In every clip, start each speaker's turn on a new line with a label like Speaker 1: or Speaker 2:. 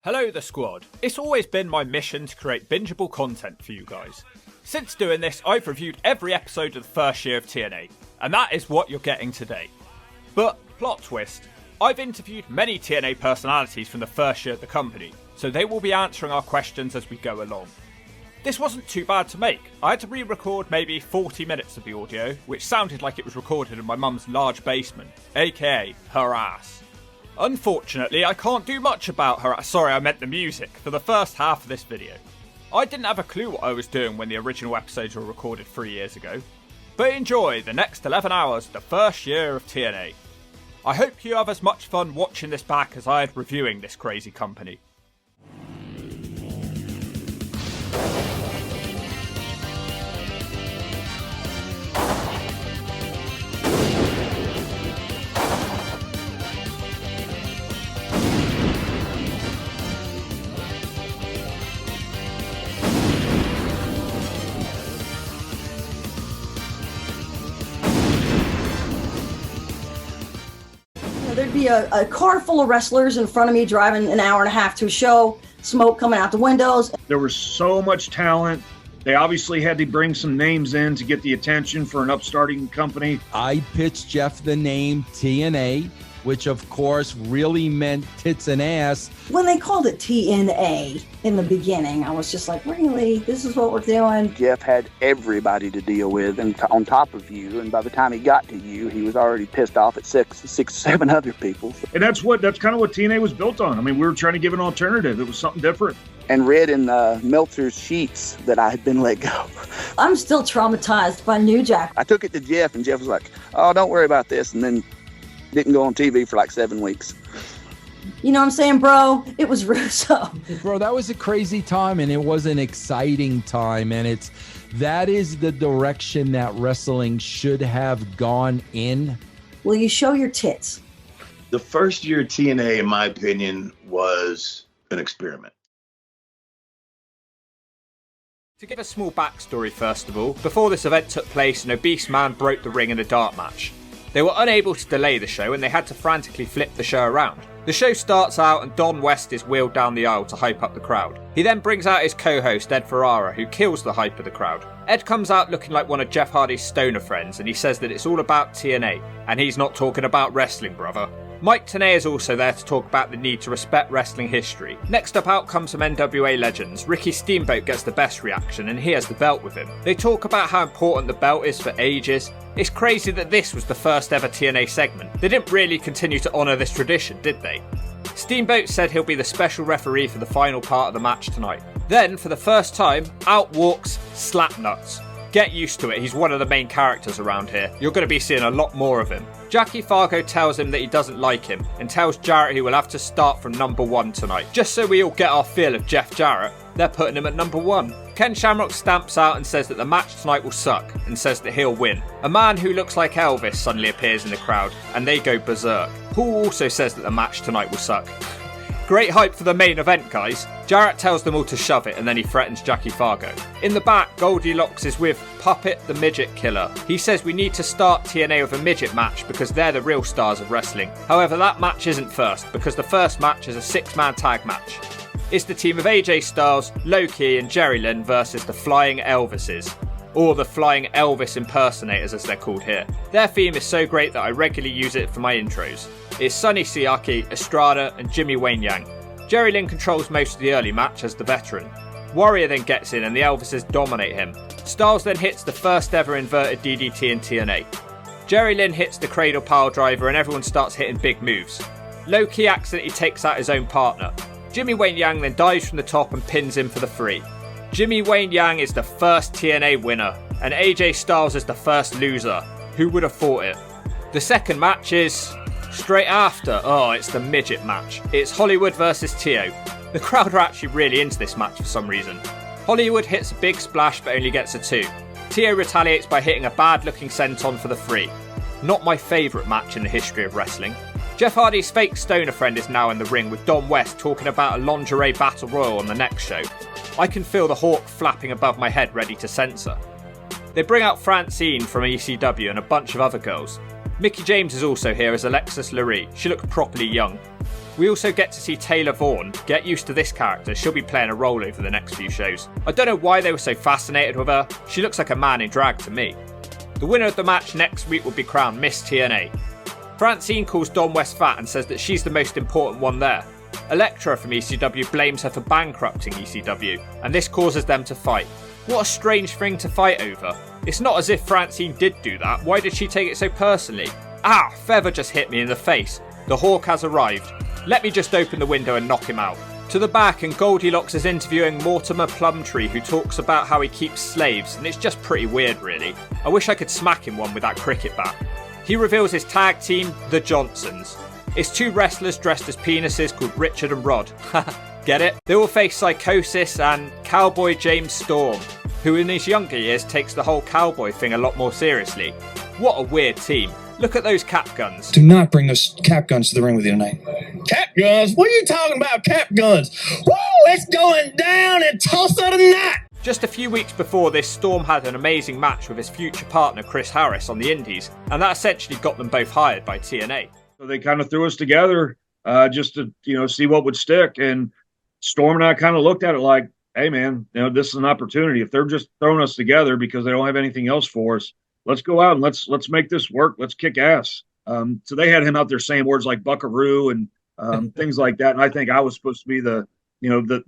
Speaker 1: Hello the squad. It's always been my mission to create bingeable content for you guys. Since doing this, I've reviewed every episode of the first year of TNA, and that is what you're getting today. But, plot twist, I've interviewed many TNA personalities from the first year of the company, so they will be answering our questions as we go along. This wasn't too bad to make. I had to re-record maybe 40 minutes of the audio, which sounded like it was recorded in my mum's large basement, aka her ass. Unfortunately, I can't do much about her. Sorry, I meant the music for the first half of this video. I didn't have a clue what I was doing when the original episodes were recorded 3 years ago. But enjoy the next 11 hours of the first year of TNA. I hope you have as much fun watching this back as I had reviewing this crazy company.
Speaker 2: There'd be a car full of wrestlers in front of me driving an hour and a half to a show, smoke coming out the windows.
Speaker 3: There was so much talent. They obviously had to bring some names in to get the attention for an upstarting company.
Speaker 4: I pitched Jeff the name TNA, which of course really meant tits and ass.
Speaker 2: When they called it TNA in the beginning, I was just like, really? This is what we're doing?
Speaker 5: Jeff had everybody to deal with and on top of you, and by the time he got to you, he was already pissed off at six, 7 other people.
Speaker 3: And that's kind of what TNA was built on. I mean, we were trying to give an alternative. It was something different.
Speaker 5: And read in Meltzer's sheets that I had been let go.
Speaker 2: I'm still traumatized by New Jack.
Speaker 5: I took it to Jeff, and Jeff was like, oh, don't worry about this, and then didn't go on TV for like 7 weeks.
Speaker 2: You know what I'm saying, bro? It was Russo.
Speaker 4: Bro, that was a crazy time, and it was an exciting time, and that is the direction that wrestling should have gone in.
Speaker 2: Will you show your tits?
Speaker 6: The first year of TNA, in my opinion, was an experiment.
Speaker 1: To give a small backstory first of all, before this event took place, an obese man broke the ring in a dart match. They were unable to delay the show and they had to frantically flip the show around. The show starts out and Don West is wheeled down the aisle to hype up the crowd. He then brings out his co-host Ed Ferrara, who kills the hype of the crowd. Ed comes out looking like one of Jeff Hardy's stoner friends and he says that it's all about TNA and he's not talking about wrestling, brother. Mike Tenay is also there to talk about the need to respect wrestling history. Next up out comes some NWA legends. Ricky Steamboat gets the best reaction and he has the belt with him. They talk about how important the belt is for ages. It's crazy that this was the first ever TNA segment. They didn't really continue to honour this tradition, did they? Steamboat said he'll be the special referee for the final part of the match tonight. Then, for the first time, out walks Slapnuts. Get used to it, he's one of the main characters around here. You're going to be seeing a lot more of him. Jackie Fargo tells him that he doesn't like him and tells Jarrett he will have to start from number 1 tonight. Just so we all get our feel of Jeff Jarrett, they're putting him at number 1. Ken Shamrock stamps out and says that the match tonight will suck and says that he'll win. A man who looks like Elvis suddenly appears in the crowd and they go berserk. Paul also says that the match tonight will suck. Great hype for the main event, guys. Jarrett tells them all to shove it and then he threatens Jackie Fargo. In the back, Goldilocks is with Puppet the Midget Killer. He says we need to start TNA with a midget match because they're the real stars of wrestling. However, that match isn't first because the first match is a 6-man tag match. It's the team of AJ Styles, Low-Ki and Jerry Lynn versus the Flying Elvises. Or the Flying Elvis Impersonators as they're called here. Their theme is so great that I regularly use it for my intros. It's Sonny Siaki, Estrada and Jimmy Wayne Yang. Jerry Lynn controls most of the early match as the veteran. Warrior then gets in and the Elvises dominate him. Styles then hits the first ever inverted DDT in TNA. Jerry Lynn hits the cradle pile driver and everyone starts hitting big moves. Low-Ki accidentally takes out his own partner. Jimmy Wayne Yang then dives from the top and pins him for the 3. Jimmy Wayne Yang is the first TNA winner and AJ Styles is the first loser. Who would have thought it? The second match is straight after. Oh, it's the midget match. It's Hollywood versus Tio. The crowd are actually really into this match for some reason. Hollywood hits a big splash but only gets a 2. Tio retaliates by hitting a bad looking senton for the 3. Not my favourite match in the history of wrestling. Jeff Hardy's fake stoner friend is now in the ring with Don West talking about a lingerie battle royal on the next show. I can feel the hawk flapping above my head ready to censor. They bring out Francine from ECW and a bunch of other girls. Mickie James is also here as Alexis Lurie. She looked properly young. We also get to see Taylor Vaughan. Get used to this character, she'll be playing a role over the next few shows. I don't know why they were so fascinated with her, she looks like a man in drag to me. The winner of the match next week will be crowned Miss TNA. Francine calls Dawn West fat and says that she's the most important one there. Elektra from ECW blames her for bankrupting ECW, and this causes them to fight. What a strange thing to fight over. It's not as if Francine did do that, why did she take it so personally? Ah, feather just hit me in the face. The Hawk has arrived. Let me just open the window and knock him out. To the back, and Goldilocks is interviewing Mortimer Plumtree, who talks about how he keeps slaves, and it's just pretty weird really. I wish I could smack him one with that cricket bat. He reveals his tag team, the Johnsons. It's two wrestlers dressed as penises called Richard and Rod. Get it? They will face Psychosis and Cowboy James Storm, who in his younger years takes the whole cowboy thing a lot more seriously. What a weird team. Look at those cap guns.
Speaker 7: Do not bring those cap guns to the ring with you tonight. Cap guns? What are you talking about, cap guns? Woo! It's going down in Tulsa tonight!
Speaker 1: Just a few weeks before this, Storm had an amazing match with his future partner Chris Harris on the Indies, and that essentially got them both hired by TNA.
Speaker 3: So they kind of threw us together just to, see what would stick. And Storm and I kind of looked at it like, hey, man, this is an opportunity. If they're just throwing us together because they don't have anything else for us, let's go out and let's make this work. Let's kick ass. So they had him out there saying words like buckaroo and things like that. And I think I was supposed to be the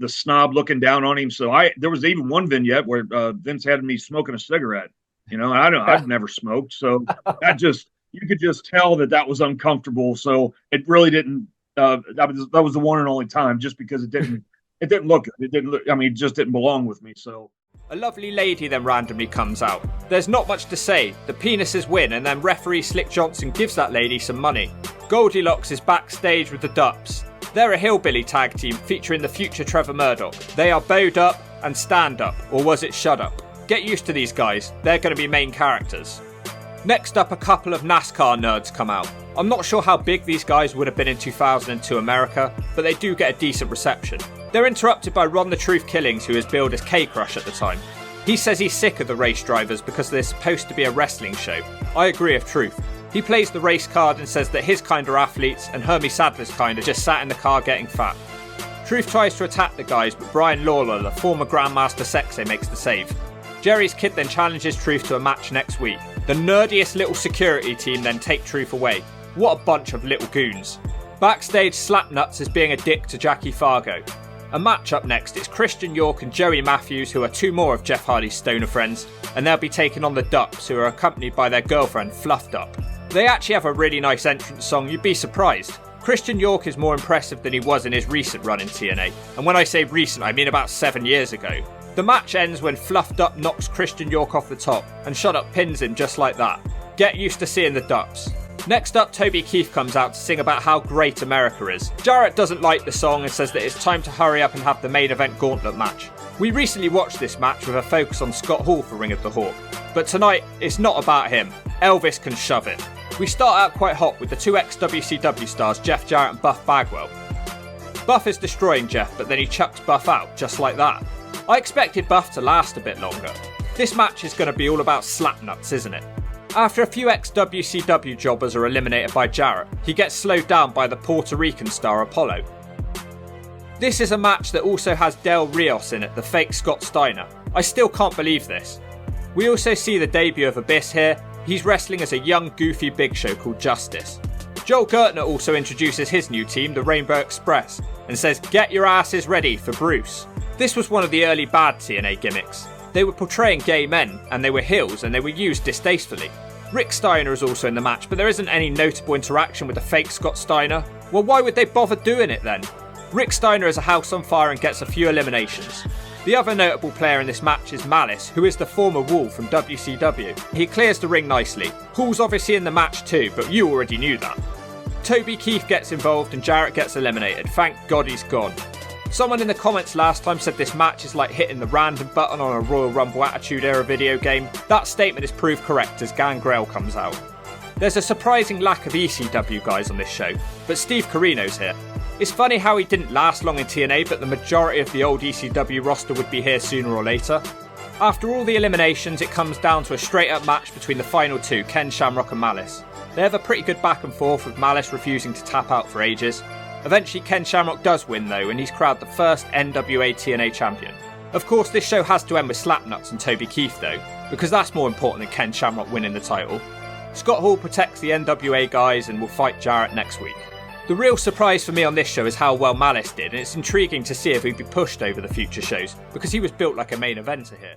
Speaker 3: snob looking down on him. So there was even one vignette where Vince had me smoking a cigarette, and I've never smoked. So you could just tell that was uncomfortable. So it really didn't, that was the one and only time, just because it didn't look good. It just didn't belong with me. So.
Speaker 1: A lovely lady then randomly comes out. There's not much to say. The penises win, and then referee Slick Johnson gives that lady some money. Goldilocks is backstage with the Dups. They're a hillbilly tag team featuring the future Trevor Murdoch. They are bowed up and stand up, or was it shut up? Get used to these guys, they're going to be main characters. Next up, a couple of NASCAR nerds come out. I'm not sure how big these guys would have been in 2002 America, but they do get a decent reception. They're interrupted by Ron the Truth Killings, who is billed as K-Crush at the time. He says he's sick of the race drivers because they're supposed to be a wrestling show. I agree with Truth. He plays the race card and says that his kind are athletes and Hermie Sadler's kind are just sat in the car getting fat. Truth tries to attack the guys, but Brian Lawler, the former Grandmaster Sexay, makes the save. Jerry's Kid then challenges Truth to a match next week. The nerdiest little security team then take Truth away. What a bunch of little goons. Backstage, Slapnuts is being a dick to Jackie Fargo. A match up next, it's Christian York and Joey Matthews, who are two more of Jeff Hardy's stoner friends, and they'll be taking on the Dups, who are accompanied by their girlfriend, Fluffed Up. They actually have a really nice entrance song, you'd be surprised. Christian York is more impressive than he was in his recent run in TNA, and when I say recent, I mean about 7 years ago. The match ends when Fluffed Up knocks Christian York off the top, and Shut Up pins him just like that. Get used to seeing the Dups. Next up, Toby Keith comes out to sing about how great America is. Jarrett doesn't like the song and says that it's time to hurry up and have the main event gauntlet match. We recently watched this match with a focus on Scott Hall for Ring of the Hawk, but tonight it's not about him. Elvis can shove it. We start out quite hot with the two ex-WCW stars Jeff Jarrett and Buff Bagwell. Buff is destroying Jeff, but then he chucks Buff out just like that. I expected Buff to last a bit longer. This match is going to be all about Slapnuts, isn't it? After a few ex-WCW jobbers are eliminated by Jarrett, he gets slowed down by the Puerto Rican star Apollo. This is a match that also has Del Rios in it, the fake Scott Steiner. I still can't believe this. We also see the debut of Abyss here. He's wrestling as a young, goofy Big Show called Justice. Joel Gertner also introduces his new team, the Rainbow Express, and says, "Get your asses ready for Bruce." This was one of the early bad TNA gimmicks. They were portraying gay men, and they were heels, and they were used distastefully. Rick Steiner is also in the match, but there isn't any notable interaction with the fake Scott Steiner. Well, why would they bother doing it then? Rick Steiner is a house on fire and gets a few eliminations. The other notable player in this match is Malice, who is the former Wall from WCW. He clears the ring nicely. Hall's obviously in the match too, but you already knew that. Toby Keith gets involved and Jarrett gets eliminated. Thank God he's gone. Someone in the comments last time said this match is like hitting the random button on a Royal Rumble Attitude Era video game. That statement is proved correct as Gangrel comes out. There's a surprising lack of ECW guys on this show, but Steve Corino's here. It's funny how he didn't last long in TNA, but the majority of the old ECW roster would be here sooner or later. After all the eliminations, it comes down to a straight up match between the final two, Ken Shamrock and Malice. They have a pretty good back and forth, with Malice refusing to tap out for ages. Eventually Ken Shamrock does win though, and he's crowned the first NWA TNA champion. Of course this show has to end with Slapnuts and Toby Keith though, because that's more important than Ken Shamrock winning the title. Scott Hall protects the NWA guys and will fight Jarrett next week. The real surprise for me on this show is how well Malice did, and it's intriguing to see if he'd be pushed over the future shows, because he was built like a main eventer here.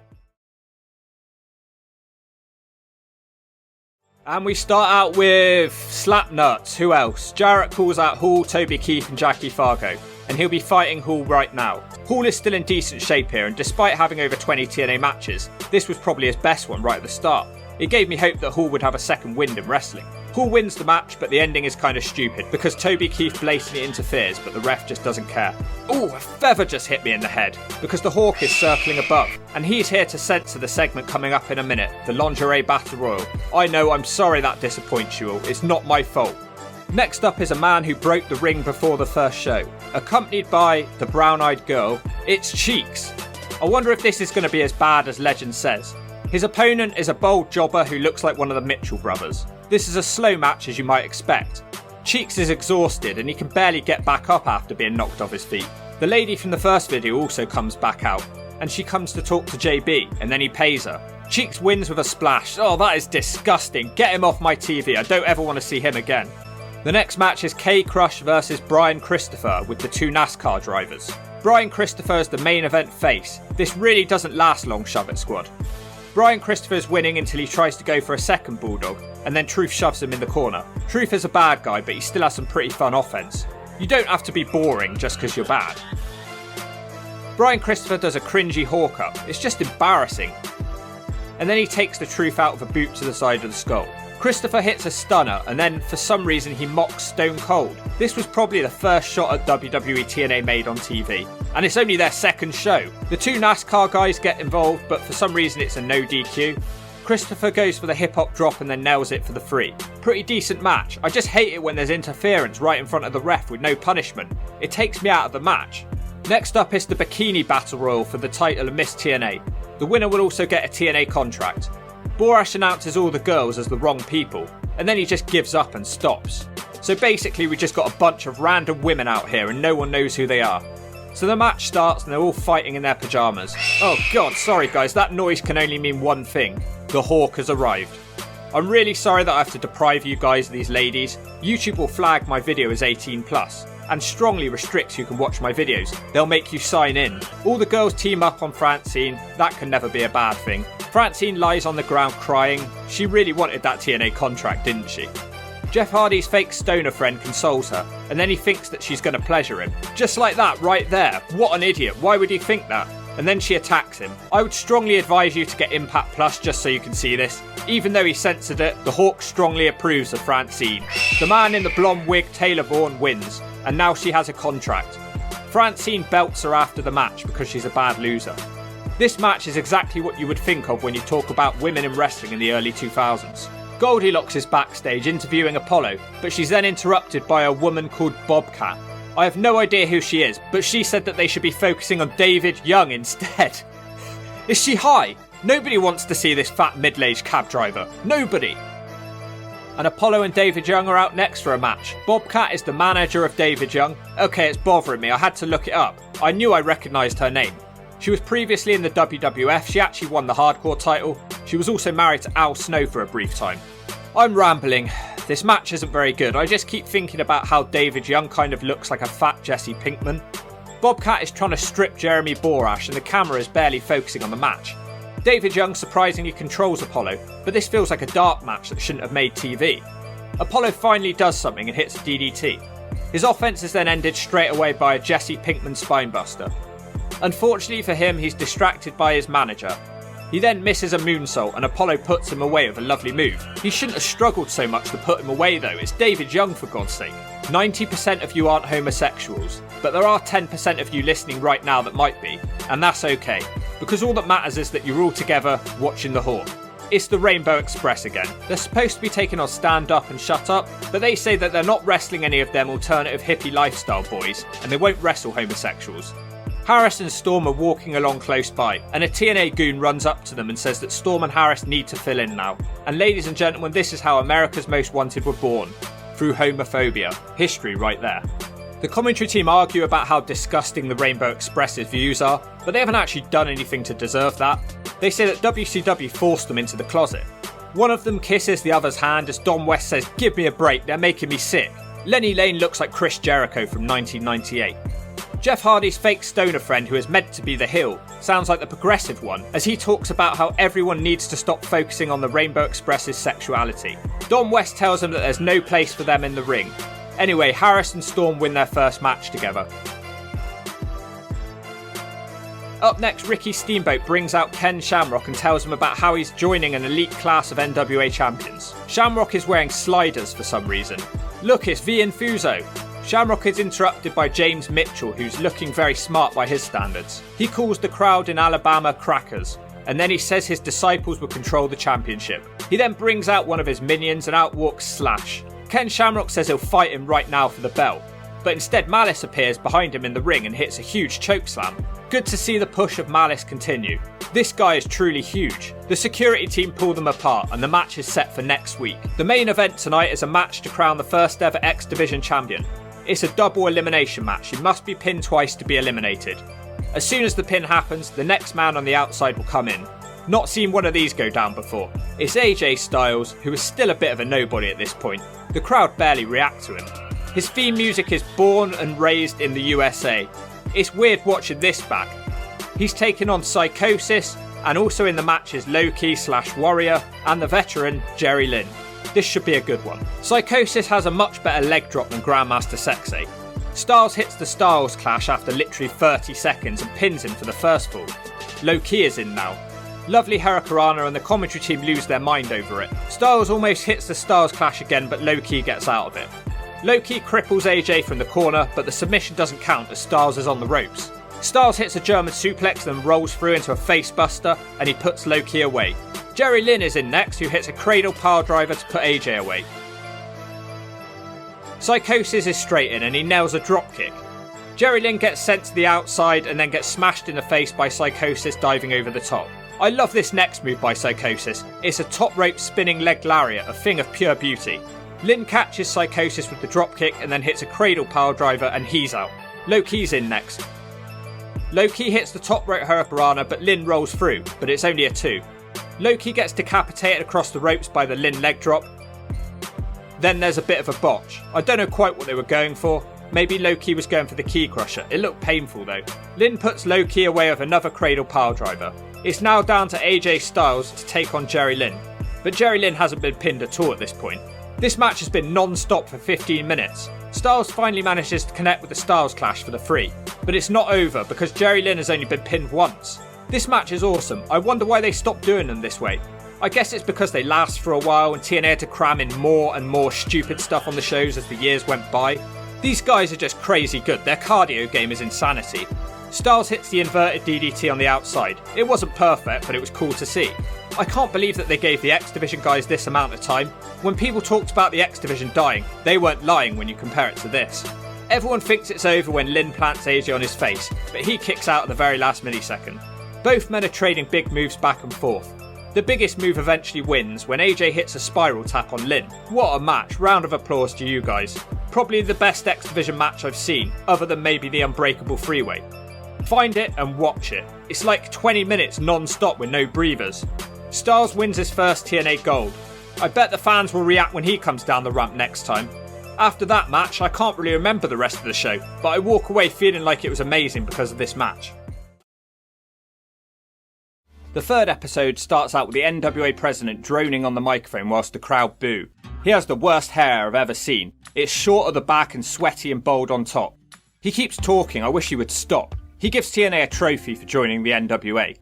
Speaker 1: And we start out with Slapnuts. Who else? Jarrett calls out Hall, Toby Keith and Jackie Fargo, and he'll be fighting Hall right now. Hall is still in decent shape here, and despite having over 20 TNA matches, this was probably his best one right at the start. It gave me hope that Hall would have a second wind in wrestling. Hall wins the match, but the ending is kind of stupid because Toby Keith blatantly interferes, but the ref just doesn't care. Ooh, a feather just hit me in the head because the Hawk is circling above, and he's here to censor the segment coming up in a minute, the Lingerie Battle Royal. I know, I'm sorry that disappoints you all, it's not my fault. Next up is a man who broke the ring before the first show. Accompanied by the brown-eyed girl, it's Cheeks. I wonder if this is going to be as bad as legend says. His opponent is a bold jobber who looks like one of the Mitchell brothers. This is a slow match as you might expect. Cheeks is exhausted and he can barely get back up after being knocked off his feet. The lady from the first video also comes back out, and she comes to talk to JB, and then he pays her. Cheeks wins with a splash. Oh, that is disgusting. Get him off my TV. I don't ever want to see him again. The next match is K Crush versus Brian Christopher with the two NASCAR drivers. Brian Christopher is the main event face. This really doesn't last long, Shove It Squad. Brian Christopher is winning until he tries to go for a second bulldog, and then Truth shoves him in the corner. Truth is a bad guy, but he still has some pretty fun offense. You don't have to be boring just because you're bad. Brian Christopher does a cringy hawk up. It's just embarrassing. And then he takes the Truth out of a boot to the side of the skull. Christopher hits a stunner, and then for some reason he mocks Stone Cold. This was probably the first shot at WWE TNA made on TV, and it's only their second show. The two NASCAR guys get involved, but for some reason it's a no DQ. Christopher goes for the hip hop drop and then nails it for the free. Pretty decent match. I just hate it when there's interference right in front of the ref with no punishment. It takes me out of the match. Next up is the Bikini Battle Royal for the title of Miss TNA. The winner will also get a TNA contract. Borash announces all the girls as the wrong people, and then he just gives up and stops. So basically we just got a bunch of random women out here and no one knows who they are. So the match starts and they're all fighting in their pyjamas. Oh god, sorry guys, that noise can only mean one thing. The Hawk has arrived. I'm really sorry that I have to deprive you guys of these ladies. YouTube will flag my video as 18+, and strongly restricts who can watch my videos. They'll make you sign in. All the girls team up on Francine. That can never be a bad thing. Francine lies on the ground crying. She really wanted that TNA contract, didn't she? Jeff Hardy's fake stoner friend consoles her, and then he thinks that she's going to pleasure him. Just like that, right there. What an idiot. Why would he think that? And then she attacks him. I would strongly advise you to get Impact Plus just so you can see this. Even though he censored it, the Hawk strongly approves of Francine. The man in the blonde wig, Taylor Vaughan, wins, and now she has a contract. Francine belts her after the match because she's a bad loser. This match is exactly what you would think of when you talk about women in wrestling in the early 2000s. Goldilocks is backstage interviewing Apollo, but she's then interrupted by a woman called Bobcat. I have no idea who she is, but she said that they should be focusing on David Young instead. Is she high? Nobody wants to see this fat middle-aged cab driver. Nobody. And Apollo and David Young are out next for a match. Bobcat is the manager of David Young. Okay, it's bothering me. I had to look it up. I knew I recognised her name. She was previously in the WWF. She actually won the hardcore title. She was also married to Al Snow for a brief time. I'm rambling. This match isn't very good. I just keep thinking about how David Young kind of looks like a fat Jesse Pinkman. Bobcat is trying to strip Jeremy Borash and the camera is barely focusing on the match. David Young surprisingly controls Apollo, but this feels like a dark match that shouldn't have made TV. Apollo finally does something and hits a DDT. His offense is then ended straight away by a Jesse Pinkman spinebuster. Unfortunately for him, he's distracted by his manager. He then misses a moonsault and Apollo puts him away with a lovely move. He shouldn't have struggled so much to put him away though, it's David Young for God's sake. 90% of you aren't homosexuals, but there are 10% of you listening right now that might be, and that's okay, because all that matters is that you're all together watching the Hawk. It's the Rainbow Express again. They're supposed to be taking on Stand Up and Shut Up, but they say that they're not wrestling any of them alternative hippie lifestyle boys, and they won't wrestle homosexuals. Harris and Storm are walking along close by, and a TNA goon runs up to them and says that Storm and Harris need to fill in now. And ladies and gentlemen, this is how America's Most Wanted were born. Through homophobia. History right there. The commentary team argue about how disgusting the Rainbow Express's views are, but they haven't actually done anything to deserve that. They say that WCW forced them into the closet. One of them kisses the other's hand as Don West says, "Give me a break, they're making me sick." Lenny Lane looks like Chris Jericho from 1998. Jeff Hardy's fake stoner friend, who is meant to be the heel, sounds like the progressive one, as he talks about how everyone needs to stop focusing on the Rainbow Express's sexuality. Don West tells him that there's no place for them in the ring. Anyway, Harris and Storm win their first match together. Up next, Ricky Steamboat brings out Ken Shamrock and tells him about how he's joining an elite class of NWA champions. Shamrock is wearing sliders for some reason. Look, it's V Infuso. Shamrock is interrupted by James Mitchell, who's looking very smart by his standards. He calls the crowd in Alabama crackers, and then he says his disciples will control the championship. He then brings out one of his minions and outwalks Slash. Ken Shamrock says he'll fight him right now for the belt, but instead Malice appears behind him in the ring and hits a huge chokeslam. Good to see the push of Malice continue. This guy is truly huge. The security team pull them apart and the match is set for next week. The main event tonight is a match to crown the first ever X Division champion. It's a double elimination match. You must be pinned twice to be eliminated. As soon as the pin happens, the next man on the outside will come in. Not seen one of these go down before. It's AJ Styles, who is still a bit of a nobody at this point. The crowd barely react to him. His theme music is Born and Raised in the USA. It's weird watching this back. He's taken on Psychosis, and also in the match is Low-Key/Warrior and the veteran Jerry Lynn. This should be a good one. Psychosis has a much better leg drop than Grandmaster Sexay. Styles hits the Styles Clash after literally 30 seconds and pins him for the first fall. Low-Key is in now. Lovely Hurricanrana and the commentary team lose their mind over it. Styles almost hits the Styles Clash again, but Low-Key gets out of it. Low-Key cripples AJ from the corner, but the submission doesn't count as Styles is on the ropes. Styles hits a German suplex, then rolls through into a facebuster, and he puts Low-Key away. Jerry Lynn is in next, who hits a cradle pile driver to put AJ away. Psychosis is straight in and he nails a dropkick. Jerry Lynn gets sent to the outside and then gets smashed in the face by Psychosis diving over the top. I love this next move by Psychosis. It's a top rope spinning leg lariat, a thing of pure beauty. Lynn catches Psychosis with the dropkick and then hits a cradle pile driver and he's out. Low-Key's in next. Low-Key hits the top rope Hurricanrana, but Lynn rolls through, but it's only a 2. Low-Key gets decapitated across the ropes by the Lynn leg drop. Then there's a bit of a botch. I don't know quite what they were going for. Maybe Low-Key was going for the key crusher. It looked painful though. Lynn puts Low-Key away with another cradle pile driver. It's now down to AJ Styles to take on Jerry Lynn. But Jerry Lynn hasn't been pinned at all at this point. This match has been non-stop for 15 minutes. Styles finally manages to connect with the Styles Clash for the 3. But it's not over because Jerry Lynn has only been pinned once. This match is awesome. I wonder why they stopped doing them this way. I guess it's because they last for a while and TNA had to cram in more and more stupid stuff on the shows as the years went by. These guys are just crazy good. Their cardio game is insanity. Styles hits the inverted DDT on the outside. It wasn't perfect, but it was cool to see. I can't believe that they gave the X Division guys this amount of time. When people talked about the X Division dying, they weren't lying when you compare it to this. Everyone thinks it's over when Lynn plants AJ on his face, but he kicks out at the very last millisecond. Both men are trading big moves back and forth. The biggest move eventually wins when AJ hits a spiral tap on Lynn. What a match, round of applause to you guys. Probably the best X Division match I've seen, other than maybe the Unbreakable Freeway. Find it and watch it. It's like 20 minutes non-stop with no breathers. Styles wins his first TNA gold. I bet the fans will react when he comes down the ramp next time. After that match, I can't really remember the rest of the show, but I walk away feeling like it was amazing because of this match. The third episode starts out with the NWA president droning on the microphone whilst the crowd boo. He has the worst hair I've ever seen. It's short at the back and sweaty and bald on top. He keeps talking, I wish he would stop. He gives TNA a trophy for joining the NWA.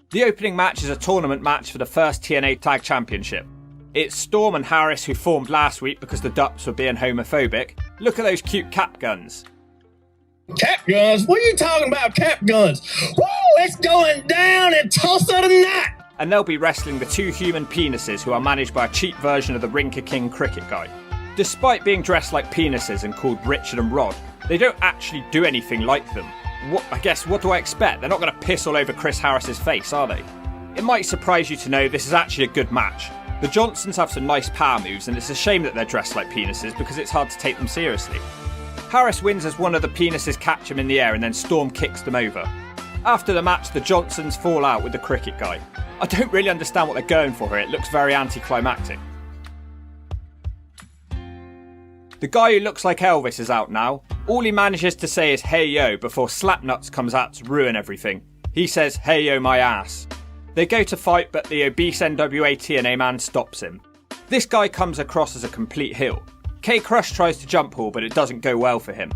Speaker 1: The opening match is a tournament match for the first TNA Tag Championship. It's Storm and Harris, who formed last week because the Ducks were being homophobic. Look at those cute cap guns.
Speaker 7: Cap guns? What are you talking about, cap guns? Woo! It's going down in Tulsa tonight!
Speaker 1: And they'll be wrestling the 2 human penises who are managed by a cheap version of the Rinker King cricket guy. Despite being dressed like penises and called Richard and Rod, they don't actually do anything like them. What do I expect? They're not going to piss all over Chris Harris's face, are they? It might surprise you to know this is actually a good match. The Johnsons have some nice power moves and it's a shame that they're dressed like penises because it's hard to take them seriously. Harris wins as one of the penises catch him in the air and then Storm kicks them over. After the match, the Johnsons fall out with the cricket guy. I don't really understand what they're going for here, it looks very anticlimactic. The guy who looks like Elvis is out now. All he manages to say is "hey yo" before Slapnuts comes out to ruin everything. He says "hey yo my ass." They go to fight, but the obese NWA TNA man stops him. This guy comes across as a complete heel. K-Crush tries to jump Hall, but it doesn't go well for him.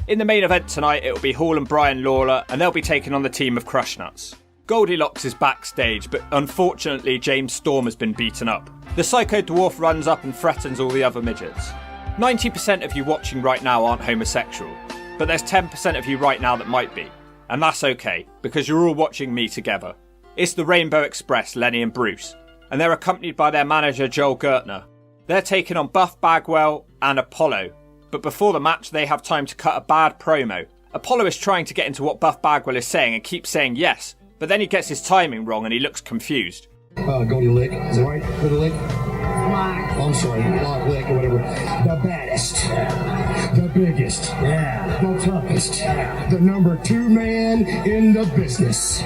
Speaker 1: In the main event tonight, it will be Hall and Brian Lawler, and they'll be taking on the team of Crushnuts. Goldilocks is backstage, but unfortunately James Storm has been beaten up. The Psycho Dwarf runs up and threatens all the other midgets. 90% of you watching right now aren't homosexual, but there's 10% of you right now that might be. And that's okay, because you're all watching me together. It's the Rainbow Express, Lenny and Bruce, and they're accompanied by their manager Joel Gertner. They're taking on Buff Bagwell and Apollo, but before the match they have time to cut a bad promo. Apollo is trying to get into what Buff Bagwell is saying and keeps saying yes, but then he gets his timing wrong and he looks confused.
Speaker 7: Goldie Lick, is that right? Goldie Lick? Oh, I'm sorry, Lock Lick or whatever. The baddest, the biggest, the toughest, the number 2 man in the business.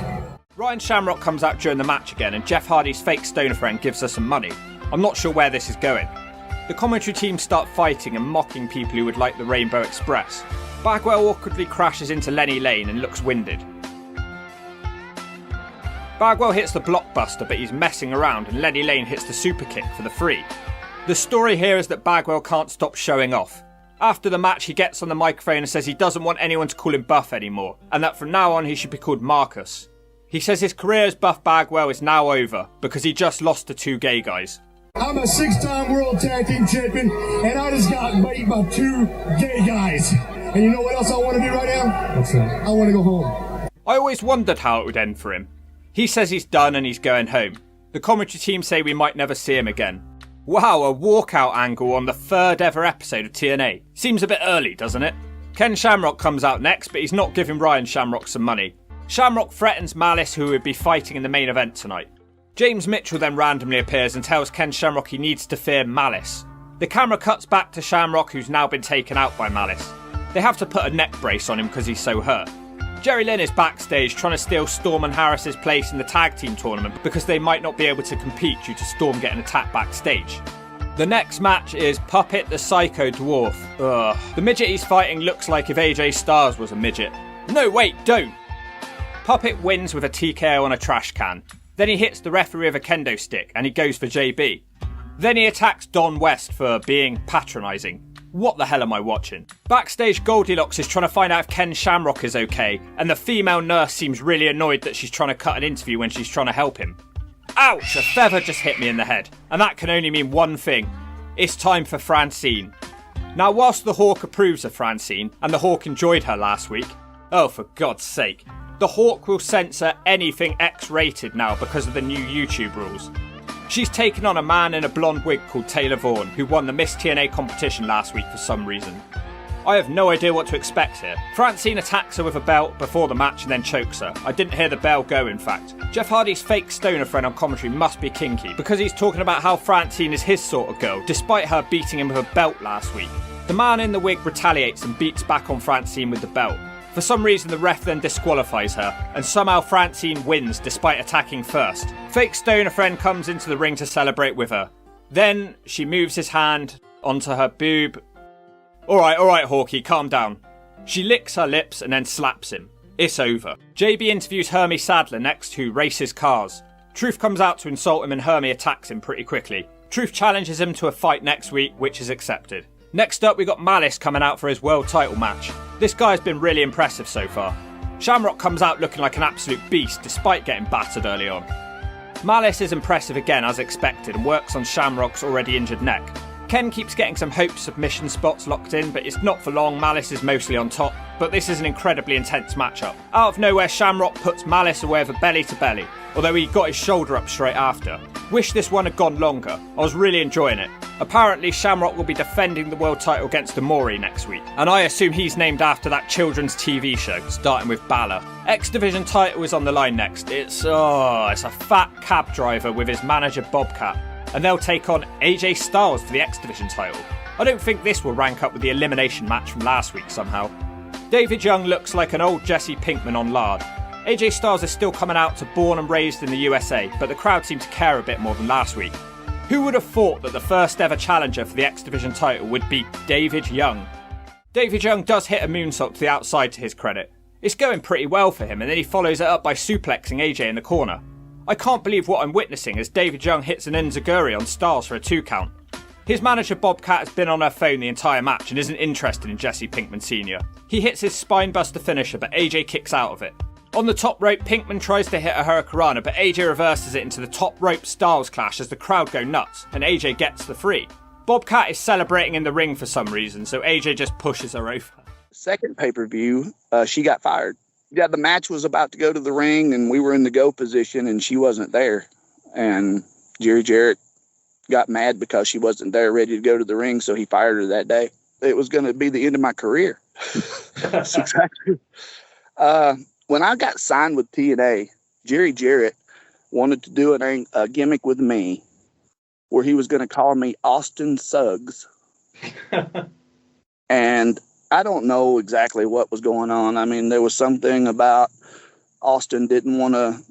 Speaker 1: Ryan Shamrock comes out during the match again and Jeff Hardy's fake stoner friend gives us some money. I'm not sure where this is going. The commentary team start fighting and mocking people who would like the Rainbow Express. Bagwell awkwardly crashes into Lenny Lane and looks winded. Bagwell hits the blockbuster, but he's messing around and Lenny Lane hits the super kick for the free. The story here is that Bagwell can't stop showing off. After the match he gets on the microphone and says he doesn't want anyone to call him Buff anymore, and that from now on he should be called Marcus. He says his career as Buff Bagwell is now over because he just lost to 2 gay guys.
Speaker 7: I'm a 6-time world tag team champion, and I just got beat by 2 gay guys. And you know what else I want to do right now? What's that? I want to go home.
Speaker 1: I always wondered how it would end for him. He says he's done and he's going home. The commentary team say we might never see him again. Wow, a walkout angle on the 3rd ever episode of TNA. Seems a bit early, doesn't it? Ken Shamrock comes out next, but he's not giving Ryan Shamrock some money. Shamrock threatens Malice, who would be fighting in the main event tonight. James Mitchell then randomly appears and tells Ken Shamrock he needs to fear Malice. The camera cuts back to Shamrock, who's now been taken out by Malice. They have to put a neck brace on him because he's so hurt. Jerry Lynn is backstage trying to steal Storm and Harris's place in the tag team tournament because they might not be able to compete due to Storm getting attacked backstage. The next match is Puppet the Psycho Dwarf. Ugh. The midget he's fighting looks like if AJ Styles was a midget. No, wait, don't! Puppet wins with a TKO on a trash can. Then he hits the referee with a kendo stick and he goes for JB. Then he attacks Don West for being patronising. What the hell am I watching? Backstage, Goldilocks is trying to find out if Ken Shamrock is okay, and the female nurse seems really annoyed that she's trying to cut an interview when she's trying to help him. Ouch! A feather just hit me in the head, and that can only mean one thing. It's time for Francine. Now, whilst the Hawk approves of Francine, and the Hawk enjoyed her last week, oh, for God's sake, the Hawk will censor anything X-rated now because of the new YouTube rules. She's taken on a man in a blonde wig called Taylor Vaughan, who won the Miss TNA competition last week for some reason. I have no idea what to expect here. Francine attacks her with a belt before the match and then chokes her. I didn't hear the bell go, in fact. Jeff Hardy's fake stoner friend on commentary must be kinky, because he's talking about how Francine is his sort of girl, despite her beating him with a belt last week. The man in the wig retaliates and beats back on Francine with the belt. For some reason the ref then disqualifies her, and somehow Francine wins despite attacking first. Fake stoner friend comes into the ring to celebrate with her. Then she moves his hand onto her boob. Alright, Hawkeye, calm down. She licks her lips and then slaps him. It's over. JB interviews Hermie Sadler next, who races cars. Truth comes out to insult him and Hermie attacks him pretty quickly. Truth challenges him to a fight next week, which is accepted. Next up, we got Malice coming out for his world title match. This guy's been really impressive so far. Shamrock comes out looking like an absolute beast despite getting battered early on. Malice is impressive again as expected and works on Shamrock's already injured neck. Ken keeps getting some Hope submission spots locked in, but it's not for long. Malice is mostly on top, but this is an incredibly intense matchup. Out of nowhere, Shamrock puts Malice away with a belly to belly, although he got his shoulder up straight after. Wish this one had gone longer. I was really enjoying it. Apparently, Shamrock will be defending the world title against Amori next week, and I assume he's named after that children's TV show, starting with Balor. X Division title is on the line next. It's a fat cab driver with his manager Bobcat, and they'll take on AJ Styles for the X Division title. I don't think this will rank up with the elimination match from last week somehow. David Young looks like an old Jesse Pinkman on lard. AJ Styles is still coming out to born and raised in the USA, but the crowd seem to care a bit more than last week. Who would have thought that the first ever challenger for the X Division title would be David Young? David Young does hit a moonsault to the outside to his credit. It's going pretty well for him, and then he follows it up by suplexing AJ in the corner. I can't believe what I'm witnessing as David Young hits an enziguri on Styles for a 2 count. His manager Bobcat has been on her phone the entire match and isn't interested in Jesse Pinkman Sr. He hits his spinebuster finisher, but AJ kicks out of it. On the top rope, Pinkman tries to hit a hurricanrana, but AJ reverses it into the top rope Styles clash as the crowd go nuts, and AJ gets the 3. Bobcat is celebrating in the ring for some reason, so AJ just pushes her over.
Speaker 5: Second pay-per-view, she got fired. Yeah, the match was about to go to the ring, and we were in the go position, and she wasn't there. And Jarrett got mad because she wasn't there ready to go to the ring, so he fired her that day. It was going to be the end of my career. That's exactly. When I got signed with TNA, Jarrett wanted to do a gimmick with me where he was going to call me Austin Suggs. And I don't know exactly what was going on. I mean, there was something about Austin didn't want to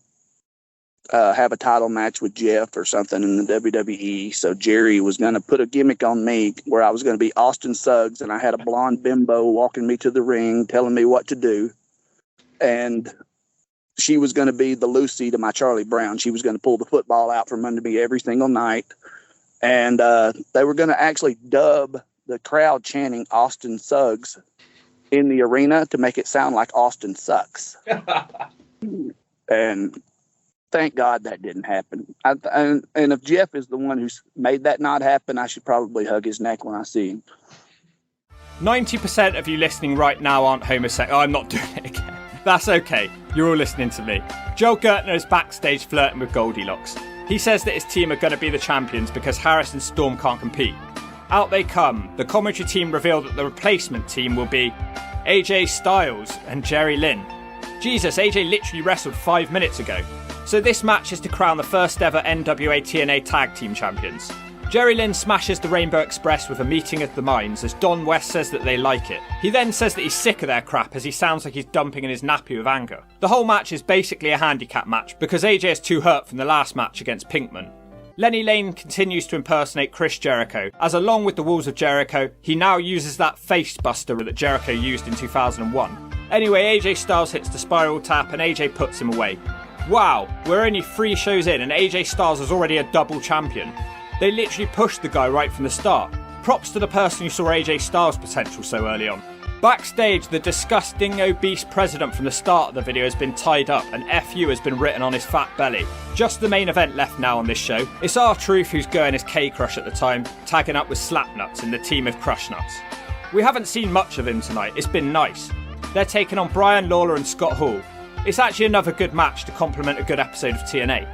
Speaker 5: have a title match with Jeff or something in the WWE. So Jerry was going to put a gimmick on me where I was going to be Austin Suggs, and I had a blonde bimbo walking me to the ring, telling me what to do. And she was going to be the Lucy to my Charlie Brown. She was going to pull the football out from under me every single night. And they were going to actually dub the crowd chanting Austin Suggs in the arena to make it sound like Austin sucks. And thank God that didn't happen. And if Jeff is the one who's made that not happen, I should probably hug his neck when I see him.
Speaker 1: 90% of you listening right now aren't homosexual. I'm not doing it again. That's okay. You're all listening to me. Joel Gertner is backstage flirting with Goldilocks. He says that his team are going to be the champions because Harris and Storm can't compete. Out they come. The commentary team revealed that the replacement team will be AJ Styles and Jerry Lynn. Jesus, AJ literally wrestled 5 minutes ago. So this match is to crown the first ever NWA TNA Tag Team Champions. Jerry Lynn smashes the Rainbow Express with a meeting of the minds as Don West says that they like it. He then says that he's sick of their crap as he sounds like he's dumping in his nappy with anger. The whole match is basically a handicap match because AJ is too hurt from the last match against Pinkman. Lenny Lane continues to impersonate Chris Jericho, as along with the Walls of Jericho, he now uses that face buster that Jericho used in 2001. Anyway, AJ Styles hits the spiral tap and AJ puts him away. Wow, we're only 3 shows in and AJ Styles is already a double champion. They literally pushed the guy right from the start. Props to the person who saw AJ Styles' potential so early on. Backstage, the disgusting obese president from the start of the video has been tied up and FU has been written on his fat belly. Just the main event left now on this show. It's R-Truth who's going as K-Crush at the time, tagging up with Slapnuts in the team of Crush Nuts. We haven't seen much of him tonight, it's been nice. They're taking on Brian Lawler and Scott Hall. It's actually another good match to complement a good episode of TNA.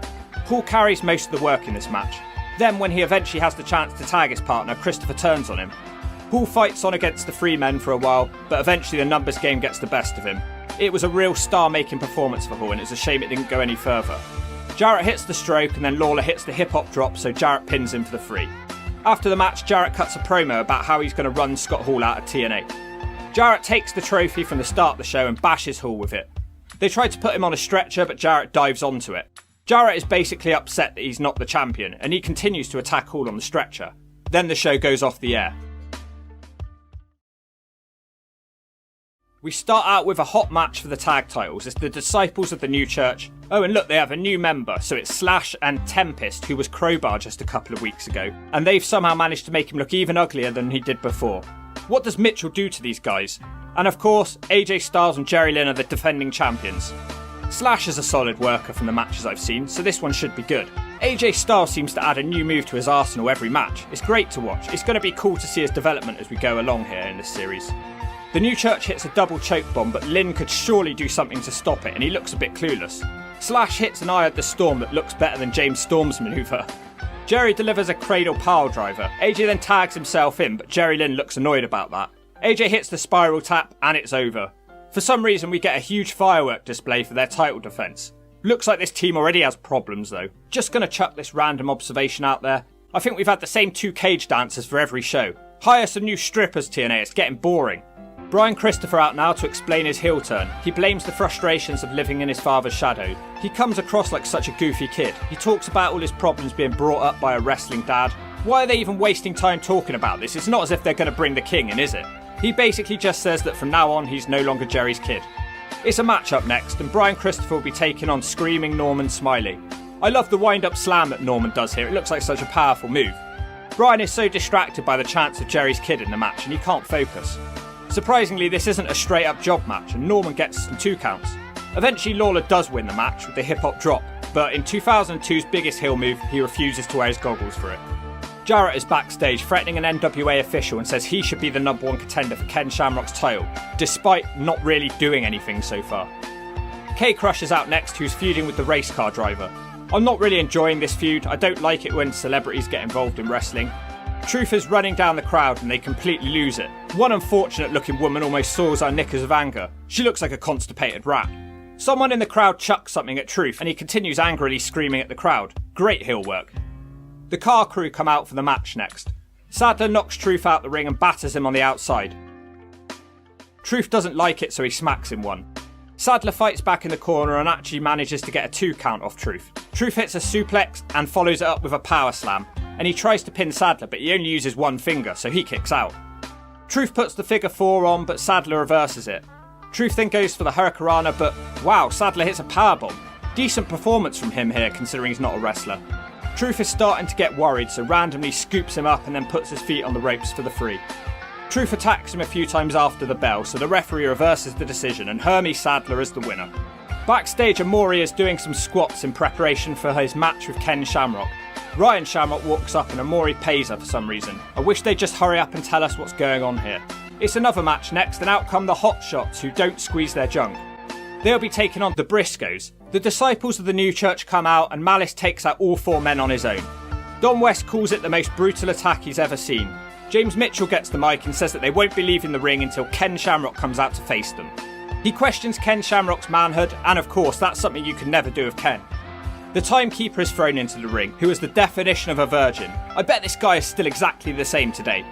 Speaker 1: Hall carries most of the work in this match. Then when he eventually has the chance to tag his partner, Christopher turns on him. Hall fights on against the 3 men for a while, but eventually the numbers game gets the best of him. It was a real star-making performance for Hall and it's a shame it didn't go any further. Jarrett hits the stroke and then Lawler hits the hip-hop drop, so Jarrett pins him for the 3. After the match, Jarrett cuts a promo about how he's going to run Scott Hall out of TNA. Jarrett takes the trophy from the start of the show and bashes Hall with it. They try to put him on a stretcher, but Jarrett dives onto it. Jarrett is basically upset that he's not the champion, and he continues to attack Hall on the stretcher. Then the show goes off the air. We start out with a hot match for the tag titles. It's the Disciples of the New Church. Oh, and look, they have a new member. So it's Slash and Tempest, who was Crowbar just a couple of weeks ago. And they've somehow managed to make him look even uglier than he did before. What does Mitchell do to these guys? And of course, AJ Styles and Jerry Lynn are the defending champions. Slash is a solid worker from the matches I've seen, so this one should be good. AJ Styles seems to add a new move to his arsenal every match. It's great to watch. It's going to be cool to see his development as we go along here in this series. The New Church hits a double choke bomb, but Lynn could surely do something to stop it, and he looks a bit clueless. Slash hits an Eye of the Storm that looks better than James Storm's manoeuvre. Jerry delivers a cradle pile driver. AJ then tags himself in, but Jerry Lynn looks annoyed about that. AJ hits the spiral tap, and it's over. For some reason, we get a huge firework display for their title defence. Looks like this team already has problems, though. Just gonna chuck this random observation out there. I think we've had the same 2 cage dancers for every show. Hire some new strippers, TNA, it's getting boring. Brian Christopher out now to explain his heel turn. He blames the frustrations of living in his father's shadow. He comes across like such a goofy kid. He talks about all his problems being brought up by a wrestling dad. Why are they even wasting time talking about this? It's not as if they're going to bring the king in, is it? He basically just says that from now on he's no longer Jerry's kid. It's a match up next, and Brian Christopher will be taking on screaming Norman Smiley. I love the wind-up slam that Norman does here. It looks like such a powerful move. Brian is so distracted by the chance of Jerry's kid in the match and he can't focus. Surprisingly, this isn't a straight-up job match, and Norman gets some 2 counts. Eventually, Lawler does win the match with the hip-hop drop, but in 2002's biggest heel move, he refuses to wear his goggles for it. Jarrett is backstage threatening an NWA official and says he should be the number 1 contender for Ken Shamrock's title, despite not really doing anything so far. K-Crush is out next, who's feuding with the race car driver. I'm not really enjoying this feud. I don't like it when celebrities get involved in wrestling. Truth is running down the crowd and they completely lose it. One unfortunate looking woman almost soils our knickers of anger. She looks like a constipated rat. Someone in the crowd chucks something at Truth and he continues angrily screaming at the crowd. Great heel work. The car crew come out for the match next. Sadler knocks Truth out the ring and batters him on the outside. Truth doesn't like it, so he smacks him one. Sadler fights back in the corner and actually manages to get a 2 count off Truth. Truth hits a suplex and follows it up with a power slam, and he tries to pin Sadler, but he only uses 1 finger, so he kicks out. Truth puts the figure 4 on, but Sadler reverses it. Truth then goes for the Hurricanrana, but wow, Sadler hits a powerbomb. Decent performance from him here, considering he's not a wrestler. Truth is starting to get worried, so randomly scoops him up and then puts his feet on the ropes for the 3. Truth attacks him a few times after the bell, so the referee reverses the decision and Hermie Sadler is the winner. Backstage, Amori is doing some squats in preparation for his match with Ken Shamrock. Ryan Shamrock walks up and Amori pays her for some reason. I wish they'd just hurry up and tell us what's going on here. It's another match next, and out come the Hot Shots, who don't squeeze their junk. They'll be taking on the Briscoes. The disciples of the new church come out and Malice takes out all 4 men on his own. Don West calls it the most brutal attack he's ever seen. James Mitchell gets the mic and says that they won't be leaving the ring until Ken Shamrock comes out to face them. He questions Ken Shamrock's manhood, and of course that's something you can never do of Ken. The timekeeper is thrown into the ring, who is the definition of a virgin. I bet this guy is still exactly the same today.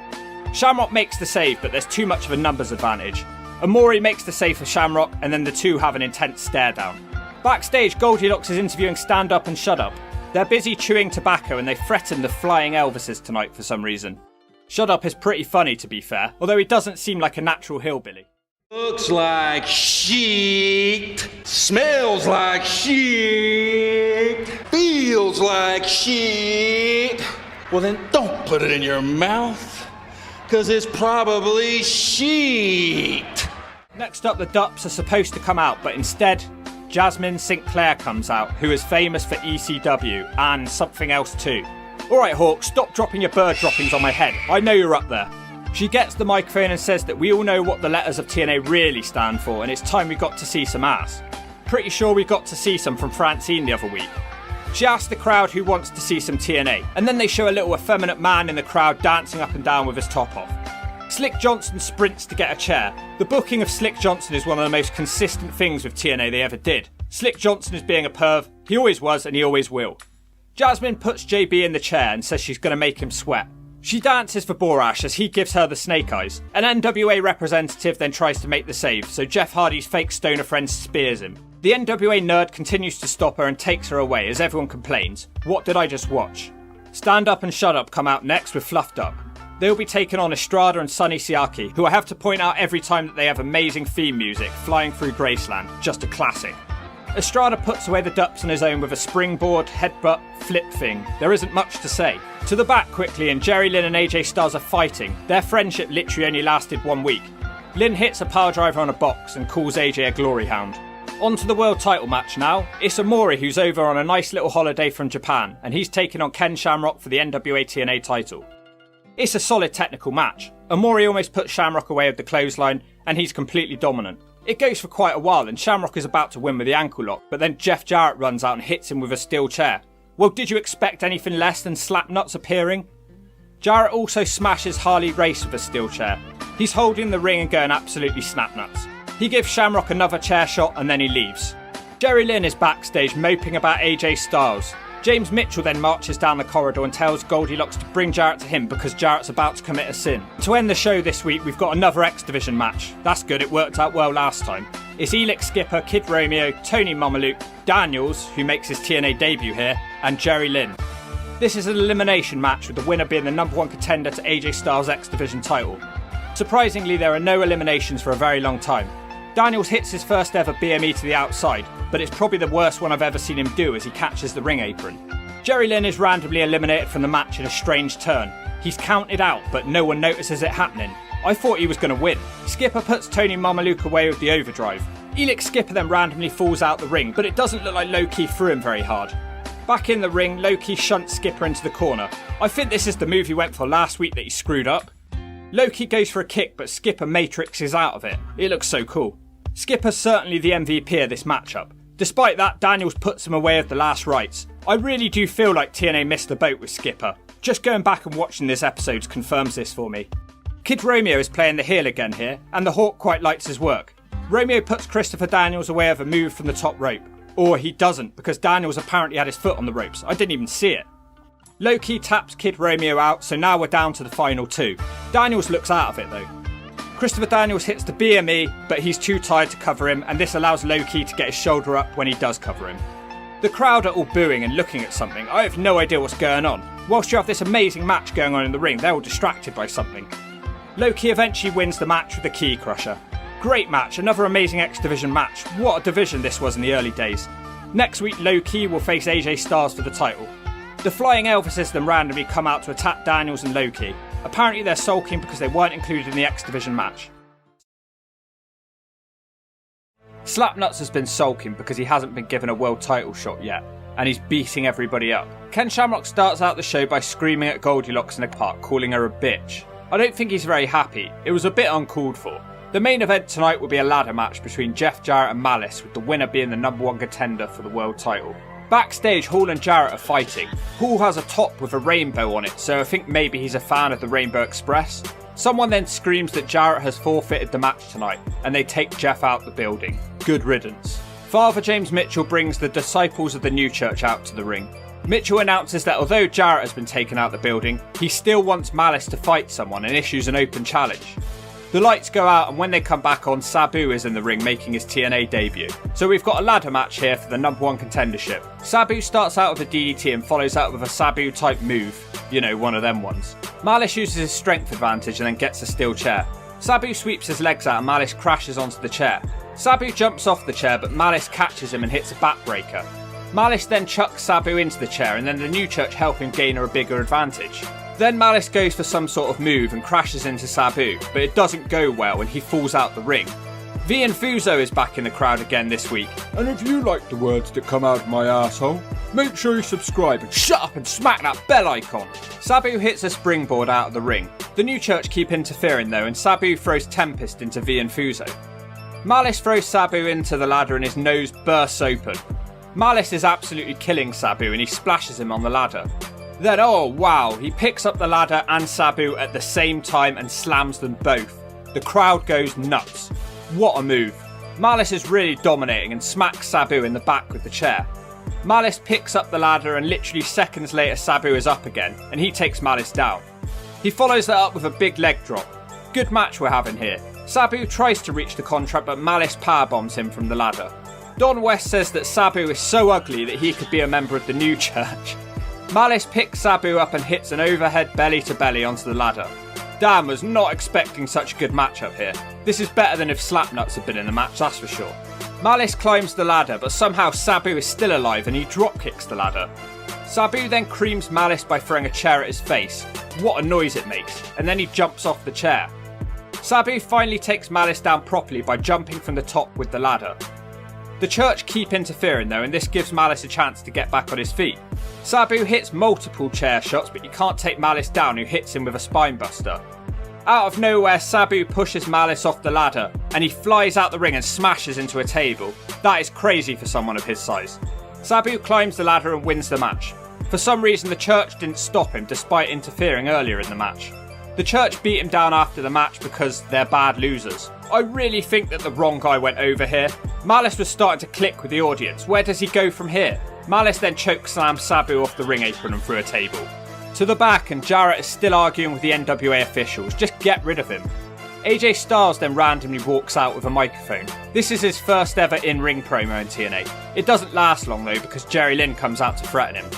Speaker 1: Shamrock makes the save, but there's too much of a numbers advantage. Amori makes the save for Shamrock, and then the 2 have an intense stare down. Backstage, Goldilocks is interviewing Stand Up and Shut Up. They're busy chewing tobacco and they threaten the Flying Elvises tonight for some reason. Shut Up is pretty funny, to be fair, although he doesn't seem like a natural hillbilly.
Speaker 8: Looks like shit, smells like shit, feels like shit. Well then don't put it in your mouth, cause it's probably shit.
Speaker 1: Next up, the Dups are supposed to come out, but instead, Jasmine St. Clair comes out, who is famous for ECW and something else too. Alright Hawk, stop dropping your bird droppings on my head, I know you're up there. She gets the microphone and says that we all know what the letters of TNA really stand for, and it's time we got to see some ass. Pretty sure we got to see some from Francine the other week. She asks the crowd who wants to see some TNA, and then they show a little effeminate man in the crowd dancing up and down with his top off. Slick Johnson sprints to get a chair. The booking of Slick Johnson is one of the most consistent things with TNA they ever did. Slick Johnson is being a perv, he always was and he always will. Jasmine puts JB in the chair and says she's going to make him sweat. She dances for Borash as he gives her the snake eyes. An NWA representative then tries to make the save, so Jeff Hardy's fake stoner friend spears him. The NWA nerd continues to stop her and takes her away as everyone complains. What did I just watch? Stand Up and Shut Up come out next with Fluff Duck. They'll be taking on Estrada and Sonny Siaki, who I have to point out every time that they have amazing theme music, Flying Through Graceland, just a classic. Estrada puts away the Dups on his own with a springboard, headbutt, flip thing. There isn't much to say. To the back quickly, and Jerry Lynn and AJ Styles are fighting. Their friendship literally only lasted 1 week. Lynn hits a power driver on a box and calls AJ a glory hound. On to the world title match now. It's Amori who's over on a nice little holiday from Japan, and he's taking on Ken Shamrock for the NWA TNA title. It's a solid technical match. Amori almost puts Shamrock away with the clothesline, and he's completely dominant. It goes for quite a while, and Shamrock is about to win with the ankle lock, but then Jeff Jarrett runs out and hits him with a steel chair. Well, did you expect anything less than Slapnuts appearing? Jarrett also smashes Harley Race with a steel chair. He's holding the ring and going absolutely snapnuts. He gives Shamrock another chair shot and then he leaves. Jerry Lynn is backstage moping about AJ Styles. James Mitchell then marches down the corridor and tells Goldilocks to bring Jarrett to him because Jarrett's about to commit a sin. To end the show this week, we've got another X Division match. That's good, it worked out well last time. It's Elix Skipper, Kid Romeo, Tony Mamaluke, Daniels, who makes his TNA debut here, and Jerry Lynn. This is an elimination match with the winner being the number 1 contender to AJ Styles' X Division title. Surprisingly, there are no eliminations for a very long time. Daniels hits his first ever BME to the outside, but it's probably the worst one I've ever seen him do as he catches the ring apron. Jerry Lynn is randomly eliminated from the match in a strange turn. He's counted out, but no one notices it happening. I thought he was going to win. Skipper puts Tony Mamaluke away with the overdrive. Elix Skipper then randomly falls out the ring, but it doesn't look like Low-Ki threw him very hard. Back in the ring, Low-Ki shunts Skipper into the corner. I think this is the move he went for last week that he screwed up. Low-Ki goes for a kick, but Skipper matrixes out of it. It looks so cool. Skipper's certainly the MVP of this matchup. Despite that, Daniels puts him away with the last rites. I really do feel like TNA missed the boat with Skipper. Just going back and watching this episode confirms this for me. Kid Romeo is playing the heel again here, and the Hawk quite likes his work. Romeo puts Christopher Daniels away with a move from the top rope. Or he doesn't, because Daniels apparently had his foot on the ropes. I didn't even see it. Low-Ki taps Kid Romeo out, so now we're down to the final 2. Daniels looks out of it though. Christopher Daniels hits the BME, but he's too tired to cover him, and this allows Low-Ki to get his shoulder up when he does cover him. The crowd are all booing and looking at something. I have no idea what's going on. Whilst you have this amazing match going on in the ring, they're all distracted by something. Low-Ki eventually wins the match with the Key Crusher. Great match, another amazing X Division match. What a division this was in the early days. Next week, Low-Ki will face AJ Styles for the title. The Flying Elvises then randomly come out to attack Daniels and Low-Ki. Apparently they're sulking because they weren't included in the X Division match. Slapnuts has been sulking because he hasn't been given a world title shot yet, and he's beating everybody up. Ken Shamrock starts out the show by screaming at Goldilocks in the park, calling her a bitch. I don't think he's very happy. It was a bit uncalled for. The main event tonight will be a ladder match between Jeff Jarrett and Malice, with the winner being the number 1 contender for the world title. Backstage, Hall and Jarrett are fighting. Hall has a top with a rainbow on it, so I think maybe he's a fan of the Rainbow Express. Someone then screams that Jarrett has forfeited the match tonight, and they take Jeff out the building. Good riddance. Father James Mitchell brings the Disciples of the New Church out to the ring. Mitchell announces that although Jarrett has been taken out the building, he still wants Malice to fight someone and issues an open challenge. The lights go out, and when they come back on, Sabu is in the ring making his TNA debut. So we've got a ladder match here for the number 1 contendership. Sabu starts out with a DDT and follows out with a Sabu type move. You know, one of them ones. Malice uses his strength advantage and then gets a steel chair. Sabu sweeps his legs out and Malice crashes onto the chair. Sabu jumps off the chair, but Malice catches him and hits a backbreaker. Malice then chucks Sabu into the chair, and then the New Church help him gain a bigger advantage. Then Malice goes for some sort of move and crashes into Sabu, but it doesn't go well and he falls out the ring. V and Fuso is back in the crowd again this week. And if you like the words that come out of my asshole, make sure you subscribe and shut up and smack that bell icon. Sabu hits a springboard out of the ring. The New Church keep interfering though, and Sabu throws Tempest into V and Fuso. Malice throws Sabu into the ladder and his nose bursts open. Malice is absolutely killing Sabu and he splashes him on the ladder. Then, oh wow, he picks up the ladder and Sabu at the same time and slams them both. The crowd goes nuts. What a move. Malice is really dominating and smacks Sabu in the back with the chair. Malice picks up the ladder and literally seconds later Sabu is up again and he takes Malice down. He follows that up with a big leg drop. Good match we're having here. Sabu tries to reach the contract but Malice powerbombs him from the ladder. Don West says that Sabu is so ugly that he could be a member of the New Church. Malice picks Sabu up and hits an overhead belly to belly onto the ladder. Dan was not expecting such a good matchup here. This is better than if Slapnuts had been in the match, that's for sure. Malice climbs the ladder, but somehow Sabu is still alive and he drop kicks the ladder. Sabu then creams Malice by throwing a chair at his face. What a noise it makes, and then he jumps off the chair. Sabu finally takes Malice down properly by jumping from the top with the ladder. The Church keep interfering though, and this gives Malice a chance to get back on his feet. Sabu hits multiple chair shots, but he can't take Malice down, who hits him with a spinebuster. Out of nowhere, Sabu pushes Malice off the ladder, and he flies out the ring and smashes into a table. That is crazy for someone of his size. Sabu climbs the ladder and wins the match. For some reason, the Church didn't stop him despite interfering earlier in the match. The Church beat him down after the match because they're bad losers. I really think that the wrong guy went over here. Malice was starting to click with the audience. Where does he go from here? Malice then chokeslams Sabu off the ring apron and through a table. To the back, and Jarrett is still arguing with the NWA officials. Just get rid of him. AJ Styles then randomly walks out with a microphone. This is his first ever in-ring promo in TNA. It doesn't last long though because Jerry Lynn comes out to threaten him.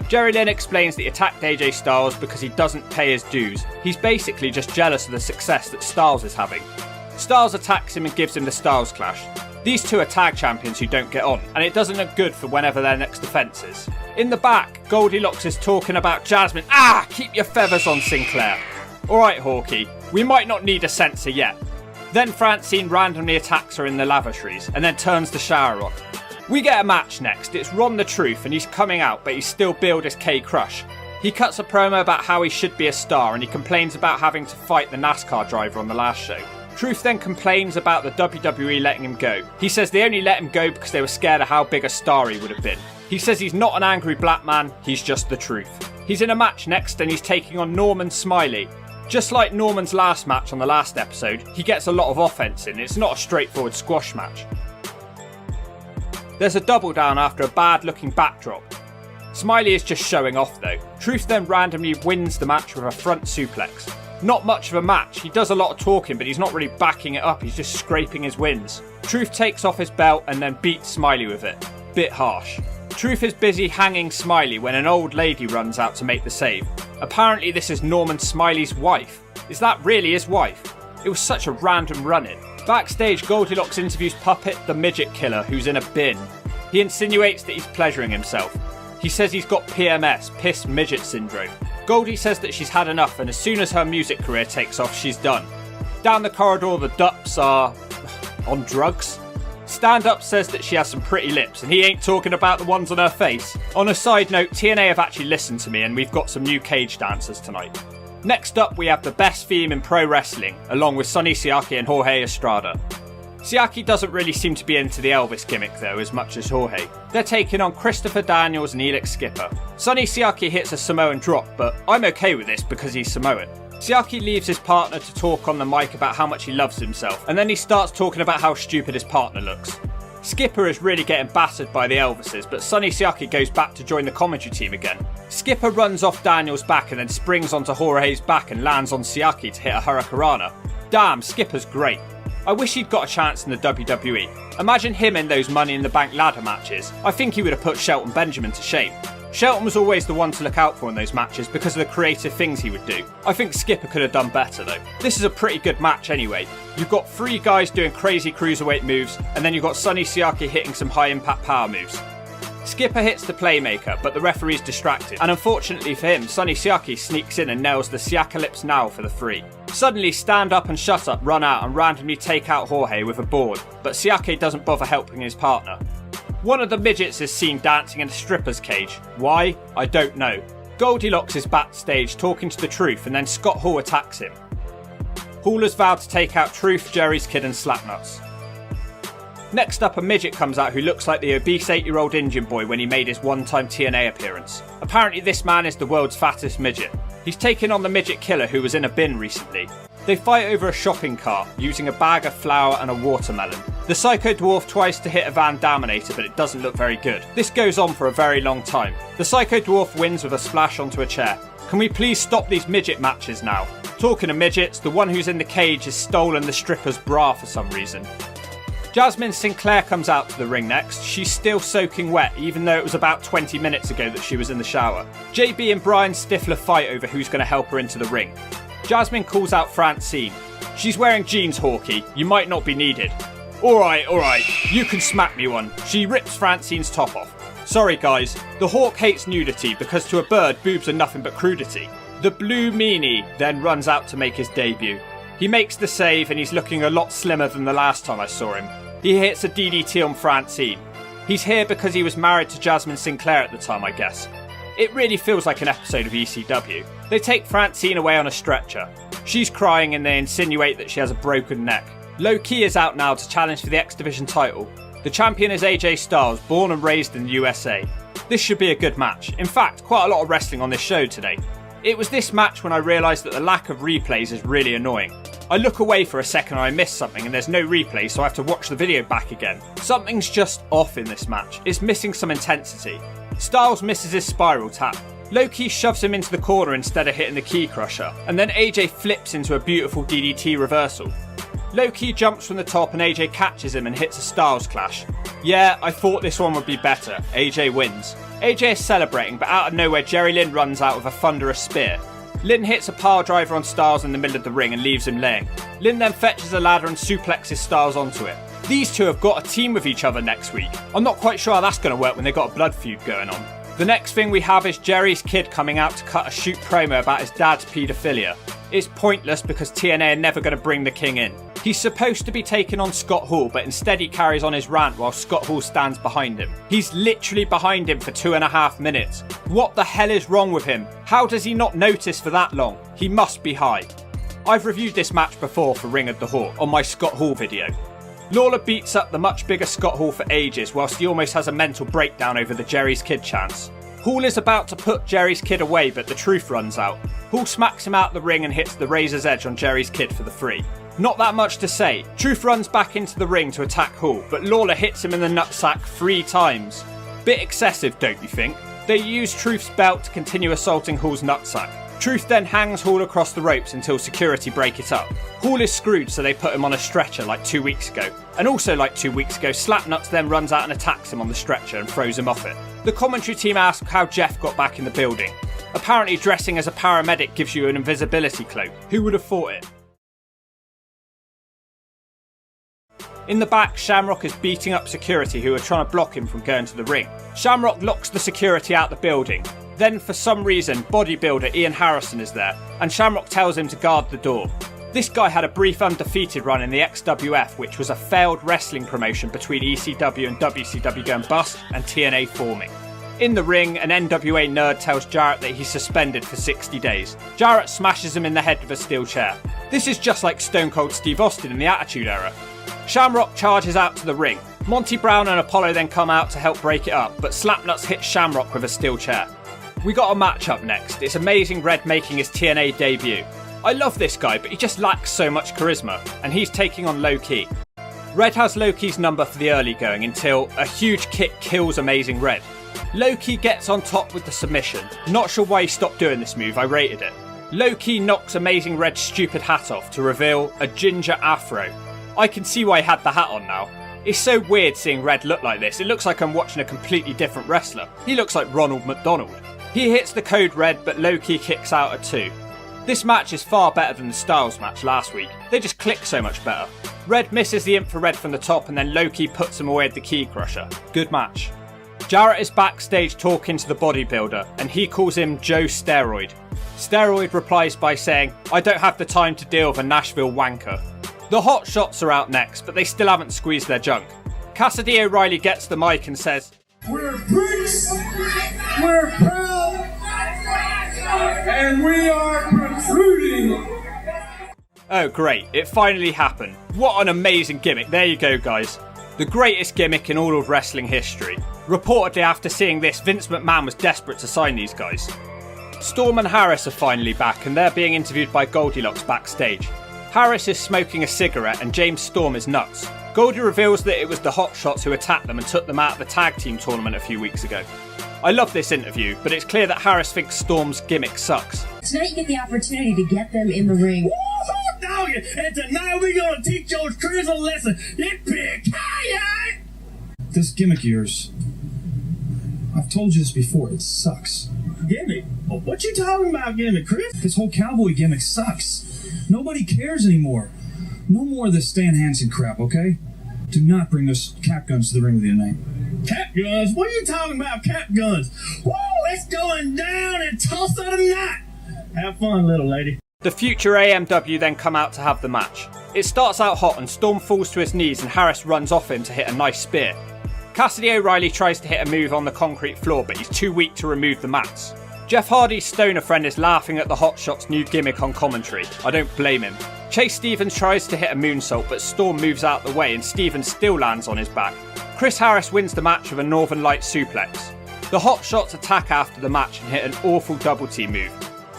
Speaker 1: Jerry Lynn explains that he attacked AJ Styles because he doesn't pay his dues. He's basically just jealous of the success that Styles is having. Styles attacks him and gives him the Styles Clash. These two are tag champions who don't get on, and it doesn't look good for whenever their next defence is. In the back, Goldilocks is talking about Jasmine. Keep your feathers on, Sinclair. Alright, Hawkeye, we might not need a censor yet. Then Francine randomly attacks her in the lavatories, and then turns the shower on. We get a match next. It's Ron the Truth, and he's coming out, but he's still billed as K-Crush. He cuts a promo about how he should be a star, and he complains about having to fight the NASCAR driver on the last show. Truth then complains about the WWE letting him go. He says they only let him go because they were scared of how big a star he would have been. He says he's not an angry black man, he's just the truth. He's in a match next and he's taking on Norman Smiley. Just like Norman's last match on the last episode, he gets a lot of offense in. It's not a straightforward squash match. There's a double down after a bad looking backdrop. Smiley is just showing off though. Truth then randomly wins the match with a front suplex. Not much of a match. He does a lot of talking, but he's not really backing it up. He's just scraping his wins. Truth takes off his belt and then beats Smiley with it. Bit harsh. Truth is busy hanging Smiley when an old lady runs out to make the save. Apparently this is Norman Smiley's wife. Is that really his wife? It was such a random run-in. Backstage, Goldilocks interviews Puppet, the midget killer, who's in a bin. He insinuates that he's pleasuring himself. He says he's got PMS, piss midget syndrome. Goldie says that she's had enough, and as soon as her music career takes off, she's done. Down the corridor, the Dups are on drugs. Stand-Up says that she has some pretty lips, and he ain't talking about the ones on her face. On a side note, TNA have actually listened to me, and we've got some new cage dancers tonight. Next up, we have the best theme in pro wrestling, along with Sonny Siaki and Jorge Estrada. Siaki doesn't really seem to be into the Elvis gimmick though as much as Jorge. They're taking on Christopher Daniels and Elix Skipper. Sonny Siaki hits a Samoan drop, but I'm okay with this because he's Samoan. Siaki leaves his partner to talk on the mic about how much he loves himself, and then he starts talking about how stupid his partner looks. Skipper is really getting battered by the Elvises, but Sonny Siaki goes back to join the commentary team again. Skipper runs off Daniels' back and then springs onto Jorge's back and lands on Siaki to hit a Hurricanrana. Damn, Skipper's great. I wish he'd got a chance in the WWE. Imagine him in those Money in the Bank ladder matches. I think he would have put Shelton Benjamin to shame. Shelton was always the one to look out for in those matches because of the creative things he would do. I think Skipper could have done better though. This is a pretty good match anyway. You've got three guys doing crazy cruiserweight moves, and then you've got Sonny Siaki hitting some high impact power moves. Skipper hits the playmaker, but the referee's distracted, and unfortunately for him, Sonny Siaki sneaks in and nails the Siakalypse now for the 3. Suddenly, Stand Up and Shut Up run out and randomly take out Jorge with a board, but Siaki doesn't bother helping his partner. One of the midgets is seen dancing in a stripper's cage. Why? I don't know. Goldilocks is backstage talking to the Truth, and then Scott Hall attacks him. Hall has vowed to take out Truth, Jerry's Kid and Slapnuts. Next up, a midget comes out who looks like the obese 8-year-old Indian boy when he made his one-time TNA appearance. Apparently this man is the world's fattest midget. He's taken on the midget killer who was in a bin recently. They fight over a shopping cart, using a bag of flour and a watermelon. The Psycho Dwarf tries to hit a Van Daminator, but it doesn't look very good. This goes on for a very long time. The Psycho Dwarf wins with a splash onto a chair. Can we please stop these midget matches now? Talking of midgets, the one who's in the cage has stolen the stripper's bra for some reason. Jasmine Sinclair comes out to the ring next. She's still soaking wet, even though it was about 20 minutes ago that she was in the shower. JB and Brian Stifler fight over who's going to help her into the ring. Jasmine calls out Francine. She's wearing jeans, Hawkeye. You might not be needed. Alright, you can smack me one. She rips Francine's top off. Sorry guys, the Hawk hates nudity because to a bird, boobs are nothing but crudity. The Blue Meanie then runs out to make his debut. He makes the save and he's looking a lot slimmer than the last time I saw him. He hits a DDT on Francine. He's here because he was married to Jasmine Sinclair at the time, I guess. It really feels like an episode of ECW. They take Francine away on a stretcher. She's crying and they insinuate that she has a broken neck. Low Key is out now to challenge for the X Division title. The champion is AJ Styles, born and raised in the USA. This should be a good match. In fact, quite a lot of wrestling on this show today. It was this match when I realised that the lack of replays is really annoying. I look away for a second and I miss something and there's no replay, so I have to watch the video back again. Something's just off in this match. It's missing some intensity. Styles misses his spiral tap. Low-key shoves him into the corner instead of hitting the key crusher, and then AJ flips into a beautiful DDT reversal. Low-key jumps from the top and AJ catches him and hits a Styles clash. Yeah, I thought this one would be better. AJ wins. AJ is celebrating, but out of nowhere Jerry Lynn runs out with a thunderous spear. Lynn hits a pile driver on Styles in the middle of the ring and leaves him laying. Lynn then fetches a ladder and suplexes Styles onto it. These two have got a team with each other next week. I'm not quite sure how that's going to work when they've got a blood feud going on. The next thing we have is Jerry's kid coming out to cut a shoot promo about his dad's paedophilia. It's pointless because TNA are never going to bring the King in. He's supposed to be taking on Scott Hall, but instead he carries on his rant while Scott Hall stands behind him. He's literally behind him for 2.5 minutes. What the hell is wrong with him? How does he not notice for that long? He must be high. I've reviewed this match before for Ring of the Hawk on my Scott Hall video. Lawler beats up the much bigger Scott Hall for ages whilst he almost has a mental breakdown over the Jerry's Kid chants. Hall is about to put Jerry's Kid away, but the truth runs out. Hall smacks him out the ring and hits the Razor's Edge on Jerry's Kid for the 3. Not that much to say. Truth runs back into the ring to attack Hall, but Lawler hits him in the nutsack 3 times. Bit excessive, don't you think? They use Truth's belt to continue assaulting Hall's nutsack. Truth then hangs Hall across the ropes until security break it up. Hall is screwed, so they put him on a stretcher like 2 weeks ago. And also like 2 weeks ago, Slapnuts then runs out and attacks him on the stretcher and throws him off it. The commentary team asks how Jeff got back in the building. Apparently dressing as a paramedic gives you an invisibility cloak. Who would have thought it? In the back, Shamrock is beating up security who are trying to block him from going to the ring. Shamrock locks the security out the building. Then, for some reason, bodybuilder Ian Harrison is there, and Shamrock tells him to guard the door. This guy had a brief undefeated run in the XWF, which was a failed wrestling promotion between ECW and WCW going bust and TNA forming. In the ring, an NWA nerd tells Jarrett that he's suspended for 60 days. Jarrett smashes him in the head with a steel chair. This is just like Stone Cold Steve Austin in the Attitude Era. Shamrock charges out to the ring. Monty Brown and Apollo then come out to help break it up, but Slapnuts hits Shamrock with a steel chair. We got a match up next. It's Amazing Red making his TNA debut. I love this guy, but he just lacks so much charisma, and he's taking on Low-Key. Red has Low-Key's number for the early going until a huge kick kills Amazing Red. Low-Key gets on top with the submission. Not sure why he stopped doing this move, I rated it. Low-Key knocks Amazing Red's stupid hat off to reveal a ginger afro. I can see why he had the hat on now. It's so weird seeing Red look like this. It looks like I'm watching a completely different wrestler. He looks like Ronald McDonald. He hits the code red, but Low-Key kicks out at 2. This match is far better than the Styles match last week. They just click so much better. Red misses the infrared from the top and then Low-Key puts him away with the key crusher. Good match. Jarrett is backstage talking to the bodybuilder and he calls him Joe Steroid. Steroid replies by saying, "I don't have the time to deal with a Nashville wanker." The Hot Shots are out next, but they still haven't squeezed their junk. Cassidy O'Reilly gets the mic and says,
Speaker 7: We're bricks, we're proud, and we are protruding.
Speaker 1: Oh great, it finally happened. What an amazing gimmick. There you go guys. The greatest gimmick in all of wrestling history. Reportedly after seeing this, Vince McMahon was desperate to sign these guys. Storm and Harris are finally back and they're being interviewed by Goldilocks backstage. Harris is smoking a cigarette and James Storm is nuts. Goldie reveals that it was the Hot Shots who attacked them and took them out of the tag team tournament a few weeks ago. I love this interview, but it's clear that Harris thinks Storm's gimmick sucks.
Speaker 9: Tonight you get the opportunity to get them in the ring.
Speaker 7: Woo-hoo, doggy! And tonight we're gonna teach those crews a lesson.
Speaker 10: This gimmick of yours, I've told you this before, it sucks.
Speaker 7: Gimmick? What you talking about, gimmick, Chris?
Speaker 10: This whole cowboy gimmick sucks. Nobody cares anymore. No more of this Stan Hansen crap, okay? Do not bring those cap guns to the ring with you tonight.
Speaker 7: Cap guns? What are you talking about, cap guns? Whoa, it's going down in Tulsa tonight. Have fun, little lady.
Speaker 1: The future AMW then come out to have the match. It starts out hot and Storm falls to his knees and Harris runs off him to hit a nice spear. Cassidy O'Reilly tries to hit a move on the concrete floor, but he's too weak to remove the mats. Jeff Hardy's stoner friend is laughing at the Hot Shots' new gimmick on commentary. I don't blame him. Chase Stevens tries to hit a moonsault, but Storm moves out the way and Stevens still lands on his back. Chris Harris wins the match with a Northern Light suplex. The Hot Shots attack after the match and hit an awful double team move.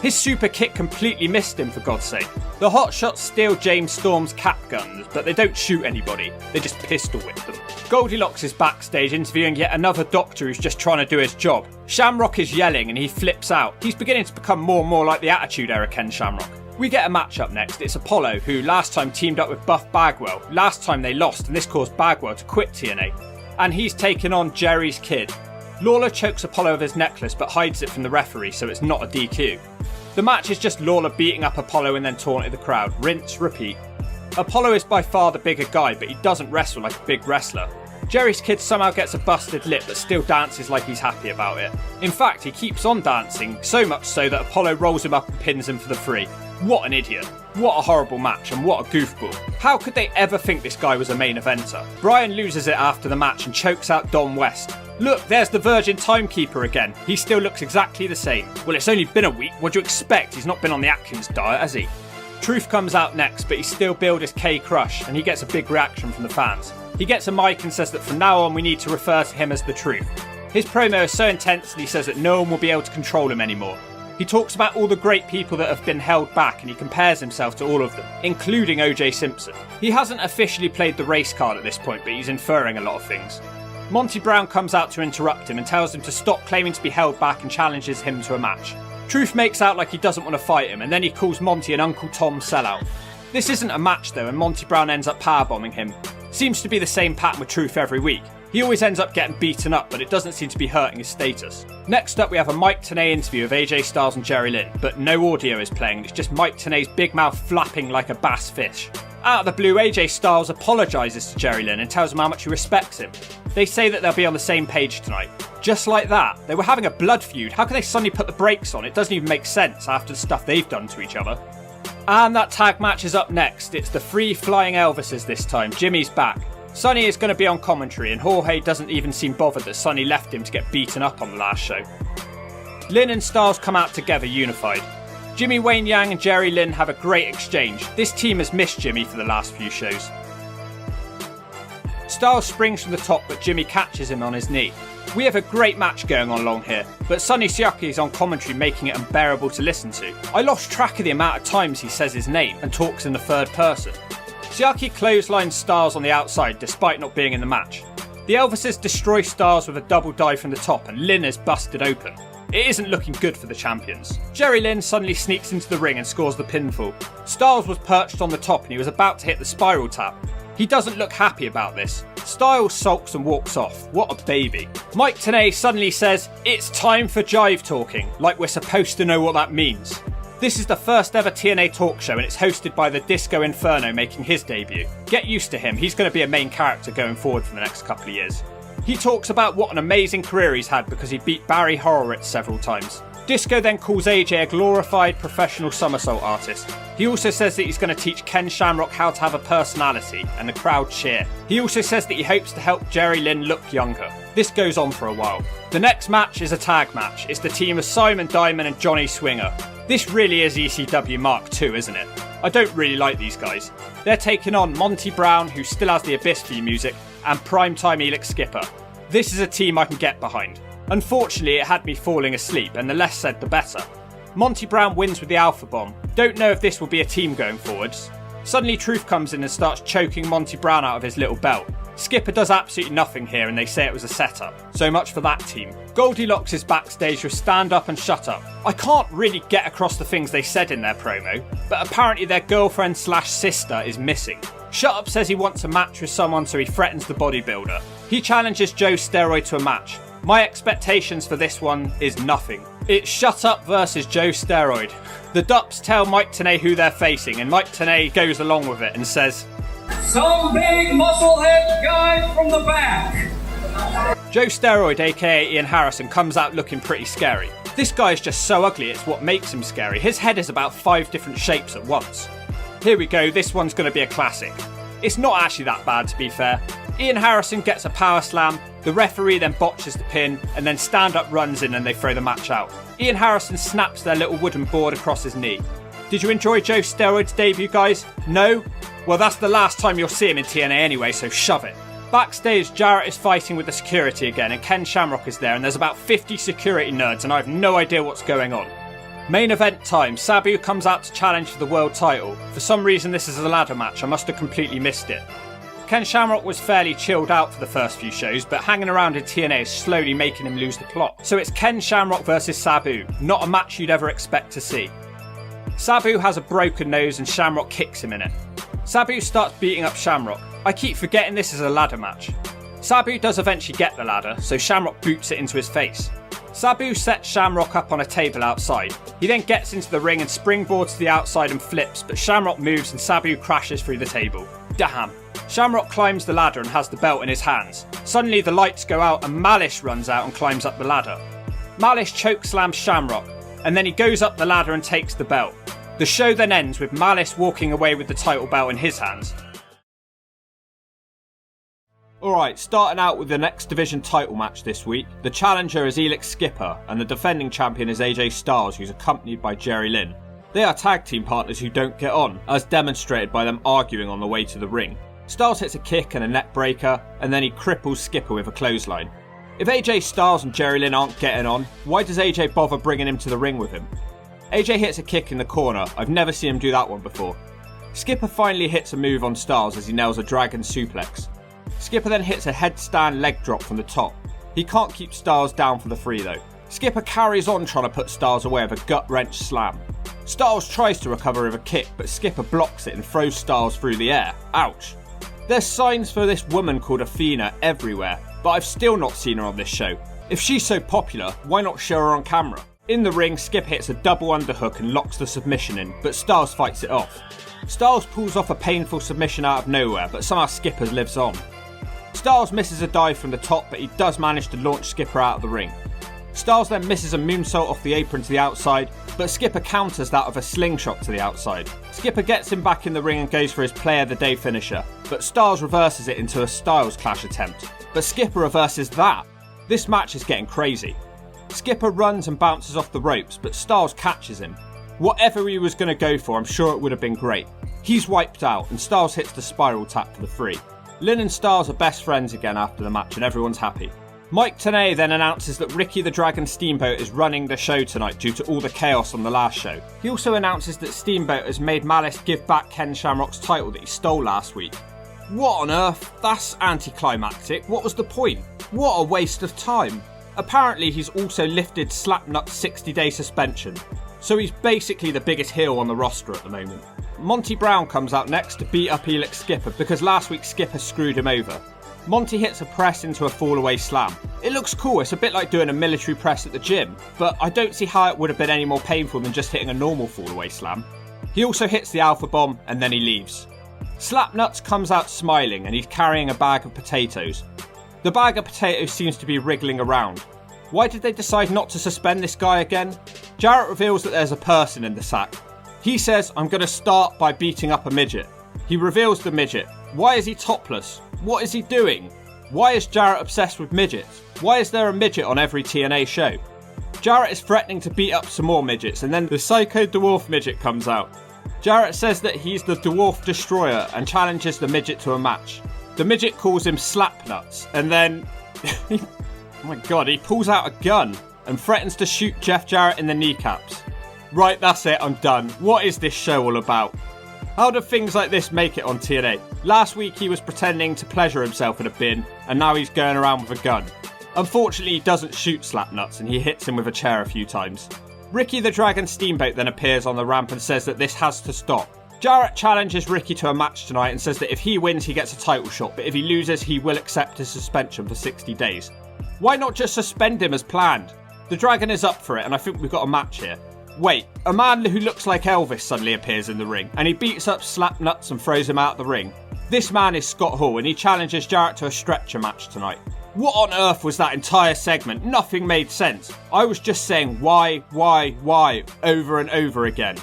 Speaker 1: His super kick completely missed him, for God's sake. The Hotshots steal James Storm's cap guns, but they don't shoot anybody, they just pistol whip them. Goldilocks is backstage interviewing yet another doctor who's just trying to do his job. Shamrock is yelling and he flips out. He's beginning to become more and more like the Attitude Era Ken Shamrock. We get a match up next. It's Apollo, who last time teamed up with Buff Bagwell. Last time they lost, and this caused Bagwell to quit TNA. And he's taken on Jerry's kid. Lawler chokes Apollo with his necklace but hides it from the referee, so it's not a DQ. The match is just Lawler beating up Apollo and then taunting the crowd. Rinse, repeat. Apollo is by far the bigger guy, but he doesn't wrestle like a big wrestler. Jerry's kid somehow gets a busted lip but still dances like he's happy about it. In fact, he keeps on dancing, so much so that Apollo rolls him up and pins him for the free. What an idiot. What a horrible match and what a goofball. How could they ever think this guy was a main eventer? Bryan loses it after the match and chokes out Don West. Look, there's the Virgin Timekeeper again. He still looks exactly the same. Well, it's only been a week. What do you expect? He's not been on the Atkins diet, has he? Truth comes out next, but he's still billed as K-Crush, and he gets a big reaction from the fans. He gets a mic and says that from now on we need to refer to him as the Truth. His promo is so intense and he says that no one will be able to control him anymore. He talks about all the great people that have been held back and he compares himself to all of them, including OJ Simpson. He hasn't officially played the race card at this point, but he's inferring a lot of things. Monty Brown comes out to interrupt him and tells him to stop claiming to be held back and challenges him to a match. Truth makes out like he doesn't want to fight him, and then he calls Monty an Uncle Tom sellout. This isn't a match though, and Monty Brown ends up powerbombing him. Seems to be the same pattern with Truth every week. He always ends up getting beaten up, but it doesn't seem to be hurting his status. Next up we have a Mike Tenay interview of AJ Styles and Jerry Lynn, but no audio is playing, it's just Mike Tenay's big mouth flapping like a bass fish. Out of the blue, AJ Styles apologises to Jerry Lynn and tells him how much he respects him. They say that they'll be on the same page tonight. Just like that. They were having a blood feud. How can they suddenly put the brakes on? It doesn't even make sense after the stuff they've done to each other. And that tag match is up next. It's the Free Flying Elvises this time. Jimmy's back. Sonny is going to be on commentary, and Jorge doesn't even seem bothered that Sonny left him to get beaten up on the last show. Lynn and Styles come out together unified. Jimmy Wayne Yang and Jerry Lynn have a great exchange. This team has missed Jimmy for the last few shows. Styles springs from the top, but Jimmy catches him on his knee. We have a great match going on along here, but Sonny Siaki is on commentary making it unbearable to listen to. I lost track of the amount of times he says his name and talks in the third person. Siaki clotheslines Styles on the outside despite not being in the match. The Elvises destroy Styles with a double dive from the top and Lynn is busted open. It isn't looking good for the champions. Jerry Lynn suddenly sneaks into the ring and scores the pinfall. Styles was perched on the top and he was about to hit the spiral tap. He doesn't look happy about this. Styles sulks and walks off. What a baby. Mike Tenay suddenly says, "It's time for jive talking," like we're supposed to know what that means. This is the first ever TNA talk show and it's hosted by the Disco Inferno making his debut. Get used to him, he's going to be a main character going forward for the next couple of years. He talks about what an amazing career he's had because he beat Barry Horowitz several times. Disco then calls AJ a glorified professional somersault artist. He also says that he's going to teach Ken Shamrock how to have a personality, and the crowd cheer. He also says that he hopes to help Jerry Lynn look younger. This goes on for a while. The next match is a tag match. It's the team of Simon Diamond and Johnny Swinger. This really is ECW Mark II, isn't it? I don't really like these guys. They're taking on Monty Brown, who still has the Abyss theme music, and Primetime Elix Skipper. This is a team I can get behind. Unfortunately, it had me falling asleep, and the less said the better. Monty Brown wins with the Alpha Bomb. Don't know if this will be a team going forwards. Suddenly Truth comes in and starts choking Monty Brown out of his little belt. Skipper does absolutely nothing here and they say it was a setup. So much for that team. Goldilocks is backstage with Stand Up and Shut Up. I can't really get across the things they said in their promo, but apparently their girlfriend / sister is missing. Shut Up says he wants a match with someone, so he threatens the bodybuilder. He challenges Joe Steroid to a match. My expectations for this one is nothing. It's Shut Up versus Joe Steroid. The Dups tell Mike Tenay who they're facing, and Mike Tenay goes along with it and says,
Speaker 11: "Some big musclehead guy from the back."
Speaker 1: Joe Steroid, aka Ian Harrison, comes out looking pretty scary. This guy is just so ugly, it's what makes him scary. His head is about 5 different shapes at once. Here we go, this one's going to be a classic. It's not actually that bad, to be fair. Ian Harrison gets a power slam, the referee then botches the pin, and then Stand Up runs in and they throw the match out. Ian Harrison snaps their little wooden board across his knee. Did you enjoy Joe Steroid's debut, guys? No? Well, that's the last time you'll see him in TNA anyway, so shove it. Backstage, Jarrett is fighting with the security again, and Ken Shamrock is there, and there's about 50 security nerds, and I have no idea what's going on. Main event time. Sabu comes out to challenge for the world title. For some reason this is a ladder match. I must have completely missed it. Ken Shamrock was fairly chilled out for the first few shows, but hanging around in TNA is slowly making him lose the plot. So it's Ken Shamrock versus Sabu, not a match you'd ever expect to see. Sabu has a broken nose and Shamrock kicks him in it. Sabu starts beating up Shamrock. I keep forgetting this is a ladder match. Sabu does eventually get the ladder, so Shamrock boots it into his face. Sabu sets Shamrock up on a table outside. He then gets into the ring and springboards to the outside and flips, but Shamrock moves and Sabu crashes through the table. Damn. Shamrock climbs the ladder and has the belt in his hands. Suddenly the lights go out and Malice runs out and climbs up the ladder. Malice chokeslams Shamrock, and then he goes up the ladder and takes the belt. The show then ends with Malice walking away with the title belt in his hands. Alright, starting out with the next division title match this week. The challenger is Elix Skipper and the defending champion is AJ Styles, who's accompanied by Jerry Lynn. They are tag team partners who don't get on, as demonstrated by them arguing on the way to the ring. Styles hits a kick and a neck breaker, and then he cripples Skipper with a clothesline. If AJ Styles and Jerry Lynn aren't getting on, why does AJ bother bringing him to the ring with him? AJ hits a kick in the corner. I've never seen him do that one before. Skipper finally hits a move on Styles as he nails a dragon suplex. Skipper then hits a headstand leg drop from the top. He can't keep Styles down for the 3 though. Skipper carries on trying to put Styles away with a gut wrench slam. Styles tries to recover with a kick, but Skipper blocks it and throws Styles through the air. Ouch. There's signs for this woman called Athena everywhere, but I've still not seen her on this show. If she's so popular, why not show her on camera? In the ring, Skip hits a double underhook and locks the submission in, but Styles fights it off. Styles pulls off a painful submission out of nowhere, but somehow Skipper lives on. Styles misses a dive from the top, but he does manage to launch Skipper out of the ring. Styles then misses a moonsault off the apron to the outside, but Skipper counters that with a slingshot to the outside. Skipper gets him back in the ring and goes for his Player of the Day finisher, but Styles reverses it into a Styles Clash attempt. But Skipper reverses that. This match is getting crazy. Skipper runs and bounces off the ropes, but Styles catches him. Whatever he was going to go for, I'm sure it would have been great. He's wiped out, and Styles hits the spiral tap for the 3. Lynn and Styles are best friends again after the match, and everyone's happy. Mike Tenay then announces that Ricky the Dragon Steamboat is running the show tonight due to all the chaos on the last show. He also announces that Steamboat has made Malice give back Ken Shamrock's title that he stole last week. What on earth? That's anticlimactic. What was the point? What a waste of time. Apparently he's also lifted Slapnut's 60-day suspension, so he's basically the biggest heel on the roster at the moment. Monty Brown comes out next to beat up Elix Skipper because last week Skipper screwed him over. Monty hits a press into a fall-away slam. It looks cool, it's a bit like doing a military press at the gym, but I don't see how it would have been any more painful than just hitting a normal fall-away slam. He also hits the Alpha Bomb and then he leaves. Slapnuts comes out smiling and he's carrying a bag of potatoes. The bag of potatoes seems to be wriggling around. Why did they decide not to suspend this guy again? Jarrett reveals that there's a person in the sack. He says, I'm going to start by beating up a midget. He reveals the midget. Why is he topless? What is he doing? Why is Jarrett obsessed with midgets? Why is there a midget on every TNA show? Jarrett is threatening to beat up some more midgets and then the Psycho Dwarf midget comes out. Jarrett says that he's the Dwarf Destroyer and challenges the midget to a match. The midget calls him Slapnuts and then... oh my god, he pulls out a gun and threatens to shoot Jeff Jarrett in the kneecaps. Right, that's it, I'm done. What is this show all about? How do things like this make it on TNA? Last week he was pretending to pleasure himself in a bin, and now he's going around with a gun. Unfortunately, he doesn't shoot Slapnuts, and he hits him with a chair a few times. Ricky the Dragon Steamboat then appears on the ramp and says that this has to stop. Jarrett challenges Ricky to a match tonight and says that if he wins he gets a title shot, but if he loses he will accept his suspension for 60 days. Why not just suspend him as planned? The Dragon is up for it, and I think we've got a match here. Wait, a man who looks like Elvis suddenly appears in the ring, and he beats up Slapnuts and throws him out the ring. This man is Scott Hall, and he challenges Jarrett to a stretcher match tonight. What on earth was that entire segment? Nothing made sense. I was just saying why, over and over again.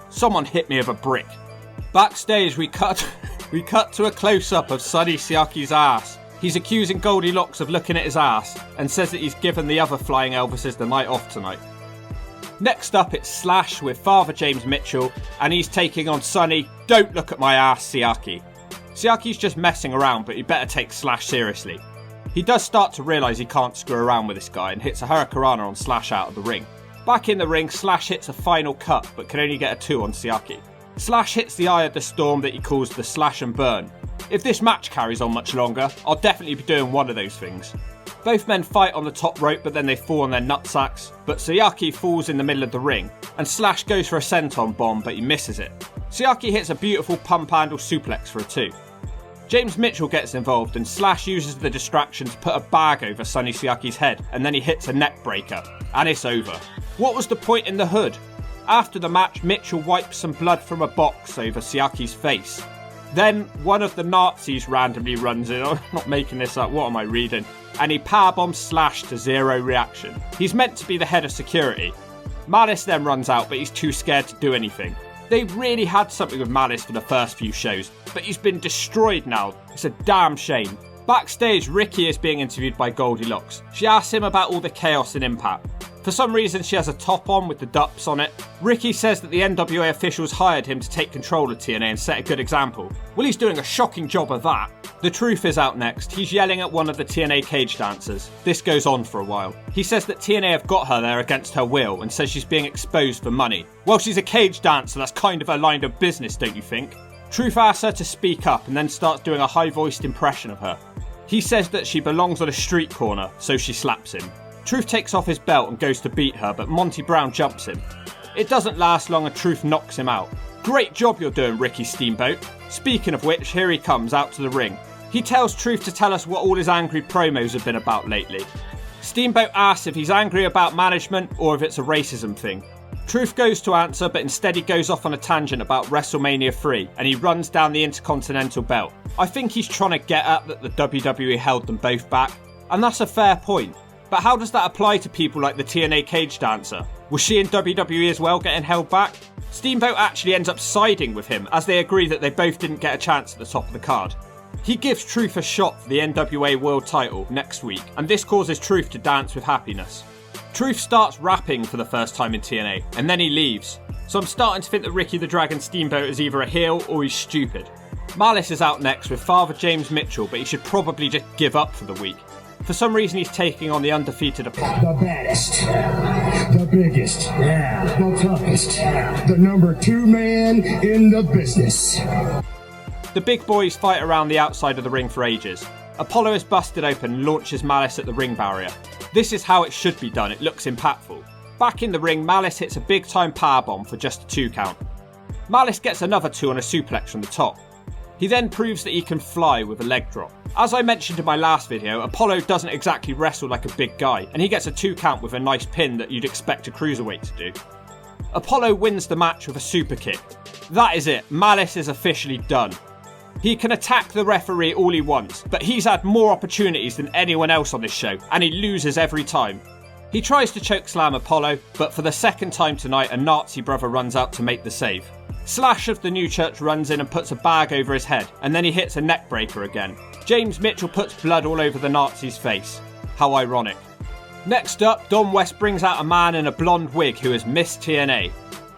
Speaker 1: Someone hit me with a brick. Backstage, we cut to a close-up of Sonny Siaki's ass. He's accusing Goldilocks of looking at his ass, and says that he's given the other Flying Elvises the night off tonight. Next up, it's Slash with Father James Mitchell, and he's taking on Sonny. Don't look at my ass, Siaki. Siaki's just messing around, but he better take Slash seriously. He does start to realise he can't screw around with this guy and hits a Hurricanrana on Slash out of the ring. Back in the ring, Slash hits a final cut, but can only get a 2 on Siaki. Slash hits the eye of the storm that he calls the slash and burn. If this match carries on much longer, I'll definitely be doing one of those things. Both men fight on the top rope, but then they fall on their nutsacks. But Siaki falls in the middle of the ring, and Slash goes for a senton bomb, but he misses it. Siaki hits a beautiful pump handle suplex for a 2. James Mitchell gets involved, and Slash uses the distraction to put a bag over Sonny Siaki's head, and then he hits a neck breaker, and it's over. What was the point in the hood? After the match, Mitchell wipes some blood from a box over Siaki's face. Then one of the Nazis randomly runs in. I'm not making this up, what am I reading? And he powerbombs Slash to 0 reaction. He's meant to be the head of security. Malice then runs out, but he's too scared to do anything. They really had something with Malice for the first few shows, but he's been destroyed now. It's a damn shame. Backstage, Ricky is being interviewed by Goldilocks. She asks him about all the chaos in Impact. For some reason, she has a top on with the dups on it. Ricky says that the NWA officials hired him to take control of TNA and set a good example. Well, he's doing a shocking job of that. The Truth is out next. He's yelling at one of the TNA cage dancers. This goes on for a while. He says that TNA have got her there against her will and says she's being exposed for money. Well, she's a cage dancer, that's kind of her line of business, don't you think? Truth asks her to speak up and then starts doing a high-voiced impression of her. He says that she belongs on a street corner, so she slaps him. Truth takes off his belt and goes to beat her, but Monty Brown jumps him. It doesn't last long and Truth knocks him out. Great job you're doing, Ricky Steamboat. Speaking of which, here he comes out to the ring. He tells Truth to tell us what all his angry promos have been about lately. Steamboat asks if he's angry about management or if it's a racism thing. Truth goes to answer, but instead he goes off on a tangent about WrestleMania 3 and he runs down the Intercontinental belt. I think he's trying to get at that the WWE held them both back, and that's a fair point. But how does that apply to people like the TNA cage dancer? Was she in WWE as well getting held back? Steamboat actually ends up siding with him as they agree that they both didn't get a chance at the top of the card. He gives Truth a shot for the NWA World title next week, and this causes Truth to dance with happiness. Truth starts rapping for the first time in TNA, and then he leaves. So I'm starting to think that Ricky the Dragon Steamboat is either a heel or he's stupid. Malice is out next with Father James Mitchell, but he should probably just give up for the week. For some reason, he's taking on the undefeated opponent.
Speaker 7: The baddest, the biggest, the toughest, the number 2 man in the business.
Speaker 1: The big boys fight around the outside of the ring for ages. Apollo is busted open and launches Malice at the ring barrier. This is how it should be done, it looks impactful. Back in the ring, Malice hits a big time powerbomb for just a 2 count. Malice gets another 2 on a suplex from the top. He then proves that he can fly with a leg drop. As I mentioned in my last video, Apollo doesn't exactly wrestle like a big guy, and he gets a 2 count with a nice pin that you'd expect a cruiserweight to do. Apollo wins the match with a super kick. That is it, Malice is officially done. He can attack the referee all he wants, but he's had more opportunities than anyone else on this show, and he loses every time. He tries to chokeslam Apollo, but for the second time tonight, a Nazi brother runs out to make the save. Slash of the New Church runs in and puts a bag over his head, and then he hits a neck breaker again. James Mitchell puts blood all over the Nazi's face. How ironic. Next up, Don West brings out a man in a blonde wig who has missed TNA.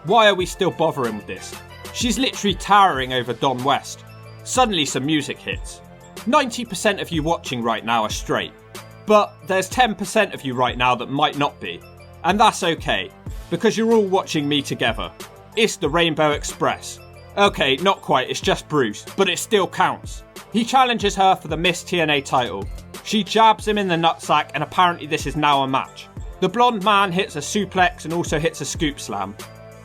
Speaker 1: Why are we still bothering with this? She's literally towering over Don West. Suddenly some music hits. 90% of you watching right now are straight. But there's 10% of you right now that might not be. And that's okay, because you're all watching me together. It's the Rainbow Express. Okay, not quite, it's just Bruce, but it still counts. He challenges her for the Miss TNA title. She jabs him in the nutsack, and apparently this is now a match. The blonde man hits a suplex and also hits a scoop slam.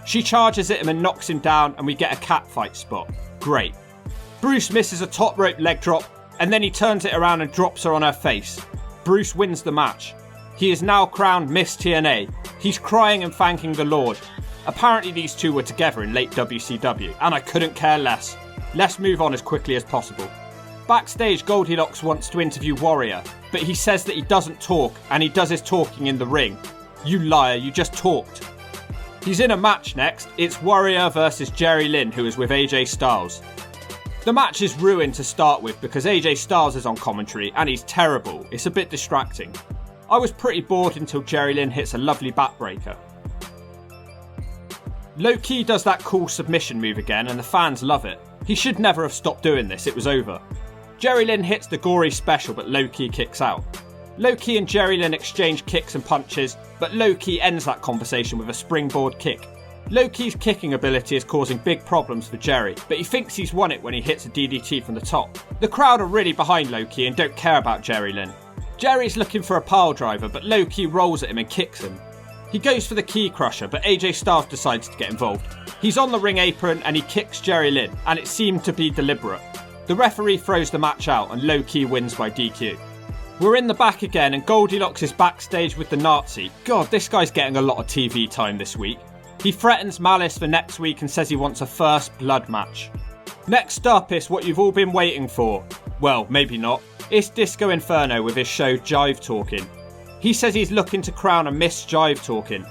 Speaker 1: She charges at him and knocks him down, and we get a catfight spot. Great. Bruce misses a top rope leg drop, and then he turns it around and drops her on her face. Bruce wins the match. He is now crowned Miss TNA. He's crying and thanking the Lord. Apparently these two were together in late WCW, and I couldn't care less. Let's move on as quickly as possible. Backstage, Goldilocks wants to interview Warrior, but he says that he doesn't talk, and he does his talking in the ring. You liar, you just talked. He's in a match next. It's Warrior versus Jerry Lynn, who is with AJ Styles. The match is ruined to start with because AJ Styles is on commentary, and he's terrible. It's a bit distracting. I was pretty bored until Jerry Lynn hits a lovely backbreaker. Low-Key does that cool submission move again, and the fans love it. He should never have stopped doing this, it was over. Jerry Lynn hits the gory special, but Low-Key kicks out. Low-Key and Jerry Lynn exchange kicks and punches, but Low-Ki ends that conversation with a springboard kick. Low-Ki's kicking ability is causing big problems for Jerry, but he thinks he's won it when he hits a DDT from the top. The crowd are really behind Low-Ki and don't care about Jerry Lynn. Jerry's looking for a pile driver, but Low-Ki rolls at him and kicks him. He goes for the key crusher, but AJ Styles decides to get involved. He's on the ring apron and he kicks Jerry Lynn, and it seemed to be deliberate. The referee throws the match out and Low-Ki wins by DQ. We're in the back again and Goldilocks is backstage with the Nazi. God, this guy's getting a lot of TV time this week. He threatens Malice for next week and says he wants a first blood match. Next up is what you've all been waiting for. Well, maybe not. It's Disco Inferno with his show Jive Talking. He says he's looking to crown a Miss Jive Talking.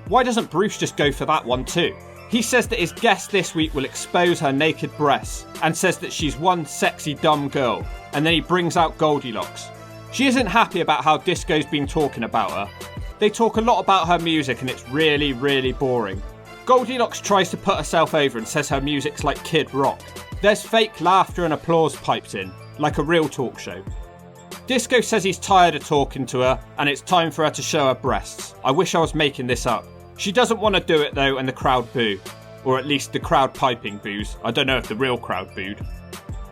Speaker 1: Why doesn't Bruce just go for that one too? He says that his guest this week will expose her naked breasts and says that she's one sexy dumb girl, and then he brings out Goldilocks. She isn't happy about how Disco's been talking about her. They talk a lot about her music and it's really, really boring. Goldilocks tries to put herself over and says her music's like Kid Rock. There's fake laughter and applause piped in, like a real talk show. Disco says he's tired of talking to her and it's time for her to show her breasts. I wish I was making this up. She doesn't want to do it though and the crowd boo. Or at least the crowd piping boos. I don't know if the real crowd booed.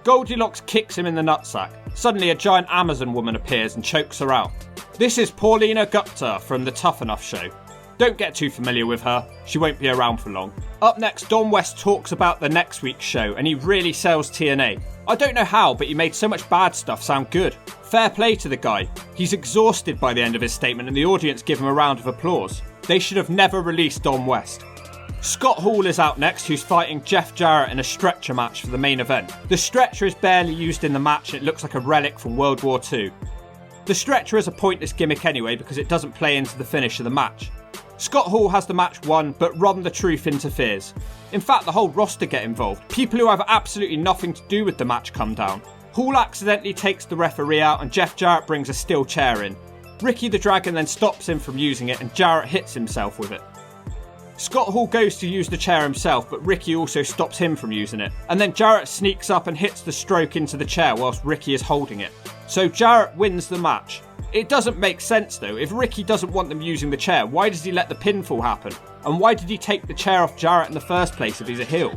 Speaker 1: Goldilocks kicks him in the nutsack. Suddenly a giant Amazon woman appears and chokes her out. This is Paulina Gupta from the Tough Enough show. Don't get too familiar with her, she won't be around for long. Up next, Don West talks about the next week's show and he really sells TNA. I don't know how, but he made so much bad stuff sound good. Fair play to the guy. He's exhausted by the end of his statement and the audience give him a round of applause. They should have never released Don West. Scott Hall is out next, who's fighting Jeff Jarrett in a stretcher match for the main event. The stretcher is barely used in the match and it looks like a relic from World War II. The stretcher is a pointless gimmick anyway because it doesn't play into the finish of the match. Scott Hall has the match won, but Ron the Truth interferes. In fact, the whole roster get involved. People who have absolutely nothing to do with the match come down. Hall accidentally takes the referee out and Jeff Jarrett brings a steel chair in. Ricky the Dragon then stops him from using it and Jarrett hits himself with it. Scott Hall goes to use the chair himself, but Ricky also stops him from using it. And then Jarrett sneaks up and hits the stroke into the chair whilst Ricky is holding it. So Jarrett wins the match. It doesn't make sense though. If Ricky doesn't want them using the chair, why does he let the pinfall happen? And why did he take the chair off Jarrett in the first place if he's a heel?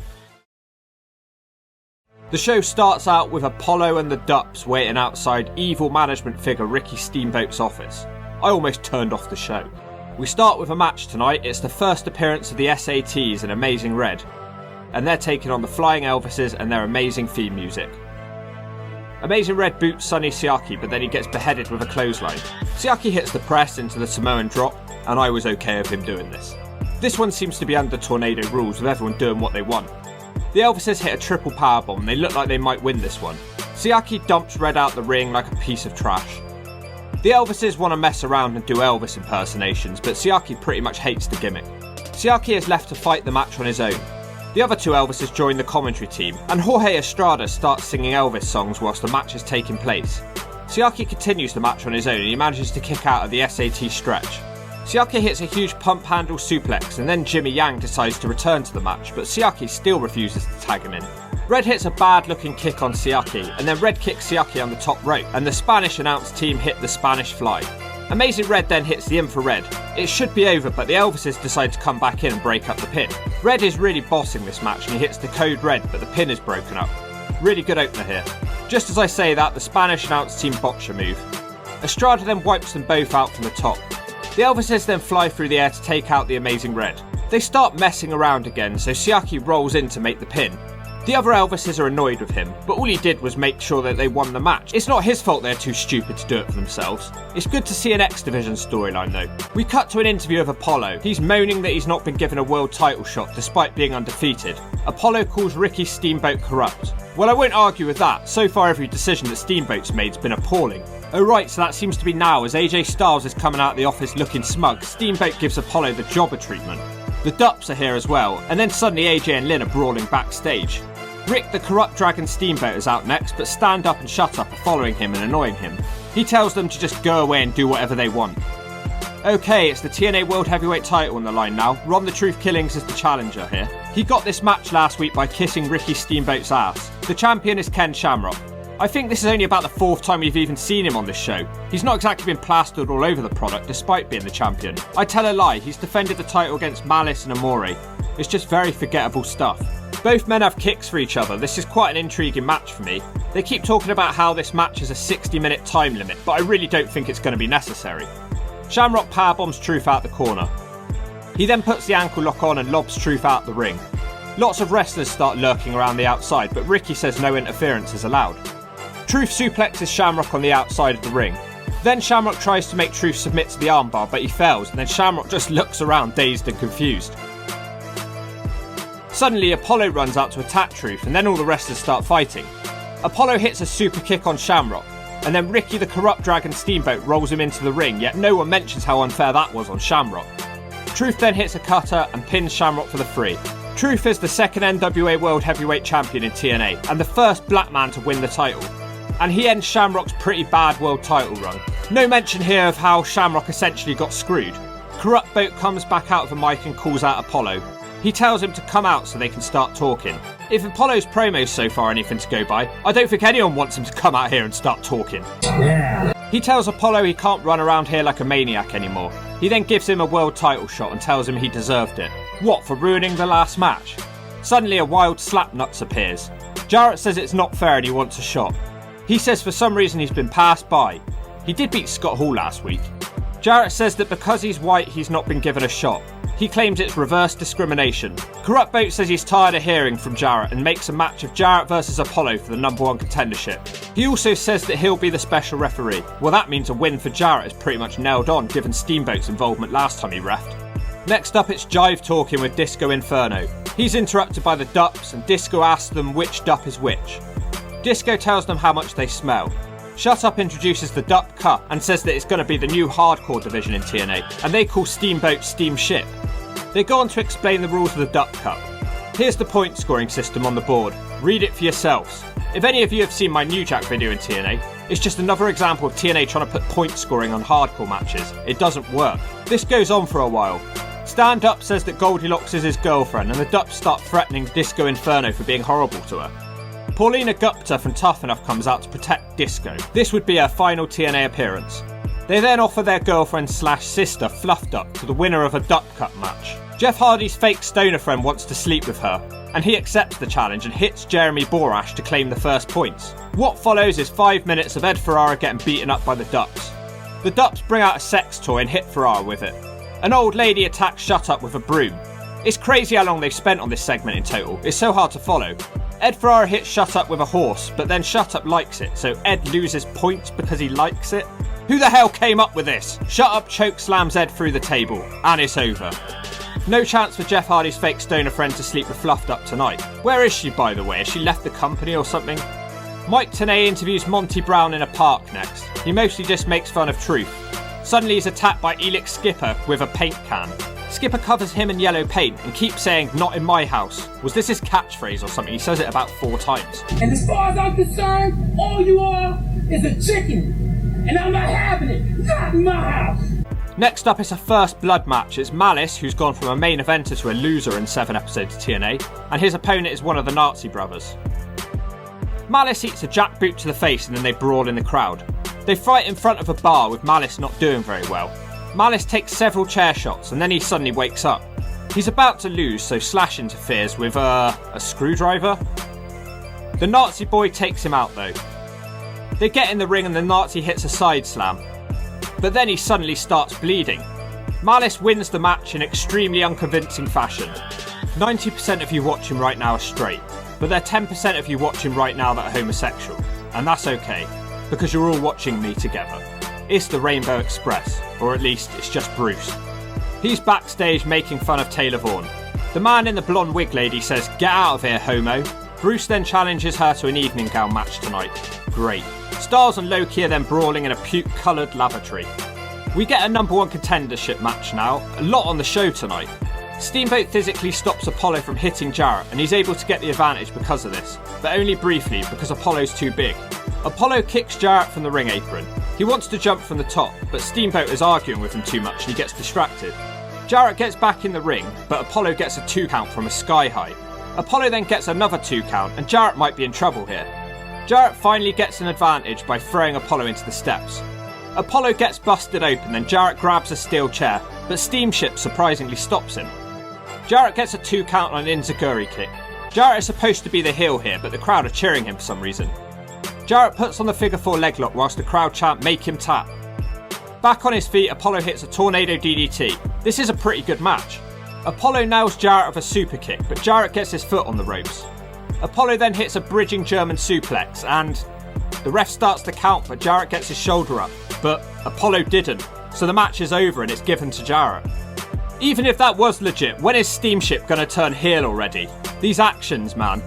Speaker 1: The show starts out with Apollo and the Dups waiting outside evil management figure Ricky Steamboat's office. I almost turned off the show. We start with a match tonight. It's the first appearance of the SATs in Amazing Red, and they're taking on the Flying Elvises and their amazing theme music. Amazing Red boots Sonny Siaki, but then he gets beheaded with a clothesline. Siaki hits the press into the Samoan drop, and I was okay with him doing this. This one seems to be under Tornado rules with everyone doing what they want. The Elvises hit a triple powerbomb and they look like they might win this one. Siaki dumps Red out the ring like a piece of trash. The Elvises want to mess around and do Elvis impersonations, but Siaki pretty much hates the gimmick. Siaki is left to fight the match on his own. The other two Elvises join the commentary team, and Jorge Estrada starts singing Elvis songs whilst the match is taking place. Siaki continues the match on his own and he manages to kick out of the SAT stretch. Siaki hits a huge pump handle suplex and then Jimmy Yang decides to return to the match, but Siaki still refuses to tag him in. Red hits a bad looking kick on Siaki and then Red kicks Siaki on the top rope and the Spanish announce team hit the Spanish Fly. Amazing Red then hits the infrared. It should be over, but the Elvises decide to come back in and break up the pin. Red is really bossing this match and he hits the code red, but the pin is broken up. Really good opener here. Just as I say that, the Spanish announce team botch a move. Estrada then wipes them both out from the top. The Elvises then fly through the air to take out the Amazing Red. They start messing around again, so Siaki rolls in to make the pin. The other Elvises are annoyed with him, but all he did was make sure that they won the match. It's not his fault they're too stupid to do it for themselves. It's good to see an X Division storyline though. We cut to an interview of Apollo. He's moaning that he's not been given a world title shot despite being undefeated. Apollo calls Ricky Steamboat corrupt. Well, I won't argue with that. So far every decision that Steamboat's made's been appalling. Oh right, so that seems to be now as AJ Styles is coming out of the office looking smug. Steamboat gives Apollo the jobber treatment. The Dups are here as well, and then suddenly AJ and Lynn are brawling backstage. Rick the Corrupt Dragon Steamboat is out next, but Stand Up and Shut Up are following him and annoying him. He tells them to just go away and do whatever they want. Okay, it's the TNA World Heavyweight title on the line now. Ron the Truth Killings is the challenger here. He got this match last week by kissing Ricky Steamboat's ass. The champion is Ken Shamrock. I think this is only about the 4th time we've even seen him on this show. He's not exactly been plastered all over the product despite being the champion. I tell a lie, he's defended the title against Malice and Amore. It's just very forgettable stuff. Both men have kicks for each other. This is quite an intriguing match for me. They keep talking about how this match has a 60-minute time limit, but I really don't think it's going to be necessary. Shamrock powerbombs Truth out the corner. He then puts the ankle lock on and lobs Truth out the ring. Lots of wrestlers start lurking around the outside, but Ricky says no interference is allowed. Truth suplexes Shamrock on the outside of the ring. Then Shamrock tries to make Truth submit to the armbar, but he fails, and then Shamrock just looks around dazed and confused. Suddenly, Apollo runs out to attack Truth, and then all the wrestlers start fighting. Apollo hits a super kick on Shamrock, and then Ricky the Corrupt Dragon Steamboat rolls him into the ring, yet no one mentions how unfair that was on Shamrock. Truth then hits a cutter and pins Shamrock for the 3. Truth is the 2nd NWA World Heavyweight Champion in TNA, and the first black man to win the title. And he ends Shamrock's pretty bad world title run. No mention here of how Shamrock essentially got screwed. Corrupt Boat comes back out of the mic and calls out Apollo. He tells him to come out so they can start talking. If Apollo's promos so far are anything to go by, I don't think anyone wants him to come out here and start talking. Yeah. He tells Apollo he can't run around here like a maniac anymore. He then gives him a world title shot and tells him he deserved it. What, for ruining the last match? Suddenly a wild slapnuts appears. Jarrett says it's not fair and he wants a shot. He says for some reason he's been passed by. He did beat Scott Hall last week. Jarrett says that because he's white he's not been given a shot. He claims it's reverse discrimination. Corrupt Boat says he's tired of hearing from Jarrett and makes a match of Jarrett versus Apollo for the #1 contendership. He also says that he'll be the special referee. Well, that means a win for Jarrett is pretty much nailed on given Steamboat's involvement last time he reffed. Next up it's Jive talking with Disco Inferno. He's interrupted by the Dups and Disco asks them which Dup is which. Disco tells them how much they smell. Shut Up introduces the Dup Cup and says that it's going to be the new hardcore division in TNA, and they call Steamboat Steamship. They go on to explain the rules of the Dup Cup. Here's the point scoring system on the board. Read it for yourselves. If any of you have seen my New Jack video in TNA, it's just another example of TNA trying to put point scoring on hardcore matches. It doesn't work. This goes on for a while. Stand Up says that Goldilocks is his girlfriend, and the Dups start threatening Disco Inferno for being horrible to her. Paulina Gupta from Tough Enough comes out to protect Disco. This would be her final TNA appearance. They then offer their girlfriend/sister Fluff Duck to the winner of a Duck Cup match. Jeff Hardy's fake stoner friend wants to sleep with her, and he accepts the challenge and hits Jeremy Borash to claim the first points. What follows is 5 minutes of Ed Ferrara getting beaten up by the Dups. The Dups bring out a sex toy and hit Ferrara with it. An old lady attacks Shut Up with a broom. It's crazy how long they've spent on this segment in total. It's so hard to follow. Ed Ferrara hits Shut Up with a horse, but then Shut Up likes it, so Ed loses points because he likes it. Who the hell came up with this? Shut Up chokeslams Ed through the table, and it's over. No chance for Jeff Hardy's fake stoner friend to sleep with Fluffed Up tonight. Where is she, by the way? Has she left the company or something? Mike Tenay interviews Monty Brown in a park next. He mostly just makes fun of Truth. Suddenly he's attacked by Elix Skipper with a paint can. Skipper covers him in yellow paint and keeps saying, "Not in my house." Was this his catchphrase or something? He says it about 4 times.
Speaker 11: And as far as I'm concerned, all you are is a chicken. And I'm not having it. Not in my house.
Speaker 1: Next up is a first blood match. It's Malice, who's gone from a main eventer to a loser in 7 episodes of TNA, and his opponent is one of the Nazi brothers. Malice eats a jackboot to the face and then they brawl in the crowd. They fight in front of a bar with Malice not doing very well. Malice takes several chair shots and then he suddenly wakes up. He's about to lose, so Slash interferes with a screwdriver. The Nazi boy takes him out though. They get in the ring and the Nazi hits a side slam. But then he suddenly starts bleeding. Malice wins the match in extremely unconvincing fashion. 90% of you watching right now are straight, but there are 10% of you watching right now that are homosexual. And that's okay, because you're all watching me together. It's the Rainbow Express, or at least it's just Bruce. He's backstage making fun of Taylor Vaughan. The man in the blonde wig lady says, "Get out of here, homo." Bruce then challenges her to an evening gown match tonight. Great. Styles and Loki are then brawling in a puke-coloured lavatory. We get a #1 contendership match now, a lot on the show tonight. Steamboat physically stops Apollo from hitting Jarrett and he's able to get the advantage because of this, but only briefly because Apollo's too big. Apollo kicks Jarrett from the ring apron. He wants to jump from the top, but Steamboat is arguing with him too much and he gets distracted. Jarrett gets back in the ring, but Apollo gets a 2 count from a sky high. Apollo then gets another 2 count and Jarrett might be in trouble here. Jarrett finally gets an advantage by throwing Apollo into the steps. Apollo gets busted open, then Jarrett grabs a steel chair, but Steamship surprisingly stops him. Jarrett gets a 2 count on an enziguri kick. Jarrett is supposed to be the heel here, but the crowd are cheering him for some reason. Jarrett puts on the figure 4 leg lock whilst the crowd chant "make him tap." Back on his feet, Apollo hits a tornado DDT. This is a pretty good match. Apollo nails Jarrett with a super kick, but Jarrett gets his foot on the ropes. Apollo then hits a bridging German suplex, and the ref starts to count, but Jarrett gets his shoulder up. But Apollo didn't, so the match is over and it's given to Jarrett. Even if that was legit, when is Steamship gonna turn heel already? These actions, man.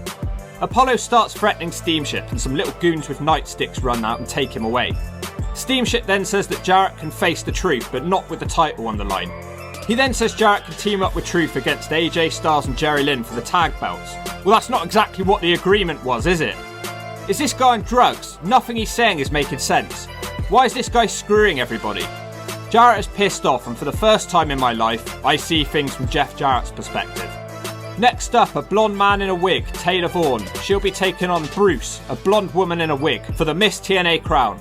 Speaker 1: Apollo starts threatening Steamship, and some little goons with nightsticks run out and take him away. Steamship then says that Jarrett can face the Truth, but not with the title on the line. He then says Jarrett can team up with Truth against AJ Styles and Jerry Lynn for the tag belts. Well, that's not exactly what the agreement was, is it? Is this guy on drugs? Nothing he's saying is making sense. Why is this guy screwing everybody? Jarrett is pissed off, and for the first time in my life, I see things from Jeff Jarrett's perspective. Next up, a blonde man in a wig, Taylor Vaughan. She'll be taking on Bruce, a blonde woman in a wig, for the Miss TNA crown.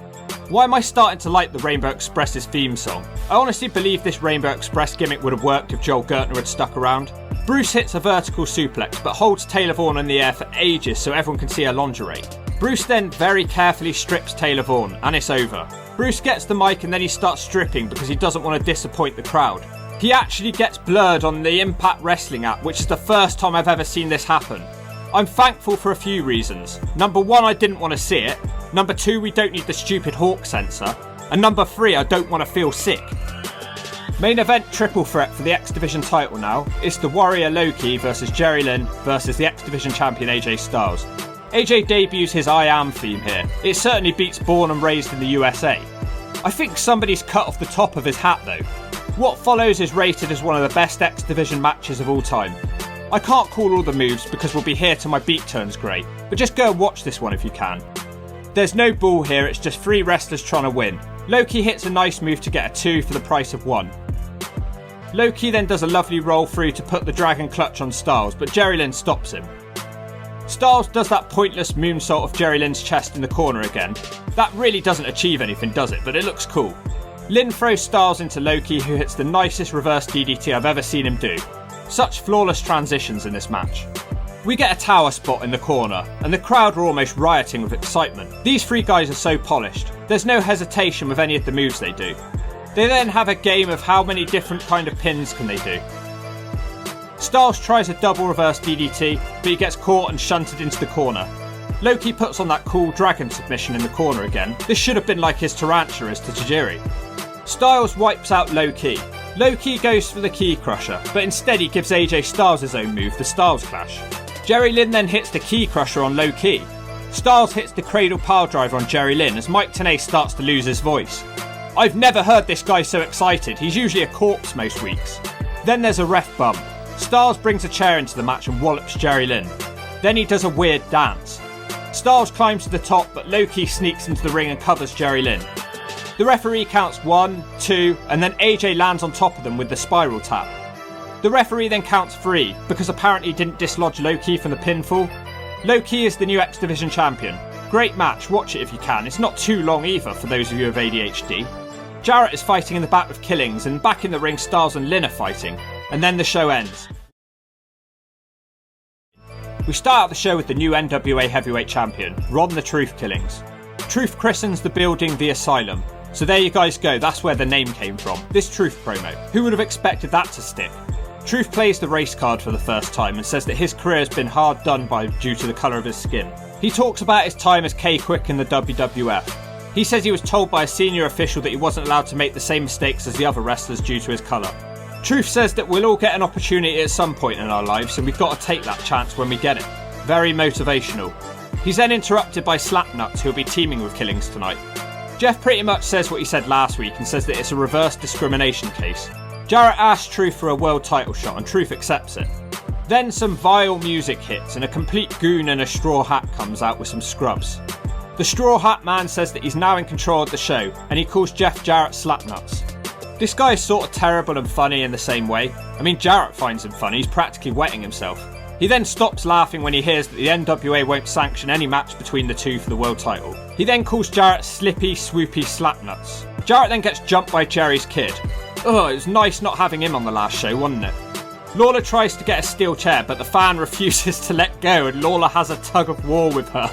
Speaker 1: Why am I starting to like the Rainbow Express's theme song? I honestly believe this Rainbow Express gimmick would have worked if Joel Gertner had stuck around. Bruce hits a vertical suplex, but holds Taylor Vaughan in the air for ages so everyone can see her lingerie. Bruce then very carefully strips Taylor Vaughan, and it's over. Bruce gets the mic and then he starts stripping because he doesn't want to disappoint the crowd. He actually gets blurred on the Impact Wrestling app, which is the first time I've ever seen this happen. I'm thankful for a few reasons. Number 1, I didn't want to see it. Number 2, we don't need the stupid Hawk sensor. And number 3, I don't want to feel sick. Main event triple threat for the X Division title now. It's the Warrior Loki versus Jerry Lynn versus the X Division champion AJ Styles. AJ debuts his I Am theme here. It certainly beats Born and Raised in the USA. I think somebody's cut off the top of his hat though. What follows is rated as one of the best X Division matches of all time. I can't call all the moves because we'll be here till my beat turns grey, but just go and watch this one if you can. There's no bull here, it's just 3 wrestlers trying to win. Loki hits a nice move to get a 2 for the price of 1. Loki then does a lovely roll through to put the Dragon Clutch on Styles, but Jerry Lynn stops him. Styles does that pointless moonsault of Jerry Lynn's chest in the corner again. That really doesn't achieve anything, does it? But it looks cool. Lynn throws Styles into Loki, who hits the nicest reverse DDT I've ever seen him do. Such flawless transitions in this match. We get a tower spot in the corner, and the crowd are almost rioting with excitement. These 3 guys are so polished. There's no hesitation with any of the moves they do. They then have a game of how many different kind of pins can they do. Styles tries a double reverse DDT, but he gets caught and shunted into the corner. Loki puts on that cool dragon submission in the corner again. This should have been like his tarantula is to Tajiri. Styles wipes out Loki. Loki goes for the Key Crusher, but instead he gives AJ Styles his own move, the Styles Clash. Jerry Lynn then hits the Key Crusher on Loki. Styles hits the Cradle Piledriver on Jerry Lynn as Mike Tenay starts to lose his voice. I've never heard this guy so excited, he's usually a corpse most weeks. Then there's a ref bump. Styles brings a chair into the match and wallops Jerry Lynn. Then he does a weird dance. Styles climbs to the top, but Loki sneaks into the ring and covers Jerry Lynn. The referee counts 1, 2, and then AJ lands on top of them with the spiral tap. The referee then counts 3, because apparently he didn't dislodge Loki from the pinfall. Loki is the new X Division champion. Great match, watch it if you can. It's not too long either for those of you with ADHD. Jarrett is fighting in the back with Killings, and back in the ring Styles and Lynn are fighting. And then the show ends. We start out the show with the new NWA Heavyweight Champion, Ron the Truth Killings. Truth christens the building the Asylum. So there you guys go, that's where the name came from. This Truth promo. Who would have expected that to stick? Truth plays the race card for the first time and says that his career has been hard done by due to the colour of his skin. He talks about his time as K-Quick in the WWF. He says he was told by a senior official that he wasn't allowed to make the same mistakes as the other wrestlers due to his colour. Truth says that we'll all get an opportunity at some point in our lives and we've got to take that chance when we get it. Very motivational. He's then interrupted by Slapnuts, who'll be teaming with Killings tonight. Jeff pretty much says what he said last week and says that it's a reverse discrimination case. Jarrett asks Truth for a world title shot and Truth accepts it. Then some vile music hits and a complete goon in a straw hat comes out with some scrubs. The straw hat man says that he's now in control of the show and he calls Jeff Jarrett Slapnuts. This guy is sort of terrible and funny in the same way. I mean, Jarrett finds him funny, he's practically wetting himself. He then stops laughing when he hears that the NWA won't sanction any match between the two for the world title. He then calls Jarrett slippy, swoopy slapnuts. Jarrett then gets jumped by Jerry's kid. Ugh, it was nice not having him on the last show, wasn't it? Lawler tries to get a steel chair, but the fan refuses to let go and Lawler has a tug of war with her.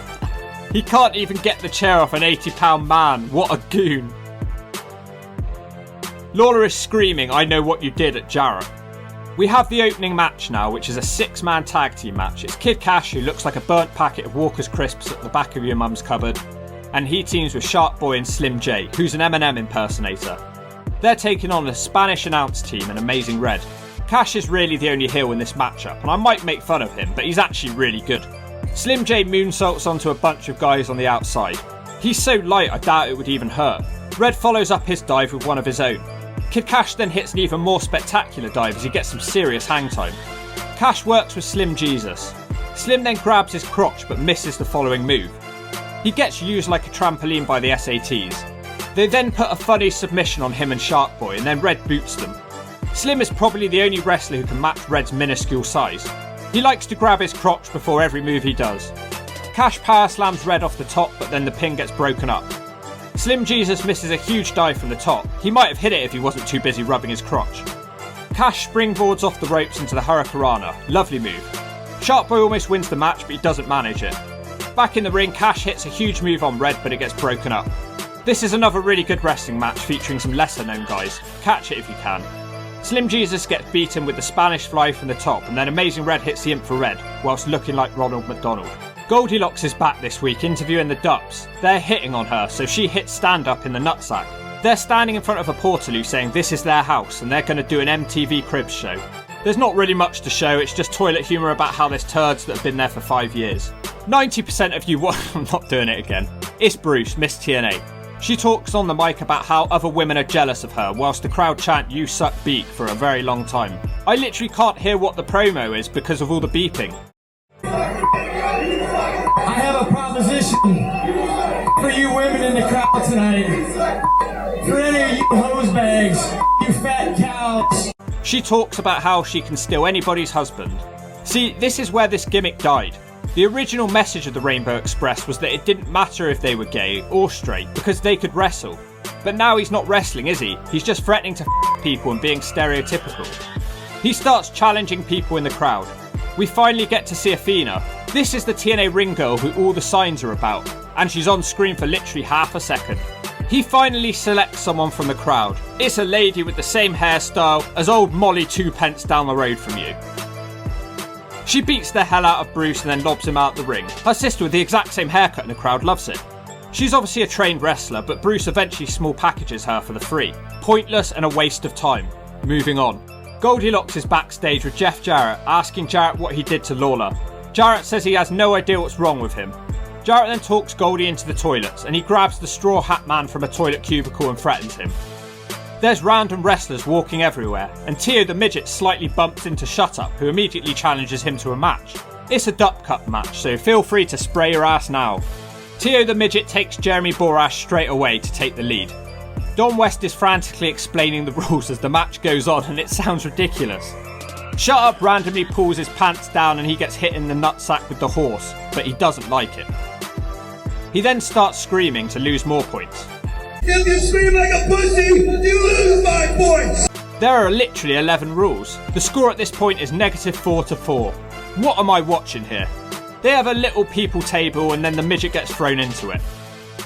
Speaker 1: He can't even get the chair off an 80-pound man. What a goon. Lawler is screaming, "I know what you did," at Jarrett. We have the opening match now, which is a 6-man tag team match. It's Kid Cash, who looks like a burnt packet of Walker's crisps at the back of your mum's cupboard, and he teams with Shark Boy and Slim J, who's an M&M impersonator. They're taking on a Spanish announce team and Amazing Red. Cash is really the only heel in this matchup, and I might make fun of him, but he's actually really good. Slim J moonsaults onto a bunch of guys on the outside. He's so light I doubt it would even hurt. Red follows up his dive with one of his own. Kid Cash then hits an even more spectacular dive as he gets some serious hang time. Cash works with Slim Jesus. Slim then grabs his crotch but misses the following move. He gets used like a trampoline by the SATs. They then put a funny submission on him and Shark Boy and then Red boots them. Slim is probably the only wrestler who can match Red's minuscule size. He likes to grab his crotch before every move he does. Cash power slams Red off the top, but then the pin gets broken up. Slim Jesus misses a huge dive from the top. He might have hit it if he wasn't too busy rubbing his crotch. Cash springboards off the ropes into the Hurricanrana. Lovely move. Shark Boy almost wins the match, but he doesn't manage it. Back in the ring, Cash hits a huge move on Red, but it gets broken up. This is another really good wrestling match featuring some lesser known guys. Catch it if you can. Slim Jesus gets beaten with the Spanish fly from the top, and then Amazing Red hits the infrared, whilst looking like Ronald McDonald. Goldilocks is back this week interviewing the Dupps. They're hitting on her, so she hits stand-up in the nutsack. They're standing in front of a portaloo saying this is their house, and they're going to do an MTV Cribs show. There's not really much to show, it's just toilet humour about how there's turds that have been there for 5 years. 90% of you I'm not doing it again. It's Bruce, Miss TNA. She talks on the mic about how other women are jealous of her, whilst the crowd chant "You suck beak" for a very long time. I literally can't hear what the promo is because of all the beeping.
Speaker 11: I have a proposition for you women in the crowd tonight. For any of you hose bags, you fat cows.
Speaker 1: She talks about how she can steal anybody's husband. See, this is where this gimmick died. The original message of the Rainbow Express was that it didn't matter if they were gay or straight because they could wrestle. But now he's not wrestling, is he? He's just threatening to people and being stereotypical. He starts challenging people in the crowd. We finally get to see Athena. This is the TNA ring girl who all the signs are about, and she's on screen for literally half a second. He finally selects someone from the crowd. It's a lady with the same hairstyle as old Molly 2 pence down the road from you. She beats the hell out of Bruce and then lobs him out the ring. Her sister with the exact same haircut in the crowd loves it. She's obviously a trained wrestler, but Bruce eventually small packages her for the free. Pointless and a waste of time. Moving on. Goldilocks is backstage with Jeff Jarrett, asking Jarrett what he did to Lawler. Jarrett says he has no idea what's wrong with him. Jarrett then talks Goldie into the toilets, and he grabs the straw hat man from a toilet cubicle and threatens him. There's random wrestlers walking everywhere, and Tio the Midget slightly bumps into Shut Up, who immediately challenges him to a match. It's a Duck Cup match, so feel free to spray your ass now. Tio the Midget takes Jeremy Borash straight away to take the lead. Don West is frantically explaining the rules as the match goes on, and it sounds ridiculous. Shut Up randomly pulls his pants down and he gets hit in the nutsack with the horse, but he doesn't like it. He then starts screaming to lose more points.
Speaker 11: If you scream like a pussy, you lose 5 points!
Speaker 1: There are literally 11 rules. The score at this point is -4 to 4. What am I watching here? They have a little people table and then the midget gets thrown into it.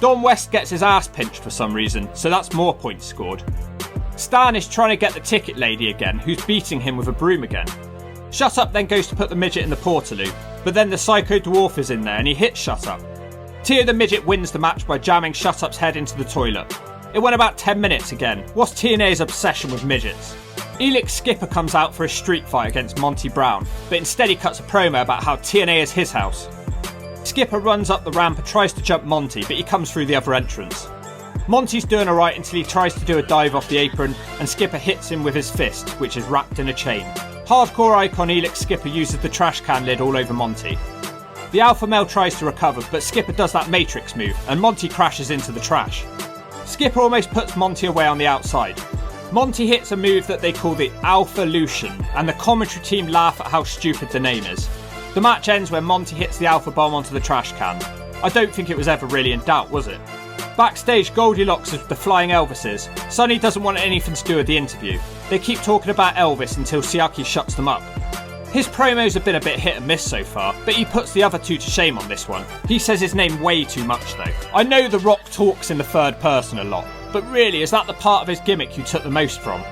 Speaker 1: Don West gets his ass pinched for some reason, so that's more points scored. Stan is trying to get the ticket lady again, who's beating him with a broom again. Shut Up then goes to put the midget in the portaloo, but then the Psycho Dwarf is in there and he hits Shut Up. Tio the Midget wins the match by jamming Shut Up's head into the toilet. It went about 10 minutes again. What's TNA's obsession with midgets? Elix Skipper comes out for a street fight against Monty Brown, but instead he cuts a promo about how TNA is his house. Skipper runs up the ramp and tries to jump Monty, but he comes through the other entrance. Monty's doing alright until he tries to do a dive off the apron, and Skipper hits him with his fist, which is wrapped in a chain. Hardcore icon Elix Skipper uses the trash can lid all over Monty. The alpha male tries to recover, but Skipper does that Matrix move, and Monty crashes into the trash. Skipper almost puts Monty away on the outside. Monty hits a move that they call the Alpha-lution, and the commentary team laugh at how stupid the name is. The match ends when Monty hits the Alpha Bomb onto the trash can. I don't think it was ever really in doubt, was it? Backstage, Goldilocks is the Flying Elvises. Sonny doesn't want anything to do with the interview. They keep talking about Elvis until Siaki shuts them up. His promos have been a bit hit and miss so far, but he puts the other two to shame on this one. He says his name way too much though. I know The Rock talks in the third person a lot, but really, is that the part of his gimmick you took the most from?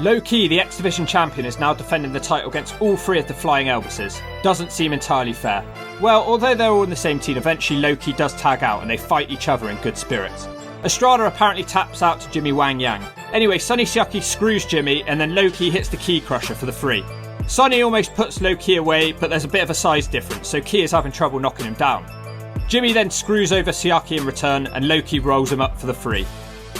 Speaker 1: Low-key, the X Division champion is now defending the title against all three of the Flying Elvises. Doesn't seem entirely fair. Well, although they're all in the same team, eventually Low-key does tag out and they fight each other in good spirits. Estrada apparently taps out to Jimmy Wang Yang. Anyway, Sonny Siaki screws Jimmy and then Low-key hits the Key Crusher for the 3. Sonny almost puts Low-key away, but there's a bit of a size difference, so Key is having trouble knocking him down. Jimmy then screws over Siaki in return and Low-key rolls him up for the 3.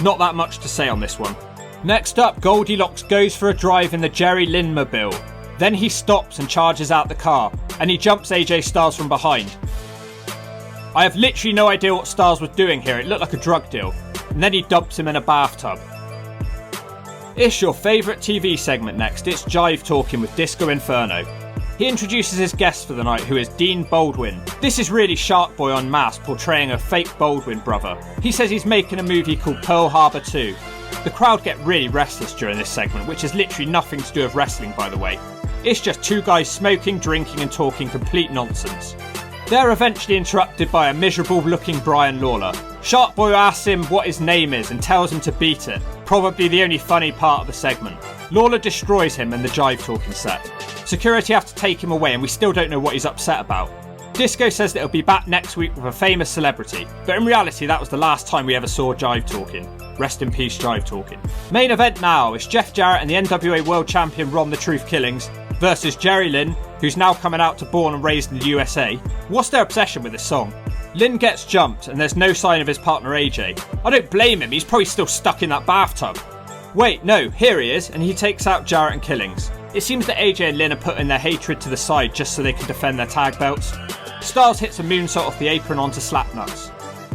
Speaker 1: Not that much to say on this one. Next up, Goldilocks goes for a drive in the Jerry Lynn mobile. Then he stops and charges out the car, and he jumps AJ Styles from behind. I have literally no idea what Styles was doing here, it looked like a drug deal. And then he dumps him in a bathtub. It's your favourite TV segment next, it's Jive Talking with Disco Inferno. He introduces his guest for the night, who is Dean Baldwin. This is really Shark Boy on mask portraying a fake Baldwin brother. He says he's making a movie called Pearl Harbor 2. The crowd get really restless during this segment, which has literally nothing to do with wrestling, by the way. It's just two guys smoking, drinking and talking complete nonsense. They're eventually interrupted by a miserable looking Brian Lawler. Shark Boy asks him what his name is and tells him to beat it. Probably the only funny part of the segment. Lawler destroys him and the Jive Talking set. Security have to take him away and we still don't know what he's upset about. Disco says that he'll be back next week with a famous celebrity, but in reality that was the last time we ever saw Jive Talking. Rest in peace, Jive Talking. Main event now is Jeff Jarrett and the NWA World Champion Ron the Truth Killings versus Jerry Lynn, who's now coming out to Born and Raised in the USA. What's their obsession with this song? Lynn gets jumped and there's no sign of his partner AJ. I don't blame him, he's probably still stuck in that bathtub. Wait, no, here he is, and he takes out Jarrett and Killings. It seems that AJ and Lynn are putting their hatred to the side just so they can defend their tag belts. Styles hits a moonsault off the apron onto Slapnuts.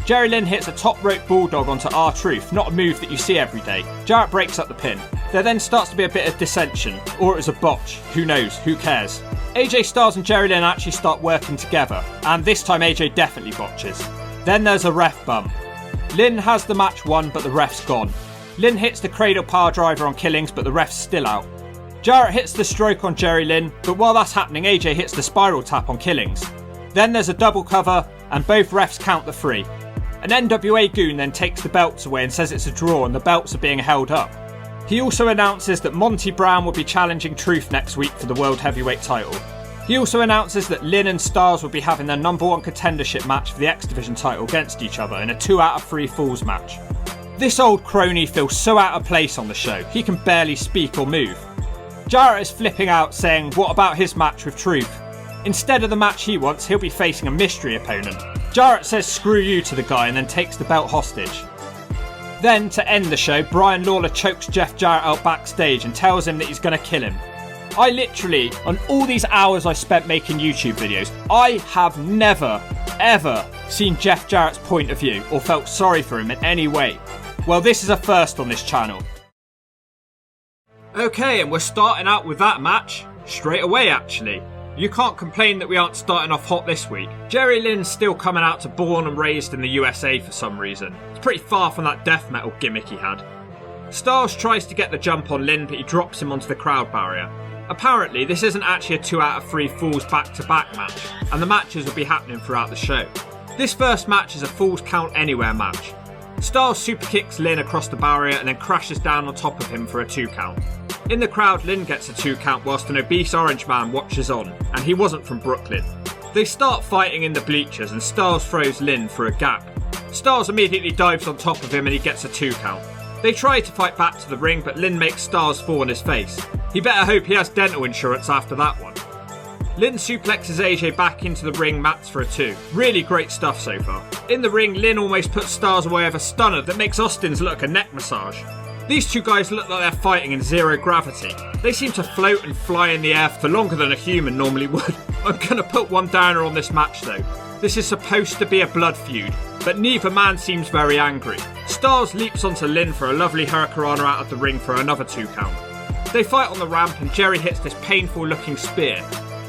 Speaker 1: Jerry Lynn hits a top rope bulldog onto R-Truth, not a move that you see every day. Jarrett breaks up the pin. There then starts to be a bit of dissension, or it was a botch. Who knows, who cares? AJ Styles and Jerry Lynn actually start working together, and this time AJ definitely botches. Then there's a ref bump. Lynn has the match won, but the ref's gone. Lynn hits the cradle power driver on Killings, but the ref's still out. Jarrett hits the stroke on Jerry Lynn, but while that's happening, AJ hits the spiral tap on Killings. Then there's a double cover, and both refs count the 3. An NWA goon then takes the belts away and says it's a draw and the belts are being held up. He also announces that Monty Brown will be challenging Truth next week for the World Heavyweight title. He also announces that Lynn and Styles will be having their #1 contendership match for the X Division title against each other in a 2 out of 3 falls match. This old crony feels so out of place on the show, he can barely speak or move. Jarrett is flipping out saying what about his match with Truth? Instead of the match he wants, he'll be facing a mystery opponent. Jarrett says screw you to the guy and then takes the belt hostage. Then, to end the show, Brian Lawler chokes Jeff Jarrett out backstage and tells him that he's going to kill him. I literally, on all these hours I spent making YouTube videos, I have never, ever seen Jeff Jarrett's point of view or felt sorry for him in any way. Well, this is a first on this channel. Okay, and we're starting out with that match straight away actually. You can't complain that we aren't starting off hot this week. Jerry Lynn's still coming out to Born and Raised in the USA for some reason. It's pretty far from that death metal gimmick he had. Styles tries to get the jump on Lynn, but he drops him onto the crowd barrier. Apparently, this isn't actually a 2 out of 3 falls back-to-back match, and the matches will be happening throughout the show. This first match is a falls count anywhere match. Styles super kicks Lynn across the barrier and then crashes down on top of him for a 2 count. In the crowd, Lynn gets a 2 count whilst an obese orange man watches on, and he wasn't from Brooklyn. They start fighting in the bleachers and Styles throws Lynn for a gap. Styles immediately dives on top of him and he gets a 2 count. They try to fight back to the ring, but Lynn makes Styles fall on his face. He better hope he has dental insurance after that one. Lynn suplexes AJ back into the ring mats for a 2. Really great stuff so far. In the ring, Lynn almost puts Styles away with a stunner that makes Austin's look like a neck massage. These two guys look like they're fighting in zero gravity. They seem to float and fly in the air for longer than a human normally would. I'm gonna put one downer on this match though. This is supposed to be a blood feud, but neither man seems very angry. Styles leaps onto Lynn for a lovely hurricanrana out of the ring for another 2 count. They fight on the ramp and Jerry hits this painful looking spear.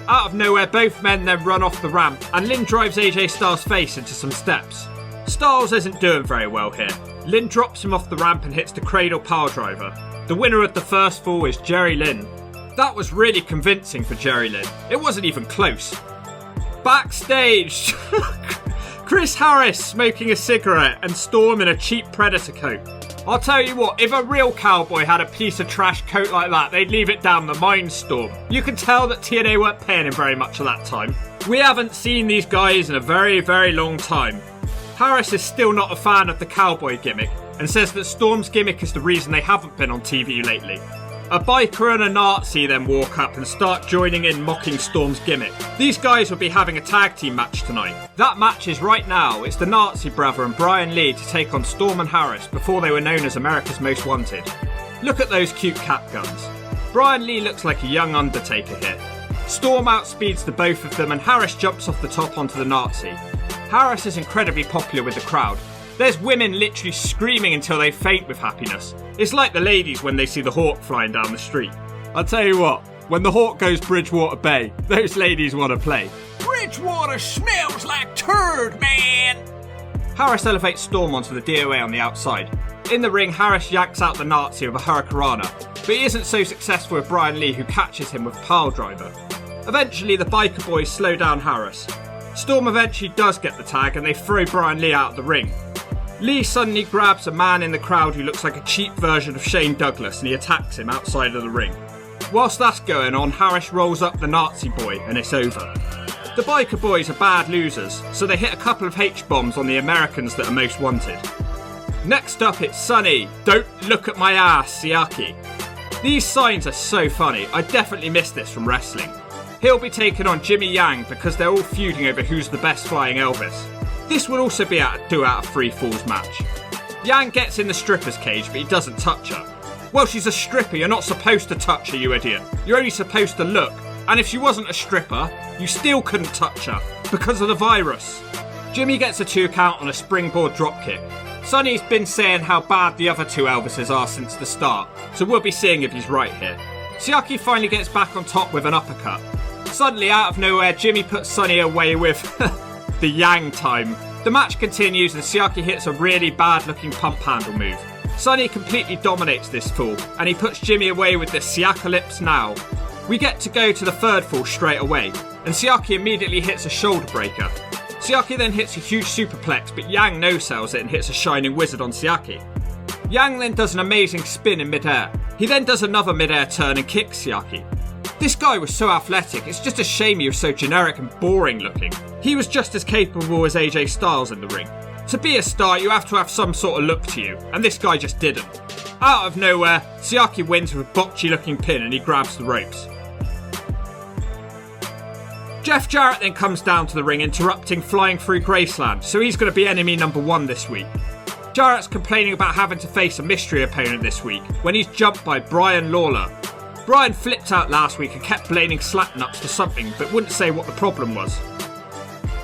Speaker 1: Out of nowhere, both men then run off the ramp, and Lynn drives AJ Styles' face into some steps. Styles isn't doing very well here. Lynn drops him off the ramp and hits the cradle power driver. The winner of the first fall is Jerry Lynn. That was really convincing for Jerry Lynn. It wasn't even close. Backstage, Chris Harris smoking a cigarette and Storm in a cheap Predator coat. I'll tell you what, if a real cowboy had a piece of trash coat like that, they'd leave it down the mine, Storm. You can tell that TNA weren't paying him very much at that time. We haven't seen these guys in a very, very long time. Harris is still not a fan of the cowboy gimmick and says that Storm's gimmick is the reason they haven't been on TV lately. A biker and a Nazi then walk up and start joining in mocking Storm's gimmick. These guys will be having a tag team match tonight. That match is right now. It's the Nazi brother and Brian Lee to take on Storm and Harris before they were known as America's Most Wanted. Look at those cute cap guns. Brian Lee looks like a young Undertaker here. Storm outspeeds the both of them and Harris jumps off the top onto the Nazi. Harris is incredibly popular with the crowd. There's women literally screaming until they faint with happiness. It's like the ladies when they see the Hawk flying down the street. I'll tell you what, when the Hawk goes Bridgewater Bay, those ladies want to play. Bridgewater smells like turd, man! Harris elevates Storm onto the DOA on the outside. In the ring, Harris yanks out the Nazi with a Hurricanrana, but he isn't so successful with Brian Lee, who catches him with a pile driver. Eventually, the biker boys slow down Harris. Storm eventually does get the tag and they throw Brian Lee out of the ring. Lee suddenly grabs a man in the crowd who looks like a cheap version of Shane Douglas and he attacks him outside of the ring. Whilst that's going on, Harris rolls up the Nazi boy and it's over. The biker boys are bad losers, so they hit a couple of H-bombs on the Americans that are most wanted. Next up it's Sonny, don't look at my ass, Siaki. These signs are so funny, I definitely missed this from wrestling. He'll be taking on Jimmy Yang because they're all feuding over who's the best flying Elvis. This will also be a 2 out of 3 falls match. Yang gets in the stripper's cage, but he doesn't touch her. Well, she's a stripper, you're not supposed to touch her, you idiot. You're only supposed to look. And if she wasn't a stripper, you still couldn't touch her, because of the virus. Jimmy gets a 2 count on a springboard dropkick. Sonny's been saying how bad the other 2 Elvises are since the start, so we'll be seeing if he's right here. Siaki finally gets back on top with an uppercut. Suddenly, out of nowhere, Jimmy puts Sonny away with the Yang time. The match continues and Siaki hits a really bad looking pump handle move. Sonny completely dominates this fall and he puts Jimmy away with the Siakalypse now. We get to go to the 3rd fall straight away and Siaki immediately hits a shoulder breaker. Siaki then hits a huge superplex but Yang no-sells it and hits a Shining Wizard on Siaki. Yang then does an amazing spin in midair. He then does another midair turn and kicks Siaki. This guy was so athletic, it's just a shame he was so generic and boring looking. He was just as capable as AJ Styles in the ring. To be a star, you have to have some sort of look to you, and this guy just didn't. Out of nowhere, Siaki wins with a botchy looking pin and he grabs the ropes. Jeff Jarrett then comes down to the ring interrupting Flying Through Graceland, so he's going to be enemy number 1 this week. Jarrett's complaining about having to face a mystery opponent this week, when he's jumped by Brian Lawler. Brian flipped out last week and kept blaming Slapnuts for something, but wouldn't say what the problem was.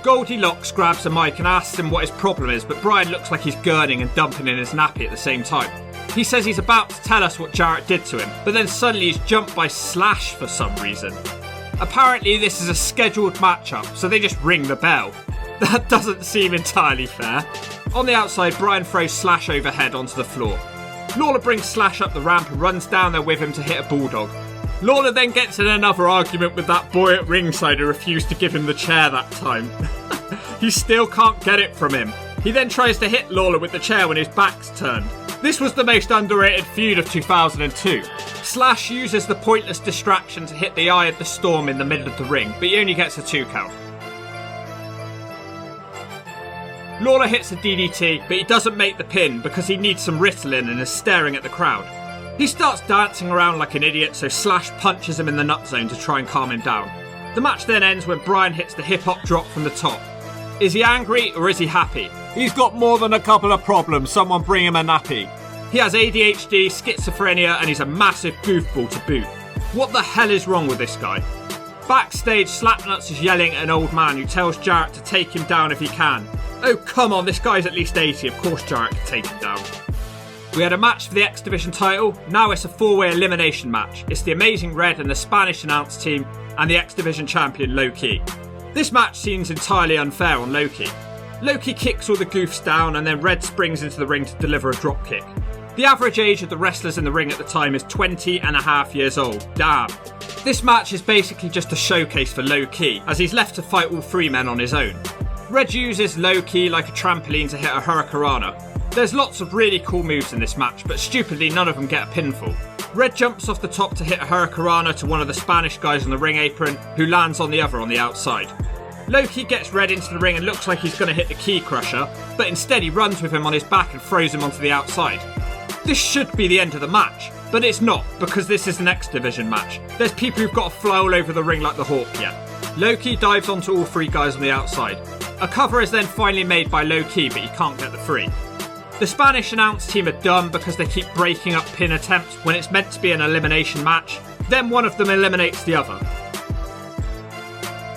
Speaker 1: Goldilocks grabs a mic and asks him what his problem is, but Brian looks like he's gurning and dumping in his nappy at the same time. He says he's about to tell us what Jarrett did to him, but then suddenly he's jumped by Slash for some reason. Apparently this is a scheduled matchup, so they just ring the bell. That doesn't seem entirely fair. On the outside, Brian throws Slash overhead onto the floor. Lawler brings Slash up the ramp and runs down there with him to hit a bulldog. Lawler then gets in another argument with that boy at ringside who refused to give him the chair that time. He still can't get it from him. He then tries to hit Lawler with the chair when his back's turned. This was the most underrated feud of 2002. Slash uses the pointless distraction to hit the Eye of the Storm in the middle of the ring, but he only gets a 2 count. Lawler hits a DDT, but he doesn't make the pin because he needs some Ritalin and is staring at the crowd. He starts dancing around like an idiot, so Slash punches him in the nut zone to try and calm him down. The match then ends when Brian hits the hip-hop drop from the top. Is he angry or is he happy? He's got more than a couple of problems, someone bring him a nappy. He has ADHD, schizophrenia, and he's a massive goofball to boot. What the hell is wrong with this guy? Backstage, Slapnuts is yelling at an old man who tells Jarrett to take him down if he can. Oh come on, this guy's at least 80, of course Jarrett can take him down. We had a match for the X Division title, now it's a 4-way elimination match. It's the Amazing Red and the Spanish announce team and the X Division champion Low-Ki. This match seems entirely unfair on Low-Ki. Low-Ki kicks all the goofs down and then Red springs into the ring to deliver a dropkick. The average age of the wrestlers in the ring at the time is 20 and a half years old. Damn. This match is basically just a showcase for Low-Ki, as he's left to fight all 3 men on his own. Red uses Low-Ki like a trampoline to hit a Hurricanrana. There's lots of really cool moves in this match, but stupidly none of them get a pinfall. Red jumps off the top to hit a Hurricanrana to one of the Spanish guys on the ring apron, who lands on the other on the outside. Low-Ki gets Red into the ring and looks like he's going to hit the key crusher, but instead he runs with him on his back and throws him onto the outside. This should be the end of the match, but it's not, because this is an X Division match. There's people who've got to fly all over the ring like the Hawk yet. Low-Ki dives onto all 3 guys on the outside. A cover is then finally made by Low-Ki, but he can't get the 3. The Spanish announce team are dumb because they keep breaking up pin attempts when it's meant to be an elimination match. Then one of them eliminates the other.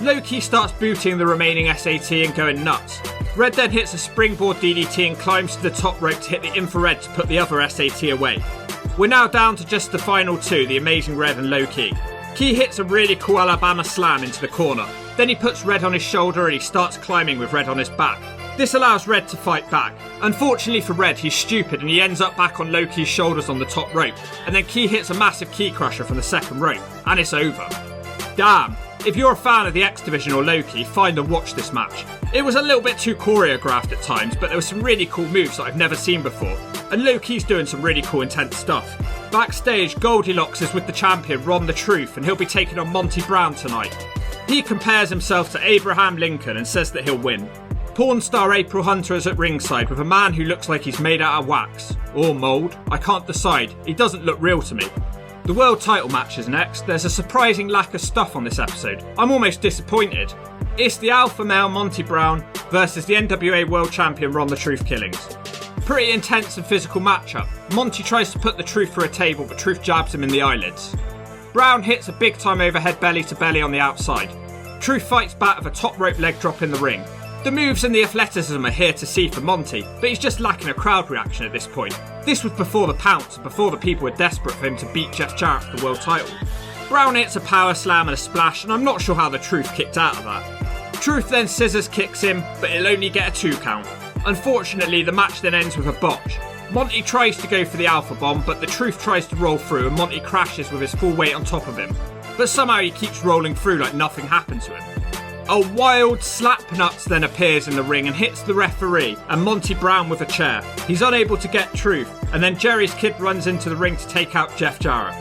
Speaker 1: Low-Ki starts booting the remaining SAT and going nuts. Red then hits a springboard DDT and climbs to the top rope to hit the infrared to put the other SAT away. We're now down to just the final 2, the Amazing Red and Low-Ki. Ki hits a really cool Alabama slam into the corner. Then he puts Red on his shoulder and he starts climbing with Red on his back. This allows Red to fight back. Unfortunately for Red, he's stupid and he ends up back on Low-Ki's shoulders on the top rope. And then Ki hits a massive key crusher from the second rope. And it's over. Damn. If you're a fan of the X Division or Low-Ki, find and watch this match. It was a little bit too choreographed at times, but there were some really cool moves that I've never seen before. And Low-Ki's doing some really cool intense stuff. Backstage, Goldilocks is with the champion Ron the Truth and he'll be taking on Monty Brown tonight. He compares himself to Abraham Lincoln and says that he'll win. Porn star April Hunter is at ringside with a man who looks like he's made out of wax. Or mould. I can't decide. He doesn't look real to me. The world title match is next. There's a surprising lack of stuff on this episode. I'm almost disappointed. It's the alpha male Monty Brown versus the NWA world champion Ron the Truth Killings. Pretty intense and physical matchup. Monty tries to put the Truth through a table, but Truth jabs him in the eyelids. Brown hits a big time overhead belly to belly on the outside. Truth fights back with a top rope leg drop in the ring. The moves and the athleticism are here to see for Monty, but he's just lacking a crowd reaction at this point. This was before the pounce and before the people were desperate for him to beat Jeff Jarrett for the world title. Brown hits a power slam and a splash, and I'm not sure how the Truth kicked out of that. Truth then scissors kicks him, but it'll only get a 2 count. Unfortunately, the match then ends with a botch. Monty tries to go for the alpha bomb, but the Truth tries to roll through and Monty crashes with his full weight on top of him. But somehow he keeps rolling through like nothing happened to him. A wild slap nuts then appears in the ring and hits the referee and Monty Brown with a chair. He's unable to get Truth, and then Jerry's kid runs into the ring to take out Jeff Jarrett.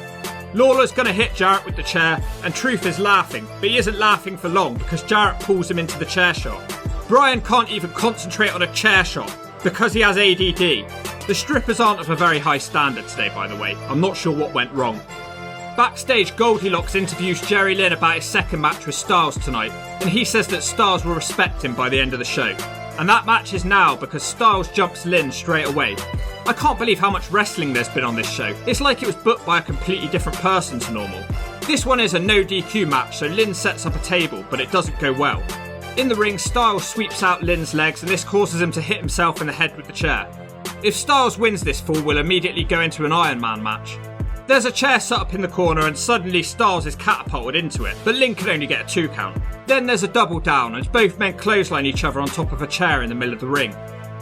Speaker 1: Lawler's going to hit Jarrett with the chair, and Truth is laughing, but he isn't laughing for long because Jarrett pulls him into the chair shot. Brian can't even concentrate on a chair shot because he has ADD. The strippers aren't of a very high standard today, by the way. I'm not sure what went wrong. Backstage, Goldilocks interviews Jerry Lynn about his second match with Styles tonight, and he says that Styles will respect him by the end of the show. And that match is now because Styles jumps Lynn straight away. I can't believe how much wrestling there's been on this show. It's like it was booked by a completely different person to normal. This one is a no DQ match, so Lynn sets up a table, but it doesn't go well. In the ring, Styles sweeps out Lynn's legs, and this causes him to hit himself in the head with the chair. If Styles wins this fall, we'll immediately go into an Iron Man match. There's a chair set up in the corner and suddenly Styles is catapulted into it, but Lynn can only get a 2 count. Then there's a double down as both men clothesline each other on top of a chair in the middle of the ring.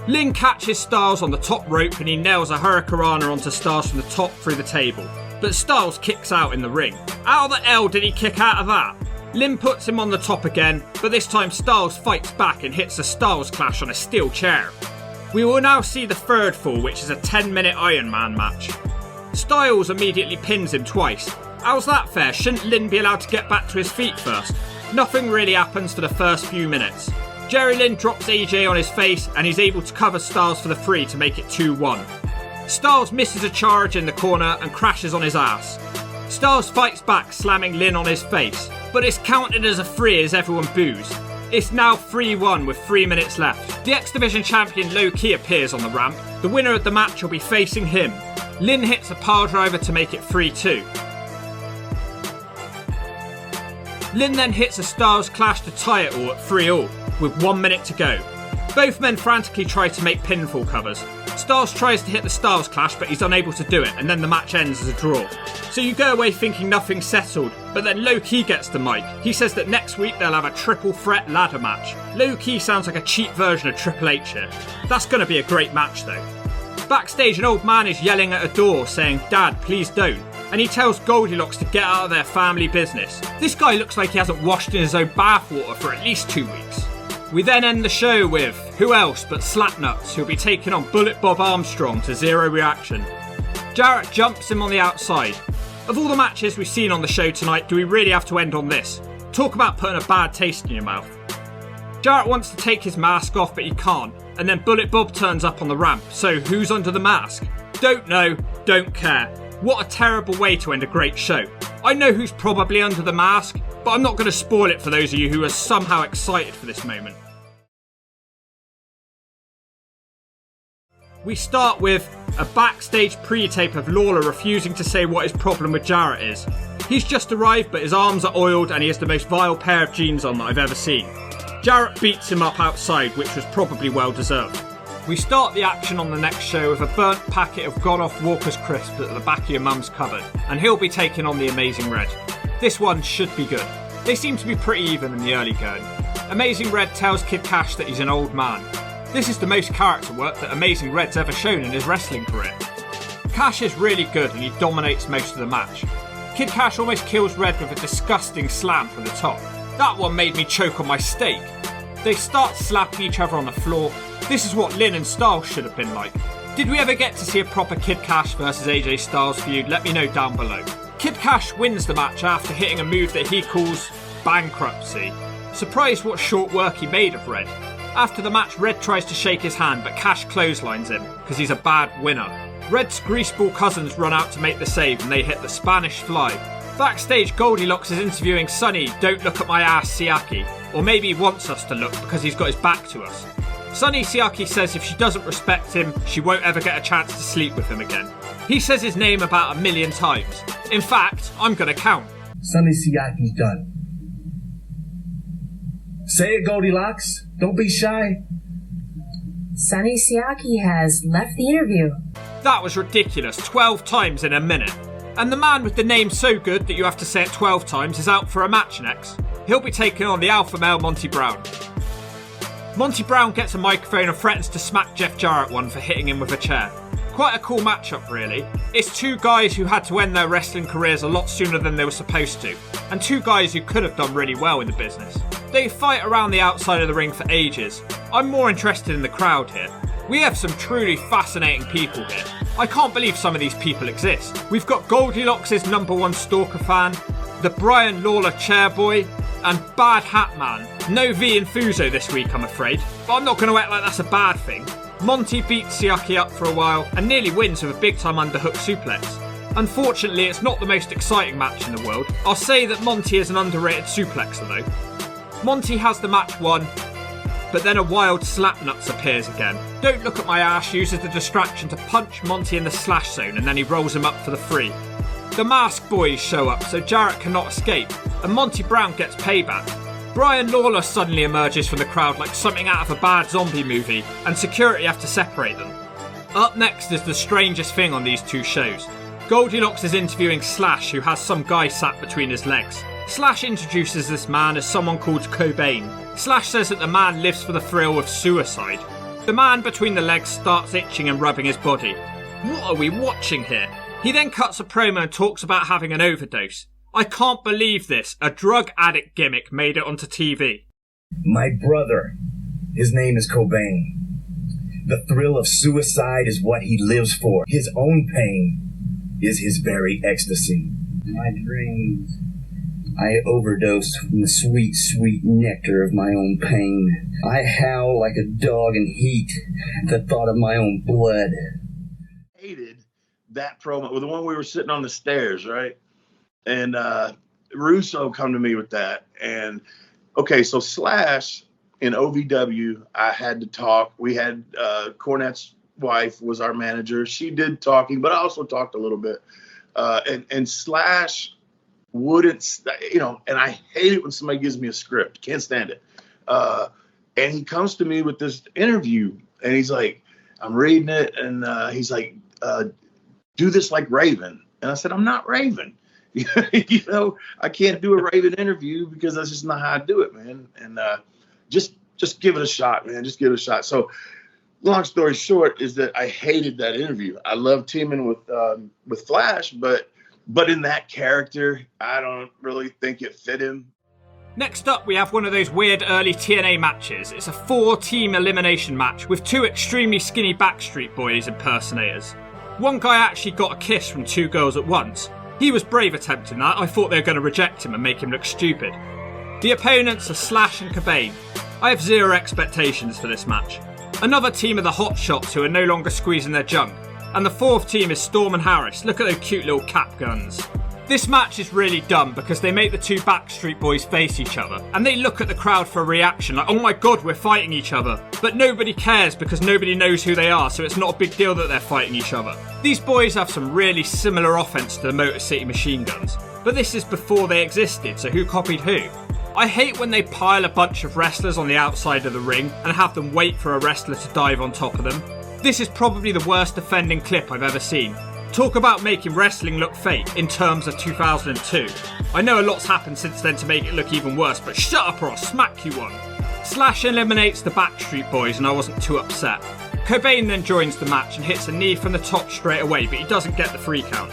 Speaker 1: Lynn catches Styles on the top rope and he nails a Hurricanrana onto Styles from the top through the table. But Styles kicks out in the ring. How the hell did he kick out of that? Lynn puts him on the top again, but this time Styles fights back and hits a Styles clash on a steel chair. We will now see the third fall, which is a 10-minute Iron Man match. Styles immediately pins him twice. How's that fair? Shouldn't Lynn be allowed to get back to his feet first? Nothing really happens for the first few minutes. Jerry Lynn drops AJ on his face and he's able to cover Styles for the 3 to make it 2-1. Styles misses a charge in the corner and crashes on his ass. Styles fights back, slamming Lynn on his face, but it's counted as a 3 as everyone boos. It's now 3-1 with 3 minutes left. The X Division champion Low-Ki appears on the ramp. The winner of the match will be facing him. Lynn hits a pile driver to make it 3-2. Lynn then hits a Styles clash to tie it all at 3-all, with 1 minute to go. Both men frantically try to make pinfall covers. Styles tries to hit the Styles Clash, but he's unable to do it, and then the match ends as a draw. So you go away thinking nothing's settled, but then Low-Ki gets the mic. He says that next week they'll have a triple threat ladder match. Low-Ki sounds like a cheap version of Triple H here. That's going to be a great match though. Backstage, an old man is yelling at a door saying, "Dad, please don't." And he tells Goldilocks to get out of their family business. This guy looks like he hasn't washed in his own bathwater for at least 2 weeks. We then end the show with who else but Slapnuts, who'll be taking on Bullet Bob Armstrong to zero reaction. Jarrett jumps him on the outside. Of all the matches we've seen on the show tonight, do we really have to end on this? Talk about putting a bad taste in your mouth. Jarrett wants to take his mask off, but he can't, and then Bullet Bob turns up on the ramp, so who's under the mask? Don't know, don't care. What a terrible way to end a great show. I know who's probably under the mask, but I'm not going to spoil it for those of you who are somehow excited for this moment. We start with a backstage pre-tape of Lawler refusing to say what his problem with Jarrett is. He's just arrived, but his arms are oiled and he has the most vile pair of jeans on that I've ever seen. Jarrett beats him up outside, which was probably well deserved. We start the action on the next show with a burnt packet of gone-off Walker's crisps at the back of your mum's cupboard, and he'll be taking on the Amazing Red. This one should be good. They seem to be pretty even in the early going. Amazing Red tells Kid Cash that he's an old man. This is the most character work that Amazing Red's ever shown in his wrestling career. Cash is really good and he dominates most of the match. Kid Cash almost kills Red with a disgusting slam from the top. That one made me choke on my steak. They start slapping each other on the floor. This is what Lynn and Styles should have been like. Did we ever get to see a proper Kid Cash versus AJ Styles feud? Let me know down below. Kid Cash wins the match after hitting a move that he calls bankruptcy. Surprised what short work he made of Red. After the match, Red tries to shake his hand, but Cash clotheslines him because he's a bad winner. Red's greaseball cousins run out to make the save and they hit the Spanish Fly. Backstage, Goldilocks is interviewing Sonny, "Don't look at my ass, Siaki." Or maybe he wants us to look because he's got his back to us. Sonny Siaki says if she doesn't respect him, she won't ever get a chance to sleep with him again. He says his name about 1,000,000 times. In fact, I'm gonna count.
Speaker 10: Sonny Siaki's done. Say it, Goldilocks. Don't be shy.
Speaker 9: Sonny Siaki has left the interview.
Speaker 1: That was ridiculous, 12 times in a minute. And the man with the name so good that you have to say it 12 times is out for a match next. He'll be taking on the alpha male Monty Brown. Monty Brown gets a microphone and threatens to smack Jeff Jarrett one for hitting him with a chair. Quite a cool matchup really. It's two guys who had to end their wrestling careers a lot sooner than they were supposed to, and two guys who could have done really well in the business. They fight around the outside of the ring for ages. I'm more interested in the crowd here. We have some truly fascinating people here. I can't believe some of these people exist. We've got Goldilocks' #1 stalker fan, the Brian Lawler chairboy, and Bad Hat Man. No V in Fuso this week, I'm afraid, but I'm not going to act like that's a bad thing. Monty beats Siaki up for a while and nearly wins with a big time underhook suplex. Unfortunately, it's not the most exciting match in the world. I'll say that Monty is an underrated suplexer though. Monty has the match won, but then a wild Slapnuts appears again. Don't look at my ass uses the distraction to punch Monty in the slash zone and then he rolls him up for the free. The Mask Boys show up so Jarrett cannot escape and Monty Brown gets payback. Brian Lawler suddenly emerges from the crowd like something out of a bad zombie movie and security have to separate them. Up next is the strangest thing on these two shows. Goldilocks is interviewing Slash who has some guy sat between his legs. Slash introduces this man as someone called Cobain. Slash says that the man lives for the thrill of suicide. The man between the legs starts itching and rubbing his body. What are we watching here? He then cuts a promo and talks about having an overdose. I can't believe this. A drug addict gimmick made it onto TV.
Speaker 10: My brother, his name is Cobain. The thrill of suicide is what he lives for. His own pain is his very ecstasy. My dreams. I overdose from the sweet, sweet nectar of my own pain. I howl like a dog in heat at the thought of my own blood.
Speaker 6: Hated that promo, with the one we were sitting on the stairs, right? And Russo come to me with that. And okay, so Slash in OVW, I had to talk. We had Cornette's wife was our manager. She did talking, but I also talked a little bit. And Slash wouldn't, and I hate it when somebody gives me a script. Can't stand it. And he comes to me with this interview, and he's like, I'm reading it, and he's like, do this like Raven. And I said, I'm not Raven. You know, I can't do a Raven interview because that's just not how I do it, man. And just give it a shot, man. Just give it a shot. So long story short is that I hated that interview. I love teaming with Flash, but in that character, I don't really think it fit him.
Speaker 1: Next up, we have one of those weird early TNA matches. It's a 4-team elimination match with 2 extremely skinny Backstreet Boys impersonators. One guy actually got a kiss from 2 girls at once. He was brave attempting that. I thought they were going to reject him and make him look stupid. The opponents are Slash and Cobain. I have 0 expectations for this match. Another team are the Hot Shots, who are no longer squeezing their junk. And the 4th team is Storm and Harris. Look at those cute little cap guns. This match is really dumb because they make the 2 Backstreet Boys face each other, and they look at the crowd for a reaction like, oh my god, we're fighting each other. But nobody cares because nobody knows who they are, so it's not a big deal that they're fighting each other. These boys have some really similar offense to the Motor City Machine Guns, but this is before they existed, so who copied who? I hate when they pile a bunch of wrestlers on the outside of the ring and have them wait for a wrestler to dive on top of them. This is probably the worst offending clip I've ever seen. Talk about making wrestling look fake in terms of 2002. I know a lot's happened since then to make it look even worse, but shut up or I'll smack you one. Slash eliminates the Backstreet Boys and I wasn't too upset. Cobain then joins the match and hits a knee from the top straight away, but he doesn't get the 3 count.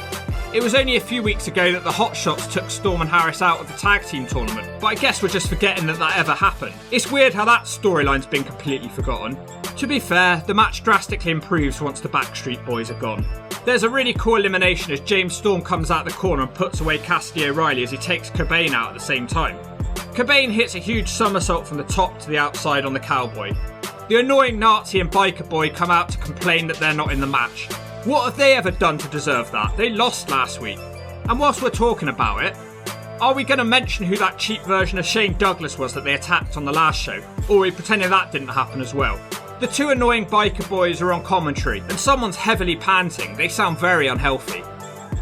Speaker 1: It was only a few weeks ago that the Hot Shots took Storm and Harris out of the tag team tournament, but I guess we're just forgetting that ever happened. It's weird how that storyline's been completely forgotten. To be fair, the match drastically improves once the Backstreet Boys are gone. There's a really cool elimination as James Storm comes out the corner and puts away Cassidy O'Reilly as he takes Cobain out at the same time. Cobain hits a huge somersault from the top to the outside on the Cowboy. The annoying Nazi and Biker Boy come out to complain that they're not in the match. What have they ever done to deserve that? They lost last week. And whilst we're talking about it, are we going to mention who that cheap version of Shane Douglas was that they attacked on the last show? Or are we pretending that didn't happen as well? The 2 annoying Biker Boys are on commentary, and someone's heavily panting. They sound very unhealthy.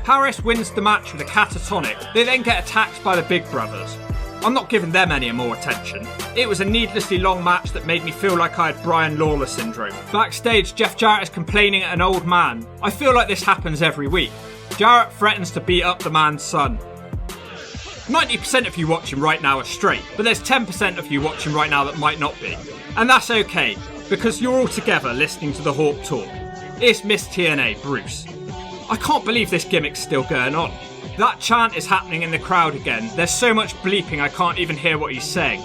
Speaker 1: Harris wins the match with a catatonic. They then get attacked by the Big Brothers. I'm not giving them any more attention. It was a needlessly long match that made me feel like I had Brian Lawler syndrome. Backstage, Jeff Jarrett is complaining at an old man. I feel like this happens every week. Jarrett threatens to beat up the man's son. 90% of you watching right now are straight, but there's 10% of you watching right now that might not be. And that's okay, because you're all together listening to the Hawk talk. It's Miss TNA, Bruce. I can't believe this gimmick's still going on. That chant is happening in the crowd again. There's so much bleeping I can't even hear what he's saying.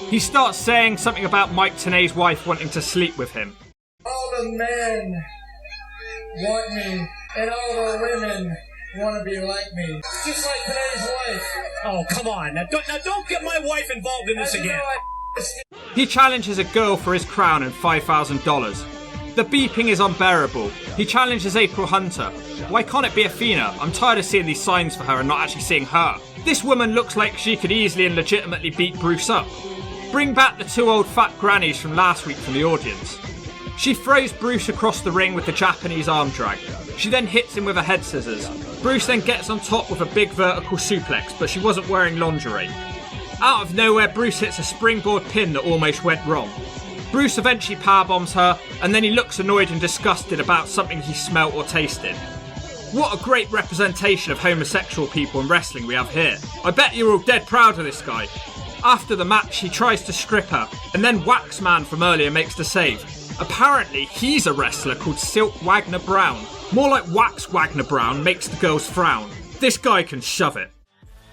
Speaker 1: He starts saying something about Mike Tenay's wife wanting to sleep with him.
Speaker 11: All the men want me, and all the women want to be like me. Just like Tenay's wife.
Speaker 12: Oh, come on. Now don't get my wife involved in this again.
Speaker 1: He challenges a girl for his crown and $5,000. The beeping is unbearable. He challenges April Hunter. Why can't it be Athena? I'm tired of seeing these signs for her and not actually seeing her. This woman looks like she could easily and legitimately beat Bruce up. Bring back the 2 old fat grannies from last week from the audience. She throws Bruce across the ring with the Japanese arm drag. She then hits him with a head scissors. Bruce then gets on top with a big vertical suplex, but she wasn't wearing lingerie. Out of nowhere, Bruce hits a springboard pin that almost went wrong. Bruce eventually powerbombs her, and then he looks annoyed and disgusted about something he smelt or tasted. What a great representation of homosexual people in wrestling we have here. I bet you're all dead proud of this guy. After the match, he tries to strip her, and then Waxman from earlier makes the save. Apparently, he's a wrestler called Silk Wagner Brown. More like Wax Wagner Brown makes the girls frown. This guy can shove it.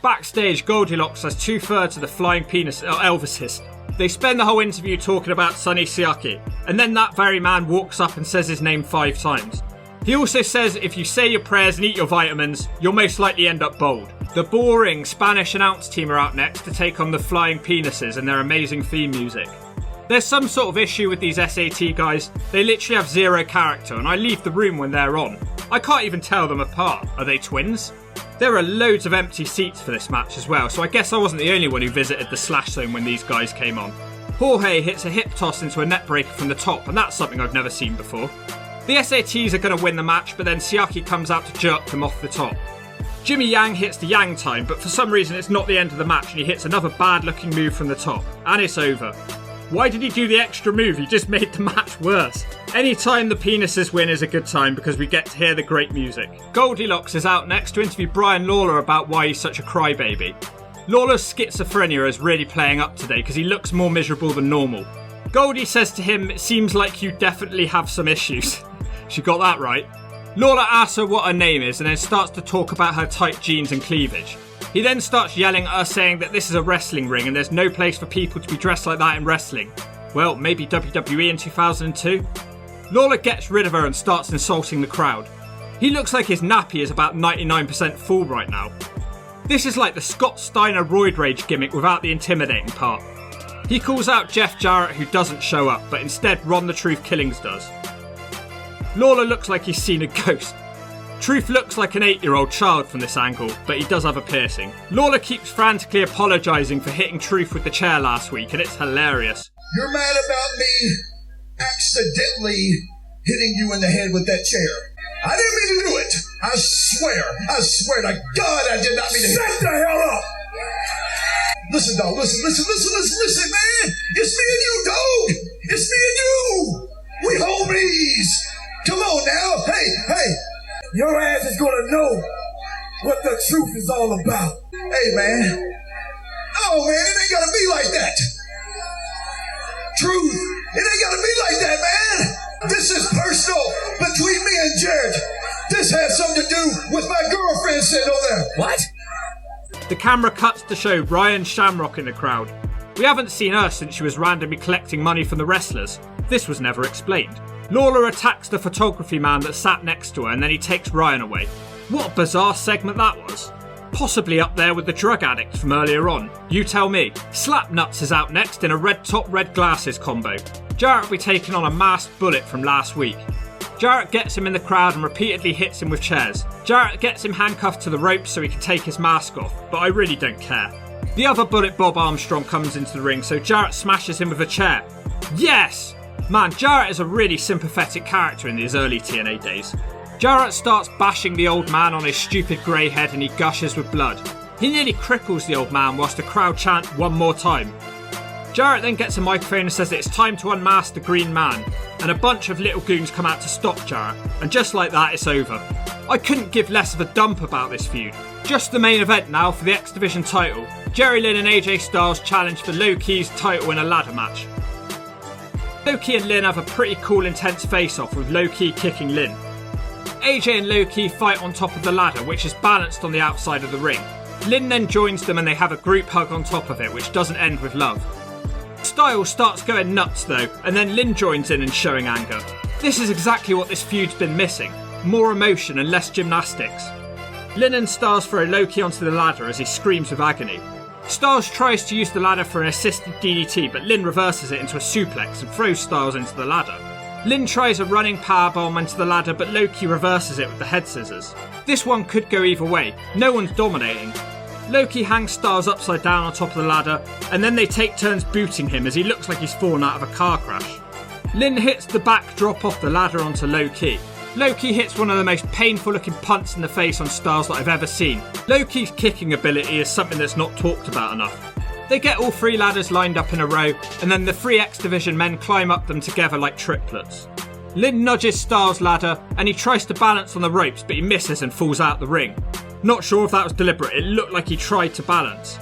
Speaker 1: Backstage, Goldilocks has 2/3 of the flying penis Elvises. They spend the whole interview talking about Sonny Siaki, and then that very man walks up and says his name 5 times. He also says if you say your prayers and eat your vitamins, you'll most likely end up bald. The boring Spanish announce team are out next to take on the Flying Penises and their amazing theme music. There's some sort of issue with these SAT guys. They literally have 0 character, and I leave the room when they're on. I can't even tell them apart. Are they twins? There are loads of empty seats for this match as well, so I guess I wasn't the only one who visited the Slash Zone when these guys came on. Jorge hits a hip toss into a neckbreaker from the top, and that's something I've never seen before. The SATs are going to win the match, but then Siaki comes out to jerk them off the top. Jimmy Yang hits the Yang time, but for some reason it's not the end of the match and he hits another bad looking move from the top, and it's over. Why did he do the extra move? He just made the match worse. Anytime the penises win is a good time because we get to hear the great music. Goldilocks is out next to interview Brian Lawler about why he's such a crybaby. Lawler's schizophrenia is really playing up today because he looks more miserable than normal. Goldie says to him, "It seems like you definitely have some issues." She got that right. Lawler asks her what her name is and then starts to talk about her tight jeans and cleavage. He then starts yelling at her saying that this is a wrestling ring and there's no place for people to be dressed like that in wrestling. Well, maybe WWE in 2002? Lawler gets rid of her and starts insulting the crowd. He looks like his nappy is about 99% full right now. This is like the Scott Steiner roid rage gimmick without the intimidating part. He calls out Jeff Jarrett, who doesn't show up, but instead Ron the Truth Killings does. Lawler looks like he's seen a ghost. Truth looks like an 8-year-old child from this angle, but he does have a piercing. Lawler keeps frantically apologising for hitting Truth with the chair last week, and it's hilarious.
Speaker 7: You're mad about me accidentally hitting you in the head with that chair. I didn't mean to do it. I swear to God I did not mean to. Shut the hell up! Listen, dog, listen, man. It's me and you, dog. It's me and you. We homies. Come on now. Hey. Your ass is gonna know what the truth is all about. Hey, man. Oh, man, it ain't gotta be like that. Truth. It ain't gotta be like that, man. This is personal between me and Jarrett. This has something to do with my girlfriend sitting over there. What?
Speaker 1: The camera cuts to show Ryan Shamrock in the crowd. We haven't seen her since she was randomly collecting money from the wrestlers. This was never explained. Lawler attacks the photography man that sat next to her and then he takes Ryan away. What a bizarre segment that was. Possibly up there with the drug addict from earlier on. You tell me. Slapnuts is out next in a red top, red glasses combo. Jarrett will be taking on a masked Bullet from last week. Jarrett gets him in the crowd and repeatedly hits him with chairs. Jarrett gets him handcuffed to the ropes so he can take his mask off, but I really don't care. The other Bullet, Bob Armstrong, comes into the ring, so Jarrett smashes him with a chair. Yes! Man, Jarrett is a really sympathetic character in these early TNA days. Jarrett starts bashing the old man on his stupid grey head and he gushes with blood. He nearly cripples the old man whilst the crowd chant "one more time." Jarrett then gets a microphone and says that it's time to unmask the Green Man, and a bunch of little goons come out to stop Jarrett, and just like that it's over. I couldn't give less of a dump about this feud. Just the main event now for the X Division title. Jerry Lynn and AJ Styles challenge for Low Key's title in a ladder match. Low Key and Lynn have a pretty cool intense face-off with Low Key kicking Lynn. AJ and Low Key fight on top of the ladder, which is balanced on the outside of the ring. Lynn then joins them and they have a group hug on top of it, which doesn't end with love. Styles starts going nuts though, and then Lynn joins in and showing anger. This is exactly what this feud's been missing. More emotion and less gymnastics. Lynn and Styles throw Low Key onto the ladder as he screams with agony. Styles tries to use the ladder for an assisted DDT, but Lynn reverses it into a suplex and throws Styles into the ladder. Lynn tries a running powerbomb into the ladder, but Low Key reverses it with the head scissors. This one could go either way. No one's dominating. Low Key hangs Styles upside down on top of the ladder, and then they take turns booting him as he looks like he's fallen out of a car crash. Lynn hits the back drop off the ladder onto Low Key. Low Key hits one of the most painful looking punts in the face on Styles that I've ever seen. Low Key's kicking ability is something that's not talked about enough. They get all three ladders lined up in a row, and then the three X Division men climb up them together like triplets. Lynn nudges Styles' ladder, and he tries to balance on the ropes, but he misses and falls out the ring. Not sure if that was deliberate, it looked like he tried to balance.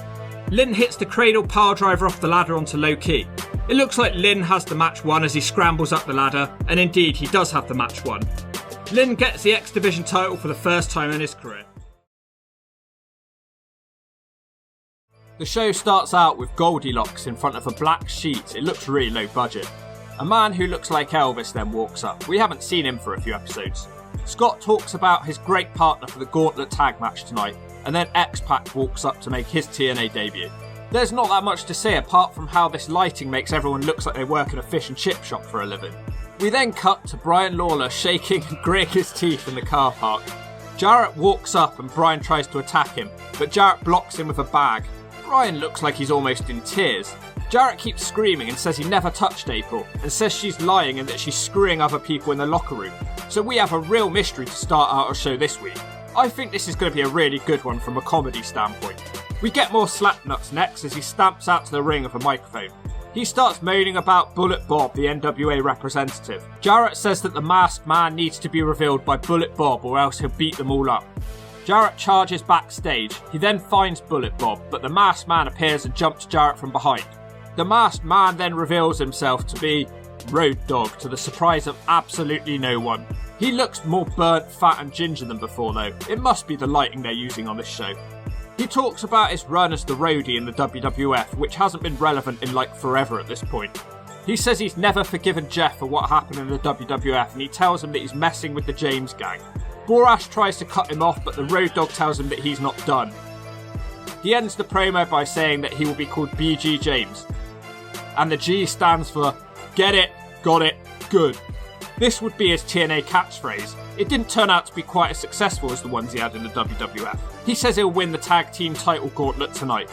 Speaker 1: Lynn hits the cradle pile driver off the ladder onto Low Key. It looks like Lynn has the match won as he scrambles up the ladder, and indeed he does have the match won. Lynn gets the X Division title for the first time in his career. The show starts out with Goldilocks in front of a black sheet. It looks really low budget. A man who looks like Elvis then walks up. We haven't seen him for a few episodes. Scott talks about his great partner for the Gauntlet tag match tonight, and then X-Pac walks up to make his TNA debut. There's not that much to say apart from how this lighting makes everyone look like they work in a fish and chip shop for a living. We then cut to Brian Lawler shaking and gritting his teeth in the car park. Jarrett walks up and Brian tries to attack him, but Jarrett blocks him with a bag. Brian looks like he's almost in tears. Jarrett keeps screaming and says he never touched April, and says she's lying and that she's screwing other people in the locker room. So we have a real mystery to start out our show this week. I think this is going to be a really good one from a comedy standpoint. We get more Slapnuts next as he stamps out to the ring with a microphone. He starts moaning about Bullet Bob, the NWA representative. Jarrett says that the masked man needs to be revealed by Bullet Bob or else he'll beat them all up. Jarrett charges backstage. He then finds Bullet Bob, but the masked man appears and jumps Jarrett from behind. The masked man then reveals himself to be Road Dogg, to the surprise of absolutely no one. He looks more burnt, fat and ginger than before though. It must be the lighting they're using on this show. He talks about his run as the roadie in the WWF, which hasn't been relevant in like forever at this point. He says he's never forgiven Jeff for what happened in the WWF, and he tells him that he's messing with the James gang. Borash tries to cut him off, but the Road Dogg tells him that he's not done. He ends the promo by saying that he will be called BG James, and the G stands for Get It, Got It, Good. This would be his TNA catchphrase. It didn't turn out to be quite as successful as the ones he had in the WWF. He says he'll win the tag team title gauntlet tonight.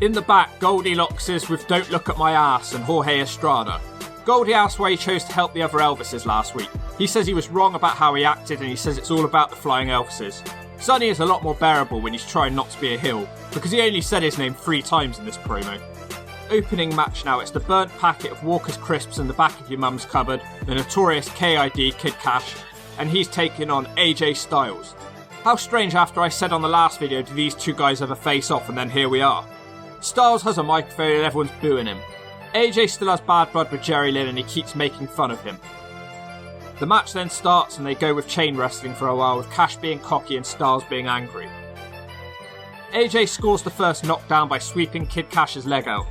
Speaker 1: In the back, Goldilocks is with Don't Look at My Ass and Jorge Estrada. Goldie asks why he chose to help the other Elvises last week. He says he was wrong about how he acted, and he says it's all about the Flying Elvises. Sonny is a lot more bearable when he's trying not to be a heel, because he only said his name 3 times in this promo. Opening match now, it's the burnt packet of Walker's crisps in the back of your mum's cupboard, the notorious KID Kid Cash, and he's taking on AJ Styles. How strange after I said on the last video, do these two guys ever face off, and then here we are. Styles has a microphone and everyone's booing him. AJ still has bad blood with Jerry Lynn and he keeps making fun of him. The match then starts and they go with chain wrestling for a while, with Cash being cocky and Styles being angry. AJ scores the first knockdown by sweeping Kid Cash's leg out.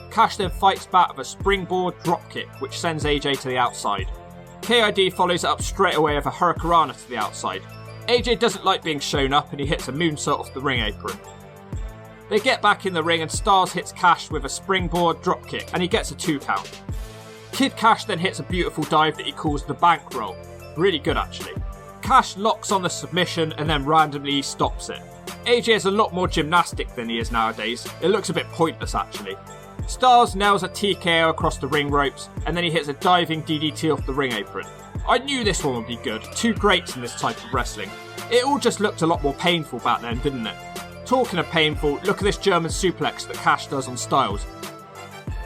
Speaker 1: Cash then fights back with a springboard dropkick, which sends AJ to the outside. KID follows it up straight away with a hurricanrana to the outside. AJ doesn't like being shown up and he hits a moonsault off the ring apron. They get back in the ring and Styles hits Cash with a springboard dropkick and he gets a 2 count. Kid Cash then hits a beautiful dive that he calls the bankroll. Really good actually. Cash locks on the submission and then randomly stops it. AJ is a lot more gymnastic than he is nowadays. It looks a bit pointless actually. Styles nails a TKO across the ring ropes and then he hits a diving DDT off the ring apron. I knew this one would be good. 2 greats in this type of wrestling. It all just looked a lot more painful back then, didn't it? Talking of painful, look at this German suplex that Cash does on Styles.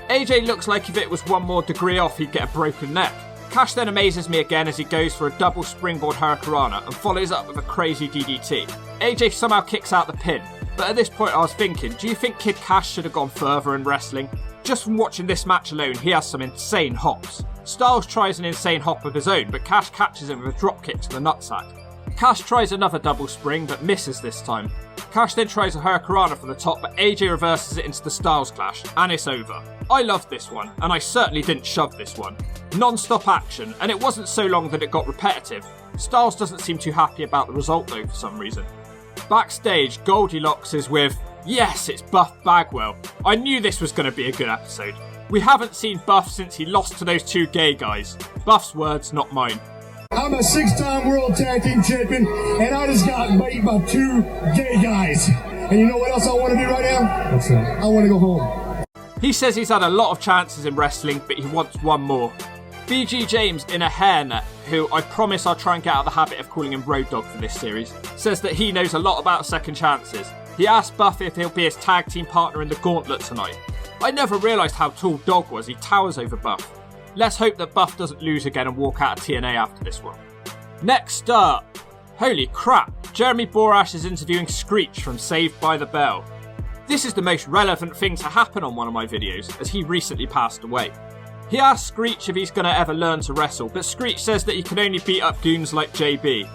Speaker 1: AJ looks like if it was 1 more degree off he'd get a broken neck. Cash then amazes me again as he goes for a double springboard hurricanrana and follows up with a crazy DDT. AJ somehow kicks out the pin, but at this point I was thinking, do you think Kid Cash should have gone further in wrestling? Just from watching this match alone, he has some insane hops. Styles tries an insane hop of his own, but Cash catches him with a dropkick to the nutsack. Cash tries another double spring, but misses this time. Cash then tries a hurricanrana from the top, but AJ reverses it into the Styles Clash, and it's over. I loved this one, and I certainly didn't shove this one. Non-stop action, and it wasn't so long that it got repetitive. Styles doesn't seem too happy about the result though for some reason. Backstage, Goldilocks is with, yes, it's Buff Bagwell. I knew this was going to be a good episode. We haven't seen Buff since he lost to those 2 gay guys. Buff's words, not mine.
Speaker 7: I'm a 6-time world tag team champion, and I just got beat by 2 gay guys. And you know what else I want to do right now? What's that? I want to go home.
Speaker 1: He says he's had a lot of chances in wrestling, but he wants 1 more. BG James in a hairnet, who I promise I'll try and get out of the habit of calling him Road Dogg for this series, says that he knows a lot about second chances. He asks Buff if he'll be his tag team partner in the gauntlet tonight. I never realised how tall Dogg was, he towers over Buff. Let's hope that Buff doesn't lose again and walk out of TNA after this one. Next up, holy crap, Jeremy Borash is interviewing Screech from Saved by the Bell. This is the most relevant thing to happen on one of my videos, as he recently passed away. He asks Screech if he's going to ever learn to wrestle, but Screech says that he can only beat up goons like JB.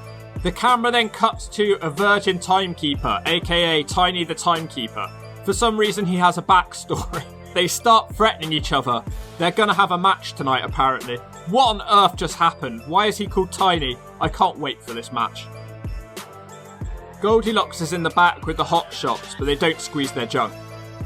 Speaker 1: The camera then cuts to a virgin timekeeper, aka Tiny the Timekeeper. For some reason he has a backstory. They start threatening each other. They're going to have a match tonight apparently. What on earth just happened? Why is he called Tiny? I can't wait for this match. Goldilocks is in the back with the hot shots, but they don't squeeze their junk.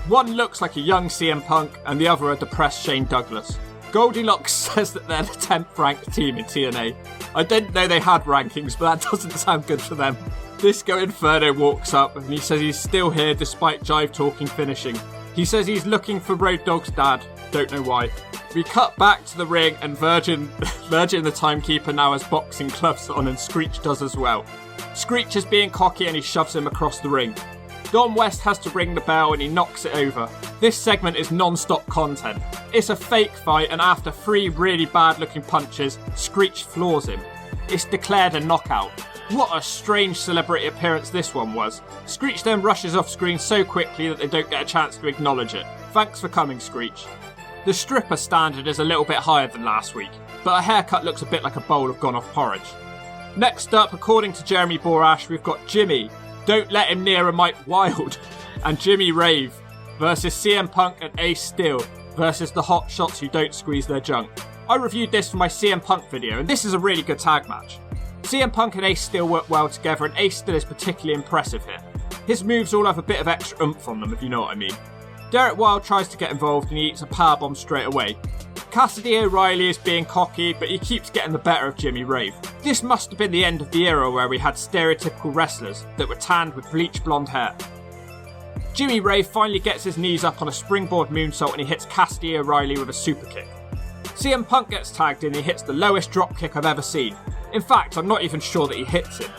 Speaker 1: One looks like a young CM Punk and the other a depressed Shane Douglas. Goldilocks says that they're the 10th ranked team in TNA. I didn't know they had rankings, but that doesn't sound good for them. Disco Inferno walks up and he says he's still here despite Jive Talking finishing. He says he's looking for Road Dogg's dad, don't know why. We cut back to the ring and Virgin the Timekeeper now has boxing gloves on and Screech does as well. Screech is being cocky and he shoves him across the ring. Don West has to ring the bell and he knocks it over. This segment is non-stop content. It's a fake fight, and after 3 really bad looking punches, Screech floors him. It's declared a knockout. What a strange celebrity appearance this one was. Screech then rushes off screen so quickly that they don't get a chance to acknowledge it. Thanks for coming, Screech. The stripper standard is a little bit higher than last week, but her haircut looks a bit like a bowl of gone-off porridge. Next up, according to Jeremy Borash, we've got Jimmy, Don't Let Him Near a Mike Wild, and Jimmy Rave versus CM Punk and Ace Steel versus the Hot Shots who don't squeeze their junk. I reviewed this for my CM Punk video, and this is a really good tag match. CM Punk and Ace Steel work well together, and Ace Steel is particularly impressive here. His moves all have a bit of extra oomph on them, if you know what I mean. Derek Wilde tries to get involved and he eats a powerbomb straight away. Cassidy O'Reilly is being cocky, but he keeps getting the better of Jimmy Rave. This must have been the end of the era where we had stereotypical wrestlers that were tanned with bleach blonde hair. Jimmy Rave finally gets his knees up on a springboard moonsault and he hits Cassidy O'Reilly with a super kick. CM Punk gets tagged in and he hits the lowest drop kick I've ever seen. In fact, I'm not even sure that he hits it.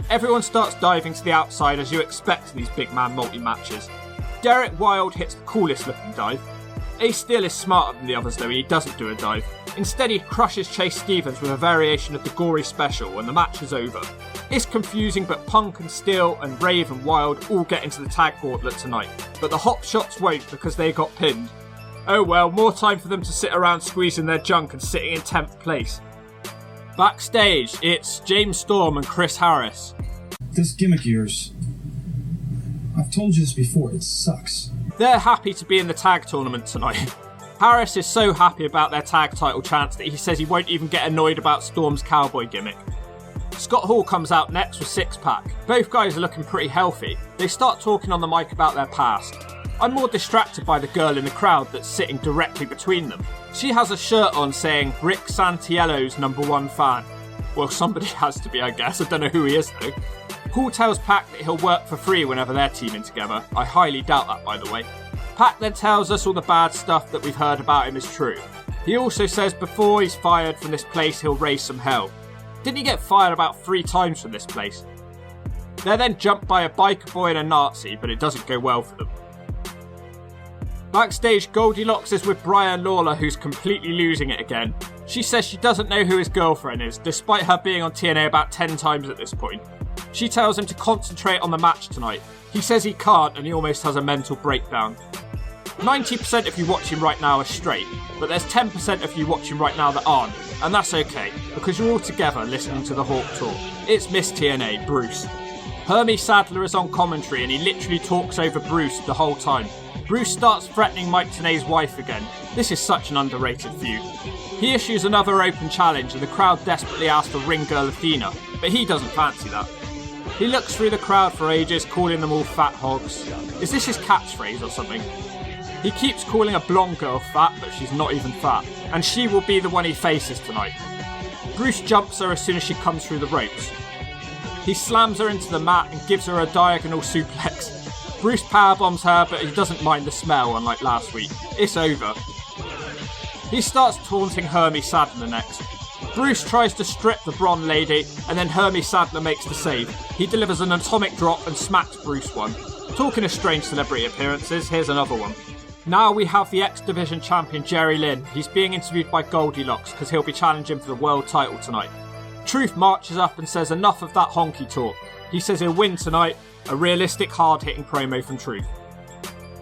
Speaker 1: Everyone starts diving to the outside as you expect in these big man multi-matches. Derek Wilde hits the coolest looking dive. Ace Steel is smarter than the others though, and he doesn't do a dive. Instead he crushes Chase Stevens with a variation of the gory special and the match is over. It's confusing, but Punk and Steel and Rave and Wilde all get into the tag gauntlet tonight, but the Hot Shots won't because they got pinned. Oh well, more time for them to sit around squeezing their junk and sitting in 10th place. Backstage, it's James Storm and Chris Harris.
Speaker 11: This gimmick of yours, I've told you this before, it sucks.
Speaker 1: They're happy to be in the tag tournament tonight. Harris is so happy about their tag title chance that he says he won't even get annoyed about Storm's cowboy gimmick. Scott Hall comes out next with Six Pack. Both guys are looking pretty healthy. They start talking on the mic about their past. I'm more distracted by the girl in the crowd that's sitting directly between them. She has a shirt on saying Rick Santiello's #1 fan. Well, somebody has to be, I guess. I don't know who he is though. Hall tells Pac that he'll work for free whenever they're teaming together. I highly doubt that, by the way. Pac then tells us all the bad stuff that we've heard about him is true. He also says before he's fired from this place he'll raise some hell. Didn't he get fired about 3 times from this place? They're then jumped by a biker boy and a Nazi, but it doesn't go well for them. Backstage, Goldilocks is with Brian Lawler, who's completely losing it again. She says she doesn't know who his girlfriend is, despite her being on TNA about 10 times at this point. She tells him to concentrate on the match tonight. He says he can't and he almost has a mental breakdown. 90% of you watching right now are straight, but there's 10% of you watching right now that aren't, and that's okay, because you're all together listening to the Hawk Talk. It's Miss TNA, Bruce. Hermie Sadler is on commentary and he literally talks over Bruce the whole time. Bruce starts threatening Mike Tenay's wife again. This is such an underrated feud. He issues another open challenge and the crowd desperately asks for ring girl Athena, but he doesn't fancy that. He looks through the crowd for ages, calling them all fat hogs. Is this his catchphrase or something? He keeps calling a blonde girl fat, but she's not even fat, and she will be the one he faces tonight. Bruce jumps her as soon as she comes through the ropes. He slams her into the mat and gives her a diagonal suplex. Bruce powerbombs her, but he doesn't mind the smell, unlike last week. It's over. He starts taunting Hermie Sadler next. Bruce tries to strip the Bron lady, and then Hermie Sadler makes the save. He delivers an atomic drop and smacks Bruce one. Talking of strange celebrity appearances, here's another one. Now we have the X Division champion Jerry Lynn. He's being interviewed by Goldilocks because he'll be challenging for the world title tonight. Truth marches up and says enough of that honky talk. He says he'll win tonight. A realistic, hard-hitting promo from Truth.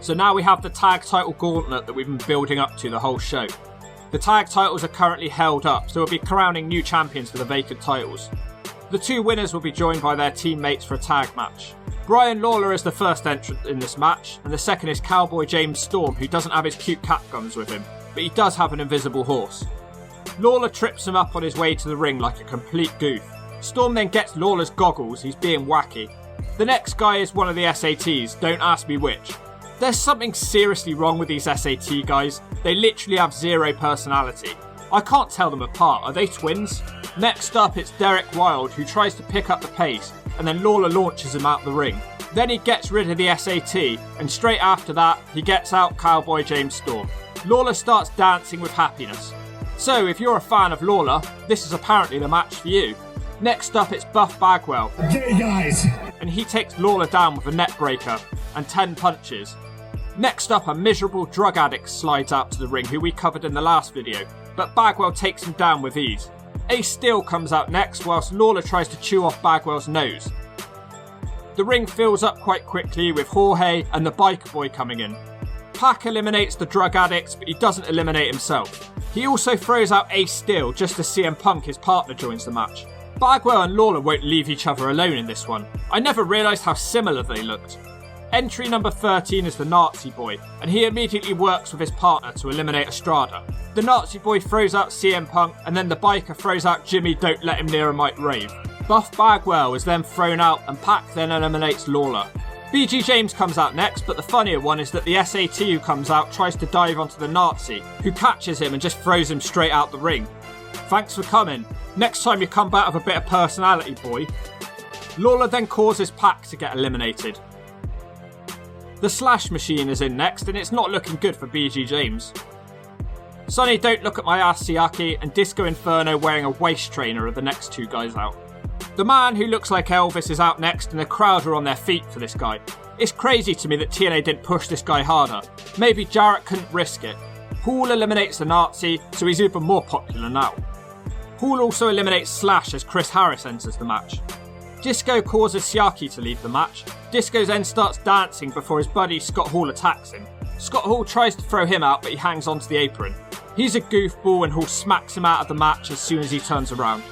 Speaker 1: So now we have the tag title gauntlet that we've been building up to the whole show. The tag titles are currently held up, so we'll be crowning new champions for the vacant titles. The 2 winners will be joined by their teammates for a tag match. Brian Lawler is the first entrant in this match, and the second is Cowboy James Storm, who doesn't have his cute cat guns with him, but he does have an invisible horse. Lawler trips him up on his way to the ring like a complete goof. Storm then gets Lawler's goggles, he's being wacky. The next guy is one of the SATs, don't ask me which. There's something seriously wrong with these SAT guys. They literally have zero personality. I can't tell them apart, are they twins? Next up it's Derek Wilde, who tries to pick up the pace, and then Lawler launches him out the ring. Then he gets rid of the SAT, and straight after that, he gets out Cowboy James Storm. Lawler starts dancing with happiness. So if you're a fan of Lawler, this is apparently the match for you. Next up it's Buff Bagwell.
Speaker 7: Okay guys,
Speaker 1: and he takes Lawler down with a neck breaker and 10 punches. Next up, a miserable drug addict slides out to the ring, who we covered in the last video, but Bagwell takes him down with ease. Ace Steel comes out next, whilst Lawler tries to chew off Bagwell's nose. The ring fills up quite quickly with Jorge and the Biker Boy coming in. Pac eliminates the drug addicts, but he doesn't eliminate himself. He also throws out Ace Steel just as CM Punk, his partner, joins the match. Bagwell and Lawler won't leave each other alone in this one. I never realised how similar they looked. Entry number 13 is the Nazi Boy, and he immediately works with his partner to eliminate Estrada. The Nazi Boy throws out CM Punk, and then the Biker throws out Jimmy Don't Let Him Near a Mike Rave. Buff Bagwell is then thrown out, and Pac then eliminates Lawler. BG James comes out next, but the funnier one is that the SAT who comes out tries to dive onto the Nazi, who catches him and just throws him straight out the ring. Thanks for coming. Next time you come back with a bit of personality, boy. Lawler then causes Pac to get eliminated. The Slash Machine is in next, and it's not looking good for BG James. Sonny Don't Look at My Ass Siaki and Disco Inferno wearing a waist trainer are the next two guys out. The man who looks like Elvis is out next, and the crowd are on their feet for this guy. It's crazy to me that TNA didn't push this guy harder. Maybe Jarrett couldn't risk it. Paul eliminates the Nazi, so he's even more popular now. Paul also eliminates Slash as Chris Harris enters the match. Disco causes Siaki to leave the match. Disco then starts dancing before his buddy Scott Hall attacks him. Scott Hall tries to throw him out, but he hangs onto the apron. He's a goofball, and Hall smacks him out of the match as soon as he turns around.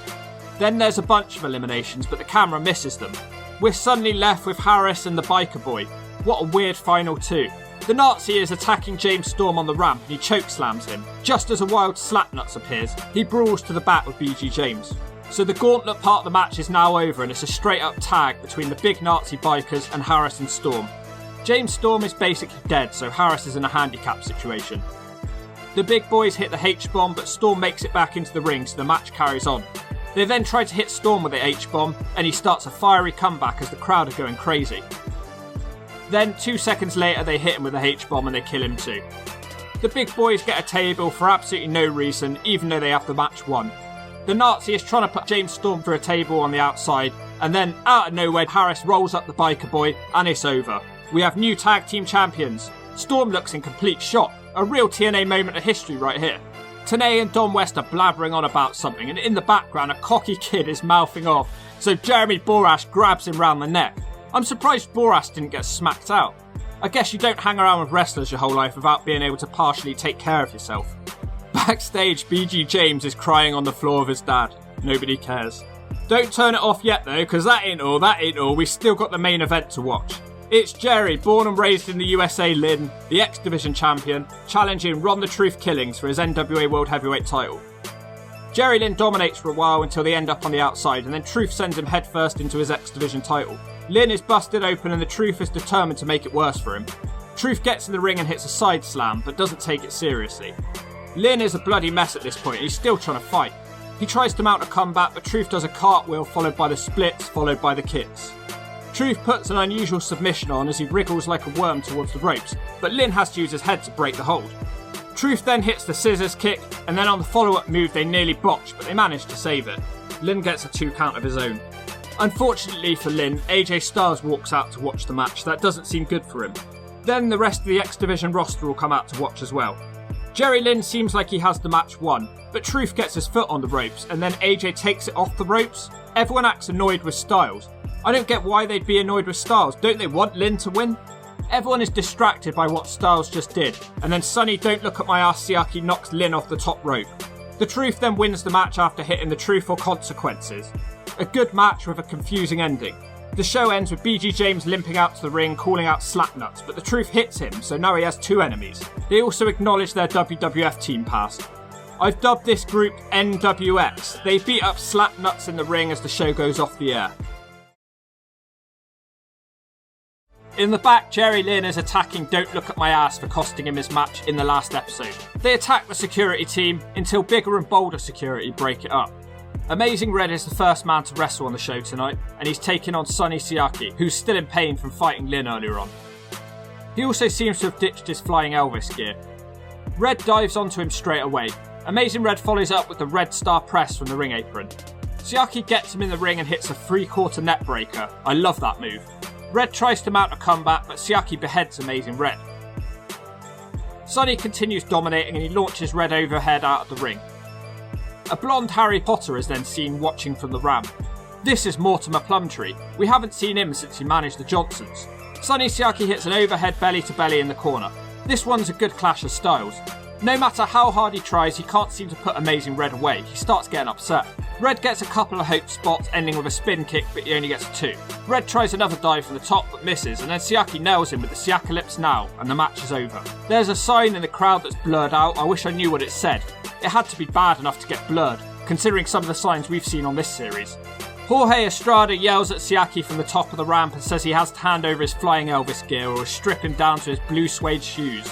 Speaker 1: Then there's a bunch of eliminations, but the camera misses them. We're suddenly left with Harris and the Biker Boy. What a weird final two. The Nazi is attacking James Storm on the ramp, and he chokeslams him. Just as a wild Slapnuts appears, he brawls to the back with BG James. So the gauntlet part of the match is now over, and it's a straight up tag between the big Nazi bikers and Harris and Storm. James Storm is basically dead, so Harris is in a handicap situation. The big boys hit the H-bomb, but Storm makes it back into the ring, so the match carries on. They then try to hit Storm with the H-bomb, and he starts a fiery comeback as the crowd are going crazy. Then 2 seconds later they hit him with a H-bomb and they kill him too. The big boys get a table for absolutely no reason, even though they have the match won. The Nazi is trying to put James Storm through a table on the outside, and then out of nowhere Harris rolls up the Biker Boy, and it's over. We have new tag team champions. Storm looks in complete shock. A real TNA moment of history right here. Tenay and Don West are blabbering on about something, and in the background a cocky kid is mouthing off, so Jeremy Borash grabs him round the neck. I'm surprised Borash didn't get smacked out. I guess you don't hang around with wrestlers your whole life without being able to partially take care of yourself. Backstage, BG James is crying on the floor of his dad. Nobody cares. Don't turn it off yet though, because that ain't all, we still got the main event to watch. It's Jerry, born and raised in the USA Lynn, the X Division champion, challenging Ron the Truth Killings for his NWA World Heavyweight title. Jerry Lynn dominates for a while until they end up on the outside, and then Truth sends him headfirst into his X Division title. Lynn is busted open and the Truth is determined to make it worse for him. Truth gets in the ring and hits a side slam, but doesn't take it seriously. Lynn is a bloody mess at this point, and he's still trying to fight. He tries to mount a comeback, but Truth does a cartwheel followed by the splits, followed by the kicks. Truth puts an unusual submission on as he wriggles like a worm towards the ropes, but Lynn has to use his head to break the hold. Truth then hits the scissors kick, and then on the follow-up move they nearly botch, but they manage to save it. Lynn gets a 2 count of his own. Unfortunately for Lynn, AJ Styles walks out to watch the match. That doesn't seem good for him. Then the rest of the X Division roster will come out to watch as well. Jerry Lynn seems like he has the match won, but Truth gets his foot on the ropes, and then AJ takes it off the ropes. Everyone acts annoyed with Styles. I don't get why they'd be annoyed with Styles. Don't they want Lynn to win? Everyone is distracted by what Styles just did, and then Sonny Don't Look at My Ass Siaki knocks Lynn off the top rope. The Truth then wins the match after hitting the Truth or Consequences. A good match with a confusing ending. The show ends with BG James limping out to the ring calling out Slapnuts, but the Truth hits him, so now he has 2 enemies. They also acknowledge their WWF team past. I've dubbed this group NWX. They beat up Slapnuts in the ring as the show goes off the air. In the back, Jerry Lynn is attacking Don't Look at My Ass for costing him his match in the last episode. They attack the security team until bigger and bolder security break it up. Amazing Red is the first man to wrestle on the show tonight, and he's taking on Sonny Siaki, who's still in pain from fighting Lynn earlier on. He also seems to have ditched his Flying Elvis gear. Red dives onto him straight away. Amazing Red follows up with the Red Star Press from the ring apron. Siaki gets him in the ring and hits a 3/4 net breaker. I love that move. Red tries to mount a comeback, but Siaki beheads Amazing Red. Sonny continues dominating and he launches Red overhead out of the ring. A blonde Harry Potter is then seen watching from the ramp. This is Mortimer Plumtree. We haven't seen him since he managed the Johnsons. Sonny Siaki hits an overhead belly to belly in the corner. This one's a good clash of styles. No matter how hard he tries, he can't seem to put Amazing Red away. He starts getting upset. Red gets a couple of hope spots, ending with a spin kick, but he only gets 2. Red tries another dive from the top, but misses, and then Siaki nails him with the Siakalypse now, and the match is over. There's a sign in the crowd that's blurred out. I wish I knew what it said. It had to be bad enough to get blurred, considering some of the signs we've seen on this series. Jorge Estrada yells at Siaki from the top of the ramp and says he has to hand over his Flying Elvis gear or strip him down to his blue suede shoes.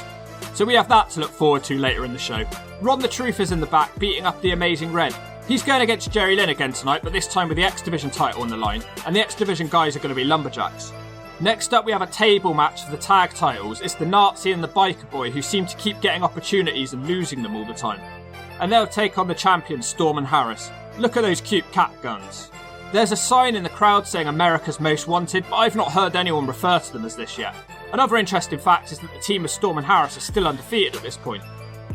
Speaker 1: So we have that to look forward to later in the show. Ron the Truth is in the back, beating up the Amazing Red. He's going against Jerry Lynn again tonight, but this time with the X Division title on the line, and the X Division guys are going to be Lumberjacks. Next up we have a table match for the tag titles. It's the Nazi and the Biker Boy who seem to keep getting opportunities and losing them all the time. And they'll take on the champions Storm and Harris. Look at those cute cat guns. There's a sign in the crowd saying America's Most Wanted, but I've not heard anyone refer to them as this yet. Another interesting fact is that the team of Storm and Harris are still undefeated at this point.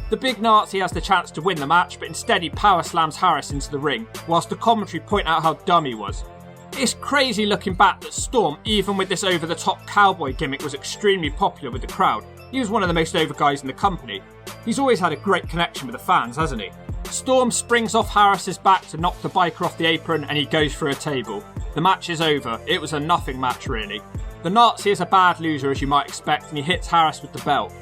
Speaker 1: The big Nazi has the chance to win the match, but instead he power slams Harris into the ring, whilst the commentary point out how dumb he was. It's crazy looking back that Storm, even with this over-the-top cowboy gimmick, was extremely popular with the crowd. He was one of the most over guys in the company. He's always had a great connection with the fans, hasn't he? Storm springs off Harris's back to knock the biker off the apron and he goes through a table. The match is over. It was a nothing match really. The Nazi is a bad loser as you might expect and he hits Harris with the belt.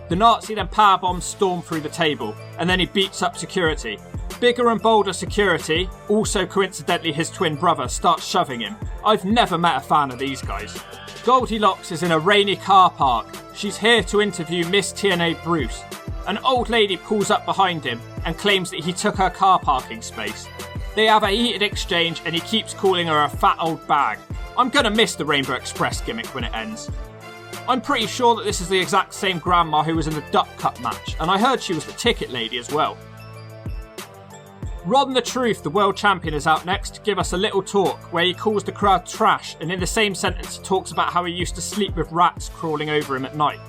Speaker 1: The Nazi then powerbombs Storm through the table and then he beats up security. Bigger and bolder security, also coincidentally his twin brother, starts shoving him. I've never met a fan of these guys. Goldilocks is in a rainy car park. She's here to interview Miss TNA Bruce. An old lady pulls up behind him and claims that he took her car parking space. They have a heated exchange and he keeps calling her a fat old bag. I'm gonna miss the Rainbow Express gimmick when it ends. I'm pretty sure that this is the exact same grandma who was in the Duck Cup match, and I heard she was the ticket lady as well. Ron the Truth, the world champion, is out next to give us a little talk where he calls the crowd trash, and in the same sentence he talks about how he used to sleep with rats crawling over him at night.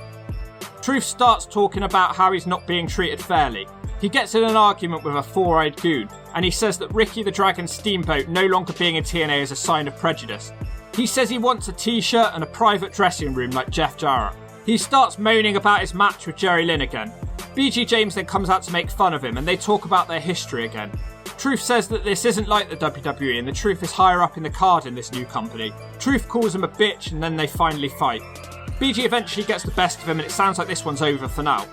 Speaker 1: Truth starts talking about how he's not being treated fairly. He gets in an argument with a four-eyed goon, and he says that Ricky the Dragon Steamboat no longer being in TNA is a sign of prejudice. He says he wants a t-shirt and a private dressing room like Jeff Jarrett. He starts moaning about his match with Jerry Lynn again. BG James then comes out to make fun of him and they talk about their history again. Truth says that this isn't like the WWE and the Truth is higher up in the card in this new company. Truth calls him a bitch and then they finally fight. BG eventually gets the best of him and it sounds like this one's over for now.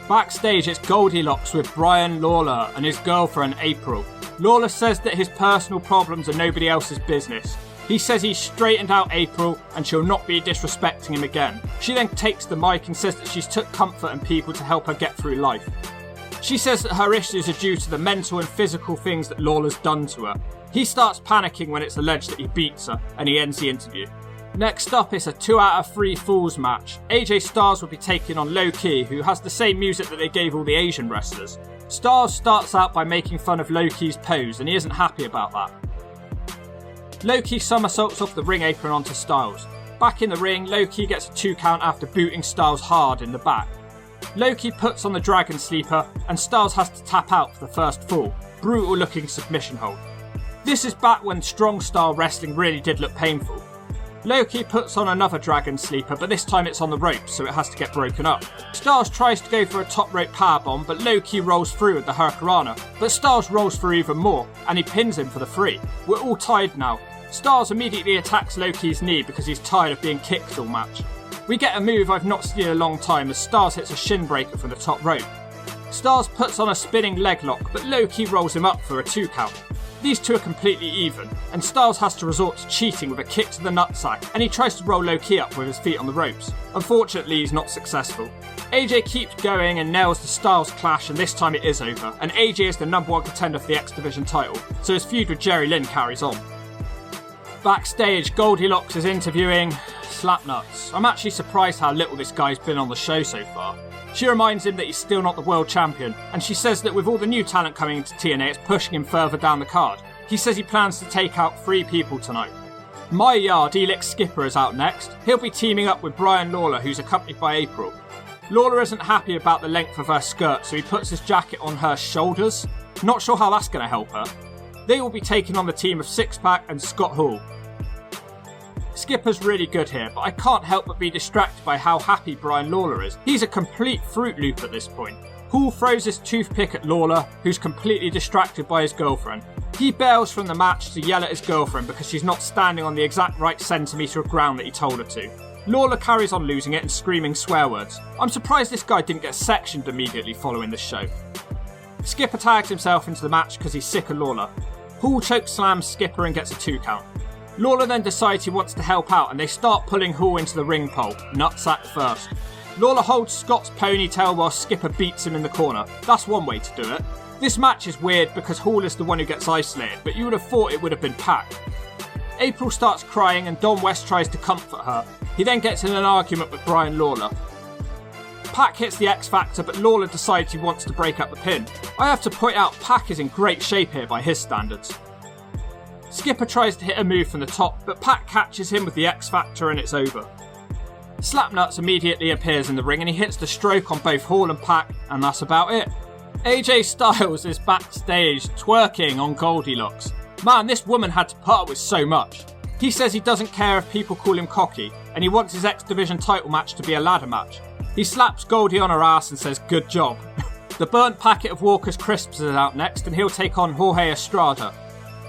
Speaker 1: Backstage it's Goldilocks with Brian Lawler and his girlfriend April. Lawler says that his personal problems are nobody else's business. He says he's straightened out April and she'll not be disrespecting him again. She then takes the mic and says that she's took comfort in people to help her get through life. She says that her issues are due to the mental and physical things that Lawler's done to her. He starts panicking when it's alleged that he beats her and he ends the interview. Next up is a 2 out of 3 Falls match. AJ Styles will be taking on Low Ki, who has the same music that they gave all the Asian wrestlers. Styles starts out by making fun of Low Ki's pose and he isn't happy about that. Low Ki somersaults off the ring apron onto Styles. Back in the ring, Low Ki gets a 2 count after booting Styles hard in the back. Low Ki puts on the Dragon Sleeper and Styles has to tap out for the first fall. Brutal looking submission hold. This is back when strong style wrestling really did look painful. Low Ki puts on another Dragon Sleeper, but this time it's on the ropes, so it has to get broken up. Styles tries to go for a top rope powerbomb, but Low Ki rolls through with the Hurricanrana. But Styles rolls through even more, and he pins him for the 3. We're all tied now. Styles immediately attacks Low Ki's knee because he's tired of being kicked all match. We get a move I've not seen in a long time as Styles hits a shin breaker from the top rope. Styles puts on a spinning leg lock, but Low Ki rolls him up for a 2 count. These two are completely even, and Styles has to resort to cheating with a kick to the nutsack, and he tries to roll Low Ki up with his feet on the ropes. Unfortunately, he's not successful. AJ keeps going and nails the Styles clash, and this time it is over, and AJ is the #1 contender for the X Division title, so his feud with Jerry Lynn carries on. Backstage, Goldilocks is interviewing Slapnuts. I'm actually surprised how little this guy's been on the show so far. She reminds him that he's still not the world champion, and she says that with all the new talent coming into TNA, it's pushing him further down the card. He says he plans to take out 3 people tonight. My Yard Elix Skipper is out next. He'll be teaming up with Brian Lawler, who's accompanied by April. Lawler isn't happy about the length of her skirt, so he puts his jacket on her shoulders. Not sure how that's going to help her. They will be taking on the team of Sixpack and Scott Hall. Skipper's really good here, but I can't help but be distracted by how happy Brian Lawler is. He's a complete Fruit Loop at this point. Hall throws his toothpick at Lawler, who's completely distracted by his girlfriend. He bails from the match to yell at his girlfriend because she's not standing on the exact right centimetre of ground that he told her to. Lawler carries on losing it and screaming swear words. I'm surprised this guy didn't get sectioned immediately following this show. Skipper tags himself into the match because he's sick of Lawler. Hall choke slams Skipper and gets a 2 count. Lawler then decides he wants to help out and they start pulling Hall into the ring pole, nutsack first. Lawler holds Scott's ponytail while Skipper beats him in the corner. That's one way to do it. This match is weird because Hall is the one who gets isolated, but you would have thought it would have been Pac. April starts crying and Don West tries to comfort her. He then gets in an argument with Brian Lawler. Pac hits the X Factor, but Lawler decides he wants to break up the pin. I have to point out Pac is in great shape here by his standards. Skipper tries to hit a move from the top, but Pac catches him with the X Factor and it's over. Slapnuts immediately appears in the ring and he hits the stroke on both Hall and Pac, and that's about it. AJ Styles is backstage twerking on Goldilocks. Man, this woman had to put up with so much. He says he doesn't care if people call him cocky, and he wants his X Division title match to be a ladder match. He slaps Goldie on her ass and says, good job. The burnt packet of Walker's Crisps is out next, and he'll take on Jorge Estrada.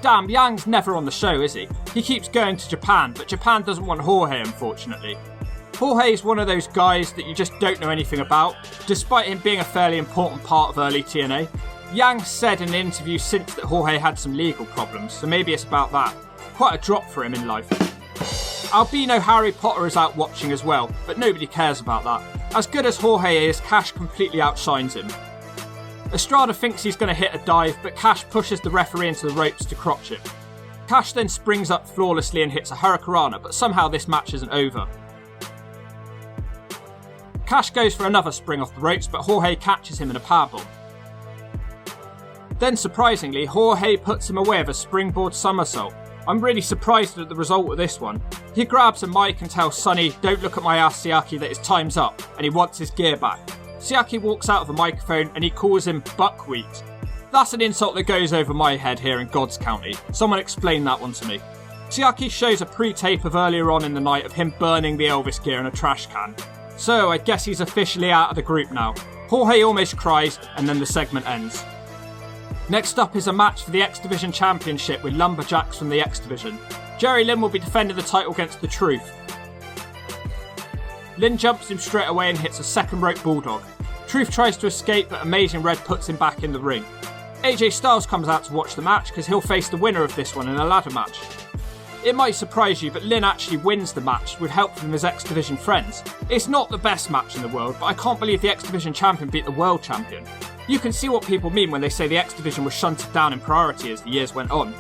Speaker 1: Damn, Yang's never on the show, is he? He keeps going to Japan, but Japan doesn't want Jorge, unfortunately. Jorge is one of those guys that you just don't know anything about, despite him being a fairly important part of early TNA. Yang said in an interview since that Jorge had some legal problems, so maybe it's about that. Quite a drop for him in life. Albino Harry Potter is out watching as well, but nobody cares about that. As good as Jorge is, Cash completely outshines him. Estrada thinks he's going to hit a dive, but Cash pushes the referee into the ropes to crotch him. Cash then springs up flawlessly and hits a Hurricanrana, but somehow this match isn't over. Cash goes for another spring off the ropes, but Jorge catches him in a powerbomb. Then surprisingly, Jorge puts him away with a springboard somersault. I'm really surprised at the result of this one. He grabs a mic and tells Sonny, don't look at my ass Siaki, that his time's up, and he wants his gear back. Siaki walks out of the microphone and he calls him buckwheat. That's an insult that goes over my head here in God's County. Someone explain that one to me. Siaki shows a pre-tape of earlier on in the night of him burning the Elvis gear in a trash can. So I guess he's officially out of the group now. Jorge almost cries and then the segment ends. Next up is a match for the X Division Championship with Lumberjacks from the X Division. Jerry Lynn will be defending the title against The Truth. Lynn jumps him straight away and hits a second rope bulldog. Truth tries to escape, but Amazing Red puts him back in the ring. AJ Styles comes out to watch the match because he'll face the winner of this one in a ladder match. It might surprise you, but Lynn actually wins the match with help from his X Division friends. It's not the best match in the world, but I can't believe the X Division champion beat the world champion. You can see what people mean when they say the X Division was shunted down in priority as the years went on.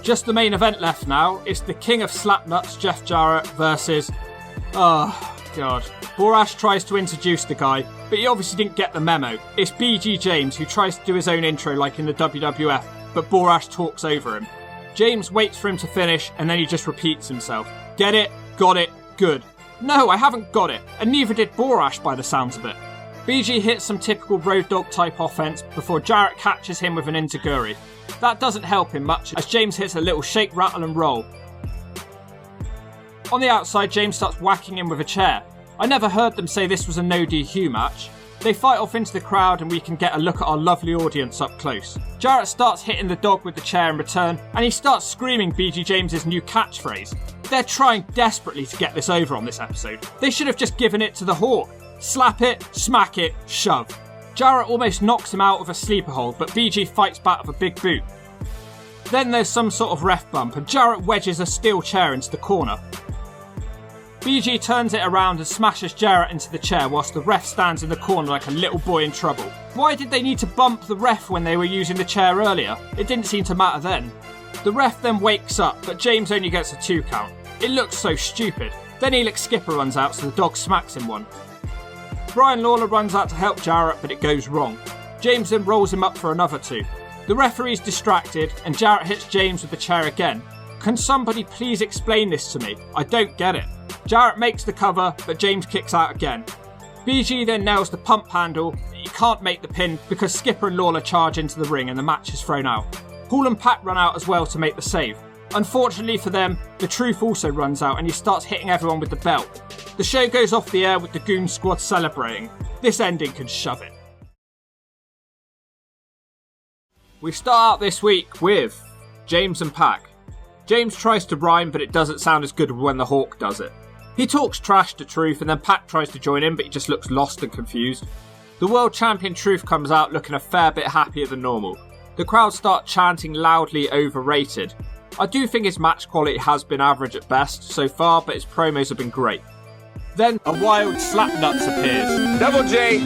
Speaker 1: Just the main event left now. It's the king of slapnuts, Jeff Jarrett, versus... oh, God. Borash tries to introduce the guy, but he obviously didn't get the memo. It's BG James who tries to do his own intro like in the WWF, but Borash talks over him. James waits for him to finish, and then he just repeats himself. Get it? Got it? Good. No, I haven't got it, and neither did Borash by the sounds of it. BG hits some typical Road Dogg type offense before Jarrett catches him with an enziguri. That doesn't help him much as James hits a little shake, rattle and roll. On the outside, James starts whacking him with a chair. I never heard them say this was a no DQ match. They fight off into the crowd and we can get a look at our lovely audience up close. Jarrett starts hitting the dog with the chair in return and he starts screaming BG James's new catchphrase. They're trying desperately to get this over on this episode. They should have just given it to the Hawk. Slap it, smack it, shove. Jarrett almost knocks him out with a sleeper hold, but BG fights back with a big boot. Then there's some sort of ref bump and Jarrett wedges a steel chair into the corner. BG turns it around and smashes Jarrett into the chair whilst the ref stands in the corner like a little boy in trouble. Why did they need to bump the ref when they were using the chair earlier? It didn't seem to matter then. The ref then wakes up, but James only gets a 2 count. It looks so stupid. Then Elix Skipper runs out, so the dog smacks him one. Brian Lawler runs out to help Jarrett, but it goes wrong. James then rolls him up for another 2. The referee's distracted and Jarrett hits James with the chair again. Can somebody please explain this to me? I don't get it. Jarrett makes the cover, but James kicks out again. BG then nails the pump handle, but he can't make the pin because Skipper and Lawler charge into the ring and the match is thrown out. Paul and Pat run out as well to make the save. Unfortunately for them, the Truth also runs out and he starts hitting everyone with the belt. The show goes off the air with the Goon Squad celebrating. This ending can shove it. We start out this week with James and Pac. James tries to rhyme, but it doesn't sound as good when the Hawk does it. He talks trash to Truth and then Pac tries to join in, but he just looks lost and confused. The world champion Truth comes out looking a fair bit happier than normal. The crowd start chanting loudly overrated. I do think his match quality has been average at best so far, but his promos have been great. Then a wild Slapnuts appears.
Speaker 8: Double J,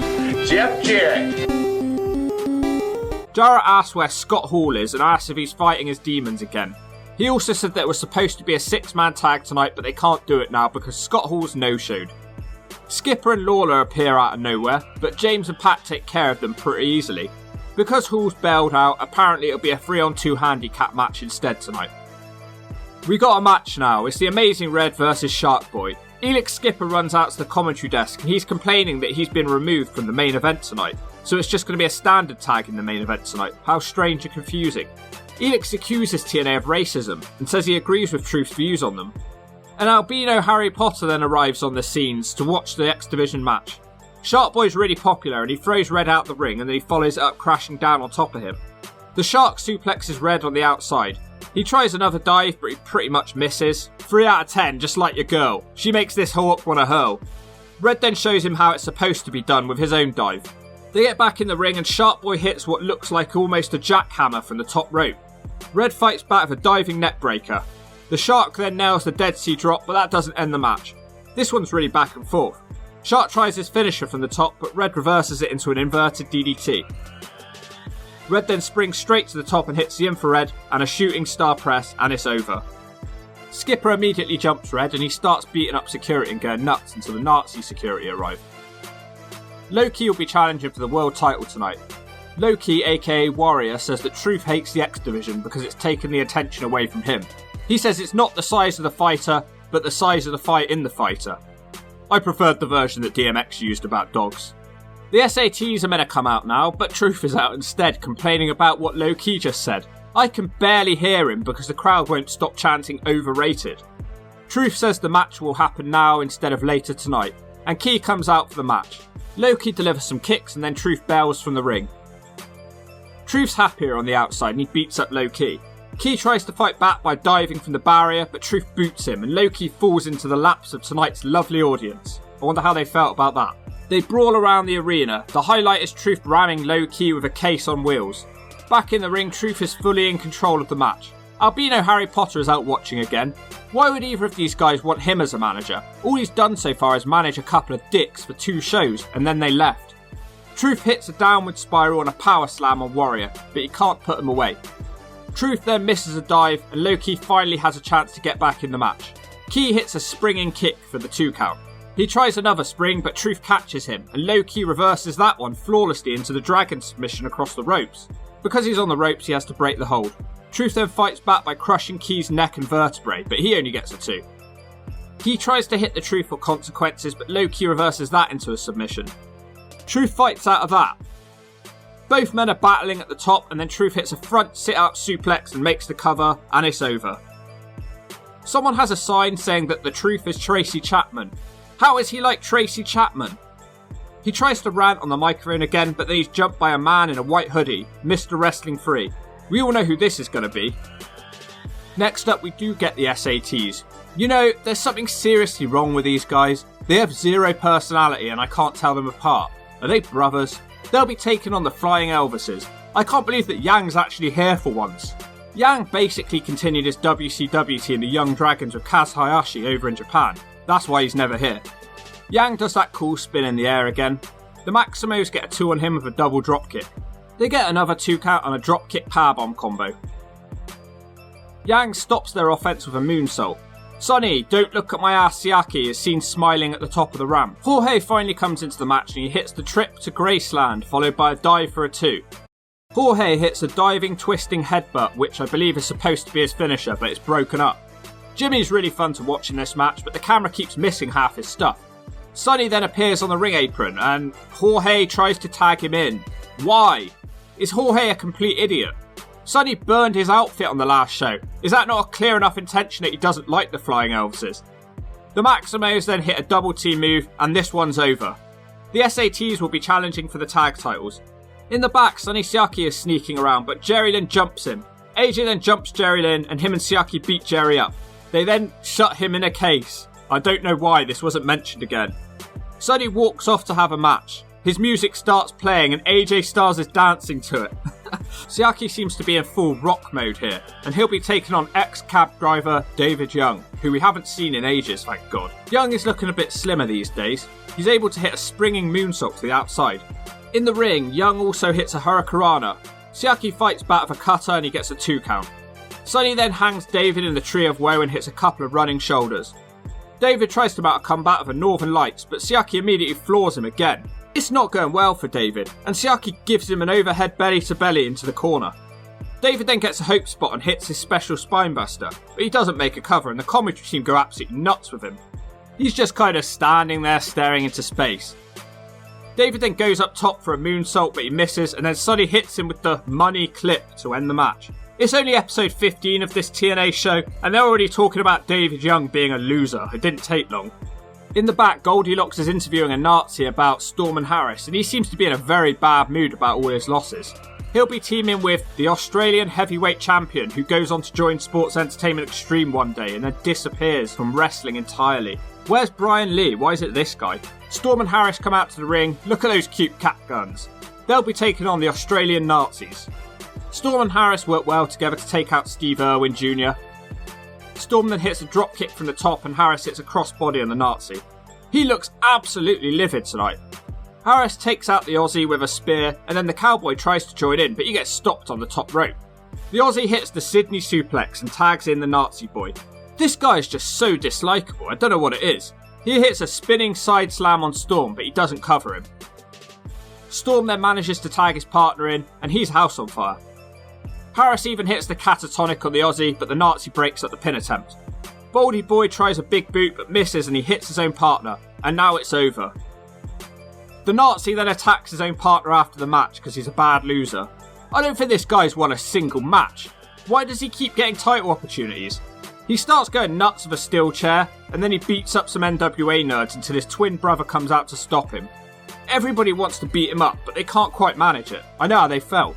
Speaker 8: Jeff Jarrett.
Speaker 1: Jarrett asks where Scott Hall is and asks if he's fighting his demons again. He also said that it was supposed to be a 6-man tag tonight, but they can't do it now because Scott Hall's no-showed. Skipper and Lawler appear out of nowhere, but James and Pat take care of them pretty easily. Because Hall's bailed out, apparently it'll be a 3-on-2 handicap match instead tonight. We got a match now. It's the Amazing Red versus Shark Boy. Elix Skipper runs out to the commentary desk and he's complaining that he's been removed from the main event tonight. So it's just going to be a standard tag in the main event tonight. How strange and confusing. Elix accuses TNA of racism and says he agrees with Truth's views on them. An albino Harry Potter then arrives on the scenes to watch the X Division match. Shark Boy's really popular and he throws Red out the ring and then he follows it up crashing down on top of him. The Shark suplexes Red on the outside. He tries another dive but he pretty much misses. 3 out of 10, just like your girl. She makes this Hawk want to hurl. Red then shows him how it's supposed to be done with his own dive. They get back in the ring and Shark Boy hits what looks like almost a jackhammer from the top rope. Red fights back with a diving net breaker. The Shark then nails the Dead Sea Drop, but that doesn't end the match. This one's really back and forth. Shark tries his finisher from the top, but Red reverses it into an inverted DDT. Red then springs straight to the top and hits the infrared and a shooting star press, and it's over. Skipper immediately jumps Red and he starts beating up security and going nuts until the Nazi security arrive. Loki will be challenging for the world title tonight. Loki, aka Warrior, says that Truth hates the X Division because it's taken the attention away from him. He says it's not the size of the fighter, but the size of the fight in the fighter. I preferred the version that DMX used about dogs. The SATs are meant to come out now, but Truth is out instead, complaining about what Loki just said. I can barely hear him because the crowd won't stop chanting overrated. Truth says the match will happen now instead of later tonight, and Key comes out for the match. Loki delivers some kicks and then Truth bails from the ring. Truth's happier on the outside and he beats up Loki. Key tries to fight back by diving from the barrier, but Truth boots him and Loki falls into the laps of tonight's lovely audience. I wonder how they felt about that. They brawl around the arena. The highlight is Truth ramming Loki with a case on wheels. Back in the ring, Truth is fully in control of the match. Albino Harry Potter is out watching again. Why would either of these guys want him as a manager? All he's done so far is manage a couple of dicks for 2 shows and then they left. Truth hits a downward spiral and a power slam on Warrior, but he can't put him away. Truth then misses a dive and Loki finally has a chance to get back in the match. Key hits a springing kick for the 2 count. He tries another spring but Truth catches him and Loki reverses that one flawlessly into the dragon submission across the ropes. Because he's on the ropes he has to break the hold. Truth then fights back by crushing Key's neck and vertebrae, but he only gets a 2. Key tries to hit the Truth for consequences but Loki reverses that into a submission. Truth fights out of that. Both men are battling at the top and then Truth hits a front sit-out suplex and makes the cover, and it's over. Someone has a sign saying that the Truth is Tracy Chapman. How is he like Tracy Chapman? He tries to rant on the microphone again, but then he's jumped by a man in a white hoodie, Mr. Wrestling 3. We all know who this is going to be. Next up we do get the SATs. You know, there's something seriously wrong with these guys. They have 0 personality and I can't tell them apart. Are they brothers? They'll be taking on the Flying Elvises. I can't believe that Yang's actually here for once. Yang basically continued his WCW in the Young Dragons with Kaz Hayashi over in Japan. That's why he's never here. Yang does that cool spin in the air again. The Maximos get a 2 on him with a double dropkick. They get another 2 count on a dropkick powerbomb combo. Yang stops their offense with a moonsault. Sonny, don't look at my ass Siaki is seen smiling at the top of the ramp. Jorge finally comes into the match and he hits the trip to Graceland followed by a dive for a 2. Jorge hits a diving, twisting headbutt, which I believe is supposed to be his finisher, but it's broken up. Jimmy's really fun to watch in this match, but the camera keeps missing half his stuff. Sonny then appears on the ring apron, and Jorge tries to tag him in. Why? Is Jorge a complete idiot? Sonny burned his outfit on the last show. Is that not a clear enough intention that he doesn't like the Flying Elvises? The Maximos then hit a double team move, and this one's over. The SATs will be challenging for the tag titles. In the back, Sonny Siaki is sneaking around, but Jerry Lynn jumps him. AJ then jumps Jerry Lynn, and him and Siaki beat Jerry up. They then shut him in a case. I don't know why this wasn't mentioned again. Sonny walks off to have a match. His music starts playing and AJ Styles is dancing to it. Siaki seems to be in full rock mode here, and he'll be taking on ex-cab driver David Young, who we haven't seen in ages, thank God. Young is looking a bit slimmer these days. He's able to hit a springing moonsault to the outside. In the ring, Young also hits a hurricanrana. Siaki fights back with a cutter and he gets a 2 count. Sonny then hangs David in the Tree of Woe and hits a couple of running shoulders. David tries to mount a comeback with a Northern Lights, but Siaki immediately floors him again. It's not going well for David, and Siaki gives him an overhead belly to belly into the corner. David then gets a hope spot and hits his special spinebuster, but he doesn't make a cover and the commentary team go absolutely nuts with him. He's just kind of standing there staring into space. David then goes up top for a moonsault, but he misses, and then Sonny hits him with the money clip to end the match. It's only episode 15 of this TNA show, and they're already talking about David Young being a loser. It didn't take long. In the back, Goldilocks is interviewing a Nazi about Storm and Harris, and he seems to be in a very bad mood about all his losses. He'll be teaming with the Australian heavyweight champion, who goes on to join Sports Entertainment Extreme one day and then disappears from wrestling entirely. Where's Brian Lee? Why is it this guy? Storm and Harris come out to the ring. Look at those cute cat guns. They'll be taking on the Australian Nazis. Storm and Harris work well together to take out Steve Irwin Jr. Storm then hits a drop kick from the top and Harris hits a crossbody on the Nazi. He looks absolutely livid tonight. Harris takes out the Aussie with a spear, and then the Cowboy tries to join in, but he gets stopped on the top rope. The Aussie hits the Sydney suplex and tags in the Nazi boy. This guy is just so dislikable, I don't know what it is. He hits a spinning side slam on Storm, but he doesn't cover him. Storm then manages to tag his partner in, and he's house on fire. Harris even hits the catatonic on the Aussie, but the Nazi breaks up the pin attempt. Baldy Boy tries a big boot but misses and he hits his own partner, and now it's over. The Nazi then attacks his own partner after the match because he's a bad loser. I don't think this guy's won a single match. Why does he keep getting title opportunities? He starts going nuts with a steel chair, and then he beats up some NWA nerds until his twin brother comes out to stop him. Everybody wants to beat him up, but they can't quite manage it. I know how they felt.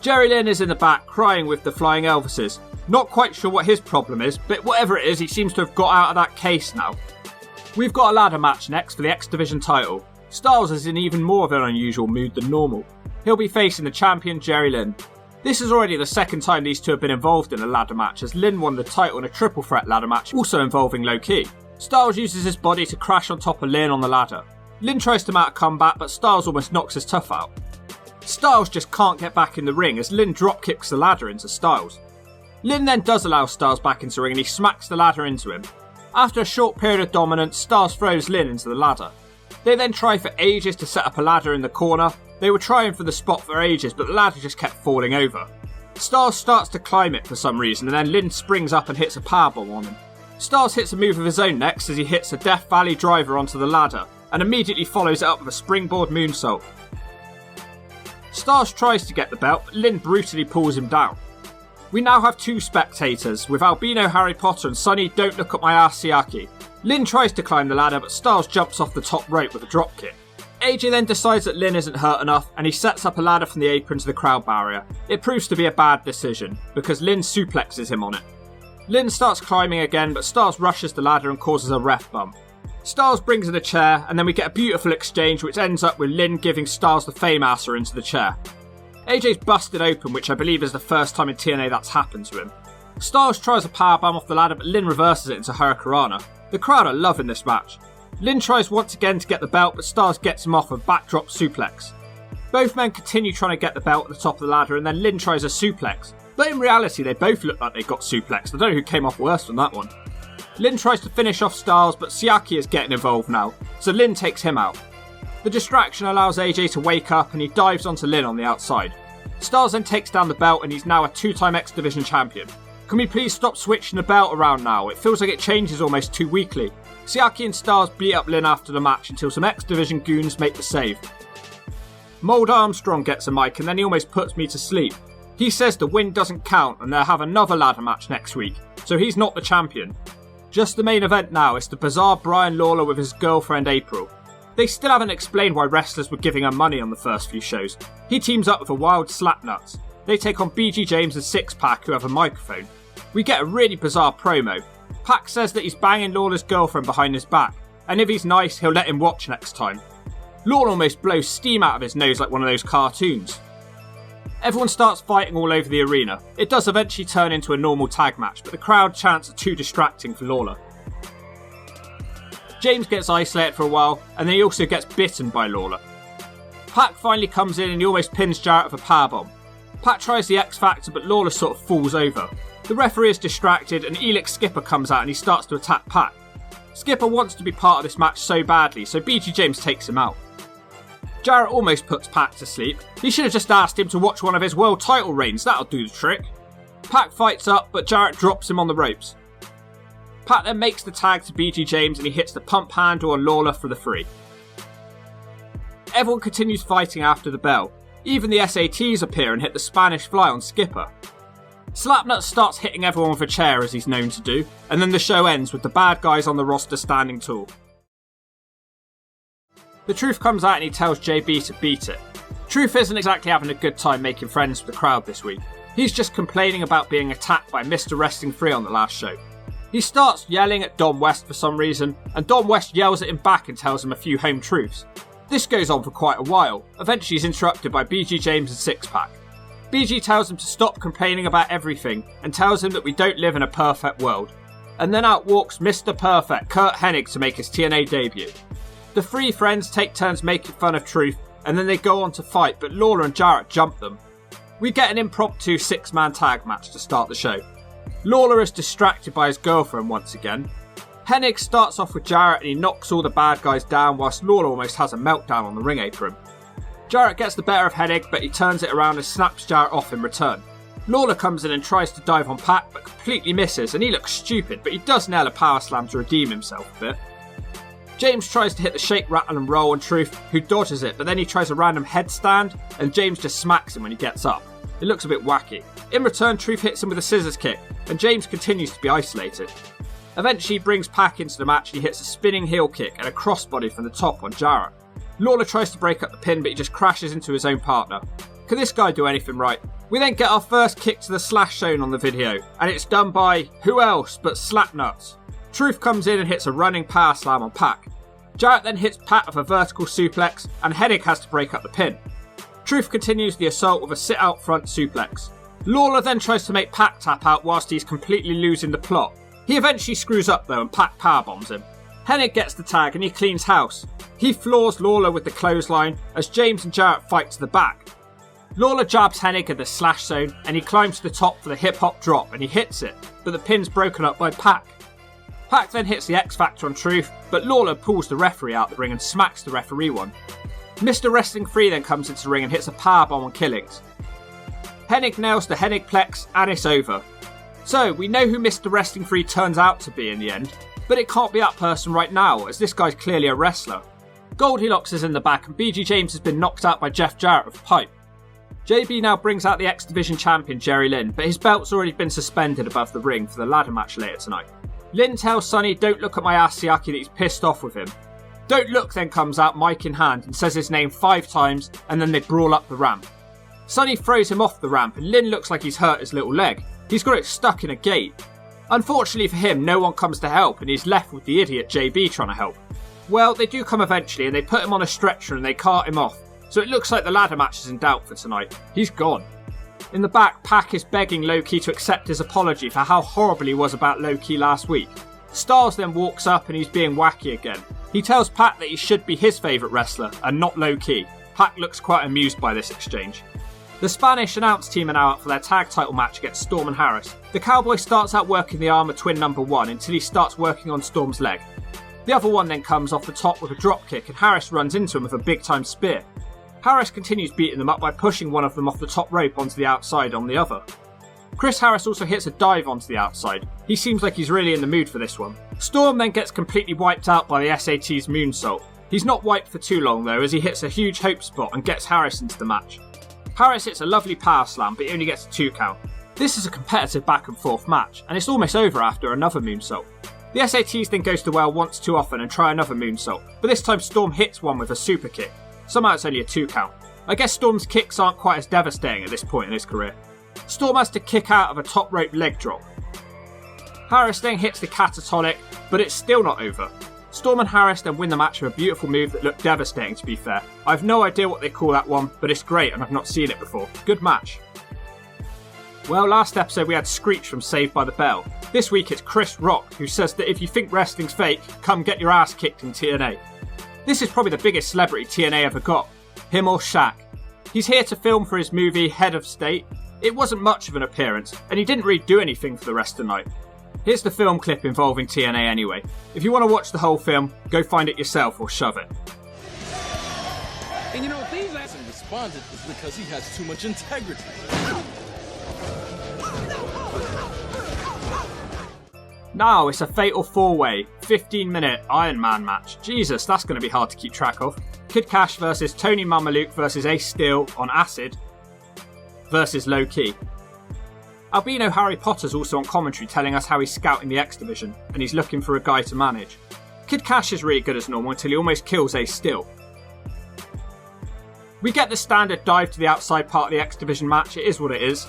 Speaker 1: Jerry Lynn is in the back crying with the Flying Elvises. Not quite sure what his problem is, but whatever it is, he seems to have got out of that case now. We've got a ladder match next for the X Division title. Styles is in even more of an unusual mood than normal. He'll be facing the champion Jerry Lynn. This is already the second time these two have been involved in a ladder match, as Lynn won the title in a triple threat ladder match, also involving Low Ki. Styles uses his body to crash on top of Lynn on the ladder. Lynn tries to mount a comeback, but Styles almost knocks his tough out. Styles just can't get back in the ring as Lynn drop kicks the ladder into Styles. Lynn then does allow Styles back into the ring and he smacks the ladder into him. After a short period of dominance, Styles throws Lynn into the ladder. They then try for ages to set up a ladder in the corner. They were trying for the spot for ages, but the ladder just kept falling over. Styles starts to climb it for some reason, and then Lynn springs up and hits a powerbomb on him. Styles hits a move of his own next as he hits a Death Valley driver onto the ladder, and immediately follows it up with a springboard moonsault. Styles tries to get the belt, but Lynn brutally pulls him down. We now have two spectators, with Albino Harry Potter and Sonny Don't Look at My Ass Siaki. Lynn tries to climb the ladder, but Styles jumps off the top rope with a dropkick. AJ then decides that Lynn isn't hurt enough, and he sets up a ladder from the apron to the crowd barrier. It proves to be a bad decision, because Lynn suplexes him on it. Lynn starts climbing again, but Styles rushes the ladder and causes a ref bump. Styles brings in a chair, and then we get a beautiful exchange which ends up with Lynn giving Styles the Fame-Asser into the chair. AJ's busted open, which I believe is the first time in TNA that's happened to him. Styles tries a powerbomb off the ladder, but Lynn reverses it into Hurricanrana. The crowd are loving this match. Lynn tries once again to get the belt, but Styles gets him off a backdrop suplex. Both men continue trying to get the belt at the top of the ladder, and then Lynn tries a suplex. But in reality, they both look like they got suplexed. I don't know who came off worse than that one. Lynn tries to finish off Styles, but Siaki is getting involved now, so Lynn takes him out. The distraction allows AJ to wake up and he dives onto Lynn on the outside. Styles then takes down the belt and he's now a 2-time X Division champion. Can we please stop switching the belt around now? It feels like it changes almost too weekly. Siaki and Styles beat up Lynn after the match until some X Division goons make the save. Mold Armstrong gets a mic and then he almost puts me to sleep. He says the win doesn't count and they'll have another ladder match next week, so he's not the champion. Just the main event now is the bizarre Brian Lawler with his girlfriend April. They still haven't explained why wrestlers were giving her money on the first few shows. He teams up with a wild Slapnuts. They take on BG James and Six Pack, who have a microphone. We get a really bizarre promo. Pac says that he's banging Lawler's girlfriend behind his back, and if he's nice, he'll let him watch next time. Lawler almost blows steam out of his nose like one of those cartoons. Everyone starts fighting all over the arena. It does eventually turn into a normal tag match, but the crowd chants are too distracting for Lawler. James gets isolated for a while, and then he also gets bitten by Lawler. Pac finally comes in and he almost pins Jarrett with a powerbomb. Pac tries the X Factor, but Lawler sort of falls over. The referee is distracted and Elix Skipper comes out and he starts to attack Pac. Skipper wants to be part of this match so badly, so BG James takes him out. Jarrett almost puts Pac to sleep. He should have just asked him to watch one of his world title reigns, that'll do the trick. Pac fights up, but Jarrett drops him on the ropes. Pac then makes the tag to BG James and he hits the pump handle on Lawler for the free. Everyone continues fighting after the bell. Even the SATs appear and hit the Spanish Fly on Skipper. Slapnut starts hitting everyone with a chair as he's known to do, and then the show ends with the bad guys on the roster standing tall. The Truth comes out and he tells JB to beat it. Truth isn't exactly having a good time making friends with the crowd this week. He's just complaining about being attacked by Mr. Wrestling 3 on the last show. He starts yelling at Don West for some reason, and Don West yells at him back and tells him a few home truths. This goes on for quite a while. Eventually he's interrupted by BG James and Six Pack. BG tells him to stop complaining about everything and tells him that we don't live in a perfect world. And then out walks Mr. Perfect, Curt Hennig, to make his TNA debut. The three friends take turns making fun of Truth and then they go on to fight, but Lawler and Jarrett jump them. We get an impromptu 6-man tag match to start the show. Lawler is distracted by his girlfriend once again. Hennig starts off with Jarrett and he knocks all the bad guys down whilst Lawler almost has a meltdown on the ring apron. Jarrett gets the better of Hennig, but he turns it around and snaps Jarrett off in return. Lawler comes in and tries to dive on Pac, but completely misses, and he looks stupid, but he does nail a power slam to redeem himself a bit. James tries to hit the shake, rattle and roll on Truth, who dodges it, but then he tries a random headstand, and James just smacks him when he gets up. It looks a bit wacky. In return, Truth hits him with a scissors kick, and James continues to be isolated. Eventually he brings Pac into the match and he hits a spinning heel kick and a crossbody from the top on Jarrett. Lawler tries to break up the pin, but he just crashes into his own partner. Can this guy do anything right? We then get our first kick to the slash shown on the video, and it's done by who else but Slapnuts. Truth comes in and hits a running power slam on Pac. Jarrett then hits Pac with a vertical suplex, and Hennig has to break up the pin. Truth continues the assault with a sit-out front suplex. Lawler then tries to make Pac tap out whilst he's completely losing the plot. He eventually screws up though and Pac powerbombs him. Hennig gets the tag and he cleans house. He floors Lawler with the clothesline as James and Jarrett fight to the back. Lawler jabs Hennig at the slash zone and he climbs to the top for the hip hop drop and he hits it, but the pin's broken up by Pac. Pac then hits the X Factor on Truth, but Lawler pulls the referee out the ring and smacks the referee one. Mr. Wrestling 3 then comes into the ring and hits a powerbomb on Killings. Hennig nails the Hennigplex and it's over. So, we know who Mr. Wrestling 3 turns out to be in the end, but it can't be that person right now, as this guy's clearly a wrestler. Goldilocks is in the back and BG James has been knocked out by Jeff Jarrett with a pipe. JB now brings out the X Division champion Jerry Lynn, but his belt's already been suspended above the ring for the ladder match later tonight. Lynn tells Sonny, "Don't look at my ass, Siaki," that he's pissed off with him. Don't Look then comes out mic in hand and says his name 5 times, and then they brawl up the ramp. Sonny throws him off the ramp and Lynn looks like he's hurt his little leg. He's got it stuck in a gate. Unfortunately for him, no one comes to help and he's left with the idiot JB trying to help. Well, they do come eventually and they put him on a stretcher and they cart him off, so it looks like the ladder match is in doubt for tonight. He's gone. In the back, Pac is begging Low-Ki to accept his apology for how horrible he was about Low-Ki last week. Styles then walks up and he's being wacky again. He tells Pac that he should be his favourite wrestler and not Low-Ki. Pac looks quite amused by this exchange. The Spanish announce team are now up for their tag title match against Storm and Harris. The Cowboy starts out working the arm of twin number 1 until he starts working on Storm's leg. The other one then comes off the top with a dropkick and Harris runs into him with a big time spear. Harris continues beating them up by pushing one of them off the top rope onto the outside on the other. Chris Harris also hits a dive onto the outside. He seems like he's really in the mood for this one. Storm then gets completely wiped out by the SAT's moonsault. He's not wiped for too long though, as he hits a huge hope spot and gets Harris into the match. Harris hits a lovely power slam, but he only gets a 2 count. This is a competitive back and forth match, and it's almost over after another moonsault. The SATs then goes to well once too often and try another moonsault, but this time Storm hits one with a super kick. Somehow it's only a 2 count. I guess Storm's kicks aren't quite as devastating at this point in his career. Storm has to kick out of a top rope leg drop. Harris then hits the catatonic, but it's still not over. Storm and Harris then win the match with a beautiful move that looked devastating, to be fair. I have no idea what they call that one, but it's great and I've not seen it before. Good match. Well, last episode we had Screech from Saved by the Bell. This week it's Chris Rock, who says that if you think wrestling's fake, come get your ass kicked in TNA. This is probably the biggest celebrity TNA ever got. Him or Shaq. He's here to film for his movie Head of State. It wasn't much of an appearance, and he didn't really do anything for the rest of the night. Here's the film clip involving TNA anyway. If you want to watch the whole film, go find it yourself or shove it.
Speaker 13: And you know, if these hasn't responded, it's because he has too much integrity.
Speaker 1: Now it's a fatal 4-way, 15-minute Iron Man match. Jesus, that's going to be hard to keep track of. Kid Cash versus Tony Mamaluke versus Ace Steel on acid versus Low Key. Albino Harry Potter's also on commentary telling us how he's scouting the X Division and he's looking for a guy to manage. Kid Cash is really good as normal until he almost kills Ace Steel. We get the standard dive to the outside part of the X Division match, it is what it is.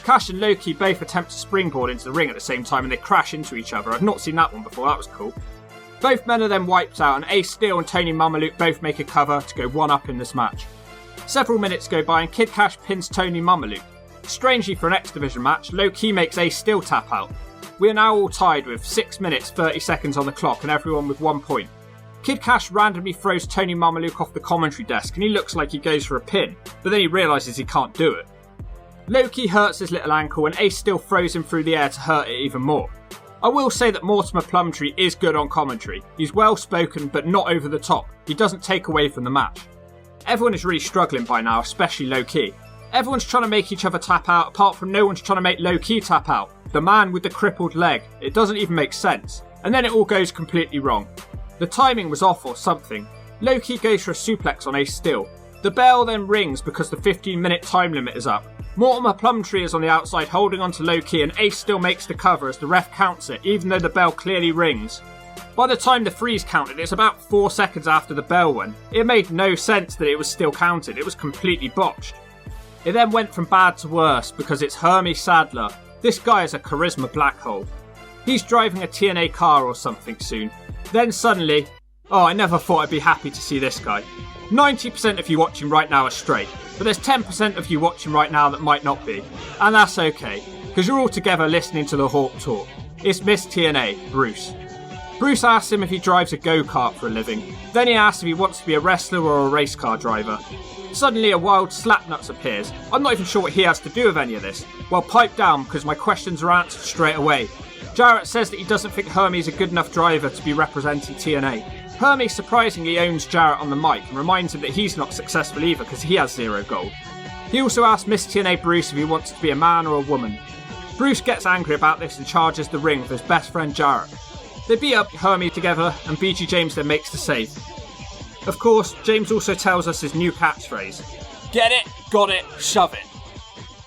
Speaker 1: Cash and Low Key both attempt to springboard into the ring at the same time and they crash into each other. I've not seen that one before, that was cool. Both men are then wiped out and Ace Steel and Tony Mamaluke both make a cover to go 1-up in this match. Several minutes go by and Kid Cash pins Tony Mamaluke. Strangely for an X Division match, Low Key makes Ace Steel tap out. We are now all tied with 6 minutes 30 seconds on the clock and everyone with 1 point. Kid Cash randomly throws Tony Mamaluke off the commentary desk and he looks like he goes for a pin, but then he realises he can't do it. Low Key hurts his little ankle and Ace Steel throws him through the air to hurt it even more. I will say that Mortimer Plumtree is good on commentary. He's well spoken but not over the top. He doesn't take away from the match. Everyone is really struggling by now, especially Low Key. Everyone's trying to make each other tap out, apart from no one's trying to make Low Key tap out. The man with the crippled leg. It doesn't even make sense. And then it all goes completely wrong. The timing was off or something. Low Key goes for a suplex on Ace Steel. The bell then rings because the 15-minute time limit is up. Mortimer Plumtree is on the outside holding on to Low Key and Ace Steel makes the cover as the ref counts it, even though the bell clearly rings. By the time the freeze counted, it's about 4 seconds after the bell went. It made no sense that it was still counted. It was completely botched. It then went from bad to worse because it's Hermie Sadler. This guy is a charisma black hole. He's driving a TNA car or something soon. Then suddenly, oh, I never thought I'd be happy to see this guy. 90% of you watching right now are straight, but there's 10% of you watching right now that might not be. And that's okay, because you're all together listening to the Hawk talk. It's Miss TNA, Bruce. Bruce asks him if he drives a go-kart for a living. Then he asks if he wants to be a wrestler or a race car driver. Suddenly a wild slapnuts appears. I'm not even sure what he has to do with any of this. Well, pipe down because my questions are answered straight away. Jarrett says that he doesn't think Hermie's a good enough driver to be representing TNA. Hermie surprisingly owns Jarrett on the mic and reminds him that he's not successful either because he has 0 gold. He also asks Miss TNA Bruce if he wants to be a man or a woman. Bruce gets angry about this and charges the ring with his best friend Jarrett. They beat up Hermie together and BG James then makes the save. Of course, James also tells us his new catchphrase. Get it, got it, shove it.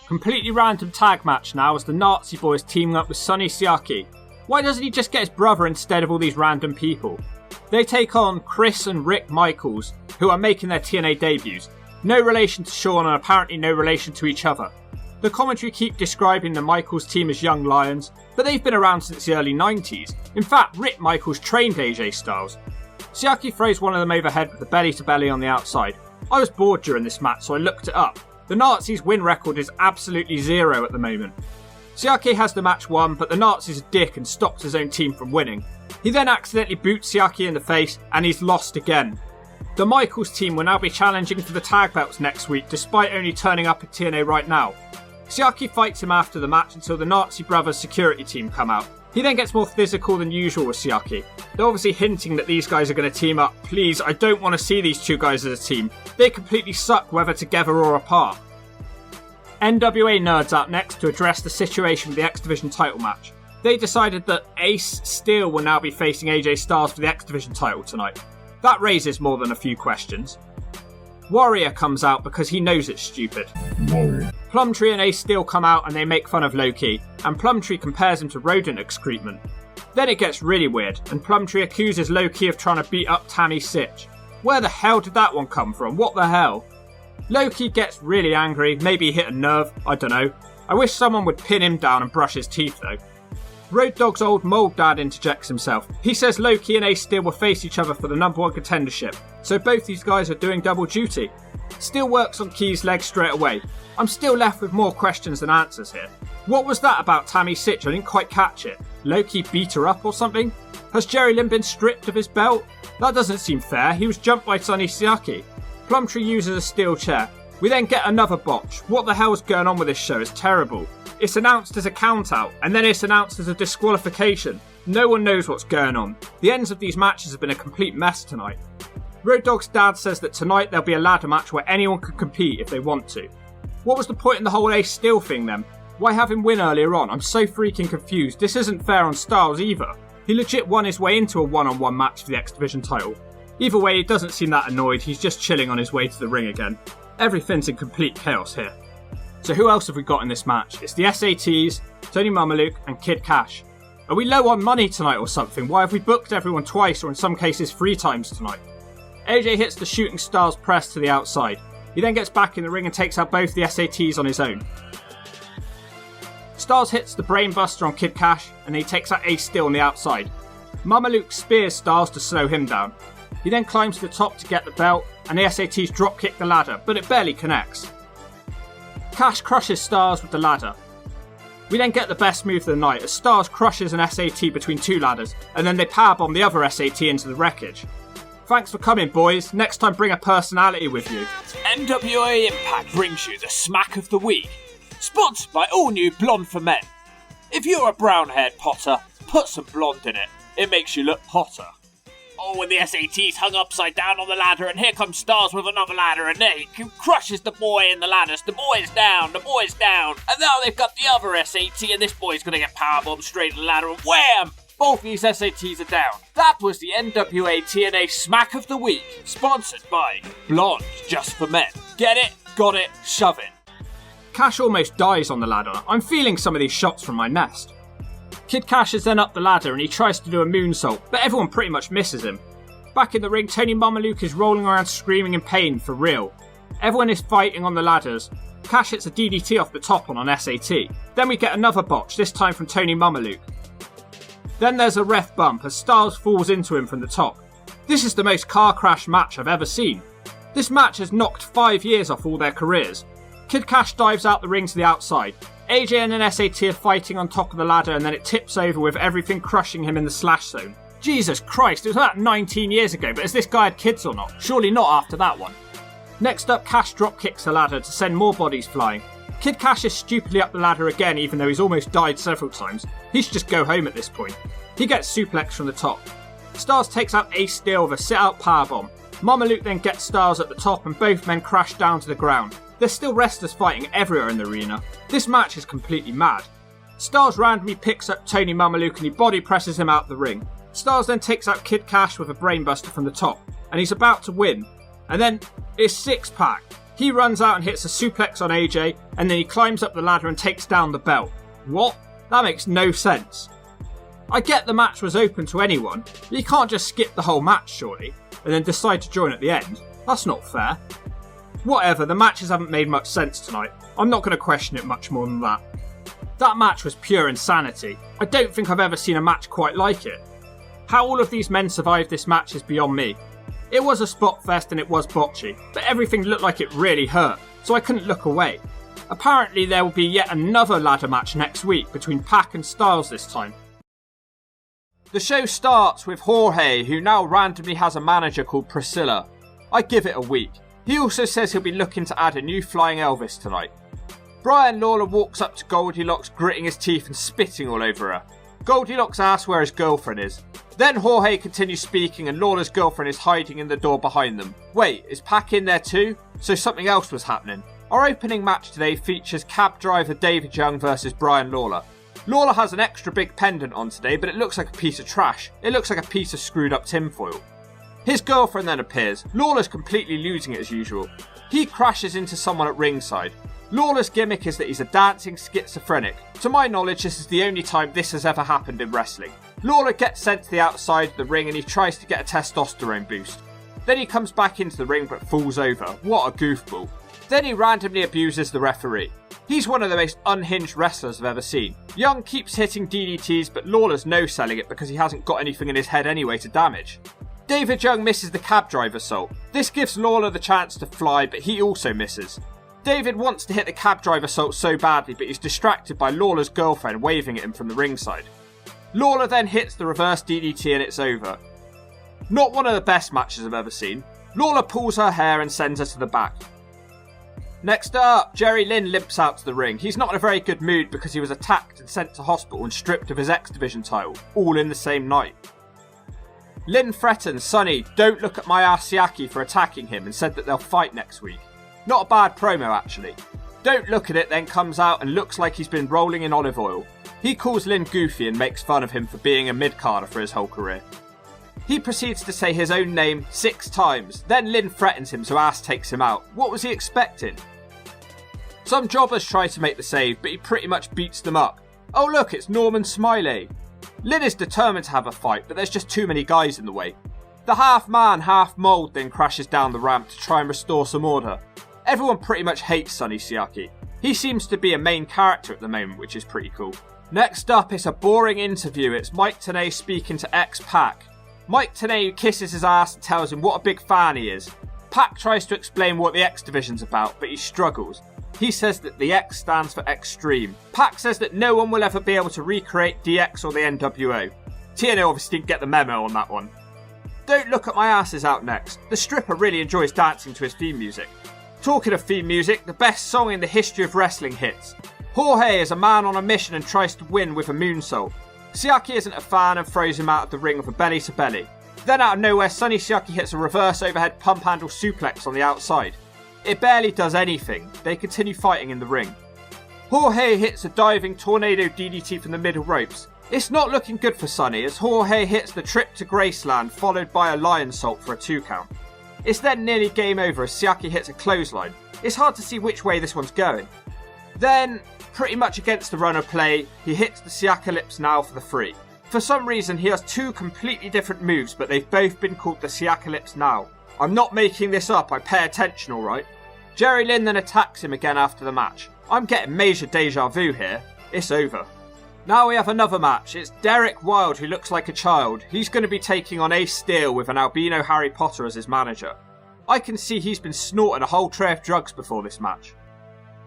Speaker 1: Completely random tag match now as the Nazi boys teaming up with Sonny Siaki. Why doesn't he just get his brother instead of all these random people? They take on Chris and Rick Michaels, who are making their TNA debuts. No relation to Shawn and apparently no relation to each other. The commentary keep describing the Michaels team as young lions, but they've been around since the early 90s. In fact, Rick Michaels trained AJ Styles. Siaki throws one of them overhead with the belly-to-belly on the outside. I was bored during this match, so I looked it up. The Nazis' win record is absolutely 0 at the moment. Siaki has the match won, but the Nazis are dick and stops his own team from winning. He then accidentally boots Siaki in the face, and he's lost again. The Michaels team will now be challenging for the tag belts next week, despite only turning up at TNA right now. Siaki fights him after the match until the Nazi Brothers security team come out. He then gets more physical than usual with Siaki. They're obviously hinting that these guys are going to team up. Please, I don't want to see these two guys as a team. They completely suck whether together or apart. NWA nerds out next to address the situation with the X Division title match. They decided that Ace Steel will now be facing AJ Styles for the X Division title tonight. That raises more than a few questions. Warrior comes out because he knows it's stupid. Plumtree and Ace Steel come out and they make fun of Low-Ki, and Plumtree compares him to rodent excrement. Then it gets really weird, and Plumtree accuses Low-Ki of trying to beat up Tammy Sytch. Where the hell did that one come from? What the hell? Low-Ki gets really angry, maybe he hit a nerve, I don't know. I wish someone would pin him down and brush his teeth though. Road Dogg's old mold dad interjects himself. He says Low-Ki and Ace Steel will face each other for the #1 contendership, so both these guys are doing double duty. Steel works on Key's leg straight away. I'm still left with more questions than answers here. What was that about Tammy Sytch? I didn't quite catch it. Low-Ki beat her up or something? Has Jerry Lynn been stripped of his belt? That doesn't seem fair. He was jumped by Sonny Siaki. Plumtree uses a steel chair. We then get another botch. What the hell is going on with this show? It's terrible. It's announced as a count-out, and then it's announced as a disqualification. No one knows what's going on. The ends of these matches have been a complete mess tonight. Road Dogg's dad says that tonight there'll be a ladder match where anyone can compete if they want to. What was the point in the whole Ace Steel thing then? Why have him win earlier on? I'm so freaking confused. This isn't fair on Styles either. He legit won his way into a one-on-one match for the X Division title. Either way, he doesn't seem that annoyed. He's just chilling on his way to the ring again. Everything's in complete chaos here. So who else have we got in this match? It's the SATs, Tony Mamaluke and Kid Cash. Are we low on money tonight or something? Why have we booked everyone twice or in some cases 3 times tonight? AJ hits the shooting stars press to the outside. He then gets back in the ring and takes out both the SATs on his own. Styles hits the brainbuster on Kid Cash and he takes out Ace Steel on the outside. Mamaluke spears Styles to slow him down. He then climbs to the top to get the belt and the SATs drop kick the ladder, but it barely connects. Cash crushes Styles with the ladder. We then get the best move of the night as Styles crushes an SAT between 2 ladders and then they powerbomb the other SAT into the wreckage. Thanks for coming, boys. Next time bring a personality with you.
Speaker 14: NWA Impact brings you the Smack of the Week, sponsored by All New Blonde for Men. If you're a brown-haired Potter, put some blonde in it. It makes you look hotter. Oh, and the SAT's hung upside down on the ladder, and here comes Styles with another ladder, and he crushes the boy in the ladders. The boy's down, and now they've got the other SAT, and this boy's going to get powerbombed straight to the ladder, and wham! Both these SATs are down. That was the NWA TNA Smack of the Week, sponsored by Blonde Just for Men. Get it, got it, shove it.
Speaker 1: Cash almost dies on the ladder. I'm feeling some of these shots from my nest. Kid Cash is then up the ladder and he tries to do a moonsault, but everyone pretty much misses him. Back in the ring, Tony Mamaluke is rolling around screaming in pain for real. Everyone is fighting on the ladders. Cash hits a DDT off the top on an SAT. Then we get another botch, this time from Tony Mamaluke. Then there's a ref bump as Styles falls into him from the top. This is the most car crash match I've ever seen. This match has knocked 5 years off all their careers. Kid Cash dives out the ring to the outside. AJ and an SAT are fighting on top of the ladder and then it tips over with everything crushing him in the slash zone. Jesus Christ, it was about 19 years ago, but has this guy had kids or not? Surely not after that one. Next up, Cash drop kicks the ladder to send more bodies flying. Kid Cash is stupidly up the ladder again even though he's almost died several times. He should just go home at this point. He gets suplexed from the top. Styles takes out Ace Steel with a sit-out powerbomb. Mamaluke then gets Styles at the top and both men crash down to the ground. There's still wrestlers fighting everywhere in the arena. This match is completely mad. Styles randomly picks up Tony Mamaluke and he body presses him out the ring. Styles then takes out Kid Cash with a brainbuster from the top, and he's about to win. And then it's Six Pack. He runs out and hits a suplex on AJ, and then he climbs up the ladder and takes down the belt. What? That makes no sense. I get the match was open to anyone, but you can't just skip the whole match surely, and then decide to join at the end. That's not fair. Whatever, the matches haven't made much sense tonight. I'm not going to question it much more than that. That match was pure insanity. I don't think I've ever seen a match quite like it. How all of these men survived this match is beyond me. It was a spot fest and it was botchy, but everything looked like it really hurt, so I couldn't look away. Apparently there will be yet another ladder match next week between Pac and Styles this time. The show starts with Jorge, who now randomly has a manager called Priscilla. I give it a week. He also says he'll be looking to add a new Flying Elvis tonight. Brian Lawler walks up to Goldilocks, gritting his teeth and spitting all over her. Goldilocks asks where his girlfriend is. Then Jorge continues speaking and Lawler's girlfriend is hiding in the door behind them. Wait, is Pac in there too? So something else was happening. Our opening match today features cab driver David Young versus Brian Lawler. Lawler has an extra big pendant on today, but it looks like a piece of trash. It looks like a piece of screwed up tinfoil. His girlfriend then appears. Lawler's completely losing it as usual. He crashes into someone at ringside. Lawler's gimmick is that he's a dancing schizophrenic. To my knowledge, this is the only time this has ever happened in wrestling. Lawler gets sent to the outside of the ring and he tries to get a testosterone boost. Then he comes back into the ring but falls over. What a goofball. Then he randomly abuses the referee. He's one of the most unhinged wrestlers I've ever seen. Young keeps hitting DDTs but Lawler's no-selling it because he hasn't got anything in his head anyway to damage. David Young misses the cab driver assault. This gives Lawler the chance to fly but he also misses. David wants to hit the cab driver assault so badly but he's distracted by Lawler's girlfriend waving at him from the ringside. Lawler then hits the reverse DDT and it's over. Not one of the best matches I've ever seen. Lawler pulls her hair and sends her to the back. Next up, Jerry Lynn limps out to the ring. He's not in a very good mood because he was attacked and sent to hospital and stripped of his X Division title, all in the same night. Lynn threatens Sonny, don't look at my ass Siaki for attacking him and said that they'll fight next week. Not a bad promo actually. Don't look at it then comes out and looks like he's been rolling in olive oil. He calls Lynn goofy and makes fun of him for being a mid-carder for his whole career. He proceeds to say his own name 6 times, then Lynn threatens him so Ass takes him out. What was he expecting? Some jobbers try to make the save, but he pretty much beats them up. Oh look, it's Norman Smiley. Lynn is determined to have a fight, but there's just too many guys in the way. The half-man, half-mold then crashes down the ramp to try and restore some order. Everyone pretty much hates Sonny Siaki. He seems to be a main character at the moment, which is pretty cool. Next up, it's a boring interview. It's Mike Tenay speaking to ex-Pac. Mike Tenay kisses his ass and tells him what a big fan he is. Pac tries to explain what the X Division's about, but he struggles. He says that the X stands for Extreme. Pac says that no one will ever be able to recreate DX or the NWO. TNA obviously didn't get the memo on that one. Don't Look at My Ass is out next. The stripper really enjoys dancing to his theme music. Talking of theme music, the best song in the history of wrestling hits. Jorge is a man on a mission and tries to win with a moonsault. Siaki isn't a fan and throws him out of the ring with a belly-to-belly. Then out of nowhere, Sonny Siaki hits a reverse overhead pump handle suplex on the outside. It barely does anything. They continue fighting in the ring. Jorge hits a diving tornado DDT from the middle ropes. It's not looking good for Sonny as Jorge hits the trip to Graceland followed by a lion salt for a 2 count. It's then nearly game over as Siaki hits a clothesline. It's hard to see which way this one's going. Then, pretty much against the run of play, he hits the Siakalypse now for the 3. For some reason he has 2 completely different moves but they've both been called the Siakalypse now. I'm not making this up, I pay attention alright. Jerry Lynn then attacks him again after the match. I'm getting major deja vu here. It's over. Now we have another match. It's Derek Wilde who looks like a child. He's going to be taking on Ace Steel with an albino Harry Potter as his manager. I can see he's been snorting a whole tray of drugs before this match.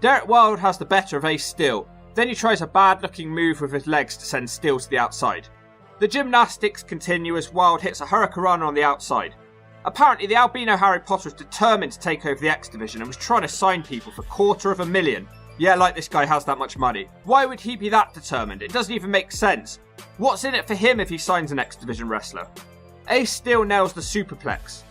Speaker 1: Derek Wilde has the better of Ace Steel. Then he tries a bad looking move with his legs to send Steel to the outside. The gymnastics continue as Wilde hits a hurricanrana on the outside. Apparently the albino Harry Potter is determined to take over the X Division and was trying to sign people for $250,000. Yeah, like this guy has that much money. Why would he be that determined? It doesn't even make sense. What's in it for him if he signs an X Division wrestler? Ace Steel nails the superplex.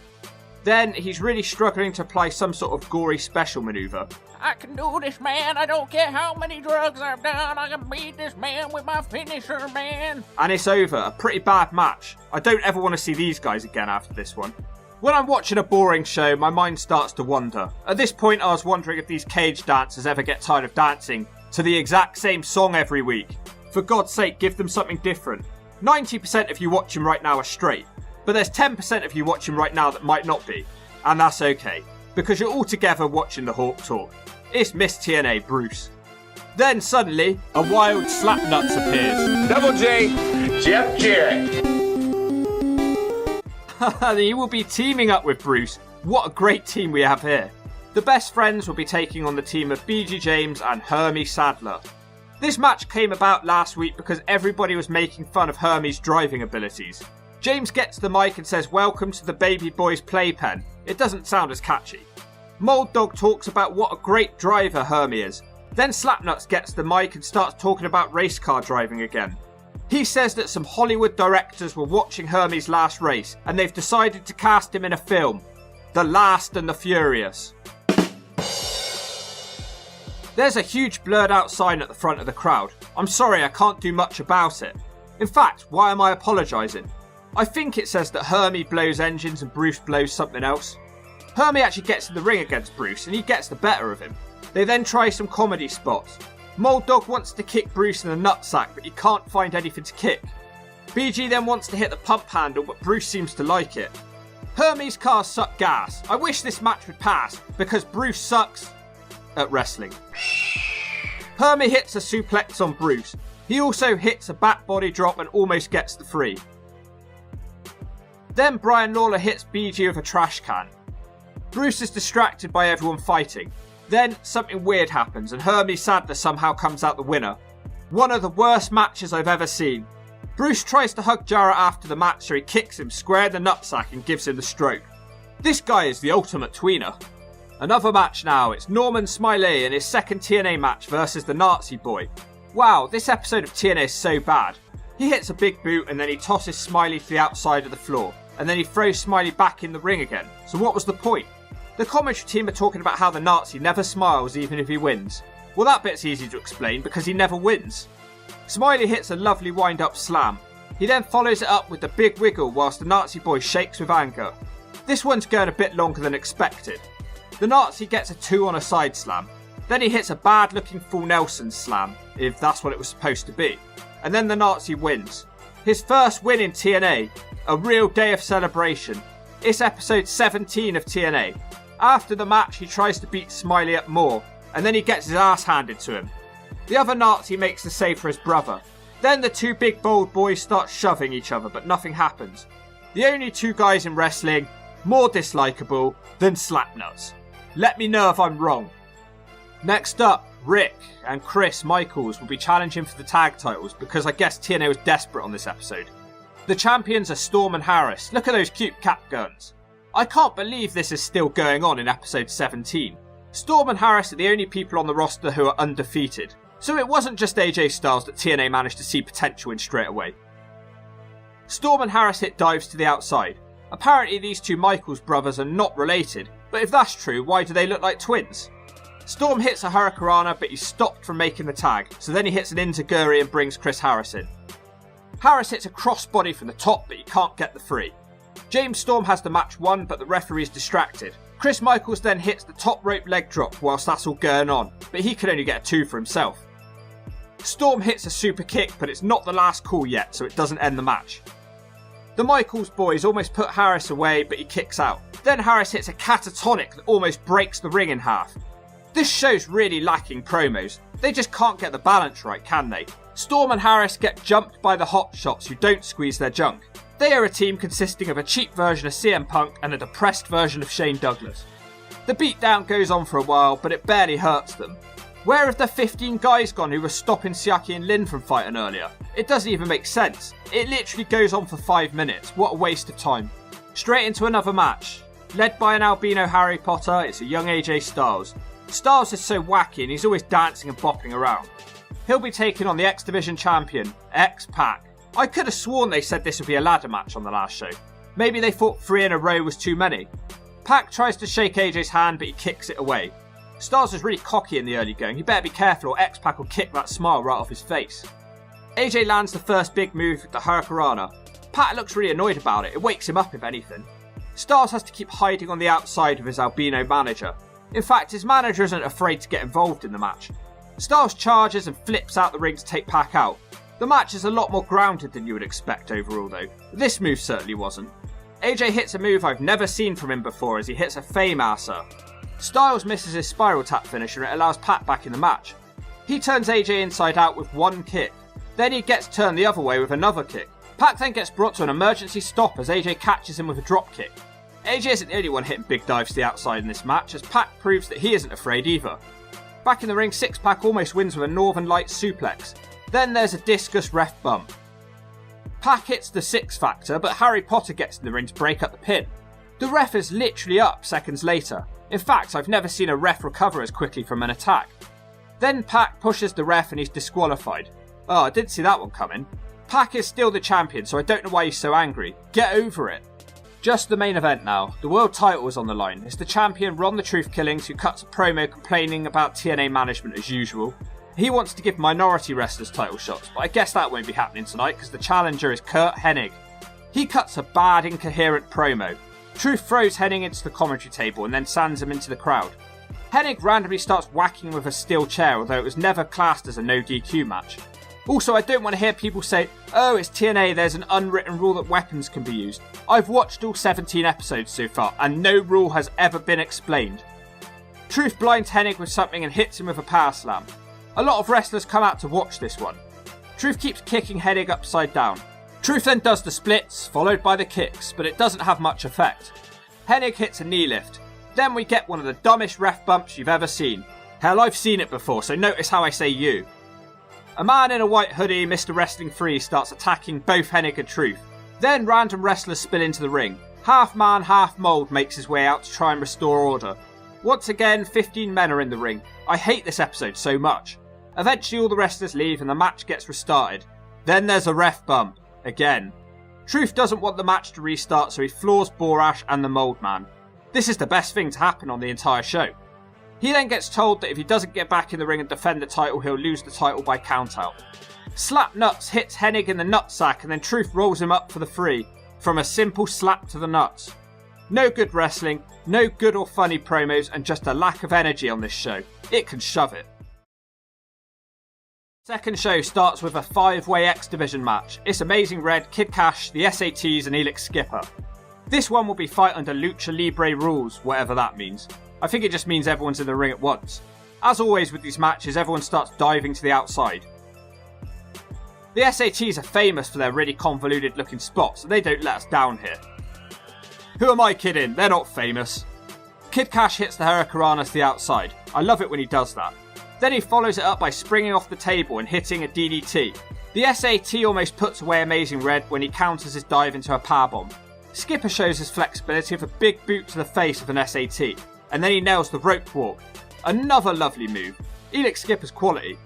Speaker 1: Then he's really struggling to apply some sort of gory special maneuver.
Speaker 15: I can do this, man. I don't care how many drugs I've done. I can beat this man with my finisher, man.
Speaker 1: And it's over. A pretty bad match. I don't ever want to see these guys again after this one. When I'm watching a boring show, my mind starts to wander. At this point, I was wondering if these cage dancers ever get tired of dancing to the exact same song every week. For God's sake, give them something different. 90% of you watching right now are straight, but there's 10% of you watching right now that might not be. And that's okay, because you're all together watching the Hawk Talk. It's Miss TNA, Bruce. Then suddenly, a wild Slapnuts appears.
Speaker 8: Double J, Jeff Jarrett.
Speaker 1: He will be teaming up with Bruce. What a great team we have here. The best friends will be taking on the team of BG James and Hermie Sadler. This match came about last week because everybody was making fun of Hermie's driving abilities. James gets the mic and says, "Welcome to the baby boy's playpen." It doesn't sound as catchy. Mold Dog talks about what a great driver Hermie is. Then Slapnuts gets the mic and starts talking about race car driving again. He says that some Hollywood directors were watching Hermes' last race and they've decided to cast him in a film, The Last and the Furious. There's a huge blurred out sign at the front of the crowd. I'm sorry, I can't do much about it. In fact, why am I apologising? I think it says that Hermes blows engines and Bruce blows something else. Hermes actually gets in the ring against Bruce and he gets the better of him. They then try some comedy spots. Mold Dog wants to kick Bruce in the nutsack, but he can't find anything to kick. BG then wants to hit the pump handle, but Bruce seems to like it. Hermes' cars suck gas. I wish this match would pass, because Bruce sucks at wrestling. Hermes hits a suplex on Bruce. He also hits a back body drop and almost gets the free. Then Brian Lawler hits BG with a trash can. Bruce is distracted by everyone fighting. Then something weird happens and Hermes Sadler somehow comes out the winner. One of the worst matches I've ever seen. Bruce tries to hug Jarrett after the match, so he kicks him square in the nutsack and gives him the stroke. This guy is the ultimate tweener. Another match now. It's Norman Smiley in his second TNA match versus the Nazi Boy. Wow, this episode of TNA is so bad. He hits a big boot and then he tosses Smiley to the outside of the floor. And then he throws Smiley back in the ring again. So what was the point? The commentary team are talking about how the Nazi never smiles even if he wins. Well, that bit's easy to explain because he never wins. Smiley hits a lovely wind-up slam. He then follows it up with the big wiggle whilst the Nazi Boy shakes with anger. This one's going a bit longer than expected. The Nazi gets a 2 on a side slam. Then he hits a bad-looking full Nelson slam, if that's what it was supposed to be. And then the Nazi wins. His first win in TNA, a real day of celebration. It's episode 17 of TNA. After the match, he tries to beat Smiley up more, and then he gets his ass handed to him. The other Nazi makes the save for his brother. Then the two big bold boys start shoving each other, but nothing happens. The only two guys in wrestling more dislikable than Slapnuts. Let me know if I'm wrong. Next up, Rick and Chris Michaels will be challenging for the tag titles because I guess TNA was desperate on this episode. The champions are Storm and Harris. Look at those cute cap guns. I can't believe this is still going on in episode 17. Storm and Harris are the only people on the roster who are undefeated. So it wasn't just AJ Styles that TNA managed to see potential in straight away. Storm and Harris hit dives to the outside. Apparently these two Michaels brothers are not related, but if that's true, why do they look like twins? Storm hits a Hurricanrana, but he's stopped from making the tag, so then he hits an Enziguri and brings Chris Harris in. Harris hits a crossbody from the top, but he can't get the free. James Storm has the match won, but the referee is distracted. Chris Michaels then hits the top rope leg drop whilst that's all going on, but he can only get a 2 for himself. Storm hits a super kick, but it's not the last call yet, so it doesn't end the match. The Michaels boys almost put Harris away, but he kicks out. Then Harris hits a catatonic that almost breaks the ring in half. This show's really lacking promos. They just can't get the balance right, can they? Storm and Harris get jumped by the Hot Shots who don't squeeze their junk. They are a team consisting of a cheap version of CM Punk and a depressed version of Shane Douglas. The beatdown goes on for a while, but it barely hurts them. Where have the 15 guys gone who were stopping Siaki and Lynn from fighting earlier? It doesn't even make sense. It literally goes on for 5 minutes. What a waste of time. Straight into another match. Led by an albino Harry Potter, it's a young AJ Styles. Styles is so wacky and he's always dancing and bopping around. He'll be taking on the X Division champion, X-Pac. I could have sworn they said this would be a ladder match on the last show. Maybe they thought 3 in a row was too many. Pac tries to shake AJ's hand, but he kicks it away. Styles was really cocky in the early going. He better be careful or X-Pac will kick that smile right off his face. AJ lands the first big move with the Hurricanrana. Pac looks really annoyed about it. It wakes him up if anything. Styles has to keep hiding on the outside of his albino manager. In fact, his manager isn't afraid to get involved in the match. Styles charges and flips out the ring to take Pac out. The match is a lot more grounded than you would expect overall though. This move certainly wasn't. AJ hits a move I've never seen from him before as he hits a Fame-asser. Styles misses his spiral tap finisher and it allows Pac back in the match. He turns AJ inside out with one kick. Then he gets turned the other way with another kick. Pac then gets brought to an emergency stop as AJ catches him with a drop kick. AJ isn't the only one hitting big dives to the outside in this match as Pac proves that he isn't afraid either. Back in the ring, Six-Pac almost wins with a Northern Lights suplex. Then there's a discus ref bump. Pac hits the Six Factor, but Harry Potter gets in the ring to break up the pin. The ref is literally up seconds later. In fact, I've never seen a ref recover as quickly from an attack. Then Pac pushes the ref and he's disqualified. Oh, I didn't see that one coming. Pac is still the champion, so I don't know why he's so angry. Get over it. Just the main event now. The world title is on the line. It's the champion Ron the Truth Killings who cuts a promo complaining about TNA management as usual. He wants to give minority wrestlers title shots, but I guess that won't be happening tonight because the challenger is Curt Hennig. He cuts a bad, incoherent promo. Truth throws Hennig into the commentary table and then sands him into the crowd. Hennig randomly starts whacking with a steel chair, although it was never classed as a no DQ match. Also, I don't want to hear people say, oh, it's TNA, there's an unwritten rule that weapons can be used. I've watched all 17 episodes so far, and no rule has ever been explained. Truth blinds Hennig with something and hits him with a power slam. A lot of wrestlers come out to watch this one. Truth keeps kicking Hennig upside down. Truth then does the splits, followed by the kicks, but it doesn't have much effect. Hennig hits a knee lift. Then we get one of the dumbest ref bumps you've ever seen. Hell, I've seen it before, so notice how I say you. A man in a white hoodie, Mr. Wrestling 3, starts attacking both Hennig and Truth. Then random wrestlers spill into the ring. Half man, half mould makes his way out to try and restore order. Once again, 15 men are in the ring. I hate this episode so much. Eventually all the wrestlers leave and the match gets restarted. Then there's a ref bump. Again. Truth doesn't want the match to restart, so he floors Borash and the Mold Man. This is the best thing to happen on the entire show. He then gets told that if he doesn't get back in the ring and defend the title, he'll lose the title by countout. Slap Nuts hits Hennig in the nutsack and then Truth rolls him up for the 3, from a simple slap to the nuts. No good wrestling, no good or funny promos, and just a lack of energy on this show. It can shove it. Second show starts with a 5-way X Division match. It's Amazing Red, Kid Cash, the SATs and Elix Skipper. This one will be fight under Lucha Libre rules, whatever that means. I think it just means everyone's in the ring at once. As always with these matches, everyone starts diving to the outside. The SATs are famous for their really convoluted looking spots, and they don't let us down here. Who am I kidding? They're not famous. Kid Cash hits the Hurricanrana to the outside. I love it when he does that. Then he follows it up by springing off the table and hitting a DDT. The SAT almost puts away Amazing Red when he counters his dive into a powerbomb. Skipper shows his flexibility with a big boot to the face of an SAT, and then he nails the rope walk. Another lovely move. Elix Skipper's quality.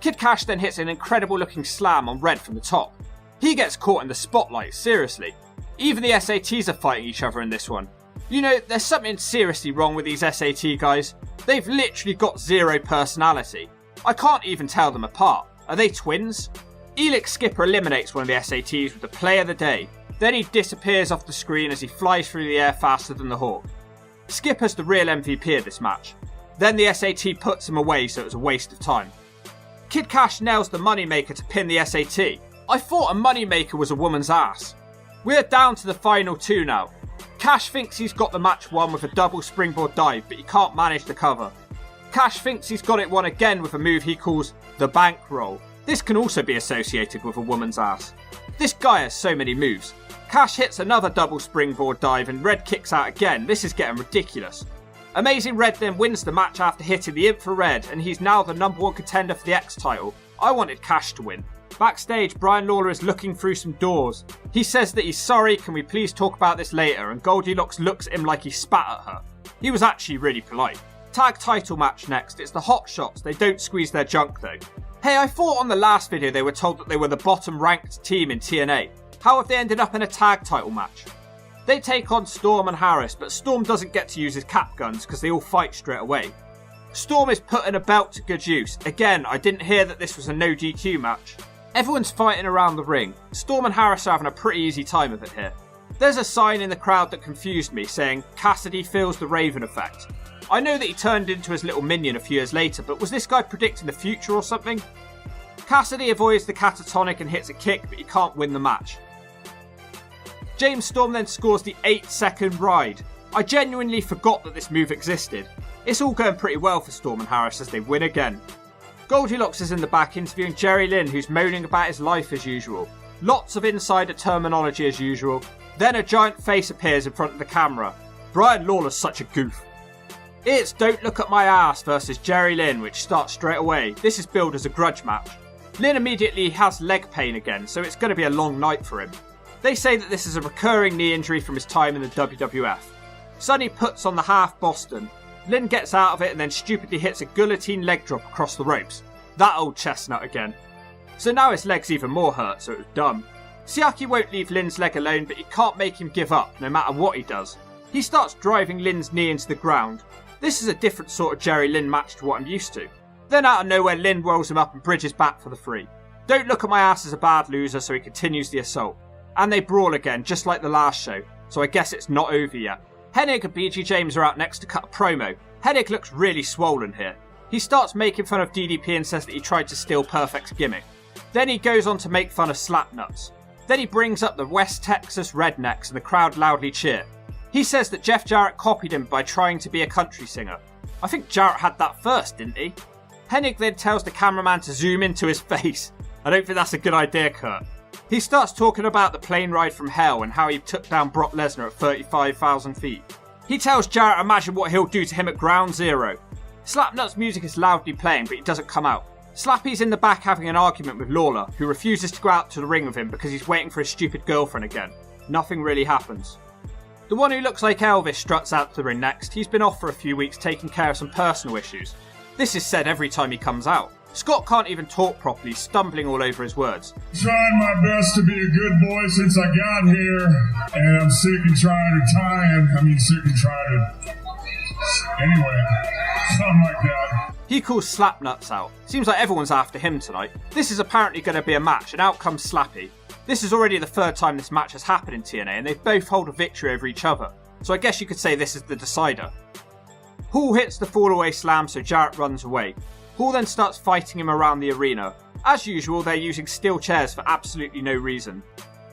Speaker 1: Kid Cash then hits an incredible looking slam on Red from the top. He gets caught in the spotlight, seriously. Even the SATs are fighting each other in this one. You know, there's something seriously wrong with these SAT guys. They've literally got zero personality. I can't even tell them apart. Are they twins? Elix Skipper eliminates one of the SATs with the play of the day. Then he disappears off the screen as he flies through the air faster than the Hawk. Skipper's the real MVP of this match. Then the SAT puts him away, so it was a waste of time. Kid Cash nails the Moneymaker to pin the SAT. I thought a Moneymaker was a woman's ass. We're down to the final 2 now. Cash thinks he's got the match won with a double springboard dive, but he can't manage the cover. Cash thinks he's got it won again with a move he calls the bankroll. This can also be associated with a woman's ass. This guy has so many moves. Cash hits another double springboard dive and Red kicks out again. This is getting ridiculous. Amazing Red then wins the match after hitting the Infrared, and he's now the #1 contender for the X title. I wanted Cash to win. Backstage, Brian Lawler is looking through some doors. He says that he's sorry, can we please talk about this later, and Goldilocks looks at him like he spat at her. He was actually really polite. Tag title match next. It's the Hot Shots. They don't squeeze their junk though. Hey, I thought on the last video they were told that they were the bottom ranked team in TNA. How have they ended up in a tag title match? They take on Storm and Harris, but Storm doesn't get to use his cap guns because they all fight straight away. Storm is putting a belt to good use. Again, I didn't hear that this was a no DQ match. Everyone's fighting around the ring. Storm and Harris are having a pretty easy time of it here. There's a sign in the crowd that confused me saying, Cassidy feels the Raven effect. I know that he turned into his little minion a few years later, but was this guy predicting the future or something? Cassidy avoids the catatonic and hits a kick, but he can't win the match. James Storm then scores the 8-second ride. I genuinely forgot that this move existed. It's all going pretty well for Storm and Harris as they win again. Goldilocks is in the back interviewing Jerry Lynn, who's moaning about his life as usual. Lots of insider terminology as usual. Then a giant face appears in front of the camera. Brian Lawler's such a goof. It's Don't Look at My Ass versus Jerry Lynn, which starts straight away. This is billed as a grudge match. Lynn immediately has leg pain again, so it's going to be a long night for him. They say that this is a recurring knee injury from his time in the WWF. Sonny puts on the half Boston. Lynn gets out of it and then stupidly hits a guillotine leg drop across the ropes. That old chestnut again. so now his leg's even more hurt, so it was dumb. Siaki won't leave Lynn's leg alone, but he can't make him give up, no matter what he does. He starts driving Lynn's knee into the ground. This is a different sort of Jerry Lynn match to what I'm used to. Then out of nowhere, Lynn rolls him up and bridges back for the 3. Don't look at my ass as a bad loser, so he continues the assault. And they brawl again, just like the last show, so I guess it's not over yet. Hennig and BG James are out next to cut a promo. Hennig looks really swollen here. He starts making fun of DDP and says that he tried to steal Perfect's gimmick. Then he goes on to make fun of Slapnuts. Then he brings up the West Texas Rednecks and the crowd loudly cheer. He says that Jeff Jarrett copied him by trying to be a country singer. I think Jarrett had that first, didn't he? Hennig then tells the cameraman to zoom into his face. I don't think that's a good idea, Kurt. He starts talking about the plane ride from hell and how he took down Brock Lesnar at 35,000 feet. He tells Jarrett imagine what he'll do to him at ground zero. Slapnut's music is loudly playing, but he doesn't come out. Slappy's in the back having an argument with Lawler, who refuses to go out to the ring with him because he's waiting for his stupid girlfriend again. Nothing really happens. The one who looks like Elvis struts out to the ring next. He's been off for a few weeks taking care of some personal issues. This is said every time he comes out. Scott can't even talk properly, stumbling all over his words.
Speaker 7: Trying my best to be a good boy since I got here, and I'm sick and tired of anyway, something like that.
Speaker 1: He calls Slapnuts out. Seems like everyone's after him tonight. This is apparently going to be a match, and out comes Slappy. This is already the 3rd time this match has happened in TNA, and they both hold a victory over each other. So I guess you could say this is the decider. Hall hits the fallaway slam, so Jarrett runs away. Hall then starts fighting him around the arena. As usual, they're using steel chairs for absolutely no reason.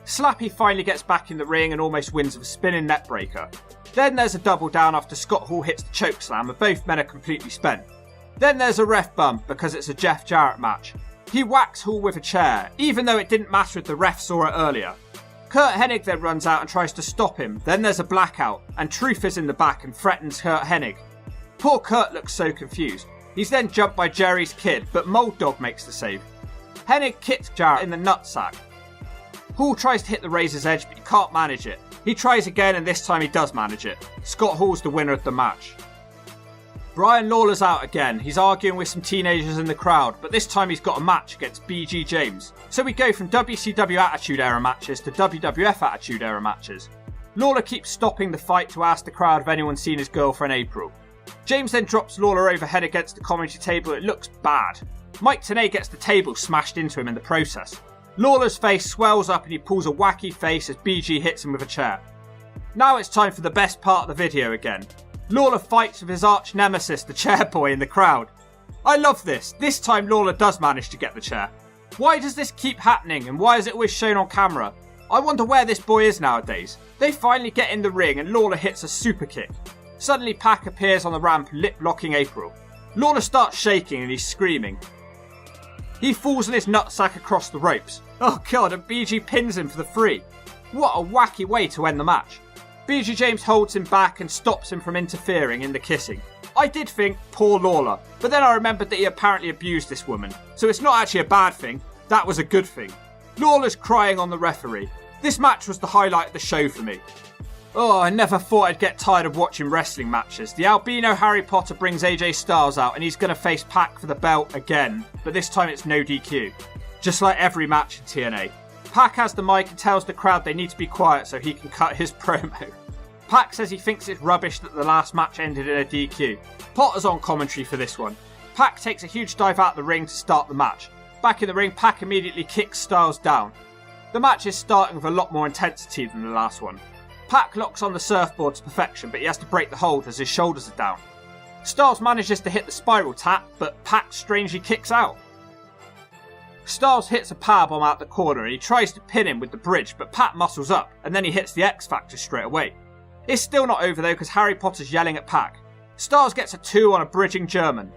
Speaker 1: Slappy finally gets back in the ring and almost wins with a spinning neckbreaker. Then there's a double down after Scott Hall hits the choke slam, and both men are completely spent. Then there's a ref bump because it's a Jeff Jarrett match. He whacks Hall with a chair, even though it didn't matter if the ref saw it earlier. Kurt Hennig then runs out and tries to stop him. Then there's a blackout, and Truth is in the back and threatens Kurt Hennig. Poor Kurt looks so confused. He's then jumped by Jerry's kid, but Mold Dog makes the save. Hennig kicks Jarrett in the nutsack. Hall tries to hit the razor's edge, but he can't manage it. He tries again, and this time he does manage it. Scott Hall's the winner of the match. Brian Lawler's out again. He's arguing with some teenagers in the crowd, but this time he's got a match against BG James. So we go from WCW Attitude Era matches to WWF Attitude Era matches. Lawler keeps stopping the fight to ask the crowd if anyone's seen his girlfriend April. James then drops Lawler overhead against the commentary table. It looks bad. Mike Tenay gets the table smashed into him in the process. Lawler's face swells up and he pulls a wacky face as BG hits him with a chair. Now it's time for the best part of the video again. Lawler fights with his arch nemesis, the chair boy, in the crowd. I love this. This time Lawler does manage to get the chair. Why does this keep happening and why is it always shown on camera? I wonder where this boy is nowadays. They finally get in the ring and Lawler hits a super kick. Suddenly Pac appears on the ramp, lip-locking April. Lawler starts shaking and he's screaming. He falls on his nutsack across the ropes. Oh god, and BG pins him for the 3. What a wacky way to end the match. BG James holds him back and stops him from interfering in the kissing. I did think, poor Lawler, but then I remembered that he apparently abused this woman. So it's not actually a bad thing, that was a good thing. Lawler's crying on the referee. This match was the highlight of the show for me. Oh, I never thought I'd get tired of watching wrestling matches. The albino Harry Potter brings AJ Styles out and he's going to face Pac for the belt again, but this time it's no DQ. Just like every match in TNA. Pac has the mic and tells the crowd they need to be quiet so he can cut his promo. Pac says he thinks it's rubbish that the last match ended in a DQ. Potter's on commentary for this one. Pac takes a huge dive out the ring to start the match. Back in the ring, Pac immediately kicks Styles down. The match is starting with a lot more intensity than the last one. Pac locks on the surfboard to perfection, but he has to break the hold as his shoulders are down. Styles manages to hit the spiral tap, but Pac strangely kicks out. Styles hits a powerbomb out the corner and he tries to pin him with the bridge, but Pac muscles up and then he hits the X Factor straight away. It's still not over though because Harry Potter's yelling at Pac. Styles gets a 2 on a bridging German.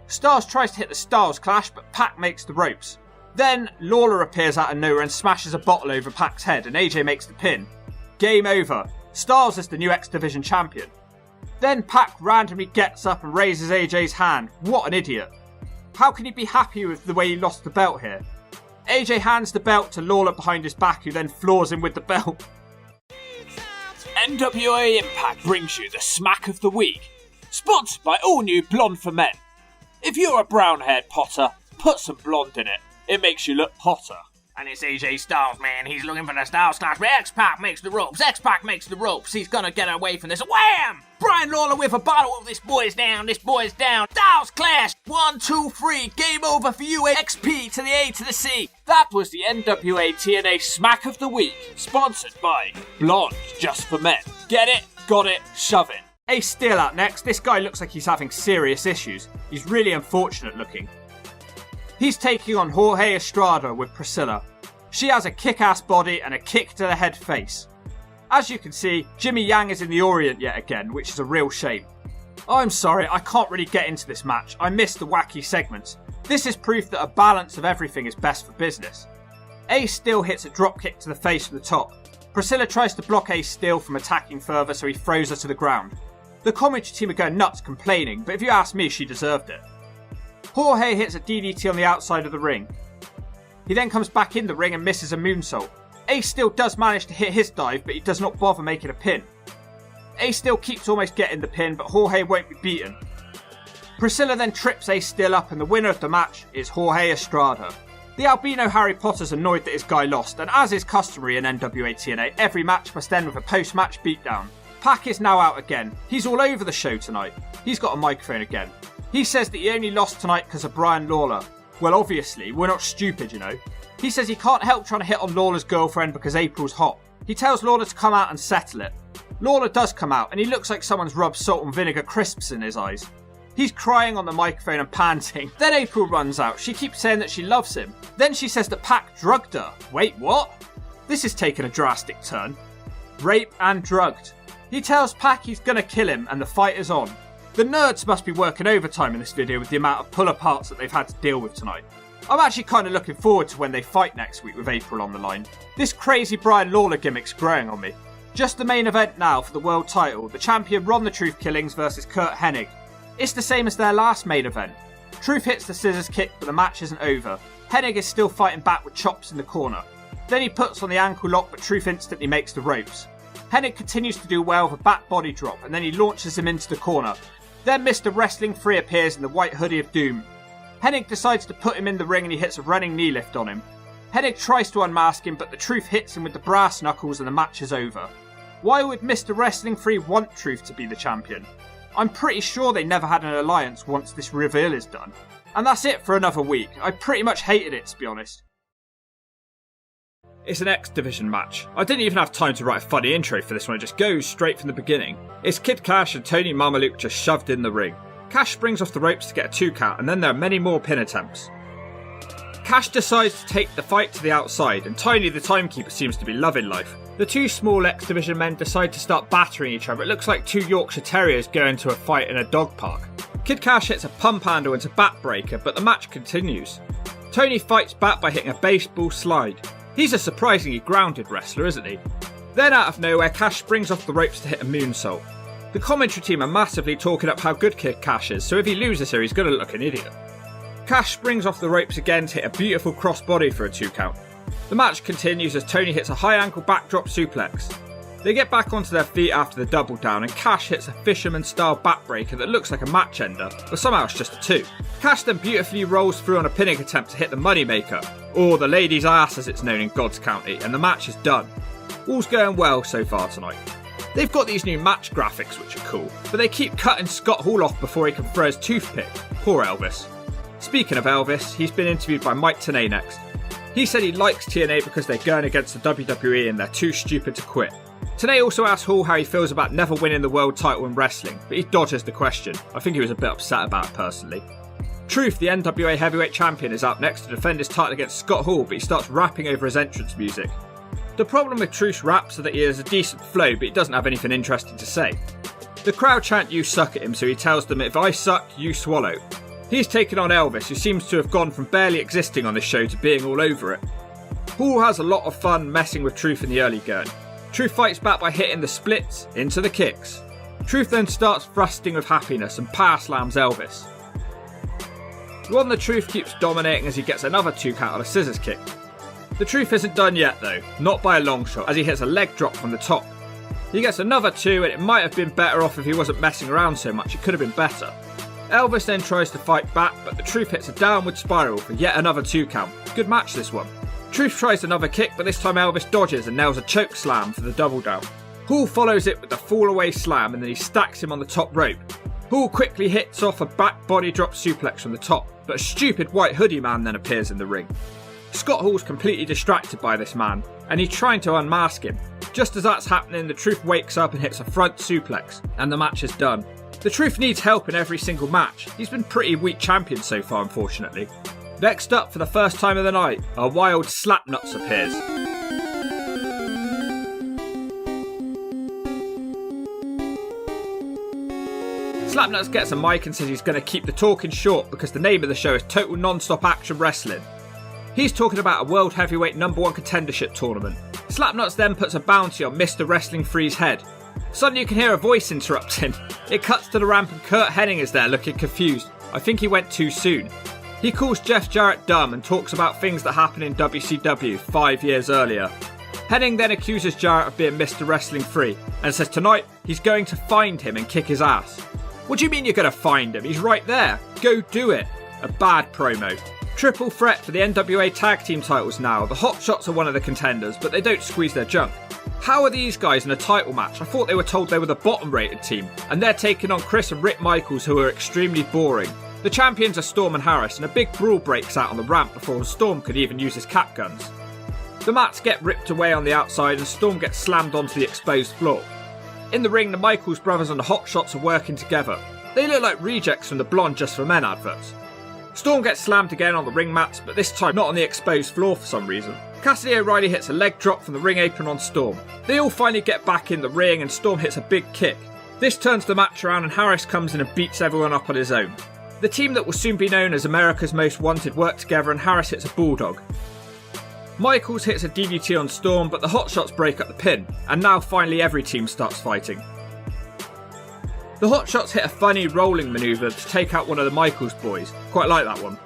Speaker 1: Styles tries to hit the Styles Clash, but Pac makes the ropes. Then Lawler appears out of nowhere and smashes a bottle over Pac's head and AJ makes the pin. Game over. Styles is the new X Division champion. Then Pac randomly gets up and raises AJ's hand. What an idiot. How can he be happy with the way he lost the belt here? AJ hands the belt to Lawler behind his back, who then floors him with the belt.
Speaker 14: NWA Impact brings you the Smack of the Week, sponsored by all new Blonde for Men. If you're a brown-haired Potter, put some blonde in it. It makes you look hotter.
Speaker 15: And it's AJ Styles, man. He's looking for the Styles Clash. But X-Pac makes the ropes. X-Pac makes the ropes. He's gonna get away from this. Wham! Brian Lawler with a bottle of this boy's down. This boy's down. Styles Clash. 1, 2, 3. Game over for you. XP to the A to the C.
Speaker 14: That was the NWA TNA Smack of the Week. Sponsored by Blonde Just for Men. Get it? Got it? Shove it.
Speaker 1: Ace Steel out next. This guy looks like he's having serious issues. He's really unfortunate looking. He's taking on Jorge Estrada with Priscilla. She has a kick-ass body and a kick to the head face. As you can see, Jimmy Yang is in the Orient yet again, which is a real shame. I'm sorry, I can't really get into this match. I missed the wacky segments. This is proof that a balance of everything is best for business. Ace Steel hits a dropkick to the face from the top. Priscilla tries to block Ace Steel from attacking further, so he throws her to the ground. The commentary team are going nuts complaining, but if you ask me, she deserved it. Jorge hits a DDT on the outside of the ring. He then comes back in the ring and misses a moonsault. Ace Steel does manage to hit his dive, but he does not bother making a pin. Ace Steel keeps almost getting the pin, but Jorge won't be beaten. Priscilla then trips Ace Steel up, and the winner of the match is Jorge Estrada. The albino Harry Potter's annoyed that his guy lost, and as is customary in NWA TNA, every match must end with a post-match beatdown. Pac is now out again. He's all over the show tonight. He's got a microphone again. He says that he only lost tonight because of Brian Lawler. Well, obviously, we're not stupid, you know. He says he can't help trying to hit on Lawler's girlfriend because April's hot. He tells Lawler to come out and settle it. Lawler does come out, and he looks like someone's rubbed salt and vinegar crisps in his eyes. He's crying on the microphone and panting. Then April runs out. She keeps saying that she loves him. Then she says that Pac drugged her. Wait, what? This has taken a drastic turn. Rape and drugged. He tells Pac he's gonna kill him, and the fight is on. The nerds must be working overtime in this video with the amount of pull-aparts that they've had to deal with tonight. I'm actually kind of looking forward to when they fight next week with April on the line. This crazy Brian Lawler gimmick's growing on me. Just the main event now for the world title, the champion Ron the Truth Killings versus Kurt Hennig. It's the same as their last main event. Truth hits the scissors kick, but the match isn't over. Hennig is still fighting back with chops in the corner. Then he puts on the ankle lock, but Truth instantly makes the ropes. Hennig continues to do well with a back body drop, and then he launches him into the corner. Then Mr. Wrestling 3 appears in the white hoodie of doom. Hennig decides to put him in the ring and he hits a running knee lift on him. Hennig tries to unmask him, but the Truth hits him with the brass knuckles and the match is over. Why would Mr. Wrestling 3 want Truth to be the champion? I'm pretty sure they never had an alliance once this reveal is done. And that's it for another week. I pretty much hated it, to be honest. It's an X Division match. I didn't even have time to write a funny intro for this one, it just goes straight from the beginning. It's Kid Cash and Tony Mamaluke just shoved in the ring. Cash springs off the ropes to get a 2 count, and then there are many more pin attempts. Cash decides to take the fight to the outside, and Tony the timekeeper seems to be loving life. The two small X Division men decide to start battering each other. It looks like 2 Yorkshire Terriers go into a fight in a dog park. Kid Cash hits a pump handle into backbreaker, but the match continues. Tony fights back by hitting a baseball slide. He's a surprisingly grounded wrestler, isn't he? Then out of nowhere, Cash springs off the ropes to hit a moonsault. The commentary team are massively talking up how good Kid Cash is, so if he loses here, he's going to look like an idiot. Cash springs off the ropes again to hit a beautiful crossbody for a 2 count. The match continues as Tony hits a high ankle backdrop suplex. They get back onto their feet after the double down, and Cash hits a fisherman style backbreaker that looks like a match ender, but somehow it's just a 2. Cash then beautifully rolls through on a pinning attempt to hit the moneymaker, or the ladies' ass as it's known in God's County, and the match is done. All's going well so far tonight. They've got these new match graphics which are cool, but they keep cutting Scott Hall off before he can throw his toothpick. Poor Elvis. Speaking of Elvis, he's been interviewed by Mike Tenay next. He said he likes TNA because they're going against the WWE and they're too stupid to quit. Tenay also asked Hall how he feels about never winning the world title in wrestling, but he dodges the question. I think he was a bit upset about it personally. Truth, the NWA heavyweight champion, is up next to defend his title against Scott Hall, but he starts rapping over his entrance music. The problem with Truth's raps is that he has a decent flow, but he doesn't have anything interesting to say. The crowd chant "You suck" at him, so he tells them, "If I suck, you swallow." He's taken on Elvis, who seems to have gone from barely existing on this show to being all over it. Hall has a lot of fun messing with Truth in the early going. Truth fights back by hitting the splits into the kicks. Truth then starts thrusting with happiness and power slams Elvis. Ron the Truth keeps dominating as he gets another 2 count on a scissors kick. The Truth isn't done yet though, not by a long shot, as he hits a leg drop from the top. He gets another 2 and it might have been better off if he wasn't messing around so much, it could have been better. Elvis then tries to fight back, but the Truth hits a downward spiral for yet another 2 count. good match this one. Truth tries another kick, but this time Elvis dodges and nails a choke slam for the double down. Hall follows it with the fall away slam and then he stacks him on the top rope. Hall quickly hits off a back body drop suplex from the top, but a stupid white hoodie man then appears in the ring. Scott Hall's completely distracted by this man, and he's trying to unmask him. Just as that's happening, the Truth wakes up and hits a front suplex, and the match is done. The Truth needs help in every single match. He's been pretty weak champion so far, unfortunately. Next up, for the first time of the night, a wild Slapnuts appears. Slapnuts gets a mic and says he's going to keep the talking short because the name of the show is Total Non-Stop Action Wrestling. He's talking about a World Heavyweight #1 contendership tournament. Slapnuts then puts a bounty on Mr. Wrestling 3's head. Suddenly you can hear a voice interrupting. It cuts to the ramp and Kurt Hennig is there looking confused. I think he went too soon. He calls Jeff Jarrett dumb and talks about things that happened in WCW 5 years earlier. Hennig then accuses Jarrett of being Mr. Wrestling 3 and says tonight he's going to find him and kick his ass. What do you mean you're going to find him? He's right there. Go do it. A bad promo. Triple threat for the NWA tag team titles now. The Hot Shots are one of the contenders, but they don't squeeze their junk. How are these guys in a title match? I thought they were told they were the bottom rated team, and they're taking on Chris and Rick Michaels, who are extremely boring. The champions are Storm and Harris, and a big brawl breaks out on the ramp before Storm could even use his cap guns. The mats get ripped away on the outside and Storm gets slammed onto the exposed floor. In the ring, the Michaels brothers and the Hot Shots are working together. They look like rejects from the Blonde Just for Men adverts. Storm gets slammed again on the ring mats, but this time not on the exposed floor for some reason. Cassidy O'Reilly hits a leg drop from the ring apron on Storm. They all finally get back in the ring and Storm hits a big kick. This turns the match around and Harris comes in and beats everyone up on his own. The team that will soon be known as America's Most Wanted work together and Harris hits a bulldog. Michaels hits a DDT on Storm, but the Hot Shots break up the pin, and now finally every team starts fighting. The Hot Shots hit a funny rolling manoeuvre to take out one of the Michaels boys. Quite like that one.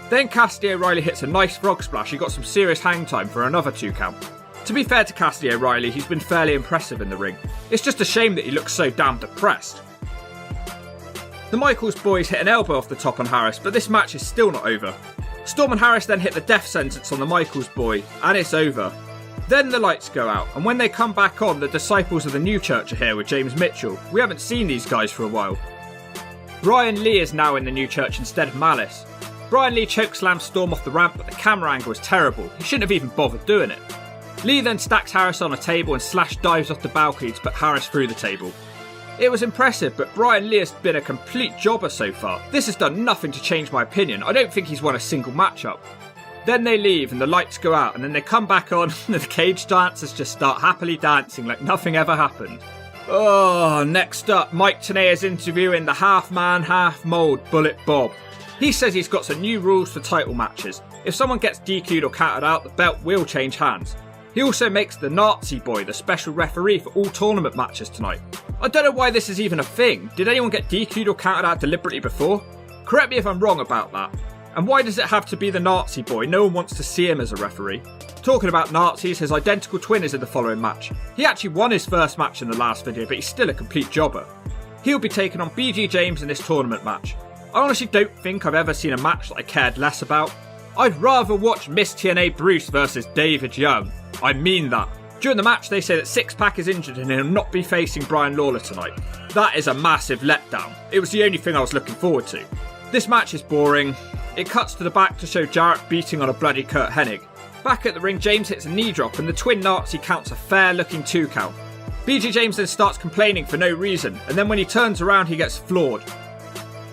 Speaker 1: Then Cassidy O'Reilly hits a nice frog splash. He got some serious hang time for another 2 count. To be fair to Cassidy O'Reilly, he's been fairly impressive in the ring. It's just a shame that he looks so damn depressed. The Michaels boys hit an elbow off the top on Harris, but this match is still not over. Storm and Harris then hit the death sentence on the Michaels boy, and it's over. Then the lights go out, and when they come back on, the disciples of the New Church are here with James Mitchell. We haven't seen these guys for a while. Brian Lee is now in the New Church instead of Malice. Brian Lee chokeslams Storm off the ramp, but the camera angle is terrible. He shouldn't have even bothered doing it. Lee then stacks Harris on a table and slash dives off the balcony to put Harris through the table. It was impressive, but Brian Lee has been a complete jobber so far. This has done nothing to change my opinion. I don't think he's won a single matchup. Then they leave and the lights go out and then they come back on and the cage dancers just start happily dancing like nothing ever happened. Oh, next up, Mike Tenea's interviewing the half-man, half-mold Bullet Bob. He says he's got some new rules for title matches. If someone gets DQ'd or counted out, the belt will change hands. He also makes the Nazi boy the special referee for all tournament matches tonight. I don't know why this is even a thing. Did anyone get DQ'd or counted out deliberately before? Correct me if I'm wrong about that. And why does it have to be the Nazi boy? No one wants to see him as a referee. Talking about Nazis, his identical twin is in the following match. He actually won his first match in the last video, but he's still a complete jobber. He'll be taking on BG James in this tournament match. I honestly don't think I've ever seen a match that I cared less about. I'd rather watch Miss TNA Bruce versus David Young. I mean that. During the match they say that Six-Pack is injured and he'll not be facing Brian Lawler tonight. That is a massive letdown. It was the only thing I was looking forward to. This match is boring. It cuts to the back to show Jarrett beating on a bloody Kurt Hennig. Back at the ring, James hits a knee drop and the twin Nazi counts a fair looking 2 count. BG James then starts complaining for no reason, and then when he turns around he gets floored.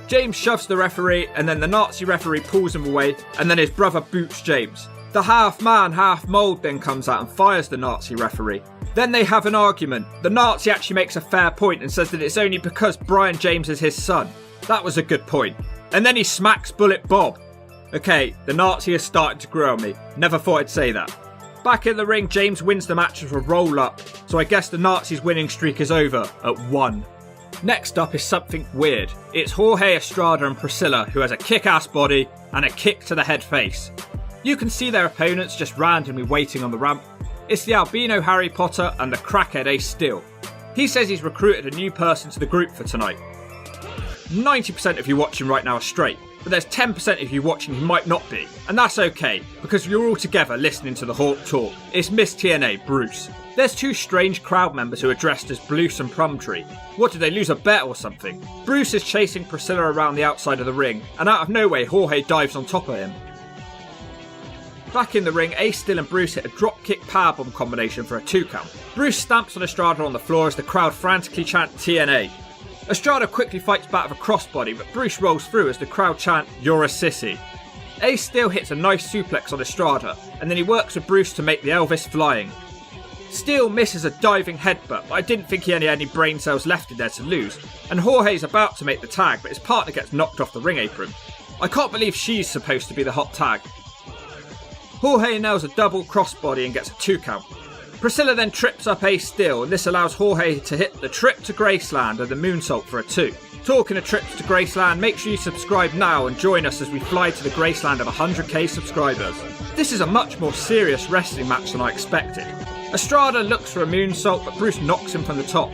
Speaker 1: James shoves the referee and then the Nazi referee pulls him away and then his brother boots James. The half-man, half-mold then comes out and fires the Nazi referee. Then they have an argument. The Nazi actually makes a fair point and says that it's only because Brian James is his son. That was a good point. And then he smacks Bullet Bob. Okay, the Nazi is starting to grow on me. Never thought I'd say that. Back in the ring, James wins the match with a roll-up, so I guess the Nazi's winning streak is over at 1. Next up is something weird. It's Jorge Estrada and Priscilla, who has a kick-ass body and a kick to the head face. You can see their opponents just randomly waiting on the ramp. It's the albino Harry Potter and the crackhead Ace Steel. He says he's recruited a new person to the group for tonight. 90% of you watching right now are straight, but there's 10% of you watching who might not be, and that's okay, because you're all together listening to the Hawk talk. It's Miss TNA, Bruce. There's two strange crowd members who are dressed as Blues and Plumtree. What, did they lose a bet or something? Bruce is chasing Priscilla around the outside of the ring, and out of nowhere Jorge dives on top of him. Back in the ring, Ace Steel and Bruce hit a dropkick powerbomb combination for a 2 count. Bruce stamps on Estrada on the floor as the crowd frantically chant TNA. Estrada quickly fights back with a crossbody, but Bruce rolls through as the crowd chant, "You're a sissy." Ace Steel hits a nice suplex on Estrada, and then he works with Bruce to make the Elvis flying. Steel misses a diving headbutt, but I didn't think he had any brain cells left in there to lose, and Jorge's about to make the tag, but his partner gets knocked off the ring apron. I can't believe she's supposed to be the hot tag. Jorge nails a double crossbody and gets a 2 count. Priscilla then trips up Ace Steel, and this allows Jorge to hit the trip to Graceland and the moonsault for a 2. Talking of trips to Graceland, make sure you subscribe now and join us as we fly to the Graceland of 100k subscribers. This is a much more serious wrestling match than I expected. Estrada looks for a moonsault, but Bruce knocks him from the top.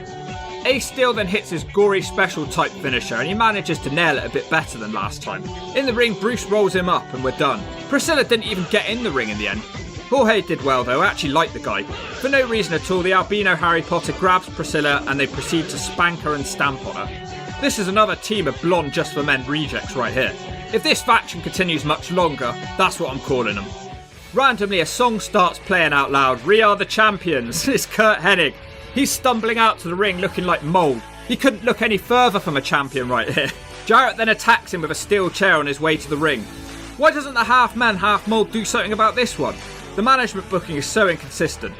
Speaker 1: Ace Steel then hits his gory special type finisher, and he manages to nail it a bit better than last time. In the ring, Bruce rolls him up and we're done. Priscilla didn't even get in the ring in the end. Jorge did well though, I actually like the guy. For no reason at all, the albino Harry Potter grabs Priscilla and they proceed to spank her and stamp on her. This is another team of blonde just for men rejects right here. If this faction continues much longer, that's what I'm calling them. Randomly, a song starts playing out loud. "We are the champions." It's Kurt Hennig. He's stumbling out to the ring looking like mould. He couldn't look any further from a champion right here. Jarrett then attacks him with a steel chair on his way to the ring. Why doesn't the half man, half mould do something about this one? The management booking is so inconsistent.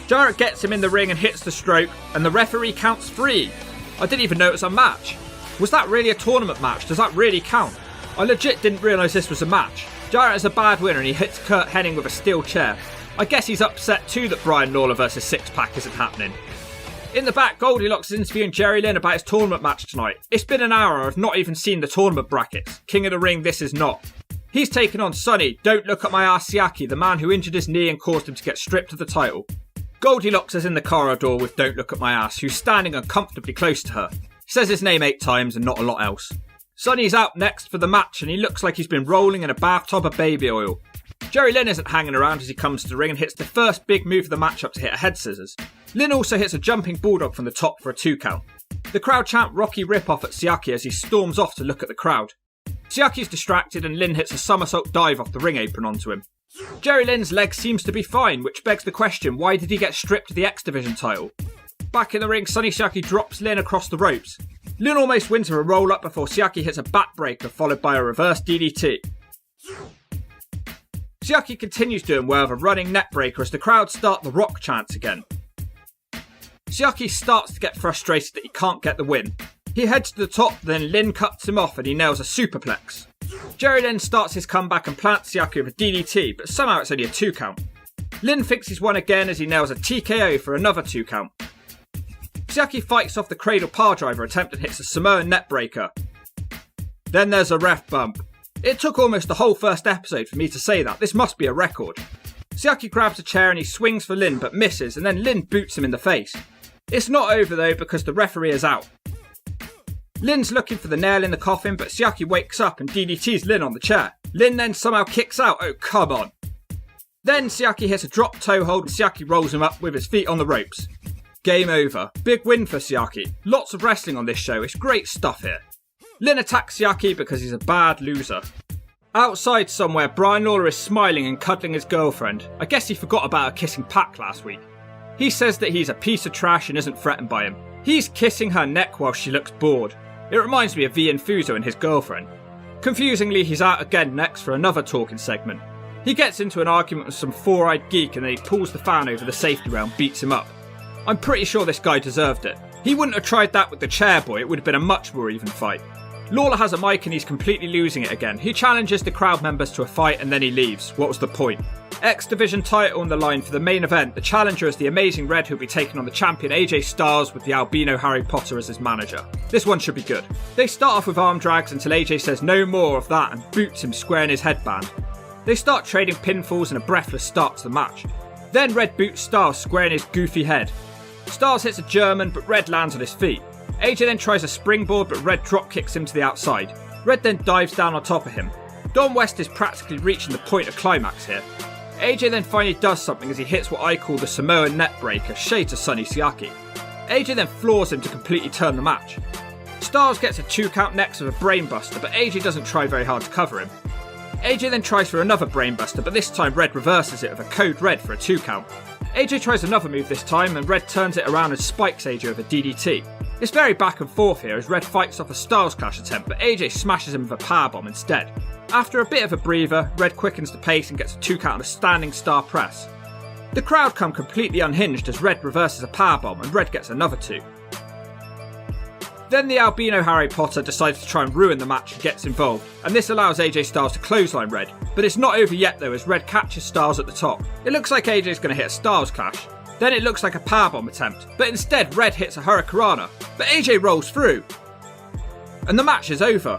Speaker 1: Jarrett gets him in the ring and hits the stroke, and the referee counts 3. I didn't even know it was a match. Was that really a tournament match? Does that really count? I legit didn't realise this was a match. Jarrett is a bad winner and he hits Kurt Hennig with a steel chair. I guess he's upset too that Brian Lawler vs Six-Pack isn't happening. In the back, Goldilocks is interviewing Jerry Lynn about his tournament match tonight. It's been an hour, I've not even seen the tournament brackets. King of the Ring, this is not. He's taken on Sonny, Don't Look at My Ass Siaki, the man who injured his knee and caused him to get stripped of the title. Goldilocks is in the corridor with Don't Look at My Ass, who's standing uncomfortably close to her. He says his name 8 times and not a lot else. Sonny's out next for the match and he looks like he's been rolling in a bathtub of baby oil. Jerry Lynn isn't hanging around as he comes to the ring and hits the first big move of the matchup to hit a head scissors. Lynn also hits a jumping bulldog from the top for a 2 count. The crowd chant Rocky Ripoff at Siaki as he storms off to look at the crowd. Siaki's distracted and Lynn hits a somersault dive off the ring apron onto him. Jerry Lynn's leg seems to be fine, which begs the question, why did he get stripped of the X Division title? Back in the ring, Sonny Siaki drops Lynn across the ropes. Lynn almost wins with a roll up before Siaki hits a backbreaker followed by a reverse DDT. Siaki continues doing well with a running neckbreaker as the crowd start the rock chants again. Siaki starts to get frustrated that he can't get the win. He heads to the top, then Lynn cuts him off and he nails a superplex. Jerry Lynn starts his comeback and plants Siaki with a DDT, but somehow it's only a 2 count. Lynn thinks he's won again as he nails a TKO for another 2 count. Siaki fights off the cradle piledriver attempt and hits a Samoan neckbreaker. Then there's a ref bump. It took almost the whole first episode for me to say that. This must be a record. Siaki grabs a chair and he swings for Lynn but misses, and then Lynn boots him in the face. It's not over though because the referee is out. Lynn's looking for the nail in the coffin, but Siaki wakes up and DDTs Lynn on the chair. Lynn then somehow kicks out. Oh, come on. Then Siaki hits a drop toe hold and Siaki rolls him up with his feet on the ropes. Game over. Big win for Siaki. Lots of wrestling on this show. It's great stuff here. Lynn attacks Siaki because he's a bad loser. Outside somewhere, Brian Lawler is smiling and cuddling his girlfriend. I guess he forgot about her kissing Pac last week. He says that he's a piece of trash and isn't threatened by him. He's kissing her neck while she looks bored. It reminds me of V Infuso and his girlfriend. Confusingly, he's out again next for another talking segment. He gets into an argument with some 4-eyed geek and then he pulls the fan over the safety rail and beats him up. I'm pretty sure this guy deserved it. He wouldn't have tried that with the chair boy, it would have been a much more even fight. Lawler has a mic and he's completely losing it again. He challenges the crowd members to a fight and then he leaves. What was the point? X Division title on the line for the main event. The challenger is the Amazing Red who'll be taking on the champion AJ Styles with the albino Harry Potter as his manager. This one should be good. They start off with arm drags until AJ says no more of that and boots him square in his headband. They start trading pinfalls and a breathless start to the match. Then Red boots Styles square in his goofy head. Styles hits a German but Red lands on his feet. AJ then tries a springboard, but Red drop kicks him to the outside. Red then dives down on top of him. Don West is practically reaching the point of climax here. AJ then finally does something as he hits what I call the Samoan net breaker, shades of Sonny Siaki. AJ then floors him to completely turn the match. Styles gets a 2 count next with a brainbuster, but AJ doesn't try very hard to cover him. AJ then tries for another brainbuster, but this time Red reverses it with a code red for a 2 count. AJ tries another move this time, and Red turns it around and spikes AJ with a DDT. It's very back and forth here as Red fights off a Styles Clash attempt, but AJ smashes him with a powerbomb instead. After a bit of a breather, Red quickens the pace and gets a 2 count on a standing star press. The crowd come completely unhinged as Red reverses a powerbomb and Red gets another 2. Then the albino Harry Potter decides to try and ruin the match and gets involved, and this allows AJ Styles to clothesline Red. But it's not over yet though as Red catches Styles at the top. It looks like AJ's going to hit a Styles Clash. Then it looks like a powerbomb attempt, but instead Red hits a Hurricanrana, but AJ rolls through. And the match is over.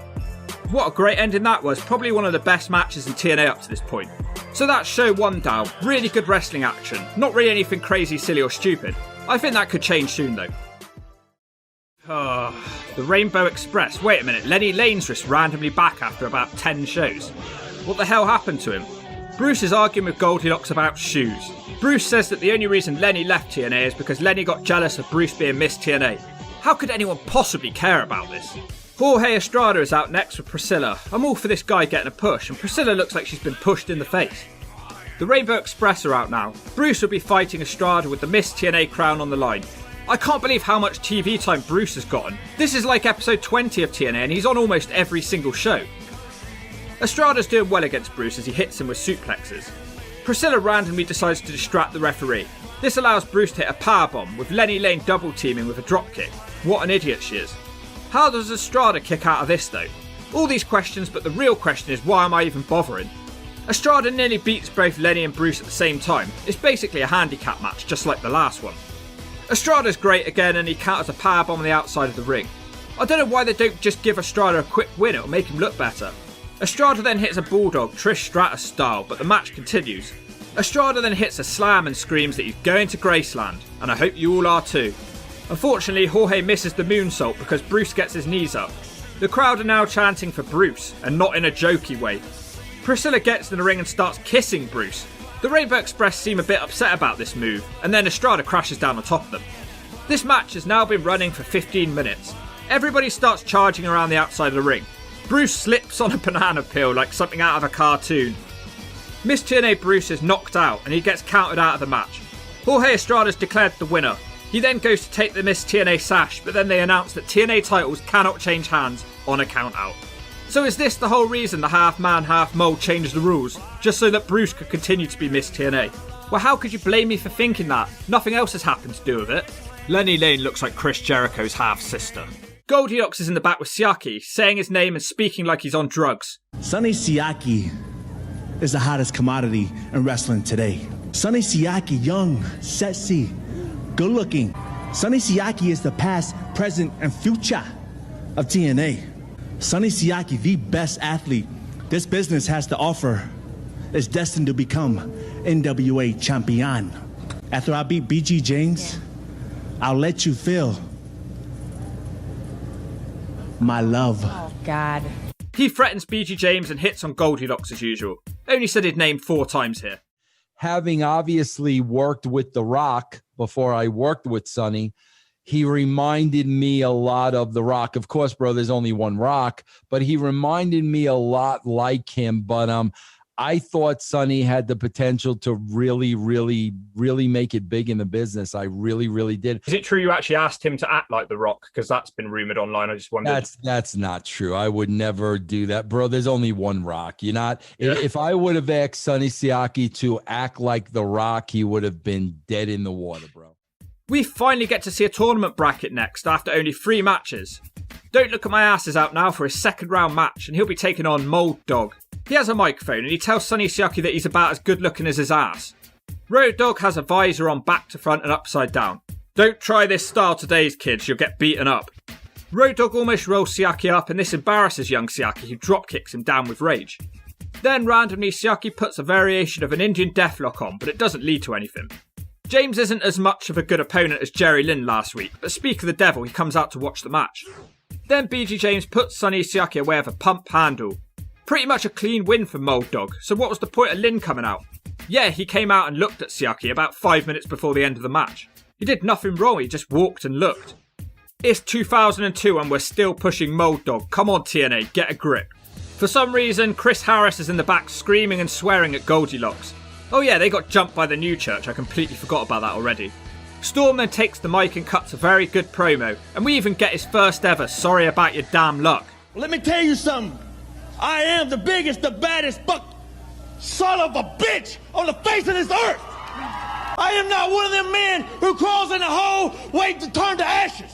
Speaker 1: What a great ending that was, probably one of the best matches in TNA up to this point. So that's show 1 down, really good wrestling action, not really anything crazy, silly or stupid. I think that could change soon though. The Rainbow Express. Wait a minute, Lenny Lane's just randomly back after about 10 shows. What the hell happened to him? Bruce is arguing with Goldilocks about shoes. Bruce says that the only reason Lenny left TNA is because Lenny got jealous of Bruce being Miss TNA. How could anyone possibly care about this? Jorge Estrada is out next with Priscilla. I'm all for this guy getting a push, and Priscilla looks like she's been pushed in the face. The Rainbow Express are out now. Bruce will be fighting Estrada with the Miss TNA crown on the line. I can't believe how much TV time Bruce has gotten. This is like episode 20 of TNA and he's on almost every single show. Estrada's doing well against Bruce as he hits him with suplexes. Priscilla randomly decides to distract the referee. This allows Bruce to hit a powerbomb with Lenny Lane double teaming with a dropkick. What an idiot she is. How does Estrada kick out of this though? All these questions, but the real question is why am I even bothering? Estrada nearly beats both Lenny and Bruce at the same time. It's basically a handicap match just like the last one. Estrada's great again and he counters a powerbomb on the outside of the ring. I don't know why they don't just give Estrada a quick win, it'll make him look better. Estrada then hits a bulldog, Trish Stratus style, but the match continues. Estrada then hits a slam and screams that he's going to Graceland, and I hope you all are too. Unfortunately, Jorge misses the moonsault because Bruce gets his knees up. The crowd are now chanting for Bruce, and not in a jokey way. Priscilla gets in the ring and starts kissing Bruce. The Rainbow Express seem a bit upset about this move, and then Estrada crashes down on top of them. This match has now been running for 15 minutes. Everybody starts charging around the outside of the ring. Bruce slips on a banana peel like something out of a cartoon. Miss TNA Bruce is knocked out and he gets counted out of the match. Jorge Estrada is declared the winner. He then goes to take the Miss TNA sash, but then they announce that TNA titles cannot change hands on a count out. So is this the whole reason the half man, half mole changed the rules? Just so that Bruce could continue to be Miss TNA? Well, how could you blame me for thinking that? Nothing else has happened to do with it. Lenny Lane looks like Chris Jericho's half-sister. Goldilocks is in the back with Siaki, saying his name and speaking like he's on drugs.
Speaker 16: Sonny Siaki is the hottest commodity in wrestling today. Sonny Siaki, young, sexy, good-looking. Sonny Siaki is the past, present, and future of TNA. Sonny Siaki, the best athlete this business has to offer, is destined to become NWA champion. After I beat BG James, I'll let you feel my love.
Speaker 9: Oh, God.
Speaker 1: He threatens BG James and hits on Goldilocks as usual. Only said his name 4 times here.
Speaker 4: Having obviously worked with The Rock before I worked with Sonny, he reminded me a lot of The Rock. Of course, bro, there's only one Rock, but he reminded me a lot like him. But I thought Sonny had the potential to really, really, really make it big in the business. I really, really did.
Speaker 1: Is it true you actually asked him to act like The Rock? Because that's been rumored online. I just wondered.
Speaker 4: That's not true. I would never do that, bro. There's only one Rock. You're not. Yeah. If I would have asked Sonny Siaki to act like The Rock, he would have been dead in the water, bro.
Speaker 1: We finally get to see a tournament bracket next after only 3 matches. Don't Look at My Ass is out now for his 2nd round match and he'll be taking on Mold Dog. He has a microphone and he tells Sonny Siaki that he's about as good looking as his ass. Road Dogg has a visor on back to front and upside down. Don't try this style today's kids, you'll get beaten up. Road Dogg almost rolls Siaki up and this embarrasses young Siaki who drop kicks him down with rage. Then randomly Siaki puts a variation of an Indian deathlock on but it doesn't lead to anything. James isn't as much of a good opponent as Jerry Lynn last week, but speak of the devil, he comes out to watch the match. Then BG James puts Sonny Siaki away with a pump handle. Pretty much a clean win for Mold Dog, so what was the point of Lynn coming out? Yeah, he came out and looked at Siaki about 5 minutes before the end of the match. He did nothing wrong, he just walked and looked. It's 2002 and we're still pushing Mold Dog. Come on TNA, get a grip. For some reason, Chris Harris is in the back screaming and swearing at Goldilocks. Oh yeah, they got jumped by the new church, I completely forgot about that already. Storm then takes the mic and cuts a very good promo, and we even get his first ever sorry about your damn luck.
Speaker 11: Well, let me tell you something. I am the biggest, the baddest son of a bitch on the face of this earth. I am not one of them men who crawls in a hole waiting to turn to ashes.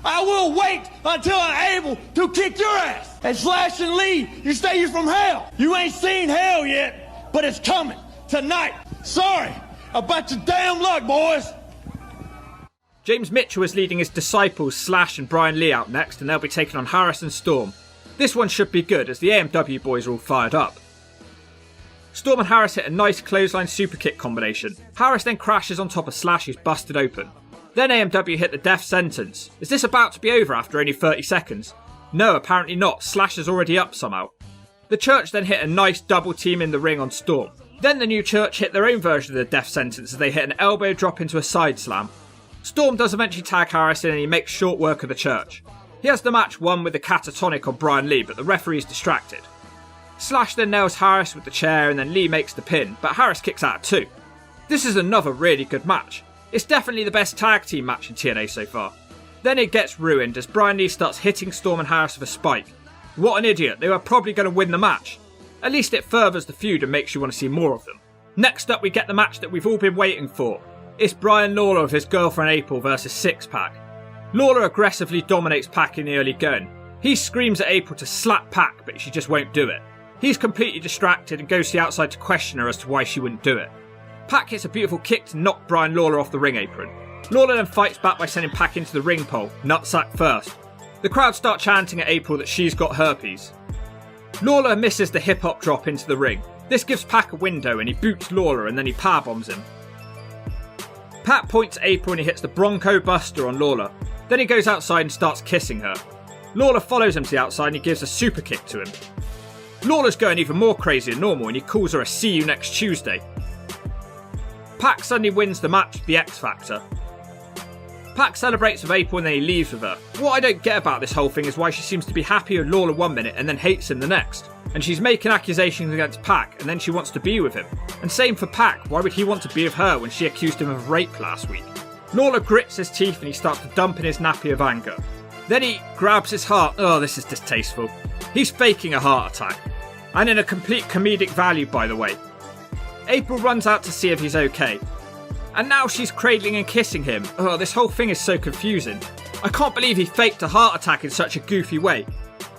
Speaker 11: I will wait until I'm able to kick your ass. And Slash and Lee, you say you're from hell. You ain't seen hell yet, but it's coming. Tonight. Sorry about your damn luck, boys.
Speaker 1: James Mitchell is leading his disciples Slash and Brian Lee out next, and they'll be taking on Harris and Storm. This one should be good as the AMW boys are all fired up. Storm and Harris hit a nice clothesline superkick combination. Harris then crashes on top of Slash, who's busted open. Then AMW hit the death sentence. Is this about to be over after only 30 seconds? No, apparently not. Slash is already up somehow. The church then hit a nice double team in the ring on Storm. Then the new church hit their own version of the death sentence as they hit an elbow drop into a side slam. Storm does eventually tag Harris in and he makes short work of the church. He has the match won with the catatonic on Brian Lee, but the referee's distracted. Slash then nails Harris with the chair and then Lee makes the pin, but Harris kicks out too. This is another really good match. It's definitely the best tag team match in TNA so far. Then it gets ruined as Brian Lee starts hitting Storm and Harris with a spike. What an idiot, they were probably going to win the match. At least it furthers the feud and makes you want to see more of them. Next up we get the match that we've all been waiting for. It's Brian Lawler with his girlfriend April versus Six Pack. Lawler aggressively dominates Pac in the early going. He screams at April to slap Pac, but she just won't do it. He's completely distracted and goes to the outside to question her as to why she wouldn't do it. Pac hits a beautiful kick to knock Brian Lawler off the ring apron. Lawler then fights back by sending Pac into the ring pole, nutsack first. The crowd start chanting at April that she's got herpes. Lawler misses the hip-hop drop into the ring. This gives Pac a window and he boots Lawler and then he powerbombs him. Pac points at April and he hits the Bronco Buster on Lawler. Then he goes outside and starts kissing her. Lawler follows him to the outside and he gives a super kick to him. Lawler's going even more crazy than normal and he calls her a see you next Tuesday. Pac suddenly wins the match with the X Factor. Pac celebrates with April and then he leaves with her. What I don't get about this whole thing is why she seems to be happy with Lawler 1 minute and then hates him the next. And she's making accusations against Pac and then she wants to be with him. And same for Pac, why would he want to be with her when she accused him of rape last week? Lawler grits his teeth and he starts to dump in his nappy of anger. Then he grabs his heart. Oh, this is distasteful. He's faking a heart attack. And in a complete comedic value, by the way. April runs out to see if he's okay. And now she's cradling and kissing him. Oh, this whole thing is so confusing. I can't believe he faked a heart attack in such a goofy way.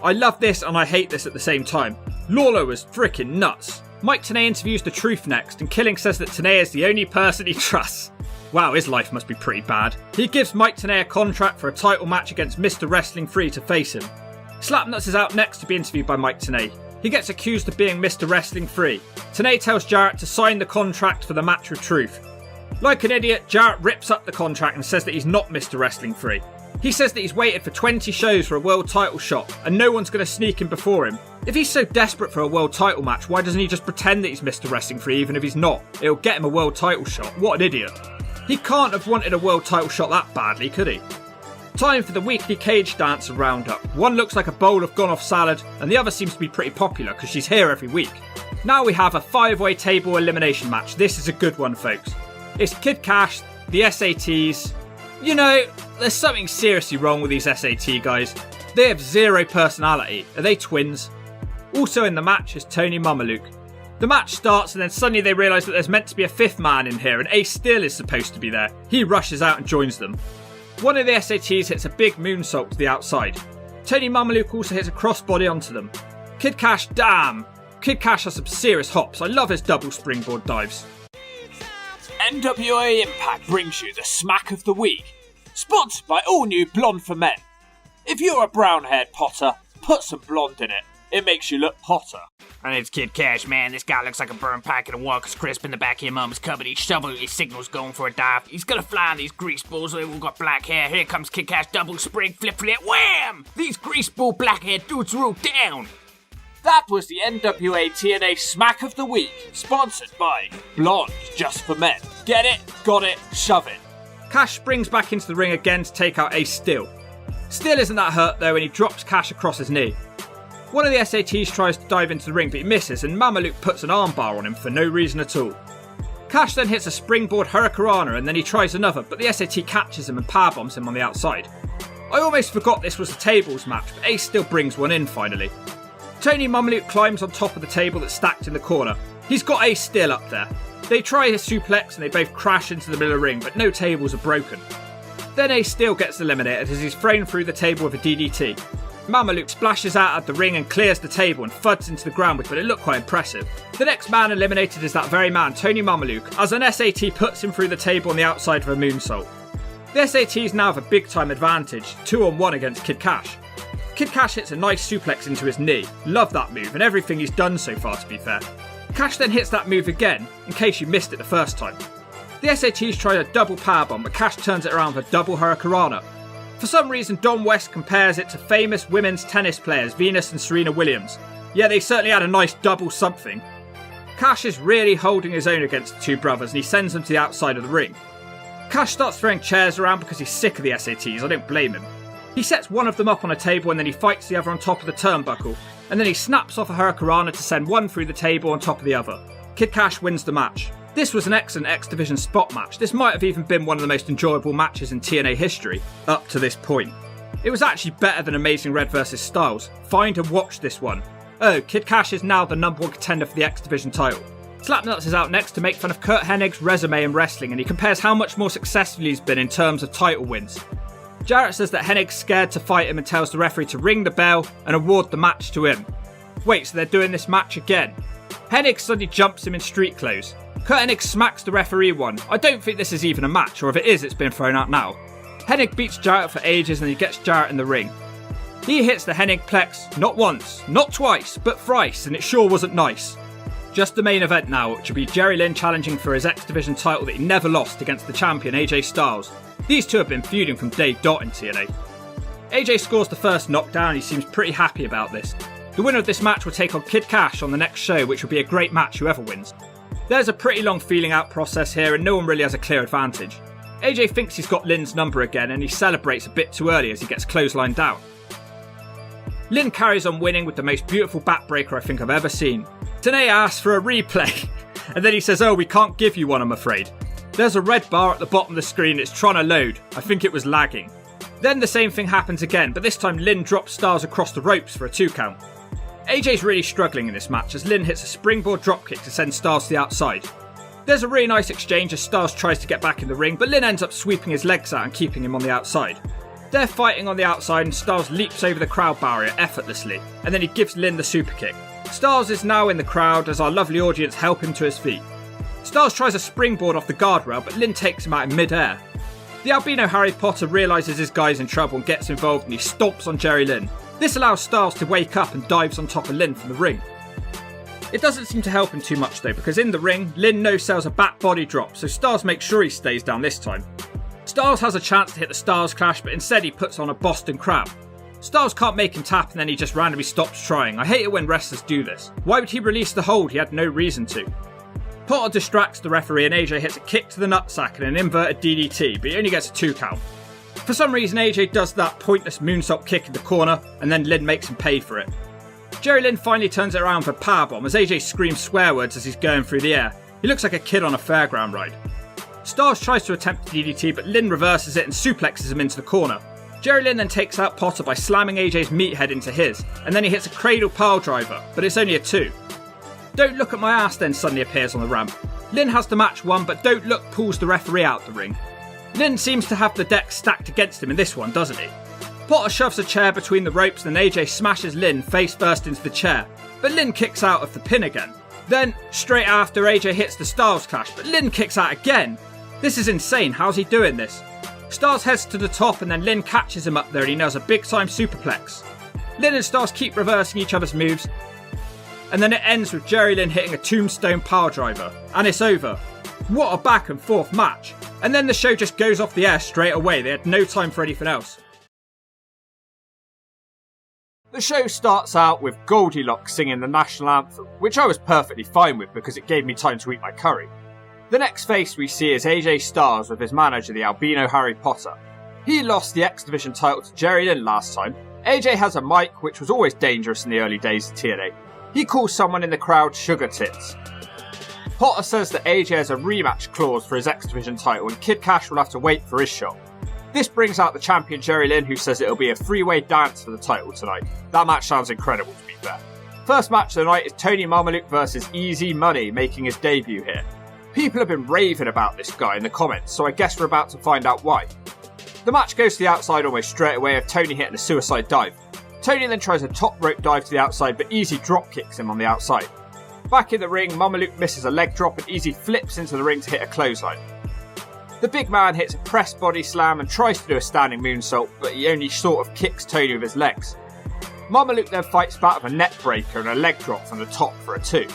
Speaker 1: I love this and I hate this at the same time. Lawler was freaking nuts. Mike Tenay interviews The Truth next and Killing says that Tenay is the only person he trusts. Wow, his life must be pretty bad. He gives Mike Tenay a contract for a title match against Mr. Wrestling 3 to face him. Slapnuts is out next to be interviewed by Mike Tenay. He gets accused of being Mr. Wrestling 3. Tenay tells Jarrett to sign the contract for the match with Truth. Like an idiot, Jarrett rips up the contract and says that he's not Mr. Wrestling 3. He says that he's waited for 20 shows for a world title shot and no one's going to sneak in before him. If he's so desperate for a world title match, why doesn't he just pretend that he's Mr. Wrestling 3 even if he's not? It'll get him a world title shot. What an idiot. He can't have wanted a world title shot that badly, could he? Time for the weekly cage dancer roundup. One looks like a bowl of gone-off salad and the other seems to be pretty popular because she's here every week. Now we have a 5-way table elimination match. This is a good one, folks. It's Kid Cash, the SATs. You know, there's something seriously wrong with these SAT guys. They have zero personality. Are they twins? Also in the match is Tony Mamaluke. The match starts and then suddenly they realise that there's meant to be a 5th man in here and Ace Steel is supposed to be there. He rushes out and joins them. One of the SATs hits a big moonsault to the outside. Tony Mamaluke also hits a crossbody onto them. Kid Cash, damn! Kid Cash has some serious hops. I love his double springboard dives.
Speaker 14: NWA Impact brings you the Smack of the Week, sponsored by all new Blonde for Men. If you're a brown-haired Potter, put some blonde in it. It makes you look hotter.
Speaker 15: And it's Kid Cash, man. This guy looks like a burnt packet of Walker's Crisp in the back of your mum's cupboard. He's shoveling his signals going for a dive. He's gonna fly on these grease balls. They've all got black hair. Here comes Kid Cash, double spring, flip, wham! These grease ball black hair dudes roll down.
Speaker 14: That was the NWA TNA Smack of the Week, sponsored by Blonde Just for Men. Get it, got it, shove it.
Speaker 1: Cash springs back into the ring again to take out Ace Steel. Steel isn't that hurt though, and he drops Cash across his knee. One of the SATs tries to dive into the ring, but he misses, and Mamaluke puts an armbar on him for no reason at all. Cash then hits a springboard Hurricanrana, and then he tries another, but the SAT catches him and powerbombs him on the outside. I almost forgot this was a tables match, but Ace still brings one in finally. Tony Mamaluke climbs on top of the table that's stacked in the corner. He's got Ace Steel up there. They try his suplex and they both crash into the middle of the ring, but no tables are broken. Then Ace Steel gets eliminated as he's thrown through the table with a DDT. Mamaluke splashes out of the ring and clears the table and thuds into the ground with, but it looked quite impressive. The next man eliminated is that very man, Tony Mamaluke, as an SAT puts him through the table on the outside of a moonsault. The SATs now have a big time advantage, 2-on-1 against Kid Cash. Kid Cash hits a nice suplex into his knee. Love that move and everything he's done so far, to be fair. Cash then hits that move again, in case you missed it the first time. The SATs try a double powerbomb, but Cash turns it around with a double Hurricanrana. For some reason, Don West compares it to famous women's tennis players Venus and Serena Williams. Yeah, they certainly had a nice double something. Cash is really holding his own against the two brothers and he sends them to the outside of the ring. Cash starts throwing chairs around because he's sick of the SATs, I don't blame him. He sets one of them up on a table and then he fights the other on top of the turnbuckle, and then he snaps off a Hurricanrana to send one through the table on top of the other. Kid Cash wins the match. This was an excellent X Division spot match. This might have even been one of the most enjoyable matches in TNA history, up to this point. It was actually better than Amazing Red vs Styles. Find and watch this one. Oh, Kid Cash is now the #1 contender for the X Division title. Slapnuts is out next to make fun of Curt Hennig's resume in wrestling, and he compares how much more successful he's been in terms of title wins. Jarrett says that Hennig's scared to fight him and tells the referee to ring the bell and award the match to him. Wait, so they're doing this match again? Hennig suddenly jumps him in street clothes. Curt Hennig smacks the referee one. I don't think this is even a match, or if it is, it's been thrown out now. Hennig beats Jarrett for ages and he gets Jarrett in the ring. He hits the Hennig plex, not once, not twice, but thrice, and it sure wasn't nice. Just the main event now, which will be Jerry Lynn challenging for his X Division title that he never lost against the champion AJ Styles. These two have been feuding from day dot in TNA. AJ scores the first knockdown and he seems pretty happy about this. The winner of this match will take on Kid Cash on the next show, which will be a great match whoever wins. There's a pretty long feeling out process here and no one really has a clear advantage. AJ thinks he's got Lynn's number again and he celebrates a bit too early as he gets clotheslined down. Lynn carries on winning with the most beautiful backbreaker I think I've ever seen. Tenay asks for a replay and then he says, "Oh, we can't give you one, I'm afraid." There's a red bar at the bottom of the screen, it's trying to load. I think it was lagging. Then the same thing happens again, but this time Lynn drops Styles across the ropes for a 2 count. AJ's really struggling in this match as Lynn hits a springboard dropkick to send Styles to the outside. There's a really nice exchange as Styles tries to get back in the ring, but Lynn ends up sweeping his legs out and keeping him on the outside. They're fighting on the outside and Styles leaps over the crowd barrier effortlessly, and then he gives Lynn the super kick. Styles is now in the crowd as our lovely audience help him to his feet. Styles tries a springboard off the guardrail, but Lynn takes him out in mid-air. The albino Harry Potter realises his guy's in trouble and gets involved and he stomps on Jerry Lynn. This allows Styles to wake up and dives on top of Lynn from the ring. It doesn't seem to help him too much though, because in the ring, Lynn no-sells a back body drop, so Styles makes sure he stays down this time. Styles has a chance to hit the Styles Clash, but instead he puts on a Boston Crab. Styles can't make him tap and then he just randomly stops trying. I hate it when wrestlers do this. Why would he release the hold? He had no reason to. Potter distracts the referee and AJ hits a kick to the nutsack and an inverted DDT, but he only gets a 2 count. For some reason AJ does that pointless moonsault kick in the corner and then Lynn makes him pay for it. Jerry Lynn finally turns it around for a powerbomb as AJ screams swear words as he's going through the air. He looks like a kid on a fairground ride. Styles tries to attempt the DDT but Lynn reverses it and suplexes him into the corner. Jerry Lynn then takes out Potter by slamming AJ's meathead into his, and then he hits a cradle pile driver, but it's only a 2. Don't Look at My Ass then suddenly appears on the ramp. Lynn has the match won, but Don't Look pulls the referee out the ring. Lynn seems to have the deck stacked against him in this one, doesn't he? Potter shoves a chair between the ropes and AJ smashes Lynn face first into the chair, but Lynn kicks out of the pin again. Then, straight after, AJ hits the Styles Clash, but Lynn kicks out again. This is insane, how's he doing this? Styles heads to the top and then Lynn catches him up there and he nails a big time superplex. Lynn and Styles keep reversing each other's moves. and then it ends with Jerry Lynn hitting a tombstone piledriver, and it's over. What a back and forth match. And then the show just goes off the air straight away. They had no time for anything else. The show starts out with Goldilocks singing the national anthem, which I was perfectly fine with because it gave me time to eat my curry. The next face we see is AJ Styles with his manager, the albino Harry Potter. He lost the X Division title to Jerry Lynn last time. AJ has a mic, which was always dangerous in the early days of TNA. He calls someone in the crowd sugar tits. Potter says that AJ has a rematch clause for his X Division title and Kid Cash will have to wait for his shot. This brings out the champion Jerry Lynn, who says it'll be a three-way dance for the title tonight. That match sounds incredible, to be fair. First match of the night is Tony Mamaluke versus Easy Money, making his debut here. People have been raving about this guy in the comments, so I guess we're about to find out why. The match goes to the outside almost straight away, with Tony hitting a suicide dive. Tony then tries a top rope dive to the outside, but Easy drop kicks him on the outside. Back in the ring, Mamaluke misses a leg drop and Easy flips into the ring to hit a clothesline. The big man hits a press body slam and tries to do a standing moonsault, but he only sort of kicks Tony with his legs. Mamaluke then fights back with a neck breaker and a leg drop from the top for a 2.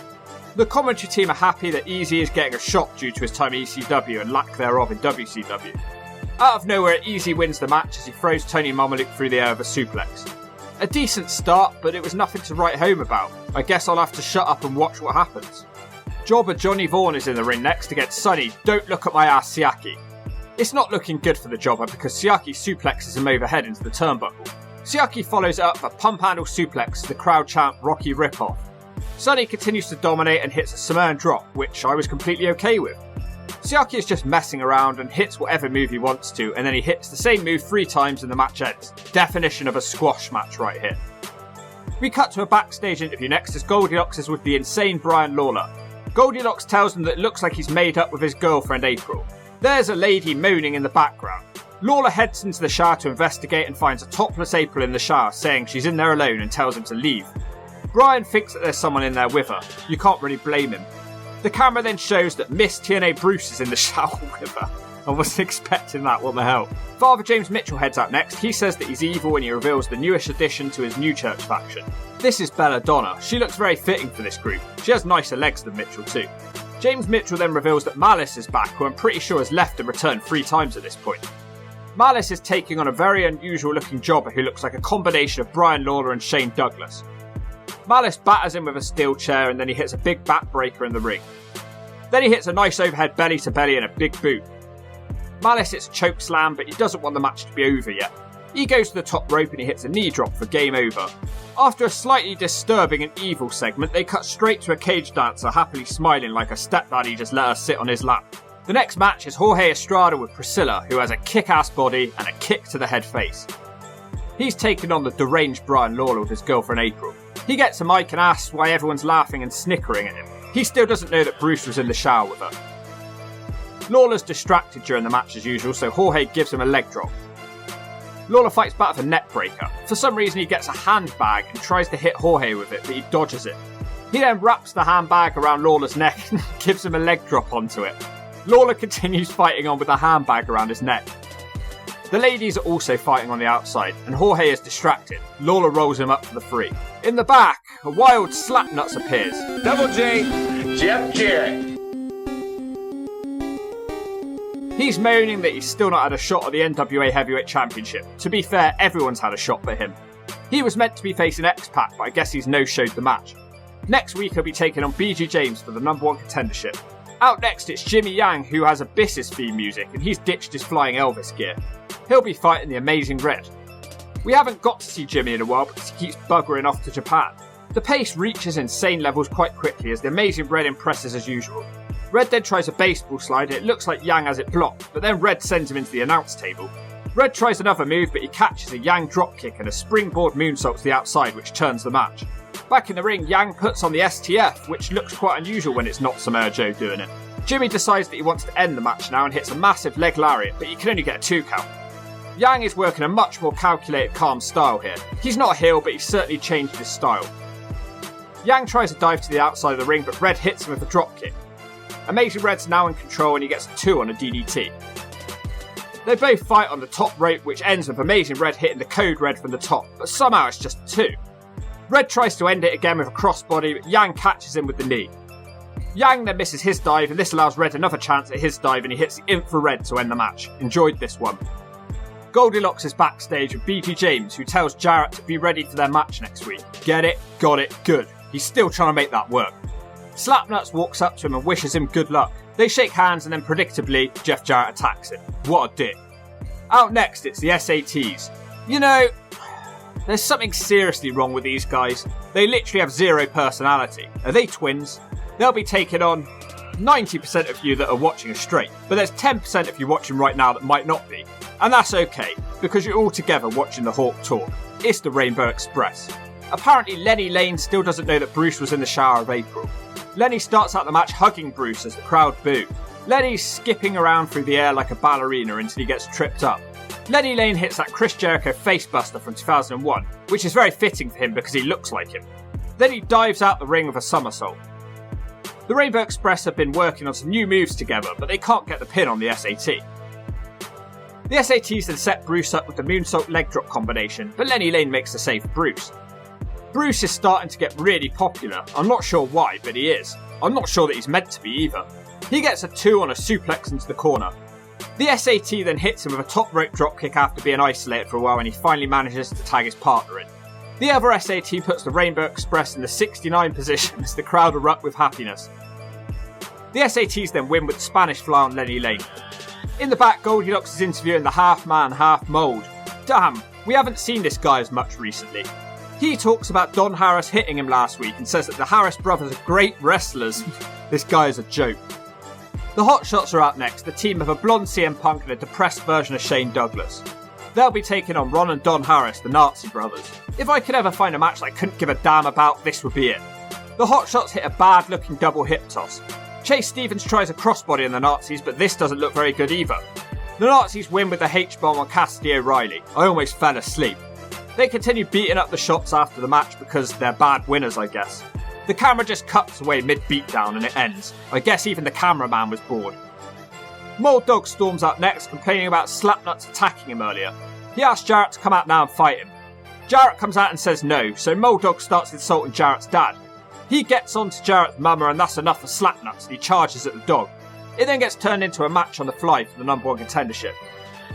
Speaker 1: The commentary team are happy that Easy is getting a shot due to his time in ECW and lack thereof in WCW. Out of nowhere, Easy wins the match as he throws Tony Mamaluke through the air with a suplex. A decent start, but it was nothing to write home about. I guess I'll have to shut up and watch what happens. Jobber Johnny Vaughan is in the ring next against Sonny, Don't Look at My Ass Siaki. It's not looking good for the Jobber because Siaki suplexes him overhead into the turnbuckle. Siaki follows it up with a pump handle suplex to the crowd chant Rocky Ripoff. Sonny continues to dominate and hits a Samoan drop, which I was completely okay with. Siaki is just messing around and hits whatever move he wants to, and then he hits the same move 3 times and the match ends. Definition of a squash match right here. We cut to a backstage interview next as Goldilocks is with the insane Brian Lawler. Goldilocks tells him that it looks like he's made up with his girlfriend April. There's a lady moaning in the background. Lawler heads into the shower to investigate and finds a topless April in the shower, saying she's in there alone and tells him to leave. Brian thinks that there's someone in there with her. You can't really blame him. The camera then shows that Miss TNA Bruce is in the shower with her. I wasn't expecting that, what the hell. Father James Mitchell heads out next. He says that he's evil and he reveals the newest addition to his new church faction. This is Belladonna. She looks very fitting for this group. She has nicer legs than Mitchell too. James Mitchell then reveals that Malice is back, who I'm pretty sure has left and returned 3 times at this point. Malice is taking on a very unusual looking jobber who looks like a combination of Brian Lawler and Shane Douglas. Malice batters him with a steel chair and then he hits a big backbreaker in the ring. Then he hits a nice overhead belly to belly and a big boot. Malice hits a choke slam, but he doesn't want the match to be over yet. He goes to the top rope and he hits a knee drop for game over. After a slightly disturbing and evil segment, they cut straight to a cage dancer happily smiling like a stepdaddy just let her sit on his lap. The next match is Jorge Estrada with Priscilla, who has a kick-ass body and a kick to the head face. He's taking on the deranged Brian Lawler with his girlfriend April. He gets a mic and asks why everyone's laughing and snickering at him. He still doesn't know that Bruce was in the shower with her. Lawler's distracted during the match as usual, so Jorge gives him a leg drop. Lawler fights back with a neck breaker. For some reason he gets a handbag and tries to hit Jorge with it, but he dodges it. He then wraps the handbag around Lawler's neck and gives him a leg drop onto it. Lawler continues fighting on with the handbag around his neck. The ladies are also fighting on the outside, and Jorge is distracted. Lawler rolls him up for the 3. In the back, a wild Slapnuts appears.
Speaker 8: Double J, Jeff Jarrett.
Speaker 1: He's moaning that he's still not had a shot at the NWA Heavyweight Championship. To be fair, everyone's had a shot but him. He was meant to be facing X-Pac, but I guess he's no-showed the match. Next week he'll be taking on BG James for the #1 contendership. Out next it's Jimmy Yang, who has Abyss's theme music, and he's ditched his Flying Elvis gear. He'll be fighting the Amazing Red. We haven't got to see Jimmy in a while because he keeps buggering off to Japan. The pace reaches insane levels quite quickly as the Amazing Red impresses as usual. Red then tries a baseball slide and it looks like Yang has it blocked, but then Red sends him into the announce table. Red tries another move, but he catches a Yang dropkick and a springboard moonsault to the outside, which turns the match. Back in the ring, Yang puts on the STF, which looks quite unusual when it's not Samoa Joe doing it. Jimmy decides that he wants to end the match now and hits a massive leg lariat, but he can only get a 2 count. Yang is working a much more calculated, calm style here. He's not a heel, but he's certainly changed his style. Yang tries a dive to the outside of the ring, but Red hits him with a dropkick. Amazing Red's now in control and he gets a 2 on a DDT. They both fight on the top rope, which ends with Amazing Red hitting the Code Red from the top, but somehow it's just a 2. Red tries to end it again with a crossbody, but Yang catches him with the knee. Yang then misses his dive, and this allows Red another chance at his dive, and he hits the infrared to end the match. Enjoyed this one. Goldilocks is backstage with BG James, who tells Jarrett to be ready for their match next week. Get it? Got it? Good. He's still trying to make that work. Slapnuts walks up to him and wishes him good luck. They shake hands, and then predictably, Jeff Jarrett attacks him. What a dick. Out next, it's the SATs. You know, there's something seriously wrong with these guys. They literally have zero personality. Are they twins? They'll be taking on 90% of you that are watching us straight, but there's 10% of you watching right now that might not be. And that's okay, because you're all together watching the Hawk talk. It's the Rainbow Express. Apparently Lenny Lane still doesn't know that Bruce was in the shower of April. Lenny starts out the match hugging Bruce as the crowd boo. Lenny's skipping around through the air like a ballerina until he gets tripped up. Lenny Lane hits that Chris Jericho facebuster from 2001, which is very fitting for him because he looks like him. Then he dives out the ring with a somersault. The Rainbow Express have been working on some new moves together, but they can't get the pin on the SAT. The SATs then set Bruce up with the moonsault leg drop combination, but Lenny Lane makes the save for Bruce. Bruce is starting to get really popular. I'm not sure why, but he is. I'm not sure that he's meant to be either. He gets a 2 on a suplex into the corner. The SAT then hits him with a top rope dropkick after being isolated for a while, and he finally manages to tag his partner in. The other SAT puts the Rainbow Express in the 69 position as the crowd erupt with happiness. The SATs then win with the Spanish fly on Lenny Lane. In the back, Goldilocks is interviewing the half-man, half-mold. Damn, we haven't seen this guy as much recently. He talks about Don Harris hitting him last week and says that the Harris brothers are great wrestlers. This guy is a joke. The Hot Shots are out next, the team of a blonde CM Punk and a depressed version of Shane Douglas. They'll be taking on Ron and Don Harris, the Nazi brothers. If I could ever find a match I couldn't give a damn about, this would be it. The Hot Shots hit a bad-looking double hip toss. Chase Stevens tries a crossbody on the Nazis, but this doesn't look very good either. The Nazis win with a H-bomb on Cassidy O'Reilly. I almost fell asleep. They continue beating up the Shots after the match because they're bad winners, I guess. The camera just cuts away mid-beatdown and it ends. I guess even the cameraman was bored. Mold Dog storms out next, complaining about Slapnuts attacking him earlier. He asks Jarrett to come out now and fight him. Jarrett comes out and says no, so Mold Dog starts insulting Jarrett's dad. He gets onto Jarrett's mama, and that's enough for Slapnuts, and he charges at the dog. It then gets turned into a match on the fly for the #1 contendership.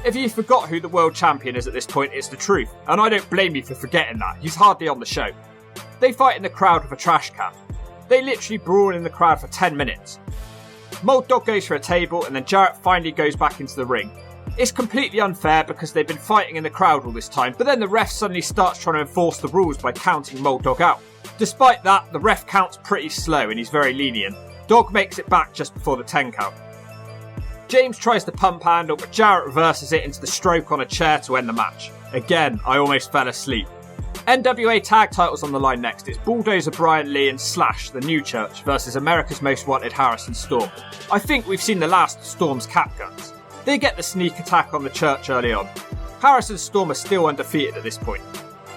Speaker 1: If you forgot who the world champion is at this point, it's the truth, and I don't blame you for forgetting that. He's hardly on the show. They fight in the crowd with a trash can. They literally brawl in the crowd for 10 minutes. Mold Dog goes for a table, and then Jarrett finally goes back into the ring. It's completely unfair because they've been fighting in the crowd all this time, but then the ref suddenly starts trying to enforce the rules by counting Mold Dog out. Despite that, the ref counts pretty slow and he's very lenient. Dog makes it back just before the 10 count. James tries the pump handle, but Jarrett reverses it into the stroke on a chair to end the match. Again, I almost fell asleep. NWA tag titles on the line next. It's Bulldozer Brian Lee and Slash, the New Church, versus America's Most Wanted Harris and Storm. I think we've seen the last of Storm's cap guns. They get the sneak attack on the Church early on. Harris and Storm are still undefeated at this point.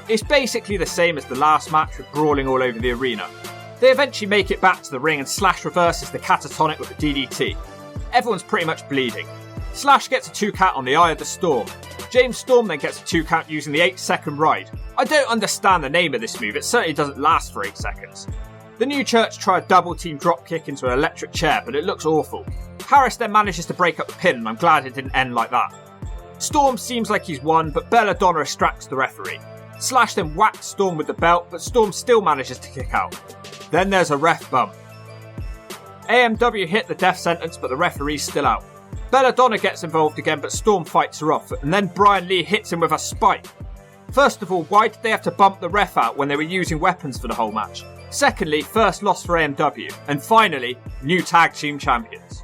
Speaker 1: It's basically the same as the last match with brawling all over the arena. They eventually make it back to the ring and Slash reverses the catatonic with a DDT. Everyone's pretty much bleeding. Slash gets a 2 count on the Eye of the Storm. James Storm then gets a 2 count using the 8-second ride. I don't understand the name of this move, it certainly doesn't last for 8 seconds. The New Church try a double team drop kick into an electric chair, but it looks awful. Harris then manages to break up the pin, and I'm glad it didn't end like that. Storm seems like he's won, but Belladonna distracts the referee. Slash then whacks Storm with the belt, but Storm still manages to kick out. Then there's a ref bump. AMW hit the death sentence, but the referee's still out. Belladonna gets involved again, but Storm fights her off, and then Brian Lee hits him with a spike. First of all, why did they have to bump the ref out when they were using weapons for the whole match? Secondly, first loss for AMW. And finally, new tag team champions.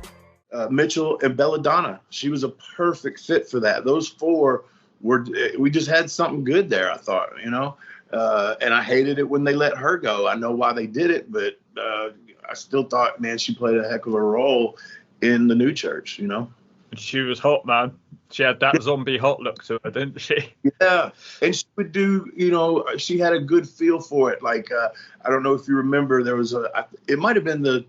Speaker 6: Mitchell and Belladonna. She was a perfect fit for that. Those four we just had something good there, I thought, you know. And I hated it when they let her go. I know why they did it, but I still thought, man, she played a heck of a role in the New Church, you know.
Speaker 1: She was hot, man. She had that zombie hot look to her, didn't she?
Speaker 6: Yeah. And she would do, you know, she had a good feel for it. Like, I don't know if you remember, there was it might have been the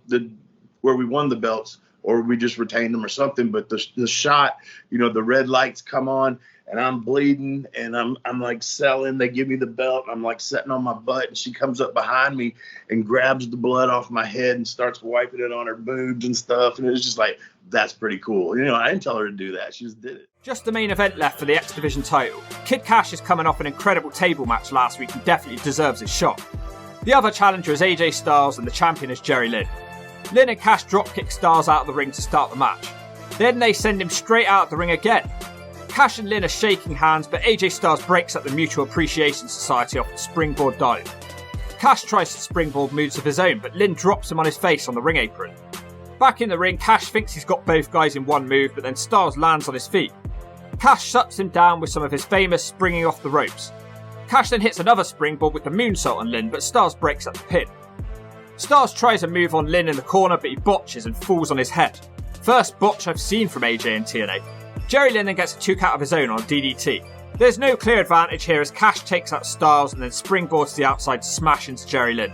Speaker 6: where we won the belts or we just retained them or something, but the shot, you know, the red lights come on and I'm bleeding, and I'm like selling. They give me the belt. I'm like sitting on my butt, and she comes up behind me and grabs the blood off my head and starts wiping it on her boobs and stuff. And it was just like, that's pretty cool. You know, I didn't tell her to do that. She just did it.
Speaker 1: Just the main event left for the X Division title. Kid Cash is coming off an incredible table match last week and definitely deserves his shot. The other challenger is AJ Styles and the champion is Jerry Lynn. Lynn and Cash dropkick Styles out of the ring to start the match. Then they send him straight out of the ring again. Cash and Lynn are shaking hands, but AJ Styles breaks up the Mutual Appreciation Society off the springboard dive. Cash tries to springboard moves of his own, but Lynn drops him on his face on the ring apron. Back in the ring, Cash thinks he's got both guys in one move, but then Styles lands on his feet. Cash shuts him down with some of his famous springing off the ropes. Cash then hits another springboard with the moonsault on Lynn, but Styles breaks up the pin. Styles tries a move on Lynn in the corner, but he botches and falls on his head. First botch I've seen from AJ and TNA. Jerry Lynn then gets a 2 count of his own on DDT. There's no clear advantage here as Cash takes out Styles and then springboards to the outside to smash into Jerry Lynn.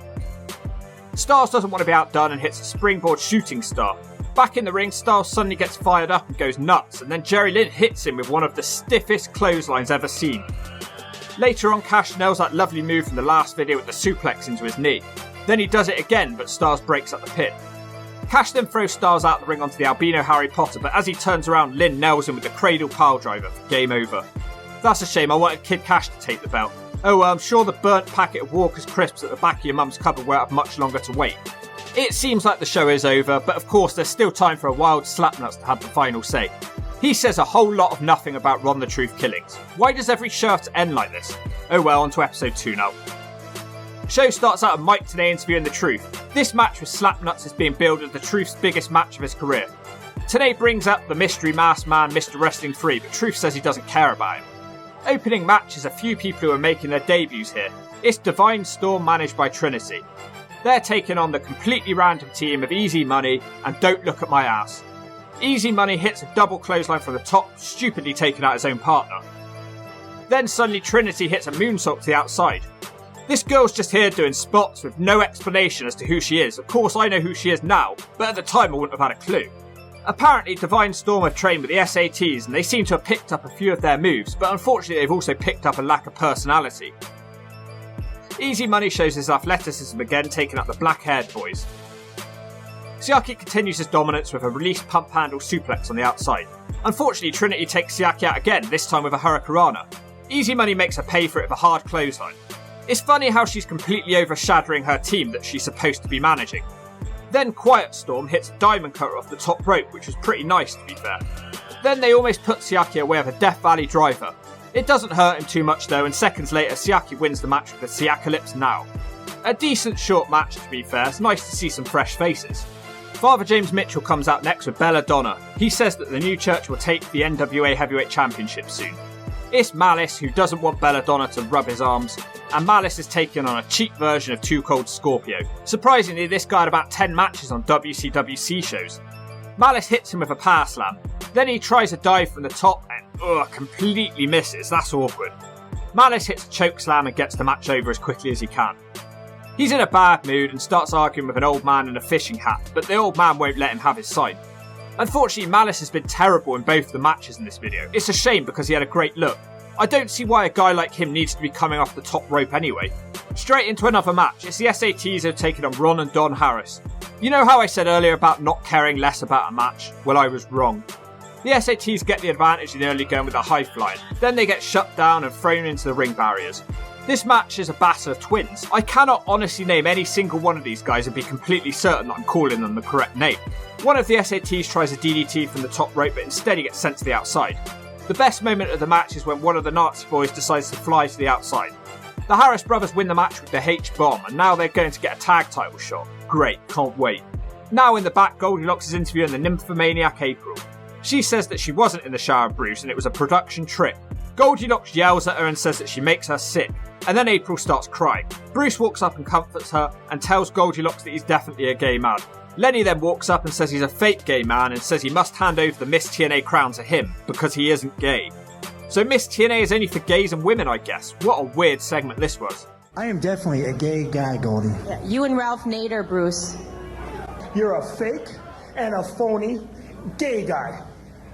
Speaker 1: Styles doesn't want to be outdone and hits a springboard shooting star. Back in the ring, Styles suddenly gets fired up and goes nuts, and then Jerry Lynn hits him with one of the stiffest clotheslines ever seen. Later on, Cash nails that lovely move from the last video with the suplex into his knee. Then he does it again, but Styles breaks up the pin. Cash then throws Styles out the ring onto the albino Harry Potter, but as he turns around, Lynn nails him with the cradle pile driver for game over. That's a shame, I wanted Kid Cash to take the belt. Oh well, I'm sure the burnt packet of Walker's crisps at the back of your mum's cupboard won't have much longer to wait. It seems like the show is over, but of course there's still time for a wild Slapnuts to have the final say. He says a whole lot of nothing about Ron the Truth killings. Why does every show have to end like this? Oh well, on to episode 2 now. Show starts out with Mike Tenay interviewing The Truth. This match with Slapnuts is being billed as The Truth's biggest match of his career. Tenay brings up the mystery masked man Mr. Wrestling 3, but Truth says he doesn't care about him. Opening match is a few people who are making their debuts here. It's Divine Storm managed by Trinity. They're taking on the completely random team of Easy Money and Don't Look at My Ass. Easy Money hits a double clothesline from the top, stupidly taking out his own partner. Then suddenly Trinity hits a moonsault to the outside. This girl's just here doing spots with no explanation as to who she is. Of course I know who she is now, but at the time I wouldn't have had a clue. Apparently Divine Storm have trained with the SATs and they seem to have picked up a few of their moves, but unfortunately they've also picked up a lack of personality. Easy Money shows his athleticism again, taking out the black-haired boys. Siaki continues his dominance with a released pump handle suplex on the outside. Unfortunately, Trinity takes Siaki out again, this time with a Hurricanrana. Easy Money makes her pay for it with a hard clothesline. It's funny how she's completely overshadowing her team that she's supposed to be managing. Then Quiet Storm hits a diamond cutter off the top rope, which was pretty nice to be fair. Then they almost put Siaki away with a Death Valley driver. It doesn't hurt him too much though, and seconds later Siaki wins the match with the Siakalypse Now. A decent short match to be fair, it's nice to see some fresh faces. Father James Mitchell comes out next with Belladonna. He says that the new church will take the NWA Heavyweight Championship soon. It's Malice who doesn't want Belladonna to rub his arms, and Malice is taking on a cheap version of Too Cold Scorpio. Surprisingly, this guy had about 10 matches on WCWC shows. Malice hits him with a power slam, then he tries a dive from the top and completely misses, that's awkward. Malice hits a choke slam and gets the match over as quickly as he can. He's in a bad mood and starts arguing with an old man in a fishing hat, but the old man won't let him have his side. Unfortunately, Malice has been terrible in both the matches in this video. It's a shame because he had a great look. I don't see why a guy like him needs to be coming off the top rope anyway. Straight into another match, it's the SATs who have taken on Ron and Don Harris. You know how I said earlier about not caring less about a match? Well, I was wrong. The SATs get the advantage in early going with a high flying, then they get shut down and thrown into the ring barriers. This match is a battle of twins. I cannot honestly name any single one of these guys and be completely certain that I'm calling them the correct name. One of the SATs tries a DDT from the top rope, but instead he gets sent to the outside. The best moment of the match is when one of the Nazi boys decides to fly to the outside. The Harris brothers win the match with the H-bomb, and now they're going to get a tag title shot. Great, can't wait. Now in the back, Goldilocks is interviewing the nymphomaniac April. She says that she wasn't in the shower with Bruce and it was a production trick. Goldilocks yells at her and says that she makes her sick, and then April starts crying. Bruce walks up and comforts her and tells Goldilocks that he's definitely a gay man. Lenny then walks up and says he's a fake gay man and says he must hand over the Miss TNA crown to him because he isn't gay. So Miss TNA is only for gays and women, I guess. What a weird segment this was.
Speaker 7: I am definitely a gay guy, Goldie.
Speaker 9: Yeah, you and Ralph Nader, Bruce.
Speaker 7: You're a fake and a phony gay guy.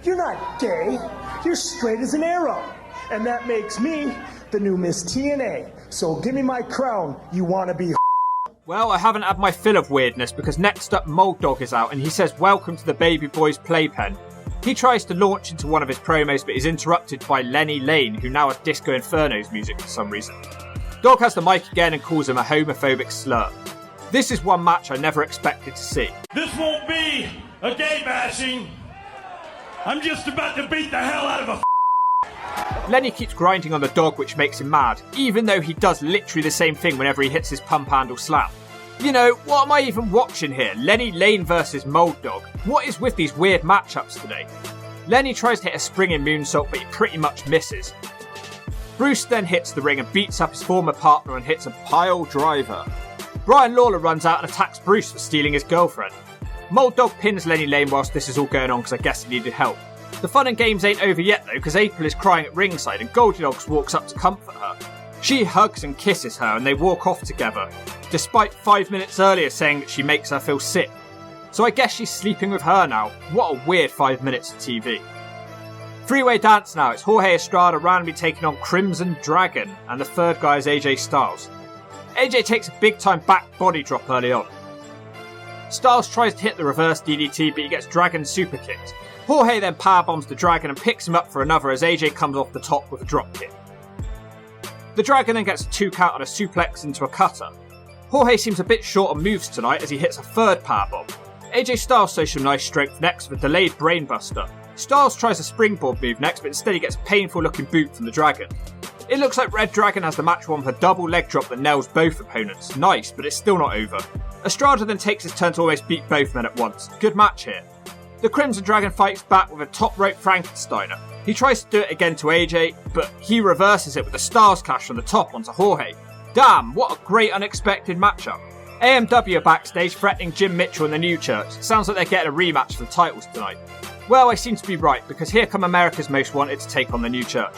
Speaker 7: You're not gay. You're straight as an arrow. and that makes me the new Miss TNA. So give me my crown, you wanna be.
Speaker 1: Well, I haven't had my fill of weirdness because next up Mold Dog is out and he says welcome to the Baby Boys playpen. He tries to launch into one of his promos but is interrupted by Lenny Lane, who now has Disco Inferno's music for some reason. Dog has the mic again and calls him a homophobic slur. This is one match I never expected to see.
Speaker 11: This won't be a gay bashing. I'm just about to beat the hell out of a
Speaker 1: Lenny keeps grinding on the Dog, which makes him mad, even though he does literally the same thing whenever he hits his pump handle slam. You know, what am I even watching here? Lenny Lane versus Mold Dog. What is with these weird matchups today? Lenny tries to hit a springing moonsault, but he pretty much misses. Bruce then hits the ring and beats up his former partner and hits a pile driver. Brian Lawler runs out and attacks Bruce for stealing his girlfriend. Mold Dog pins Lenny Lane whilst this is all going on because I guess he needed help. The fun and games ain't over yet though, because April is crying at ringside and Goldilocks walks up to comfort her. She hugs and kisses her and they walk off together, despite 5 minutes earlier saying that she makes her feel sick. So I guess she's sleeping with her now. What a weird 5 minutes of TV. Three-way dance now. It's Jorge Estrada randomly taking on Crimson Dragon, and the third guy is AJ Styles. AJ takes a big time back body drop early on. Styles tries to hit the reverse DDT but he gets Dragon super kicked. Jorge then powerbombs the Dragon and picks him up for another as AJ comes off the top with a drop kick. The Dragon then gets a 2 count on a suplex into a cutter. Jorge seems a bit short on moves tonight as he hits a third powerbomb. AJ Styles shows some nice strength next with a delayed brainbuster. Styles tries a springboard move next, but instead he gets a painful looking boot from the Dragon. It looks like Red Dragon has the match won with a double leg drop that nails both opponents. Nice, but it's still not over. Estrada then takes his turn to almost beat both men at once. Good match here. The Crimson Dragon fights back with a top rope Frankensteiner. He tries to do it again to AJ, but he reverses it with a Styles Clash from the top onto Jorge. Damn, what a great unexpected matchup. AMW are backstage threatening Jim Mitchell and the New Church. Sounds like they're getting a rematch for the titles tonight. Well, I seem to be right, because here come America's Most Wanted to take on the New Church.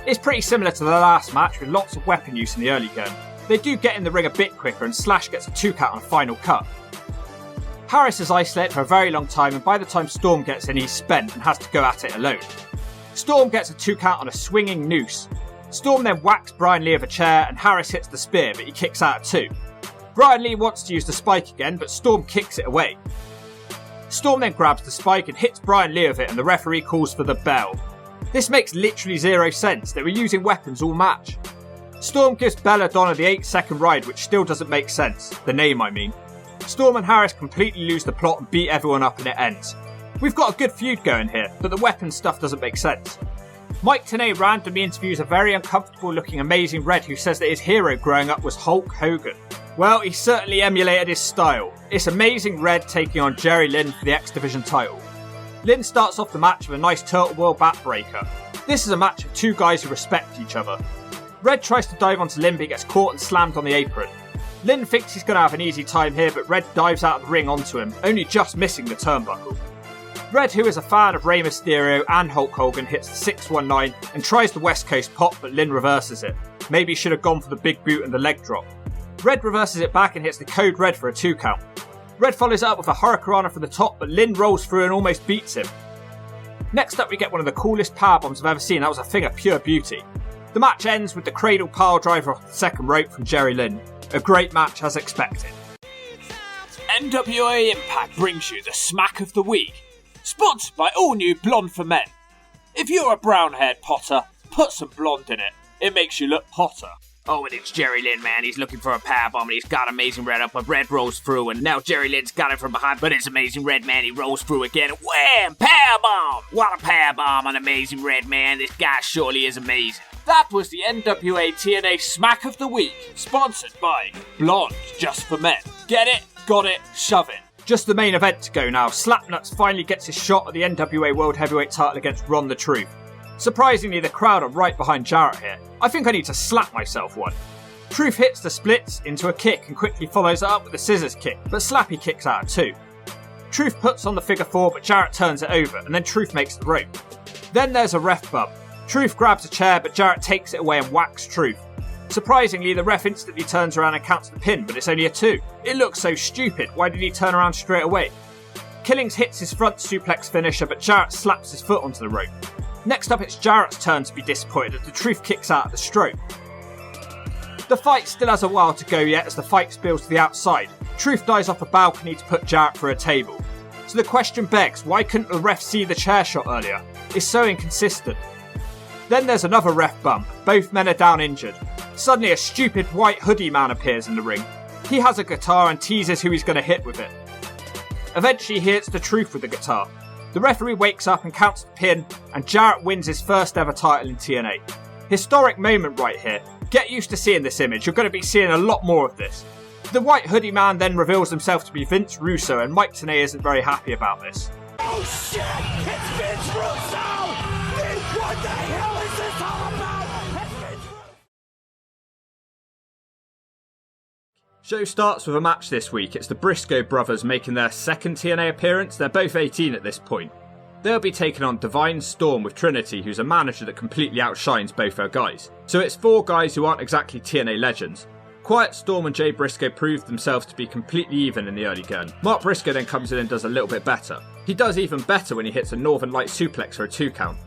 Speaker 1: It's pretty similar to the last match with lots of weapon use in the early game. They do get in the ring a bit quicker and Slash gets a 2 count on a final cut. Harris is isolated for a very long time and by the time Storm gets in he's spent and has to go at it alone. Storm gets a 2 count on a swinging noose. Storm then whacks Brian Lee with a chair and Harris hits the spear but he kicks out at 2. Brian Lee wants to use the spike again but Storm kicks it away. Storm then grabs the spike and hits Brian Lee with it and the referee calls for the bell. This makes literally zero sense, they were using weapons all match. Storm gives Belladonna the 8-second ride which still doesn't make sense, the name I mean. Storm and Harris completely lose the plot and beat everyone up and it ends. We've got a good feud going here, but the weapon stuff doesn't make sense. Mike Tenay randomly interviews a very uncomfortable looking Amazing Red who says that his hero growing up was Hulk Hogan. Well, he certainly emulated his style. It's Amazing Red taking on Jerry Lynn for the X Division title. Lynn starts off the match with a nice Turtle World backbreaker. This is a match of 2 guys who respect each other. Red tries to dive onto Lynn but gets caught and slammed on the apron. Lynn thinks he's going to have an easy time here, but Red dives out of the ring onto him, only just missing the turnbuckle. Red, who is a fan of Rey Mysterio and Hulk Hogan, hits the 619 and tries the West Coast pop, but Lynn reverses it. Maybe he should have gone for the big boot and the leg drop. Red reverses it back and hits the Code Red for a 2 count. Red follows it up with a Hurricanrana from the top, but Lynn rolls through and almost beats him. Next up we get one of the coolest powerbombs I've ever seen. That was a thing of pure beauty. The match ends with the cradle pile driver off the second rope from Jerry Lynn. A great match as expected.
Speaker 14: NWA Impact brings you the Smack of the Week, sponsored by all new Blonde for Men. If you're a brown-haired Potter, put some blonde in it. It makes you look hotter.
Speaker 15: Oh, and it's Jerry Lynn, man. He's looking for a powerbomb and he's got Amazing Red up, but Red rolls through, and now Jerry Lynn's got him from behind, but it's Amazing Red, man. He rolls through again. Wham! Powerbomb! What a powerbomb on Amazing Red, man. This guy surely is amazing.
Speaker 14: That was the NWA TNA Smack of the Week, sponsored by Blonde Just for Men. Get it, got it, shove it.
Speaker 1: Just the main event to go now. Slapnuts finally gets his shot at the NWA World Heavyweight title against Ron the Truth. Surprisingly, the crowd are right behind Jarrett here. I think I need to slap myself one. Truth hits the splits into a kick and quickly follows it up with a scissors kick, but Slappy kicks out at 2. Truth puts on the figure 4, but Jarrett turns it over, and then Truth makes the rope. Then there's a ref bump. Truth grabs a chair, but Jarrett takes it away and whacks Truth. Surprisingly, the ref instantly turns around and counts the pin, but it's only a 2. It looks so stupid. Why did he turn around straight away? Killings hits his front suplex finisher, but Jarrett slaps his foot onto the rope. Next up, it's Jarrett's turn to be disappointed as the Truth kicks out at the stroke. The fight still has a while to go yet as the fight spills to the outside. Truth dives off a balcony to put Jarrett through a table. So the question begs, why couldn't the ref see the chair shot earlier? It's so inconsistent. Then there's another ref bump. Both men are down injured. Suddenly a stupid white hoodie man appears in the ring. He has a guitar and teases who he's going to hit with it. Eventually he hits the Truth with the guitar. The referee wakes up and counts the pin, and Jarrett wins his first ever title in TNA. Historic moment right here. Get used to seeing this image, you're going to be seeing a lot more of this. The white hoodie man then reveals himself to be Vince Russo, and Mike Tenay isn't very happy about this.
Speaker 11: Oh shit! It's Vince Russo! What the hell is this all about? It's Vince Russo!
Speaker 1: Show starts with a match this week. It's the Briscoe brothers making their second TNA appearance. They're both 18 at this point. They'll be taking on Divine Storm with Trinity, who's a manager that completely outshines both her guys. So it's four guys who aren't exactly TNA legends. Quiet Storm and Jay Briscoe proved themselves to be completely even in the early going. Mark Briscoe then comes in and does a little bit better. He does even better when he hits a Northern Light suplex for a 2 count.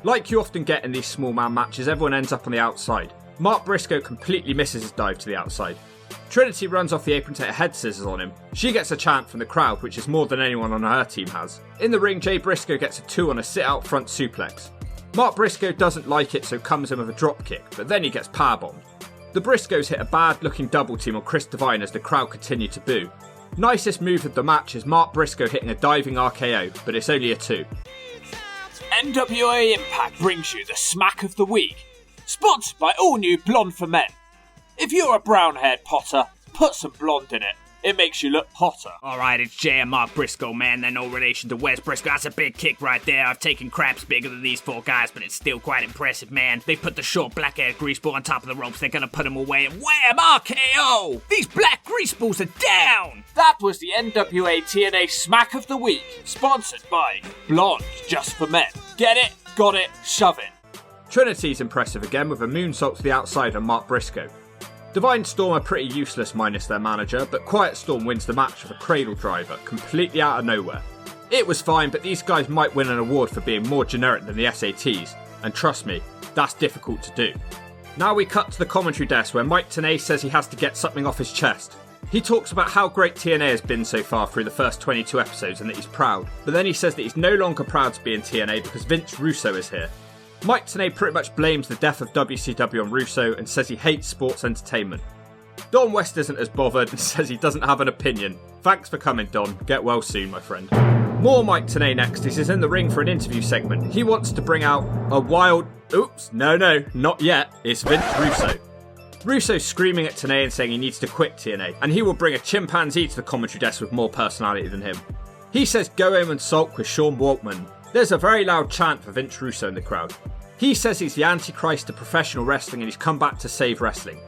Speaker 1: Like you often get in these small man matches, everyone ends up on the outside. Mark Briscoe completely misses his dive to the outside. Trinity runs off the apron to hit a head scissors on him. She gets a chant from the crowd, which is more than anyone on her team has. In the ring, Jay Briscoe gets a 2 on a sit-out front suplex. Mark Briscoe doesn't like it, so comes in with a drop kick, but then he gets powerbombed. The Briscoes hit a bad-looking double team on Chris Divine as the crowd continue to boo. Nicest move of the match is Mark Briscoe hitting a diving RKO, but it's only a 2.
Speaker 14: NWA Impact brings you the Smack of the Week, sponsored by all new Blonde for Men. If you're a brown-haired Potter, put some blonde in it. It makes you look hotter.
Speaker 15: Alright, it's Jay and Mark Briscoe, man. They're no relation to Wes Briscoe. That's a big kick right there. I've taken craps bigger than these 4 guys, but it's still quite impressive, man. They put the short black-haired greaseball on top of the ropes. They're gonna put him away and wham! RKO! These black greaseballs are down!
Speaker 14: That was the NWA TNA Smack of the Week, sponsored by Blonde Just for Men. Get it? Got it? Shove it.
Speaker 1: Trinity's impressive again with a moonsault to the outside on Mark Briscoe. Divine Storm are pretty useless minus their manager, but Quiet Storm wins the match with a cradle driver, completely out of nowhere. It was fine, but these guys might win an award for being more generic than the SATs, and trust me, that's difficult to do. Now we cut to the commentary desk where Mike Tenay says he has to get something off his chest. He talks about how great TNA has been so far through the first 22 episodes and that he's proud, but then he says that he's no longer proud to be in TNA because Vince Russo is here. Mike Tenay pretty much blames the death of WCW on Russo and says he hates sports entertainment. Don West isn't as bothered and says he doesn't have an opinion. Thanks for coming, Don. Get well soon, my friend. More Mike Tenay next. He's in the ring for an interview segment. He wants to bring out a wild... Oops, no, not yet. It's Vince Russo. Russo's screaming at Tenay and saying he needs to quit TNA, and he will bring a chimpanzee to the commentary desk with more personality than him. He says go home and sulk with Sean Waltman. There's a very loud chant for Vince Russo in the crowd. He says he's the Antichrist of professional wrestling and he's come back to save wrestling.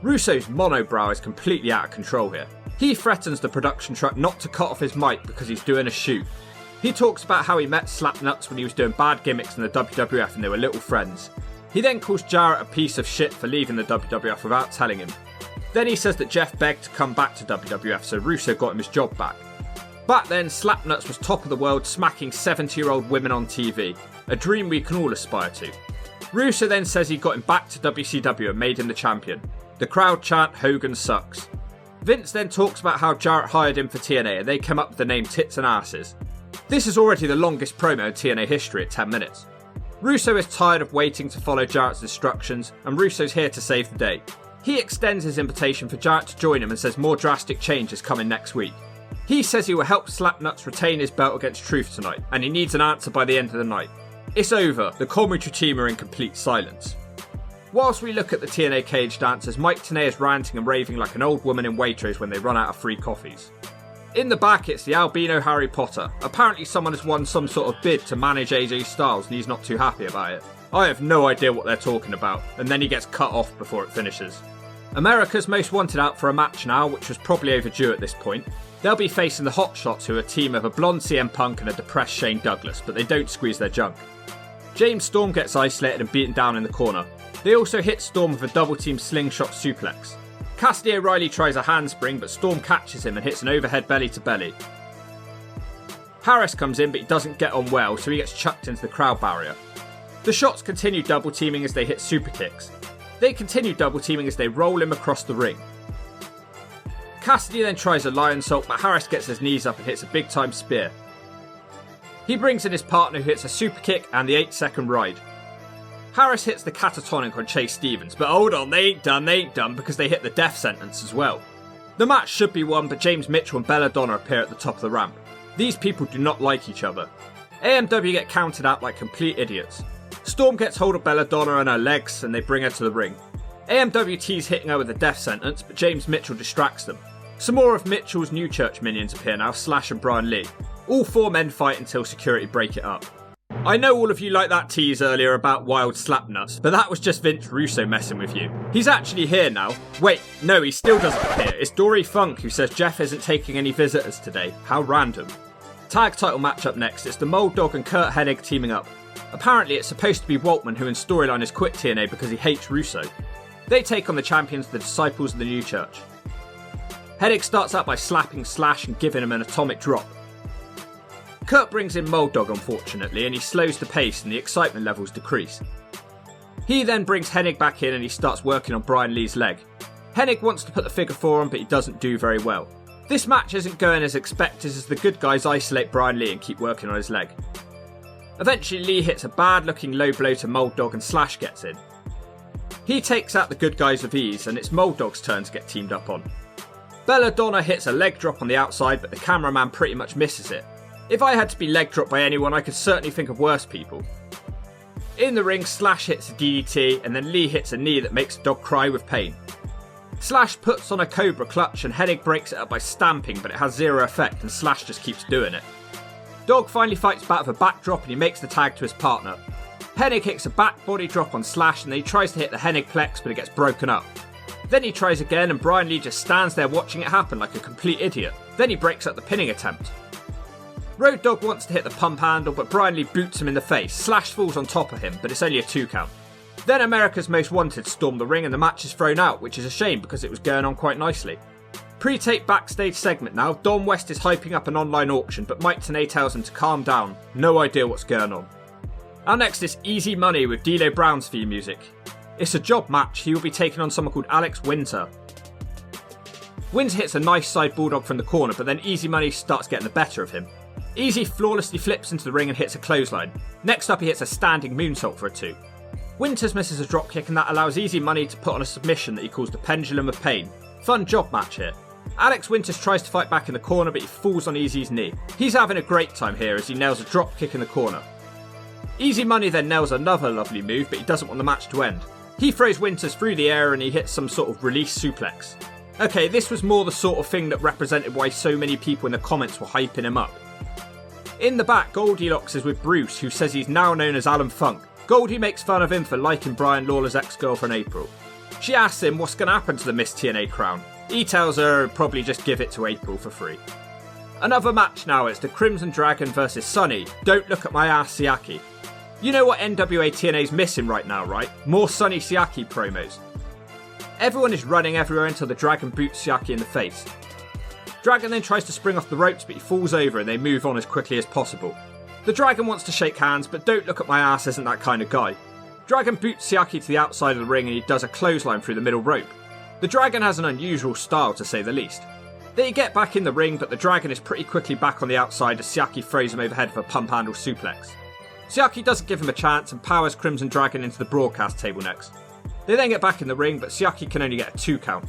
Speaker 1: Russo's monobrow is completely out of control here. He threatens the production truck not to cut off his mic because he's doing a shoot. He talks about how he met Slapnuts when he was doing bad gimmicks in the WWF and they were little friends. He then calls Jarrett a piece of shit for leaving the WWF without telling him. Then he says that Jeff begged to come back to WWF, so Russo got him his job back. Back then, Slapnuts was top of the world, smacking 70-year-old women on TV, a dream we can all aspire to. Russo then says he got him back to WCW and made him the champion. The crowd chant Hogan sucks. Vince then talks about how Jarrett hired him for TNA and they came up with the name Tits and Asses. This is already the longest promo in TNA history at 10 minutes. Russo is tired of waiting to follow Jarrett's instructions, and Russo's here to save the day. He extends his invitation for Jarrett to join him and says more drastic change is coming next week. He says he will help Slapnuts retain his belt against Truth tonight, and he needs an answer by the end of the night. It's over, the commentary team are in complete silence. Whilst we look at the TNA cage dancers, Mike Tenay is ranting and raving like an old woman in Waitrose when they run out of free coffees. In the back, it's the albino Harry Potter. Apparently someone has won some sort of bid to manage AJ Styles and he's not too happy about it. I have no idea what they're talking about, and then he gets cut off before it finishes. America's Most Wanted out for a match now, which was probably overdue at this point. They'll be facing the Hot Shots, who are a team of a blonde CM Punk and a depressed Shane Douglas, but they don't squeeze their junk. James Storm gets isolated and beaten down in the corner. They also hit Storm with a double-team slingshot suplex. Cassidy O'Reilly tries a handspring, but Storm catches him and hits an overhead belly-to-belly. Harris comes in, but he doesn't get on well, so he gets chucked into the crowd barrier. The Shots continue double teaming as they hit super kicks. They continue double teaming as they roll him across the ring. Cassidy then tries a lion salt, but Harris gets his knees up and hits a big time spear. He brings in his partner who hits a super kick and the 8-second ride. Harris hits the catatonic on Chase Stevens, but hold on, they ain't done because they hit the death sentence as well. The match should be won, but James Mitchell and Belladonna appear at the top of the ramp. These people do not like each other. AMW get counted out like complete idiots. Storm gets hold of Belladonna and her legs and they bring her to the ring. AMW tease hitting her with a death sentence, but James Mitchell distracts them. Some more of Mitchell's New Church minions appear now, Slash and Brian Lee. All 4 men fight until security break it up. I know all of you liked that tease earlier about wild slapnuts, but that was just Vince Russo messing with you. He's actually here now. Wait, no, he still doesn't appear. It's Dory Funk who says Jeff isn't taking any visitors today. How random. Tag title match up next. It's the Mold Dog and Kurt Hennig teaming up. Apparently it's supposed to be Waltman, who in storyline has quit TNA because he hates Russo. They take on the champions, the Disciples of the New Church. Hennig starts out by slapping Slash and giving him an atomic drop. Kurt brings in Mold Dog unfortunately, and he slows the pace and the excitement levels decrease. He then brings Hennig back in and he starts working on Brian Lee's leg. Hennig wants to put the figure 4 on, but he doesn't do very well. This match isn't going as expected as the good guys isolate Brian Lee and keep working on his leg. Eventually Lee hits a bad looking low blow to Mold Dog and Slash gets in. He takes out the good guys with ease and it's Mold Dog's turn to get teamed up on. Belladonna hits a leg drop on the outside, but the cameraman pretty much misses it. If I had to be leg dropped by anyone, I could certainly think of worse people. In the ring, Slash hits a DDT and then Lee hits a knee that makes the dog cry with pain. Slash puts on a Cobra clutch and Hennig breaks it up by stamping, but it has zero effect and Slash just keeps doing it. Dog finally fights back with a backdrop and he makes the tag to his partner. Hennig hits a back body drop on Slash and then he tries to hit the Hennig plex, but it gets broken up. Then he tries again and Brian Lee just stands there watching it happen like a complete idiot. Then he breaks up the pinning attempt. Road Dogg wants to hit the pump handle, but Brian Lee boots him in the face. Slash falls on top of him, but it's only a 2 count. Then America's Most Wanted storm the ring and the match is thrown out, which is a shame because it was going on quite nicely. Pre-tape backstage segment now. Don West is hyping up an online auction, but Mike Tenay tells him to calm down. No idea what's going on. Our next is Easy Money with D'Lo Brown's theme music. It's a job match. He will be taking on someone called Alex Winter. Winter hits a nice side bulldog from the corner, but then Easy Money starts getting the better of him. Easy flawlessly flips into the ring and hits a clothesline. Next up he hits a standing moonsault for a 2. Winters misses a dropkick and that allows Easy Money to put on a submission that he calls the Pendulum of Pain. Fun job match here. Alex Winters tries to fight back in the corner, but he falls on Easy's knee. He's having a great time here as he nails a dropkick in the corner. Easy Money then nails another lovely move, but he doesn't want the match to end. He throws Winters through the air and he hits some sort of release suplex. Okay, this was more the sort of thing that represented why so many people in the comments were hyping him up. In the back, Goldilocks is with Bruce, who says he's now known as Alan Funk. Goldie makes fun of him for liking Brian Lawler's ex-girlfriend April. She asks him what's going to happen to the Miss TNA crown. He tells her he'll probably just give it to April for free. Another match now, it's the Crimson Dragon versus Sunny. Don't look at my ass, Siaki. You know what NWA TNA's missing right now, right? More Sunny Siaki promos. Everyone is running everywhere until the Dragon boots Siaki in the face. Dragon then tries to spring off the ropes, but he falls over and they move on as quickly as possible. The Dragon wants to shake hands, but Don't Look at My Ass isn't that kind of guy. Dragon boots Siaki to the outside of the ring and he does a clothesline through the middle rope. The Dragon has an unusual style to say the least. They get back in the ring, but the Dragon is pretty quickly back on the outside as Siaki throws him overhead for a pump handle suplex. Siaki doesn't give him a chance and powers Crimson Dragon into the broadcast table next. They then get back in the ring, but Siaki can only get a 2 count.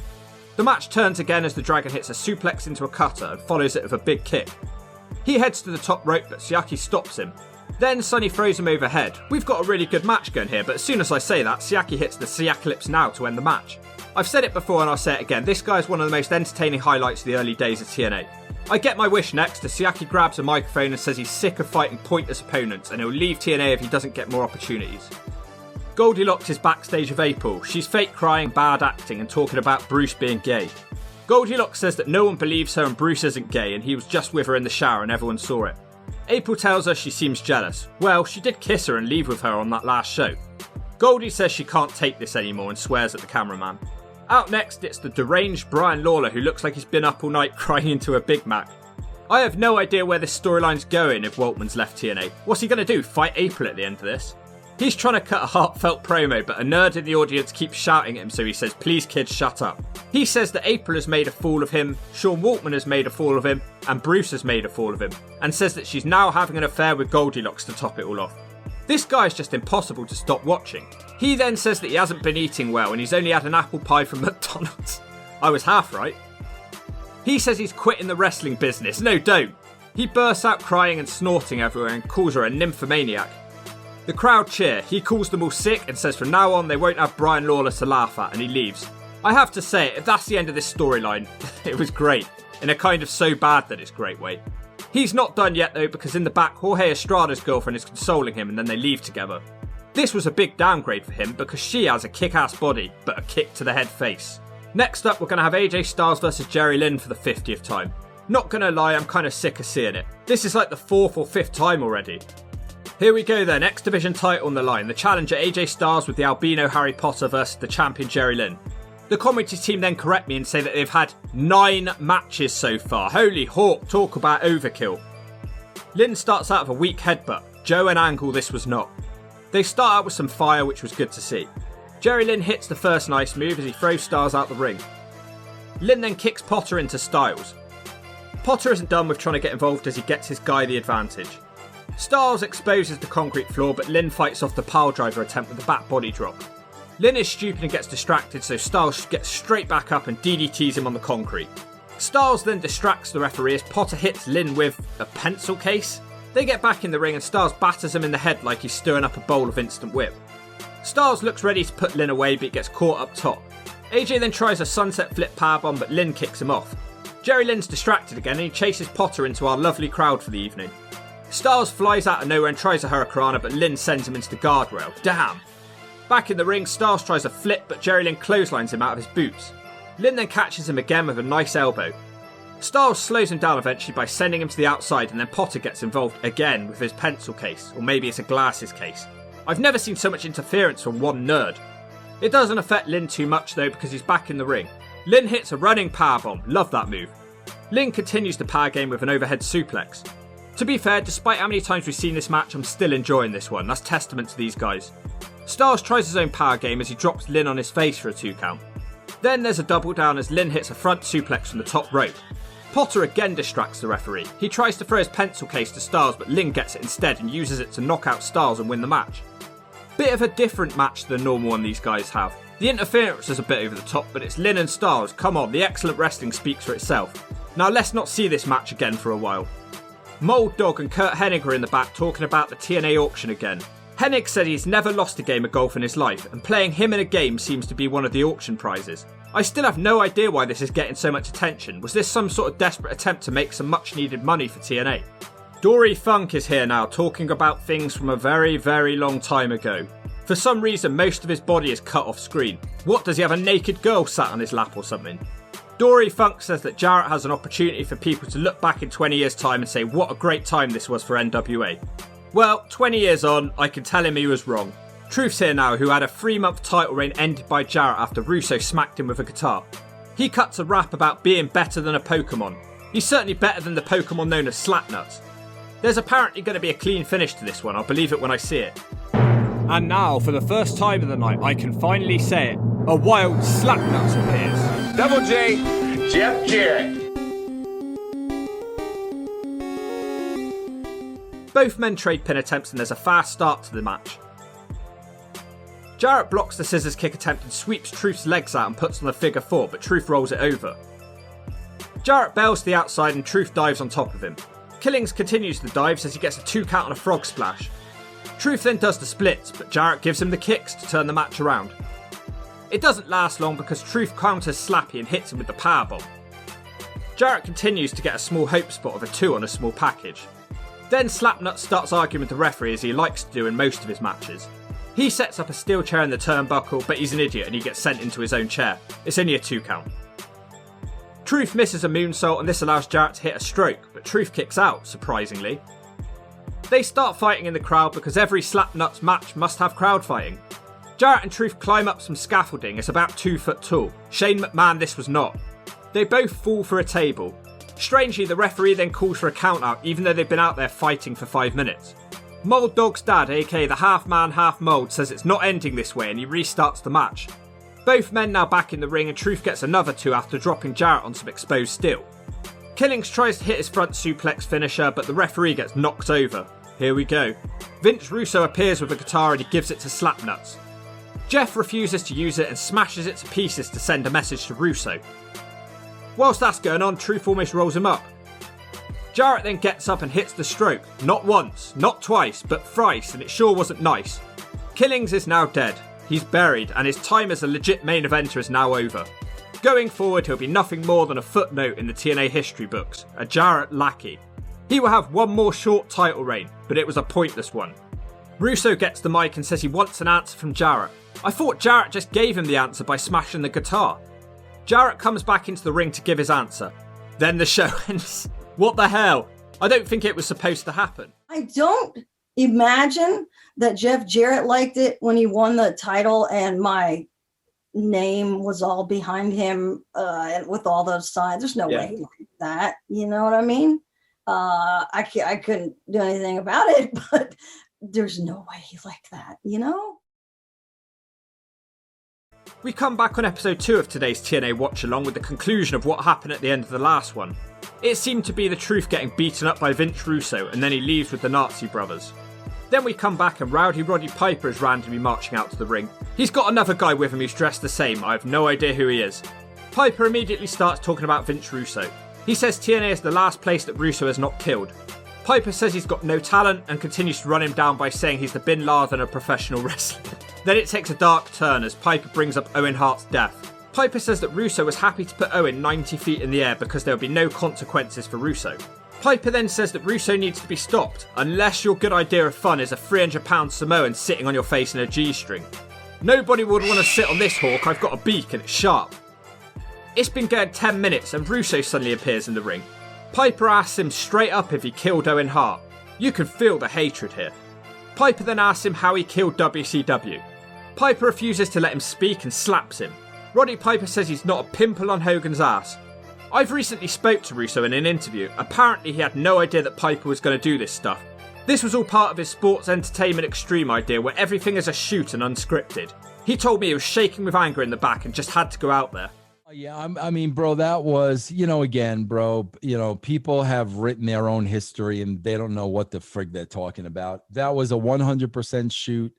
Speaker 1: The match turns again as the Dragon hits a suplex into a cutter and follows it with a big kick. He heads to the top rope, but Siaki stops him. Then Sunny throws him overhead. We've got a really good match going here, but as soon as I say that, Siaki hits the Siacalypse Now to end the match. I've said it before and I'll say it again, this guy is one of the most entertaining highlights of the early days of TNA. I get my wish next as Siaki grabs a microphone and says he's sick of fighting pointless opponents and he'll leave TNA if he doesn't get more opportunities. Goldilocks is backstage with April. She's fake crying, bad acting and talking about Bruce being gay. Goldilocks says that no one believes her and Bruce isn't gay and he was just with her in the shower and everyone saw it. April tells her she seems jealous. Well, she did kiss her and leave with her on that last show. Goldie says she can't take this anymore and swears at the cameraman. Out next, it's the deranged Brian Lawler who looks like he's been up all night crying into a Big Mac. I have no idea where this storyline's going if Waltman's left TNA. What's he going to do, fight April at the end of this? He's trying to cut a heartfelt promo, but a nerd in the audience keeps shouting at him, so he says, "Please kids, shut up." He says that April has made a fool of him, Sean Waltman has made a fool of him, and Bruce has made a fool of him, and says that she's now having an affair with Goldilocks to top it all off. This guy is just impossible to stop watching. He then says that he hasn't been eating well and he's only had an apple pie from McDonald's. I was half right. He says he's quitting the wrestling business. No, don't. He bursts out crying and snorting everywhere and calls her a nymphomaniac. The crowd cheer. He calls them all sick and says from now on they won't have Brian Lawler to laugh at, and he leaves. I have to say, if that's the end of this storyline, it was great. In a kind of so bad that it's great way. He's not done yet though, because in the back Jorge Estrada's girlfriend is consoling him and then they leave together. This was a big downgrade for him because she has a kick-ass body, but a kick to the head face. Next up, we're going to have AJ Styles versus Jerry Lynn for the 50th time. Not going to lie, I'm kind of sick of seeing it. This is like the 4th or 5th time already. Here we go then, X Division title on the line. The challenger AJ Styles with the albino Harry Potter versus the champion Jerry Lynn. The commentary team then correct me and say that they've had 9 matches so far. Holy hawk, talk about overkill. Lynn starts out with a weak headbutt. Joe and Angle, this was not. They start out with some fire, which was good to see. Jerry Lynn hits the first nice move as he throws Styles out the ring. Lynn then kicks Potter into Styles. Potter isn't done with trying to get involved as he gets his guy the advantage. Styles exposes the concrete floor, but Lynn fights off the pile driver attempt with the back body drop. Lynn is stupid and gets distracted, so Styles gets straight back up and DDTs him on the concrete. Styles then distracts the referee as Potter hits Lynn with a pencil case. They get back in the ring and Styles batters him in the head like he's stirring up a bowl of instant whip. Styles looks ready to put Lynn away, but he gets caught up top. AJ then tries a sunset flip powerbomb, but Lynn kicks him off. Jerry Lynn's distracted again and he chases Potter into our lovely crowd for the evening. Styles flies out of nowhere and tries a hurricanrana, but Lynn sends him into the guardrail. Damn! Back in the ring, Styles tries a flip, but Jerry Lynn clotheslines him out of his boots. Lynn then catches him again with a nice elbow. Styles slows him down eventually by sending him to the outside, and then Potter gets involved again with his pencil case, or maybe it's a glasses case. I've never seen so much interference from one nerd. It doesn't affect Lynn too much though because he's back in the ring. Lynn hits a running powerbomb, love that move. Lynn continues the power game with an overhead suplex. To be fair, despite how many times we've seen this match, I'm still enjoying this one. That's testament to these guys. Styles tries his own power game as he drops Lynn on his face for a 2 count. Then there's a double down as Lynn hits a front suplex from the top rope. Potter again distracts the referee. He tries to throw his pencil case to Styles, but Lynn gets it instead and uses it to knock out Styles and win the match. Bit of a different match than the normal one these guys have. The interference is a bit over the top, but it's Lynn and Styles. Come on, the excellent wrestling speaks for itself. Now let's not see this match again for a while. Mold Dog and Kurt Hennig are in the back talking about the TNA auction again. Hennig said he's never lost a game of golf in his life, and playing him in a game seems to be one of the auction prizes. I still have no idea why this is getting so much attention. Was this some sort of desperate attempt to make some much needed money for TNA? Dory Funk is here now talking about things from a very, very long time ago. For some reason, most of his body is cut off screen. What, does he have a naked girl sat on his lap or something? Dory Funk says that Jarrett has an opportunity for people to look back in 20 years' time and say what a great time this was for NWA. Well, 20 years on, I can tell him he was wrong. Truth's here now, who had a 3-month title reign ended by Jarrett after Russo smacked him with a guitar. He cuts a rap about being better than a Pokemon. He's certainly better than the Pokemon known as Slapnuts. There's apparently going to be a clean finish to this one, I'll believe it when I see it. And now, for the first time of the night, I can finally say it. A wild Slapnuts appears.
Speaker 8: Double J, Jeff Jarrett.
Speaker 1: Both men trade pin attempts and there's a fast start to the match. Jarrett blocks the scissors kick attempt and sweeps Truth's legs out and puts on the figure 4, but Truth rolls it over. Jarrett bails to the outside and Truth dives on top of him. Killings continues the dives as he gets a 2 count on a frog splash. Truth then does the splits, but Jarrett gives him the kicks to turn the match around. It doesn't last long because Truth counters Slappy and hits him with the powerbomb. Jarrett continues to get a small hope spot of a 2 on a small package. Then Slapnut starts arguing with the referee as he likes to do in most of his matches. He sets up a steel chair in the turnbuckle, but he's an idiot and he gets sent into his own chair. It's only a 2 count. Truth misses a moonsault and this allows Jarrett to hit a stroke, but Truth kicks out, surprisingly. They start fighting in the crowd because every Slapnuts match must have crowd fighting. Jarrett and Truth climb up some scaffolding. It's about 2 foot tall. Shane McMahon this was not. They both fall for a table. Strangely, the referee then calls for a count out even though they've been out there fighting for 5 minutes. Mold Dog's dad, aka the half man, half mold, says it's not ending this way and he restarts the match. Both men now back in the ring and Truth gets another 2 after dropping Jarrett on some exposed steel. Killings tries to hit his front suplex finisher, but the referee gets knocked over. Here we go. Vince Russo appears with a guitar and he gives it to Slapnuts. Jeff refuses to use it and smashes it to pieces to send a message to Russo. Whilst that's going on, Truth almost rolls him up. Jarrett then gets up and hits the stroke. Not once, not twice, but thrice, and it sure wasn't nice. Killings is now dead. He's buried, and his time as a legit main eventer is now over. Going forward, he'll be nothing more than a footnote in the TNA history books, a Jarrett lackey. He will have one more short title reign, but it was a pointless one. Russo gets the mic and says he wants an answer from Jarrett. I thought Jarrett just gave him the answer by smashing the guitar. Jarrett comes back into the ring to give his answer. Then the show ends. What the hell? I don't think it was supposed to happen.
Speaker 2: I don't imagine that Jeff Jarrett liked it when he won the title and my name was all behind him and with all those signs. There's no way he liked that. You know what I mean? I couldn't do anything about it, but there's no way he liked that, you know?
Speaker 1: We come back on episode 2 of today's TNA Watch Along with the conclusion of what happened at the end of the last one. It seemed to be the Truth getting beaten up by Vince Russo and then he leaves with the Nazi brothers. Then we come back and Rowdy Roddy Piper is randomly marching out to the ring. He's got another guy with him who's dressed the same, I have no idea who he is. Piper immediately starts talking about Vince Russo. He says TNA is the last place that Russo has not killed. Piper says he's got no talent and continues to run him down by saying he's the Bin Laden of professional wrestling. Then it takes a dark turn as Piper brings up Owen Hart's death. Piper says that Russo was happy to put Owen 90 feet in the air because there would be no consequences for Russo. Piper then says that Russo needs to be stopped, unless your good idea of fun is a 300-pound Samoan sitting on your face in a G-string. Nobody would want to sit on this hawk, I've got a beak and it's sharp. It's been going 10 minutes and Russo suddenly appears in the ring. Piper asks him straight up if he killed Owen Hart. You can feel the hatred here. Piper then asks him how he killed WCW. Piper refuses to let him speak and slaps him. Roddy Piper says he's not a pimple on Hogan's ass. I've recently spoke to Russo in an interview. Apparently he had no idea that Piper was going to do this stuff. This was all part of his sports entertainment extreme idea where everything is a shoot and unscripted. He told me he was shaking with anger in the back and just had to go out there.
Speaker 4: Yeah, I mean, bro, that was, again, bro, people have written their own history and they don't know what the frig they're talking about. That was a 100% shoot.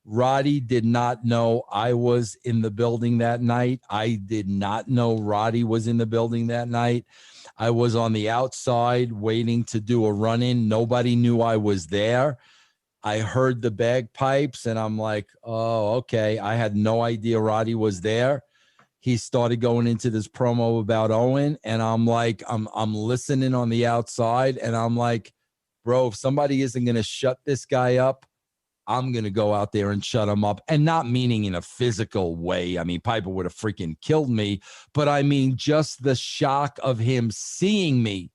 Speaker 4: Roddy did not know I was in the building that night. I did not know Roddy was in the building that night. I was on the outside waiting to do a run-in. Nobody knew I was there. I heard the bagpipes and I'm like, oh, okay. I had no idea Roddy was there. He started going into this promo about Owen and I'm like, I'm listening on the outside and I'm like, bro, if somebody isn't going to shut this guy up, I'm going to go out there and shut him up. And not meaning in a physical way. I mean, Piper would have freaking killed me. But I mean, just the shock of him seeing me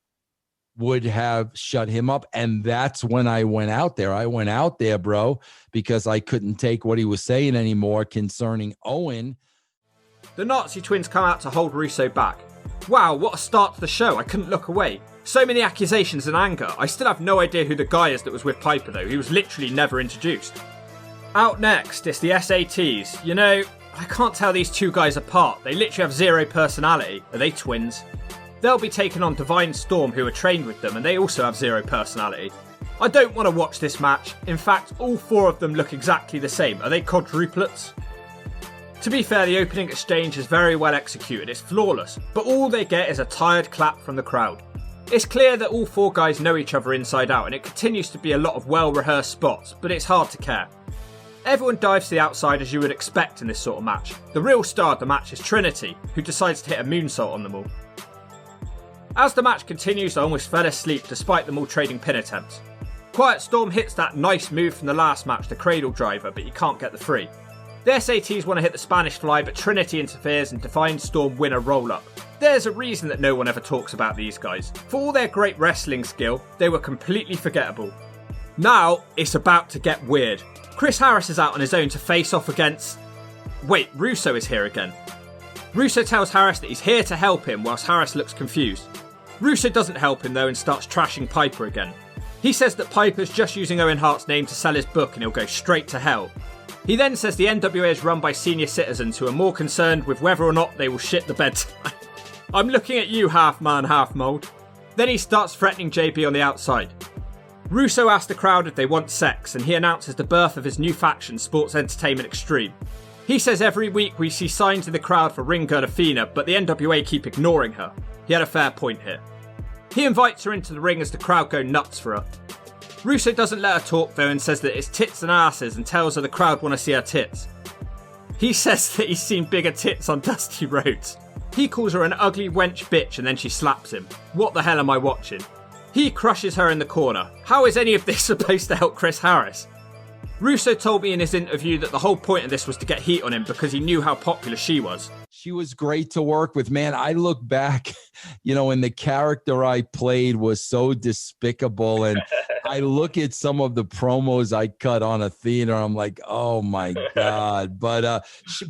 Speaker 4: would have shut him up. And that's when I went out there. I went out there, bro, because I couldn't take what he was saying anymore concerning Owen.
Speaker 1: The Nazi twins come out to hold Russo back. Wow, what a start to the show. I couldn't look away. So many accusations and anger. I still have no idea who the guy is that was with Piper though. He was literally never introduced. Out next, it's the SATs. You know, I can't tell these two guys apart. They literally have zero personality. Are they twins? They'll be taking on Divine Storm, who are trained with them, and they also have zero personality. I don't want to watch this match. In fact, all 4 of them look exactly the same. Are they quadruplets? To be fair, the opening exchange is very well executed. It's flawless, but all they get is a tired clap from the crowd. It's clear that all 4 guys know each other inside out, and it continues to be a lot of well-rehearsed spots, but it's hard to care. Everyone dives to the outside as you would expect in this sort of match. The real star of the match is Trinity, who decides to hit a moonsault on them all. As the match continues, I almost fell asleep despite them all trading pin attempts. Quiet Storm hits that nice move from the last match, the cradle driver, but you can't get the free. The SATs want to hit the Spanish fly, but Trinity interferes and Divine Storm win a roll-up. There's a reason that no one ever talks about these guys. For all their great wrestling skill, they were completely forgettable. Now, it's about to get weird. Chris Harris is out on his own to face off against... Wait, Russo is here again. Russo tells Harris that he's here to help him whilst Harris looks confused. Russo doesn't help him though and starts trashing Piper again. He says that Piper's just using Owen Hart's name to sell his book and he'll go straight to hell. He then says the NWA is run by senior citizens who are more concerned with whether or not they will shit the bed tonight. I'm looking at you, half man, half mould. Then he starts threatening JB on the outside. Russo asks the crowd if they want sex, and he announces the birth of his new faction, Sports Entertainment Extreme. He says every week we see signs in the crowd for ring girl Athena, but the NWA keep ignoring her. He had a fair point here. He invites her into the ring as the crowd go nuts for her. Russo doesn't let her talk though and says that it's tits and asses and tells her the crowd want to see her tits. He says that he's seen bigger tits on dusty roads. He calls her an ugly wench bitch and then she slaps him. What the hell am I watching? He crushes her in the corner. How is any of this supposed to help Chris Harris? Russo told me in his interview that the whole point of this was to get heat on him because he knew how popular she was.
Speaker 4: She was great to work with, man. I look back, and the character I played was so despicable. And I look at some of the promos I cut on Athena. I'm like, oh my God. But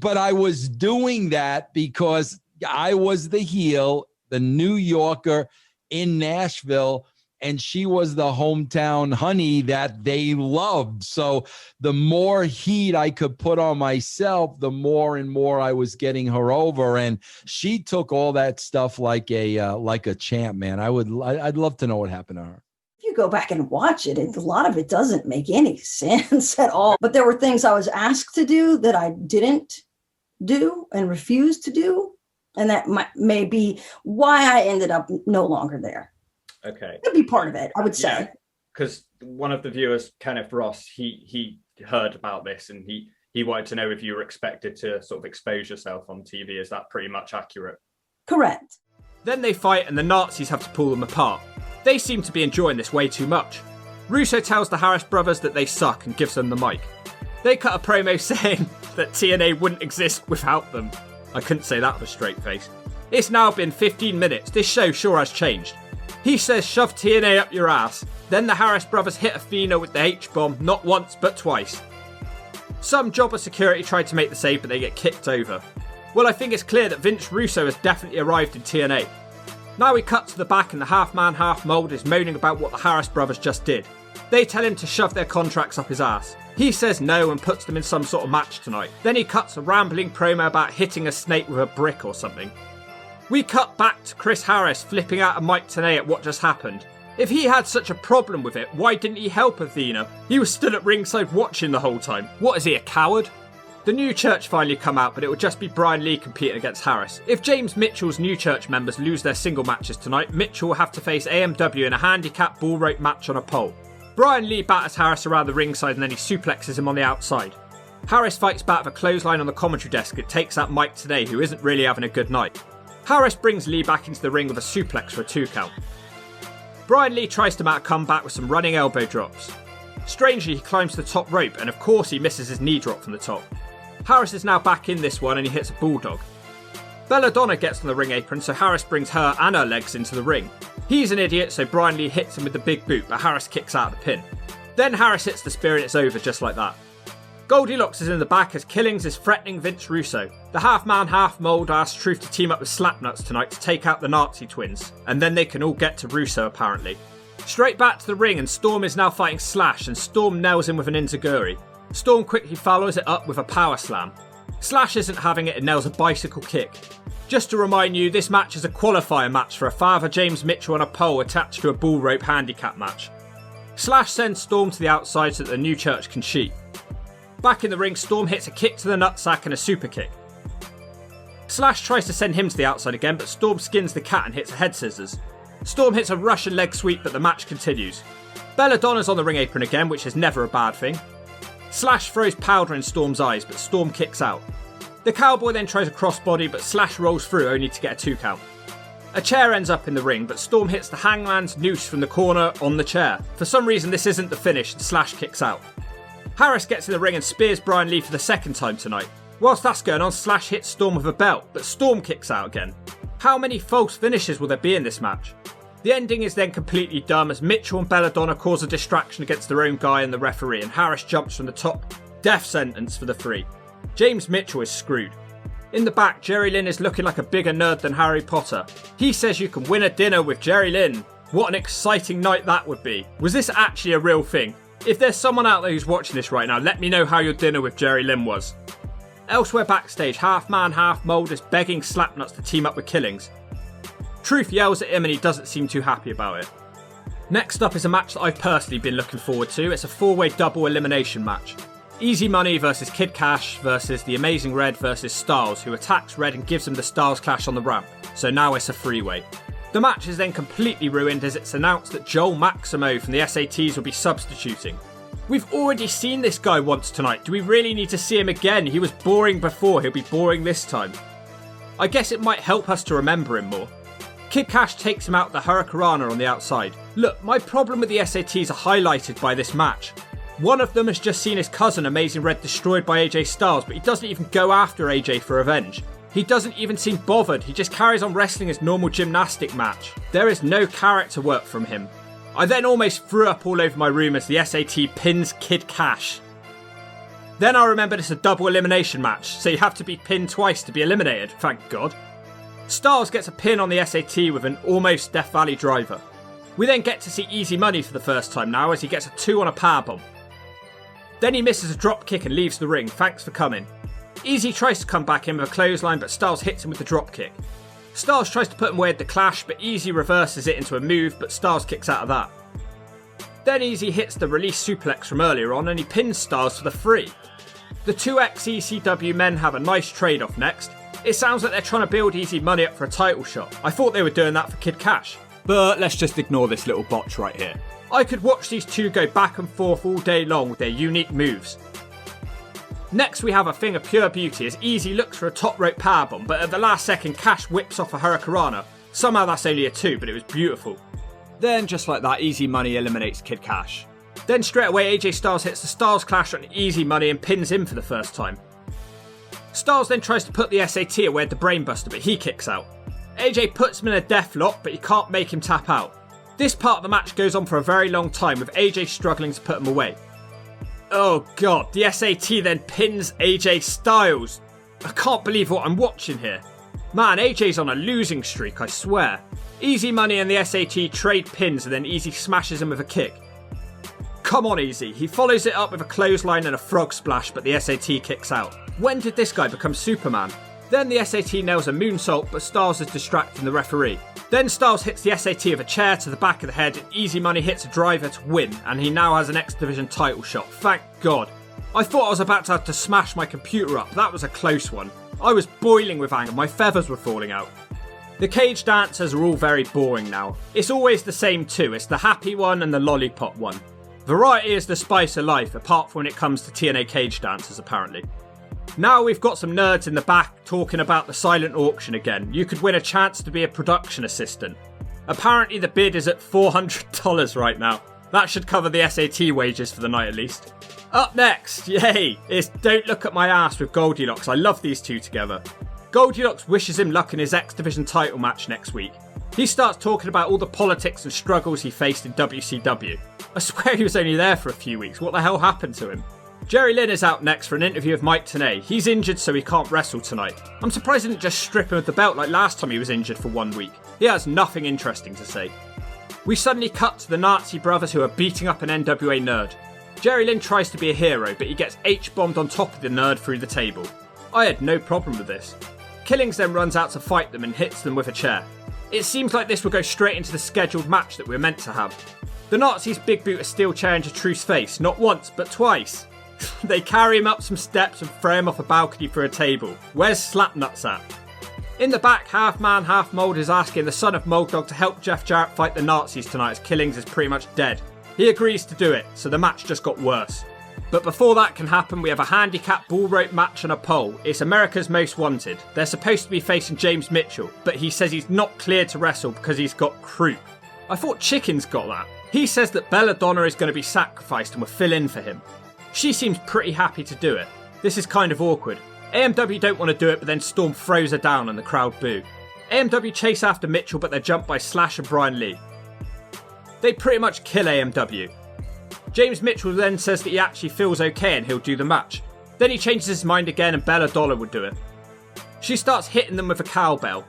Speaker 4: I was doing that because I was the heel, the New Yorker in Nashville, and she was the hometown honey that they loved. So the more heat I could put on myself, the more and more I was getting her over. And she took all that stuff like a champ, man. I'd love to know what happened to her.
Speaker 2: If you go back and watch it, a lot of it doesn't make any sense at all. But there were things I was asked to do that I didn't do and refused to do. And that may be why I ended up no longer there.
Speaker 1: Okay.
Speaker 2: Could be part of it, I would say.
Speaker 1: Because one of the viewers, Kenneth Ross, he heard about this and he wanted to know if you were expected to sort of expose yourself on TV. Is that pretty much accurate?
Speaker 2: Correct.
Speaker 1: Then they fight and the Nazis have to pull them apart. They seem to be enjoying this way too much. Russo tells the Harris brothers that they suck and gives them the mic. They cut a promo saying that TNA wouldn't exist without them. I couldn't say that with a straight face. It's now been 15 minutes. This show sure has changed. He says shove TNA up your ass. Then the Harris brothers hit Athena with the H-bomb not once but twice. Some jobber security tried to make the save but they get kicked over. Well, I think it's clear that Vince Russo has definitely arrived in TNA. Now we cut to the back and the half man half mould is moaning about what the Harris brothers just did. They tell him to shove their contracts up his ass. He says no and puts them in some sort of match tonight. Then he cuts a rambling promo about hitting a snake with a brick or something. We cut back to Chris Harris flipping out at Mike Tenay at what just happened. If he had such a problem with it, why didn't he help Athena? He was stood at ringside watching the whole time. What, is he a coward? The New Church finally come out, but it will just be Brian Lee competing against Harris. If James Mitchell's New Church members lose their single matches tonight, Mitchell will have to face AMW in a handicap bull rope match on a pole. Brian Lee batters Harris around the ringside and then he suplexes him on the outside. Harris fights back with a clothesline on the commentary desk and takes out Mike Tenay, who isn't really having a good night. Harris brings Lee back into the ring with a suplex for a 2 count. Brian Lee tries to mount a comeback with some running elbow drops. Strangely, he climbs the top rope and of course he misses his knee drop from the top. Harris is now back in this one and he hits a bulldog. Belladonna gets on the ring apron, so Harris brings her and her legs into the ring. He's an idiot, so Brian Lee hits him with the big boot, but Harris kicks out the pin. Then Harris hits the spear and it's over just like that. Goldilocks is in the back as Killings is threatening Vince Russo. The half-man, half-mould asks Truth to team up with Slapnuts tonight to take out the Nazi twins, and then they can all get to Russo apparently. Straight back to the ring and Storm is now fighting Slash and Storm nails him with an enziguri. Storm quickly follows it up with a power slam. Slash isn't having it and nails a bicycle kick. Just to remind you, this match is a qualifier match for a Father James Mitchell on a pole attached to a bull rope handicap match. Slash sends Storm to the outside so that the New Church can cheat. Back in the ring, Storm hits a kick to the nutsack and a super kick. Slash tries to send him to the outside again, but Storm skins the cat and hits a head scissors. Storm hits a Russian leg sweep, but the match continues. Belladonna's on the ring apron again, which is never a bad thing. Slash throws powder in Storm's eyes, but Storm kicks out. The Cowboy then tries a crossbody, but Slash rolls through only to get a 2 count. A chair ends up in the ring, but Storm hits the Hangman's noose from the corner on the chair. For some reason, this isn't the finish, and Slash kicks out. Harris gets in the ring and spears Brian Lee for the second time tonight. Whilst that's going on, Slash hits Storm with a belt, but Storm kicks out again. How many false finishes will there be in this match? The ending is then completely dumb as Mitchell and Belladonna cause a distraction against their own guy and the referee, and Harris jumps from the top. Death sentence for the 3. James Mitchell is screwed. In the back, Jerry Lynn is looking like a bigger nerd than Harry Potter. He says you can win a dinner with Jerry Lynn. What an exciting night that would be. Was this actually a real thing? If there's someone out there who's watching this right now, let me know how your dinner with Jerry Lynn was. Elsewhere backstage, half man, half mold is begging Slapnuts to team up with Killings. Truth yells at him and he doesn't seem too happy about it. Next up is a match that I've personally been looking forward to. It's a 4-way double elimination match. Easy Money versus Kid Cash versus the Amazing Red versus Styles, who attacks Red and gives him the Styles Clash on the ramp. So now it's a 3-way. The match is then completely ruined as it's announced that Joel Maximo from the SATs will be substituting. We've already seen this guy once tonight. Do we really need to see him again? He was boring before, he'll be boring this time. I guess it might help us to remember him more. Kid Cash takes him out with the Hurricanrana on the outside. Look, my problem with the SATs are highlighted by this match. One of them has just seen his cousin Amazing Red destroyed by AJ Styles, but he doesn't even go after AJ for revenge. He doesn't even seem bothered, he just carries on wrestling his normal gymnastic match. There is no character work from him. I then almost threw up all over my room as the SAT pins Kid Cash. Then I remembered it's a double elimination match, so you have to be pinned twice to be eliminated, thank God. Styles gets a pin on the SAT with an almost Death Valley driver. We then get to see Easy Money for the first time now as he gets a 2 on a powerbomb. Then he misses a drop kick and leaves the ring, thanks for coming. Easy tries to come back in with a clothesline but Styles hits him with the drop kick. Styles tries to put him away at the Clash but Easy reverses it into a move but Styles kicks out of that. Then Easy hits the release suplex from earlier on and he pins Styles for the 3. The two ex-ECW men have a nice trade-off next. It sounds like they're trying to build Easy Money up for a title shot. I thought they were doing that for Kid Cash. But let's just ignore this little botch right here. I could watch these two go back and forth all day long with their unique moves. Next we have a thing of pure beauty as Easy looks for a top rope powerbomb, but at the last second Cash whips off a Hurricanrana. Somehow that's only a 2, but it was beautiful. Then just like that, Easy Money eliminates Kid Cash. Then straight away AJ Styles hits the Styles Clash on Easy Money and pins him for the first time. Styles then tries to put the SAT away at the Brainbuster, but he kicks out. AJ puts him in a death lock, but he can't make him tap out. This part of the match goes on for a very long time, with AJ struggling to put him away. Oh god, the SAT then pins AJ Styles. I can't believe what I'm watching here. Man, AJ's on a losing streak, I swear. Easy Money and the SAT trade pins and then Easy smashes him with a kick. Come on Easy, he follows it up with a clothesline and a frog splash, but the SAT kicks out. When did this guy become Superman? Then the SAT nails a moonsault, but Styles is distracting the referee. Then Styles hits the SAT with a chair to the back of the head, and Easy Money hits a driver to win, and he now has an X Division title shot, thank God. I thought I was about to have to smash my computer up, that was a close one. I was boiling with anger, my feathers were falling out. The cage dancers are all very boring now. It's always the same two, it's the happy one and the lollipop one. Variety is the spice of life, apart from when it comes to TNA cage dancers apparently. Now we've got some nerds in the back talking about the silent auction again. You could win a chance to be a production assistant. Apparently the bid is at $400 right now. That should cover the SAT wages for the night at least. Up next, yay, is Don't Look at My Ass with Goldilocks. I love these two together. Goldilocks wishes him luck in his X Division title match next week. He starts talking about all the politics and struggles he faced in WCW. I swear he was only there for a few weeks. What the hell happened to him? Jerry Lynn is out next for an interview with Mike Tenay. He's injured so he can't wrestle tonight. I'm surprised he didn't just strip him of the belt like last time he was injured for 1 week. He has nothing interesting to say. We suddenly cut to the Nazi brothers who are beating up an NWA nerd. Jerry Lynn tries to be a hero, but he gets H-bombed on top of the nerd through the table. I had no problem with this. Killings then runs out to fight them and hits them with a chair. It seems like this will go straight into the scheduled match that we're meant to have. The Nazis big boot a steel chair into Truth's face, not once, but twice. They carry him up some steps and throw him off a balcony through a table. Where's Slapnuts at? In the back, half man, half mold is asking the son of Mold Dog to help Jeff Jarrett fight the Nazis tonight as Killings is pretty much dead. He agrees to do it, so the match just got worse. But before that can happen, we have a handicap bull rope match and a pole. It's America's Most Wanted. They're supposed to be facing James Mitchell, but he says he's not cleared to wrestle because he's got croup. I thought Chicken's got that. He says that Belladonna is going to be sacrificed and will fill in for him. She seems pretty happy to do it. This is kind of awkward. AMW don't want to do it, but then Storm throws her down and the crowd boo. AMW chase after Mitchell, but they're jumped by Slash and Brian Lee. They pretty much kill AMW. James Mitchell then says that he actually feels okay and he'll do the match. Then he changes his mind again and Belladonna would do it. She starts hitting them with a cowbell.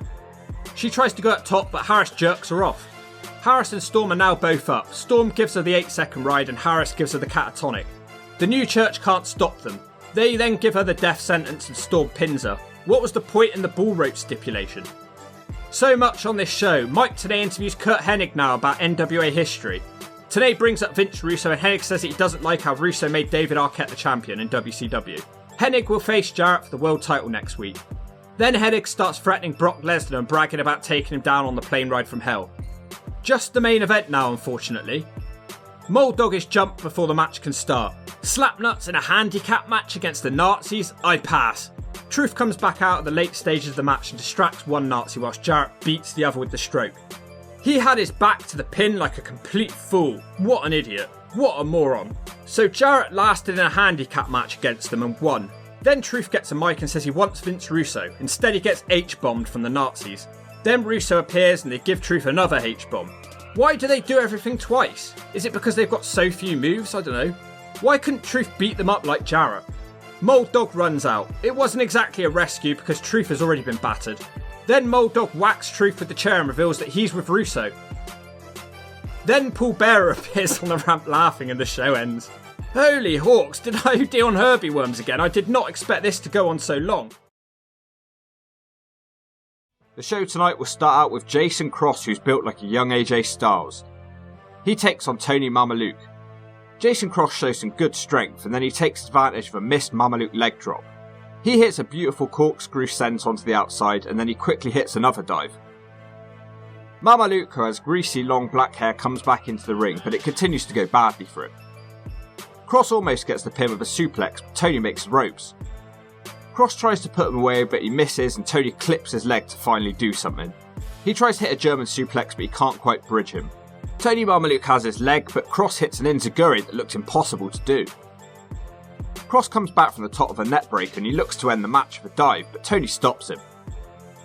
Speaker 1: She tries to go up top, but Harris jerks her off. Harris and Storm are now both up. Storm gives her the 8-second ride and Harris gives her the catatonic. The new church can't stop them. They then give her the death sentence and Storm pins her. What was the point in the bull rope stipulation? So much on this show. Mike today interviews Curt Hennig now about NWA history. Today brings up Vince Russo and Hennig says that he doesn't like how Russo made David Arquette the champion in WCW. Hennig will face Jarrett for the world title next week. Then Hennig starts threatening Brock Lesnar and bragging about taking him down on the plane ride from hell. Just the main event now, unfortunately. Mole Dog is jumped before the match can start. Slapnuts in a handicap match against the Nazis? I pass. Truth comes back out at the late stages of the match and distracts one Nazi whilst Jarrett beats the other with the stroke. He had his back to the pin like a complete fool. What an idiot. What a moron. So Jarrett lasted in a handicap match against them and won. Then Truth gets a mic and says he wants Vince Russo. Instead he gets H-bombed from the Nazis. Then Russo appears and they give Truth another H-bomb. Why do they do everything twice? Is it because they've got so few moves? I don't know. Why couldn't Truth beat them up like Jarrett? Mole Dog runs out. It wasn't exactly a rescue because Truth has already been battered. Then Mole Dog whacks Truth with the chair and reveals that he's with Russo. Then Paul Bearer appears on the ramp laughing and the show ends. Holy hawks, did I OD on Herbie Worms again? I did not expect this to go on so long. The show tonight will start out with Jason Cross, who's built like a young AJ Styles. He takes on Tony Mamaluke. Jason Cross shows some good strength and then he takes advantage of a missed Mamaluke leg drop. He hits a beautiful corkscrew sent onto the outside and then he quickly hits another dive. Mamaluke, who has greasy long black hair, comes back into the ring, but it continues to go badly for him. Cross almost gets the pin with a suplex, but Tony makes the ropes. Cross tries to put him away, but he misses and Tony clips his leg to finally do something. He tries to hit a German suplex, but he can't quite bridge him. Tony Mamaluke has his leg, but Cross hits an enziguri that looked impossible to do. Cross comes back from the top of a net break and he looks to end the match with a dive, but Tony stops him.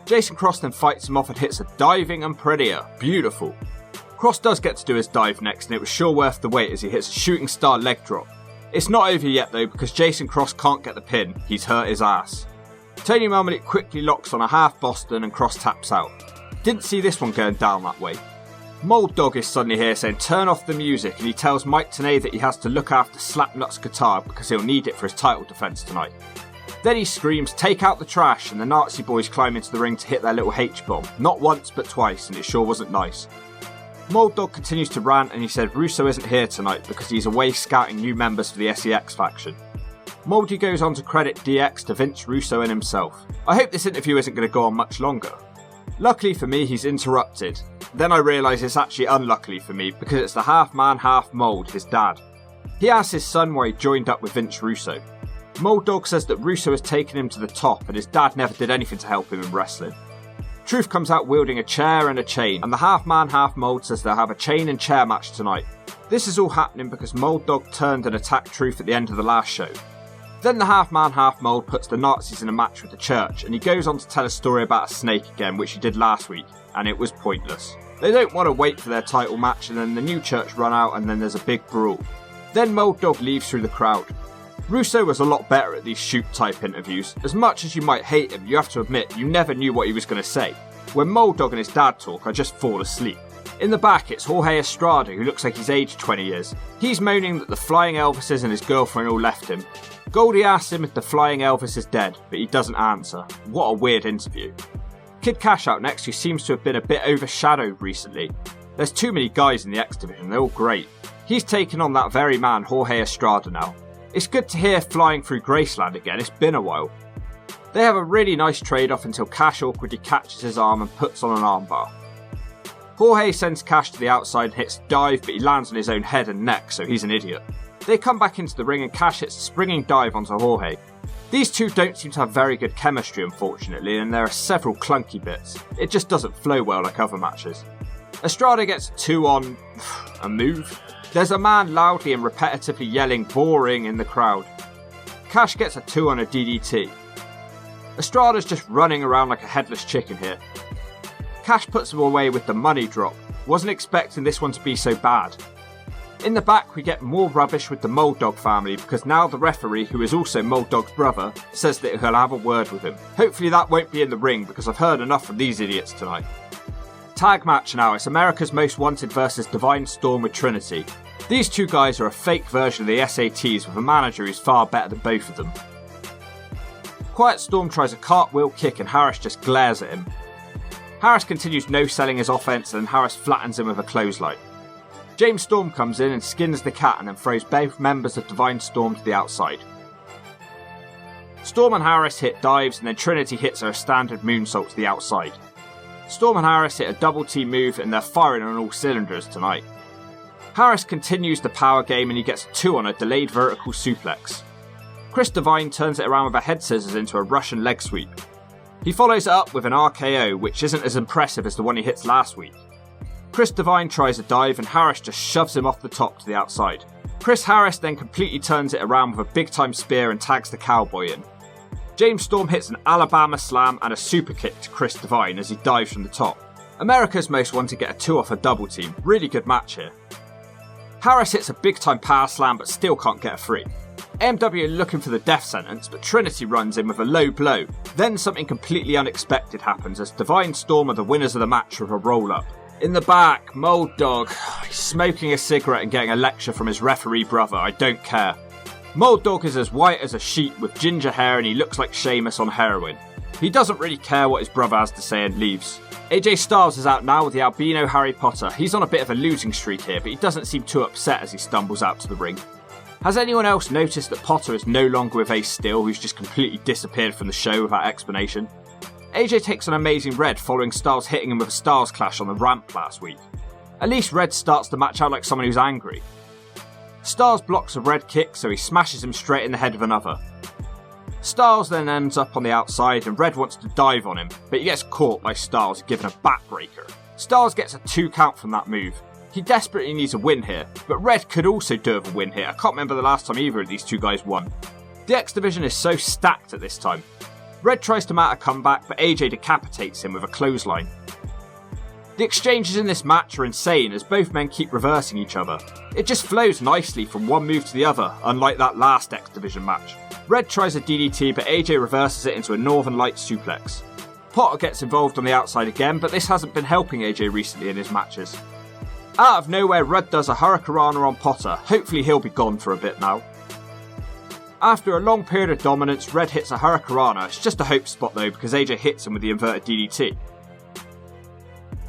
Speaker 1: Jason Cross then fights him off and hits a diving Umbrella. Beautiful. Cross does get to do his dive next and it was sure worth the wait as he hits a shooting star leg drop. It's not over yet though because Jason Cross can't get the pin, he's hurt his ass. Tony Mamaluke quickly locks on a half Boston and Cross taps out. Didn't see this one going down that way. Mole Dog is suddenly here saying turn off the music and he tells Mike Tenay that he has to look after Slapnut's guitar because he'll need it for his title defence tonight. Then he screams take out the trash and the Nazi boys climb into the ring to hit their little H-bomb. Not once but twice and it sure wasn't nice. Mole Dog continues to rant and he said Russo isn't here tonight because he's away scouting new members for the SEX faction. Moldy goes on to credit DX to Vince Russo and himself. I hope this interview isn't going to go on much longer. Luckily for me, he's interrupted. Then I realise it's actually unluckily for me because it's the half man, half mold, his dad. He asks his son why he joined up with Vince Russo. Mold Dog says that Russo has taken him to the top and his dad never did anything to help him in wrestling. Truth comes out wielding a chair and a chain, and the half man, half mold says they'll have a chain and chair match tonight. This is all happening because Mold Dog turned and attacked Truth at the end of the last show. Then the half man, half mold puts the Nazis in a match with the church, and he goes on to tell a story about a snake again, which he did last week, and it was pointless. They don't want to wait for their title match, and then the new church run out, and then there's a big brawl. Then Mold Dog leaves through the crowd. Russo was a lot better at these shoot-type interviews. As much as you might hate him, you have to admit you never knew what he was going to say. When Mold Dog and his dad talk, I just fall asleep. In the back, it's Jorge Estrada, who looks like he's aged 20 years. He's moaning that the Flying Elvises and his girlfriend all left him. Goldie asks him if the Flying Elvis is dead, but he doesn't answer. What a weird interview. Kid Cash out next, who seems to have been a bit overshadowed recently. There's too many guys in the X Division, they're all great. He's taken on that very man, Jorge Estrada, now. It's good to hear Flying Through Graceland again, it's been a while. They have a really nice trade-off until Cash awkwardly catches his arm and puts on an armbar. Jorge sends Cash to the outside and hits a dive, but he lands on his own head and neck, so he's an idiot. They come back into the ring and Cash hits a springing dive onto Jorge. These two don't seem to have very good chemistry, unfortunately, and there are several clunky bits. It just doesn't flow well like other matches. Estrada gets a 2 on a move. There's a man loudly and repetitively yelling boring in the crowd. Cash gets a 2 on a DDT. Estrada's just running around like a headless chicken here. Cash puts him away with the money drop. Wasn't expecting this one to be so bad. In the back we get more rubbish with the Mold Dog family because now the referee, who is also Mold Dog's brother, says that he'll have a word with him. Hopefully that won't be in the ring because I've heard enough from these idiots tonight. Tag match now, it's America's Most Wanted versus Divine Storm with Trinity. These two guys are a fake version of the SATs with a manager who's far better than both of them. Quiet Storm tries a cartwheel kick and Harris just glares at him. Harris continues no-selling his offense and then Harris flattens him with a clothesline. James Storm comes in and skins the cat and then throws both members of Divine Storm to the outside. Storm and Harris hit dives and then Trinity hits her standard moonsault to the outside. Storm and Harris hit a double team move and they're firing on all cylinders tonight. Harris continues the power game and he gets a 2 on a delayed vertical suplex. Chris Devine turns it around with a head scissors into a Russian leg sweep. He follows it up with an RKO, which isn't as impressive as the one he hits last week. Chris Devine tries a dive and Harris just shoves him off the top to the outside. Chris Harris then completely turns it around with a big time spear and tags the cowboy in. James Storm hits an Alabama slam and a super kick to Chris Devine as he dives from the top. America's Most Wanted get a 2 off a double team. Really good match here. Harris hits a big time power slam but still can't get a 3. AMW are looking for the death sentence, but Trinity runs in with a low blow. Then something completely unexpected happens as Divine Storm are the winners of the match with a roll up. In the back, Mold Dog. He's smoking a cigarette and getting a lecture from his referee brother. I don't care. Mold Dog is as white as a sheet with ginger hair and he looks like Sheamus on heroin. He doesn't really care what his brother has to say and leaves. AJ Styles is out now with the albino Harry Potter. He's on a bit of a losing streak here, but he doesn't seem too upset as he stumbles out to the ring. Has anyone else noticed that Potter is no longer with Ace Steel, who's just completely disappeared from the show without explanation? AJ takes an amazing Red following Styles hitting him with a Styles Clash on the ramp last week. At least Red starts the match out like someone who's angry. Styles blocks a Red kick, so he smashes him straight in the head with another. Styles then ends up on the outside and Red wants to dive on him, but he gets caught by Styles given a backbreaker. Styles gets a 2 count from that move. He desperately needs a win here, but Red could also do with a win here. I can't remember the last time either of these two guys won. The X Division is so stacked at this time. Red tries to mount a comeback, but AJ decapitates him with a clothesline. The exchanges in this match are insane as both men keep reversing each other. It just flows nicely from one move to the other, unlike that last X Division match. Red tries a DDT, but AJ reverses it into a Northern Lights suplex. Potter gets involved on the outside again, but this hasn't been helping AJ recently in his matches. Out of nowhere, Red does a Hurricanrana on Potter. Hopefully he'll be gone for a bit now. After a long period of dominance, Red hits a Hurricanrana. It's just a hope spot though because AJ hits him with the inverted DDT.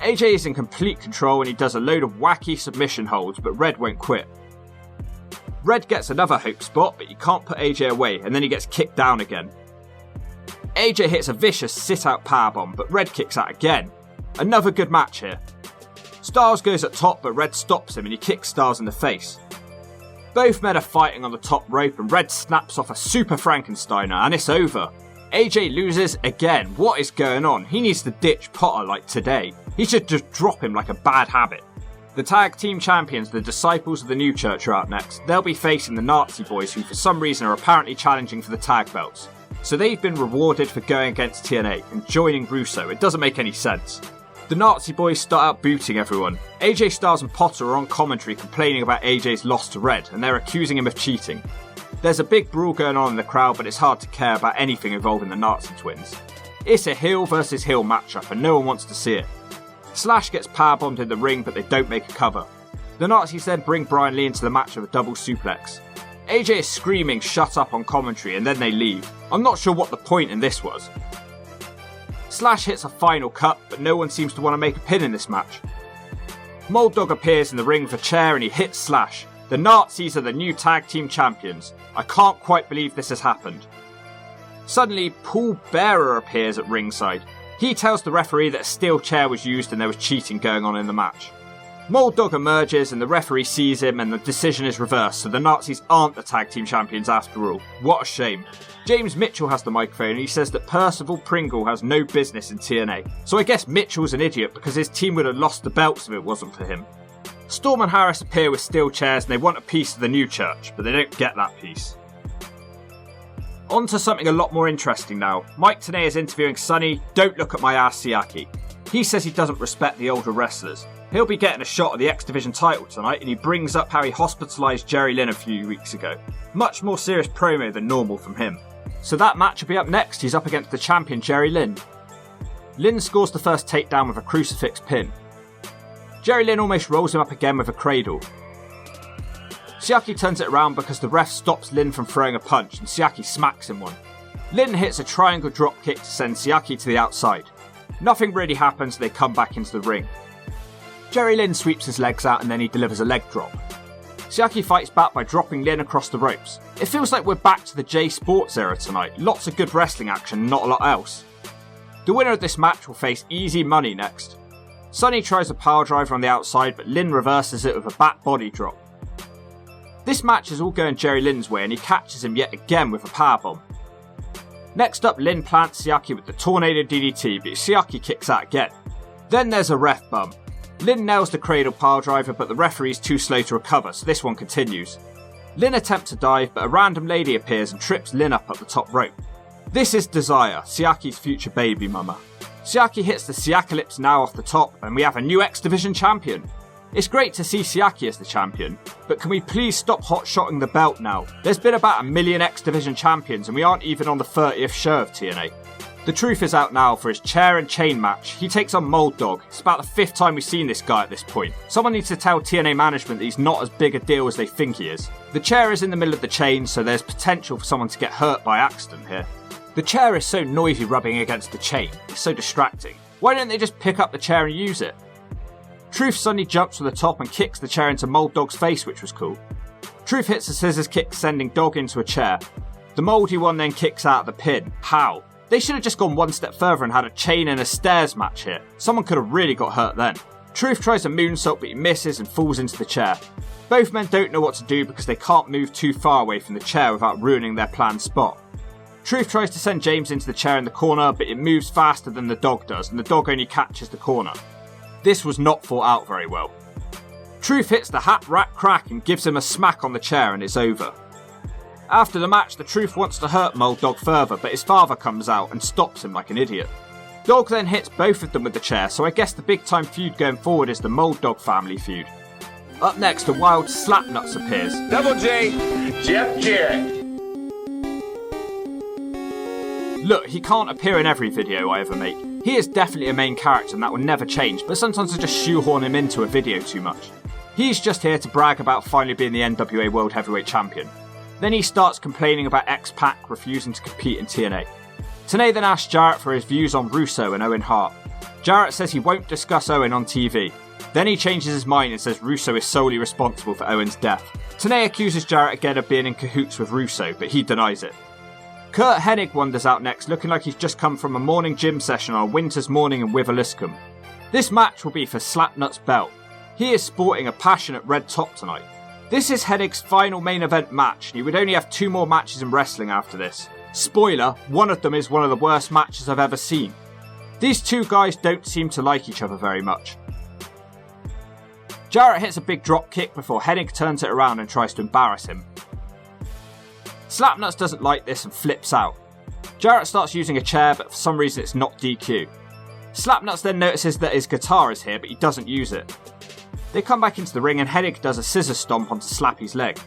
Speaker 1: AJ is in complete control and he does a load of wacky submission holds, but Red won't quit. Red gets another hope spot, but you can't put AJ away, and then he gets kicked down again. AJ hits a vicious sit-out powerbomb, but Red kicks out again. Another good match here. Styles goes at top, but Red stops him and he kicks Styles in the face. Both men are fighting on the top rope and Red snaps off a Super Frankensteiner and it's over. AJ loses again. What is going on? He needs to ditch Potter like today. He should just drop him like a bad habit. The tag team champions, the Disciples of the New Church, are out next. They'll be facing the Nazi Boys, who for some reason are apparently challenging for the tag belts. So they've been rewarded for going against TNA and joining Russo. It doesn't make any sense. The Nazi Boys start out booting everyone. AJ Styles and Potter are on commentary complaining about AJ's loss to Red, and they're accusing him of cheating. There's a big brawl going on in the crowd, but it's hard to care about anything involving the Nazi twins. It's a heel versus heel matchup, and no one wants to see it. Slash gets powerbombed in the ring, but they don't make a cover. The Nazis then bring Brian Lee into the match with a double suplex. AJ is screaming "shut up" on commentary, and then they leave. I'm not sure what the point in this was. Slash hits a final cut, but no one seems to want to make a pin in this match. Mold Dog appears in the ring with a chair and he hits Slash. The Nazis are the new tag team champions. I can't quite believe this has happened. Suddenly, Paul Bearer appears at ringside. He tells the referee that a steel chair was used and there was cheating going on in the match. Mold Dog emerges and the referee sees him and the decision is reversed, so the Nazis aren't the tag team champions after all. What a shame. James Mitchell has the microphone and he says that Percival Pringle has no business in TNA. So I guess Mitchell's an idiot because his team would have lost the belts if it wasn't for him. Storm and Harris appear with steel chairs and they want a piece of the new church, but they don't get that piece. On to something a lot more interesting now. Mike Tenay is interviewing Sonny, "Don't look at my ass Siaki." He says he doesn't respect the older wrestlers. He'll be getting a shot at the X Division title tonight, and he brings up how he hospitalised Jerry Lynn a few weeks ago. Much more serious promo than normal from him. So that match will be up next. He's up against the champion Jerry Lynn. Lynn scores the first takedown with a crucifix pin. Jerry Lynn almost rolls him up again with a cradle. Siaki turns it around because the ref stops Lynn from throwing a punch and Siaki smacks him one. Lynn hits a triangle drop kick to send Siaki to the outside. Nothing really happens, they come back into the ring. Jerry Lynn sweeps his legs out and then he delivers a leg drop. Siaki fights back by dropping Lynn across the ropes. It feels like we're back to the J Sports era tonight, lots of good wrestling action, not a lot else. The winner of this match will face easy money next. Sonny tries a power driver on the outside, but Lynn reverses it with a back body drop. This match is all going Jerry Lynn's way and he catches him yet again with a powerbomb. Next up, Lynn plants Siaki with the Tornado DDT, but Siaki kicks out again. Then there's a ref bump. Lynn nails the cradle pile driver, but the referee's too slow to recover, so this one continues. Lynn attempts to dive, but a random lady appears and trips Lynn up the top rope. This is Desire, Siaki's future baby mama. Siaki hits the Siakalypse now off the top, and we have a new X Division champion. It's great to see Siaki as the champion, but can we please stop hot-shotting the belt now? There's been about 1 million X Division champions and we aren't even on the 30th show of TNA. The truth is out now for his chair and chain match. He takes on Mold Dog. It's about the 5th time we've seen this guy at this point. Someone needs to tell TNA management that he's not as big a deal as they think he is. The chair is in the middle of the chain, so there's potential for someone to get hurt by accident here. The chair is so noisy rubbing against the chain. It's so distracting. Why don't they just pick up the chair and use it? Truth suddenly jumps from the top and kicks the chair into Mold Dog's face, which was cool. Truth hits a scissors kick, sending Dog into a chair. The moldy one then kicks out of the pin. How? They should have just gone one step further and had a chain and a stairs match here. Someone could have really got hurt then. Truth tries a moonsault, but he misses and falls into the chair. Both men don't know what to do because they can't move too far away from the chair without ruining their planned spot. Truth tries to send James into the chair in the corner, but it moves faster than the Dog does, and the Dog only catches the corner. This was not thought out very well. Truth hits the hat rack crack and gives him a smack on the chair and it's over. After the match, the Truth wants to hurt Mold Dog further, but his father comes out and stops him like an idiot. Dog then hits both of them with the chair, so I guess the big time feud going forward is the Mold Dog family feud. Up next, a wild Slapnuts appears.
Speaker 8: Double J, Jeff Jarrett.
Speaker 1: Look, he can't appear in every video I ever make. He is definitely a main character and that will never change, but sometimes I just shoehorn him into a video too much. He's just here to brag about finally being the NWA World Heavyweight Champion. Then he starts complaining about X-Pac refusing to compete in TNA. Tenay then asks Jarrett for his views on Russo and Owen Hart. Jarrett says he won't discuss Owen on TV. Then he changes his mind and says Russo is solely responsible for Owen's death. Tenay accuses Jarrett again of being in cahoots with Russo, but he denies it. Kurt Hennig wanders out next, looking like he's just come from a morning gym session on a winter's morning in Wiveliscombe. This match will be for Slapnut's belt. He is sporting a passionate red top tonight. This is Hennig's final main event match, and he would only have 2 more matches in wrestling after this. Spoiler, one of them is one of the worst matches I've ever seen. These two guys don't seem to like each other very much. Jarrett hits a big drop kick before Hennig turns it around and tries to embarrass him. Slapnuts doesn't like this and flips out. Jarrett starts using a chair, but for some reason it's not DQ. Slapnuts then notices that his guitar is here, but he doesn't use it. They come back into the ring and Hennig does a scissor stomp onto Slappy's leg.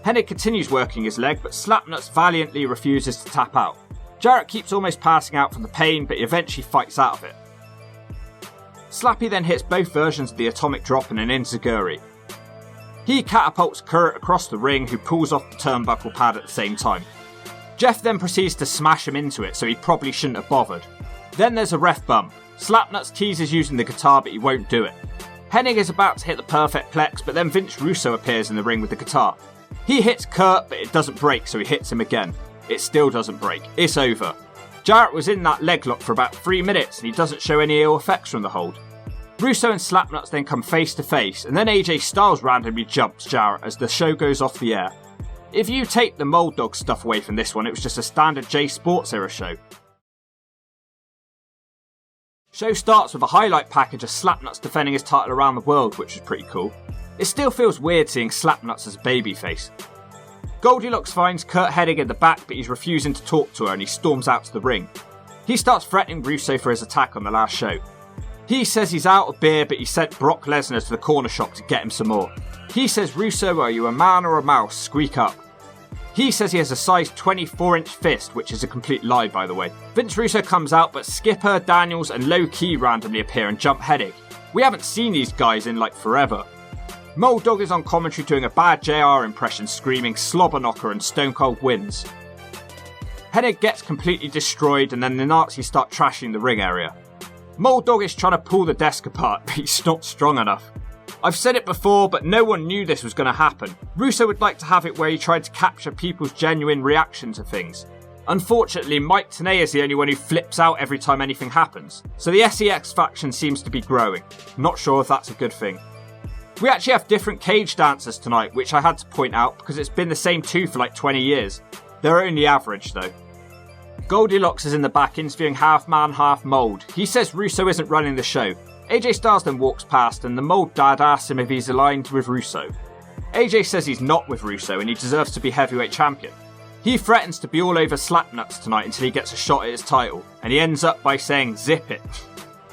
Speaker 1: Hennig continues working his leg, but Slapnuts valiantly refuses to tap out. Jarrett keeps almost passing out from the pain, but he eventually fights out of it. Slappy then hits both versions of the atomic drop and an enziguri. He catapults Kurt across the ring, who pulls off the turnbuckle pad at the same time. Jeff then proceeds to smash him into it, so he probably shouldn't have bothered. Then there's a ref bump. Slapnuts teases using the guitar, but he won't do it. Hennig is about to hit the perfect plex, but then Vince Russo appears in the ring with the guitar. He hits Kurt, but it doesn't break, so he hits him again. It still doesn't break. It's over. Jarrett was in that leg lock for about 3 minutes, and he doesn't show any ill effects from the hold. Russo and Slapnuts then come face to face, and then AJ Styles randomly jumps Jarrett as the show goes off the air. If you take the Mold Dog stuff away from this one, it was just a standard J Sports era show. Show starts with a highlight package of Slapnuts defending his title around the world, which was pretty cool. It still feels weird seeing Slapnuts as a babyface. Goldilocks finds Kurt Hennig in the back, but he's refusing to talk to her and he storms out to the ring. He starts threatening Russo for his attack on the last show. He says he's out of beer, but he sent Brock Lesnar to the corner shop to get him some more. He says, Russo, are you a man or a mouse? Squeak up. He says he has a size 24-inch fist, which is a complete lie, by the way. Vince Russo comes out, but Skipper, Daniels, and Low Key randomly appear and jump Hennig. We haven't seen these guys in like forever. Mole Dog is on commentary doing a bad JR impression, screaming slobber knocker and Stone Cold wins. Hennig gets completely destroyed, and then the Nazis start trashing the ring area. Mole Dog is trying to pull the desk apart, but he's not strong enough. I've said it before, but no one knew this was going to happen. Russo would like to have it where he tried to capture people's genuine reaction to things. Unfortunately, Mike Tenay is the only one who flips out every time anything happens, so the SEX faction seems to be growing. Not sure if that's a good thing. We actually have different cage dancers tonight, which I had to point out because it's been the same two for like 20 years. They're only average though. Goldilocks is in the back interviewing half man, half mold. He says Russo isn't running the show. AJ Styles then walks past and the mold dad asks him if he's aligned with Russo. AJ says he's not with Russo and he deserves to be heavyweight champion. He threatens to be all over Slapnuts tonight until he gets a shot at his title, and he ends up by saying zip it.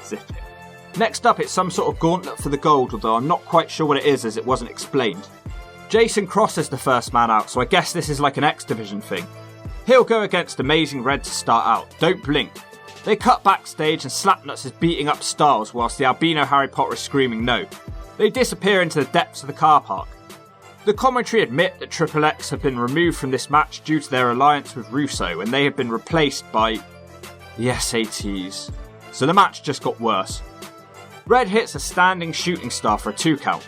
Speaker 1: Zip it. Next up, it's some sort of gauntlet for the gold, although I'm not quite sure what it is as it wasn't explained. Jason Cross is the first man out, so I guess this is like an X Division thing. He'll go against Amazing Red to start out. Don't blink. They cut backstage and Slapnuts is beating up Styles whilst the albino Harry Potter is screaming no. They disappear into the depths of the car park. The commentary admit that Triple X have been removed from this match due to their alliance with Russo and they have been replaced by the SATs. So the match just got worse. Red hits a standing shooting star for a 2 count.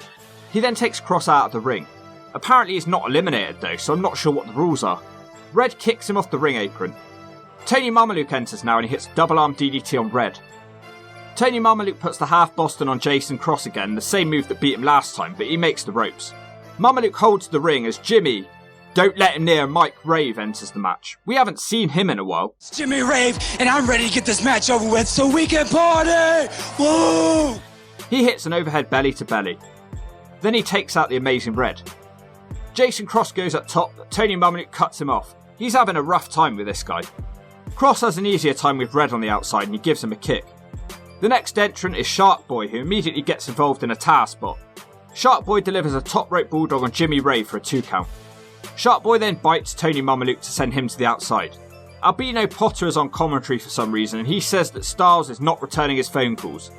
Speaker 1: He then takes Cross out of the ring. Apparently he's not eliminated though, so I'm not sure what the rules are. Red kicks him off the ring apron. Tony Mamaluke enters now and he hits double arm DDT on Red. Tony Mamaluke puts the half Boston on Jason Cross again, the same move that beat him last time, but he makes the ropes. Mamaluke holds the ring as Jimmy, don't let him near Mike Rave, enters the match. We haven't seen him in a while.
Speaker 17: It's Jimmy Rave and I'm ready to get this match over with so we can party! Woo!
Speaker 1: He hits an overhead belly to belly. Then he takes out the Amazing Red. Jason Cross goes up top, but Tony Mamaluke cuts him off. He's having a rough time with this guy. Cross has an easier time with Red on the outside and he gives him a kick. The next entrant is Shark Boy, who immediately gets involved in a towel spot. Shark Boy delivers a top rope bulldog on Jimmy Rave for a 2 count. Shark Boy then bites Tony Mamaluke to send him to the outside. Albino Potter is on commentary for some reason and he says that Styles is not returning his phone calls.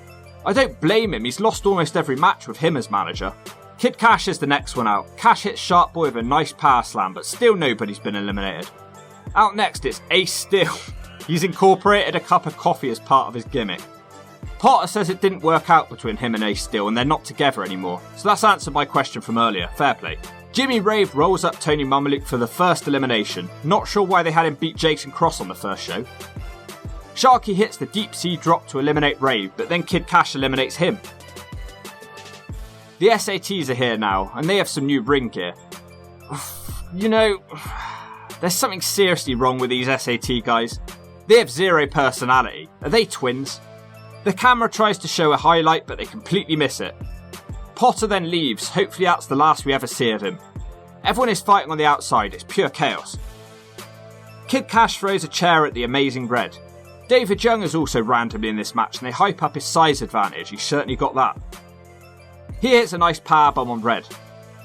Speaker 1: I don't blame him, he's lost almost every match with him as manager. Kid Cash is the next one out. Cash hits Shark Boy with a nice power slam, but still nobody's been eliminated. Out next, it's Ace Steel. He's incorporated a cup of coffee as part of his gimmick. Potter says it didn't work out between him and Ace Steel and they're not together anymore, so that's answered my question from earlier, fair play. Jimmy Rave rolls up Tony Mamaluke for the first elimination, not sure why they had him beat Jason Cross on the first show. Sharky hits the deep sea drop to eliminate Rave, but then Kid Cash eliminates him. The SATs are here now, and they have some new ring gear. You know, there's something seriously wrong with these SAT guys. They have zero personality. Are they twins? The camera tries to show a highlight, but they completely miss it. Potter then leaves, hopefully that's the last we ever see of him. Everyone is fighting on the outside, it's pure chaos. Kid Cash throws a chair at the Amazing Red. David Young is also randomly in this match, and they hype up his size advantage, he's certainly got that. He hits a nice powerbomb on Red.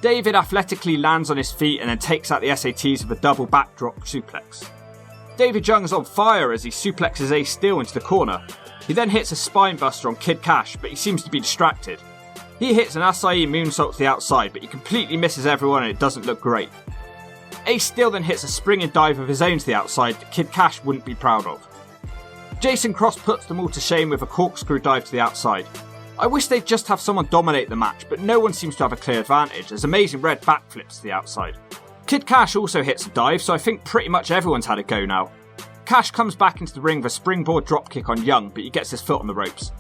Speaker 1: David athletically lands on his feet and then takes out the SATs with a double backdrop suplex. David Young is on fire as he suplexes Ace Steel into the corner. He then hits a spinebuster on Kid Cash, but he seems to be distracted. He hits an acai moonsault to the outside, but he completely misses everyone and it doesn't look great. Ace Steel then hits a springing dive of his own to the outside that Kid Cash wouldn't be proud of. Jason Cross puts them all to shame with a corkscrew dive to the outside. I wish they'd just have someone dominate the match, but no one seems to have a clear advantage as Amazing Red backflips to the outside. Kid Cash also hits a dive, so I think pretty much everyone's had a go now. Cash comes back into the ring with a springboard dropkick on Young, but he gets his foot on the ropes.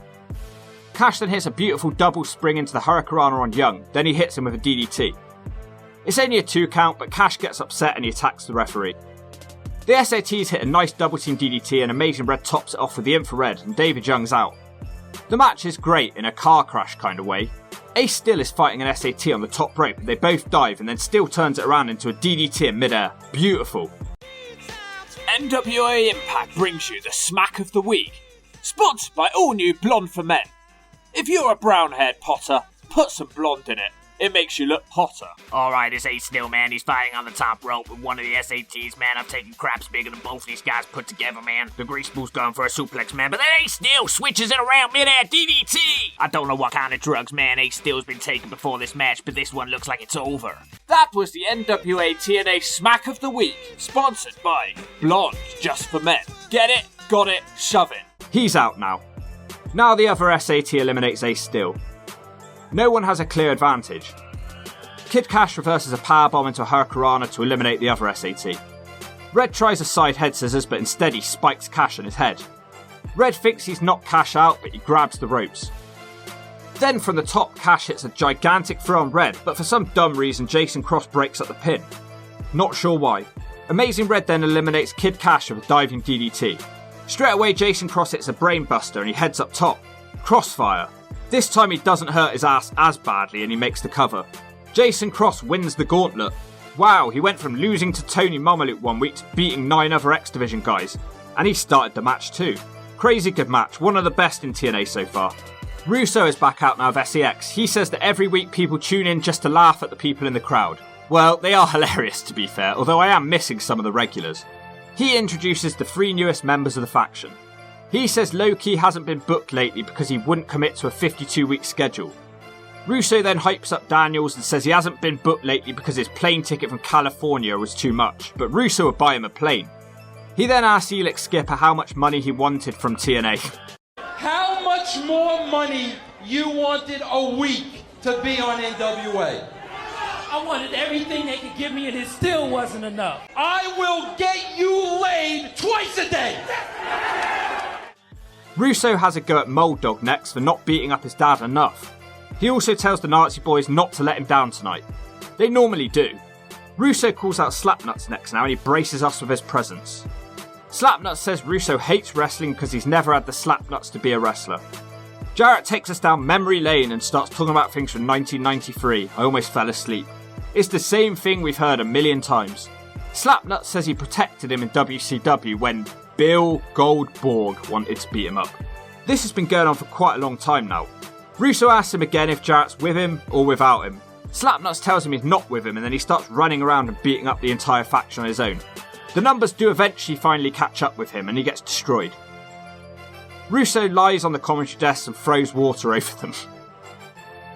Speaker 1: Cash then hits a beautiful double spring into the Hurricanrana on Young, then he hits him with a DDT. It's only a 2 count, but Cash gets upset and he attacks the referee. The SATs hit a nice double team DDT and Amazing Red tops it off with the infrared and David Young's out. The match is great in a car crash kind of way. Ace Steel is fighting an SAT on the top rope and they both dive and then Steel turns it around into a DDT in midair. Beautiful.
Speaker 14: NWA Impact brings you the Smack of the Week, sponsored by all new Blonde for Men. If you're a brown-haired Potter, put some blonde in it. It makes you look hotter.
Speaker 15: Alright, this Ace Steel, man, he's fighting on the top rope with one of the SATs, man. I'm taking craps bigger than both these guys put together, man. The Grease Bull's going for a suplex, man, but then Ace Steel switches it around mid-air DDT! I don't know what kind of drugs, man, Ace Steel's been taking before this match, but this one looks like it's over.
Speaker 14: That was the NWA TNA Smack of the Week, sponsored by Blonde Just for Men. Get it, got it, shove it. He's out now. Now the other SAT eliminates Ace Steel. No one has a clear advantage. Kid Cash reverses a powerbomb into a Hurricanrana to eliminate the other SAT. Red tries a side head scissors, but instead he spikes Cash on his head. Red thinks he's knocked Cash out, but he grabs the ropes. Then from the top, Cash hits a gigantic throw on Red, but for some dumb reason Jason Cross breaks up the pin. Not sure why. Amazing Red then eliminates Kid Cash with a diving DDT. Straight away Jason Cross hits a brainbuster and he heads up top. Crossfire. This time he doesn't hurt his ass as badly and he makes the cover. Jason Cross wins the gauntlet. Wow, he went from losing to Tony Mamaluke one week to beating 9 other X Division guys. And he started the match too. Crazy good match, one of the best in TNA so far. Russo is back out now of SEX. He says that every week people tune in just to laugh at the people in the crowd. Well, they are hilarious to be fair, although I am missing some of the regulars. He introduces the 3 newest members of the faction. He says Low-Key hasn't been booked lately because he wouldn't commit to a 52-week schedule. Russo then hypes up Daniels and says he hasn't been booked lately because his plane ticket from California was too much, but Russo would buy him a plane. He then asks Elix Skipper how much money he wanted from TNA.
Speaker 18: How much more money you wanted a week to be on NWA?
Speaker 19: I wanted everything they could give me and it still wasn't enough.
Speaker 18: I will get you laid twice a day.
Speaker 1: Russo has a go at Mold Dog next for not beating up his dad enough. He also tells the Nazi boys not to let him down tonight. They normally do. Russo calls out Slapnuts next now and he braces us with his presence. Slapnuts says Russo hates wrestling because he's never had the Slapnuts to be a wrestler. Jarrett takes us down memory lane and starts talking about things from 1993. I almost fell asleep. It's the same thing we've heard a million times. Slapnuts says he protected him in WCW when Bill Goldberg wanted to beat him up. This has been going on for quite a long time now. Russo asks him again if Jarrett's with him or without him. Slapnuts tells him he's not with him and then he starts running around and beating up the entire faction on his own. The numbers do eventually finally catch up with him and he gets destroyed. Russo lies on the commentary desk and throws water over them.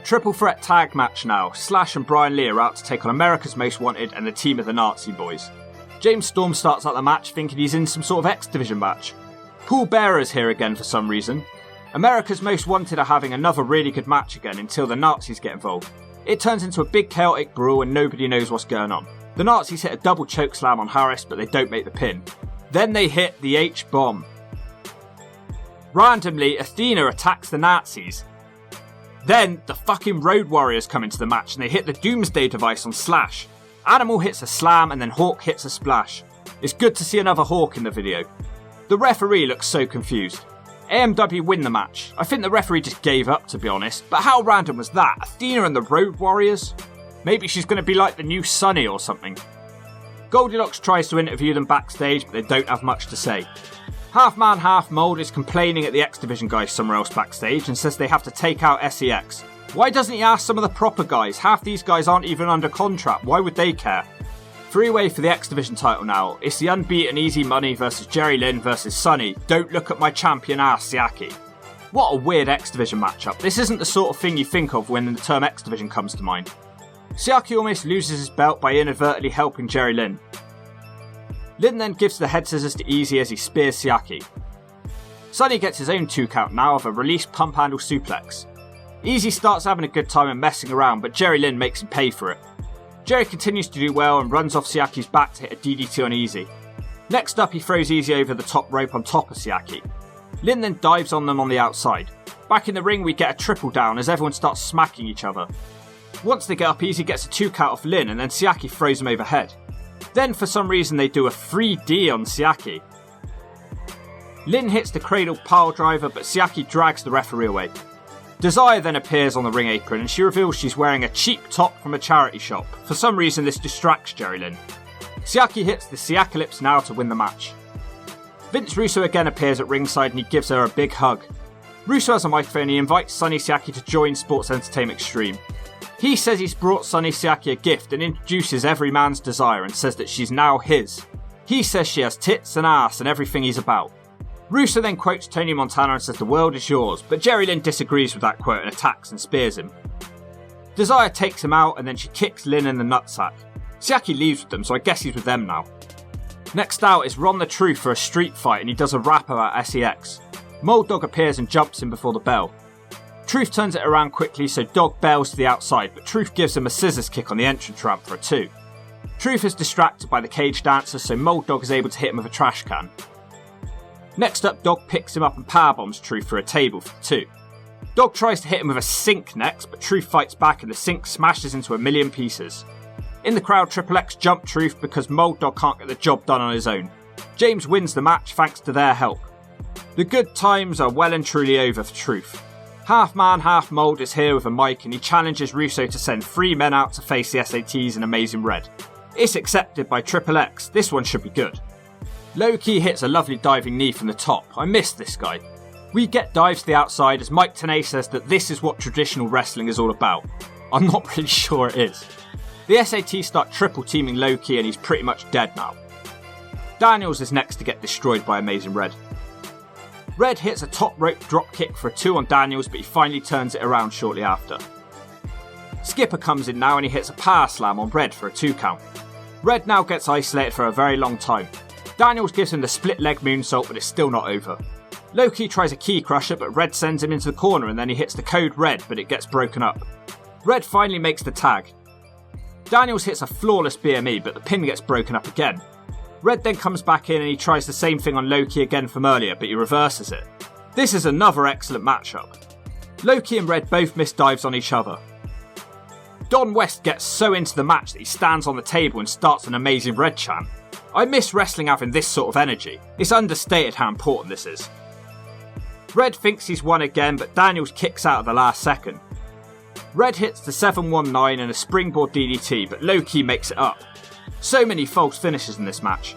Speaker 1: Triple threat tag match now. Slash and Brian Lee are out to take on America's Most Wanted and the team of the Nazi boys. James Storm starts out the match thinking he's in some sort of X Division match. Paul Bearer is here again for some reason. America's Most Wanted are having another really good match again until the Nazis get involved. It turns into a big chaotic brawl and nobody knows what's going on. The Nazis hit a double chokeslam on Harris but they don't make the pin. Then they hit the H-bomb. Randomly, Athena attacks the Nazis. Then, the fucking Road Warriors come into the match and they hit the Doomsday device on Slash. Animal hits a slam and then Hawk hits a splash. It's good to see another Hawk in the video. The referee looks so confused. AMW win the match. I think the referee just gave up to be honest, but how random was that? Athena and the Road Warriors? Maybe she's going to be like the new Sunny or something. Goldilocks tries to interview them backstage but they don't have much to say. Half Man Half Mold is complaining at the X Division guys somewhere else backstage and says they have to take out SEX. Why doesn't he ask some of the proper guys? Half these guys aren't even under contract, why would they care? 3-way for the X Division title now. It's the unbeaten Easy Money versus Jerry Lynn versus Sonny. Don't look at my champion ass, Siaki. What a weird X Division matchup. This isn't the sort of thing you think of when the term X Division comes to mind. Siaki almost loses his belt by inadvertently helping Jerry Lynn. Lynn then gives the head scissors to Easy as he spears Siaki. Sonny gets his own 2 count now of a release pump handle suplex. Easy starts having a good time and messing around, but Jerry Lynn makes him pay for it. Jerry continues to do well and runs off Siaki's back to hit a DDT on Easy. Next up he throws Easy over the top rope on top of Siaki. Lynn then dives on them on the outside. Back in the ring we get a triple down as everyone starts smacking each other. Once they get up, Easy gets a 2 count off Lynn and then Siaki throws him overhead. Then for some reason they do a 3D on Siaki. Lynn hits the cradle pile driver but Siaki drags the referee away. Desire then appears on the ring apron and she reveals she's wearing a cheap top from a charity shop. For some reason this distracts Jerry Lynn. Siaki hits the Siacalypse now to win the match. Vince Russo again appears at ringside and he gives her a big hug. Russo has a microphone and he invites Sonny Siaki to join Sports Entertainment Extreme. He says he's brought Sonny Siaki a gift and introduces every man's desire and says that she's now his. He says she has tits and ass and everything he's about. Russo then quotes Tony Montana and says the world is yours, but Jerry Lynn disagrees with that quote and attacks and spears him. Desire takes him out and then she kicks Lynn in the nutsack. Siaki leaves with them, so I guess he's with them now. Next out is Ron the Truth for a street fight and he does a rap about SEX. Mold Dog appears and jumps him before the bell. Truth turns it around quickly so Dog bails to the outside, but Truth gives him a scissors kick on the entrance ramp for a 2. Truth is distracted by the cage dancer, so Mold Dog is able to hit him with a trash can. Next up, Dog picks him up and powerbombs Truth for a table for 2. Dog tries to hit him with a sink next, but Truth fights back and the sink smashes into a million pieces. In the crowd, Triple X jump Truth because Mold Dog can't get the job done on his own. James wins the match thanks to their help. The good times are well and truly over for Truth. Half Man, Half Mold is here with a mic and he challenges Russo to send 3 men out to face the SATs in Amazing Red. It's accepted by Triple X, this one should be good. Low-key hits a lovely diving knee from the top, I missed this guy. We get dives to the outside as Mike Tenay says that this is what traditional wrestling is all about. I'm not really sure it is. The SATs start triple teaming Low-key and he's pretty much dead now. Daniels is next to get destroyed by Amazing Red. Red hits a top rope drop kick for a 2 on Daniels, but he finally turns it around shortly after. Skipper comes in now and he hits a power slam on Red for a 2 count. Red now gets isolated for a very long time. Daniels gives him the split leg moonsault, but it's still not over. Low-key tries a key crusher, but Red sends him into the corner and then he hits the code Red, but it gets broken up. Red finally makes the tag. Daniels hits a flawless BME, but the pin gets broken up again. Red then comes back in and he tries the same thing on Low-key again from earlier, but he reverses it. This is another excellent matchup. Low-key and Red both miss dives on each other. Don West gets so into the match that he stands on the table and starts an Amazing Red chant. I miss wrestling having this sort of energy. It's understated how important this is. Red thinks he's won again, but Daniels kicks out at the last second. Red hits the 719 and a springboard DDT, but Low-key makes it up. So many false finishes in this match.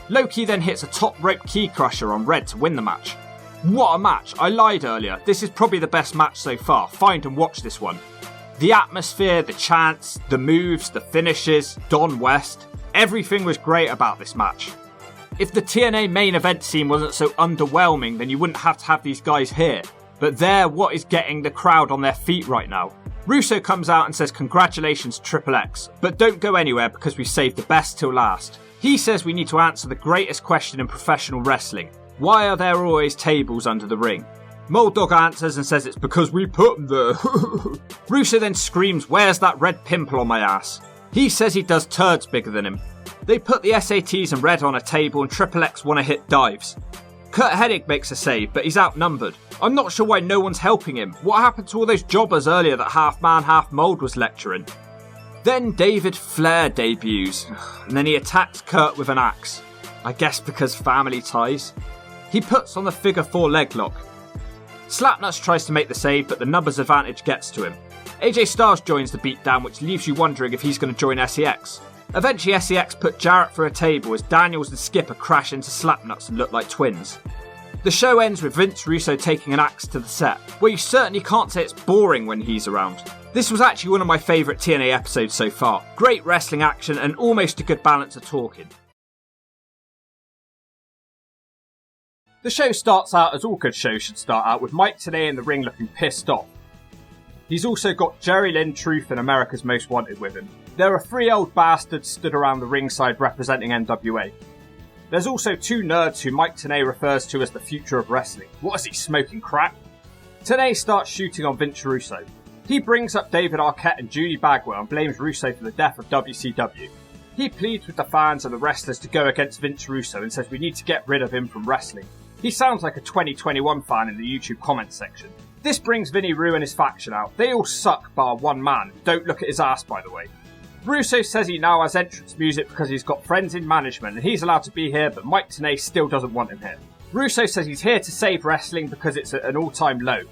Speaker 1: Low-key then hits a top rope key crusher on Red to win the match. What a match, I lied earlier, this is probably the best match so far, find and watch this one. The atmosphere, the chants, the moves, the finishes, Don West, everything was great about this match. If the TNA main event scene wasn't so underwhelming, then you wouldn't have to have these guys here. But they're what is getting the crowd on their feet right now. Russo comes out and says congratulations Triple X, but don't go anywhere because we saved the best till last. He says we need to answer the greatest question in professional wrestling. Why are there always tables under the ring? Mold Dog answers and says it's because we put them there. Russo then screams, where's that red pimple on my ass? He says he does turds bigger than him. They put the SATs and Red on a table and Triple X want to hit dives. Kurt Hennig makes a save, but he's outnumbered. I'm not sure why no one's helping him. What happened to all those jobbers earlier that Half Man, Half Mold was lecturing? Then David Flair debuts, and then he attacks Kurt with an axe. I guess because family ties. He puts on the figure 4 leg lock. Slapnuts tries to make the save, but the numbers advantage gets to him. AJ Styles joins the beatdown, which leaves you wondering if he's going to join SEX. Eventually SEX put Jarrett through a table as Daniels and Skipper crash into Slapnuts and look like twins. The show ends with Vince Russo taking an axe to the set, where you certainly can't say it's boring when he's around. This was actually one of my favourite TNA episodes so far. Great wrestling action and almost a good balance of talking. The show starts out as all good shows should start out, with Mike Tenay in the ring looking pissed off. He's also got Jerry Lynn, Truth and America's Most Wanted with him. There are 3 old bastards stood around the ringside representing NWA. There's also 2 nerds who Mike Tenay refers to as the future of wrestling. What is he, smoking crack? Tenay starts shooting on Vince Russo. He brings up David Arquette and Judy Bagwell and blames Russo for the death of WCW. He pleads with the fans and the wrestlers to go against Vince Russo and says we need to get rid of him from wrestling. He sounds like a 2021 fan in the YouTube comments section. This brings Vinny Rue and his faction out. They all suck bar one man. Don't look at his ass, by the way. Russo says he now has entrance music because he's got friends in management and he's allowed to be here, but Mike Tenay still doesn't want him here. Russo says he's here to save wrestling because it's at an all-time low.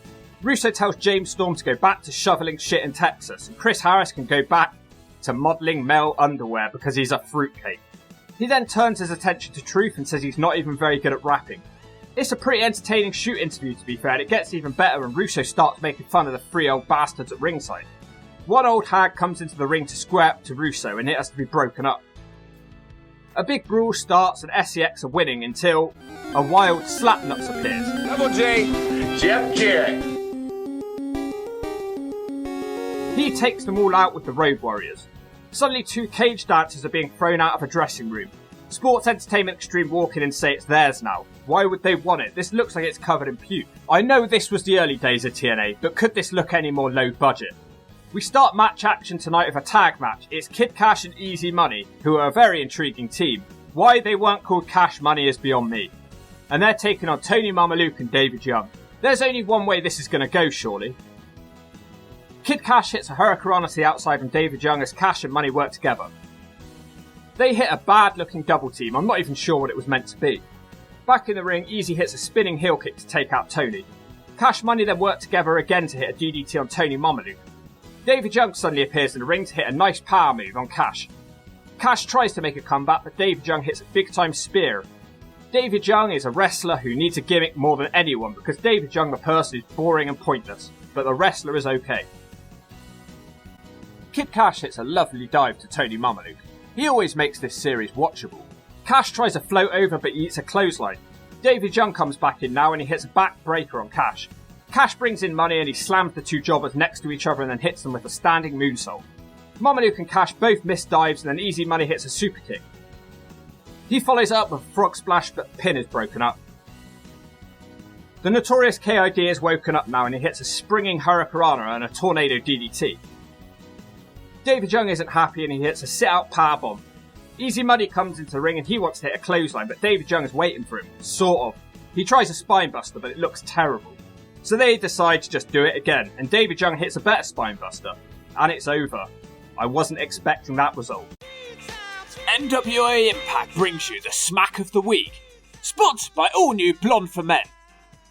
Speaker 1: Russo tells James Storm to go back to shoveling shit in Texas, and Chris Harris can go back to modelling male underwear because he's a fruitcake. He then turns his attention to Truth and says he's not even very good at rapping. It's a pretty entertaining shoot interview to be fair, and it gets even better when Russo starts making fun of the 3 old bastards at ringside. One old hag comes into the ring to square up to Russo and it has to be broken up. A big brawl starts and SEX are winning until a wild Slapnuts appears.
Speaker 8: Double J, Jeff Jarrett.
Speaker 1: He takes them all out with the Road Warriors. Suddenly 2 cage dancers are being thrown out of a dressing room. Sports Entertainment Extreme walk in and say it's theirs now. Why would they want it? This looks like it's covered in puke. I know this was the early days of TNA, but could this look any more low budget? We start match action tonight with a tag match. It's Kid Cash and Easy Money, who are a very intriguing team. Why they weren't called Cash Money is beyond me. And they're taking on Tony Mamaluke and David Young. There's only one way this is going to go, surely. Kid Cash hits a Hurricane to the outside from David Young as Cash and Money work together. They hit a bad looking double team, I'm not even sure what it was meant to be. Back in the ring, Easy hits a spinning heel kick to take out Tony. Cash Money then work together again to hit a DDT on Tony Mamaluke. David Young suddenly appears in the ring to hit a nice power move on Cash. Cash tries to make a comeback, but David Young hits a big time spear. David Young is a wrestler who needs a gimmick more than anyone because David Young the person is boring and pointless, but the wrestler is okay. Kid Cash hits a lovely dive to Tony Mamaluke. He always makes this series watchable. Cash tries to float over but he eats a clothesline. David Young comes back in now and he hits a back breaker on Cash. Cash brings in Money and he slams the 2 jobbers next to each other and then hits them with a standing moonsault. Mamaluke and Cash both miss dives and then Easy Money hits a super kick. He follows up with a frog splash but the pin is broken up. The notorious KID is woken up now and he hits a springing Hurricane and a tornado DDT. David Young isn't happy and he hits a sit-out powerbomb. Easy Money comes into the ring and he wants to hit a clothesline, but David Young is waiting for him. Sort of. He tries a spinebuster, but it looks terrible. So they decide to just do it again, and David Young hits a better spinebuster. And it's over. I wasn't expecting that result.
Speaker 14: NWA Impact brings you the Smack of the Week. Sponsored by All New Blonde for Men.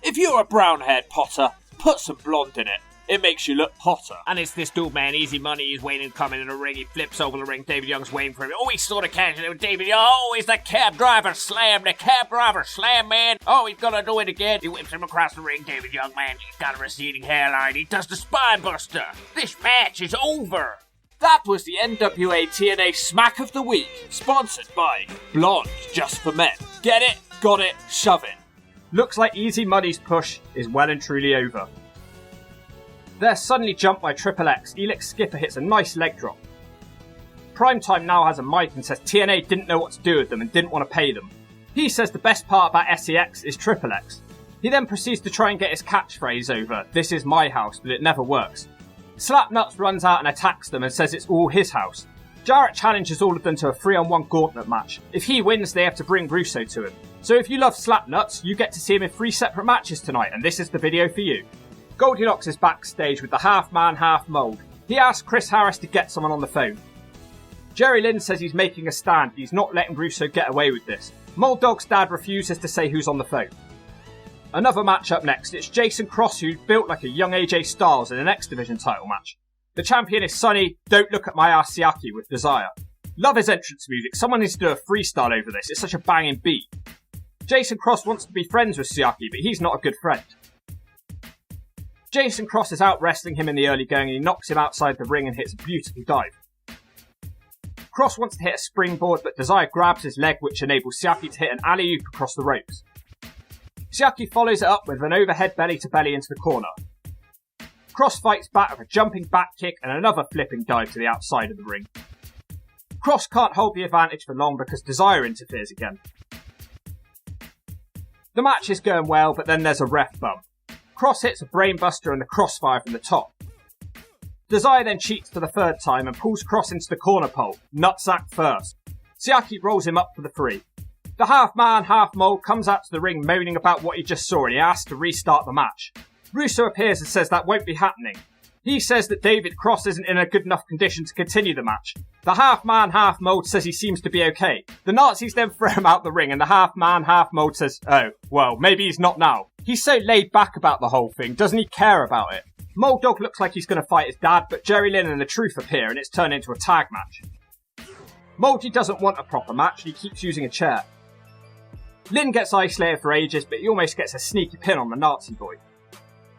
Speaker 14: If you're a brown-haired Potter, put some blonde in it. It makes you look hotter.
Speaker 15: And it's this dude, man, Easy Money. He's waiting to come in the ring. He flips over the ring. David Young's waiting for him. Oh, he's sort of catching it with David Young. Oh, he's the cab driver slam. The cab driver slam, man. Oh, he's gonna do it again. He whips him across the ring. David Young, man, he's got a receding hairline. He does the spine buster. This match is over.
Speaker 14: That was the NWA TNA Smack of the Week. Sponsored by Blonde Just for Men. Get it? Got it? Shove it.
Speaker 1: Looks like Easy Money's push is well and truly over. They're suddenly jumped by Triple X. Elix Skipper hits a nice leg drop. Primetime now has a mic and says TNA didn't know what to do with them and didn't want to pay them. He says the best part about SEX is Triple X. He then proceeds to try and get his catchphrase over, "This is my house," but it never works. Slapnuts runs out and attacks them and says it's all his house. Jarrett challenges all of them to a 3-on-1 gauntlet match. If he wins, they have to bring Russo to him. So if you love Slapnuts, you get to see him in 3 separate matches tonight, and this is the video for you. Goldilocks is backstage with the half-man, half-mold. He asks Chris Harris to get someone on the phone. Jerry Lynn says he's making a stand. He's not letting Russo get away with this. Mold Dog's dad refuses to say who's on the phone. Another match up next. It's Jason Cross, who's built like a young AJ Styles in an X Division title match. The champion is Sonny, Don't Look at My Ass Siaki with Desire. Love his entrance music. Someone needs to do a freestyle over this. It's such a banging beat. Jason Cross wants to be friends with Siaki, but he's not a good friend. Jason Cross is out wrestling him in the early going and he knocks him outside the ring and hits a beautiful dive. Cross wants to hit a springboard, but Desire grabs his leg, which enables Siaki to hit an alley-oop across the ropes. Siaki follows it up with an overhead belly-to-belly into the corner. Cross fights back with a jumping back kick and another flipping dive to the outside of the ring. Cross can't hold the advantage for long because Desire interferes again. The match is going well, but then there's a ref bump. Cross hits a brainbuster and the crossfire from the top. Desire then cheats for the 3rd time and pulls Cross into the corner pole, nutsack first. Siaki rolls him up for the 3. The half-man, half-mold comes out to the ring moaning about what he just saw and he asks to restart the match. Russo appears and says that won't be happening. He says that David Cross isn't in a good enough condition to continue the match. The half-man, half-mold says he seems to be okay. The Nazis then throw him out the ring and the half-man, half-mold says, oh, well, maybe he's not now. He's so laid back about the whole thing, doesn't he care about it? Mold Dog looks like he's going to fight his dad, but Jerry Lynn and the Truth appear and it's turned into a tag match. Moldy doesn't want a proper match and he keeps using a chair. Lynn gets isolated for ages, but he almost gets a sneaky pin on the Nazi boy.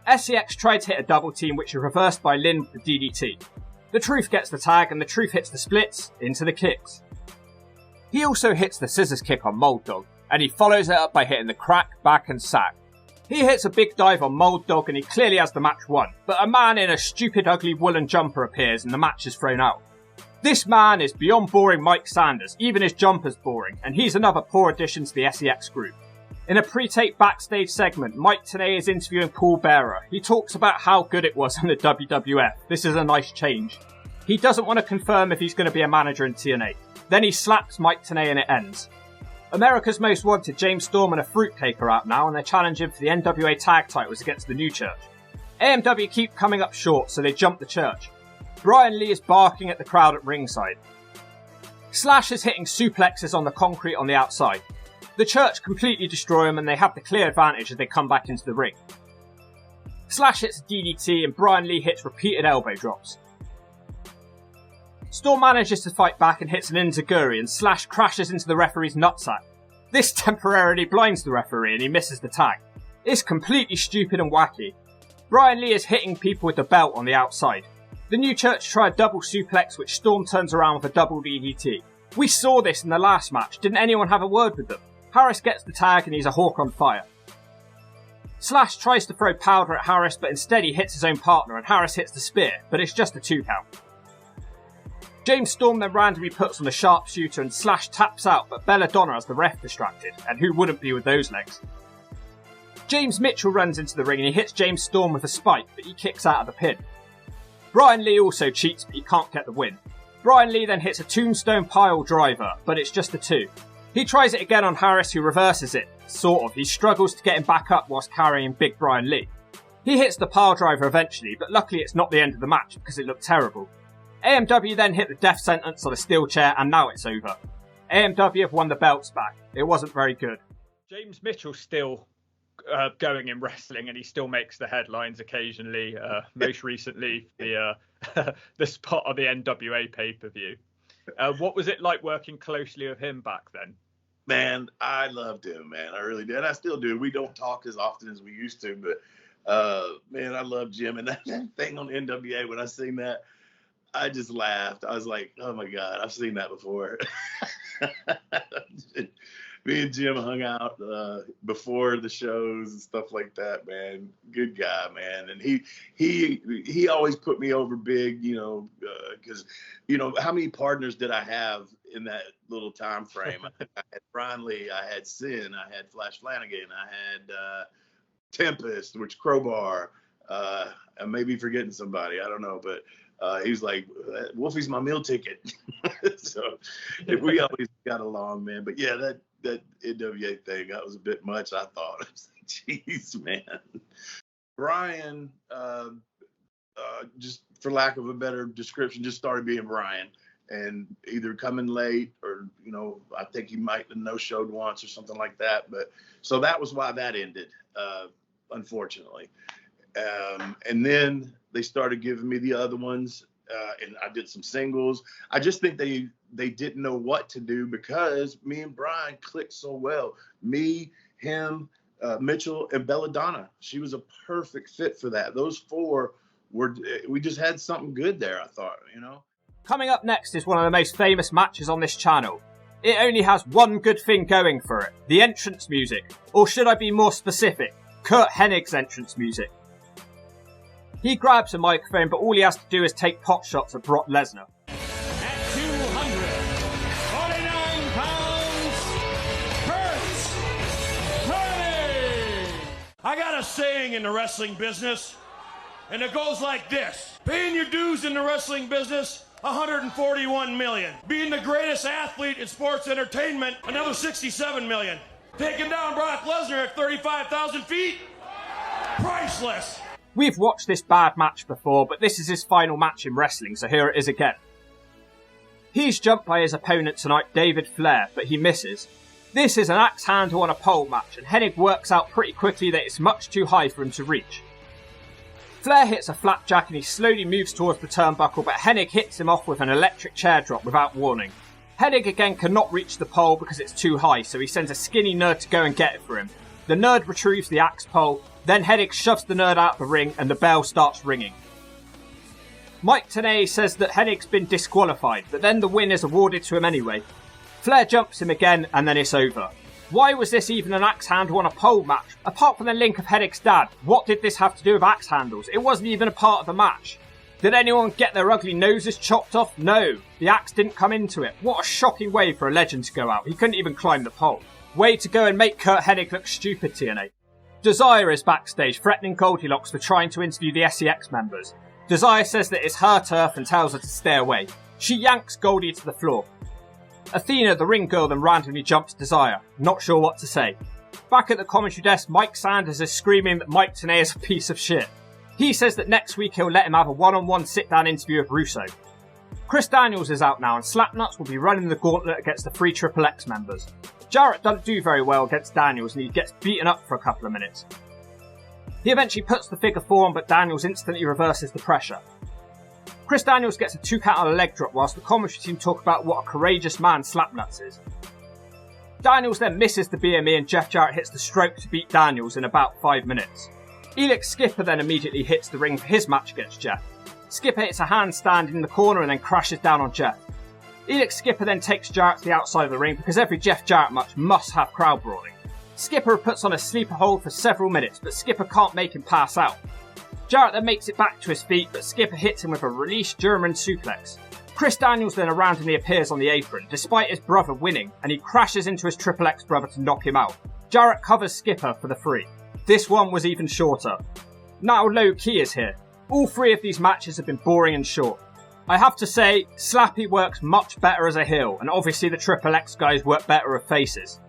Speaker 1: SEX tried to hit a double team, which is reversed by Lynn with the DDT. The Truth gets the tag and the Truth hits the splits into the kicks. He also hits the scissors kick on Mold Dog, and he follows it up by hitting the crack, back and sack. He hits a big dive on Mold Dog and he clearly has the match won, but a man in a stupid ugly woolen jumper appears and the match is thrown out. This man is beyond boring Mike Sanders, even his jumper's boring, and he's another poor addition to the SEX group. In a pre-tape backstage segment, Mike TNA is interviewing Paul Bearer. He talks about how good it was on the WWF. This is a nice change. He doesn't want to confirm if he's going to be a manager in TNA. Then he slaps Mike TNA and it ends. America's Most Wanted, James Storm and a Fruitcake are out now and they're challenging for the NWA tag titles against the New Church. AMW keep coming up short, so they jump the Church. Brian Lee is barking at the crowd at ringside. Slash is hitting suplexes on the concrete on the outside. The Church completely destroy him and they have the clear advantage as they come back into the ring. Slash hits a DDT and Brian Lee hits repeated elbow drops. Storm manages to fight back and hits an enziguri and Slash crashes into the referee's nutsack. This temporarily blinds the referee and he misses the tag. It's completely stupid and wacky. Brian Lee is hitting people with the belt on the outside. The New Church try a double suplex which Storm turns around with a double DDT. We saw this in the last match, didn't anyone have a word with them? Harris gets the tag and he's a hawk on fire. Slash tries to throw powder at Harris but instead he hits his own partner and Harris hits the spear, but it's just a 2 count. James Storm then randomly puts on a sharpshooter and Slash taps out, but Belladonna has the ref distracted, and who wouldn't be with those legs? James Mitchell runs into the ring and he hits James Storm with a spike, but he kicks out of the pin. Brian Lee also cheats, but he can't get the win. Brian Lee then hits a tombstone pile driver, but it's just a 2. He tries it again on Harris, who reverses it. Sort of. He struggles to get him back up whilst carrying Big Brian Lee. He hits the pile driver eventually, but luckily it's not the end of the match because it looked terrible. AMW then hit the death sentence on a steel chair and now it's over. AMW have won the belts back. It wasn't very good. James Mitchell's still going in wrestling and he still makes the headlines occasionally. Most recently, the spot on the NWA pay-per-view. What was it like working closely with him back then?
Speaker 6: Man, I loved him, man. I really did. I still do. We don't talk as often as we used to, but man, I love Jim. And that thing on NWA, when I seen that, I just laughed. I was like, oh my God, I've seen that before. Me and Jim hung out before the shows and stuff like that, man. Good guy, man. And he always put me over big, you know, because, you know, how many partners did I have in that little time frame? I had Brian Lee, I had Sin, I had Flash Flanagan, I had Tempest, which Crowbar. I may be forgetting somebody, I don't know, but he was like, Wolfie's my meal ticket. So we always got along, man. But yeah, that NWA thing, that was a bit much, I thought. I was like, jeez, man. Brian, just for lack of a better description, just started being Brian. And either coming late or, you know, I think he might have no-showed once or something like that. But so that was why that ended, unfortunately. And then they started giving me the other ones, and I did some singles. I just think they didn't know what to do because me and Brian clicked so well. Me, him, Mitchell, and Belladonna. She was a perfect fit for that. Those 4 we just had something good there, I thought, you know.
Speaker 1: Coming up next is one of the most famous matches on this channel. It only has one good thing going for it, the entrance music. Or should I be more specific, Kurt Hennig's entrance music. He grabs a microphone, but all he has to do is take pot shots at Brock Lesnar.
Speaker 11: At 249 pounds, Kurt Hennig! I got a saying in the wrestling business, and it goes like this. Paying your dues in the wrestling business, $141 million. Being the greatest athlete in sports entertainment, another $67 million. Taking down Brock Lesnar at 35,000 feet, priceless.
Speaker 1: We've watched this bad match before, but this is his final match in wrestling, so here it is again. He's jumped by his opponent tonight, David Flair, but he misses. This is an axe handle on a pole match, and Hennig works out pretty quickly that it's much too high for him to reach. Flair hits a flapjack and he slowly moves towards the turnbuckle, but Hennig hits him off with an electric chair drop without warning. Hennig again cannot reach the pole because it's too high, so he sends a skinny nerd to go and get it for him. The nerd retrieves the axe pole, then Hennig shoves the nerd out the ring and the bell starts ringing. Mike TNA says that Henig's been disqualified, but then the win is awarded to him anyway. Flair jumps him again, and then it's over. Why was this even an axe handle on a pole match? Apart from the link of Henig's dad, what did this have to do with axe handles? It wasn't even a part of the match. Did anyone get their ugly noses chopped off? No, the axe didn't come into it. What a shocking way for a legend to go out. He couldn't even climb the pole. Way to go and make Curt Hennig look stupid, TNA. Desire is backstage, threatening Goldilocks for trying to interview the SEX members. Desire says that it's her turf and tells her to stay away. She yanks Goldie to the floor. Athena, the ring girl, then randomly jumps Desire. Not sure what to say. Back at the commentary desk, Mike Sanders is screaming that Mike TNA is a piece of shit. He says that next week he'll let him have a one-on-one sit-down interview with Russo. Chris Daniels is out now and Slapnuts will be running the gauntlet against the 3 XXX members. Jarrett doesn't do very well against Daniels and he gets beaten up for a couple of minutes. He eventually puts the figure 4 on, but Daniels instantly reverses the pressure. Chris Daniels gets a 2 count on a leg drop whilst the commentary team talk about what a courageous man Slapnuts is. Daniels then misses the BME and Jeff Jarrett hits the stroke to beat Daniels in about 5 minutes. Elix Skipper then immediately hits the ring for his match against Jeff. Skipper hits a handstand in the corner and then crashes down on Jeff. Elix Skipper then takes Jarrett to the outside of the ring because every Jeff Jarrett match must have crowd brawling. Skipper puts on a sleeper hold for several minutes, but Skipper can't make him pass out. Jarrett then makes it back to his feet, but Skipper hits him with a released German suplex. Chris Daniels then randomly appears on the apron, despite his brother winning, and he crashes into his XXX brother to knock him out. Jarrett covers Skipper for the 3. This one was even shorter. Now Low Key is here. All 3 of these matches have been boring and short. I have to say, Slappy works much better as a heel, and obviously the XXX guys work better as faces.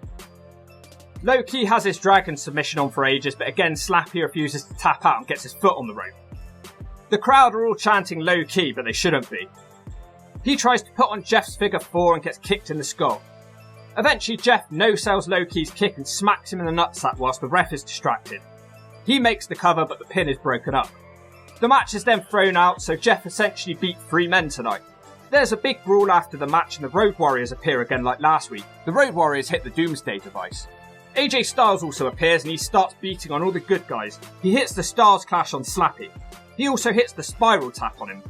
Speaker 1: Low Key has his dragon submission on for ages, but again Slappy refuses to tap out and gets his foot on the rope. The crowd are all chanting Low Key, but they shouldn't be. He tries to put on Jeff's figure 4 and gets kicked in the skull. Eventually Jeff no-sells Low Key's kick and smacks him in the nutsack whilst the ref is distracted. He makes the cover, but the pin is broken up. The match is then thrown out, so Jeff essentially beat 3 men tonight. There's a big brawl after the match and the Road Warriors appear again like last week. The Road Warriors hit the Doomsday device. AJ Styles also appears and he starts beating on all the good guys. He hits the Stars Clash on Slappy. He also hits the Spiral Tap on him.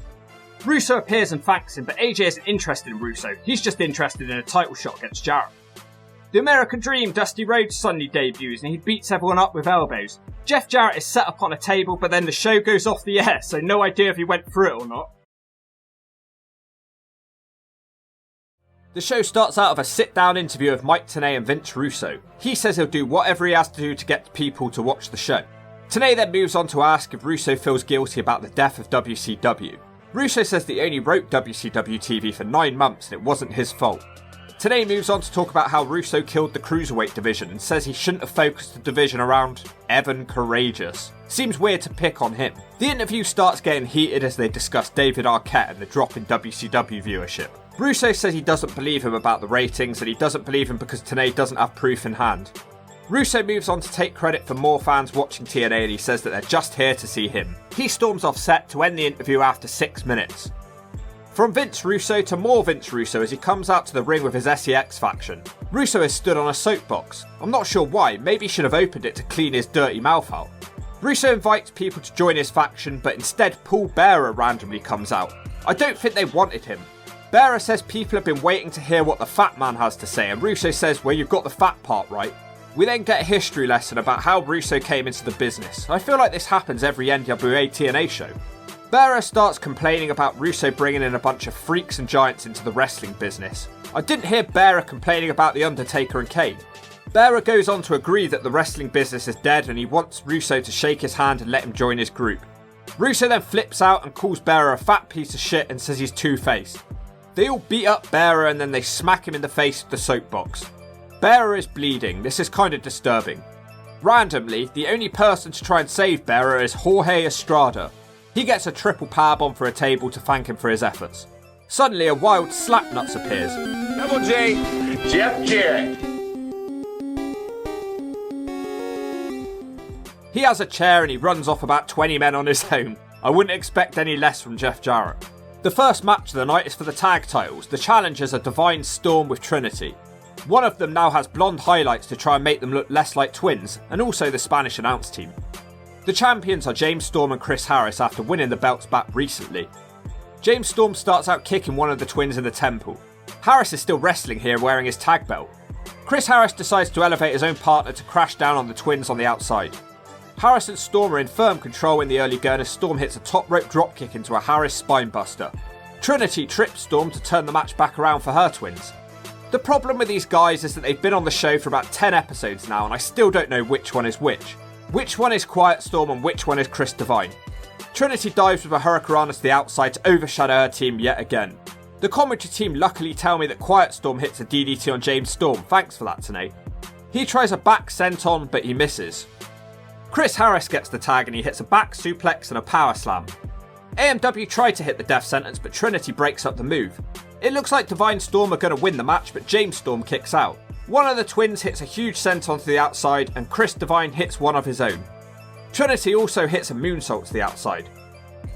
Speaker 1: Russo appears and thanks him, but AJ isn't interested in Russo. He's just interested in a title shot against Jarrett. The American Dream, Dusty Rhodes, suddenly debuts and he beats everyone up with elbows. Jeff Jarrett is set up on a table, but then the show goes off the air, so no idea if he went through it or not. The show starts out with a sit-down interview of Mike TNA and Vince Russo. He says he'll do whatever he has to do to get people to watch the show. TNA then moves on to ask if Russo feels guilty about the death of WCW. Russo says that he only wrote WCW TV for 9 months and it wasn't his fault. TNA moves on to talk about how Russo killed the Cruiserweight division and says he shouldn't have focused the division around Evan Courageous. Seems weird to pick on him. The interview starts getting heated as they discuss David Arquette and the drop in WCW viewership. Russo says he doesn't believe him about the ratings and he doesn't believe him because TNA doesn't have proof in hand. Russo moves on to take credit for more fans watching TNA and he says that they're just here to see him. He storms off set to end the interview after 6 minutes. From Vince Russo to more Vince Russo as he comes out to the ring with his SEX faction. Russo is stood on a soapbox. I'm not sure why, maybe he should have opened it to clean his dirty mouth out. Russo invites people to join his faction, but instead Paul Bearer randomly comes out. I don't think they wanted him. Bearer says people have been waiting to hear what the fat man has to say, and Russo says, well, you've got the fat part right. We then get a history lesson about how Russo came into the business. I feel like this happens every NWA TNA show. Bearer starts complaining about Russo bringing in a bunch of freaks and giants into the wrestling business. I didn't hear Bearer complaining about The Undertaker and Kane. Bearer goes on to agree that the wrestling business is dead and he wants Russo to shake his hand and let him join his group. Russo then flips out and calls Bearer a fat piece of shit and says he's two-faced. They all beat up Bearer and then they smack him in the face with the soapbox. Bearer is bleeding, this is kind of disturbing. Randomly, the only person to try and save Bearer is Jorge Estrada. He gets a triple powerbomb for a table to thank him for his efforts. Suddenly a wild Slapnuts appears.
Speaker 8: Double J, Jeff Jarrett.
Speaker 1: He has a chair and he runs off about 20 men on his own. I wouldn't expect any less from Jeff Jarrett. The first match of the night is for the tag titles. The challengers are Divine Storm with Trinity. One of them now has blonde highlights to try and make them look less like twins, and also the Spanish announce team. The champions are James Storm and Chris Harris after winning the belts back recently. James Storm starts out kicking one of the twins in the temple. Harris is still wrestling here wearing his tag belt. Chris Harris decides to elevate his own partner to crash down on the twins on the outside. Harris and Storm are in firm control in the early gun as Storm hits a top rope dropkick into a Harris spinebuster. Trinity trips Storm to turn the match back around for her twins. The problem with these guys is that they've been on the show for about 10 episodes now and I still don't know which one is which. Which one is Quiet Storm and which one is Chris Divine? Trinity dives with a Hurricanrana to the outside to overshadow her team yet again. The commentary team luckily tell me that Quiet Storm hits a DDT on James Storm, thanks for that Tanae. He tries a back senton but he misses. Chris Harris gets the tag and he hits a back suplex and a power slam. AMW tried to hit the death sentence but Trinity breaks up the move. It looks like Divine Storm are going to win the match but James Storm kicks out. One of the twins hits a huge senton to the outside and Chris Divine hits one of his own. Trinity also hits a moonsault to the outside.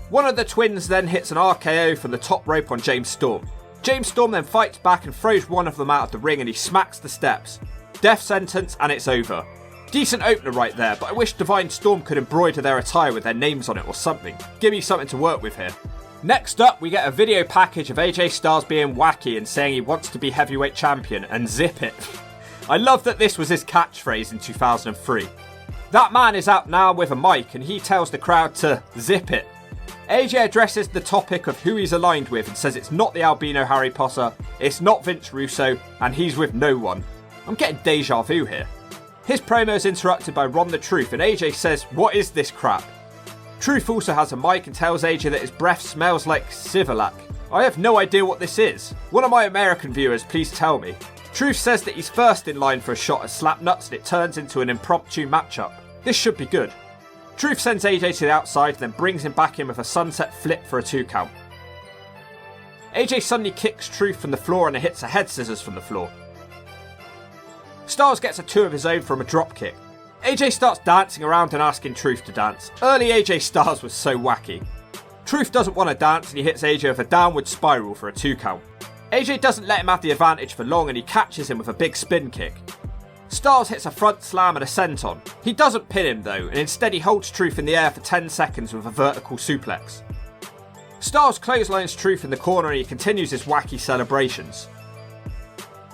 Speaker 1: One of the twins then hits an RKO from the top rope on James Storm. James Storm then fights back and throws one of them out of the ring and he smacks the steps. Death sentence and it's over. Decent opener right there, but I wish Divine Storm could embroider their attire with their names on it or something. Give me something to work with here. Next up, we get a video package of AJ Styles being wacky and saying he wants to be heavyweight champion and zip it. I love that this was his catchphrase in 2003. That man is out now with a mic and he tells the crowd to zip it. AJ addresses the topic of who he's aligned with and says it's not the albino Harry Potter, it's not Vince Russo, and he's with no one. I'm getting deja vu here. His promo is interrupted by Ron the Truth and AJ says, "What is this crap?" Truth also has a mic and tells AJ that his breath smells like Sivolac. I have no idea what this is. One of my American viewers, please tell me. Truth says that he's first in line for a shot at Slapnuts and it turns into an impromptu matchup. This should be good. Truth sends AJ to the outside and then brings him back in with a sunset flip for a 2 count. AJ suddenly kicks Truth from the floor and hits a head scissors from the floor. Styles gets a 2 of his own from a dropkick. AJ starts dancing around and asking Truth to dance. Early AJ Styles was so wacky. Truth doesn't want to dance and he hits AJ with a downward spiral for a 2 count. AJ doesn't let him have the advantage for long and he catches him with a big spin kick. Styles hits a front slam and a senton. He doesn't pin him though, and instead he holds Truth in the air for 10 seconds with a vertical suplex. Styles clotheslines Truth in the corner and he continues his wacky celebrations.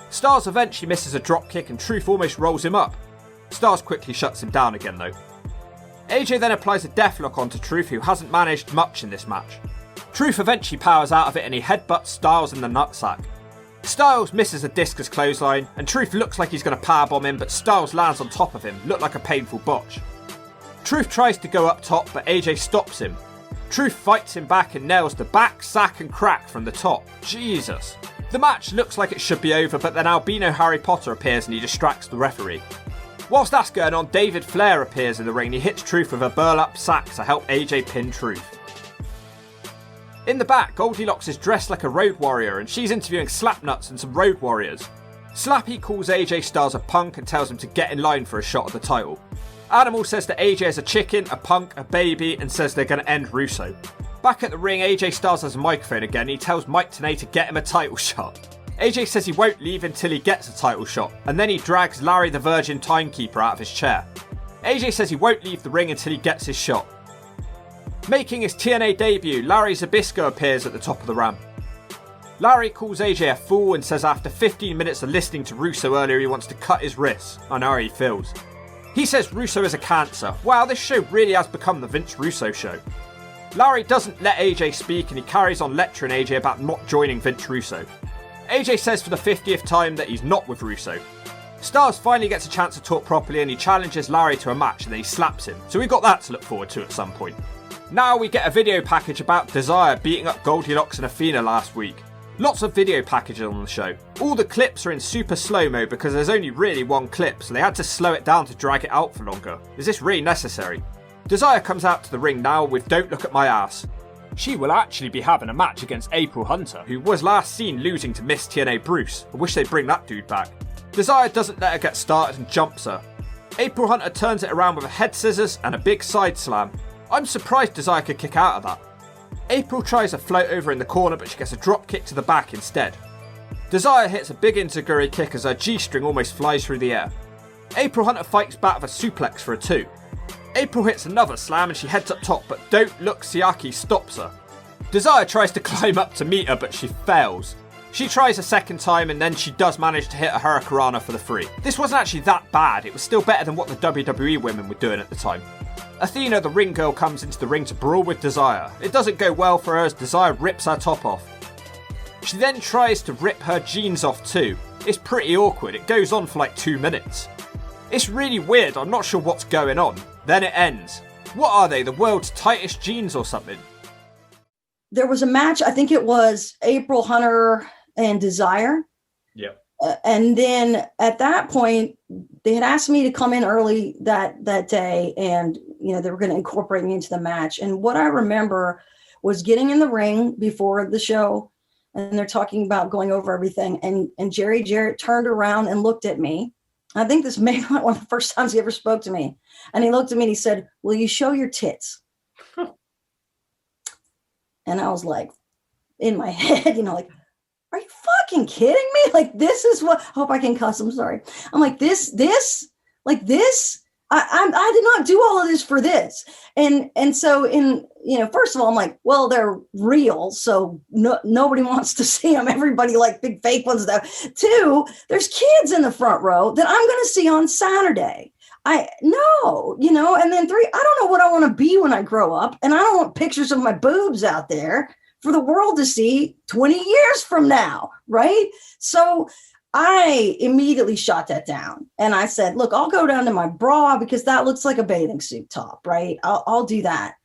Speaker 1: Styles eventually misses a dropkick and Truth almost rolls him up. Styles quickly shuts him down again though. AJ then applies a deathlock onto Truth who hasn't managed much in this match. Truth eventually powers out of it and he headbutts Styles in the nutsack. Styles misses a discus clothesline and Truth looks like he's going to powerbomb him but Styles lands on top of him, looked like a painful botch. Truth tries to go up top but AJ stops him. Truth fights him back and nails the back, sack and crack from the top. Jesus. The match looks like it should be over but then albino Harry Potter appears and he distracts the referee. Whilst that's going on, David Flair appears in the ring and he hits Truth with a burlap sack to help AJ pin Truth. In the back, Goldilocks is dressed like a road warrior and she's interviewing Slapnuts and some road warriors. Slappy calls AJ Styles a punk and tells him to get in line for a shot at the title. Animal says that AJ is a chicken, a punk, a baby and says they're going to end Russo. Back at the ring, AJ Styles has a microphone again and he tells Mike Tenay to get him a title shot. AJ says he won't leave until he gets a title shot and then he drags Larry the Virgin Timekeeper out of his chair. AJ says he won't leave the ring until he gets his shot. Making his TNA debut, Larry Zbyszko appears at the top of the ramp. Larry calls AJ a fool and says after 15 minutes of listening to Russo earlier he wants to cut his wrists. I know how he feels. He says Russo is a cancer. Wow, this show really has become the Vince Russo show. Larry doesn't let AJ speak and he carries on lecturing AJ about not joining Vince Russo. AJ says for the 50th time that he's not with Russo. Styles finally gets a chance to talk properly and he challenges Larry to a match and then he slaps him. So we've got that to look forward to at some point. Now we get a video package about Desire beating up Goldilocks and Athena last week. Lots of video packages on the show. All the clips are in super slow-mo because there's only really one clip, so they had to slow it down to drag it out for longer. Is this really necessary? Desire comes out to the ring now with Don't Look at My Ass. She will actually be having a match against April Hunter, who was last seen losing to Miss TNA Bruce. I wish they'd bring that dude back. Desire doesn't let her get started and jumps her. April Hunter turns it around with a head scissors and a big side slam. I'm surprised Desire could kick out of that. April tries a float over in the corner but she gets a drop kick to the back instead. Desire hits a big enziguri kick as her G-string almost flies through the air. April Hunter fights back with a suplex for a 2. April hits another slam and she heads up top but Don't Look Siaki stops her. Desire tries to climb up to meet her, but she fails. She tries a second time, and then she does manage to hit a Hurricanrana for the 3. This wasn't actually that bad, it was still better than what the WWE women were doing at the time. Athena, the ring girl, comes into the ring to brawl with Desire. It doesn't go well for her as Desire rips her top off. She then tries to rip her jeans off too. It's pretty awkward, it goes on for like 2 minutes. It's really weird, I'm not sure what's going on. Then it ends. What are they, the world's tightest jeans or something?
Speaker 2: There was a match, I think it was April Hunter and Desire.
Speaker 1: Yeah.
Speaker 2: And then at that point, they had asked me to come in early that day, and they were going to incorporate me into the match. And what I remember was getting in the ring before the show, and they're talking about going over everything. And Jarrett turned around and looked at me. I think this may be one of the first times he ever spoke to me. And he looked at me and he said, "Will you show your tits?" And I was like, in my head, like, are you fucking kidding me? Like, this is what, I hope I can cuss, I'm sorry. I'm like, this, I did not do all of this for this. And so first of all, I'm like, well, they're real. So nobody wants to see them. Everybody like big fake ones though. 2, there's kids in the front row that I'm going to see on Saturday. And then 3, I don't know what I want to be when I grow up. And I don't want pictures of my boobs out there for the world to see 20 years from now. Right. So I immediately shot that down and I said, look, I'll go down to my bra because that looks like a bathing suit top. Right. I'll do that.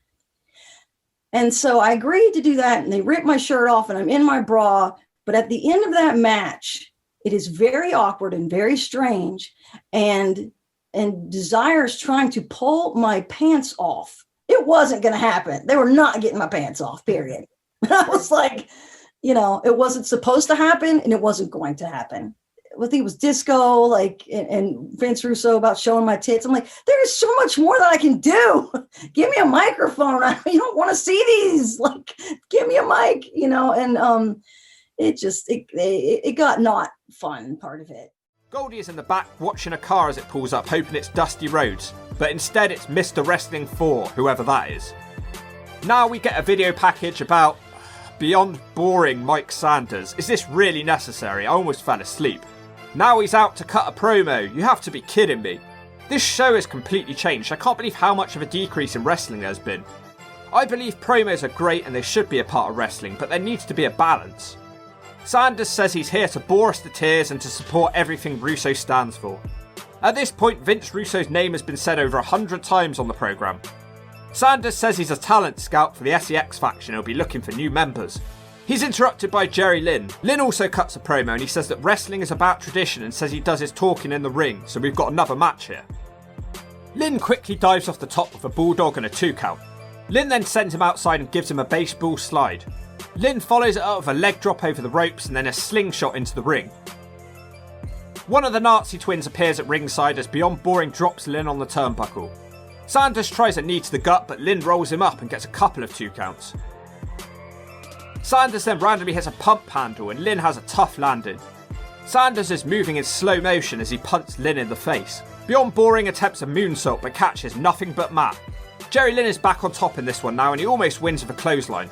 Speaker 2: And so I agreed to do that. And they ripped my shirt off and I'm in my bra. But at the end of that match, it is very awkward and very strange. And Desire's trying to pull my pants off. It wasn't going to happen. They were not getting my pants off, period. I was like, it wasn't supposed to happen and it wasn't going to happen. I think it was disco, and Vince Russo about showing my tits. I'm like, there is so much more that I can do. Give me a microphone. You don't want to see these. Like, give me a mic, and it got not fun part of it.
Speaker 1: Goldie is in the back watching a car as it pulls up, hoping it's Dusty Rhodes, but instead it's Mr. Wrestling 4, whoever that is. Now we get a video package about beyond boring Mike Sanders. Is this really necessary? I almost fell asleep. Now he's out to cut a promo. You have to be kidding me. This show has completely changed. I can't believe how much of a decrease in wrestling there's been. I believe promos are great and they should be a part of wrestling, but there needs to be a balance. Sanders says he's here to bore us to tears and to support everything Russo stands for. At this point, Vince Russo's name has been said over 100 times on the programme. Sanders says he's a talent scout for the SEX faction and he'll be looking for new members. He's interrupted by Jerry Lynn. Lynn also cuts a promo and he says that wrestling is about tradition and says he does his talking in the ring, so we've got another match here. Lynn quickly dives off the top with a bulldog and a 2 count. Lynn then sends him outside and gives him a baseball slide. Lynn follows it up with a leg drop over the ropes and then a slingshot into the ring. One of the Nazi twins appears at ringside as Beyond Boring drops Lynn on the turnbuckle. Sanders tries a knee to the gut, but Lynn rolls him up and gets a couple of 2 counts. Sanders then randomly hits a pump handle and Lynn has a tough landing. Sanders is moving in slow motion as he punts Lynn in the face. Beyond Boring attempts a moonsault but catches nothing but mat. Jerry Lynn is back on top in this one now and he almost wins with a clothesline.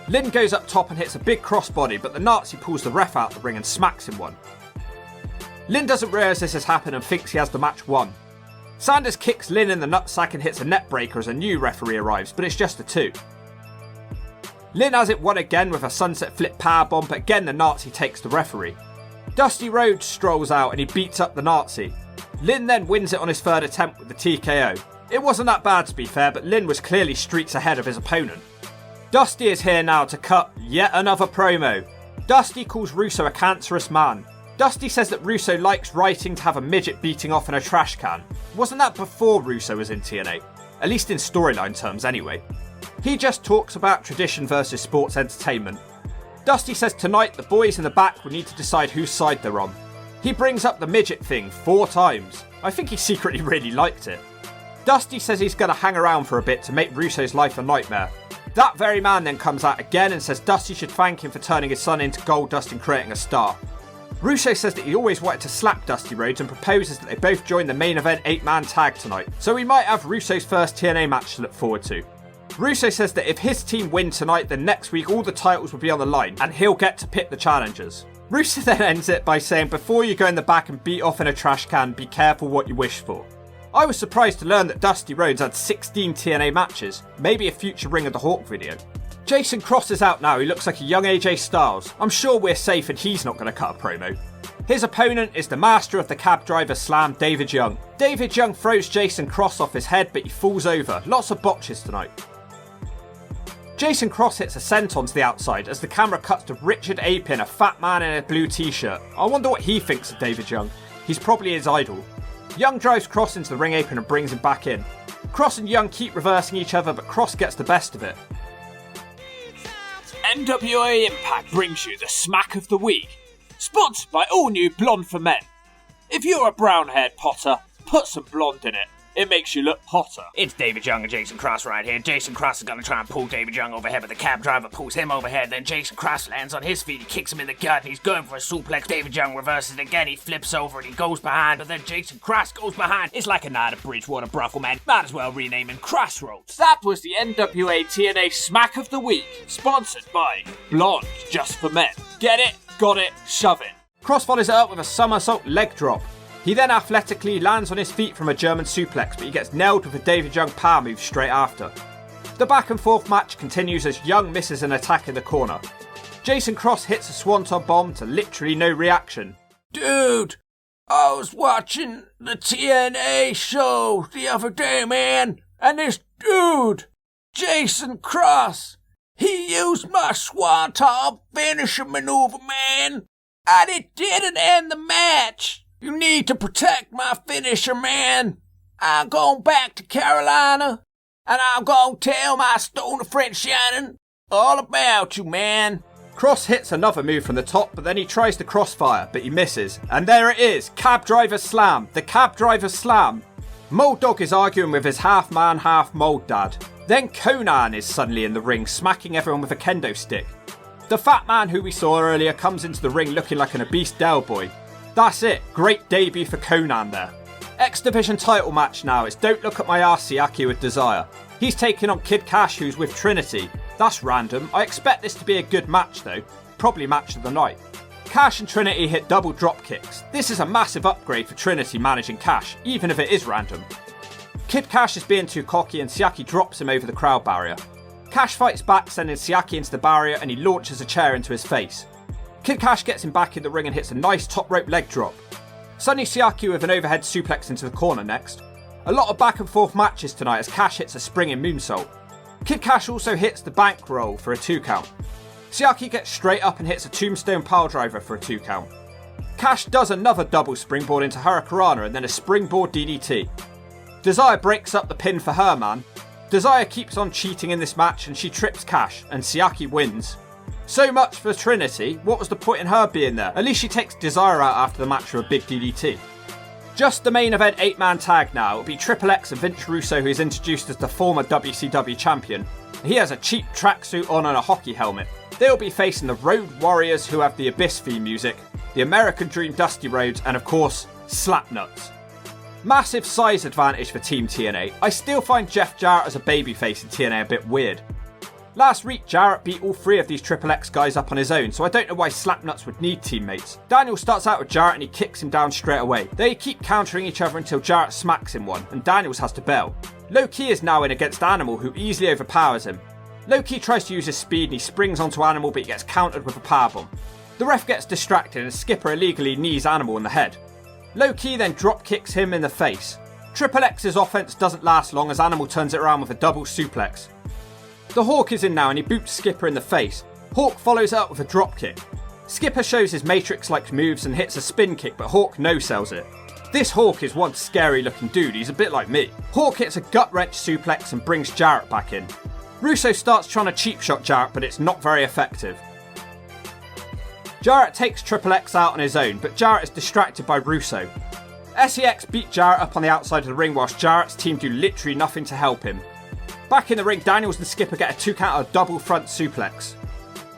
Speaker 1: Lynn goes up top and hits a big crossbody, but the Nazi pulls the ref out the ring and smacks him one. Lynn doesn't realise this has happened and thinks he has the match won. Sanders kicks Lynn in the nutsack and hits a net breaker as a new referee arrives, but it's just a 2. Lynn has it won again with a sunset flip powerbomb, but again the Nazi takes the referee. Dusty Rhodes strolls out and he beats up the Nazi. Lynn then wins it on his 3rd attempt with the TKO. It wasn't that bad to be fair, but Lynn was clearly streets ahead of his opponent. Dusty is here now to cut yet another promo. Dusty calls Russo a cancerous man. Dusty says that Russo likes writing to have a midget beating off in a trash can. Wasn't that before Russo was in TNA? At least in storyline terms anyway. He just talks about tradition versus sports entertainment. Dusty says tonight the boys in the back will need to decide whose side they're on. He brings up the midget thing 4 times. I think he secretly really liked it. Dusty says he's going to hang around for a bit to make Russo's life a nightmare. That very man then comes out again and says Dusty should thank him for turning his son into gold dust and creating a star. Russo says that he always wanted to slap Dusty Rhodes and proposes that they both join the main event 8-man tag tonight, so we might have Russo's first TNA match to look forward to. Russo says that if his team win tonight, then next week all the titles will be on the line and he'll get to pick the challengers. Russo then ends it by saying, before you go in the back and beat off in a trash can, be careful what you wish for. I was surprised to learn that Dusty Rhodes had 16 TNA matches, maybe a future Ring of the Hawk video. Jason Cross is out now, he looks like a young AJ Styles. I'm sure we're safe and he's not going to cut a promo. His opponent is the master of the cab driver slam, David Young. David Young throws Jason Cross off his head, but he falls over. Lots of botches tonight. Jason Cross hits a senton to the outside as the camera cuts to Richard Apin, a fat man in a blue t-shirt. I wonder what he thinks of David Young. He's probably his idol. Young drives Cross into the ring apron and brings him back in. Cross and Young keep reversing each other, but Cross gets the best of it.
Speaker 14: NWA Impact brings you the Smack of the Week, sponsored by all new Blonde for Men. If you're a brown-haired Potter, put some blonde in it. It makes you look hotter.
Speaker 15: It's David Young and Jason Cross right here. Jason Cross is going to try and pull David Young overhead, but the cab driver pulls him overhead. Then Jason Cross lands on his feet. He kicks him in the gut. He's going for a suplex. David Young reverses it again. He flips over and he goes behind, but then Jason Cross goes behind. It's like a night at Bridgewater Brothel, man. Might as well rename him Crossroads.
Speaker 14: That was the NWA TNA Smack of the Week, sponsored by Blonde Just for Men. Get it, got it, shove it.
Speaker 1: Cross follows it up with a somersault leg drop. He then athletically lands on his feet from a German suplex, but he gets nailed with a David Young power move straight after. The back and forth match continues as Young misses an attack in the corner. Jason Cross hits a swanton bomb to literally no reaction.
Speaker 15: Dude, I was watching the TNA show the other day, man, and this dude, Jason Cross, he used my swanton finisher maneuver, man, and it didn't end the match. You need to protect my finisher, man. I'm going back to Carolina, and I'm going to tell my stoner friend Shannon all about you, man.
Speaker 1: Cross hits another move from the top, but then he tries the crossfire, but he misses. And there it is, cab driver slam, the cab driver slam. Mold Dog is arguing with his half man, half mold dad. Then Conan is suddenly in the ring, smacking everyone with a kendo stick. The fat man who we saw earlier comes into the ring looking like an obese Del Boy. That's it, great debut for Conan there. X Division title match now, it's Don't Look at My Ass Siaki with Desire. He's taking on Kid Cash, who's with Trinity. That's random, I expect this to be a good match though, probably match of the night. Cash and Trinity hit double drop kicks. This is a massive upgrade for Trinity managing Cash, even if it is random. Kid Cash is being too cocky and Siaki drops him over the crowd barrier. Cash fights back, sending Siaki into the barrier, and he launches a chair into his face. Kid Cash gets him back in the ring and hits a nice top rope leg drop. Sonny Siaki with an overhead suplex into the corner next. A lot of back and forth matches tonight as Cash hits a springing moonsault. Kid Cash also hits the bank roll for a 2 count. Siaki gets straight up and hits a tombstone pile driver for a 2 count. Cash does another double springboard into Hurricanrana and then a springboard DDT. Desire breaks up the pin for her man. Desire keeps on cheating in this match and she trips Cash and Siaki wins. So much for Trinity, what was the point in her being there? At least she takes Desire out after the match for a big DDT. Just the main event 8-man tag now, it'll be Triple X and Vince Russo, who is introduced as the former WCW champion. He has a cheap tracksuit on and a hockey helmet. They'll be facing the Road Warriors, who have the Abyss theme music, the American Dream Dusty Rhodes, and of course, Slapnuts. Massive size advantage for Team TNA. I still find Jeff Jarrett as a babyface in TNA a bit weird. Last week, Jarrett beat all 3 of these Triple X guys up on his own, so I don't know why Slapnuts would need teammates. Daniel starts out with Jarrett and he kicks him down straight away. They keep countering each other until Jarrett smacks him one, and Daniels has to bail. Low-Key is now in against Animal, who easily overpowers him. Low-Key tries to use his speed and he springs onto Animal, but he gets countered with a powerbomb. The ref gets distracted and Skipper illegally knees Animal in the head. Low-Key then drop kicks him in the face. Triple X's offense doesn't last long as Animal turns it around with a double suplex. The Hawk is in now and he boots Skipper in the face. Hawk follows up with a drop kick. Skipper shows his Matrix-like moves and hits a spin kick, but Hawk no-sells it. This Hawk is one scary looking dude, he's a bit like me. Hawk hits a gut-wrench suplex and brings Jarrett back in. Russo starts trying to cheap shot Jarrett, but it's not very effective. Jarrett takes Triple X out on his own, but Jarrett is distracted by Russo. SEX beat Jarrett up on the outside of the ring whilst Jarrett's team do literally nothing to help him. Back in the ring, Daniels and Skipper get a 2 count double front suplex.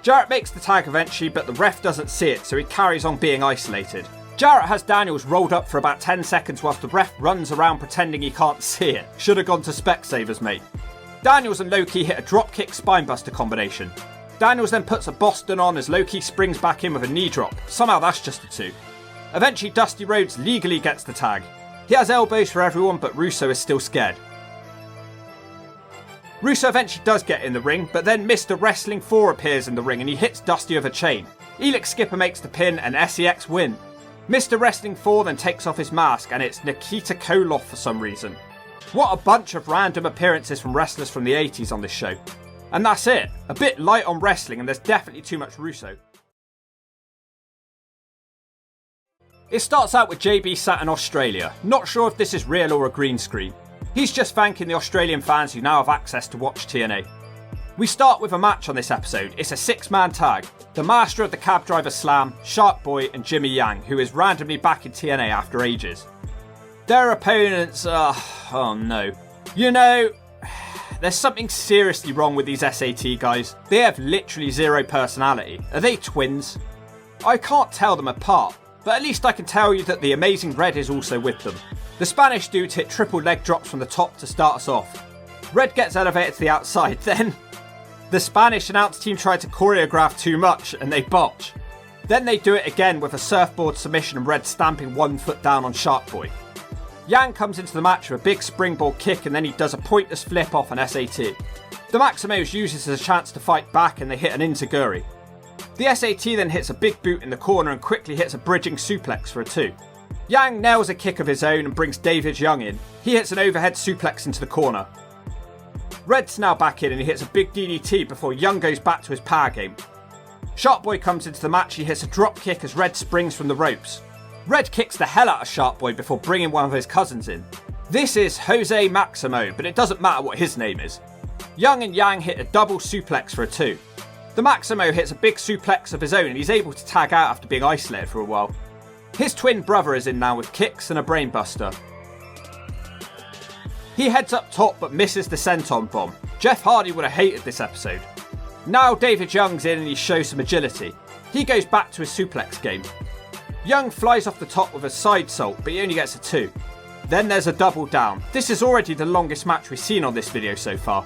Speaker 1: Jarrett makes the tag eventually, but the ref doesn't see it, so he carries on being isolated. Jarrett has Daniels rolled up for about 10 seconds whilst the ref runs around pretending he can't see it. Should have gone to Specsavers, mate. Daniels and Low-Ki hit a dropkick spinebuster combination. Daniels then puts a Boston on as Low-Ki springs back in with a knee drop. Somehow that's just a 2. Eventually Dusty Rhodes legally gets the tag. He has elbows for everyone, but Russo is still scared. Russo eventually does get in the ring, but then Mr. Wrestling 4 appears in the ring and he hits Dusty with a chain. Elix Skipper makes the pin and SEX win. Mr. Wrestling 4 then takes off his mask and it's Nikita Koloff for some reason. What a bunch of random appearances from wrestlers from the 80s on this show. And that's it. A bit light on wrestling and there's definitely too much Russo. It starts out with JB sat in Australia. Not sure if this is real or a green screen. He's just thanking the Australian fans who now have access to watch TNA. We start with a match on this episode. It's a 6-man tag. The master of the cab driver slam, Shark Boy and Jimmy Yang, who is randomly back in TNA after ages. Their opponents oh no. You know, there's something seriously wrong with these SAT guys. They have literally zero personality. Are they twins? I can't tell them apart, but at least I can tell you that the amazing Red is also with them. The Spanish dudes hit triple leg drops from the top to start us off. Red gets elevated to the outside, then the Spanish announce team tried to choreograph too much and they botch. Then they do it again with a surfboard submission and Red stamping 1 foot down on Shark Boy. Yang comes into the match with a big springboard kick and then he does a pointless flip off an SAT. The Maximos uses as a chance to fight back and they hit an enziguri. The SAT then hits a big boot in the corner and quickly hits a bridging suplex for a 2. Yang nails a kick of his own and brings David Young in. He hits an overhead suplex into the corner. Red's now back in and he hits a big DDT before Young goes back to his power game. Shark Boy comes into the match, he hits a drop kick as Red springs from the ropes. Red kicks the hell out of Shark Boy before bringing one of his cousins in. This is Jose Maximo, but it doesn't matter what his name is. Young and Yang hit a double suplex for a 2. The Maximo hits a big suplex of his own and he's able to tag out after being isolated for a while. His twin brother is in now with kicks and a brainbuster. He heads up top but misses the senton bomb. Jeff Hardy would have hated this episode. Now David Young's in and he shows some agility. He goes back to his suplex game. Young flies off the top with a side salt but he only gets a 2. Then there's a double down. This is already the longest match we've seen on this video so far.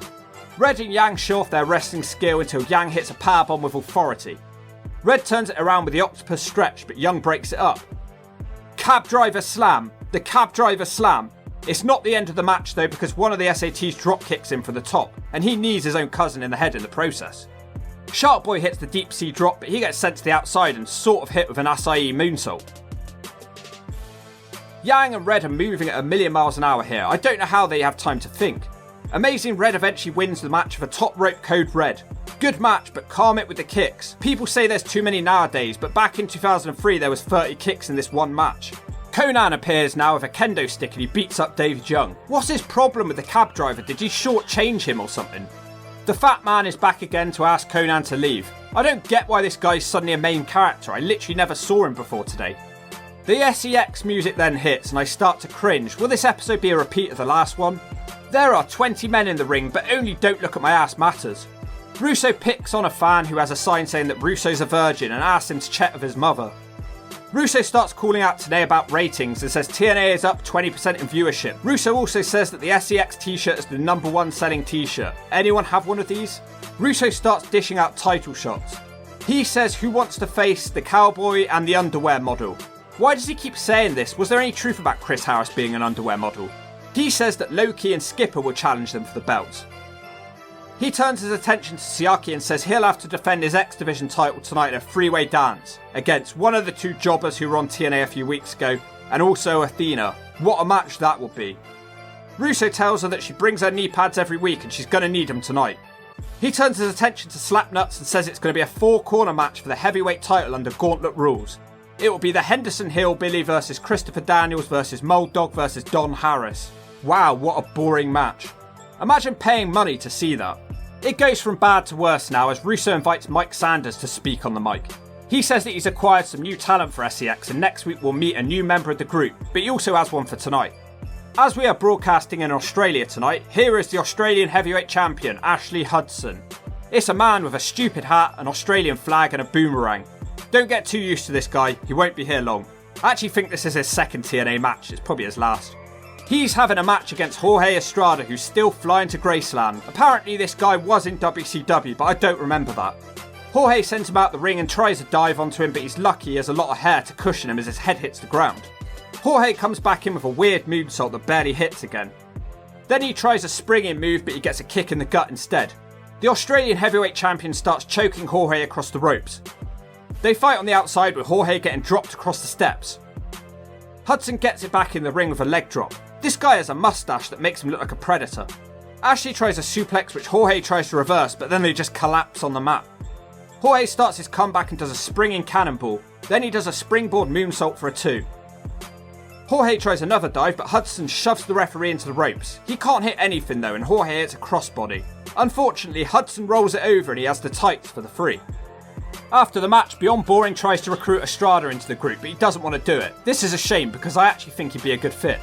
Speaker 1: Red and Yang show off their wrestling skill until Yang hits a powerbomb with authority. Red turns it around with the octopus stretch but Young breaks it up. Cab driver slam. The cab driver slam. It's not the end of the match though because one of the SATs drop kicks him from the top and he knees his own cousin in the head in the process. Shark Boy hits the deep sea drop but he gets sent to the outside and sort of hit with an acai moonsault. Yang and Red are moving at 1,000,000 miles an hour here. I don't know how they have time to think. Amazing Red eventually wins the match with a top rope code Red. Good match, but calm it with the kicks. People say there's too many nowadays, but back in 2003 there was 30 kicks in this one match. Conan appears now with a kendo stick and he beats up David Young. What's his problem with the cab driver? Did he shortchange him or something? The fat man is back again to ask Conan to leave. I don't get why this guy's suddenly a main character. I literally never saw him before today. The SEX music then hits and I start to cringe. Will this episode be a repeat of the last one? There are 20 men in the ring, but only Don't Look at My Ass matters. Russo picks on a fan who has a sign saying that Russo's a virgin and asks him to check with his mother. Russo starts calling out today about ratings and says TNA is up 20% in viewership. Russo also says that the SEX t-shirt is the #1 selling t-shirt. Anyone have one of these? Russo starts dishing out title shots. He says who wants to face the cowboy and the underwear model. Why does he keep saying this? Was there any truth about Chris Harris being an underwear model? He says that Low-Ki and Skipper will challenge them for the belts. He turns his attention to Siaki and says he'll have to defend his X Division title tonight in a three-way dance against one of the 2 jobbers who were on TNA a few weeks ago and also Athena. What a match that will be. Russo tells her that she brings her knee pads every week and she's going to need them tonight. He turns his attention to Slapnuts and says it's going to be a 4-corner match for the heavyweight title under Gauntlet rules. It will be the Henderson Hillbilly versus Christopher Daniels versus Mold Dog versus Don Harris. Wow, what a boring match. Imagine paying money to see that. It goes from bad to worse now as Russo invites Mike Sanders to speak on the mic. He says that he's acquired some new talent for SEX and next week we'll meet a new member of the group, but he also has one for tonight. As we are broadcasting in Australia tonight, here is the Australian heavyweight champion, Ashley Hudson. It's a man with a stupid hat, an Australian flag and a boomerang. Don't get too used to this guy, he won't be here long. I actually think this is his second TNA match, it's probably his last. He's having a match against Jorge Estrada, who's still flying to Graceland. Apparently this guy was in WCW, but I don't remember that. Jorge sends him out the ring and tries to dive onto him, but he's lucky he has a lot of hair to cushion him as his head hits the ground. Jorge comes back in with a weird moonsault that barely hits again. Then he tries a springing move, but he gets a kick in the gut instead. The Australian heavyweight champion starts choking Jorge across the ropes. They fight on the outside with Jorge getting dropped across the steps. Hudson gets it back in the ring with a leg drop. This guy has a mustache that makes him look like a predator. Ashley tries a suplex which Jorge tries to reverse, but then they just collapse on the mat. Jorge starts his comeback and does a springing cannonball. Then he does a springboard moonsault for a 2. Jorge tries another dive, but Hudson shoves the referee into the ropes. He can't hit anything though, and Jorge hits a crossbody. Unfortunately, Hudson rolls it over and he has the tights for the 3. After the match, Beyond Boring tries to recruit Estrada into the group, but he doesn't want to do it. This is a shame because I actually think he'd be a good fit.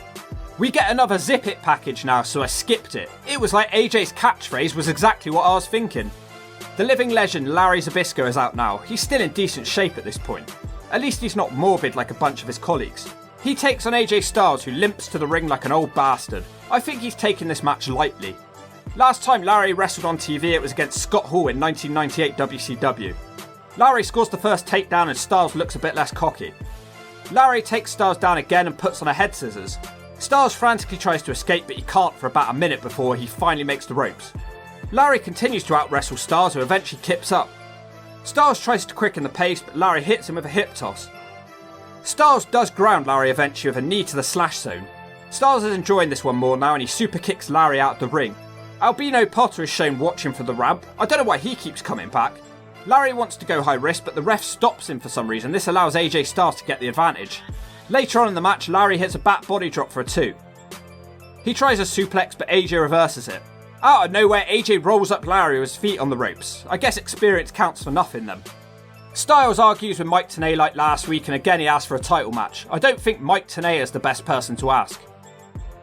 Speaker 1: We get another Zip It package now, so I skipped it. It was like AJ's catchphrase was exactly what I was thinking. The living legend Larry Zbyszko is out now. He's still in decent shape at this point. At least he's not morbid like a bunch of his colleagues. He takes on AJ Styles, who limps to the ring like an old bastard. I think he's taking this match lightly. Last time Larry wrestled on TV, it was against Scott Hall in 1998 WCW. Larry scores the first takedown and Styles looks a bit less cocky. Larry takes Styles down again and puts on a head scissors. Styles frantically tries to escape, but he can't for about a minute before he finally makes the ropes. Larry continues to out-wrestle Styles, who eventually kips up. Styles tries to quicken the pace, but Larry hits him with a hip toss. Styles does ground Larry eventually with a knee to the slash zone. Styles is enjoying this one more now and he super kicks Larry out of the ring. Albino Potter is shown watching from the ramp. I don't know why he keeps coming back. Larry wants to go high risk, but the ref stops him for some reason. This allows AJ Styles to get the advantage. Later on in the match, Larry hits a back body drop for a 2. He tries a suplex, but AJ reverses it. Out of nowhere, AJ rolls up Larry with his feet on the ropes. I guess experience counts for nothing then. Styles argues with Mike Tenay like last week, and again he asks for a title match. I don't think Mike Tenay is the best person to ask.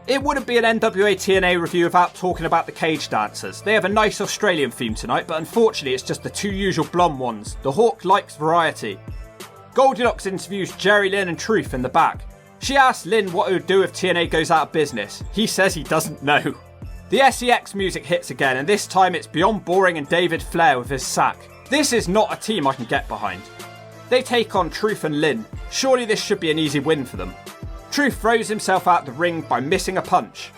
Speaker 1: It wouldn't be an NWA TNA review without talking about the cage dancers. They have a nice Australian theme tonight, but unfortunately it's just the 2 usual blonde ones. The Hawk likes variety. Goldilocks interviews Jerry, Lynn and Truth in the back. She asks Lynn what he would do if TNA goes out of business. He says he doesn't know. The SEX music hits again, and this time it's Beyond Boring and David Flair with his sack. This is not a team I can get behind. They take on Truth and Lynn. Surely this should be an easy win for them. Truth throws himself out the ring by missing a punch.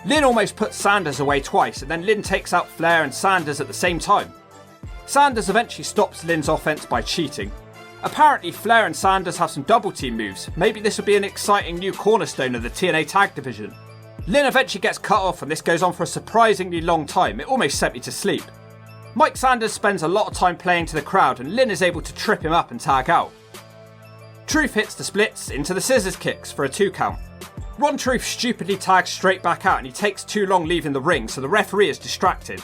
Speaker 1: Lynn almost puts Sanders away twice, and then Lynn takes out Flair and Sanders at the same time. Sanders eventually stops Lynn's offense by cheating. Apparently Flair and Sanders have some double team moves. Maybe this would be an exciting new cornerstone of the TNA tag division. Lynn eventually gets cut off, and this goes on for a surprisingly long time. It almost sent me to sleep. Mike Sanders spends a lot of time playing to the crowd, and Lynn is able to trip him up and tag out. Truth hits the splits into the scissors kicks for a 2 count. Ron Truth stupidly tags straight back out and he takes too long leaving the ring, so the referee is distracted.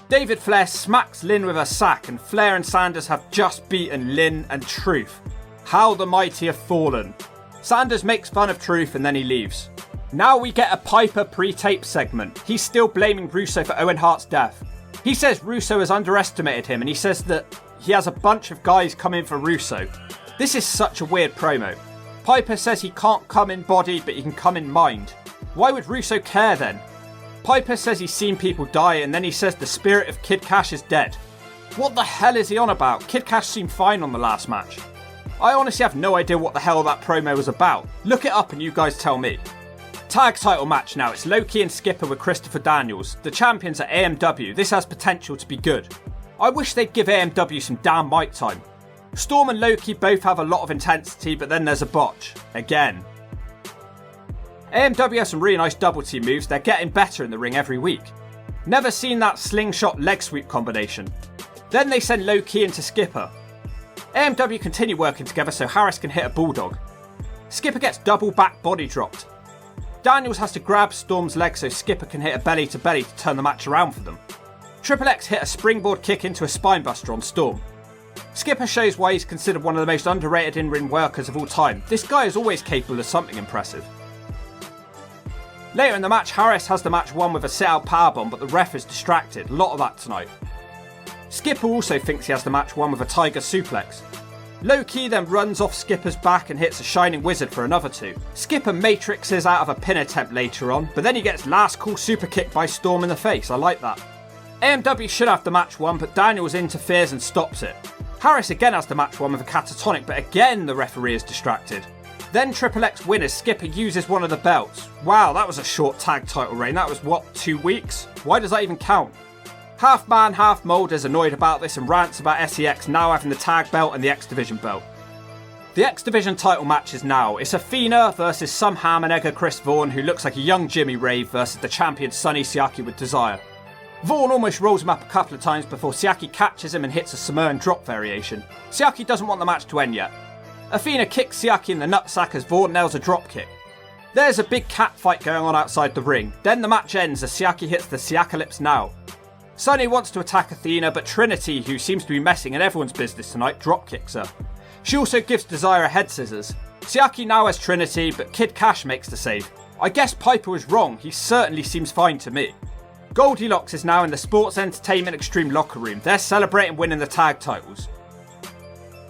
Speaker 1: David Flair smacks Lynn with a sack, and Flair and Sanders have just beaten Lynn and Truth. How the mighty have fallen. Sanders makes fun of Truth and then he leaves. Now we get a Piper pre-tape segment. He's still blaming Russo for Owen Hart's death. He says Russo has underestimated him, and he says that he has a bunch of guys coming for Russo. This is such a weird promo. Piper says he can't come in body, but he can come in mind. Why would Russo care then? Piper says he's seen people die, and then he says the spirit of Kid Cash is dead. What the hell is he on about? Kid Cash seemed fine on the last match. I honestly have no idea what the hell that promo was about. Look it up and you guys tell me. Tag title match now. It's Loki and Skipper with Christopher Daniels. The champions are AMW. This has potential to be good. I wish they'd give AMW some damn mic time. Storm and Loki both have a lot of intensity, but then there's a botch. Again. AMW has some really nice double team moves. They're getting better in the ring every week. Never seen that slingshot leg sweep combination. Then they send Loki into Skipper. AMW continue working together so Harris can hit a bulldog. Skipper gets double back body dropped. Daniels has to grab Storm's leg so Skipper can hit a belly to belly to turn the match around for them. Triple X hit a springboard kick into a spinebuster on Storm. Skipper shows why he's considered one of the most underrated in-ring workers of all time. This guy is always capable of something impressive. Later in the match, Harris has the match won with a sit-out powerbomb, but the ref is distracted. A lot of that tonight. Skipper also thinks he has the match won with a tiger suplex. Low-key then runs off Skipper's back and hits a Shining Wizard for another 2. Skipper matrixes out of a pin attempt later on, but then he gets last call super kick by Storm in the face. I like that. AMW should have the match won, but Daniels interferes and stops it. Harris again has the match won with a catatonic, but again the referee is distracted. Then Triple X win as Skipper uses one of the belts. Wow, that was a short tag title reign. That was, 2 weeks? Why does that even count? Half Man, Half Mold is annoyed about this and rants about SEX now having the tag belt and the X Division belt. The X Division title match is now. It's Athena versus some ham and egger Chris Vaughn, who looks like a young Jimmy Rave, versus the champion Sonny Siaki with Desire. Vaughn almost rolls him up a couple of times before Siaki catches him and hits a Samoan drop variation. Siaki doesn't want the match to end yet. Athena kicks Siaki in the nutsack as Vaughn nails a drop kick. There's a big cat fight going on outside the ring. Then the match ends as Siaki hits the Siakalypse now. Sonny wants to attack Athena, but Trinity, who seems to be messing in everyone's business tonight, drop kicks her. She also gives Desire a head scissors. Siaki now has Trinity, but Kid Cash makes the save. I guess Piper was wrong, he certainly seems fine to me. Goldilocks is now in the Sports Entertainment Extreme locker room. They're celebrating winning the tag titles.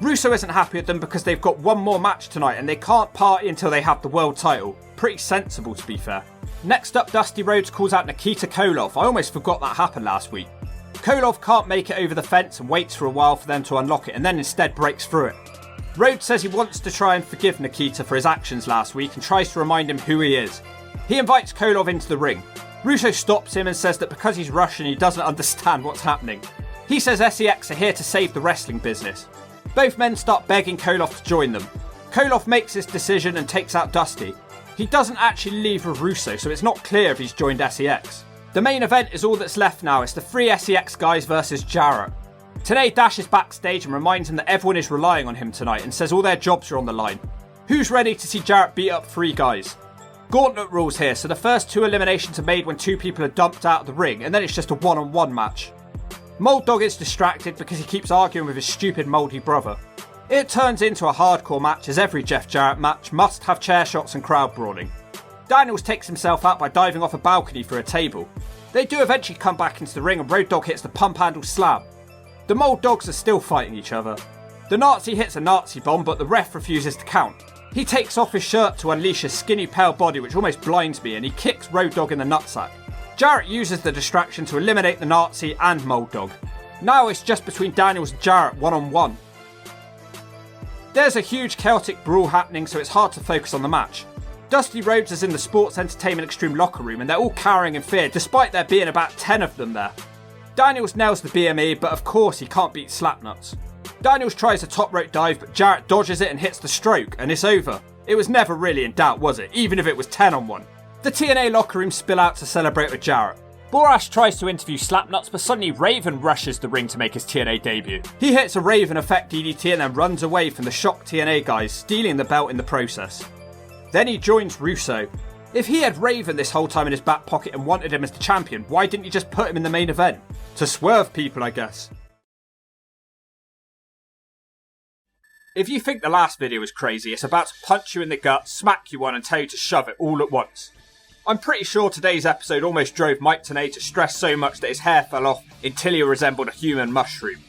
Speaker 1: Russo isn't happy with them because they've got one more match tonight and they can't party until they have the world title. Pretty sensible, to be fair. Next up, Dusty Rhodes calls out Nikita Koloff. I almost forgot that happened last week. Koloff can't make it over the fence and waits for a while for them to unlock it and then instead breaks through it. Rhodes says he wants to try and forgive Nikita for his actions last week and tries to remind him who he is. He invites Koloff into the ring. Russo stops him and says that because he's Russian he doesn't understand what's happening. He says SEX are here to save the wrestling business. Both men start begging Koloff to join them. Koloff makes his decision and takes out Dusty. He doesn't actually leave with Russo, so it's not clear if he's joined SEX. The main event is all that's left now. It's the 3 SEX guys versus Jarrett. TNA dashes backstage and reminds him that everyone is relying on him tonight and says all their jobs are on the line. Who's ready to see Jarrett beat up 3 guys? Gauntlet rules here, so the first 2 eliminations are made when 2 people are dumped out of the ring, and then it's just a one-on-one match. Mold Dog is distracted because he keeps arguing with his stupid mouldy brother. It turns into a hardcore match, as every Jeff Jarrett match must have chair shots and crowd brawling. Daniels takes himself out by diving off a balcony for a table. They do eventually come back into the ring and Road Dogg hits the pump handle slam. The Mold Dogs are still fighting each other. The Nazi hits a Nazi bomb, but the ref refuses to count. He takes off his shirt to unleash his skinny pale body, which almost blinds me, and he kicks Road Dogg in the nutsack. Jarrett uses the distraction to eliminate the Nazi and Mold Dog. Now it's just between Daniels and Jarrett one-on-one. There's a huge chaotic brawl happening, so it's hard to focus on the match. Dusty Rhodes is in the Sports Entertainment Extreme locker room and they're all cowering in fear despite there being about 10 of them there. Daniels nails the BME, but of course he can't beat Slapnuts. Daniels tries a top rope dive, but Jarrett dodges it and hits the stroke, and it's over. It was never really in doubt, was it? Even if it was 10-on-1. The TNA locker room spill out to celebrate with Jarrett. Borash tries to interview Slapnuts, but suddenly Raven rushes the ring to make his TNA debut. He hits a Raven effect DDT and then runs away from the shocked TNA guys, stealing the belt in the process. Then he joins Russo. If he had Raven this whole time in his back pocket and wanted him as the champion, why didn't he just put him in the main event? To swerve people, I guess. If you think the last video was crazy, it's about to punch you in the gut, smack you one and tell you to shove it all at once. I'm pretty sure today's episode almost drove Mike Tenay to stress so much that his hair fell off until he resembled a human mushroom.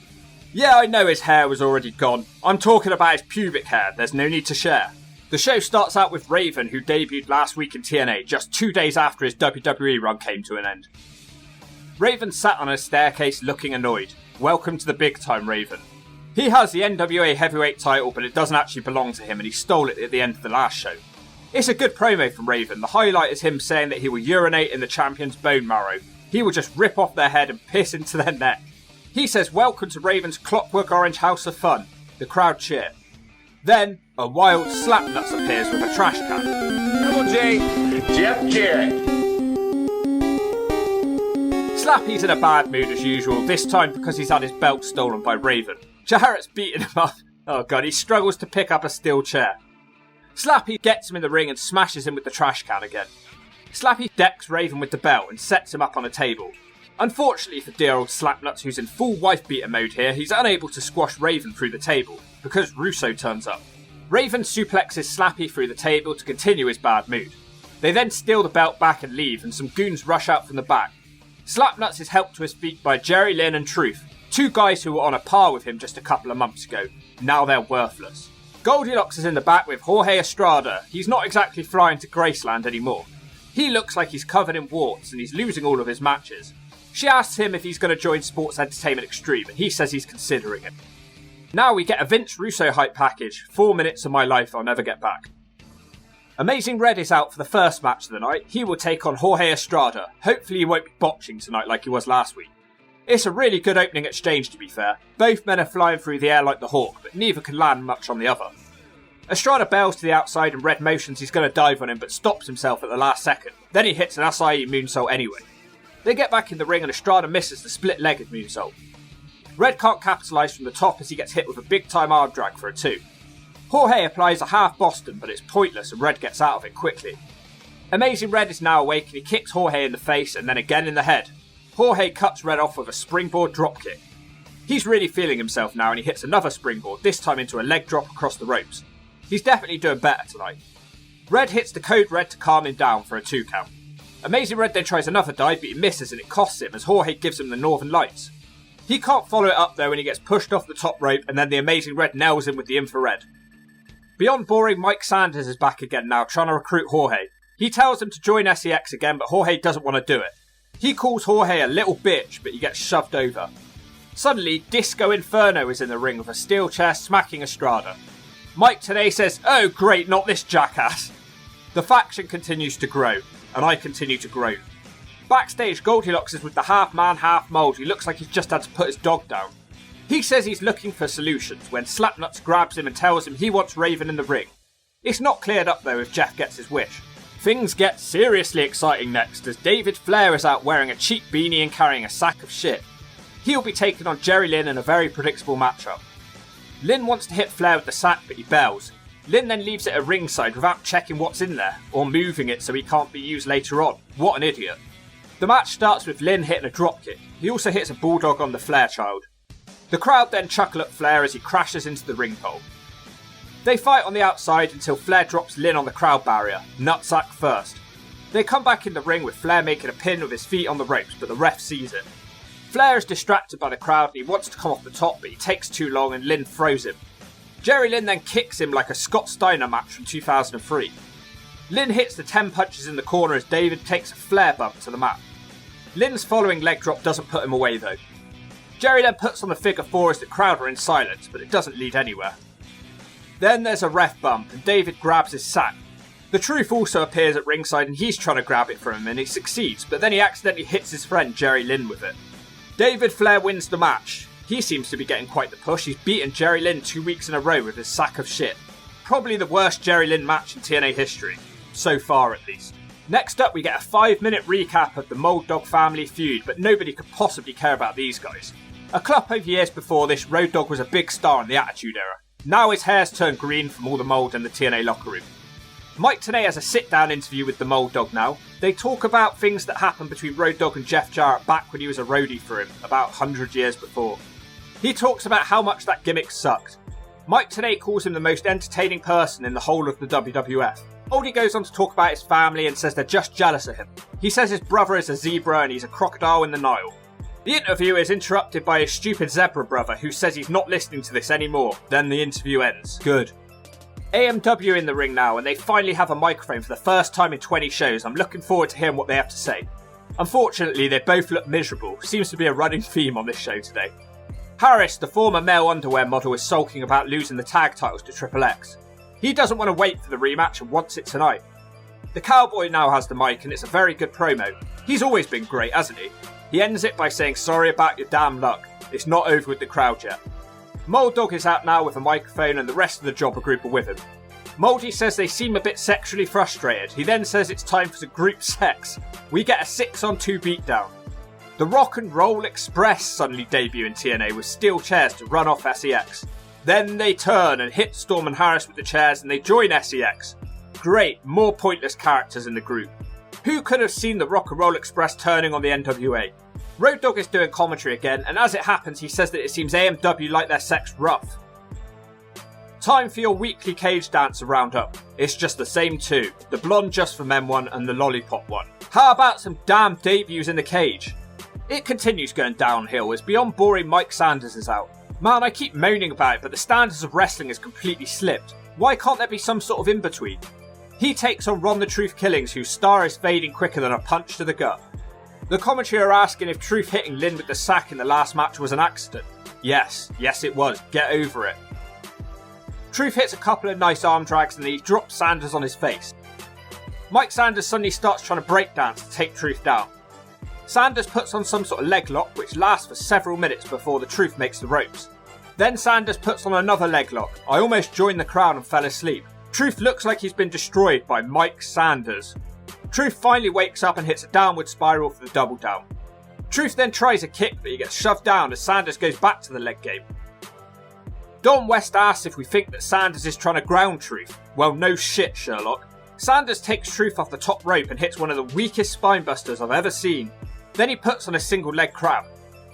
Speaker 1: Yeah, I know his hair was already gone. I'm talking about his pubic hair, there's no need to share. The show starts out with Raven, who debuted last week in TNA, just 2 days after his WWE run came to an end. Raven sat on a staircase looking annoyed. Welcome to the big time, Raven. He has the NWA heavyweight title, but it doesn't actually belong to him and he stole it at the end of the last show. It's a good promo from Raven. The highlight is him saying that he will urinate in the champion's bone marrow. He will just rip off their head and piss into their neck. He says welcome to Raven's Clockwork Orange House of Fun. The crowd cheer. Then, a wild Slapnuts appears with a trash can.
Speaker 8: Double J, Jeff Jarrett.
Speaker 1: Slappy's in a bad mood as usual, this time because he's had his belt stolen by Raven. Jarrett's beating him up. Oh god, he struggles to pick up a steel chair. Slappy gets him in the ring and smashes him with the trash can again. Slappy decks Raven with the belt and sets him up on a table. Unfortunately for dear old Slapnuts, who's in full wife beater mode here, he's unable to squash Raven through the table, because Russo turns up. Raven suplexes Slappy through the table to continue his bad mood. They then steal the belt back and leave, and some goons rush out from the back. Slapnuts is helped to his feet by Jerry Lynn and Truth, two guys who were on a par with him just a couple of months ago. Now they're worthless. Goldilocks is in the back with Jorge Estrada. He's not exactly flying to Graceland anymore. He looks like he's covered in warts and he's losing all of his matches. She asks him if he's going to join Sports Entertainment Extreme and he says he's considering it. Now we get a Vince Russo hype package, 4 minutes of my life I'll never get back. Amazing Red is out for the first match of the night. He will take on Jorge Estrada. Hopefully he won't be botching tonight like he was last week. It's a really good opening exchange to be fair. Both men are flying through the air like the Hawk, but neither can land much on the other. Estrada bails to the outside and Red motions he's going to dive on him but stops himself at the last second. Then he hits an Acai moonsault anyway. They get back in the ring and Estrada misses the split-legged moonsault. Red can't capitalise from the top as he gets hit with a big-time arm drag for a 2. Jorge applies a half Boston but it's pointless and Red gets out of it quickly. Amazing Red is now awake and he kicks Jorge in the face and then again in the head. Jorge cuts Red off with a springboard dropkick. He's really feeling himself now and he hits another springboard, this time into a leg drop across the ropes. He's definitely doing better tonight. Red hits the Code Red to calm him down for a 2 count. Amazing Red then tries another dive but he misses and it costs him as Jorge gives him the Northern Lights. He can't follow it up though when he gets pushed off the top rope and then the Amazing Red nails him with the infrared. Beyond boring, Mike Sanders is back again now trying to recruit Jorge. He tells him to join SEX again but Jorge doesn't want to do it. He calls Jorge a little bitch, but he gets shoved over. Suddenly, Disco Inferno is in the ring with a steel chair smacking Estrada. Mike today says, "Oh great, not this jackass." The faction continues to grow, and I continue to grow. Backstage, Goldilocks is with the half-man, half-mold. He looks like he's just had to put his dog down. He says he's looking for solutions when Slapnuts grabs him and tells him he wants Raven in the ring. It's not cleared up though if Jeff gets his wish. Things get seriously exciting next as David Flair is out wearing a cheap beanie and carrying a sack of shit. He'll be taking on Jerry Lynn in a very predictable matchup. Lynn wants to hit Flair with the sack but he bails. Lynn then leaves it at ringside without checking what's in there, or moving it so he can't be used later on. What an idiot. The match starts with Lynn hitting a dropkick. He also hits a bulldog on the Flair child. The crowd then chuckle at Flair as he crashes into the ring pole. They fight on the outside until Flair drops Lynn on the crowd barrier, nutsack first. They come back in the ring with Flair making a pin with his feet on the ropes, but the ref sees it. Flair is distracted by the crowd and he wants to come off the top, but he takes too long and Lynn throws him. Jerry Lynn then kicks him like a Scott Steiner match from 2003. Lynn hits the 10 punches in the corner as David takes a Flair bump to the mat. Lynn's following leg drop doesn't put him away though. Jerry then puts on the figure 4 as the crowd are in silence, but it doesn't lead anywhere. Then there's a ref bump and David grabs his sack. The Truth also appears at ringside and he's trying to grab it from him and he succeeds, but then he accidentally hits his friend Jerry Lynn with it. David Flair wins the match. He seems to be getting quite the push. He's beaten Jerry Lynn 2 weeks in a row with his sack of shit. Probably the worst Jerry Lynn match in TNA history. So far at least. Next up we get a 5-minute recap of the Mold Dog family feud, but nobody could possibly care about these guys. A couple of years before this, Road Dogg was a big star in the Attitude Era. Now his hair's turned green from all the mould in the TNA locker room. Mike Tenay has a sit-down interview with the Mold Dog now. They talk about things that happened between Road Dogg and Jeff Jarrett back when he was a roadie for him, about 100 years before. He talks about how much that gimmick sucked. Mike Tenay calls him the most entertaining person in the whole of the WWF. Oldie goes on to talk about his family and says they're just jealous of him. He says his brother is a zebra and he's a crocodile in the Nile. The interview is interrupted by his stupid zebra brother who says he's not listening to this anymore. Then the interview ends. Good. AMW in the ring now and they finally have a microphone for the first time in 20 shows. I'm looking forward to hearing what they have to say. Unfortunately, they both look miserable. Seems to be a running theme on this show today. Harris, the former male underwear model, is sulking about losing the tag titles to Triple X. He doesn't want to wait for the rematch and wants it tonight. The Cowboy now has the mic and it's a very good promo. He's always been great, hasn't he? He ends it by saying sorry about your damn luck. It's not over with the crowd yet. Mold Dog is out now with a microphone and the rest of the jobber group are with him. Moldy says they seem a bit sexually frustrated. He then says it's time for some group sex. We get a 6-on-2 beatdown. The Rock and Roll Express suddenly debut in TNA with steel chairs to run off SEX. Then they turn and hit Storm and Harris with the chairs and they join SEX. Great, more pointless characters in the group. Who could have seen the Rock and Roll Express turning on the NWA? Road Dogg is doing commentary again, and as it happens he says that it seems AMW like their sex rough. Time for your weekly Cage Dancer roundup. It's just the same two, the Blonde Just for Men one and the Lollipop one. How about some damn debuts in the cage? It continues going downhill as beyond boring Mike Sanders is out. Man, I keep moaning about it, but the standards of wrestling has completely slipped. Why can't there be some sort of in-between? He takes on Ron the Truth Killings, whose star is fading quicker than a punch to the gut. The commentary are asking if Truth hitting Lynn with the sack in the last match was an accident. Yes it was. Get over it. Truth hits a couple of nice arm drags and then he drops Sanders on his face. Mike Sanders suddenly starts trying to breakdance to take Truth down. Sanders puts on some sort of leg lock which lasts for several minutes before the Truth makes the ropes. Then Sanders puts on another leg lock. I almost joined the crowd and fell asleep. Truth looks like he's been destroyed by Mike Sanders. Truth finally wakes up and hits a downward spiral for the double down. Truth then tries a kick but he gets shoved down as Sanders goes back to the leg game. Don West asks if we think that Sanders is trying to ground Truth. Well, no shit, Sherlock. Sanders takes Truth off the top rope and hits one of the weakest spinebusters I've ever seen. Then he puts on a single leg crab.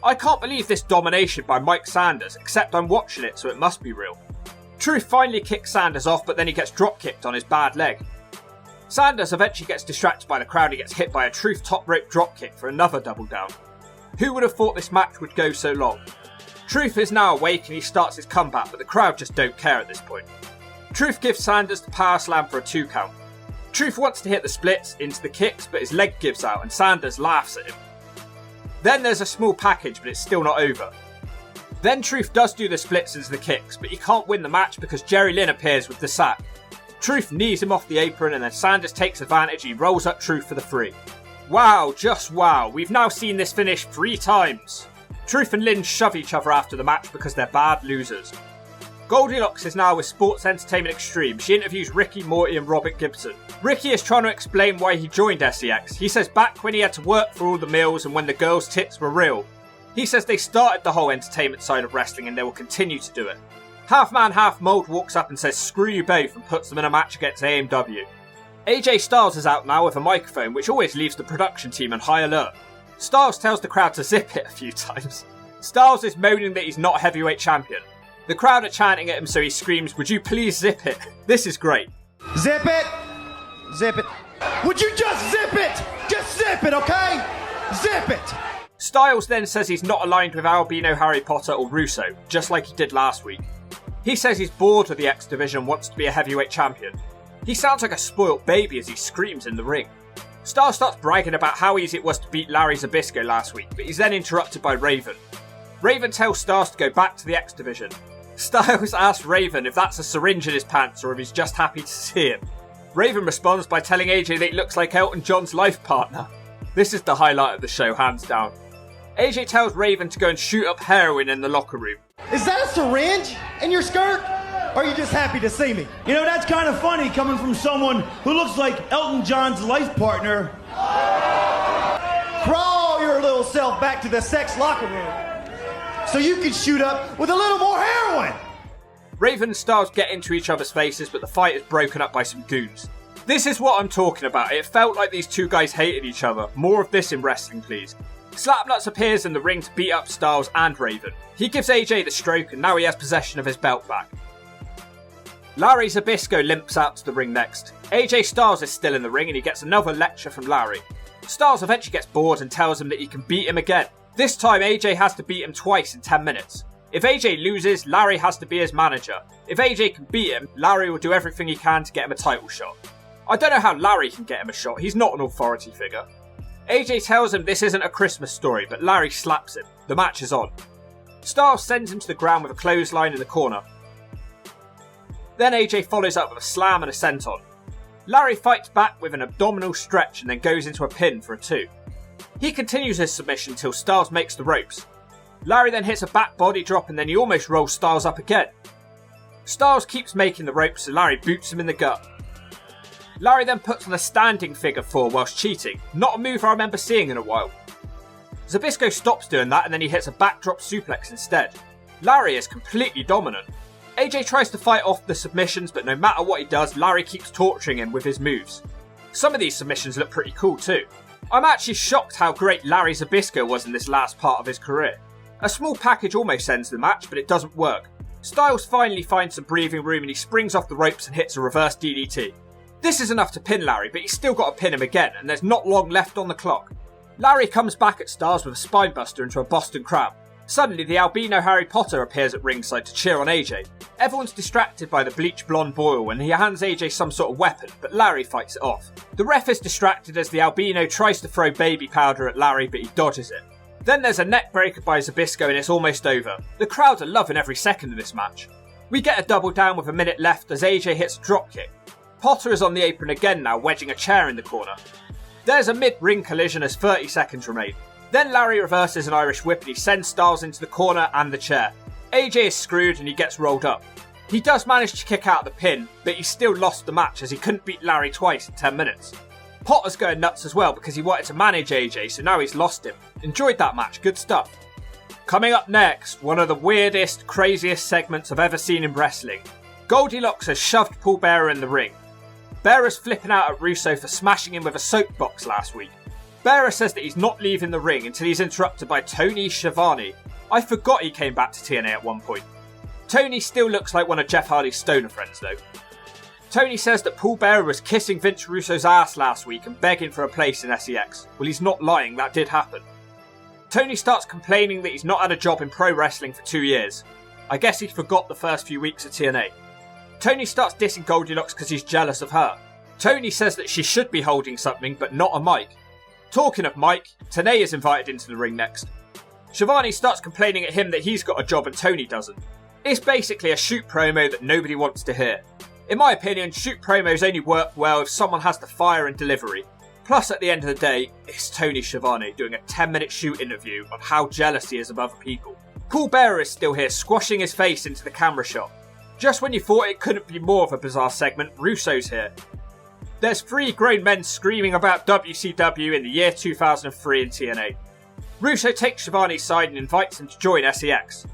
Speaker 1: I can't believe this domination by Mike Sanders, except I'm watching it so it must be real. Truth finally kicks Sanders off but then he gets drop kicked on his bad leg. Sanders eventually gets distracted by the crowd and gets hit by a Truth top rope drop kick for another double down. Who would have thought this match would go so long? Truth is now awake and he starts his comeback, but the crowd just don't care at this point. Truth gives Sanders the power slam for a 2 count. Truth wants to hit the splits into the kicks, but his leg gives out and Sanders laughs at him. Then there's a small package, but it's still not over. Then Truth does do the splits into the kicks, but he can't win the match because Jerry Lynn appears with the sack. Truth knees him off the apron and then Sanders takes advantage. He rolls up Truth for the 3. Wow, just wow, we've now seen this finish 3 times. Truth and Lynn shove each other after the match because they're bad losers. Goldilocks is now with Sports Entertainment Extreme. She interviews Ricky, Morty and Robert Gibson. Ricky is trying to explain why he joined SEX. He says back when he had to work for all the meals and when the girls' tits were real. He says they started the whole entertainment side of wrestling and they will continue to do it. Half Man Half Mold walks up and says screw you both and puts them in a match against AMW. AJ Styles is out now with a microphone which always leaves the production team on high alert. Styles tells the crowd to zip it a few times. Styles is moaning that he's not heavyweight champion. The crowd are chanting at him so he screams, would you please zip it? This is great.
Speaker 11: Zip it! Zip it. Would you just zip it? Just zip it, okay? Zip it!
Speaker 1: Styles then says he's not aligned with Albino, Harry Potter or Russo, just like he did last week. He says he's bored of the X Division and wants to be a heavyweight champion. He sounds like a spoilt baby as he screams in the ring. Styles starts bragging about how easy it was to beat Larry Zbyszko last week, but he's then interrupted by Raven. Raven tells Styles to go back to the X Division. Styles asks Raven if that's a syringe in his pants or if he's just happy to see him. Raven responds by telling AJ that he looks like Elton John's life partner. This is the highlight of the show, hands down. AJ tells Raven to go and shoot up heroin in the locker room.
Speaker 11: Is that a syringe in your skirt? Or are you just happy to see me? You know, that's kind of funny coming from someone who looks like Elton John's life partner. Crawl your little self back to the sex locker room so you can shoot up with a little more heroin.
Speaker 1: Raven and Styles get into each other's faces, but the fight is broken up by some goons. This is what I'm talking about. It felt like these two guys hated each other. More of this in wrestling, please. Slapnuts appears in the ring to beat up Styles and Raven. He gives AJ the stroke and now he has possession of his belt back. Larry Zbyszko limps out to the ring next. AJ Styles is still in the ring and he gets another lecture from Larry. Styles eventually gets bored and tells him that he can beat him again. This time AJ has to beat him twice in 10 minutes. If AJ loses, Larry has to be his manager. If AJ can beat him, Larry will do everything he can to get him a title shot. I don't know how Larry can get him a shot, he's not an authority figure. AJ tells him this isn't a Christmas story, but Larry slaps him. The match is on. Styles sends him to the ground with a clothesline in the corner. Then AJ follows up with a slam and a senton. Larry fights back with an abdominal stretch and then goes into a pin for a 2. He continues his submission until Styles makes the ropes. Larry then hits a back body drop and then he almost rolls Styles up again. Styles keeps making the ropes so Larry boots him in the gut. Larry then puts on a standing figure 4 whilst cheating, not a move I remember seeing in a while. Zbyszko stops doing that and then he hits a backdrop suplex instead. Larry is completely dominant. AJ tries to fight off the submissions, but no matter what he does, Larry keeps torturing him with his moves. Some of these submissions look pretty cool too. I'm actually shocked how great Larry Zbyszko was in this last part of his career. A small package almost ends the match, but it doesn't work. Styles finally finds some breathing room and he springs off the ropes and hits a reverse DDT. This is enough to pin Larry, but he's still got to pin him again, and there's not long left on the clock. Larry comes back at Stars with a spinebuster into a Boston Crab. Suddenly, the albino Harry Potter appears at ringside to cheer on AJ. Everyone's distracted by the bleach blonde boil when he hands AJ some sort of weapon, but Larry fights it off. The ref is distracted as the albino tries to throw baby powder at Larry, but he dodges it. Then there's a neck breaker by Zbyszko and it's almost over. The crowd are loving every second of this match. We get a double down with a minute left as AJ hits a dropkick. Potter is on the apron again now, wedging a chair in the corner. There's a mid-ring collision as 30 seconds remain. Then Larry reverses an Irish whip and he sends Styles into the corner and the chair. AJ is screwed and he gets rolled up. He does manage to kick out the pin, but he still lost the match as he couldn't beat Larry twice in 10 minutes. Potter's going nuts as well because he wanted to manage AJ, so now he's lost him. Enjoyed that match, good stuff. Coming up next, one of the weirdest, craziest segments I've ever seen in wrestling. Goldilocks has shoved Paul Bearer in the ring. Bearer's flipping out at Russo for smashing him with a soapbox last week. Bearer says that he's not leaving the ring until he's interrupted by Tony Schiavone. I forgot he came back to TNA at one point. Tony still looks like one of Jeff Hardy's stoner friends though. Tony says that Paul Bearer was kissing Vince Russo's ass last week and begging for a place in SEX. Well, he's not lying, that did happen. Tony starts complaining that he's not had a job in pro wrestling for 2 years. I guess he forgot the first few weeks at TNA. Tony starts dissing Goldilocks because he's jealous of her. Tony says that she should be holding something but not a mic. Talking of Mike, Tenay is invited into the ring next. Schiavone starts complaining at him that he's got a job and Tony doesn't. It's basically a shoot promo that nobody wants to hear. In my opinion, shoot promos only work well if someone has the fire and delivery. Plus, at the end of the day, it's Tony Schiavone doing a 10-minute shoot interview on how jealous he is of other people. Paul Bearer is still here, squashing his face into the camera shot. Just when you thought it couldn't be more of a bizarre segment, Russo's here. There's 3 grown men screaming about WCW in the year 2003 in TNA. Russo takes Schiavone's side and invites him to join SEX.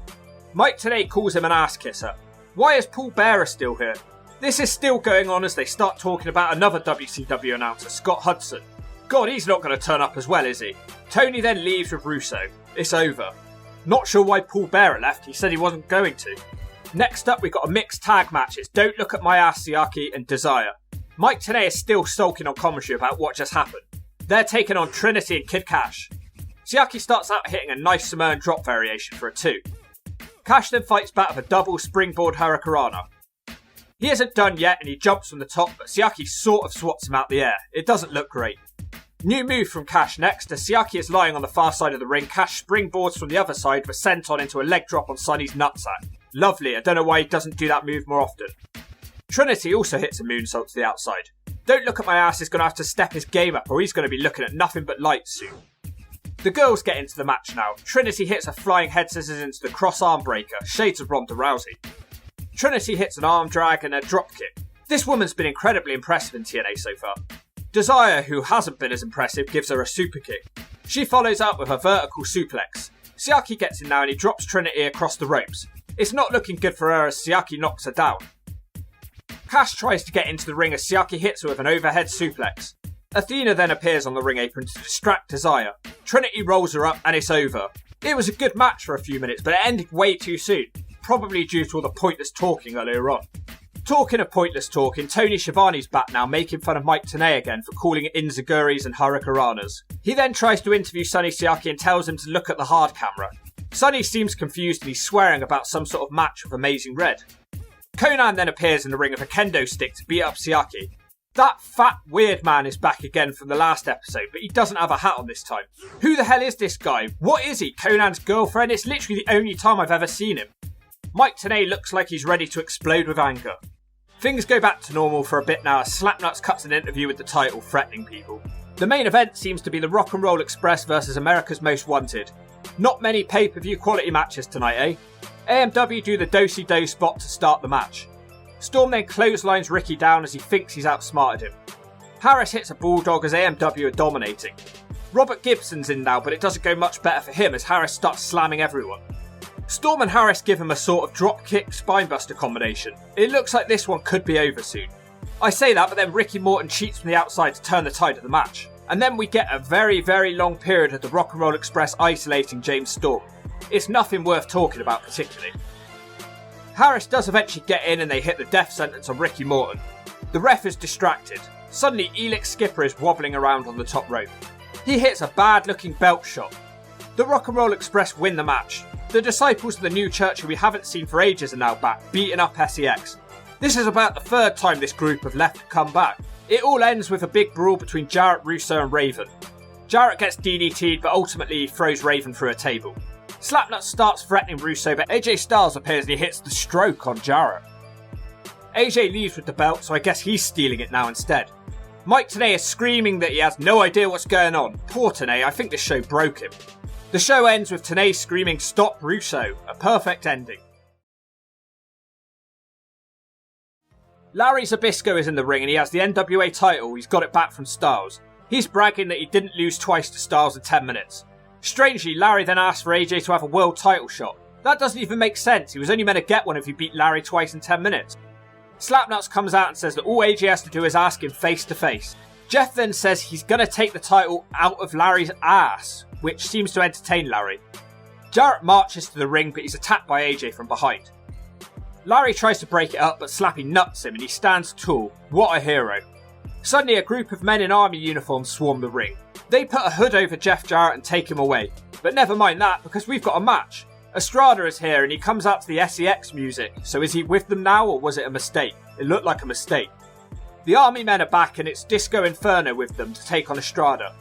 Speaker 1: Mike Tenay calls him an ass kisser. Why is Paul Bearer still here? This is still going on as they start talking about another WCW announcer, Scott Hudson. God, he's not going to turn up as well, is he? Tony then leaves with Russo. It's over. Not sure why Paul Bearer left, he said he wasn't going to. Next up, we got a mixed tag match. It's Don't Look at My Ass, Siaki and Desire. Mike Tenay is still sulking on commentary about what just happened. They're taking on Trinity and Kid Cash. Siaki starts out hitting a nice Samoan drop variation for a 2. Cash then fights back with a double springboard hurricanrana. He isn't done yet and he jumps from the top, but Siaki sort of swats him out the air. It doesn't look great. New move from Cash next. As Siaki is lying on the far side of the ring, Cash springboards from the other side with senton into a leg drop on Sonny's nutsack. Lovely, I don't know why he doesn't do that move more often. Trinity also hits a moonsault to the outside. Don't Look at My Ass is going to have to step his game up or he's going to be looking at nothing but lights soon. The girls get into the match now. Trinity hits a flying head scissors into the cross arm breaker, shades of Ronda Rousey. Trinity hits an arm drag and a dropkick. This woman's been incredibly impressive in TNA so far. Desire, who hasn't been as impressive, gives her a super kick. She follows up with a vertical suplex. Siaki gets in now and he drops Trinity across the ropes. It's not looking good for her as Siaki knocks her down. Cash tries to get into the ring as Siaki hits her with an overhead suplex. Athena then appears on the ring apron to distract Desire. Trinity rolls her up and it's over. It was a good match for a few minutes, but it ended way too soon. Probably due to all the pointless talking earlier on. Talking of pointless talking, Tony Schiavone's back now making fun of Mike Tenay again for calling it Inziguris and Hurricanranas. He then tries to interview Sonny Siaki and tells him to look at the hard camera. Sonny seems confused and he's swearing about some sort of match with Amazing Red. Conan then appears in the ring with a kendo stick to beat up Siaki. That fat weird man is back again from the last episode, but he doesn't have a hat on this time. Who the hell is this guy? What is he? Conan's girlfriend? It's literally the only time I've ever seen him. Mike Tenay looks like he's ready to explode with anger. Things go back to normal for a bit now as Slapnuts cuts an interview with the title, threatening people. The main event seems to be the Rock and Roll Express versus America's Most Wanted. Not many pay-per-view quality matches tonight, eh? AMW do the do-si-do spot to start the match. Storm then clotheslines Ricky down as he thinks he's outsmarted him. Harris hits a bulldog as AMW are dominating. Robert Gibson's in now, but it doesn't go much better for him as Harris starts slamming everyone. Storm and Harris give him a sort of drop-kick spinebuster combination. It looks like this one could be over soon. I say that, but then Ricky Morton cheats from the outside to turn the tide of the match. And then we get a very, very long period of the Rock and Roll Express isolating James Storm. It's nothing worth talking about particularly. Harris does eventually get in and they hit the death sentence on Ricky Morton. The ref is distracted. Suddenly Elix Skipper is wobbling around on the top rope. He hits a bad looking belt shot. The Rock and Roll Express win the match. The disciples of the new church who we haven't seen for ages are now back, beating up SEX. This is about the third time this group have left to come back. It all ends with a big brawl between Jarrett, Russo and Raven. Jarrett gets DDT'd, but ultimately he throws Raven through a table. Slapnuts starts threatening Russo, but AJ Styles appears and he hits the stroke on Jarrett. AJ leaves with the belt, so I guess he's stealing it now instead. Mike TNA is screaming that he has no idea what's going on. Poor TNA, I think this show broke him. The show ends with TNA screaming, "Stop Russo," a perfect ending. Larry Zbyszko is in the ring and he has the NWA title. He's got it back from Styles. He's bragging that he didn't lose twice to Styles in 10 minutes. Strangely, Larry then asks for AJ to have a world title shot. That doesn't even make sense. He was only meant to get one if he beat Larry twice in 10 minutes. Slapnuts comes out and says that all AJ has to do is ask him face to face. Jeff then says he's going to take the title out of Larry's ass, which seems to entertain Larry. Jarrett marches to the ring, but he's attacked by AJ from behind. Larry tries to break it up, but Slappy nuts him and he stands tall. What a hero. Suddenly a group of men in army uniforms swarm the ring. They put a hood over Jeff Jarrett and take him away. But never mind that, because we've got a match. Estrada is here and he comes out to the SEX music. So is he with them now, or was it a mistake? It looked like a mistake. The army men are back and it's Disco Inferno with them to take on Estrada.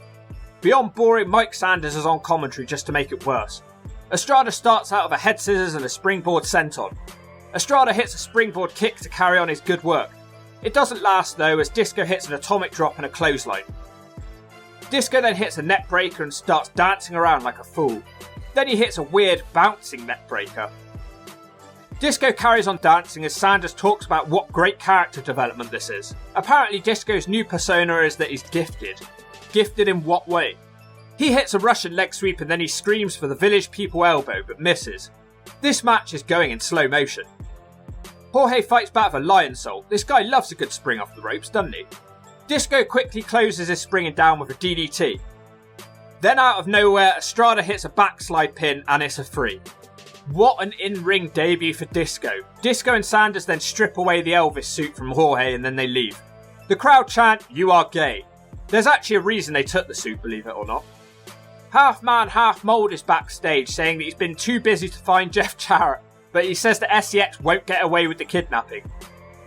Speaker 1: Beyond boring, Mike Sanders is on commentary just to make it worse. Estrada starts out with a head scissors and a springboard senton. Estrada hits a springboard kick to carry on his good work. It doesn't last though, as Disco hits an atomic drop and a clothesline. Disco then hits a neck breaker and starts dancing around like a fool. Then he hits a weird bouncing neck breaker. Disco carries on dancing as Sanders talks about what great character development this is. Apparently Disco's new persona is that he's gifted. Gifted in what way? He hits a Russian leg sweep and then he screams for the Village People elbow but misses. This match is going in slow motion. Jorge fights back with a lion salt. This guy loves a good spring off the ropes, doesn't he? Disco quickly closes his springing down with a DDT. Then out of nowhere, Estrada hits a backslide pin and it's a 3. What an in-ring debut for Disco. Disco and Sanders then strip away the Elvis suit from Jorge and then they leave. The crowd chant, "You are gay." There's actually a reason they took the suit, believe it or not. Half Man, Half Mold is backstage saying that he's been too busy to find Jeff Jarrett, but he says that SEX won't get away with the kidnapping.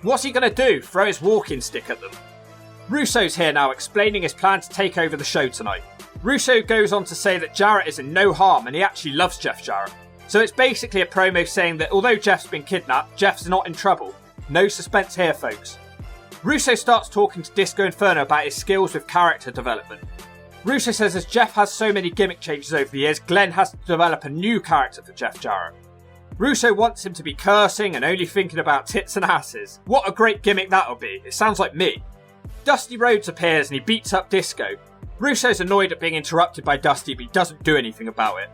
Speaker 1: What's he going to do? Throw his walking stick at them? Russo's here now explaining his plan to take over the show tonight. Russo goes on to say that Jarrett is in no harm and he actually loves Jeff Jarrett. So it's basically a promo saying that although Jeff's been kidnapped, Jeff's not in trouble. No suspense here, folks. Russo starts talking to Disco Inferno about his skills with character development. Russo says as Jeff has so many gimmick changes over the years, Glenn has to develop a new character for Jeff Jarrett. Russo wants him to be cursing and only thinking about tits and asses. What a great gimmick that'll be. It sounds like me. Dusty Rhodes appears and he beats up Disco. Russo's annoyed at being interrupted by Dusty, but he doesn't do anything about it.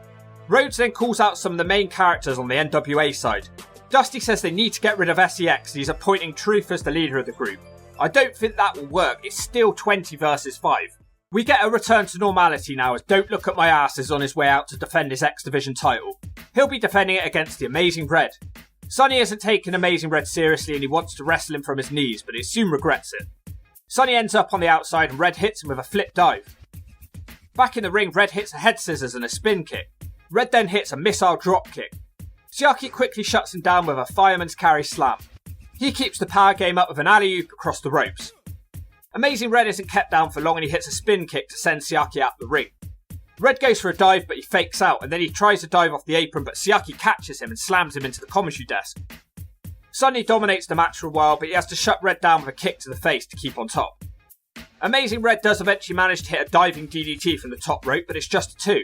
Speaker 1: Rhodes then calls out some of the main characters on the NWA side. Dusty says they need to get rid of SEX and he's appointing Truth as the leader of the group. I don't think that will work. It's still 20 versus 5. We get a return to normality now as Don't Look at My Ass is on his way out to defend his X Division title. He'll be defending it against the Amazing Red. Sonny isn't taking Amazing Red seriously and he wants to wrestle him from his knees, but he soon regrets it. Sonny ends up on the outside and Red hits him with a flip dive. Back in the ring, Red hits a head scissors and a spin kick. Red then hits a missile drop kick. Siaki quickly shuts him down with a fireman's carry slam. He keeps the power game up with an alley-oop across the ropes. Amazing Red isn't kept down for long and he hits a spin kick to send Siaki out the ring. Red goes for a dive but he fakes out and then he tries to dive off the apron but Siaki catches him and slams him into the commentary desk. Sonny dominates the match for a while but he has to shut Red down with a kick to the face to keep on top. Amazing Red does eventually manage to hit a diving DDT from the top rope but it's just a 2.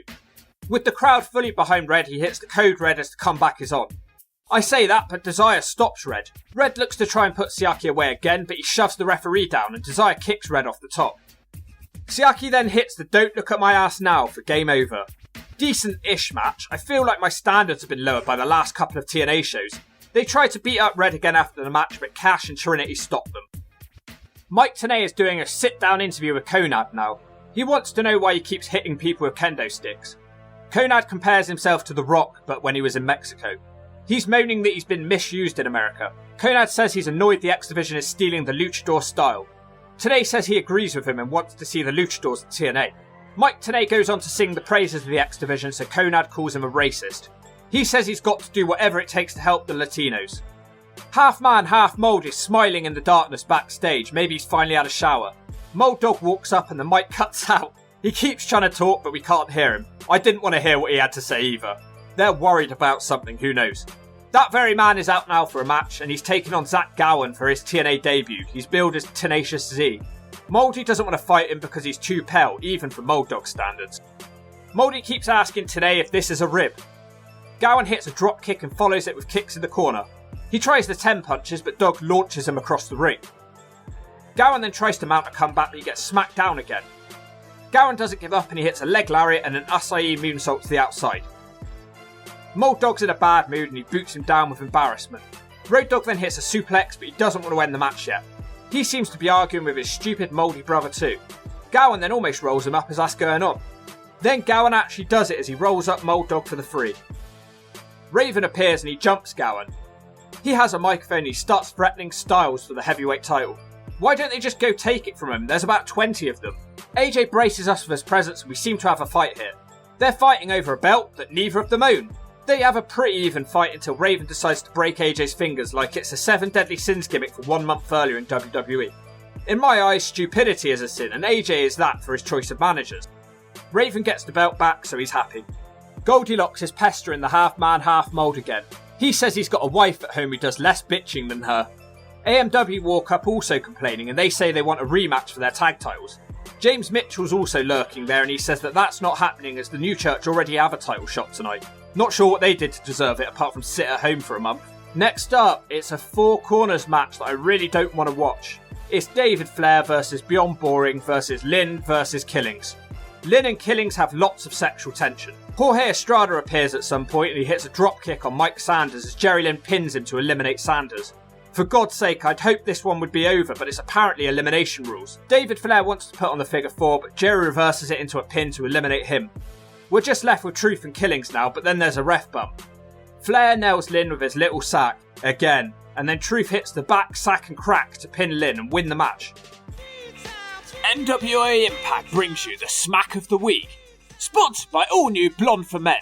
Speaker 1: With the crowd fully behind Red, he hits the code Red as the comeback is on. I say that, but Desire stops Red. Red looks to try and put Siaki away again, but he shoves the referee down and Desire kicks Red off the top. Siaki then hits the Don't Look at My Ass Now for game over. Decent-ish match. I feel like my standards have been lowered by the last couple of TNA shows. They tried to beat up Red again after the match, but Cash and Trinity stopped them. Mike TNA is doing a sit-down interview with Konad now. He wants to know why he keeps hitting people with kendo sticks. Konad compares himself to The Rock, but when he was in Mexico. He's moaning that he's been misused in America. Konad says he's annoyed the X Division is stealing the luchador style. TNA says he agrees with him and wants to see the luchadors at TNA. Mike Tenay goes on to sing the praises of the X Division, so Konad calls him a racist. He says he's got to do whatever it takes to help the Latinos. Half man, half mold is smiling in the darkness backstage. Maybe he's finally had a shower. Mold Dog walks up and the mic cuts out. He keeps trying to talk, but we can't hear him. I didn't want to hear what he had to say either. They're worried about something, who knows. That very man is out now for a match, and he's taking on Zach Gowen for his TNA debut. He's billed as Tenacious Z. Moldy doesn't want to fight him because he's too pale, even for Mold Dog standards. Moldy keeps asking Tenay if this is a rib. Gowen hits a drop kick and follows it with kicks in the corner. He tries the 10 punches, but Dog launches him across the ring. Gowen then tries to mount a comeback, but he gets smacked down again. Gowen doesn't give up and he hits a leg lariat and an acai moonsault to the outside. Mold Dog's in a bad mood and he boots him down with embarrassment. Road Dogg then hits a suplex, but he doesn't want to end the match yet. He seems to be arguing with his stupid mouldy brother too. Gowen then almost rolls him up as that's going on. Then Gowen actually does it as he rolls up Mold Dogg for the 3. Raven appears and he jumps Gowen. He has a microphone and he starts threatening Styles for the heavyweight title. Why don't they just go take it from him? There's about 20 of them. AJ braces us with his presence and we seem to have a fight here. They're fighting over a belt that neither of them own. They have a pretty even fight until Raven decides to break AJ's fingers like it's a 7 Deadly Sins gimmick for 1 month earlier in WWE. In my eyes, stupidity is a sin, and AJ is that for his choice of managers. Raven gets the belt back, so he's happy. Goldilocks is pestering the half-man, half-mold again. He says he's got a wife at home who does less bitching than her. AMW walk up also complaining, and they say they want a rematch for their tag titles. James Mitchell's also lurking there, and he says that that's not happening as the New Church already have a title shot tonight. Not sure what they did to deserve it apart from sit at home for a month. Next up, it's a 4 corners match that I really don't want to watch. It's David Flair versus Beyond Boring versus Lynn versus Killings. Lynn and Killings have lots of sexual tension. Jorge Estrada appears at some point and he hits a drop kick on Mike Sanders as Jerry Lynn pins him to eliminate Sanders. For God's sake, I'd hoped this one would be over, but it's apparently elimination rules. David Flair wants to put on the figure 4, but Jerry reverses it into a pin to eliminate him. We're just left with Truth and Killings now, but then there's a ref bump. Flair nails Lynn with his little sack, again, and then Truth hits the back, sack and crack to pin Lynn and win the match.
Speaker 14: NWA Impact brings you the Smack of the Week, sponsored by all new Blonde for Men.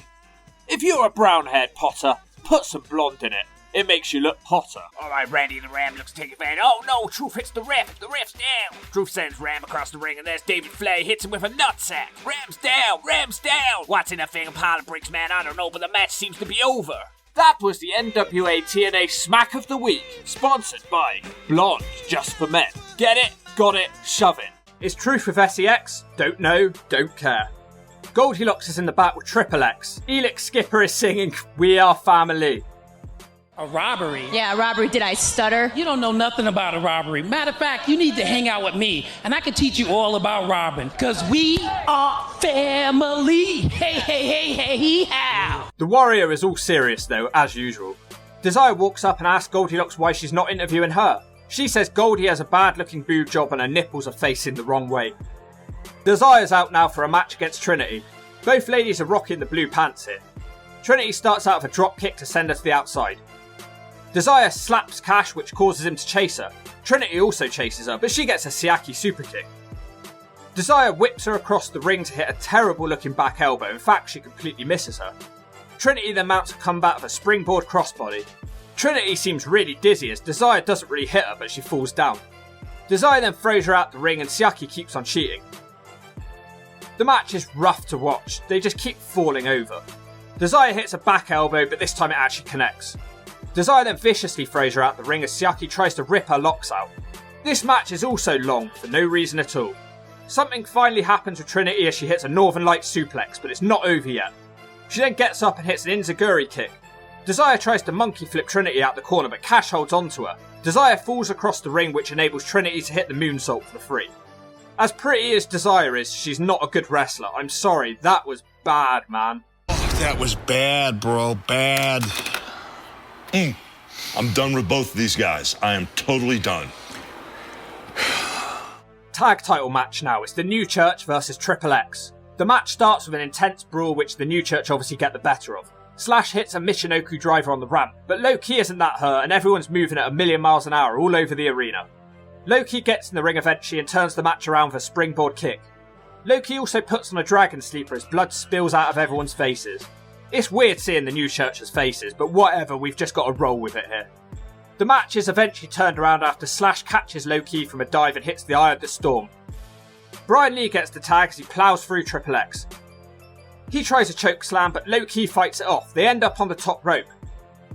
Speaker 14: If you're a brown-haired Potter, put some blonde in it. It makes you look hotter.
Speaker 15: Alright, Randy the Ram looks to take advantage. Oh no, Truth hits the ref. The ref's down. Truth sends Ram across the ring, and there's David Flair hits him with a nutsack. Ram's down. Ram's down. What's in that thing of pile of bricks, man? I don't know, but the match seems to be over.
Speaker 14: That was the NWA TNA Smack of the Week, sponsored by Blonde Just for Men. Get it? Got it? Shove it.
Speaker 1: Is Truth with SEX? Don't know, don't care. Goldilocks is in the back with Triple X. Elix Skipper is singing We Are Family.
Speaker 19: A robbery?
Speaker 20: Yeah, a robbery. Did I stutter?
Speaker 19: You don't know nothing about a robbery. Matter of fact, you need to hang out with me, and I can teach you all about robbing. Because we are family. Hey, hey, hey, hey, hee-haw.
Speaker 1: The Warrior is all serious though, as usual. Desire walks up and asks Goldilocks why she's not interviewing her. She says Goldie has a bad-looking boob job and her nipples are facing the wrong way. Desire's out now for a match against Trinity. Both ladies are rocking the blue pants here. Trinity starts out with a drop kick to send her to the outside. Desire slaps Cash, which causes him to chase her. Trinity also chases her, but she gets a Siaki super kick. Desire whips her across the ring to hit a terrible looking back elbow. In fact, she completely misses her. Trinity then mounts a comeback with a springboard crossbody. Trinity seems really dizzy as Desire doesn't really hit her, but she falls down. Desire then throws her out the ring and Siaki keeps on cheating. The match is rough to watch. They just keep falling over. Desire hits a back elbow, but this time it actually connects. Desire then viciously throws her out the ring as Siaki tries to rip her locks out. This match is also long for no reason at all. Something finally happens with Trinity as she hits a Northern Lights suplex, but it's not over yet. She then gets up and hits an Enziguri kick. Desire tries to monkey flip Trinity out the corner, but Cash holds onto her. Desire falls across the ring, which enables Trinity to hit the moonsault for the 3. As pretty as Desire is, she's not a good wrestler. I'm sorry, that was bad, man.
Speaker 21: That was bad, bro, bad. I'm done with both of these guys. I am totally done.
Speaker 1: Tag title match now. It's the New Church versus Triple X. The match starts with an intense brawl, which the New Church obviously get the better of. Slash hits a Michinoku driver on the ramp, but Low-Ki isn't that hurt and everyone's moving at a million miles an hour all over the arena. Low-Ki gets in the ring eventually and turns the match around with a springboard kick. Loki also puts on a dragon sleeper as blood spills out of everyone's faces. It's weird seeing the new church's faces, but whatever, we've just got to roll with it here. The match is eventually turned around after Slash catches Loki from a dive and hits the Eye of the Storm. Brian Lee gets the tag as he plows through Triple X. He tries a choke slam, but Loki fights it off. They end up on the top rope.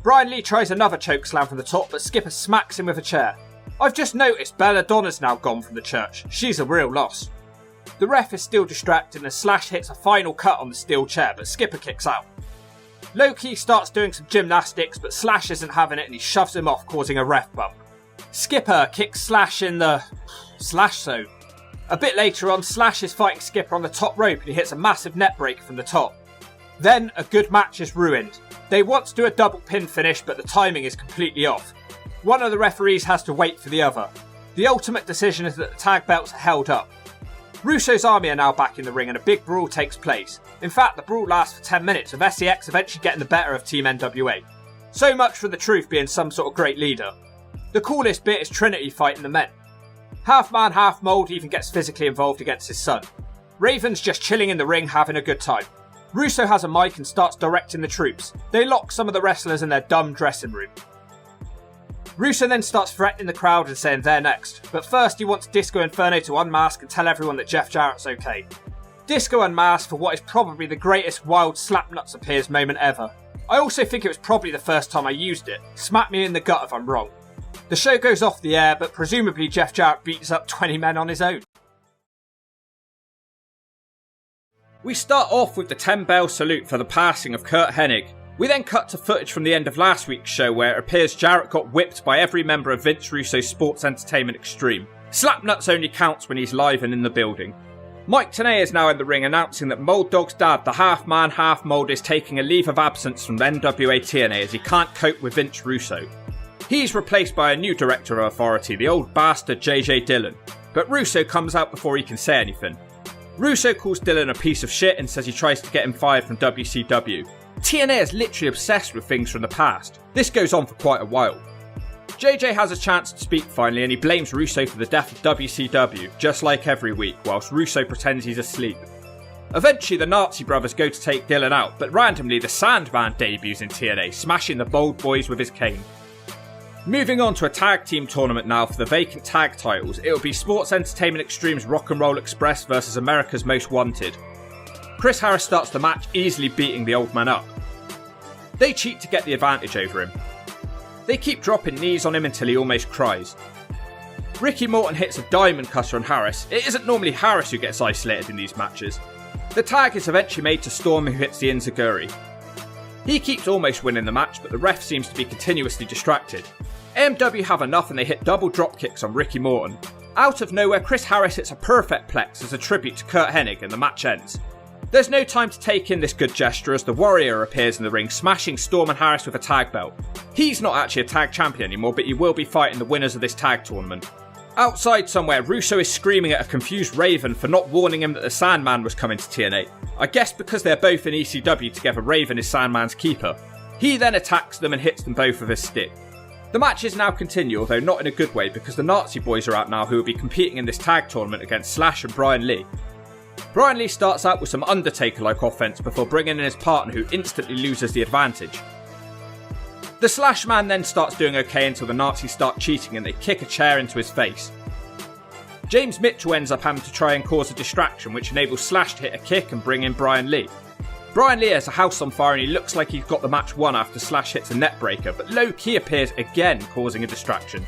Speaker 1: Brian Lee tries another choke slam from the top, but Skipper smacks him with a chair. I've just noticed Belladonna's now gone from the church. She's a real loss. The ref is still distracted as Slash hits a final cut on the steel chair, but Skipper kicks out. Loki starts doing some gymnastics, but Slash isn't having it and he shoves him off, causing a ref bump. Skipper kicks Slash in the Slash zone. A bit later on, Slash is fighting Skipper on the top rope and he hits a massive net breaker from the top. Then, a good match is ruined. They want to do a double pin finish, but the timing is completely off. One of the referees has to wait for the other. The ultimate decision is that the tag belts are held up. Russo's army are now back in the ring and a big brawl takes place. In fact, the brawl lasts for 10 minutes, with SEX eventually getting the better of Team NWA. So much for the Truth being some sort of great leader. The coolest bit is Trinity fighting the men. Half man, half mold even gets physically involved against his son. Raven's just chilling in the ring having a good time. Russo has a mic and starts directing the troops. They lock some of the wrestlers in their dumb dressing room. Russo then starts threatening the crowd and saying they're next, but first he wants Disco Inferno to unmask and tell everyone that Jeff Jarrett's okay. Disco unmasked for what is probably the greatest wild slapnuts appears moment ever. I also think it was probably the first time I used it. Smack me in the gut if I'm wrong. The show goes off the air, but presumably Jeff Jarrett beats up 20 men on his own. We start off with the 10-bell salute for the passing of Curt Hennig. We then cut to footage from the end of last week's show where it appears Jarrett got whipped by every member of Vince Russo's Sports Entertainment Extreme. Slapnuts only counts when he's live and in the building. Mike Tenay is now in the ring announcing that Mold Dog's dad, the half-man, half-mold, is taking a leave of absence from NWA TNA as he can't cope with Vince Russo. He's replaced by a new director of authority, the old bastard JJ Dillon, but Russo comes out before he can say anything. Russo calls Dillon a piece of shit and says he tries to get him fired from WCW. TNA is literally obsessed with things from the past. This goes on for quite a while. JJ has a chance to speak finally and he blames Russo for the death of WCW, just like every week, whilst Russo pretends he's asleep. Eventually the Nazi brothers go to take Dillon out, but randomly the Sandman debuts in TNA, smashing the Bold Boys with his cane. Moving on to a tag team tournament now for the vacant tag titles, it will be Sports Entertainment Extreme's Rock and Roll Express versus America's Most Wanted. Chris Harris starts the match, easily beating the old man up. They cheat to get the advantage over him. They keep dropping knees on him until he almost cries. Ricky Morton hits a diamond cutter on Harris. It isn't normally Harris who gets isolated in these matches. The tag is eventually made to Storm, who hits the Enziguri. He keeps almost winning the match, but the ref seems to be continuously distracted. AMW have enough and they hit double drop kicks on Ricky Morton. Out of nowhere, Chris Harris hits a perfect plex as a tribute to Curt Hennig and the match ends. There's no time to take in this good gesture as the Warrior appears in the ring, smashing Storm and Harris with a tag belt. He's not actually a tag champion anymore, but he will be fighting the winners of this tag tournament. Outside somewhere, Russo is screaming at a confused Raven for not warning him that the Sandman was coming to TNA. I guess because they're both in ECW together, Raven is Sandman's keeper. He then attacks them and hits them both with his stick. The matches now continue, although not in a good way because the Nazi boys are out now who will be competing in this tag tournament against Slash and Brian Lee. Brian Lee starts out with some Undertaker-like offense before bringing in his partner who instantly loses the advantage. The Slash man then starts doing okay until the Nazis start cheating and they kick a chair into his face. James Mitchell ends up having to try and cause a distraction which enables Slash to hit a kick and bring in Brian Lee. Brian Lee has a house on fire and he looks like he's got the match won after Slash hits a net breaker, but low-key appears again causing a distraction.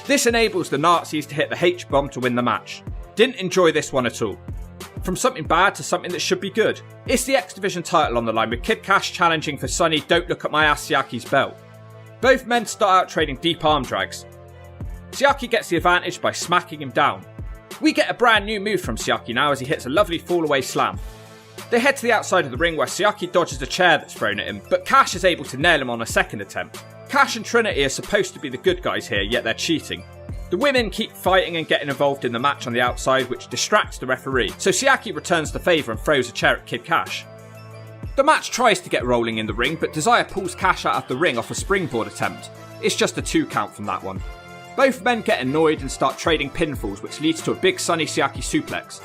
Speaker 1: This enables the Nazis to hit the H-bomb to win the match. Didn't enjoy this one at all. From something bad to something that should be good. It's the X Division title on the line with Kid Cash challenging for Sonny Don't Look at My Ass Siaki's belt. Both men start out trading deep arm drags. Siaki gets the advantage by smacking him down. We get a brand new move from Siaki now as he hits a lovely fall away slam. They head to the outside of the ring where Siaki dodges a chair that's thrown at him, but Cash is able to nail him on a second attempt. Cash and Trinity are supposed to be the good guys here, yet they're cheating. The women keep fighting and getting involved in the match on the outside, which distracts the referee, so Siaki returns the favour and throws a chair at Kid Cash. The match tries to get rolling in the ring, but Desire pulls Cash out of the ring off a springboard attempt. It's just a 2 count from that one. Both men get annoyed and start trading pinfalls, which leads to a big Sonny Siaki suplex.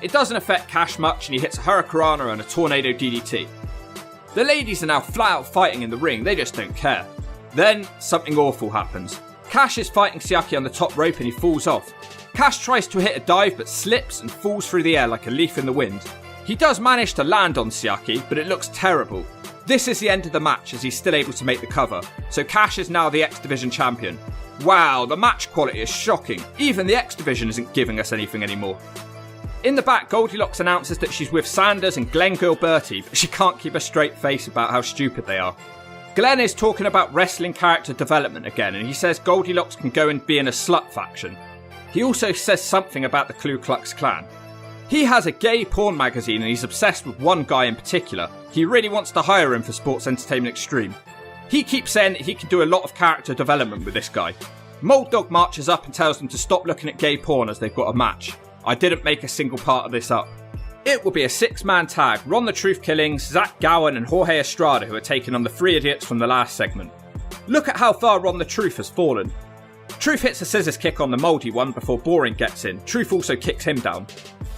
Speaker 1: It doesn't affect Cash much and he hits a Hurricanrana and a Tornado DDT. The ladies are now flat out fighting in the ring, they just don't care. Then, something awful happens. Cash is fighting Siaki on the top rope and he falls off. Cash tries to hit a dive but slips and falls through the air like a leaf in the wind. He does manage to land on Siaki, but it looks terrible. This is the end of the match as he's still able to make the cover, so Cash is now the X Division champion. Wow, the match quality is shocking. Even the X Division isn't giving us anything anymore. In the back, Goldilocks announces that she's with Sanders and Glenn Gilberti, but she can't keep a straight face about how stupid they are. Glenn is talking about wrestling character development again, and he says Goldilocks can go and be in a slut faction. He also says something about the Ku Klux Klan. He has a gay porn magazine and he's obsessed with one guy in particular. He really wants to hire him for Sports Entertainment Extreme. He keeps saying that he can do a lot of character development with this guy. Mold Dog marches up and tells them to stop looking at gay porn as they've got a match. I didn't make a single part of this up. It will be a 6-man tag, Ron the Truth Killings, Zach Gowen and Jorge Estrada, who are taking on the 3 idiots from the last segment. Look at how far Ron the Truth has fallen. Truth hits a scissors kick on the mouldy one before Boring gets in. Truth also kicks him down.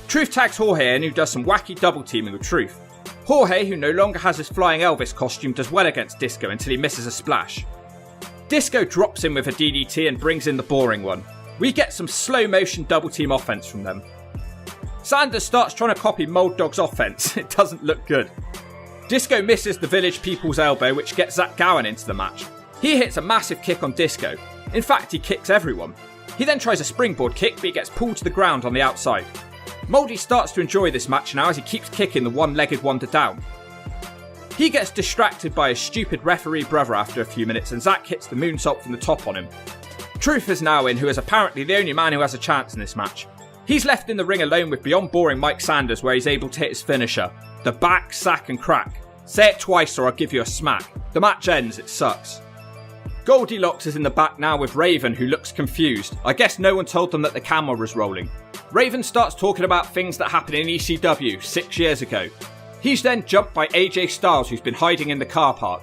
Speaker 1: Truth tags Jorge in, who does some wacky double teaming with Truth. Jorge, who no longer has his flying Elvis costume, does well against Disco until he misses a splash. Disco drops in with a DDT and brings in the Boring one. We get some slow motion double team offense from them. Sanders starts trying to copy Mold Dog's offense. It doesn't look good. Disco misses the Village People's elbow, which gets Zach Gowen into the match. He hits a massive kick on Disco. In fact, he kicks everyone. He then tries a springboard kick, but he gets pulled to the ground on the outside. Moldy starts to enjoy this match now as he keeps kicking the one-legged wonder down. He gets distracted by his stupid referee brother after a few minutes and Zach hits the moonsault from the top on him. Truth is now in, who is apparently the only man who has a chance in this match. He's left in the ring alone with beyond boring Mike Sanders, where he's able to hit his finisher. The back, sack and crack. Say it twice or I'll give you a smack. The match ends, it sucks. Goldilocks is in the back now with Raven, who looks confused. I guess no one told them that the camera was rolling. Raven starts talking about things that happened in ECW 6 years ago. He's then jumped by AJ Styles, who's been hiding in the car park.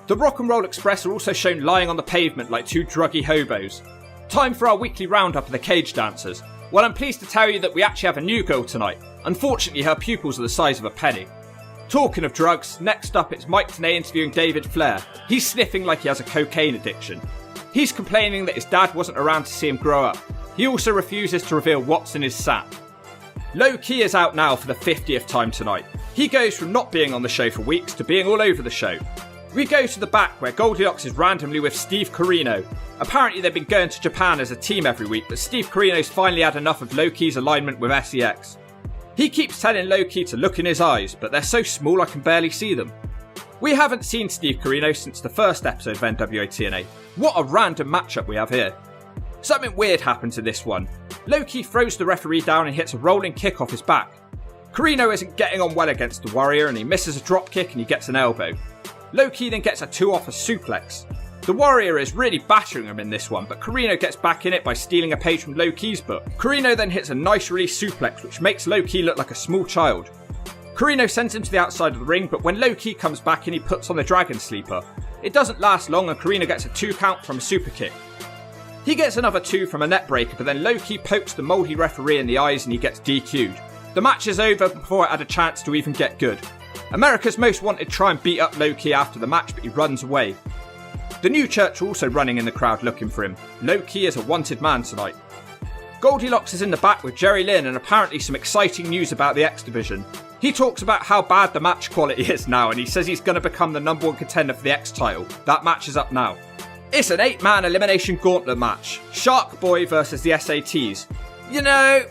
Speaker 1: The Rock and Roll Express are also shown lying on the pavement like 2 druggy hobos. Time for our weekly roundup of the cage dancers. Well, I'm pleased to tell you that we actually have a new girl tonight. Unfortunately, her pupils are the size of a penny. Talking of drugs, next up it's Mike Tenay interviewing David Flair. He's sniffing like he has a cocaine addiction. He's complaining that his dad wasn't around to see him grow up. He also refuses to reveal what's in his sap. Low Key is out now for the 50th time tonight. He goes from not being on the show for weeks to being all over the show. We go to the back where Goldilocks is randomly with Steve Corino. Apparently they've been going to Japan as a team every week, but Steve Corino's finally had enough of Low Key's alignment with SEX. He keeps telling Low Key to look in his eyes, but they're so small I can barely see them. We haven't seen Steve Corino since the first episode of NWA TNA. What a random matchup we have here. Something weird happens in this one. Low Key throws the referee down and hits a rolling kick off his back. Corino isn't getting on well against the Warrior and he misses a drop kick and he gets an elbow. Low Key then gets a 2-off a suplex. The Warrior is really battering him in this one, but Corino gets back in it by stealing a page from Low Key's book. Corino then hits a nice release suplex which makes Low Key look like a small child. Corino sends him to the outside of the ring, but when Low Key comes back in he puts on the Dragon Sleeper. It doesn't last long and Corino gets a 2 count from a super kick. He gets another 2 from a net breaker, but then Low Key pokes the mouldy referee in the eyes and he gets DQ'd. The match is over before it had a chance to even get good. America's Most Wanted try and beat up Low Key after the match, but he runs away. The New Church are also running in the crowd looking for him. Low Key is a wanted man tonight. Goldilocks is in the back with Jerry Lynn and apparently some exciting news about the X Division. He talks about how bad the match quality is now and he says he's going to become the #1 contender for the X title. That match is up now. It's an 8-man elimination gauntlet match. Shark Boy versus the SATs. You know,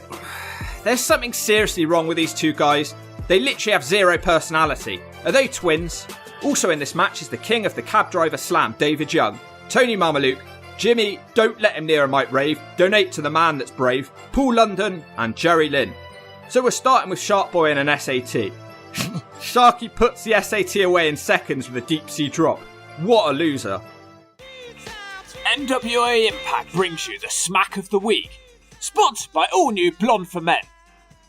Speaker 1: there's something seriously wrong with these 2 guys. They literally have 0 personality. Are they twins? Also in this match is the king of the cab driver slam, David Young, Tony Mamaluke, Jimmy, don't let him near a mic rave, donate to the man that's brave, Paul London and Jerry Lynn. So we're starting with Shark Boy and an SAT. Sharky puts the SAT away in seconds with a deep sea drop. What a loser.
Speaker 14: NWA Impact brings you the Smack of the Week, sponsored by all new Blonde for Men.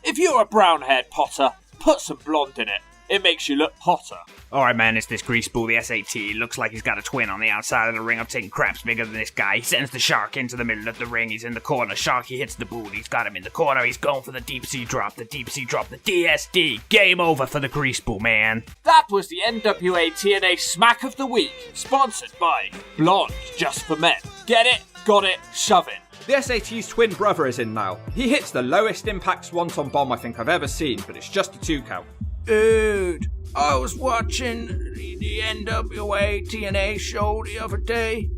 Speaker 14: If you're a brown-haired Potter, put some blonde in it. It makes you look hotter.
Speaker 3: Alright, man, it's this greaseball, the SAT. Looks like he's got a twin on the outside of the ring. I'm taking craps bigger than this guy. He sends the Shark into the middle of the ring. He's in the corner. Sharky hits the boot. He's got him in the corner. He's going for the deep sea drop. The deep sea drop. The DSD. Game over for the greaseball, man.
Speaker 14: That was the NWA TNA Smack of the Week, sponsored by Blonde Just for Men. Get it? Got it? Shove it.
Speaker 1: The SAT's twin brother is in now. He hits the lowest impact swanton bomb I think I've ever seen, but it's just a 2 count.
Speaker 3: Dude, I was watching the NWA TNA show the other day,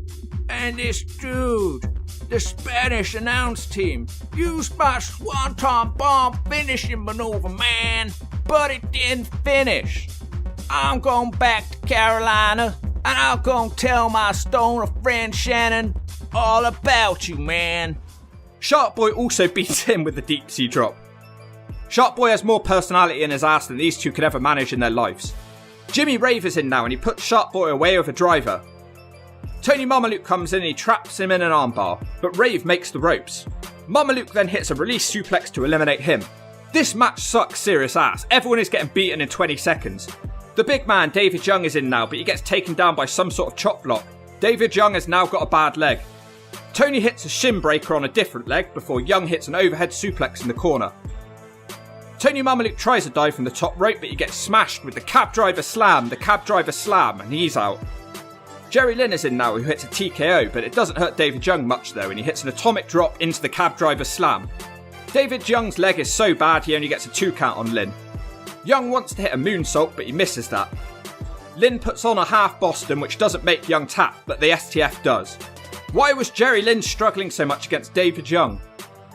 Speaker 3: and this dude, the Spanish announce team, used my swanton bomb finishing maneuver, man, but it didn't finish. I'm going back to Carolina, and I'm going to tell my stoner friend Shannon all about you, man.
Speaker 1: Shark Boy also beats him with the deep sea drop. Shark Boy has more personality in his ass than these two could ever manage in their lives. Jimmy Rave is in now and he puts Shark Boy away with a driver. Tony Mamaluke comes in and he traps him in an armbar, but Rave makes the ropes. Mamaluke then hits a release suplex to eliminate him. This match sucks serious ass. Everyone is getting beaten in 20 seconds. The big man, David Young, is in now, but he gets taken down by some sort of chop block. David Young has now got a bad leg. Tony hits a shin breaker on a different leg before Young hits an overhead suplex in the corner. Tony Mamaluke tries a dive from the top rope, but he gets smashed with the cab driver slam, and he's out. Jerry Lynn is in now, who hits a TKO, but it doesn't hurt David Young much though, and he hits an atomic drop into the cab driver slam. David Young's leg is so bad he only gets a 2 count on Lynn. Young wants to hit a moonsault, but he misses that. Lynn puts on a half Boston, which doesn't make Young tap, but the STF does. Why was Jerry Lynn struggling so much against David Young?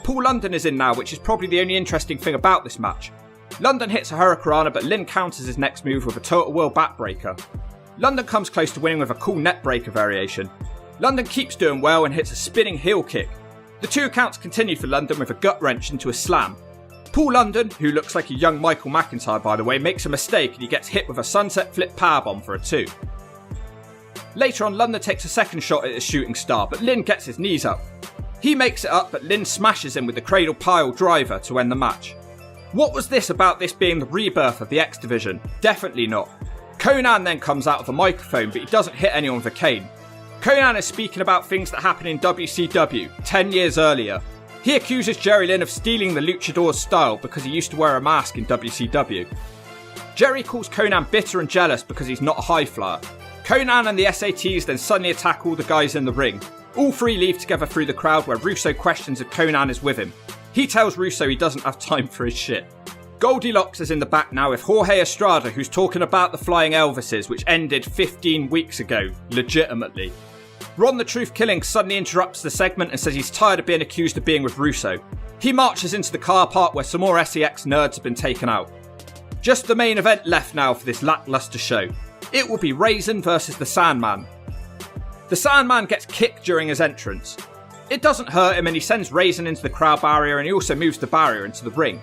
Speaker 1: Paul London is in now, which is probably the only interesting thing about this match. London hits a Hurricanrana, but Lynn counters his next move with a Total World backbreaker. London comes close to winning with a cool net breaker variation. London keeps doing well and hits a spinning heel kick. The 2 counts continue for London with a gut wrench into a slam. Paul London, who looks like a young Michael McIntyre by the way, makes a mistake and he gets hit with a sunset flip powerbomb for a 2. Later on, London takes a second shot at his shooting star, but Lynn gets his knees up. He makes it up, but Lynn smashes him with the cradle pile driver to end the match. What was this about this being the rebirth of the X Division? Definitely not. Conan then comes out of the microphone, but he doesn't hit anyone with a cane. Conan is speaking about things that happened in WCW 10 years earlier. He accuses Jerry Lynn of stealing the luchador's style because he used to wear a mask in WCW. Jerry calls Conan bitter and jealous because he's not a high flyer. Conan and the SATs then suddenly attack all the guys in the ring. All 3 leave together through the crowd where Russo questions if Conan is with him. He tells Russo he doesn't have time for his shit. Goldilocks is in the back now with Jorge Estrada, who's talking about the Flying Elvises, which ended 15 weeks ago, legitimately. Ron the Truth Killing suddenly interrupts the segment and says he's tired of being accused of being with Russo. He marches into the car park where some more SEX nerds have been taken out. Just the main event left now for this lackluster show. It will be Raisin versus the Sandman. The Sandman gets kicked during his entrance. It doesn't hurt him and he sends Raisin into the crowd barrier and he also moves the barrier into the ring.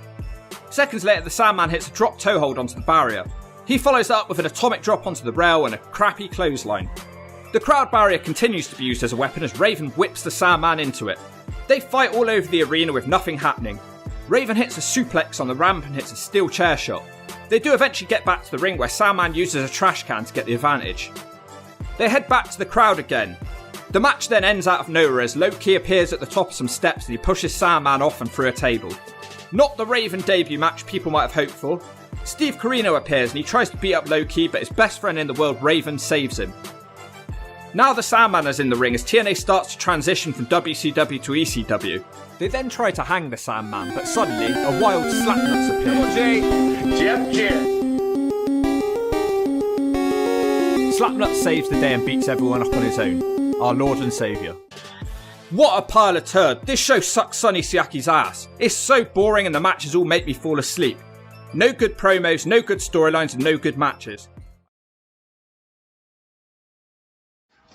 Speaker 1: Seconds later, the Sandman hits a drop toe hold onto the barrier. He follows that up with an atomic drop onto the rail and a crappy clothesline. The crowd barrier continues to be used as a weapon as Raven whips the Sandman into it. They fight all over the arena with nothing happening. Raven hits a suplex on the ramp and hits a steel chair shot. They do eventually get back to the ring where Sandman uses a trash can to get the advantage. They head back to the crowd again. The match then ends out of nowhere as Loki appears at the top of some steps and he pushes Sandman off and through a table. Not the Raven debut match people might have hoped for. Steve Corino appears and he tries to beat up Loki, but his best friend in the world, Raven, saves him. Now the Sandman is in the ring as TNA starts to transition from WCW to ECW. They then try to hang the Sandman, but suddenly a wild Slapnuts appears.
Speaker 8: Jeff Jarrett.
Speaker 1: Slapnuts saves the day and beats everyone up on his own. Our Lord and Saviour. What a pile of turd. This show sucks Sonny Siaki's ass. It's so boring and the matches all make me fall asleep. No good promos, no good storylines and no good matches.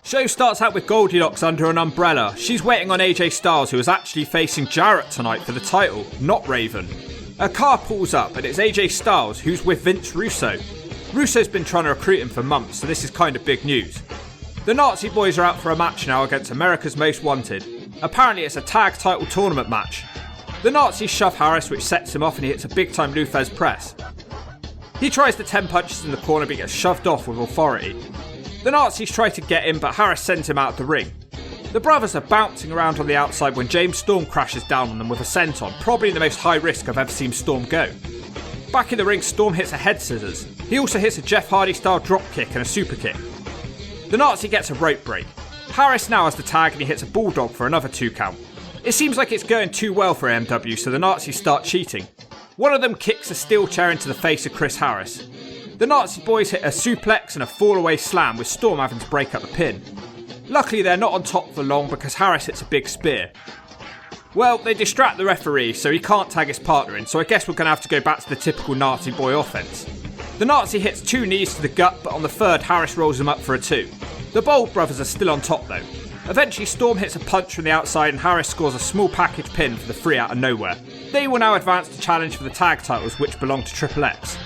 Speaker 1: Show starts out with Goldilocks under an umbrella. She's waiting on AJ Styles, who is actually facing Jarrett tonight for the title, not Raven. A car pulls up and it's AJ Styles, who's with Vince Russo. Russo's been trying to recruit him for months, so this is kind of big news. The Nazi boys are out for a match now against America's Most Wanted. Apparently it's a tag title tournament match. The Nazis shove Harris, which sets him off and he hits a big time Luthez press. He tries the 10 punches in the corner but gets shoved off with authority. The Nazis try to get him, but Harris sends him out of the ring. The brothers are bouncing around on the outside when James Storm crashes down on them with a senton, probably the most high risk I've ever seen Storm go. Back in the ring, Storm hits a head scissors. He also hits a Jeff Hardy style drop kick and a super kick. The Nazi gets a rope break. Harris now has the tag and he hits a bulldog for another 2 count. It seems like it's going too well for AMW, so the Nazis start cheating. One of them kicks a steel chair into the face of Chris Harris. The Nazi boys hit a suplex and a fall-away slam, with Storm having to break up the pin. Luckily they're not on top for long because Harris hits a big spear. Well, they distract the referee so he can't tag his partner in, so I guess we're going to have to go back to the typical Nazi boy offense. The Nazi hits 2 knees to the gut, but on the third Harris rolls him up for a 2. The Bold brothers are still on top though. Eventually Storm hits a punch from the outside and Harris scores a small package pin for the 3 out of nowhere. They will now advance to challenge for the tag titles, which belong to Triple X.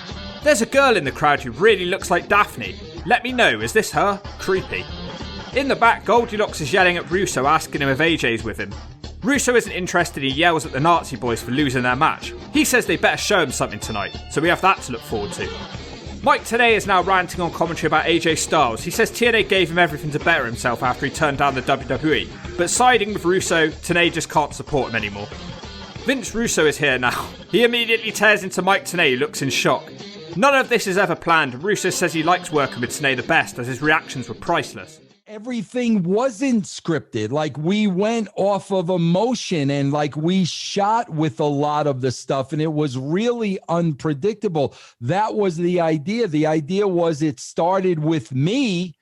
Speaker 1: There's a girl in the crowd who really looks like Daphne. Let me know, is this her? Creepy. In the back, Goldilocks is yelling at Russo, asking him if AJ's with him. Russo isn't interested, he yells at the Nazi boys for losing their match. He says they better show him something tonight, so we have that to look forward to. Mike TNA is now ranting on commentary about AJ Styles. He says TNA gave him everything to better himself after he turned down the WWE, but siding with Russo, TNA just can't support him anymore. Vince Russo is here now. He immediately tears into Mike TNA, who looks in shock. None of this is ever planned. Russo says he likes working with TNA the best, as his reactions were priceless.
Speaker 4: Everything wasn't scripted. Like, we went off of emotion and like we shot with a lot of the stuff, and it was really unpredictable. That was the idea. The idea was it started with me,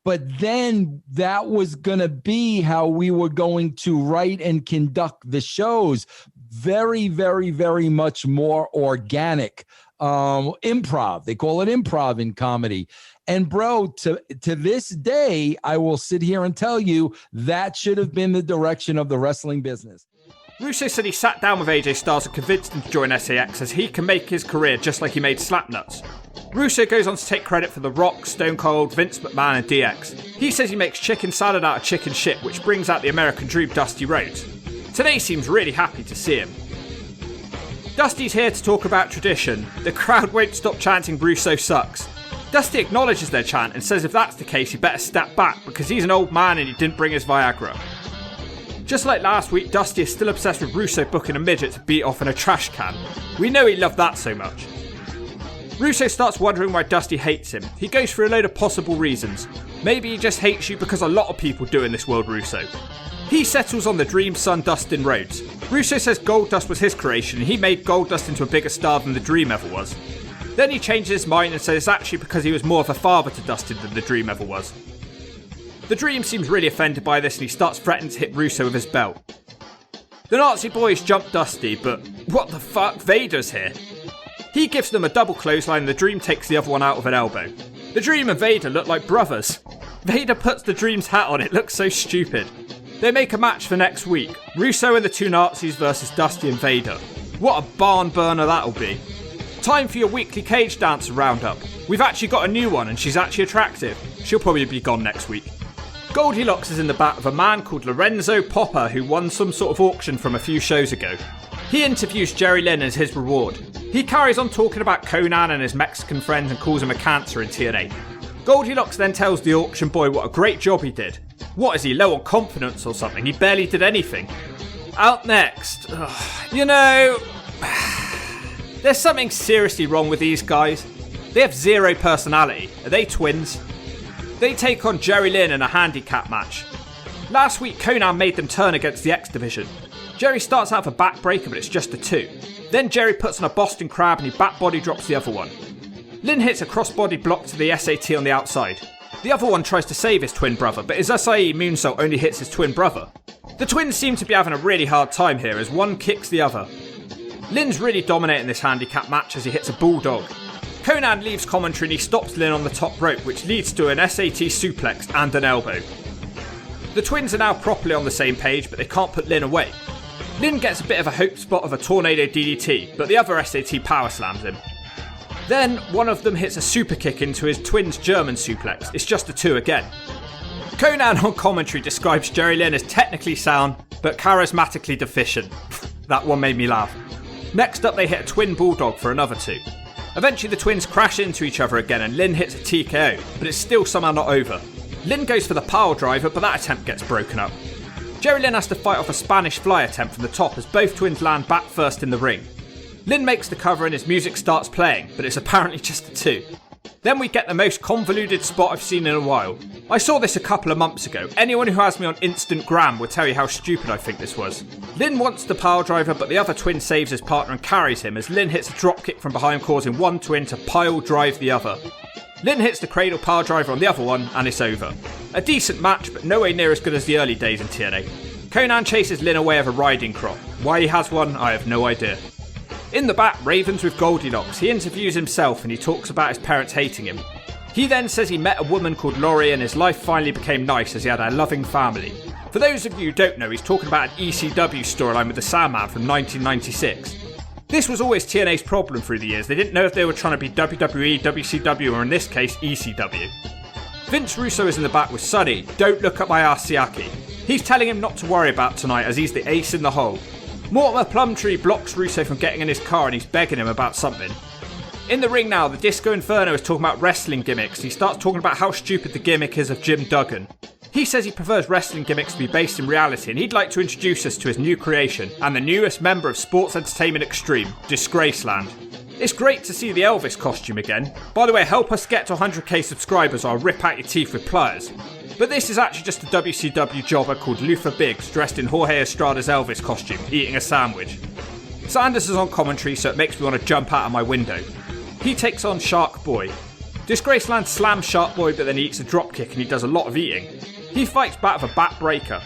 Speaker 4: but then that was going to be how we were going to write and conduct the shows. Very, very, very much more organic. Improv. They call it improv in comedy. And bro, to this day, I will sit here and tell you that should have been the direction of the wrestling business.
Speaker 1: Russo said he sat down with AJ Styles and convinced him to join SAX, as he can make his career just like he made Slapnuts. Russo goes on to take credit for The Rock, Stone Cold, Vince McMahon and DX. He says he makes chicken salad out of chicken shit, which brings out the American dream Dusty Rhodes. Today seems really happy to see him. Dusty's here to talk about tradition. The crowd won't stop chanting Russo sucks. Dusty acknowledges their chant and says if that's the case he better step back because he's an old man and he didn't bring his Viagra. Just like last week, Dusty is still obsessed with Russo booking a midget to beat off in a trash can. We know he loved that so much. Russo starts wondering why Dusty hates him. He goes for a load of possible reasons. Maybe he just hates you because a lot of people do in this world, Russo. He settles on the dream son Dustin Rhodes. Russo says Goldust was his creation and he made Goldust into a bigger star than the Dream ever was. Then he changes his mind and says it's actually because he was more of a father to Dustin than the Dream ever was. The Dream seems really offended by this and he starts threatening to hit Russo with his belt. The Nazi boys jump Dusty, but what the fuck, Vader's here. He gives them a double clothesline and the Dream takes the other one out with an elbow. The Dream and Vader look like brothers. Vader puts the Dream's hat on, it looks so stupid. They make a match for next week. Russo and the 2 Nazis versus Dusty and Vader. What a barn burner that'll be. Time for your weekly cage dancer roundup. We've actually got a new one and she's actually attractive. She'll probably be gone next week. Goldilocks is in the back of a man called Lorenzo Popper who won some sort of auction from a few shows ago. He interviews Jerry Lynn as his reward. He carries on talking about Conan and his Mexican friends and calls him a cancer in TNA. Goldilocks then tells the auction boy what a great job he did. What, is he low on confidence or something? He barely did anything. Out next. You know, there's something seriously wrong with these guys. They have zero personality. Are they twins? They take on Jerry Lynn in a handicap match. Last week, Conan made them turn against the X Division. Jerry starts out with a backbreaker, but it's just a 2. Then Jerry puts on a Boston Crab and he back body drops the other one. Lynn hits a crossbody block to the SAT on the outside. The other one tries to save his twin brother, but his Acai moonsault only hits his twin brother. The twins seem to be having a really hard time here as one kicks the other. Lynn's really dominating this handicap match as he hits a bulldog. Conan leaves commentary and he stops Lynn on the top rope, which leads to an SAT suplex and an elbow. The twins are now properly on the same page, but they can't put Lynn away. Lynn gets a bit of a hope spot of a tornado DDT, but the other SAT power slams him. Then one of them hits a super kick into his twin's German suplex. It's just a 2 again. Conan on commentary describes Jerry Lynn as technically sound, but charismatically deficient. That one made me laugh. Next up they hit a twin bulldog for another 2. Eventually the twins crash into each other again and Lynn hits a TKO, but it's still somehow not over. Lynn goes for the pile driver, but that attempt gets broken up. Jerry Lynn has to fight off a Spanish fly attempt from the top as both twins land back first in the ring. Lynn makes the cover and his music starts playing, but it's apparently just the two. Then we get the most convoluted spot I've seen in a while. I saw this a couple of months ago. Anyone who has me on Instagram will tell you how stupid I think this was. Lynn wants the pile driver, but the other twin saves his partner and carries him as Lynn hits a dropkick from behind, causing one twin to pile drive the other. Lynn hits the cradle pile driver on the other one and it's over. A decent match, but nowhere near as good as the early days in TNA. Conan chases Lynn away with a riding crop. Why he has one, I have no idea. In the back, Raven's with Goldilocks. He interviews himself and he talks about his parents hating him. He then says he met a woman called Laurie and his life finally became nice as he had a loving family. For those of you who don't know, he's talking about an ECW storyline with the Sandman from 1996. This was always TNA's problem through the years. They didn't know if they were trying to be WWE, WCW, or in this case, ECW. Vince Russo is in the back with Sonny. Don't look at my ass, Siaki. He's telling him not to worry about tonight as he's the ace in the hole. Mortimer Plumtree blocks Russo from getting in his car and he's begging him about something. In the ring now, the Disco Inferno is talking about wrestling gimmicks. He starts talking about how stupid the gimmick is of Jim Duggan. He says he prefers wrestling gimmicks to be based in reality and he'd like to introduce us to his new creation and the newest member of Sports Entertainment Extreme, Disgraceland. It's great to see the Elvis costume again. By the way, help us get to 100k subscribers or I'll rip out your teeth with pliers. But this is actually just a WCW jobber called Luther Biggs dressed in Jorge Estrada's Elvis costume, eating a sandwich. Sanders is on commentary, so it makes me want to jump out of my window. He takes on Shark Boy. Disgraceland slams Shark Boy but then he eats a dropkick and he does a lot of eating. He fights back with a backbreaker.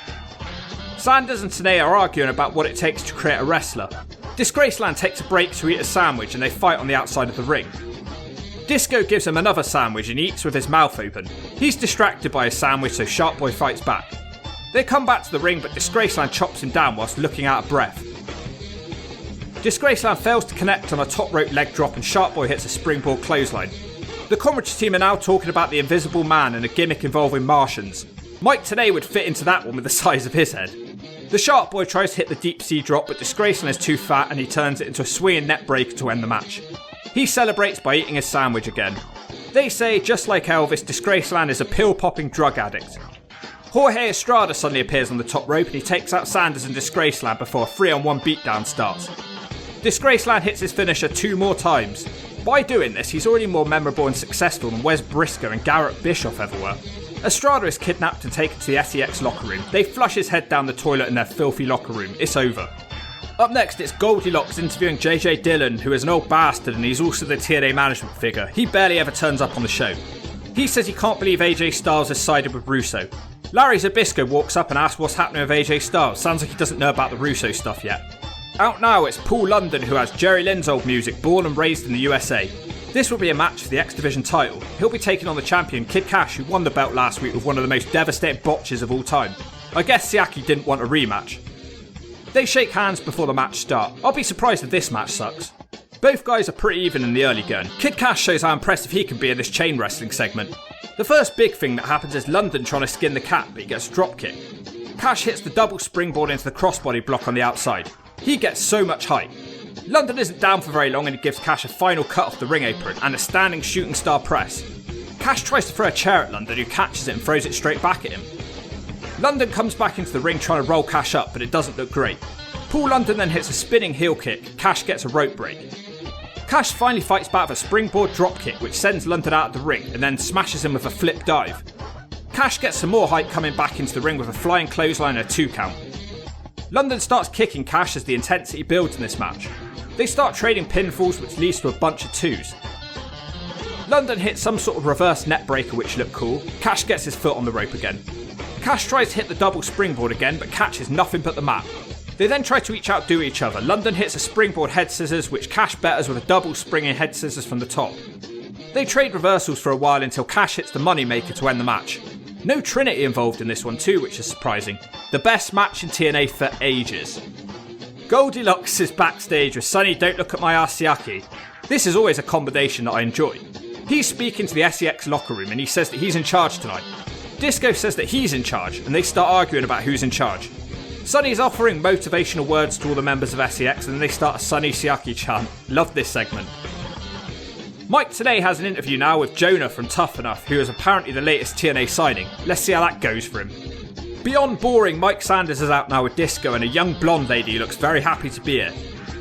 Speaker 1: Sanders and Tanea are arguing about what it takes to create a wrestler. Disgraceland takes a break to eat a sandwich and they fight on the outside of the ring. Disco gives him another sandwich and he eats with his mouth open. He's distracted by his sandwich, so Shark Boy fights back. They come back to the ring, but Disgraceland chops him down whilst looking out of breath. Disgraceland fails to connect on a top rope leg drop and Shark Boy hits a springboard clothesline. The commentary team are now talking about the Invisible Man and a gimmick involving Martians. Mike Tenay would fit into that one with the size of his head. The Shark Boy tries to hit the deep sea drop, but Disgraceland is too fat and he turns it into a swinging net breaker to end the match. He celebrates by eating his sandwich again. They say, just like Elvis, Disgraceland is a pill-popping drug addict. Jorge Estrada suddenly appears on the top rope and he takes out Sanders and Disgraceland before a 3-on-1 beatdown starts. Disgraceland hits his finisher 2 more times. By doing this, he's already more memorable and successful than Wes Briscoe and Garrett Bischoff ever were. Estrada is kidnapped and taken to the SEX locker room. They flush his head down the toilet in their filthy locker room. It's over. Up next, it's Goldilocks interviewing JJ Dillon, who is an old bastard and he's also the TNA management figure. He barely ever turns up on the show. He says he can't believe AJ Styles has sided with Russo. Larry Zbyszko walks up and asks what's happening with AJ Styles. Sounds like he doesn't know about the Russo stuff yet. Out now, it's Paul London, who has Jerry Lynn's old music, born and raised in the USA. This will be a match for the X Division title. He'll be taking on the champion Kid Cash, who won the belt last week with one of the most devastating botches of all time. I guess Siaki didn't want a rematch. They shake hands before the match starts. I'll be surprised if this match sucks. Both guys are pretty even in the early going. Kid Cash shows how impressive he can be in this chain wrestling segment. The first big thing that happens is London trying to skin the cat, but he gets a drop kick. Cash hits the double springboard into the crossbody block on the outside. He gets so much height. London isn't down for very long and he gives Cash a final cut off the ring apron and a standing shooting star press. Cash tries to throw a chair at London, who catches it and throws it straight back at him. London comes back into the ring trying to roll Cash up, but it doesn't look great. Paul London then hits a spinning heel kick. Cash gets a rope break. Cash finally fights back with a springboard drop kick, which sends London out of the ring and then smashes him with a flip dive. Cash gets some more height coming back into the ring with a flying clothesline and a 2 count. London starts kicking Cash as the intensity builds in this match. They start trading pinfalls, which leads to a bunch of 2s. London hits some sort of reverse net breaker, which looked cool. Cash gets his foot on the rope again. Cash tries to hit the double springboard again, but catches nothing but the mat. They then try to outdo each other. London hits a springboard head scissors, which Cash betters with a double springing head scissors from the top. They trade reversals for a while until Cash hits the moneymaker to end the match. No Trinity involved in this one too, which is surprising. The best match in TNA for ages. Goldilocks is backstage with Sonny Don't Look at My Ass Siaki. This is always a combination that I enjoy. He's speaking to the SEX locker room and he says that he's in charge tonight. Disco says that he's in charge and they start arguing about who's in charge. Sonny's offering motivational words to all the members of SEX and then they start a Sonny Siaki chant. Love this segment. Mike today has an interview now with Jonah from Tough Enough, who is apparently the latest TNA signing. Let's see how that goes for him. Beyond boring, Mike Sanders is out now with Disco and a young blonde lady who looks very happy to be here.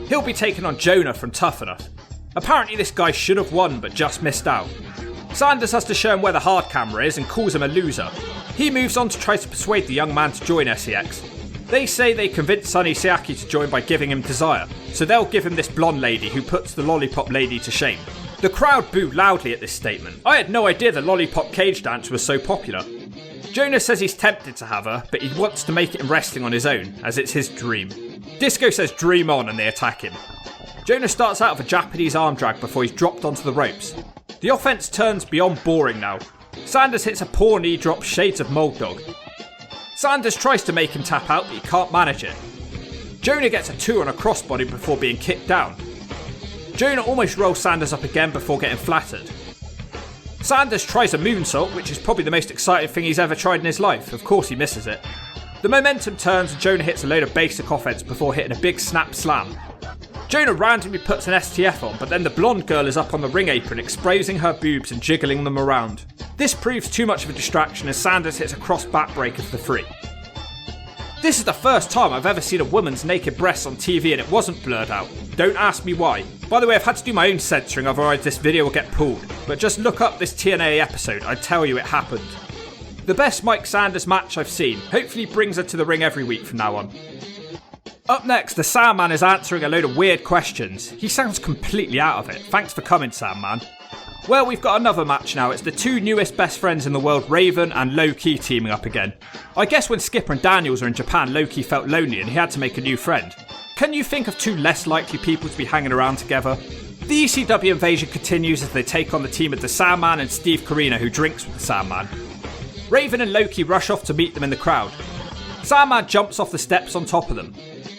Speaker 1: He'll be taking on Jonah from Tough Enough. Apparently this guy should have won but just missed out. Sanders has to show him where the hard camera is and calls him a loser. He moves on to try to persuade the young man to join SEX. They say they convinced Sonny Siaki to join by giving him Desire, so they'll give him this blonde lady who puts the Lollipop lady to shame. The crowd boo loudly at this statement. I had no idea the Lollipop cage dance was so popular. Jonah says he's tempted to have her, but he wants to make it in wrestling on his own, as it's his dream. Disco says dream on and they attack him. Jonah starts out with a Japanese arm drag before he's dropped onto the ropes. The offense turns beyond boring now. Sanders hits a poor knee drop, shades of Mold Dog. Sanders tries to make him tap out, but he can't manage it. Jonah gets a 2 on a crossbody before being kicked down. Jonah almost rolls Sanders up again before getting flattered. Sanders tries a moonsault, which is probably the most exciting thing he's ever tried in his life. Of course he misses it. The momentum turns and Jonah hits a load of basic offense before hitting a big snap slam. Jonah randomly puts an STF on, but then the blonde girl is up on the ring apron exposing her boobs and jiggling them around. This proves too much of a distraction as Sanders hits a cross backbreaker for the 3. This is the first time I've ever seen a woman's naked breasts on TV and it wasn't blurred out. Don't ask me why. By the way, I've had to do my own censoring, otherwise this video will get pulled. But just look up this TNA episode, I tell you it happened. The best Mike Sanders match I've seen. Hopefully brings her to the ring every week from now on. Up next, the Sandman is answering a load of weird questions. He sounds completely out of it. Thanks for coming, Sandman. Well, we've got another match now. It's the 2 newest best friends in the world, Raven and Low-Ki, teaming up again. I guess when Skipper and Daniels were in Japan, Low-Ki felt lonely and he had to make a new friend. Can you think of 2 less likely people to be hanging around together? The ECW invasion continues as they take on the team of the Sandman and Steve Corino, who drinks with the Sandman. Raven and Low-Ki rush off to meet them in the crowd. Sandman jumps off the steps on top of them.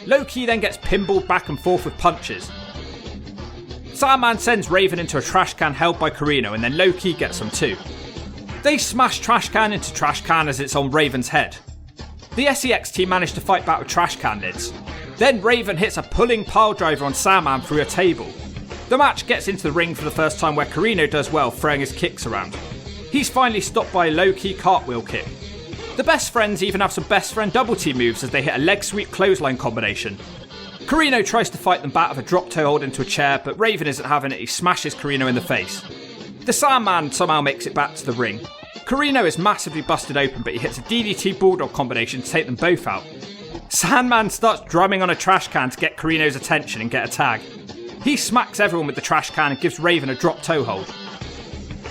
Speaker 1: Low-Ki then gets pinballed back and forth with punches. Sandman sends Raven into a trash can held by Corino and then Low-Ki gets him too. They smash trash can into trash can as it's on Raven's head. The SEX team manage to fight back with trash can lids. Then Raven hits a pulling pile driver on Sandman through a table. The match gets into the ring for the first time where Corino does well, throwing his kicks around. He's finally stopped by a Low-Ki cartwheel kick. The best friends even have some best friend double team moves as they hit a leg sweep clothesline combination. Corino tries to fight them back with a drop toe hold into a chair, but Raven isn't having it, he smashes Corino in the face. The Sandman somehow makes it back to the ring. Corino is massively busted open, but he hits a DDT Bulldog combination to take them both out. Sandman starts drumming on a trash can to get Corino's attention and get a tag. He smacks everyone with the trash can and gives Raven a drop toe hold.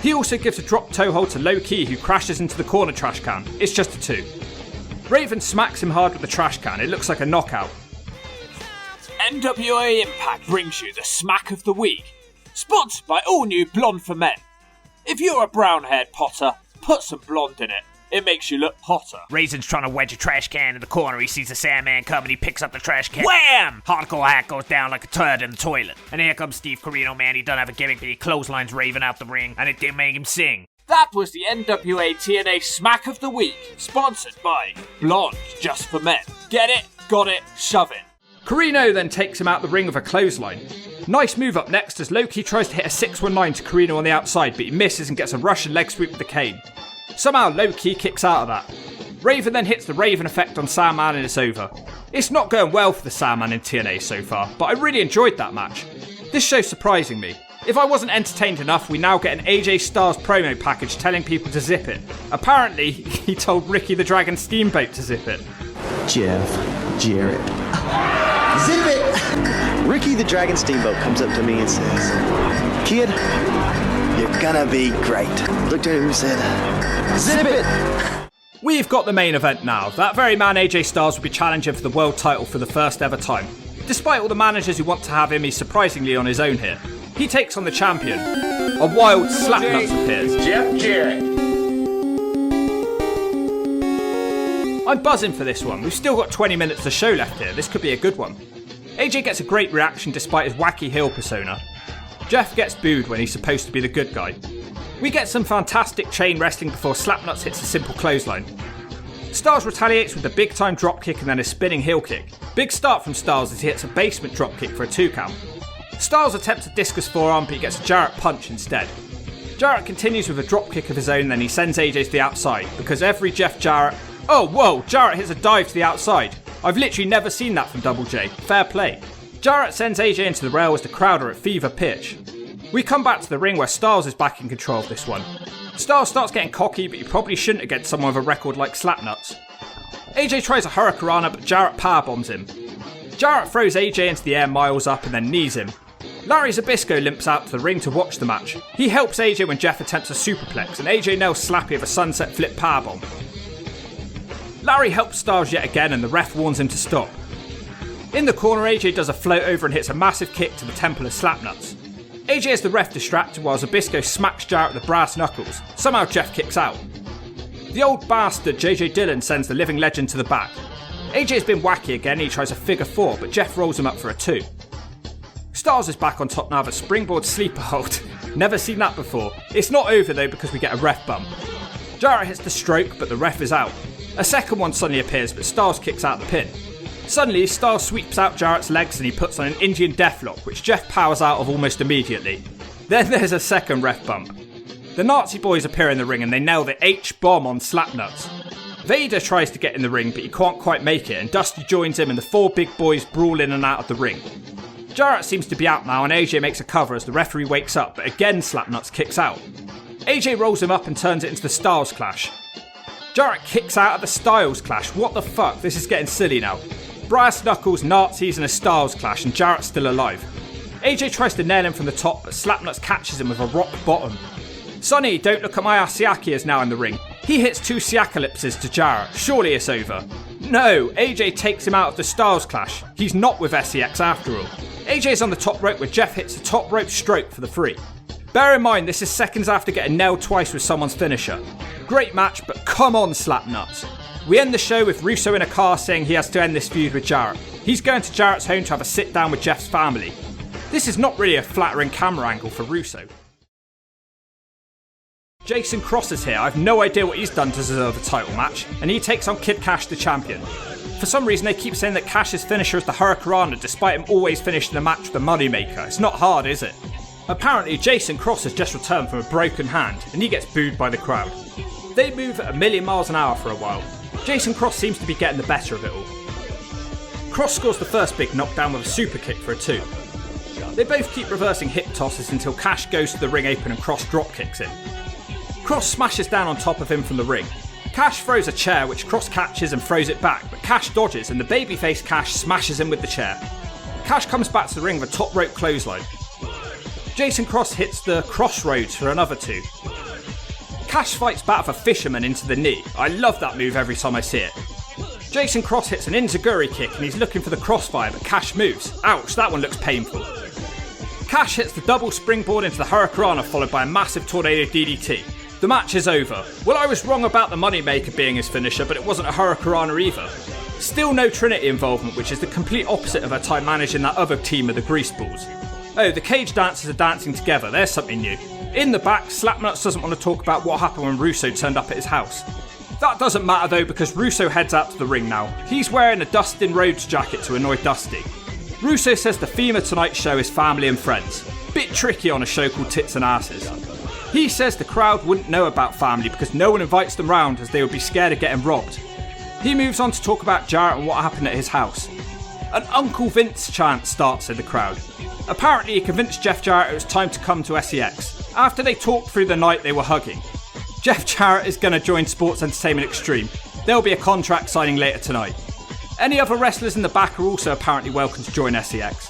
Speaker 1: He also gives a drop toe hold to Low-Ki, who crashes into the corner trash can. It's just a 2. Raven smacks him hard with the trash can. It looks like a knockout.
Speaker 14: NWA Impact brings you the Smack of the Week, sponsored by all new Blonde for Men. If you're a brown-haired Potter, put some blonde in it. It makes you look hotter.
Speaker 15: Raisin's trying to wedge a trash can in the corner. He sees the Sandman coming. He picks up the trash can. Wham! Hardcore hack goes down like a turd in the toilet. And here comes Steve Corino, man. He doesn't have a gimmick, but he clotheslines Raven out the ring. And it didn't make him sing.
Speaker 14: That was the NWA TNA Smack of the Week, sponsored by Blonde Just for Men. Get it, got it, shove it.
Speaker 1: Corino then takes him out the ring with a clothesline. Nice move up next as Low-Ki tries to hit a 619 to Corino on the outside, but he misses and gets a Russian leg sweep with the cane. Somehow Low-Ki kicks out of that. Raven then hits the Raven effect on Sandman and it's over. It's not going well for the Sandman in TNA so far, but I really enjoyed that match. This show's surprising me. If I wasn't entertained enough, we now get an AJ Styles promo package telling people to zip it. Apparently, he told Ricky the Dragon Steamboat to zip it.
Speaker 5: Jeff, Jarrett, zip it! Ricky the Dragon Steamboat comes up to me and says, "Kid, you're gonna be great." Looked at him and said, "Zip it!"
Speaker 1: We've got the main event now. That very man AJ Styles will be challenging for the world title for the first ever time. Despite all the managers who want to have him, he's surprisingly on his own here. He takes on the champion. A wild slapnuts appears.
Speaker 8: Jeff Jarrett.
Speaker 1: I'm buzzing for this one. We've still got 20 minutes of show left here. This could be a good one. AJ gets a great reaction despite his wacky heel persona. Jeff gets booed when he's supposed to be the good guy. We get some fantastic chain wrestling before Slapnuts hits a simple clothesline. Styles retaliates with a big time dropkick and then a spinning heel kick. Big start from Styles as he hits a basement dropkick for a 2 count. Styles attempts a discus forearm, but he gets a Jarrett punch instead. Jarrett continues with a dropkick of his own, then he sends AJ to the outside, because every Jarrett... Oh, whoa, Jarrett hits a dive to the outside. I've literally never seen that from Double J. Fair play. Jarrett sends AJ into the rail as the crowd are at fever pitch. We come back to the ring where Styles is back in control of this one. Styles starts getting cocky, but he probably shouldn't against someone with a record like Slapnuts. AJ tries a Hurricanrana, but Jarrett powerbombs him. Jarrett throws AJ into the air miles up and then knees him. Larry Zbyszko limps out to the ring to watch the match. He helps AJ when Jeff attempts a superplex, and AJ nails Slappy with a sunset flip powerbomb. Larry helps Styles yet again, and the ref warns him to stop. In the corner, AJ does a float over and hits a massive kick to the temple of Slapnuts. AJ has the ref distracted while Zbyszko smacks Jarrett with the brass knuckles. Somehow Jeff kicks out. The old bastard JJ Dillon sends the living legend to the back. AJ's been wacky again, he tries a figure 4, but Jeff rolls him up for a 2. Styles is back on top now with a springboard sleeper hold. Never seen that before. It's not over though because we get a ref bump. Jarrett hits the stroke, but the ref is out. A second one suddenly appears, but Styles kicks out the pin. Suddenly, Styles sweeps out Jarrett's legs and he puts on an Indian deathlock, which Jeff powers out of almost immediately. Then there's a second ref bump. The Nazi boys appear in the ring and they nail the H-bomb on Slapnuts. Vader tries to get in the ring, but he can't quite make it, and Dusty joins him and the 4 big boys brawl in and out of the ring. Jarrett seems to be out now and AJ makes a cover as the referee wakes up, but again Slapnuts kicks out. AJ rolls him up and turns it into the Styles Clash. Jarrett kicks out of the Styles Clash. What the fuck? This is getting silly now. Brass knuckles, Nazis and a Styles Clash, and Jarrett's still alive. AJ tries to nail him from the top, but Slapnuts catches him with a rock bottom. Sonny, don't look at my ass, Siaki is now in the ring. He hits 2 Siakalypses to Jarrett. Surely it's over. No, AJ takes him out of the Styles Clash. He's not with SEX after all. AJ's on the top rope where Jeff hits a top rope stroke for the 3. Bear in mind, this is seconds after getting nailed twice with someone's finisher. Great match, but come on, Slapnuts. We end the show with Russo in a car saying he has to end this feud with Jarrett. He's going to Jarrett's home to have a sit down with Jeff's family. This is not really a flattering camera angle for Russo. Jason Cross is here. I have no idea what he's done to deserve a title match, and he takes on Kid Cash, the champion. For some reason, they keep saying that Cash's finisher is the Hurricanrana, despite him always finishing the match with a moneymaker. It's not hard, is it? Apparently, Jason Cross has just returned from a broken hand, and he gets booed by the crowd. They move at 1,000,000 miles an hour for a while. Jason Cross seems to be getting the better of it all. Cross scores the first big knockdown with a super kick for a 2. They both keep reversing hip tosses until Cash goes to the ring apron and Cross drop kicks him. Cross smashes down on top of him from the ring. Cash throws a chair which Cross catches and throws it back, but Cash dodges and the babyface Cash smashes him with the chair. Cash comes back to the ring with a top rope clothesline. Jason Cross hits the Crossroads for another 2. Cash fights back with a fisherman into the knee. I love that move every time I see it. Jason Cross hits an Inzaguri kick and he's looking for the crossfire, but Cash moves. Ouch, that one looks painful. Cash hits the double springboard into the Hurricanrana followed by a massive tornado DDT. The match is over. Well, I was wrong about the Moneymaker being his finisher, but it wasn't a Hurricanrana either. Still no Trinity involvement, which is the complete opposite of her time managing that other team of the Greaseballs. Oh, the cage dancers are dancing together. There's something new. In the back, Slapnuts doesn't want to talk about what happened when Russo turned up at his house. That doesn't matter though because Russo heads out to the ring now. He's wearing a Dustin Rhodes jacket to annoy Dusty. Russo says the theme of tonight's show is family and friends. Bit tricky on a show called Tits and Asses. He says the crowd wouldn't know about family because no one invites them round as they would be scared of getting robbed. He moves on to talk about Jarrett and what happened at his house. An Uncle Vince chant starts in the crowd. Apparently he convinced Jeff Jarrett it was time to come to SEX. After they talked through the night, they were hugging. Jeff Jarrett is going to join Sports Entertainment Extreme. There will be a contract signing later tonight. Any other wrestlers in the back are also apparently welcome to join SEX.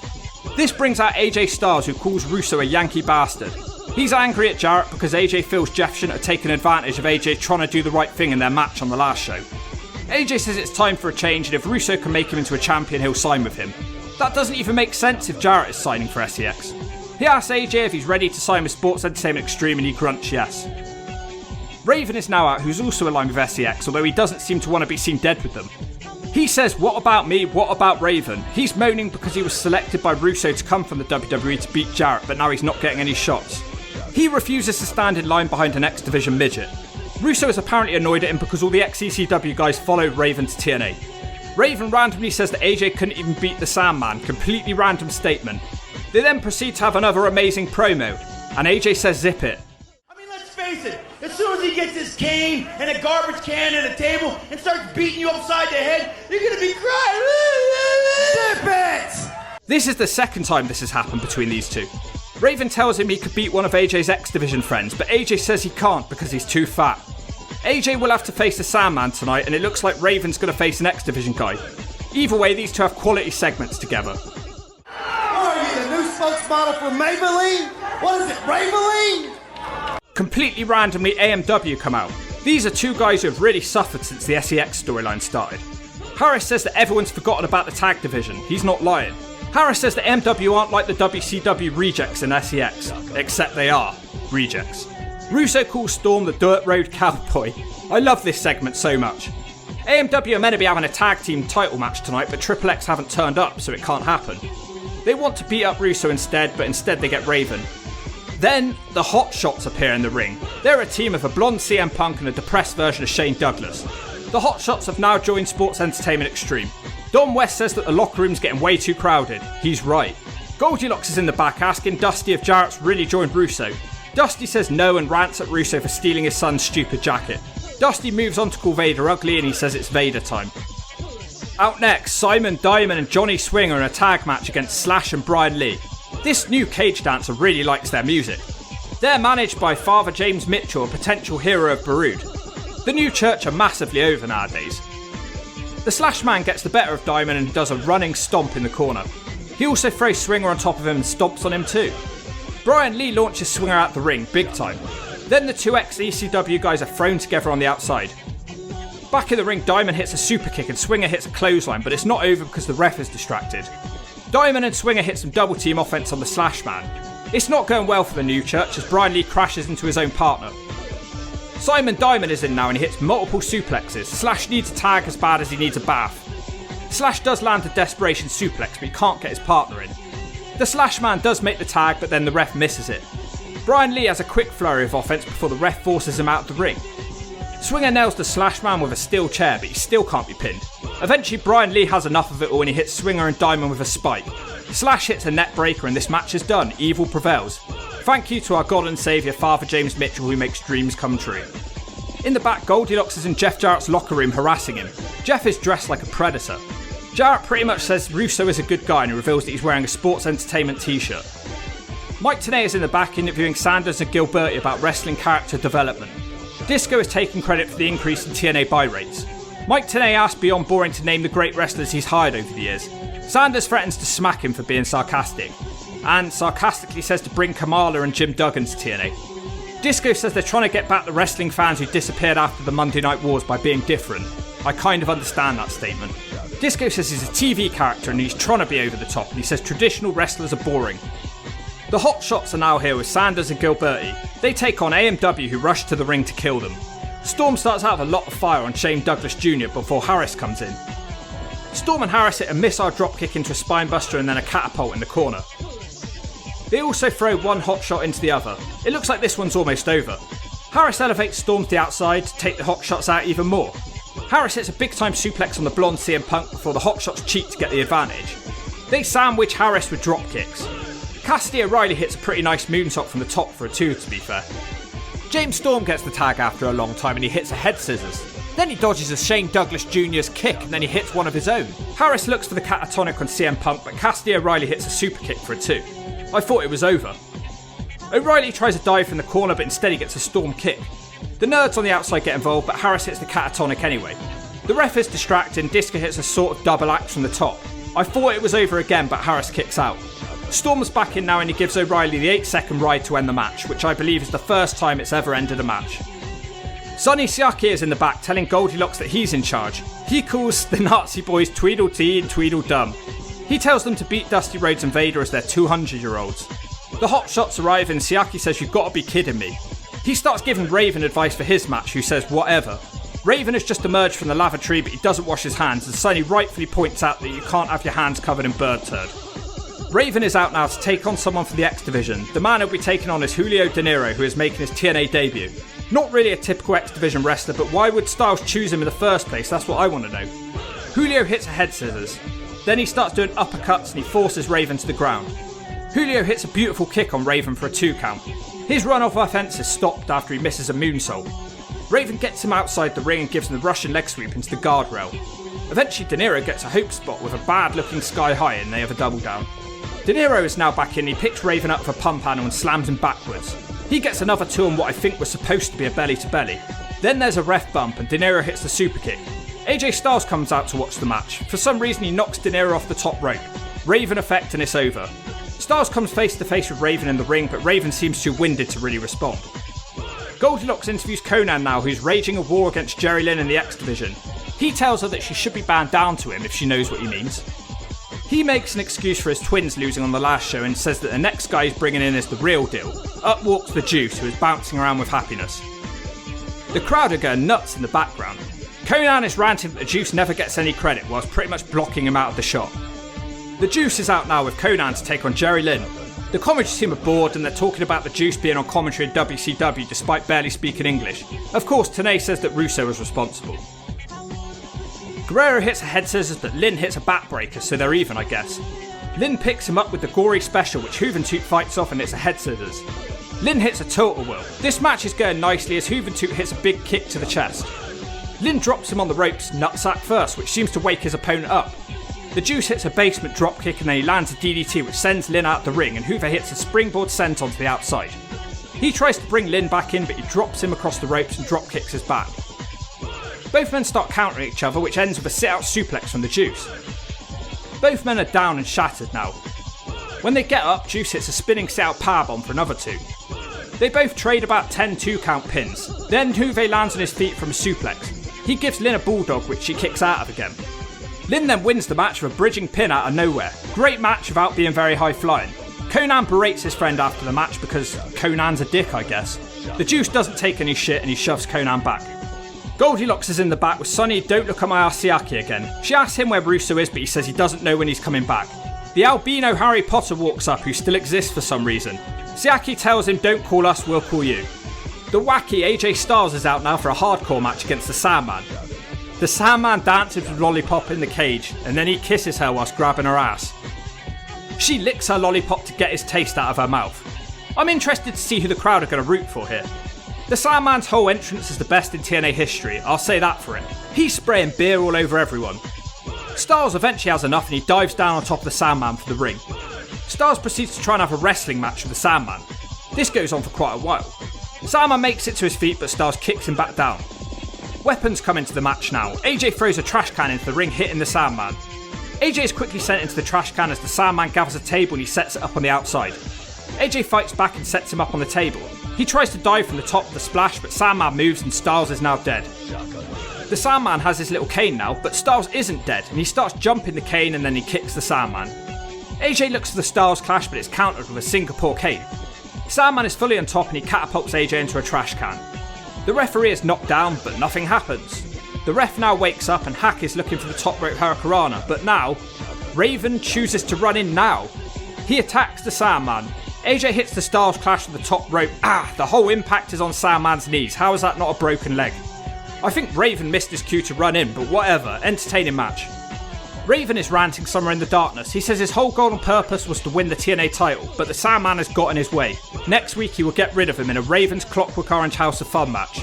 Speaker 1: This brings out AJ Styles, who calls Russo a Yankee bastard. He's angry at Jarrett because AJ feels Jeff shouldn't have taken advantage of AJ trying to do the right thing in their match on the last show. AJ says it's time for a change and if Russo can make him into a champion, he'll sign with him. That doesn't even make sense if Jarrett is signing for SEX. He asks AJ if he's ready to sign with Sports Entertainment Extreme and he grunts yes. Raven is now out, who's also aligned with SEX, although he doesn't seem to want to be seen dead with them. He says, what about me, what about Raven? He's moaning because he was selected by Russo to come from the WWE to beat Jarrett, but now he's not getting any shots. He refuses to stand in line behind an X Division midget. Russo is apparently annoyed at him because all the ex-ECW guys followed Raven to TNA. Raven randomly says that AJ couldn't even beat the Sandman, completely random statement. They then proceed to have another amazing promo, and AJ says zip it.
Speaker 11: Let's face it, as soon as he gets his cane and a garbage can and a table and starts beating you upside the head, you're gonna be crying. Zip it!
Speaker 1: This is the second time this has happened between these two. Raven tells him he could beat one of AJ's X Division friends, but AJ says he can't because he's too fat. AJ will have to face the Sandman tonight, and it looks like Raven's going to face an X Division guy. Either way, these two have quality segments together.
Speaker 11: What are you, the new spokesmodel for Maybelline? What is it, Raveline?
Speaker 1: Completely randomly, AMW come out. These are two guys who have really suffered since the SEX storyline started. Harris says that everyone's forgotten about the tag division. He's not lying. Harris says that MW aren't like the WCW rejects in SEX, except they are rejects. Russo calls Storm the Dirt Road Cowboy. I love this segment so much. AMW are meant to be having a tag team title match tonight, but Triple X haven't turned up, so it can't happen. They want to beat up Russo instead, but instead they get Raven. Then, the Hot Shots appear in the ring. They're a team of a blonde CM Punk and a depressed version of Shane Douglas. The Hot Shots have now joined Sports Entertainment Extreme. Don West says that the locker room's getting way too crowded. He's right. Goldilocks is in the back asking Dusty if Jarrett's really joined Russo. Dusty says no and rants at Russo for stealing his son's stupid jacket. Dusty moves on to call Vader ugly and he says it's Vader time. Out next, Simon Diamond and Johnny Swing are in a tag match against Slash and Brian Lee. This new cage dancer really likes their music. They're managed by Father James Mitchell, a potential hero of Baroud. The new church are massively over nowadays. The Slash Man gets the better of Diamond and does a running stomp in the corner. He also throws Swinger on top of him and stomps on him too. Brian Lee launches Swinger out the ring, big time. Then the two ex-ECW guys are thrown together on the outside. Back in the ring, Diamond hits a super kick and Swinger hits a clothesline, but it's not over because the ref is distracted. Diamond and Swinger hit some double team offense on the Slash Man. It's not going well for the new church as Brian Lee crashes into his own partner. Simon Diamond is in now and he hits multiple suplexes. Slash needs a tag as bad as he needs a bath. Slash does land a desperation suplex, but he can't get his partner in. The Slash Man does make the tag, but then the ref misses it. Brian Lee has a quick flurry of offense before the ref forces him out of the ring. Swinger nails the Slash Man with a steel chair, but he still can't be pinned. Eventually, Brian Lee has enough of it all and he hits Swinger and Diamond with a spike. Slash hits a net breaker and this match is done. Evil prevails. Thank you to our God and Saviour, Father James Mitchell, who makes dreams come true. In the back, Goldilocks is in Jeff Jarrett's locker room harassing him. Jeff is dressed like a predator. Jarrett pretty much says Russo is a good guy and he reveals that he's wearing a Sports Entertainment t-shirt. Mike Tenay is in the back interviewing Sanders and Gilberti about wrestling character development. Disco is taking credit for the increase in TNA buy rates. Mike Tenay asks Beyond Boring to name the great wrestlers he's hired over the years. Sanders threatens to smack him for being sarcastic, and sarcastically says to bring Kamala and Jim Duggan to TNA. Disco says they're trying to get back the wrestling fans who disappeared after the Monday Night Wars by being different. I kind of understand that statement. Disco says he's a TV character and he's trying to be over the top, and he says traditional wrestlers are boring. The Hot Shots are now here with Sanders and Gilberti. They take on AMW, who rush to the ring to kill them. Storm starts out with a lot of fire on Shane Douglas Jr. before Harris comes in. Storm and Harris hit a missile dropkick into a spinebuster and then a catapult in the corner. They also throw one hot shot into the other. It looks like this one's almost over. Harris elevates Storm to the outside to take the Hot Shots out even more. Harris hits a big time suplex on the blonde CM Punk before the Hot Shots cheat to get the advantage. They sandwich Harris with drop kicks. Cassidy O'Reilly hits a pretty nice moonsault from the top for a 2, to be fair. James Storm gets the tag after a long time and he hits a head scissors. Then he dodges a Shane Douglas Jr.'s kick and then he hits one of his own. Harris looks for the catatonic on CM Punk, but Cassidy O'Reilly hits a super kick for a 2. I thought it was over. O'Reilly tries a dive from the corner, but instead he gets a Storm kick. The nerds on the outside get involved, but Harris hits the catatonic anyway. The ref is distracted and Disco hits a sort of double axe from the top. I thought it was over again, but Harris kicks out. Storm's back in now and he gives O'Reilly the 8-second ride to end the match, which I believe is the first time it's ever ended a match. Sonny Siaki is in the back telling Goldilocks that he's in charge. He calls the Nazi boys Tweedledee and Tweedledum. He tells them to beat Dusty Rhodes and Vader as their 200-year-olds. The Hot Shots arrive and Siaki says, "You've got to be kidding me." He starts giving Raven advice for his match, who says whatever. Raven has just emerged from the lavatory, but he doesn't wash his hands, and Sonny rightfully points out that you can't have your hands covered in bird turd. Raven is out now to take on someone from the X Division. The man he'll be taking on is Julio De Niro, who is making his TNA debut. Not really a typical X Division wrestler, but why would Styles choose him in the first place? That's what I want to know. Julio hits a head scissors. Then he starts doing uppercuts and he forces Raven to the ground. Julio hits a beautiful kick on Raven for a 2 count. His run off offense is stopped after he misses a moonsault. Raven gets him outside the ring and gives him the Russian leg sweep into the guardrail. Eventually De Niro gets a hope spot with a bad looking sky high and they have a double down. De Niro is now back in, he picks Raven up with a pump handle and slams him backwards. He gets another 2 on what I think was supposed to be a belly to belly. Then there's a ref bump and De Niro hits the super kick. AJ Styles comes out to watch the match. For some reason he knocks De Niro off the top rope. Raven effect and it's over. Styles comes face to face with Raven in the ring, but Raven seems too winded to really respond. Goldilocks interviews Conan now, who's raging a war against Jerry Lynn in the X Division. He tells her that she should be bound down to him if she knows what he means. He makes an excuse for his twins losing on the last show and says that the next guy he's bringing in is the real deal. Up walks the Juice, who is bouncing around with happiness. The crowd are going nuts in the background. Conan is ranting that the Juice never gets any credit whilst pretty much blocking him out of the shot. The Juice is out now with Conan to take on Jerry Lynn. The commentary team are bored and they're talking about the Juice being on commentary in WCW despite barely speaking English. Of course, Tenay says that Russo was responsible. Guerrero hits a head scissors, but Lynn hits a backbreaker, so they're even, I guess. Lynn picks him up with the gory special, which Juventud fights off and hits a head scissors. Lynn hits a total will. This match is going nicely as Juventud hits a big kick to the chest. Lynn drops him on the ropes, nutsack first, which seems to wake his opponent up. The Juice hits a basement dropkick and then he lands a DDT which sends Lynn out the ring and Hoover hits a springboard sent onto the outside. He tries to bring Lynn back in but he drops him across the ropes and dropkicks his back. Both men start countering each other which ends with a sit-out suplex from the Juice. Both men are down and shattered now. When they get up, Juice hits a spinning sit-out powerbomb for another 2. They both trade about 10 2-count pins. Then Hoover lands on his feet from a suplex. He gives Lynn a bulldog which she kicks out of again. Lynn then wins the match with a bridging pin out of nowhere. Great match without being very high flying. Conan berates his friend after the match because Conan's a dick, I guess. The Juice doesn't take any shit and he shoves Conan back. Goldilocks is in the back with Sonny, don't look at my ass Siaki again. She asks him where Russo is but he says he doesn't know when he's coming back. The albino Harry Potter walks up who still exists for some reason. Siaki tells him don't call us, we'll call you. The wacky AJ Styles is out now for a hardcore match against the Sandman. The Sandman dances with Lollipop in the cage and then he kisses her whilst grabbing her ass. She licks her lollipop to get his taste out of her mouth. I'm interested to see who the crowd are going to root for here. The Sandman's whole entrance is the best in TNA history, I'll say that for him. He's spraying beer all over everyone. Styles eventually has enough and he dives down on top of the Sandman for the ring. Styles proceeds to try and have a wrestling match with the Sandman. This goes on for quite a while. Sandman makes it to his feet but Styles kicks him back down. Weapons come into the match now. AJ throws a trash can into the ring, hitting the Sandman. AJ is quickly sent into the trash can as the Sandman gathers a table and he sets it up on the outside. AJ fights back and sets him up on the table. He tries to dive from the top of the splash but Sandman moves and Styles is now dead. The Sandman has his little cane now but Styles isn't dead and he starts jumping the cane and then he kicks the Sandman. AJ looks for the Styles clash but it's countered with a Singapore cane. Sandman is fully on top and he catapults AJ into a trash can. The referee is knocked down, but nothing happens. The ref now wakes up and Hack is looking for the top rope Hurricanrana, but now, Raven chooses to run in now. He attacks the Sandman. AJ hits the Styles Clash with the top rope. The whole impact is on Sandman's knees. How is that not a broken leg? I think Raven missed his cue to run in, but whatever, entertaining match. Raven is ranting somewhere in the darkness. He says his whole goal and purpose was to win the TNA title, but the Sandman has got in his way. Next week he will get rid of him in a Raven's Clockwork Orange House of Fun match.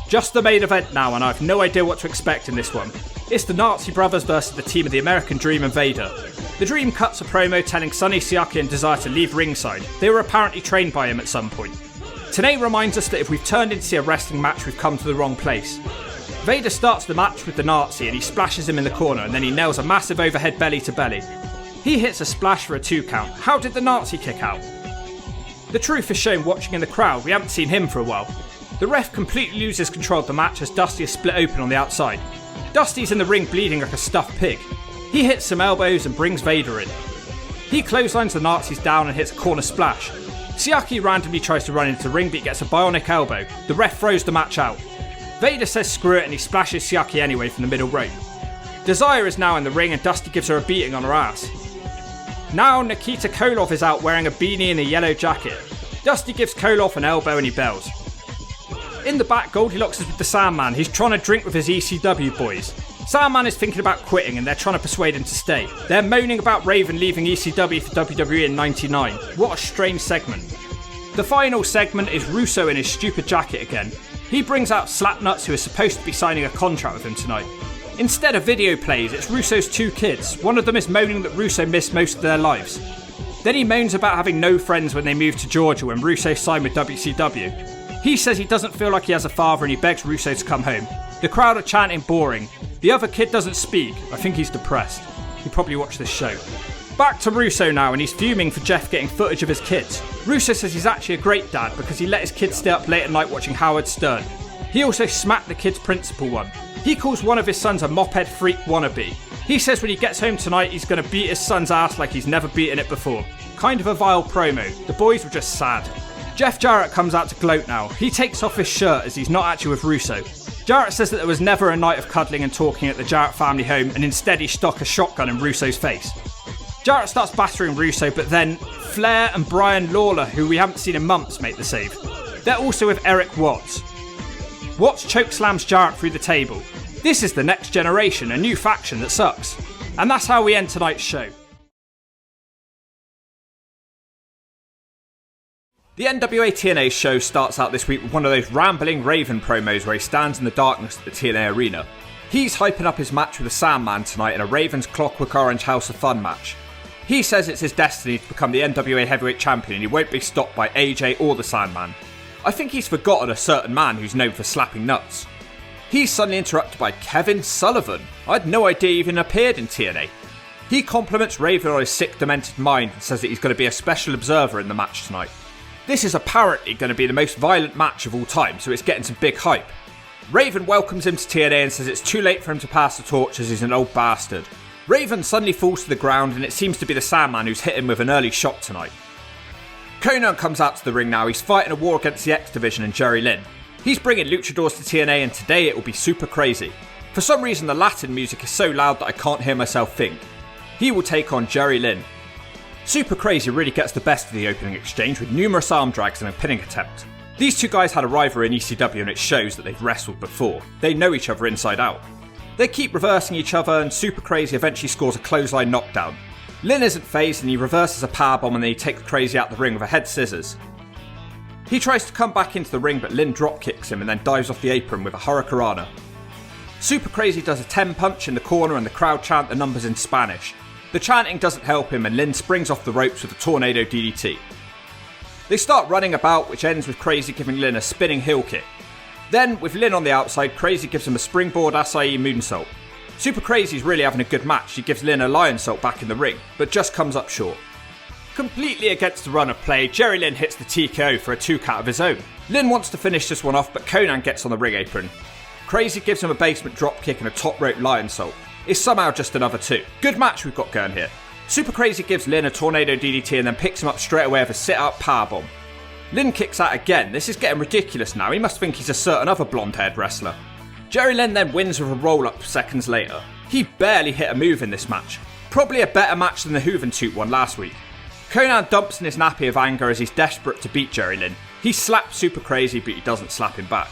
Speaker 1: Just the main event now and I have no idea what to expect in this one. It's the Nazi brothers versus the team of the American Dream and Vader. The Dream cuts a promo telling Sonny Siaki and Desire to leave ringside. They were apparently trained by him at some point. Tenay reminds us that if we've turned in to see a wrestling match we've come to the wrong place. Vader starts the match with the Nazi and he splashes him in the corner and then he nails a massive overhead belly to belly. He hits a splash for a 2 count. How did the Nazi kick out? The truth is shown watching in the crowd, we haven't seen him for a while. The ref completely loses control of the match as Dusty is split open on the outside. Dusty's in the ring bleeding like a stuffed pig. He hits some elbows and brings Vader in. He clotheslines the Nazis down and hits a corner splash. Siaki randomly tries to run into the ring but he gets a bionic elbow. The ref throws the match out. Vader says screw it and he splashes Siaki anyway from the middle rope. Desire is now in the ring and Dusty gives her a beating on her ass. Now Nikita Koloff is out wearing a beanie and a yellow jacket. Dusty gives Koloff an elbow and he bells. In the back, Goldilocks is with the Sandman. He's trying to drink with his ECW boys. Sandman is thinking about quitting and they're trying to persuade him to stay. They're moaning about Raven leaving ECW for WWE in '99. What a strange segment. The final segment is Russo in his stupid jacket again. He brings out Slapnuts, who is supposed to be signing a contract with him tonight. Instead of video plays, it's Russo's 2 kids. One of them is moaning that Russo missed most of their lives. Then he moans about having no friends when they moved to Georgia when Russo signed with WCW. He says he doesn't feel like he has a father and he begs Russo to come home. The crowd are chanting boring. The other kid doesn't speak. I think he's depressed. He probably watched this show. Back to Russo now, and he's fuming for Jeff getting footage of his kids. Russo says he's actually a great dad because he let his kids stay up late at night watching Howard Stern. He also smacked the kid's principal one. He calls one of his sons a moped freak wannabe. He says when he gets home tonight he's going to beat his son's ass like he's never beaten it before. Kind of a vile promo. The boys were just sad. Jeff Jarrett comes out to gloat now. He takes off his shirt as he's not actually with Russo. Jarrett says that there was never a night of cuddling and talking at the Jarrett family home, and instead he stuck a shotgun in Russo's face. Jarrett starts battering Russo, but then Flair and Brian Lawler, who we haven't seen in months, make the save. They're also with Eric Watts. Watts chokeslams Jarrett through the table. This is the next generation, a new faction that sucks. And that's how we end tonight's show. The NWA TNA show starts out this week with one of those rambling Raven promos where he stands in the darkness at the TNA arena. He's hyping up his match with the Sandman tonight in a Ravens Clockwork Orange House of Fun match. He says it's his destiny to become the NWA Heavyweight Champion and he won't be stopped by AJ or the Sandman. I think he's forgotten a certain man who's known for slapping nuts. He's suddenly interrupted by Kevin Sullivan. I had no idea he even appeared in TNA. He compliments Raven on his sick, demented mind and says that he's going to be a special observer in the match tonight. This is apparently going to be the most violent match of all time, so it's getting some big hype. Raven welcomes him to TNA and says it's too late for him to pass the torch as he's an old bastard. Raven suddenly falls to the ground and it seems to be the Sandman who's hit him with an early shot tonight. Conan comes out to the ring now. He's fighting a war against the X Division and Jerry Lynn. He's bringing luchadors to TNA and today it will be super crazy. For some reason the Latin music is so loud that I can't hear myself think. He will take on Jerry Lynn. Super Crazy really gets the best of the opening exchange with numerous arm drags and a pinning attempt. These two guys had a rivalry in ECW and it shows that they've wrestled before. They know each other inside out. They keep reversing each other and Super Crazy eventually scores a clothesline knockdown. Lynn isn't phased and he reverses a powerbomb and then he takes Crazy out the ring with a head scissors. He tries to come back into the ring but Lynn drop kicks him and then dives off the apron with a Hurricanrana. Super Crazy does a 10 punch in the corner and the crowd chant the numbers in Spanish. The chanting doesn't help him and Lynn springs off the ropes with a tornado DDT. They start running about, which ends with Crazy giving Lynn a spinning heel kick. Then, with Lynn on the outside, Crazy gives him a springboard acai moonsault. Super Crazy's really having a good match. He gives Lynn a lionsault back in the ring, but just comes up short. Completely against the run of play, Jerry Lynn hits the TKO for a 2 count of his own. Lynn wants to finish this one off, but Conan gets on the ring apron. Crazy gives him a basement drop kick and a top rope lionsault. It's somehow just another 2. Good match we've got going here. Super Crazy gives Lynn a tornado DDT and then picks him up straight away with a sit-out powerbomb. Lynn kicks out again. This is getting ridiculous now. He must think he's a certain other blonde-haired wrestler. Jerry Lynn then wins with a roll-up seconds later. He barely hit a move in this match. Probably a better match than the Hooventoot one last week. Conan dumps in his nappy of anger as he's desperate to beat Jerry Lynn. He slaps Super Crazy but he doesn't slap him back.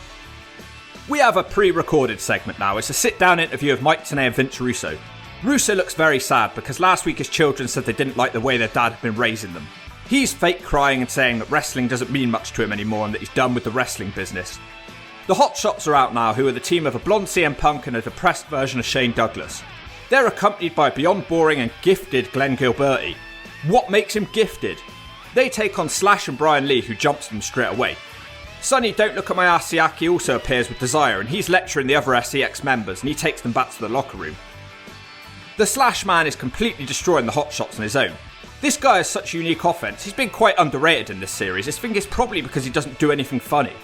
Speaker 1: We have a pre-recorded segment now. It's a sit-down interview of Mike Tenay and Vince Russo. Russo looks very sad because last week his children said they didn't like the way their dad had been raising them. He's fake crying and saying that wrestling doesn't mean much to him anymore and that he's done with the wrestling business. The Hot Shots are out now, who are the team of a blonde CM Punk and a depressed version of Shane Douglas. They're accompanied by beyond boring and gifted Glenn Gilberti. What makes him gifted? They take on Slash and Brian Lee, who jumps them straight away. Sonny Don't Look at My Ass Siaki also appears with Desire and he's lecturing the other SEX members and he takes them back to the locker room. The Slash Man is completely destroying the Hot Shots on his own. This guy has such unique offense. He's been quite underrated in this series. I think it's probably because he doesn't do anything funny.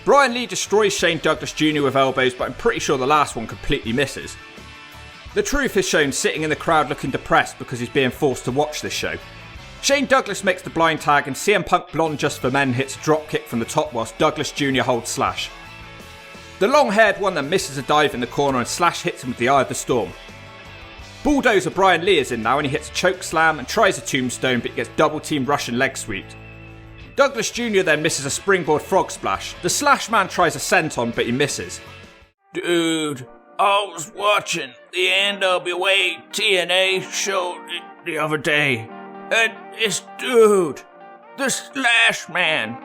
Speaker 1: Brian Lee destroys Shane Douglas Jr. with elbows, but I'm pretty sure the last one completely misses. The Truth is shown sitting in the crowd looking depressed because he's being forced to watch this show. Shane Douglas makes the blind tag and CM Punk Blonde Just for Men hits a drop kick from the top whilst Douglas Jr. holds Slash. The long-haired one then misses a dive in the corner and Slash hits him with the Eye of the Storm. Bulldozer Brian Lee is in now and he hits a choke slam and tries a tombstone but he gets double-teamed Russian leg sweep. Douglas Jr. then misses a springboard frog splash. The Slash Man tries a senton but he misses.
Speaker 3: Dude, I was watching the NWA TNA show the other day, and this dude, the Slash Man,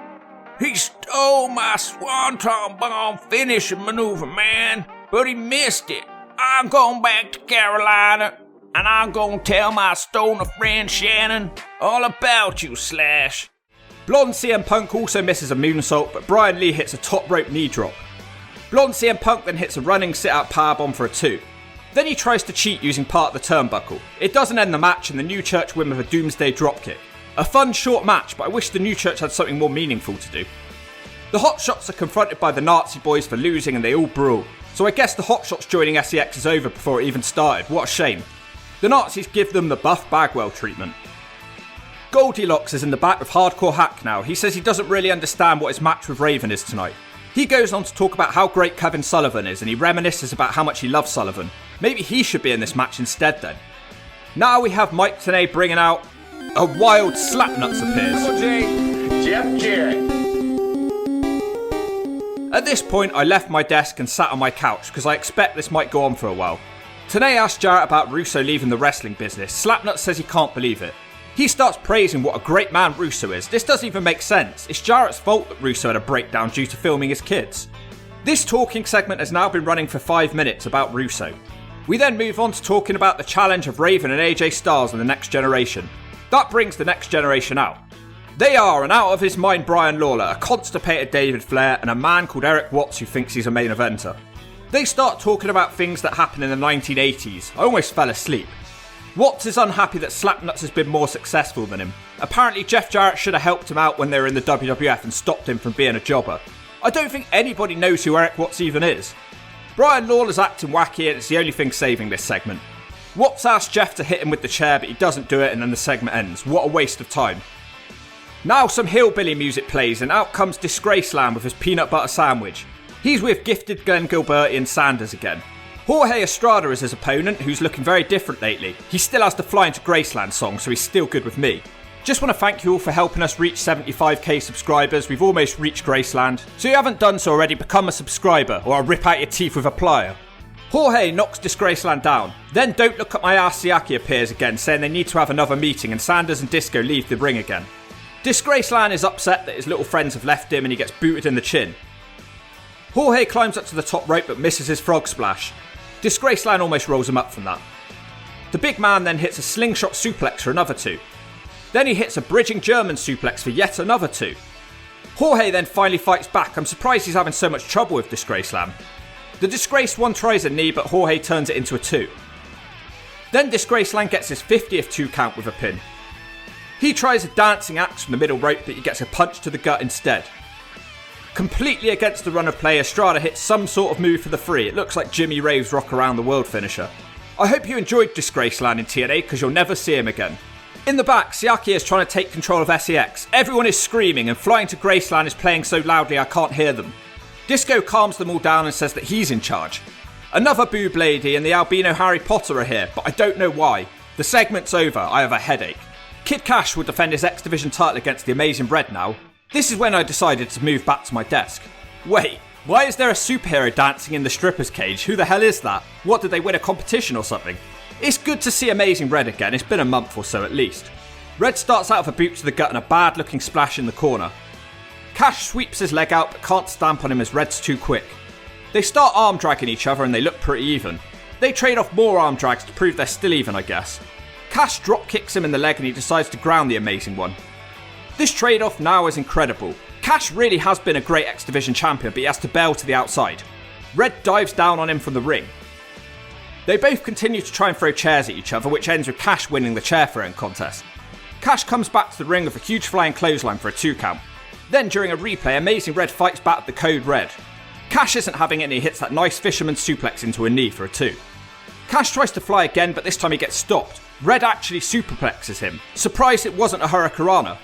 Speaker 3: he stole my Swanton Bomb finishing maneuver, man, but he missed it. I'm going back to Carolina, and I'm going to tell my stoner friend Shannon all about you, Slash.
Speaker 1: Blonde CM Punk also misses a moonsault, but Brian Lee hits a top rope knee drop. Blonde CM Punk then hits a running sit-out powerbomb for a 2. Then he tries to cheat using part of the turnbuckle. It doesn't end the match, and the New Church win with a Doomsday dropkick. A fun short match, but I wish the New Church had something more meaningful to do. The Hot Shots are confronted by the Nazi boys for losing, and they all brawl. So I guess the Hot Shots joining SEX is over before it even started. What a shame. The Nazis give them the Buff Bagwell treatment. Goldilocks is in the back with Hardcore Hack now. He says he doesn't really understand what his match with Raven is tonight. He goes on to talk about how great Kevin Sullivan is, and he reminisces about how much he loves Sullivan. Maybe he should be in this match instead then. Now we have Mike Tenay bringing out a wild Slapnuts appears.
Speaker 8: Jeff Jarrett.
Speaker 1: At this point I left my desk and sat on my couch because I expect this might go on for a while. Tenay asks Jarrett about Russo leaving the wrestling business. Slapnuts says he can't believe it. He starts praising what a great man Russo is. This doesn't even make sense. It's Jarrett's fault that Russo had a breakdown due to filming his kids. This talking segment has now been running for 5 minutes about Russo. We then move on to talking about the challenge of Raven and AJ Styles in the Next Generation. That brings the Next Generation out. They are an out of his mind Brian Lawler, a constipated David Flair, and a man called Eric Watts who thinks he's a main eventer. They start talking about things that happened in the 1980s. I almost fell asleep. Watts is unhappy that Slapnuts has been more successful than him. Apparently Jeff Jarrett should have helped him out when they were in the WWF and stopped him from being a jobber. I don't think anybody knows who Eric Watts even is. Brian Lawler's acting wacky and it's the only thing saving this segment. Watts asks Jeff to hit him with the chair but he doesn't do it and then the segment ends. What a waste of time. Now some hillbilly music plays and out comes Disgraceland with his peanut butter sandwich. He's with gifted Glenn Gilberti and Sanders again. Jorge Estrada is his opponent, who's looking very different lately. He still has the Flying to Graceland song, so he's still good with me. Just want to thank you all for helping us reach 75k subscribers. We've almost reached Graceland. So if you haven't done so already, become a subscriber, or I'll rip out your teeth with a plier. Jorge knocks Disgraceland down. Then Don't Look at My Ass Siaki appears again, saying they need to have another meeting, and Sanders and Disco leave the ring again. Disgraceland is upset that his little friends have left him and he gets booted in the chin. Jorge climbs up to the top rope but misses his frog splash. Disgraceland almost rolls him up from that. The big man then hits a slingshot suplex for another 2. Then he hits a bridging German suplex for yet another 2. Jorge then finally fights back. I'm surprised he's having so much trouble with Disgraceland. The Disgraced one tries a knee but Jorge turns it into a 2. Then Disgraceland gets his 50th 2 count with a pin. He tries a dancing axe from the middle rope but he gets a punch to the gut instead. Completely against the run of play, Estrada hits some sort of move for the 3. It looks like Jimmy Rave's Rock Around the World finisher. I hope you enjoyed Disgraceland in TNA because you'll never see him again. In the back, Siaki is trying to take control of SEX. Everyone is screaming and Flying to Graceland is playing so loudly I can't hear them. Disco calms them all down and says that he's in charge. Another boob lady and the albino Harry Potter are here, but I don't know why. The segment's over, I have a headache. Kid Cash will defend his X Division title against the Amazing Red now. This is when I decided to move back to my desk. Wait, why is there a superhero dancing in the stripper's cage? Who the hell is that? What, did they win a competition or something? It's good to see Amazing Red again, it's been a month or so at least. Red starts out with a boot to the gut and a bad looking splash in the corner. Cash sweeps his leg out but can't stamp on him as Red's too quick. They start arm dragging each other and they look pretty even. They trade off more arm drags to prove they're still even, I guess. Cash drop kicks him in the leg and he decides to ground the Amazing One. This trade-off now is incredible. Cash really has been a great X Division champion, but he has to bail to the outside. Red dives down on him from the ring. They both continue to try and throw chairs at each other, which ends with Cash winning the chair throwing contest. Cash comes back to the ring with a huge flying clothesline for a 2 count. Then during a replay, Amazing Red fights back at the Code Red. Cash isn't having it and he hits that nice fisherman suplex into a knee for a 2. Cash tries to fly again, but this time he gets stopped. Red actually superplexes him. Surprised it wasn't a Hurricanrana.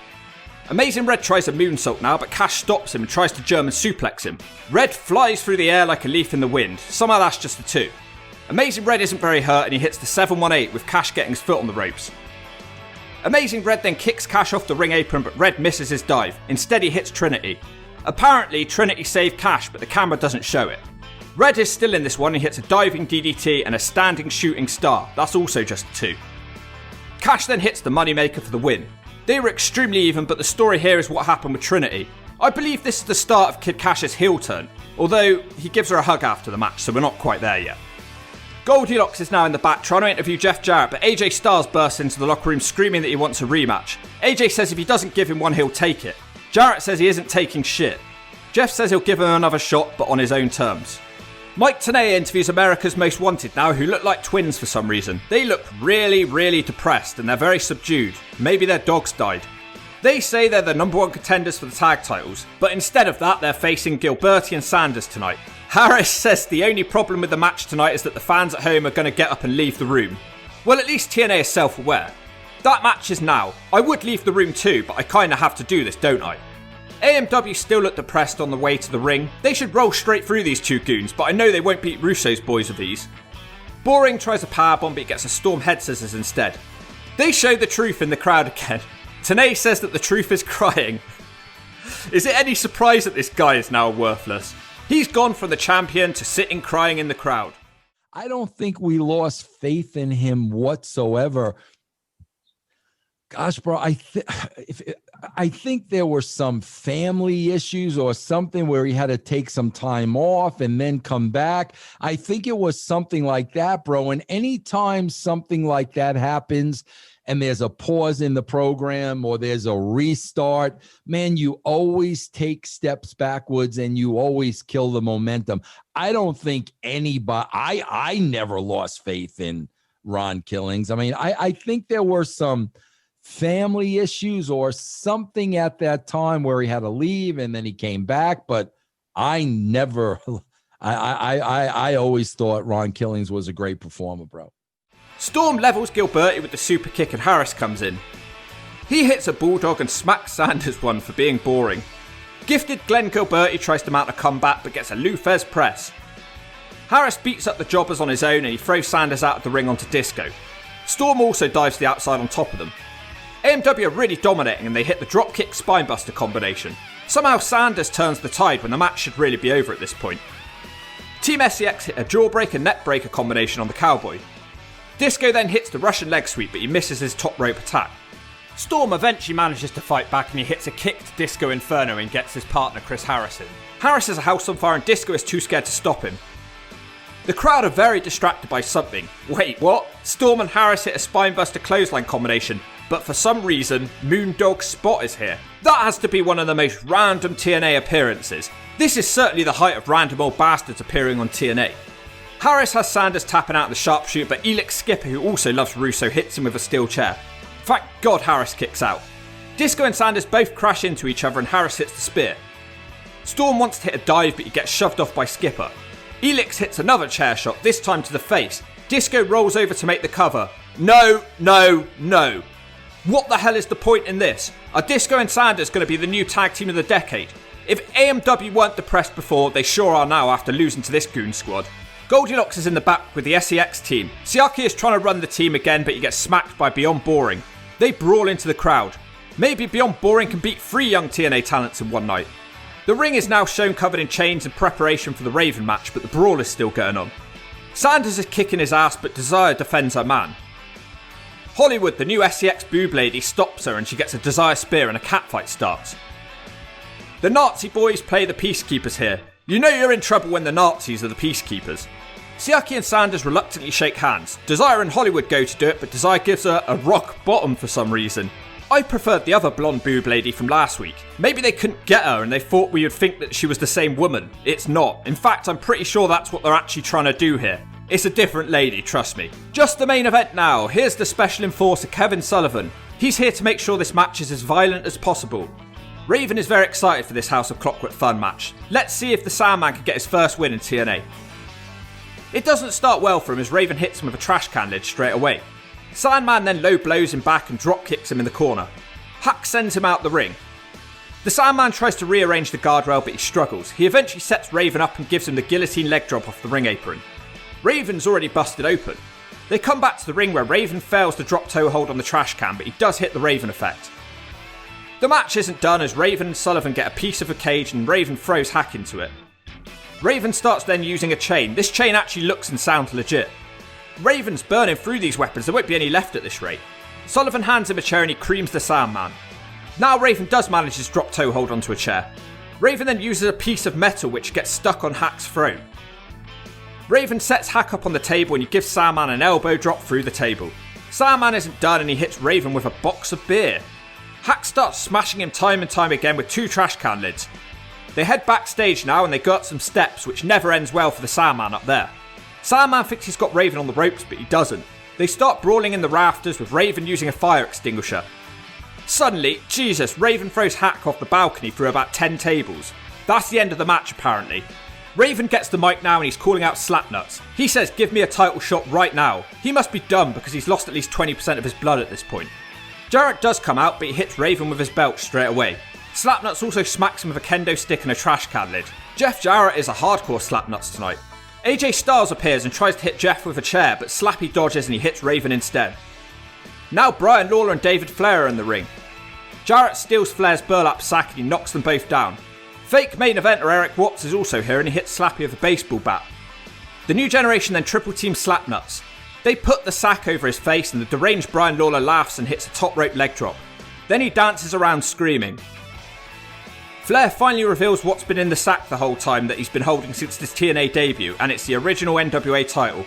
Speaker 1: Amazing Red tries a moonsault now, but Cash stops him and tries to German suplex him. Red flies through the air like a leaf in the wind. Somehow that's just a 2. Amazing Red isn't very hurt and he hits the 718 with Cash getting his foot on the ropes. Amazing Red then kicks Cash off the ring apron, but Red misses his dive. Instead he hits Trinity. Apparently Trinity saved Cash, but the camera doesn't show it. Red is still in this one. He hits a diving DDT and a standing shooting star. That's also just 2. Cash then hits the moneymaker for the win. They were extremely even, but the story here is what happened with Trinity. I believe this is the start of Kid Cash's heel turn, although he gives her a hug after the match, so we're not quite there yet. Goldilocks is now in the back trying to interview Jeff Jarrett, but AJ Styles bursts into the locker room screaming that he wants a rematch. AJ says if he doesn't give him one, he'll take it. Jarrett says he isn't taking shit. Jeff says he'll give him another shot, but on his own terms. Mike Tenay interviews America's Most Wanted now, who look like twins for some reason. They look really, really depressed and they're very subdued. Maybe their dogs died. They say they're the number 1 contenders for the tag titles, but instead of that, they're facing Gilberti and Sanders tonight. Harris says the only problem with the match tonight is that the fans at home are going to get up and leave the room. Well, at least TNA is self-aware. That match is now. I would leave the room too, but I kinda have to do this, don't I? AMW still look depressed on the way to the ring. They should roll straight through these 2 goons, but I know they won't beat Russo's boys with these. Boring tries a powerbomb, but he gets a Storm head scissors instead. They show the truth in the crowd again. Tenay says that the truth is crying. Is it any surprise that this guy is now worthless? He's gone from the champion to sitting crying in the crowd.
Speaker 4: I don't think we lost faith in him whatsoever. Gosh, bro, I think there were some family issues or something where he had to take some time off and then come back. I think it was something like that, bro. And anytime something like that happens and there's a pause in the program or there's a restart, man, you always take steps backwards and you always kill the momentum. I don't think anybody, I never lost faith in Ron Killings. I mean, I think there were some family issues or something at that time where he had to leave and then he came back, but I always thought Ron Killings was a great performer, bro.
Speaker 1: Storm levels Gilberti with the super kick and Harris comes in. He hits a bulldog and smacks Sanders one for being boring. Gifted Glenn Gilberti tries to mount a comeback but gets a Lou Fez press. Harris beats up the jobbers on his own and he throws Sanders out of the ring onto Disco. Storm also dives to the outside on top of them. AMW are really dominating and they hit the dropkick spinebuster combination. Somehow Sanders turns the tide when the match should really be over at this point. Team SCX hit a jawbreaker neckbreaker combination on the Cowboy. Disco then hits the Russian leg sweep but he misses his top rope attack. Storm eventually manages to fight back and he hits a kick to Disco Inferno and gets his partner Chris Harris in. Harris has a house on fire and Disco is too scared to stop him. The crowd are very distracted by something. Wait, what? Storm and Harris hit a spinebuster clothesline combination, but for some reason, Moondog Spot is here. That has to be one of the most random TNA appearances. This is certainly the height of random old bastards appearing on TNA. Harris has Sanders tapping out the sharpshooter, but Elix Skipper, who also loves Russo, hits him with a steel chair. Thank God Harris kicks out. Disco and Sanders both crash into each other and Harris hits the spear. Storm wants to hit a dive, but he gets shoved off by Skipper. Elix hits another chair shot, this time to the face. Disco rolls over to make the cover. No, no, no. What the hell is the point in this? Are Disco and Sanders going to be the new tag team of the decade? If AMW weren't depressed before, they sure are now after losing to this goon squad. Goldilocks is in the back with the SEX team. Siaki is trying to run the team again, but he gets smacked by Beyond Boring. They brawl into the crowd. Maybe Beyond Boring can beat 3 young TNA talents in one night. The ring is now shown covered in chains in preparation for the Raven match, but the brawl is still going on. Sanders is kicking his ass, but Desire defends her man. Hollywood, the new SEX boob lady, stops her and she gets a Desire spear and a catfight starts. The Nazi boys play the peacekeepers here. You know you're in trouble when the Nazis are the peacekeepers. Siaki and Sanders reluctantly shake hands. Desire and Hollywood go to do it, but Desire gives her a rock bottom for some reason. I preferred the other blonde boob lady from last week. Maybe they couldn't get her and they thought we would think that she was the same woman. It's not. In fact, I'm pretty sure that's what they're actually trying to do here. It's a different lady, trust me. Just the main event now. Here's the special enforcer Kevin Sullivan. He's here to make sure this match is as violent as possible. Raven is very excited for this House of Clockwork Fun match. Let's see if the Sandman can get his first win in TNA. It doesn't start well for him as Raven hits him with a trash can lid straight away. Sandman then low blows him back and drop kicks him in the corner. Hack sends him out the ring. The Sandman tries to rearrange the guardrail but he struggles. He eventually sets Raven up and gives him the guillotine leg drop off the ring apron. Raven's already busted open. They come back to the ring where Raven fails to drop toe hold on the trash can, but he does hit the Raven effect. The match isn't done as Raven and Sullivan get a piece of a cage and Raven throws Hack into it. Raven starts then using a chain. This chain actually looks and sounds legit. Raven's burning through these weapons, there won't be any left at this rate. Sullivan hands him a chair and he creams the Sandman. Now Raven does manage his drop toe hold onto a chair. Raven then uses a piece of metal which gets stuck on Hack's throat. Raven sets Hack up on the table and he gives Sandman an elbow drop through the table. Sandman isn't done and he hits Raven with a box of beer. Hack starts smashing him time and time again with 2 trash can lids. They head backstage now and they go up some steps, which never ends well for the Sandman up there. Sandman thinks he's got Raven on the ropes, but he doesn't. They start brawling in the rafters with Raven using a fire extinguisher. Suddenly, Jesus, Raven throws Hack off the balcony through about 10 tables. That's the end of the match apparently. Raven gets the mic now and he's calling out Slapnuts. He says, give me a title shot right now. He must be dumb because he's lost at least 20% of his blood at this point. Jarrett does come out, but he hits Raven with his belt straight away. Slapnuts also smacks him with a kendo stick and a trash can lid. Jeff Jarrett is a hardcore Slapnuts tonight. AJ Styles appears and tries to hit Jeff with a chair, but Slappy dodges and he hits Raven instead. Now Brian Lawler and David Flair are in the ring. Jarrett steals Flair's burlap sack and he knocks them both down. Fake main eventer Eric Watts is also here and he hits Slappy with a baseball bat. The New Generation then triple team Slapnuts. They put the sack over his face and the deranged Brian Lawler laughs and hits a top rope leg drop. Then he dances around screaming. Flair finally reveals what's been in the sack the whole time that he's been holding since his TNA debut, and it's the original NWA title.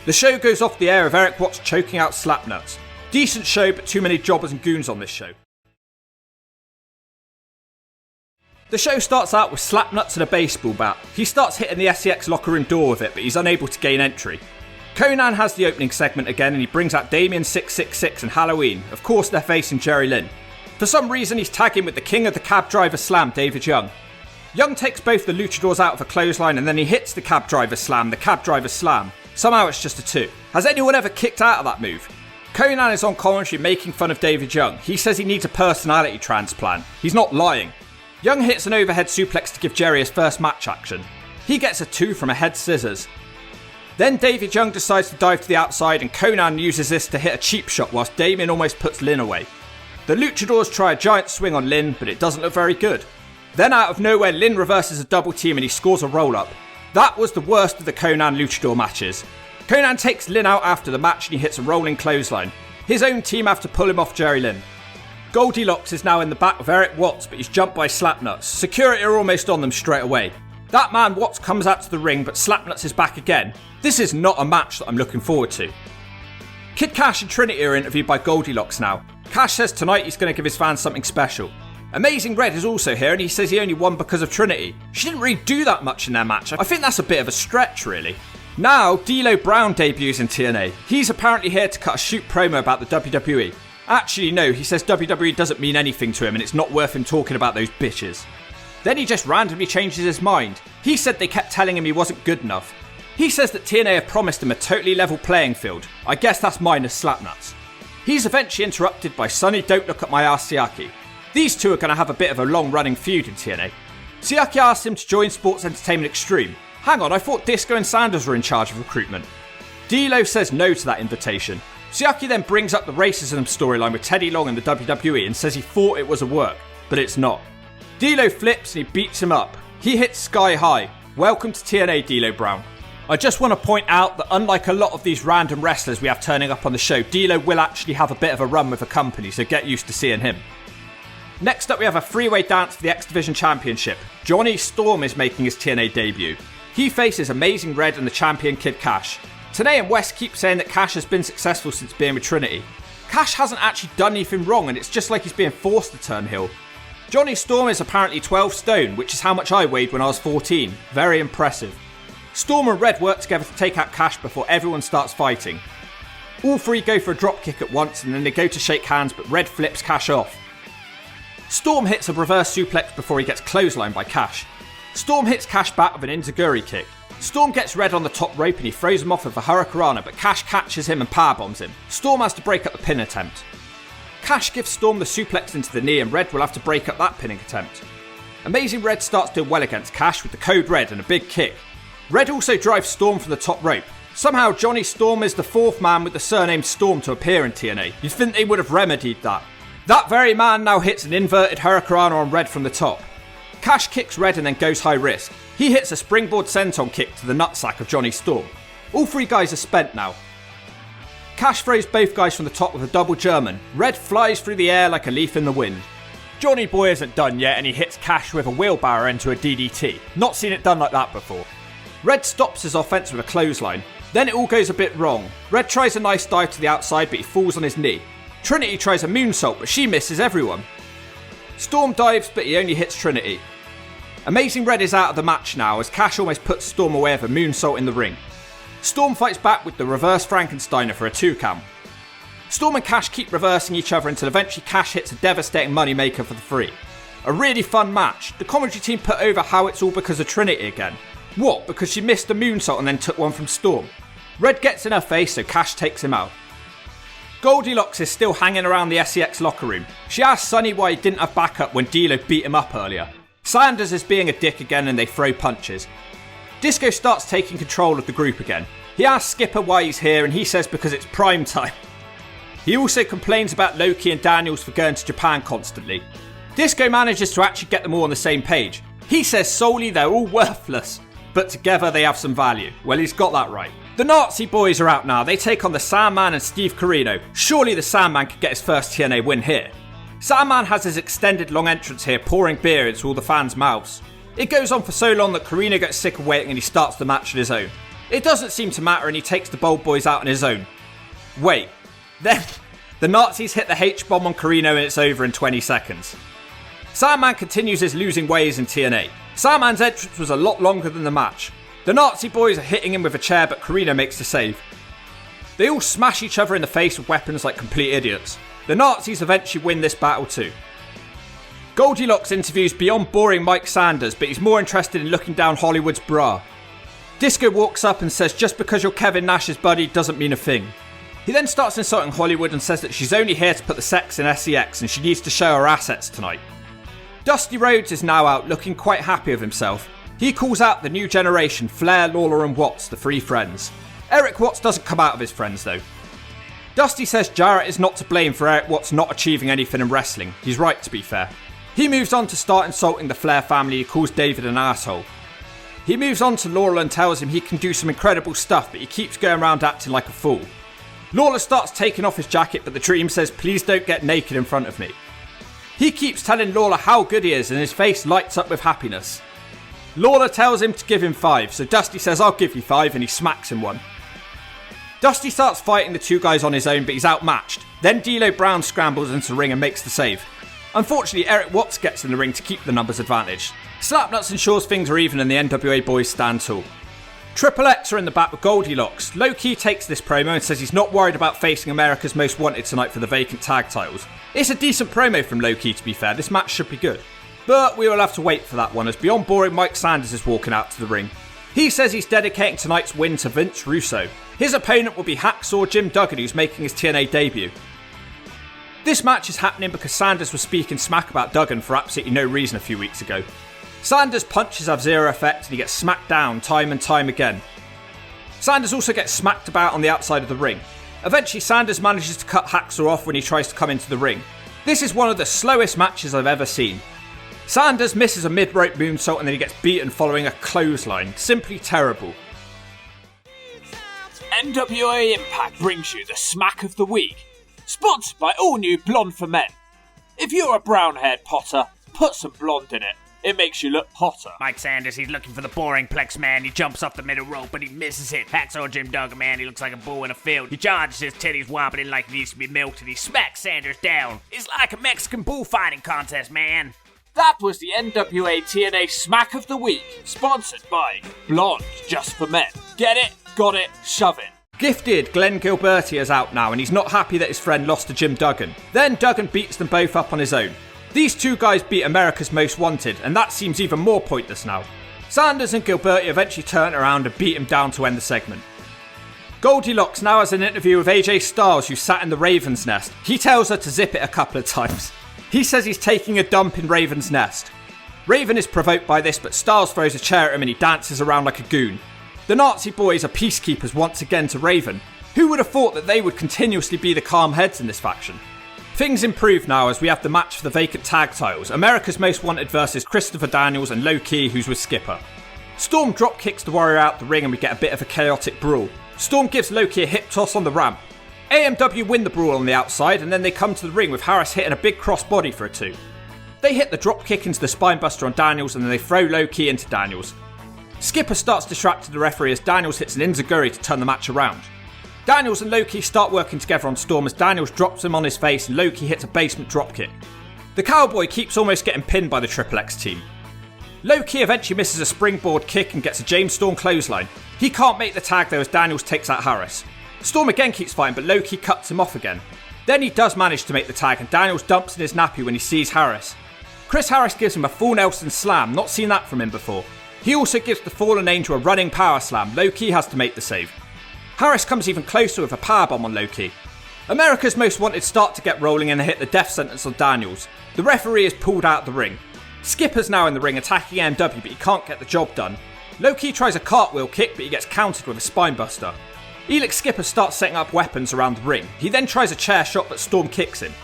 Speaker 1: The show goes off the air with Eric Watts choking out Slapnuts. Decent show, but too many jobbers and goons on this show. The show starts out with Slapnuts and a baseball bat. He starts hitting the SEX locker room door with it, but he's unable to gain entry. Conan has the opening segment again and he brings out Damien 666 and Halloween. Of course they're facing Jerry Lynn. For some reason he's tagging with the king of the cab driver slam, David Young. Young takes both the luchadors out of a clothesline and then he hits the cab driver slam, the cab driver slam. Somehow it's just a 2. Has anyone ever kicked out of that move? Conan is on commentary making fun of David Young. He says he needs a personality transplant. He's not lying. Young hits an overhead suplex to give Jerry his first match action. He gets a 2 from a head scissors. Then David Young decides to dive to the outside and Conan uses this to hit a cheap shot whilst Damien almost puts Lynn away. The luchadors try a giant swing on Lynn, but it doesn't look very good. Then out of nowhere, Lynn reverses a double team and he scores a roll-up. That was the worst of the Conan luchador matches. Conan takes Lynn out after the match and he hits a rolling clothesline. His own team have to pull him off Jerry Lynn. Goldilocks is now in the back of Eric Watts, but he's jumped by Slapnuts. Security are almost on them straight away. That man Watts comes out to the ring, but Slapnuts is back again. This is not a match that I'm looking forward to. Kid Cash and Trinity are interviewed by Goldilocks now. Cash says tonight he's going to give his fans something special. Amazing Red is also here and he says he only won because of Trinity. She didn't really do that much in their match. I think that's a bit of a stretch really. Now D'Lo Brown debuts in TNA. He's apparently here to cut a shoot promo about the WWE. Actually no, he says WWE doesn't mean anything to him and it's not worth him talking about those bitches. Then he just randomly changes his mind. He said they kept telling him he wasn't good enough. He says that TNA have promised him a totally level playing field. I guess that's minus Slapnuts. He's eventually interrupted by Sonny Don't Look at My Ass Siaki. These two are going to have a bit of a long-running feud in TNA. Siaki asks him to join Sports Entertainment Extreme. Hang on, I thought Disco and Sanders were in charge of recruitment. D'Lo says no to that invitation. Siaki then brings up the racism storyline with Teddy Long and the WWE and says he thought it was a work, but it's not. D'Lo flips and he beats him up. He hits Sky High. Welcome to TNA, D'Lo Brown. I just want to point out that unlike a lot of these random wrestlers we have turning up on the show, D'Lo will actually have a bit of a run with the company, so get used to seeing him. Next up we have a three-way dance for the X Division Championship. Johnny Storm is making his TNA debut. He faces Amazing Red and the champion Kid Cash. Tenay and West keep saying that Cash has been successful since being with Trinity. Cash hasn't actually done anything wrong and it's just like he's being forced to turn heel. Johnny Storm is apparently 12 stone, which is how much I weighed when I was 14. Very impressive. Storm and Red work together to take out Cash before everyone starts fighting. All three go for a drop kick at once and then they go to shake hands, but Red flips Cash off. Storm hits a reverse suplex before he gets clotheslined by Cash. Storm hits Cash back with an enziguri kick. Storm gets Red on the top rope and he throws him off with a hurricanrana, but Cash catches him and powerbombs him. Storm has to break up the pin attempt. Cash gives Storm the suplex into the knee and Red will have to break up that pinning attempt. Amazing Red starts doing well against Cash with the code Red and a big kick. Red also drives Storm from the top rope. Somehow Johnny Storm is the fourth man with the surname Storm to appear in TNA. You'd think they would have remedied that. That very man now hits an inverted hurricanrana on Red from the top. Cash kicks Red and then goes high risk. He hits a springboard senton kick to the nutsack of Johnny Storm. All three guys are spent now. Cash throws both guys from the top with a double German. Red flies through the air like a leaf in the wind. Johnny Boy isn't done yet and he hits Cash with a wheelbarrow into a DDT. Not seen it done like that before. Red stops his offense with a clothesline. Then it all goes a bit wrong. Red tries a nice dive to the outside but he falls on his knee. Trinity tries a moonsault but she misses everyone. Storm dives but he only hits Trinity. Amazing Red is out of the match now as Cash almost puts Storm away with a moonsault in the ring. Storm fights back with the reverse Frankensteiner for a 2 count. Storm and Cash keep reversing each other until eventually Cash hits a devastating moneymaker for the 3. A really fun match. The commentary team put over how it's all because of Trinity again. What? Because she missed a moonsault and then took one from Storm. Red gets in her face so Cash takes him out. Goldilocks is still hanging around the SEX locker room. She asks Sonny why he didn't have backup when D'Lo beat him up earlier. Sanders is being a dick again and they throw punches. Disco starts taking control of the group again. He asks Skipper why he's here and he says because it's prime time. He also complains about Loki and Daniels for going to Japan constantly. Disco manages to actually get them all on the same page. He says solely they're all worthless, but together they have some value. Well, he's got that right. The Nazi boys are out now. They take on the Sandman and Steve Corino. Surely the Sandman could get his first TNA win here. Sandman has his extended long entrance here, pouring beer into all the fans' mouths. It goes on for so long that Corino gets sick of waiting and he starts the match on his own. It doesn't seem to matter and he takes the Bold Boys out on his own. Wait, then the Nazis hit the H-bomb on Corino and it's over in 20 seconds. Sandman continues his losing ways in TNA. Sandman's entrance was a lot longer than the match. The Nazi boys are hitting him with a chair but Corino makes the save. They all smash each other in the face with weapons like complete idiots. The Nazis eventually win this battle too. Goldilocks interviews beyond boring Mike Sanders, but he's more interested in looking down Hollywood's bra. Disco walks up and says just because you're Kevin Nash's buddy doesn't mean a thing. He then starts insulting Hollywood and says that she's only here to put the sex in SEX and she needs to show her assets tonight. Dusty Rhodes is now out looking quite happy with himself. He calls out the new generation, Flair, Lawler and Watts, the 3 friends. Eric Watts doesn't come out of his friends though. Dusty says Jarrett is not to blame for Eric Watts not achieving anything in wrestling. He's right to be fair. He moves on to start insulting the Flair family. He calls David an asshole. He moves on to Lawler and tells him he can do some incredible stuff, but he keeps going around acting like a fool. Lawler starts taking off his jacket, but the Dream says please don't get naked in front of me. He keeps telling Lawler how good he is and his face lights up with happiness. Lawler tells him to give him 5, so Dusty says I'll give you 5 and he smacks him one. Dusty starts fighting the 2 guys on his own, but he's outmatched. Then D'Lo Brown scrambles into the ring and makes the save. Unfortunately, Eric Watts gets in the ring to keep the numbers advantage. Slapnuts ensures things are even and the NWA boys stand tall. Triple X are in the back with Goldilocks. Low-key takes this promo and says he's not worried about facing America's Most Wanted tonight for the vacant tag titles. It's a decent promo from Low-key to be fair, this match should be good. But we will have to wait for that one as beyond boring Mike Sanders is walking out to the ring. He says he's dedicating tonight's win to Vince Russo. His opponent will be Hacksaw Jim Duggan, who's making his TNA debut. This match is happening because Sanders was speaking smack about Duggan for absolutely no reason a few weeks ago. Sanders' punches have zero effect and he gets smacked down time and time again. Sanders also gets smacked about on the outside of the ring. Eventually Sanders manages to cut Hacksaw off when he tries to come into the ring. This is one of the slowest matches I've ever seen. Sanders misses a mid-rope moonsault and then he gets beaten following a clothesline. Simply terrible.
Speaker 14: NWA Impact brings you the Smack of the Week. Sponsored by all new Blonde for Men. If you're a brown-haired Potter, put some blonde in it. It makes you look hotter.
Speaker 15: Mike Sanders, he's looking for the boring plex man. He jumps off the middle rope, but he misses it. Hacksaw Jim Duggan, man, he looks like a bull in a field. He charges his titties wobbling like he needs to be milked, and he smacks Sanders down. It's like a Mexican bullfighting contest, man.
Speaker 14: That was the NWA TNA Smack of the Week, sponsored by Blonde Just for Men. Get it, got it, shove it.
Speaker 1: Gifted Glenn Gilberti is out now and he's not happy that his friend lost to Jim Duggan. Then Duggan beats them both up on his own. These 2 guys beat America's Most Wanted and that seems even more pointless now. Sanders and Gilberti eventually turn around and beat him down to end the segment. Goldilocks now has an interview with AJ Styles who sat in the Raven's Nest. He tells her to zip it a couple of times. He says he's taking a dump in Raven's Nest. Raven is provoked by this but Styles throws a chair at him and he dances around like a goon. The Nazi boys are peacekeepers once again to Raven. Who would have thought that they would continuously be the calm heads in this faction? Things improve now as we have the match for the vacant tag titles. America's Most Wanted versus Christopher Daniels and Low Key, who's with Skipper. Storm drop kicks the Warrior out the ring and we get a bit of a chaotic brawl. Storm gives Loki a hip toss on the ramp. AMW win the brawl on the outside and then they come to the ring with Harris hitting a big crossbody for a 2. They hit the drop kick into the spinebuster on Daniels and then they throw Loki into Daniels. Skipper starts distracting the referee as Daniels hits an enziguri to turn the match around. Daniels and Loki start working together on Storm as Daniels drops him on his face and Loki hits a basement dropkick. The Cowboy keeps almost getting pinned by the Triple X team. Loki eventually misses a springboard kick and gets a James Storm clothesline. He can't make the tag though as Daniels takes out Harris. Storm again keeps fighting but Loki cuts him off again. Then he does manage to make the tag and Daniels dumps in his nappy when he sees Harris. Chris Harris gives him a full Nelson slam, not seen that from him before. He also gives the Fallen Angel a running power slam. Loki has to make the save. Harris comes even closer with a powerbomb on Loki. America's Most Wanted start to get rolling and hit the death sentence on Daniels. The referee is pulled out the ring. Skipper's now in the ring attacking MW but he can't get the job done. Loki tries a cartwheel kick but he gets countered with a spinebuster. Elix Skipper starts setting up weapons around the ring. He then tries a chair shot but Storm kicks him.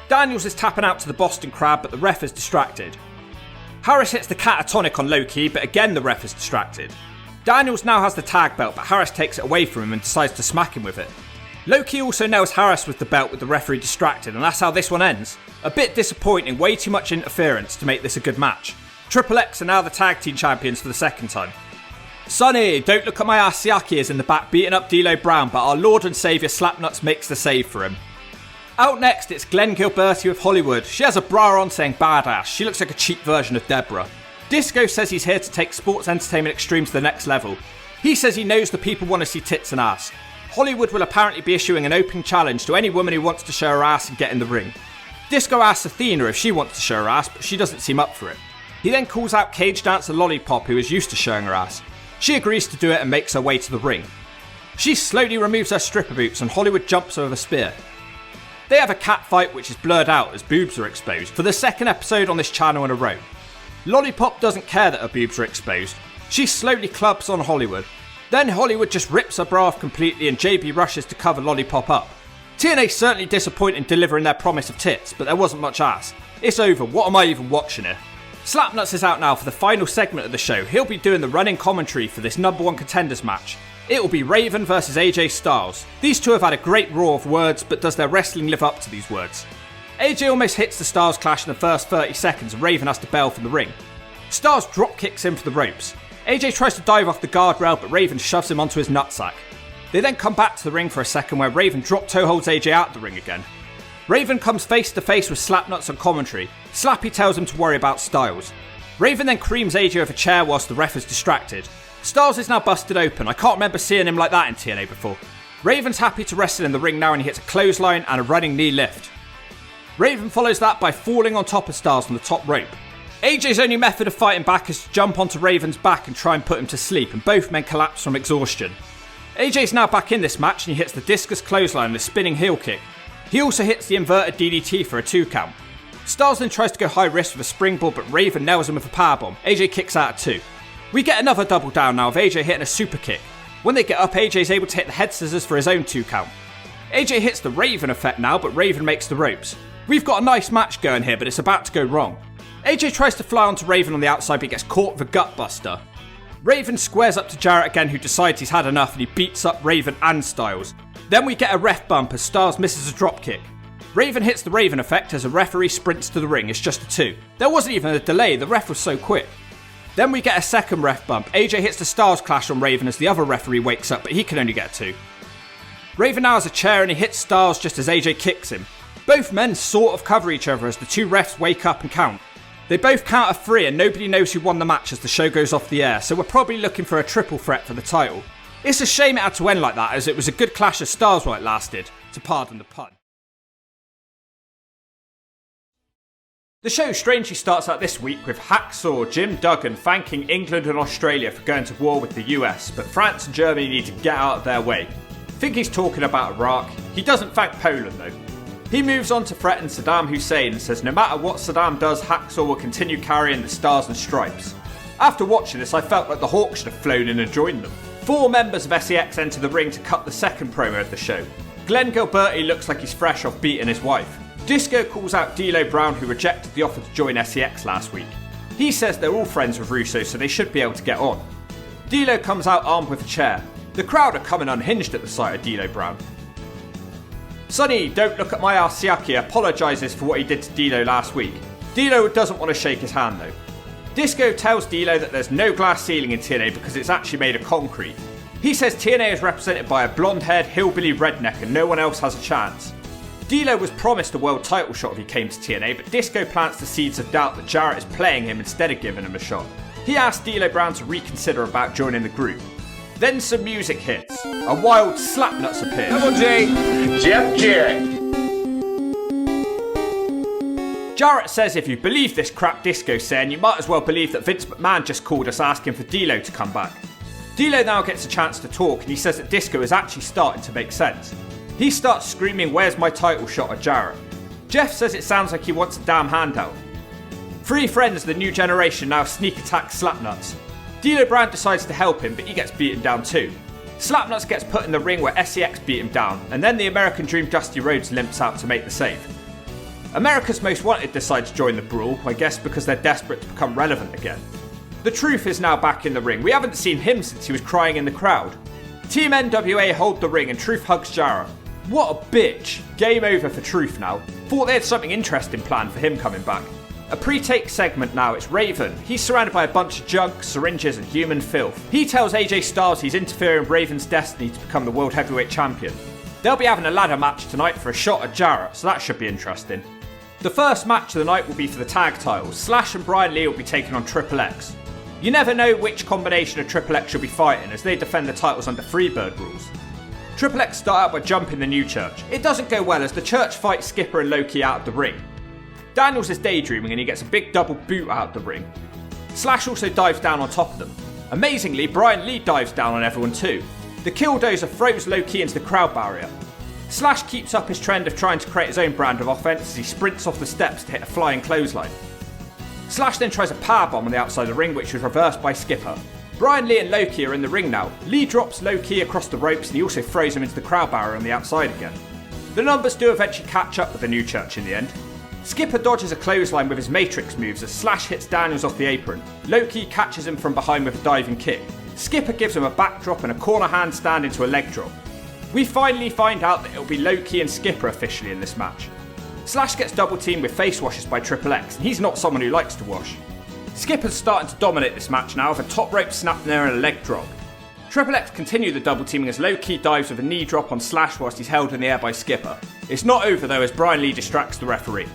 Speaker 1: Daniels is tapping out to the Boston Crab but the ref is distracted. Harris hits the catatonic on Loki but again the ref is distracted. Daniels now has the tag belt but Harris takes it away from him and decides to smack him with it. Loki also nails Harris with the belt with the referee distracted and that's how this one ends. A bit disappointing, way too much interference to make this a good match. Triple X are now the tag team champions for the second time. Sonny, don't look at my ass, Siaki is in the back beating up D'Lo Brown but our Lord and Saviour Slapnuts makes the save for him. Out next it's Glenn Gilberti with Hollywood. She has a bra on saying badass. She looks like a cheap version of Deborah. Disco says he's here to take sports entertainment extreme to the next level. He says he knows the people want to see tits and ass. Hollywood will apparently be issuing an open challenge to any woman who wants to show her ass and get in the ring. Disco asks Athena if she wants to show her ass, but she doesn't seem up for it. He then calls out cage dancer Lollipop, who is used to showing her ass. She agrees to do it and makes her way to the ring. She slowly removes her stripper boots and Hollywood jumps her with a spear. They have a cat fight which is blurred out as boobs are exposed for the second episode on this channel in a row. Lollipop doesn't care that her boobs are exposed. She slowly clubs on Hollywood. Then Hollywood just rips her bra off completely and JB rushes to cover Lollipop up. TNA certainly disappointed in delivering their promise of tits, but there wasn't much ass. It's over, what am I even watching here? Slapnuts is out now for the final segment of the show. He'll be doing the running commentary for this number 1 contenders match. It will be Raven versus AJ Styles. These two have had a great roar of words, but does their wrestling live up to these words? AJ almost hits the Styles clash in the first 30 seconds and Raven has to bail from the ring. Styles drop kicks him for the ropes. AJ tries to dive off the guardrail but Raven shoves him onto his nutsack. They then come back to the ring for a second where Raven drop toe holds AJ out the ring again. Raven comes face to face with Slapnuts on commentary. Slappy tells him to worry about Styles. Raven then creams AJ with a chair whilst the ref is distracted. Styles is now busted open. I can't remember seeing him like that in TNA before. Raven's happy to wrestle in the ring now and he hits a clothesline and a running knee lift. Raven follows that by falling on top of Styles on the top rope. AJ's only method of fighting back is to jump onto Raven's back and try and put him to sleep, and both men collapse from exhaustion. AJ's now back in this match and he hits the discus clothesline with a spinning heel kick. He also hits the inverted DDT for a 2 count. Styles then tries to go high risk with a springboard but Raven nails him with a powerbomb. AJ kicks out at 2. We get another double down now of AJ hitting a super kick. When they get up, AJ's able to hit the head scissors for his own 2 count. AJ hits the Raven effect now but Raven makes the ropes. We've got a nice match going here but it's about to go wrong. AJ tries to fly onto Raven on the outside but he gets caught with a gut buster. Raven squares up to Jarrett again who decides he's had enough and he beats up Raven and Styles. Then we get a ref bump as Styles misses a drop kick. Raven hits the Raven effect as a referee sprints to the ring. It's just a 2. There wasn't even a delay, the ref was so quick. Then we get a second ref bump. AJ hits the Styles clash on Raven as the other referee wakes up but he can only get a 2. Raven now has a chair and he hits Styles just as AJ kicks him. Both men sort of cover each other as the 2 refs wake up and count. They both count a 3 and nobody knows who won the match as the show goes off the air, so we're probably looking for a triple threat for the title. It's a shame it had to end like that as it was a good clash of styles while it lasted, to pardon the pun. The show strangely starts out this week with Hacksaw Jim Duggan thanking England and Australia for going to war with the US, but France and Germany need to get out of their way. I think he's talking about Iraq. He doesn't thank Poland though. He moves on to threaten Saddam Hussein and says no matter what Saddam does, Hacksaw will continue carrying the stars and stripes. After watching this, I felt like the Hawks should have flown in and joined them. 4 members of SEX enter the ring to cut the second promo of the show. Glenn Gilberti looks like he's fresh off beating his wife. Disco calls out D'Lo Brown who rejected the offer to join SEX last week. He says they're all friends with Russo, so they should be able to get on. D'Lo comes out armed with a chair. The crowd are coming unhinged at the sight of D'Lo Brown. Sonny, don't look at my ass Siaki, apologises for what he did to D'Lo last week. D'Lo doesn't want to shake his hand though. Disco tells D'Lo that there's no glass ceiling in TNA because it's actually made of concrete. He says TNA is represented by a blonde-haired hillbilly redneck and no one else has a chance. D'Lo was promised a world title shot if he came to TNA, but Disco plants the seeds of doubt that Jarrett is playing him instead of giving him a shot. He asked D'Lo Brown to reconsider about joining the group. Then some music hits. A wild slapnuts appears.
Speaker 8: Double J, Jeff Jarrett.
Speaker 1: Jarrett says if you believe this crap Disco's saying, you might as well believe that Vince McMahon just called us asking for D'Lo to come back. D'Lo now gets a chance to talk and he says that Disco is actually starting to make sense. He starts screaming, "Where's my title shot?" at Jarrett. Jeff says it sounds like he wants a damn handout. Three friends, the new generation, now sneak attack Slapnuts. D'Lo Brown decides to help him, but he gets beaten down too. Slapnuts gets put in the ring where SEX beat him down, and then the American Dream Dusty Rhodes limps out to make the save. America's Most Wanted decide to join the brawl, I guess because they're desperate to become relevant again. The Truth is now back in the ring. We haven't seen him since he was crying in the crowd. Team NWA hold the ring and Truth hugs Jarrett. What a bitch. Game over for Truth now. Thought they had something interesting planned for him coming back. A pre-take segment now, it's Raven. He's surrounded by a bunch of junk, syringes and human filth. He tells AJ Styles he's interfering with Raven's destiny to become the World Heavyweight Champion. They'll be having a ladder match tonight for a shot at Jarrett, so that should be interesting. The first match of the night will be for the tag titles. Slash and Brian Lee will be taking on Triple X. You never know which combination of Triple X you'll be fighting as they defend the titles under Freebird rules. Triple X start out by jumping the New Church. It doesn't go well as the Church fight Skipper and Loki out of the ring. Daniels is daydreaming and he gets a big double boot out of the ring. Slash also dives down on top of them. Amazingly, Brian Lee dives down on everyone too. The Killdozer throws Loki into the crowd barrier. Slash keeps up his trend of trying to create his own brand of offense as he sprints off the steps to hit a flying clothesline. Slash then tries a powerbomb on the outside of the ring, which was reversed by Skipper. Brian Lee and Loki are in the ring now. Lee drops Loki across the ropes and he also throws him into the crowd barrier on the outside again. The numbers do eventually catch up with the New Church in the end. Skipper dodges a clothesline with his Matrix moves as Slash hits Daniels off the apron. Loki catches him from behind with a diving kick. Skipper gives him a backdrop and a corner handstand into a leg drop. We finally find out that it'll be Loki and Skipper officially in this match. Slash gets double teamed with face washes by Triple X, and he's not someone who likes to wash. Skipper's starting to dominate this match now with a top rope snap there and a leg drop. Triple X continue the double teaming as Loki dives with a knee drop on Slash whilst he's held in the air by Skipper. It's not over though as Brian Lee distracts the referee.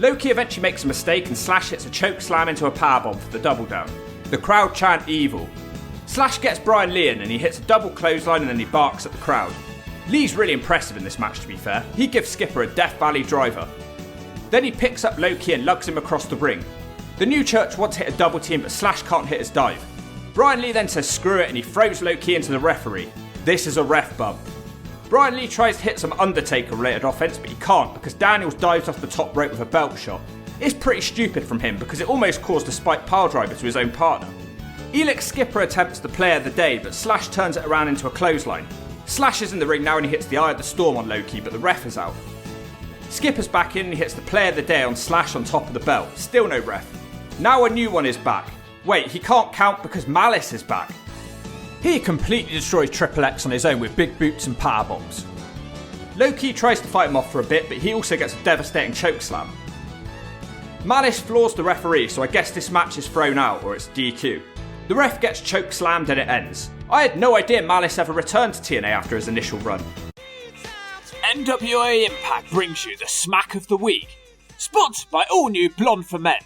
Speaker 1: Loki eventually makes a mistake and Slash hits a choke slam into a powerbomb for the double down. The crowd chant evil. Slash gets Brian Lee in and he hits a double clothesline and then he barks at the crowd. Lee's really impressive in this match to be fair. He gives Skipper a Death Valley driver. Then he picks up Loki and lugs him across the ring. The New Church want to hit a double team but Slash can't hit his dive. Brian Lee then says screw it and he throws Loki into the referee. This is a ref bump. Brian Lee tries to hit some Undertaker related offense but he can't because Daniels dives off the top rope with a belt shot. It's pretty stupid from him because it almost caused a spike pile driver to his own partner. Elix Skipper attempts the play of the day but Slash turns it around into a clothesline. Slash is in the ring now and he hits the Eye of the Storm on Loki but the ref is out. Skipper's back in and he hits the play of the day on Slash on top of the belt. Still no ref. Now a new one is back. Wait, he can't count because Malice is back. He completely destroys Triple X on his own with big boots and powerbombs. Loki tries to fight him off for a bit but he also gets a devastating chokeslam. Malice floors the referee so I guess this match is thrown out or it's DQ. The ref gets chokeslammed and it ends. I had no idea Malice ever returned to TNA after his initial run.
Speaker 14: NWA Impact brings you the Smack of the Week, sponsored by all new Blonde for Men.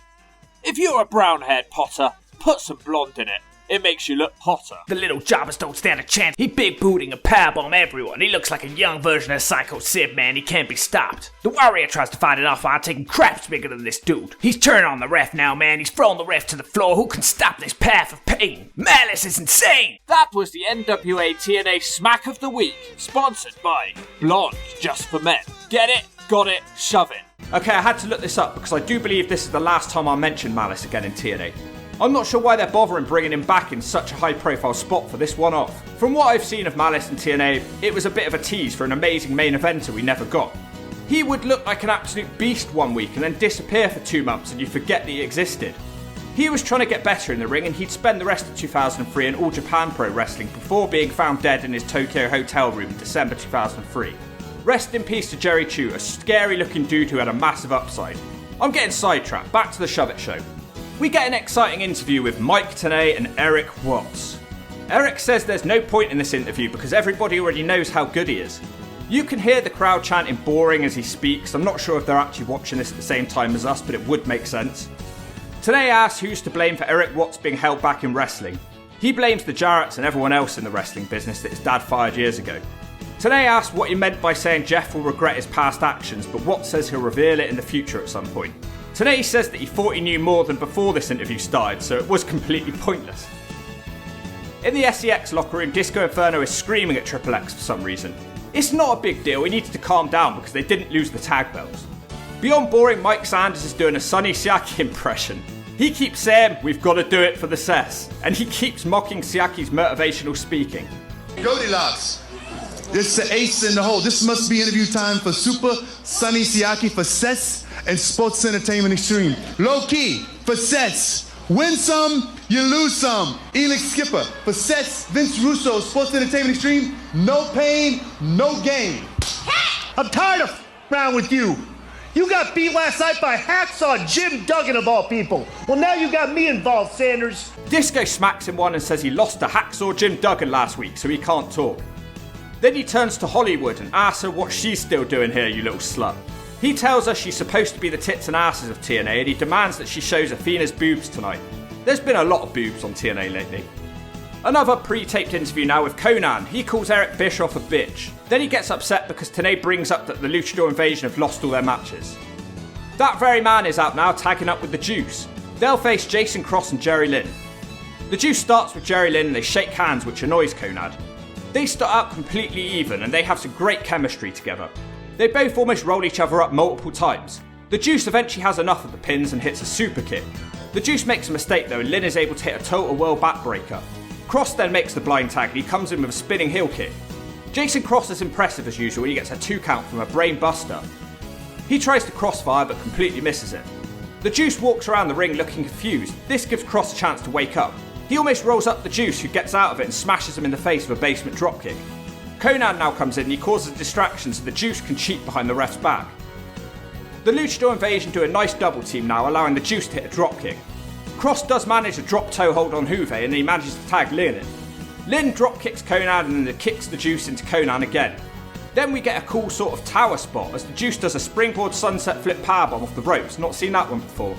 Speaker 14: If you're a brown-haired Potter, put some blonde in it. It makes you look hotter.
Speaker 15: The little jobbers don't stand a chance. He big booting and powerbomb everyone. He looks like a young version of Psycho Sid, man. He can't be stopped. The Warrior tries to fight it off on taking craps bigger than this dude. He's turning on the ref now, man. He's throwing the ref to the floor. Who can stop this path of pain? Malice is insane.
Speaker 14: That was the NWA TNA Smack of the Week, sponsored by Blonde Just for Men. Get it? Got it? Shove it.
Speaker 1: Okay, I had to look this up because I do believe this is the last time I'll mention Malice again in TNA. I'm not sure why they're bothering bringing him back in such a high profile spot for this one-off. From what I've seen of Malice in TNA, it was a bit of a tease for an amazing main eventer we never got. He would look like an absolute beast one week and then disappear for 2 months and you forget that he existed. He was trying to get better in the ring, and he'd spend the rest of 2003 in All Japan Pro Wrestling before being found dead in his Tokyo hotel room in December 2003. Rest in peace to Jerry Chu, a scary looking dude who had a massive upside. I'm getting sidetracked, back to the Shove It show. We get an exciting interview with Mike Tenay and Eric Watts. Eric says there's no point in this interview because everybody already knows how good he is. You can hear the crowd chanting boring as he speaks. I'm not sure if they're actually watching this at the same time as us, but it would make sense. Tenay asks who's to blame for Eric Watts being held back in wrestling. He blames the Jarretts and everyone else in the wrestling business that his dad fired years ago. Tenay asks what he meant by saying Jeff will regret his past actions, but Watts says he'll reveal it in the future at some point. Tenay says that he thought he knew more than before this interview started, so it was completely pointless. In the SEX locker room, Disco Inferno is screaming at Triple X for some reason. It's not a big deal, he needed to calm down because they didn't lose the tag belts. Beyond boring, Mike Sanders is doing a Sonny Siaki impression. He keeps saying, "We've got to do it for the cess," and he keeps mocking Siaki's motivational speaking.
Speaker 10: Goldilocks, this is the ace in the hole. This must be interview time for Super Sonny Siaki for Cess and Sports Entertainment Extreme. Low key for Cess. Win some, you lose some. Elix Skipper for Cess, Vince Russo, Sports Entertainment Extreme. No pain, no gain.
Speaker 12: I'm tired of around with you. You got beat last night by Hacksaw Jim Duggan of all people. Well, now you got me involved, Sanders.
Speaker 1: Disco smacks him one and says he lost to Hacksaw Jim Duggan last week, so he can't talk. Then he turns to Hollywood and asks her what she's still doing here, you little slut. He tells her she's supposed to be the tits and asses of TNA, and he demands that she shows Athena's boobs tonight. There's been a lot of boobs on TNA lately. Another pre-taped interview now with Conan. He calls Eric Bischoff a bitch. Then he gets upset because Tenay brings up that the Luchador Invasion have lost all their matches. That very man is out now tagging up with the Juice. They'll face Jason Cross and Jerry Lynn. The Juice starts with Jerry Lynn and they shake hands, which annoys Conan. They start out completely even and they have some great chemistry together. They both almost roll each other up multiple times. The Juice eventually has enough of the pins and hits a super kick. The Juice makes a mistake though and Lynn is able to hit a total world backbreaker. Cross then makes the blind tag and he comes in with a spinning heel kick. Jason Cross is impressive as usual. He gets a 2 count from a brain buster. He tries to crossfire but completely misses it. The Juice walks around the ring looking confused. This gives Cross a chance to wake up. He almost rolls up the Juice, who gets out of it and smashes him in the face with a basement dropkick. Conan now comes in and he causes a distraction so the Juice can cheat behind the ref's back. The Luchador Invasion do a nice double team now, allowing the Juice to hit a dropkick. Cross does manage a drop toe hold on Juve and he manages to tag Lynn in. Lynn drop kicks Conan and then kicks the Juice into Conan again. Then we get a cool sort of tower spot as the Juice does a springboard sunset flip powerbomb off the ropes, not seen that one before.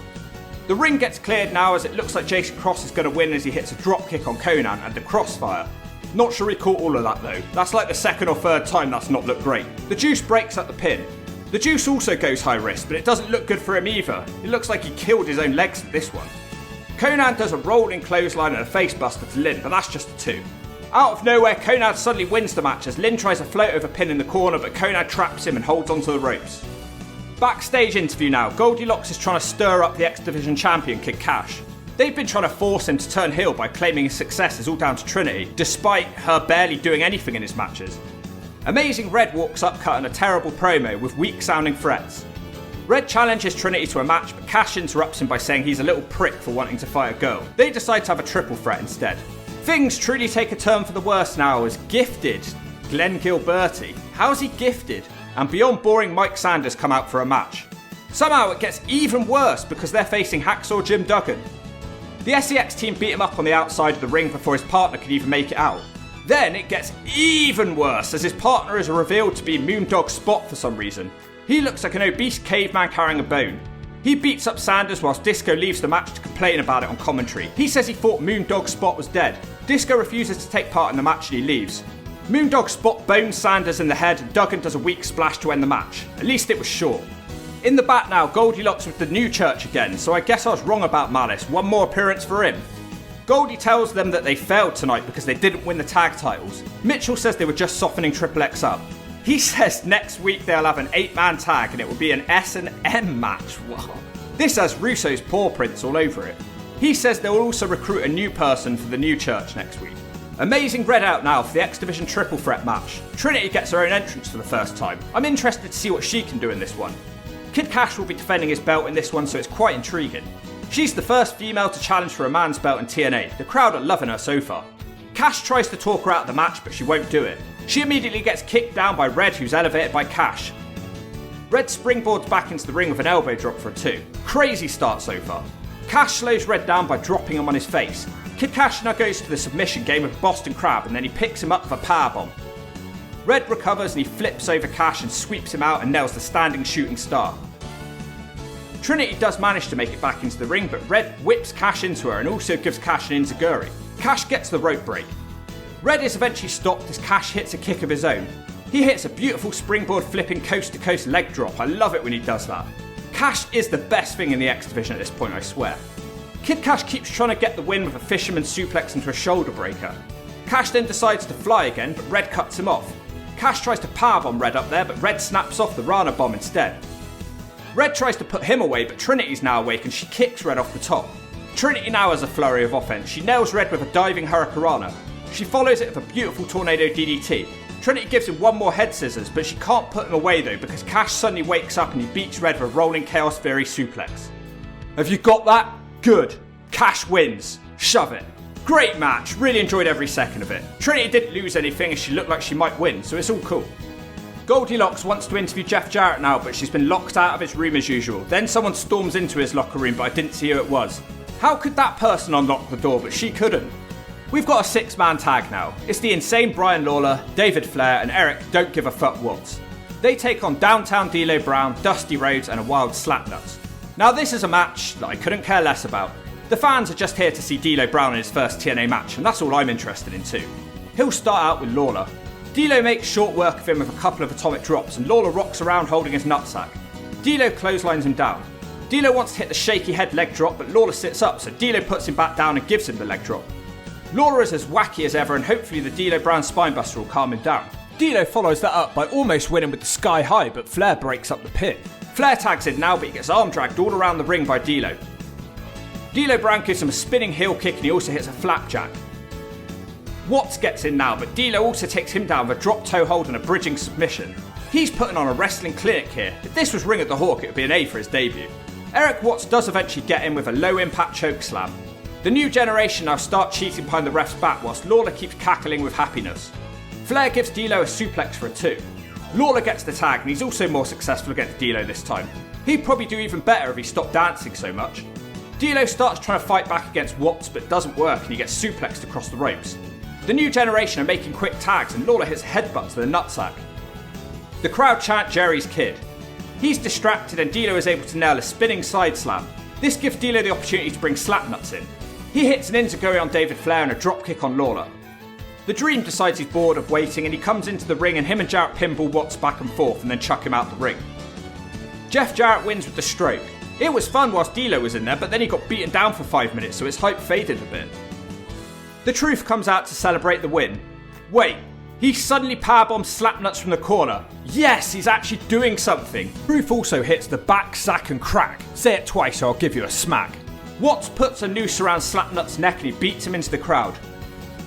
Speaker 1: The ring gets cleared now as it looks like Jason Cross is going to win as he hits a drop kick on Conan and a crossfire. Not sure he caught all of that though. That's like the second or third time that's not looked great. The Juice breaks up the pin. The Juice also goes high risk, but it doesn't look good for him either. It looks like he killed his own legs at this one. Conan does a rolling clothesline and a facebuster to Lynn, but that's just a 2. Out of nowhere, Conan suddenly wins the match as Lynn tries to float over pin in the corner, but Conan traps him and holds onto the ropes. Backstage interview now. Goldilocks is trying to stir up the X Division champion Kid Cash. They've been trying to force him to turn heel by claiming his success is all down to Trinity, despite her barely doing anything in his matches. Amazing Red walks up cutting a terrible promo with weak sounding threats. Red challenges Trinity to a match, but Cash interrupts him by saying he's a little prick for wanting to fight a girl. They decide to have a triple threat instead. Things truly take a turn for the worse now as Gifted Glenn Gilberti. How's he gifted? And Beyond Boring Mike Sanders come out for a match. Somehow it gets even worse because they're facing Hacksaw Jim Duggan. The SEX team beat him up on the outside of the ring before his partner could even make it out. Then it gets even worse as his partner is revealed to be Moondog Spot for some reason. He looks like an obese caveman carrying a bone. He beats up Sanders whilst Disco leaves the match to complain about it on commentary. He says he thought Moondog Spot was dead. Disco refuses to take part in the match and he leaves. Moondog Spot bones Sanders in the head and Duggan does a weak splash to end the match. At least it was short. In the back now, Goldilocks with the new church again, so I guess I was wrong about Malice. One more appearance for him. Goldie tells them that they failed tonight because they didn't win the tag titles. Mitchell says they were just softening Triple X up. He says next week they'll have an 8-man tag and it will be an S&M match. Whoa. This has Russo's paw prints all over it. He says they'll also recruit a new person for the new church next week. Amazing Red out now for the X Division triple threat match. Trinity gets her own entrance for the first time. I'm interested to see what she can do in this one. Kid Cash will be defending his belt in this one, so it's quite intriguing. She's the first female to challenge for a man's belt in TNA. The crowd are loving her so far. Cash tries to talk her out of the match, but she won't do it. She immediately gets kicked down by Red, who's elevated by Cash. Red springboards back into the ring with an elbow drop for a 2. Crazy start so far. Cash slows Red down by dropping him on his face. Kid Cash now goes to the submission game with Boston Crab, and then he picks him up with a powerbomb. Red recovers and he flips over Cash and sweeps him out and nails the standing shooting star. Trinity does manage to make it back into the ring, but Red whips Cash into her and also gives Cash an enziguri. Cash gets the rope break. Red is eventually stopped as Cash hits a kick of his own. He hits a beautiful springboard flipping coast to coast leg drop. I love it when he does that. Cash is the best thing in the X Division at this point, I swear. Kid Cash keeps trying to get the win with a fisherman suplex into a shoulder breaker. Cash then decides to fly again, but Red cuts him off. Cash tries to powerbomb Red up there, but Red snaps off the Rana bomb instead. Red tries to put him away, but Trinity's now awake and she kicks Red off the top. Trinity now has a flurry of offense. She nails Red with a diving Hurricanrana. She follows it with a beautiful Tornado DDT. Trinity gives him one more head scissors, but she can't put him away though because Cash suddenly wakes up and he beats Red with a rolling Chaos Theory suplex. Have you got that? Good. Cash wins. Shove it. Great match. Really enjoyed every second of it. Trinity didn't lose anything as she looked like she might win, so it's all cool. Goldilocks wants to interview Jeff Jarrett now, but she's been locked out of his room as usual. Then someone storms into his locker room, but I didn't see who it was. How could that person unlock the door, but she couldn't? We've got a 6-man tag now. It's the insane Brian Lawler, David Flair, and Eric Don't Give a Fuck Watts. They take on Downtown D'Lo Brown, Dusty Rhodes, and a Wild Slapnuts. Now this is a match that I couldn't care less about. The fans are just here to see D'Lo Brown in his first TNA match, and that's all I'm interested in too. He'll start out with Lawler. D'Lo makes short work of him with a couple of atomic drops, and Lawler rocks around holding his nutsack. D'Lo clotheslines him down. D'Lo wants to hit the shaky head leg drop, but Lawler sits up, so D'Lo puts him back down and gives him the leg drop. Lawler is as wacky as ever, and hopefully the D'Lo Brown Spinebuster will calm him down. D'Lo follows that up by almost winning with the Sky High, but Flair breaks up the pin. Flair tags in now, but he gets arm dragged all around the ring by D'Lo. D'Lo Brown gives him a spinning heel kick and he also hits a flapjack. Watts gets in now, but D'Lo also takes him down with a drop toe hold and a bridging submission. He's putting on a wrestling clinic here. If this was Ring of the Hawk, it would be an A for his debut. Eric Watts does eventually get in with a low impact choke slam. The new generation now start cheating behind the ref's back whilst Lawler keeps cackling with happiness. Flair gives D'Lo a suplex for a 2. Lawler gets the tag and he's also more successful against D'Lo this time. He'd probably do even better if he stopped dancing so much. D'Lo starts trying to fight back against Watts but it doesn't work and he gets suplexed across the ropes. The new generation are making quick tags and Lawler hits a headbutt to the nutsack. The crowd chant Jerry's Kid. He's distracted and D'Lo is able to nail a spinning side slam. This gives D'Lo the opportunity to bring Slapnuts in. He hits an enziguri on David Flair and a dropkick on Lawler. The Dream decides he's bored of waiting and he comes into the ring and him and Jarrett pinball Watts back and forth and then chuck him out the ring. Jeff Jarrett wins with the stroke. It was fun whilst D'Lo was in there, but then he got beaten down for 5 minutes so his hype faded a bit. The Truth comes out to celebrate the win. Wait, he suddenly powerbombs Slapnuts from the corner. Yes, he's actually doing something. Truth also hits the back, sack and crack. Say it twice or I'll give you a smack. Watts puts a noose around Slapnuts' neck and he beats him into the crowd.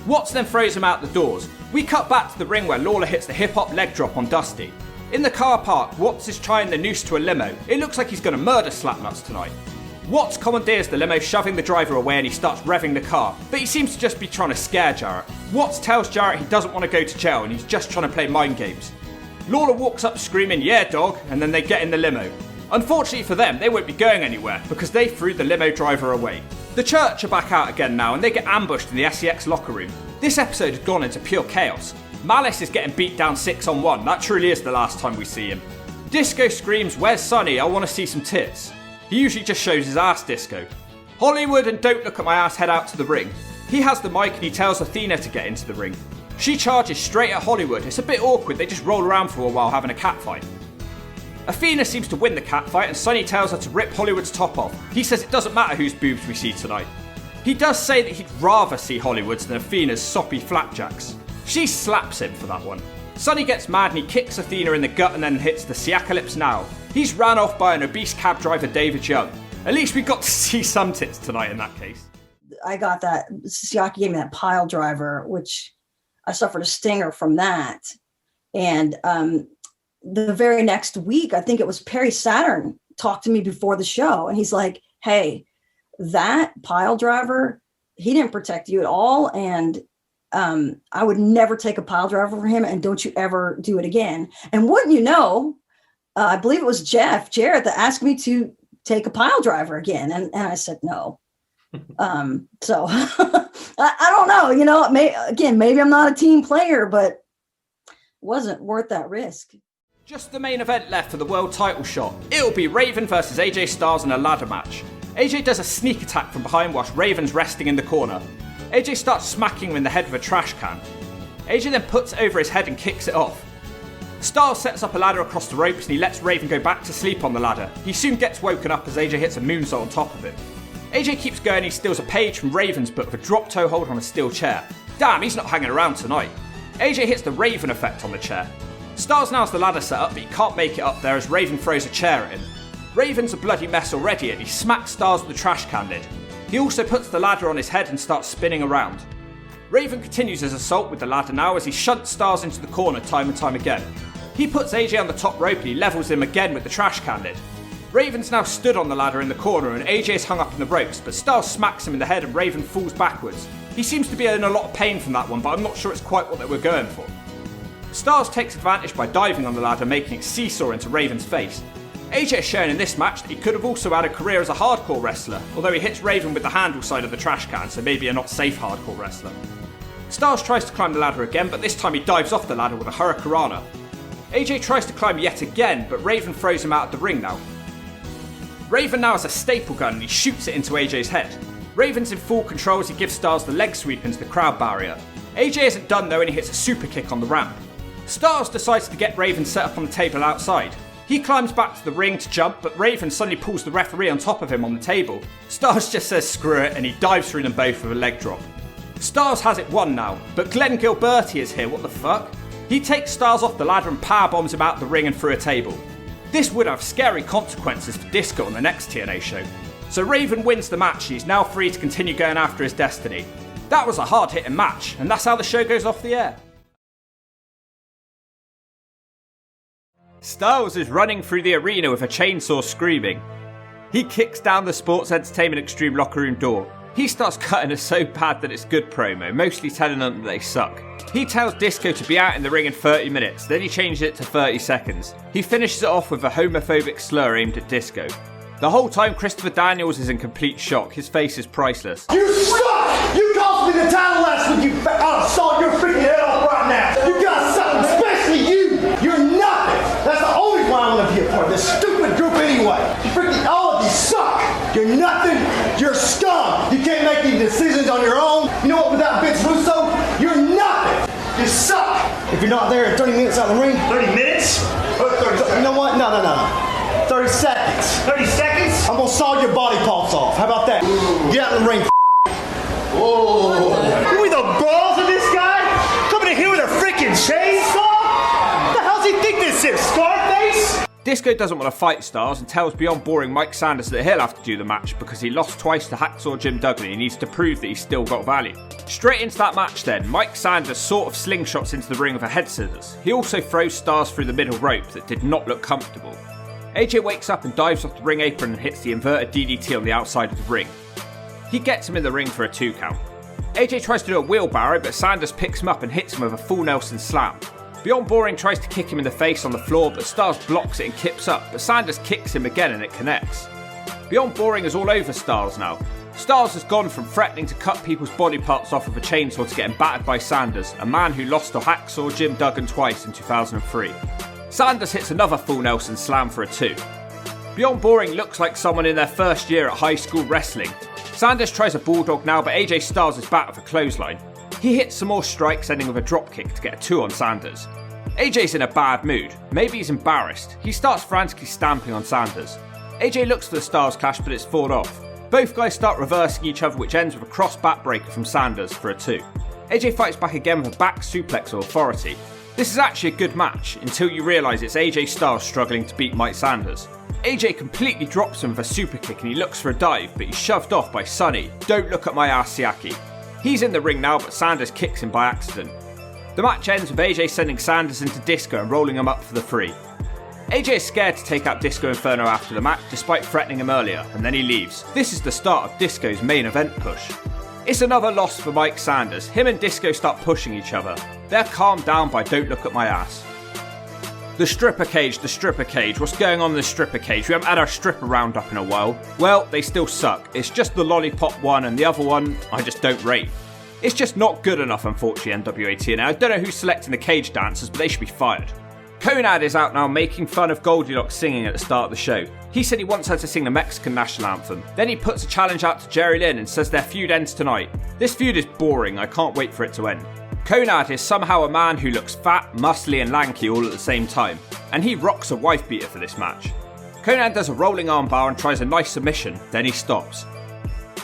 Speaker 1: Watts then throws him out the doors. We cut back to the ring where Lawler hits the hip-hop leg drop on Dusty. In the car park, Watts is tying the noose to a limo. It looks like he's going to murder Slapnuts tonight. Watts commandeers the limo, shoving the driver away and he starts revving the car, but he seems to just be trying to scare Jarrett. Watts tells Jarrett he doesn't want to go to jail and he's just trying to play mind games. Lawler walks up screaming, "Yeah, dog," and then they get in the limo. Unfortunately for them, they won't be going anywhere because they threw the limo driver away. The Church are back out again now and they get ambushed in the SEX locker room. This episode has gone into pure chaos. Malice is getting beat down 6-on-1, that truly is the last time we see him. Disco screams, "Where's Sonny? I want to see some tits." He usually just shows his ass, Disco. Hollywood and Don't Look at My Ass head out to the ring. He has the mic and he tells Athena to get into the ring. She charges straight at Hollywood. It's a bit awkward, they just roll around for a while having a catfight. Athena seems to win the catfight and Sonny tells her to rip Hollywood's top off. He says it doesn't matter whose boobs we see tonight. He does say that he'd rather see Hollywood's than Athena's soppy flapjacks. She slaps him for that one. Sonny gets mad and he kicks Athena in the gut and then hits the Siakalypse Now. He's ran off by an obese cab driver David Young. At least we got to see some tits tonight in that case.
Speaker 2: I got that. Siaki gave me that pile driver, which I suffered a stinger from that. And the very next week, I think it was Perry Saturn talked to me before the show. And he's like, "Hey, that pile driver, he didn't protect you at all. And I would never take a pile driver for him, and don't you ever do it again. And wouldn't you know, I believe it was Jarrett that asked me to take a pile driver again. And I said, no. So I don't know, you know, maybe I'm not a team player, but it wasn't worth that risk.
Speaker 1: Just the main event left for the world title shot. It'll be Raven versus AJ Styles in a ladder match. AJ does a sneak attack from behind whilst Raven's resting in the corner. AJ starts smacking him in the head with a trash can. AJ then puts it over his head and kicks it off. Styles sets up a ladder across the ropes and he lets Raven go back to sleep on the ladder. He soon gets woken up as AJ hits a moonsault on top of him. AJ keeps going and he steals a page from Raven's book with a drop toe hold on a steel chair. Damn, he's not hanging around tonight. AJ hits the Raven effect on the chair. Styles now has the ladder set up, but he can't make it up there as Raven throws a chair at him. Raven's a bloody mess already and he smacks Styles with the trash can lid. He also puts the ladder on his head and starts spinning around. Raven continues his assault with the ladder now as he shunts Styles into the corner time and time again. He puts AJ on the top rope and he levels him again with the trash can lid. Raven's now stood on the ladder in the corner and AJ is hung up in the ropes, but Styles smacks him in the head and Raven falls backwards. He seems to be in a lot of pain from that one, but I'm not sure it's quite what they were going for. Styles takes advantage by diving on the ladder, making it seesaw into Raven's face. AJ has shown in this match that he could have also had a career as a hardcore wrestler, although he hits Raven with the handle side of the trash can, so maybe a not safe hardcore wrestler. Styles tries to climb the ladder again, but this time he dives off the ladder with a hurricanrana. AJ tries to climb yet again, but Raven throws him out of the ring now. Raven now has a staple gun and he shoots it into AJ's head. Raven's in full control as he gives Styles the leg sweep into the crowd barrier. AJ isn't done though and he hits a super kick on the ramp. Styles decides to get Raven set up on the table outside. He climbs back to the ring to jump, but Raven suddenly pulls the referee on top of him on the table. Styles just says screw it and he dives through them both with a leg drop. Styles has it won now, but Glenn Gilberti is here, what the fuck? He takes Styles off the ladder and power bombs him out the ring and through a table. This would have scary consequences for Disco on the next TNA show. So Raven wins the match and he's now free to continue going after his destiny. That was a hard hitting match, and that's how the show goes off the air. Styles is running through the arena with a chainsaw screaming. He kicks down the Sports Entertainment Extreme locker room door. He starts cutting us so bad that it's good promo, mostly telling them that they suck. He tells Disco to be out in the ring in 30 minutes, then he changes it to 30 seconds. He finishes it off with a homophobic slur aimed at Disco. The whole time Christopher Daniels is in complete shock, his face is priceless.
Speaker 12: You suck! You cost me the title last week, I'll saw your freaking head off right now! You got something, especially you! You're nothing! That's the only why I want to be a part of this stupid group anyway! Freaking all of you suck! You're nothing! You're scum! You can't make any decisions on your own! You know what, without Vince Russo, you're nothing! You suck! If you're not there in 30 minutes out of the ring... 30 minutes? Or 30 seconds? You know what? No. 30 seconds. 30 seconds? I'm gonna saw your body parts off. How about that? Get out of the ring. Whoa. You the balls of this guy? Coming in here with a freaking chainsaw? What the hell does he think this is? Scarface?
Speaker 1: Disco doesn't want to fight Styles and tells Beyond Boring Mike Sanders that he'll have to do the match because he lost twice to Hacksaw Jim Duggan and he needs to prove that he's still got value. Straight into that match then, Mike Sanders sort of slingshots into the ring with a head scissors. He also throws Styles through the middle rope that did not look comfortable. AJ wakes up and dives off the ring apron and hits the inverted DDT on the outside of the ring. He gets him in the ring for a 2 count. AJ tries to do a wheelbarrow, but Sanders picks him up and hits him with a full Nelson slam. Beyond Boring tries to kick him in the face on the floor, but Styles blocks it and kips up, but Sanders kicks him again and it connects. Beyond Boring is all over Styles now. Styles has gone from threatening to cut people's body parts off with a chainsaw to getting battered by Sanders, a man who lost to Hacksaw Jim Duggan twice in 2003. Sanders hits another full Nelson slam for a 2. Beyond Boring looks like someone in their first year at high school wrestling. Sanders tries a bulldog now, but AJ Styles is back with a clothesline. He hits some more strikes, ending with a dropkick to get a 2 on Sanders. AJ's in a bad mood. Maybe he's embarrassed. He starts frantically stamping on Sanders. AJ looks for the Styles clash, but it's fought off. Both guys start reversing each other, which ends with a cross backbreaker from Sanders for a 2. AJ fights back again with a back suplex of authority. This is actually a good match, until you realise it's AJ Styles struggling to beat Mike Sanders. AJ completely drops him with a super kick and he looks for a dive, but he's shoved off by Sonny. Don't look at my ass, Siaki. He's in the ring now, but Sanders kicks him by accident. The match ends with AJ sending Sanders into Disco and rolling him up for the 3. AJ is scared to take out Disco Inferno after the match despite threatening him earlier, and then he leaves. This is the start of Disco's main event push. It's another loss for Mike Sanders. Him and Disco start pushing each other. They're calmed down by Don't Look at My Ass. The stripper cage. What's going on in the stripper cage? We haven't had our stripper roundup in a while. Well, they still suck. It's just the lollipop one, and the other one I just don't rate. It's just not good enough, unfortunately, NWA TNA. I don't know who's selecting the cage dancers, but they should be fired. Konad is out now making fun of Goldilocks singing at the start of the show. He said he wants her to sing the Mexican national anthem. Then he puts a challenge out to Jerry Lynn and says their feud ends tonight. This feud is boring, I can't wait for it to end. Konad is somehow a man who looks fat, muscly and lanky all at the same time, and he rocks a wife beater for this match. Konad does a rolling armbar and tries a nice submission, then he stops.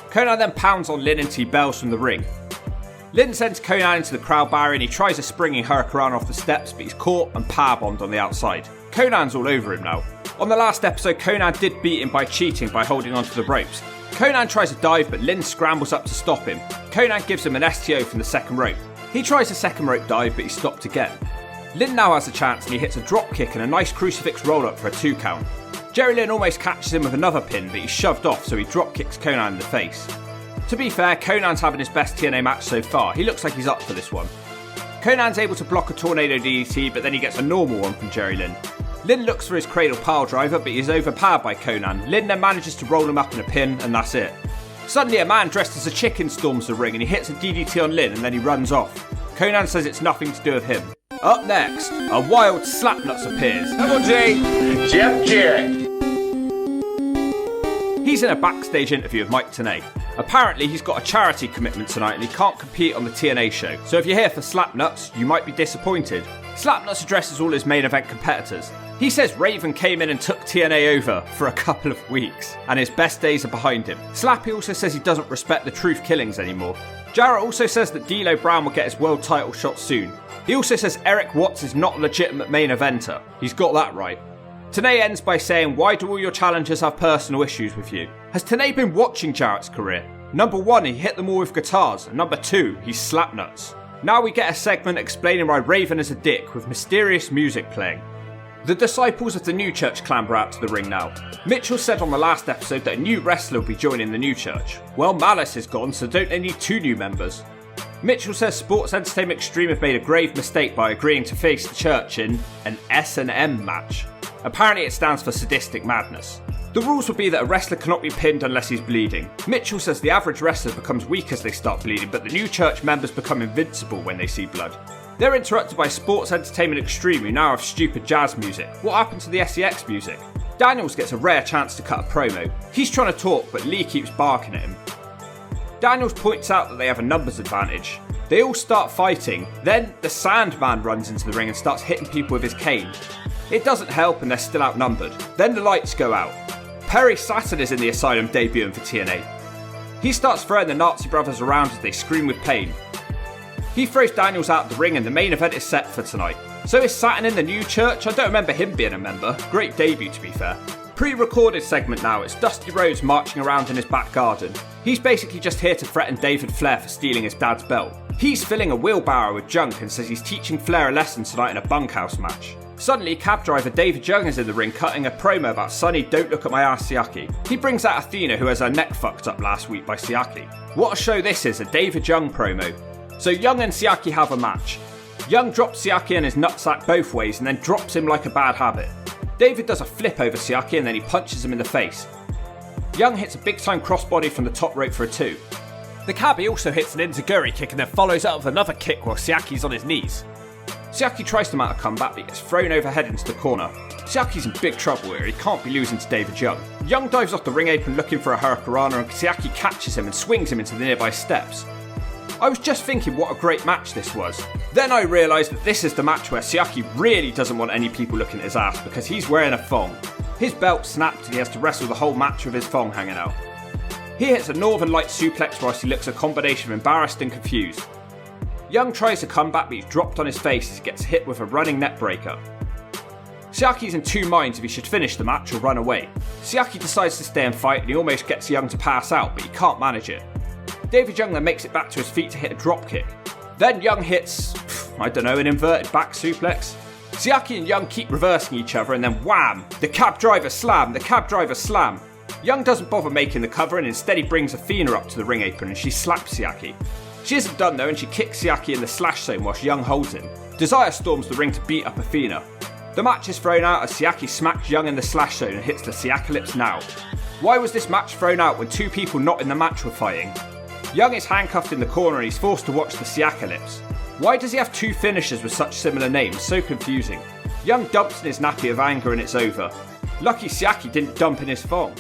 Speaker 1: Konad then pounds on Lynn until he bails from the ring. Lynn sends Konad into the crowd barrier and he tries a springing hurricane off the steps, but he's caught and powerbombed on the outside. Konad's all over him now. On the last episode, Konad did beat him by cheating by holding onto the ropes. Konad tries to dive, but Lynn scrambles up to stop him. Konad gives him an STO from the second rope. He tries a second rope dive, but he's stopped again. Lynn now has a chance and he hits a drop kick and a nice crucifix roll up for a 2 count. Jerry Lynn almost catches him with another pin, but he's shoved off, so he drop kicks Konad in the face. To be fair, Konan's having his best TNA match so far. He looks like he's up for this one. Konan's able to block a tornado DDT, but then he gets a normal one from Jerry Lynn. Lynn looks for his cradle pile driver, but he's overpowered by Konnan. Lynn then manages to roll him up in a pin, and that's it. Suddenly a man dressed as a chicken storms the ring and he hits a DDT on Lynn and then he runs off. Konnan says it's nothing to do with him. Up next, a wild Slapnuts appears. Double G,
Speaker 8: Jeff Jarrett.
Speaker 1: He's in a backstage interview with Mike Tenay. Apparently he's got a charity commitment tonight and he can't compete on the TNA show. So if you're here for Slapnuts, you might be disappointed. Slapnuts addresses all his main event competitors. He says Raven came in and took TNA over for a couple of weeks, and his best days are behind him. Slappy also says he doesn't respect the Truth Killings anymore. Jarrett also says that D'Lo Brown will get his world title shot soon. He also says Eric Watts is not a legitimate main eventer. He's got that right. Tenay ends by saying, why do all your challengers have personal issues with you? Has Tenay been watching Jarrett's career? Number 1, he hit them all with guitars, and number 2, he's Slapnuts. Now we get a segment explaining why Raven is a dick with mysterious music playing. The disciples of the New Church clamber out to the ring now. Mitchell said on the last episode that a new wrestler will be joining the New Church. Well, Malice is gone, so don't they need 2 new members? Mitchell says Sports Entertainment Extreme have made a grave mistake by agreeing to face the church in an S&M match. Apparently it stands for Sadistic Madness. The rules would be that a wrestler cannot be pinned unless he's bleeding. Mitchell says the average wrestler becomes weak as they start bleeding, but the New Church members become invincible when they see blood. They're interrupted by Sports Entertainment Extreme, who now have stupid jazz music. What happened to the SEX music? Daniels gets a rare chance to cut a promo. He's trying to talk, but Lee keeps barking at him. Daniels points out that they have a numbers advantage. They all start fighting, then the Sandman runs into the ring and starts hitting people with his cane. It doesn't help and they're still outnumbered. Then the lights go out. Perry Saturn is in the Asylum debuting for TNA. He starts throwing the Nazi brothers around as they scream with pain. He throws Daniels out of the ring and the main event is set for tonight. So is Saturn in the New Church? I don't remember him being a member. Great debut to be fair. Pre-recorded segment now, it's Dusty Rhodes marching around in his back garden. He's basically just here to threaten David Flair for stealing his dad's belt. He's filling a wheelbarrow with junk and says he's teaching Flair a lesson tonight in a bunkhouse match. Suddenly, cab driver David Young is in the ring cutting a promo about Sonny Don't Look at My Ass Siaki. He brings out Athena, who has her neck fucked up last week by Siaki. What a show this is, a David Young promo. So Young and Siaki have a match. Young drops Siaki and his nutsack both ways and then drops him like a bad habit. David does a flip over Siaki and then he punches him in the face. Young hits a big time crossbody from the top rope for a 2. The cabbie also hits an enziguri kick and then follows up with another kick while Siaki's on his knees. Siaki tries to mount a comeback but gets thrown overhead into the corner. Siaki's in big trouble here, he can't be losing to David Young. Young dives off the ring apron looking for a hurricanrana and Siaki catches him and swings him into the nearby steps. I was just thinking what a great match this was. Then I realised that this is the match where Siaki really doesn't want any people looking at his ass because he's wearing a thong. His belt snapped and he has to wrestle the whole match with his thong hanging out. He hits a Northern Light suplex whilst he looks a combination of embarrassed and confused. Young tries to come back but he's dropped on his face as he gets hit with a running neck breaker. Siaki's in 2 minds if he should finish the match or run away. Siaki decides to stay and fight and he almost gets Young to pass out but he can't manage it. David Young then makes it back to his feet to hit a drop kick. Then Young hits, an inverted back suplex. Siaki and Young keep reversing each other and then wham! The cab driver slam, the cab driver slam. Young doesn't bother making the cover and instead he brings Athena up to the ring apron and she slaps Siaki. She isn't done though and she kicks Siaki in the slash zone whilst Young holds him. Desire storms the ring to beat up Athena. The match is thrown out as Siaki smacks Young in the slash zone and hits the Siakalypse now. Why was this match thrown out when two people not in the match were fighting? Young is handcuffed in the corner and he's forced to watch the Siakalypse. Why does he have two finishers with such similar names? So confusing. Young dumps in his nappy of anger and it's over. Lucky Siaki didn't dump in his thong.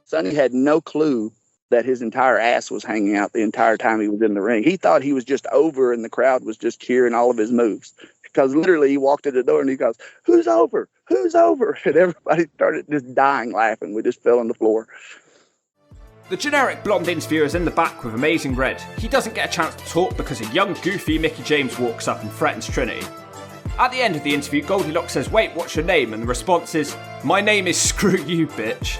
Speaker 13: Sonny had no clue that his entire ass was hanging out the entire time he was in the ring. He thought he was just over and the crowd was just cheering all of his moves. Because literally he walked to the door and he goes, "Who's over? Who's over?" And everybody started just dying laughing. We just fell on the floor.
Speaker 1: The generic blonde interviewer is in the back with Amazing Red. He doesn't get a chance to talk because a young, goofy Mickie James walks up and threatens Trinity. At the end of the interview, Goldilocks says, "Wait, what's your name?" And the response is, "My name is Screw You, bitch."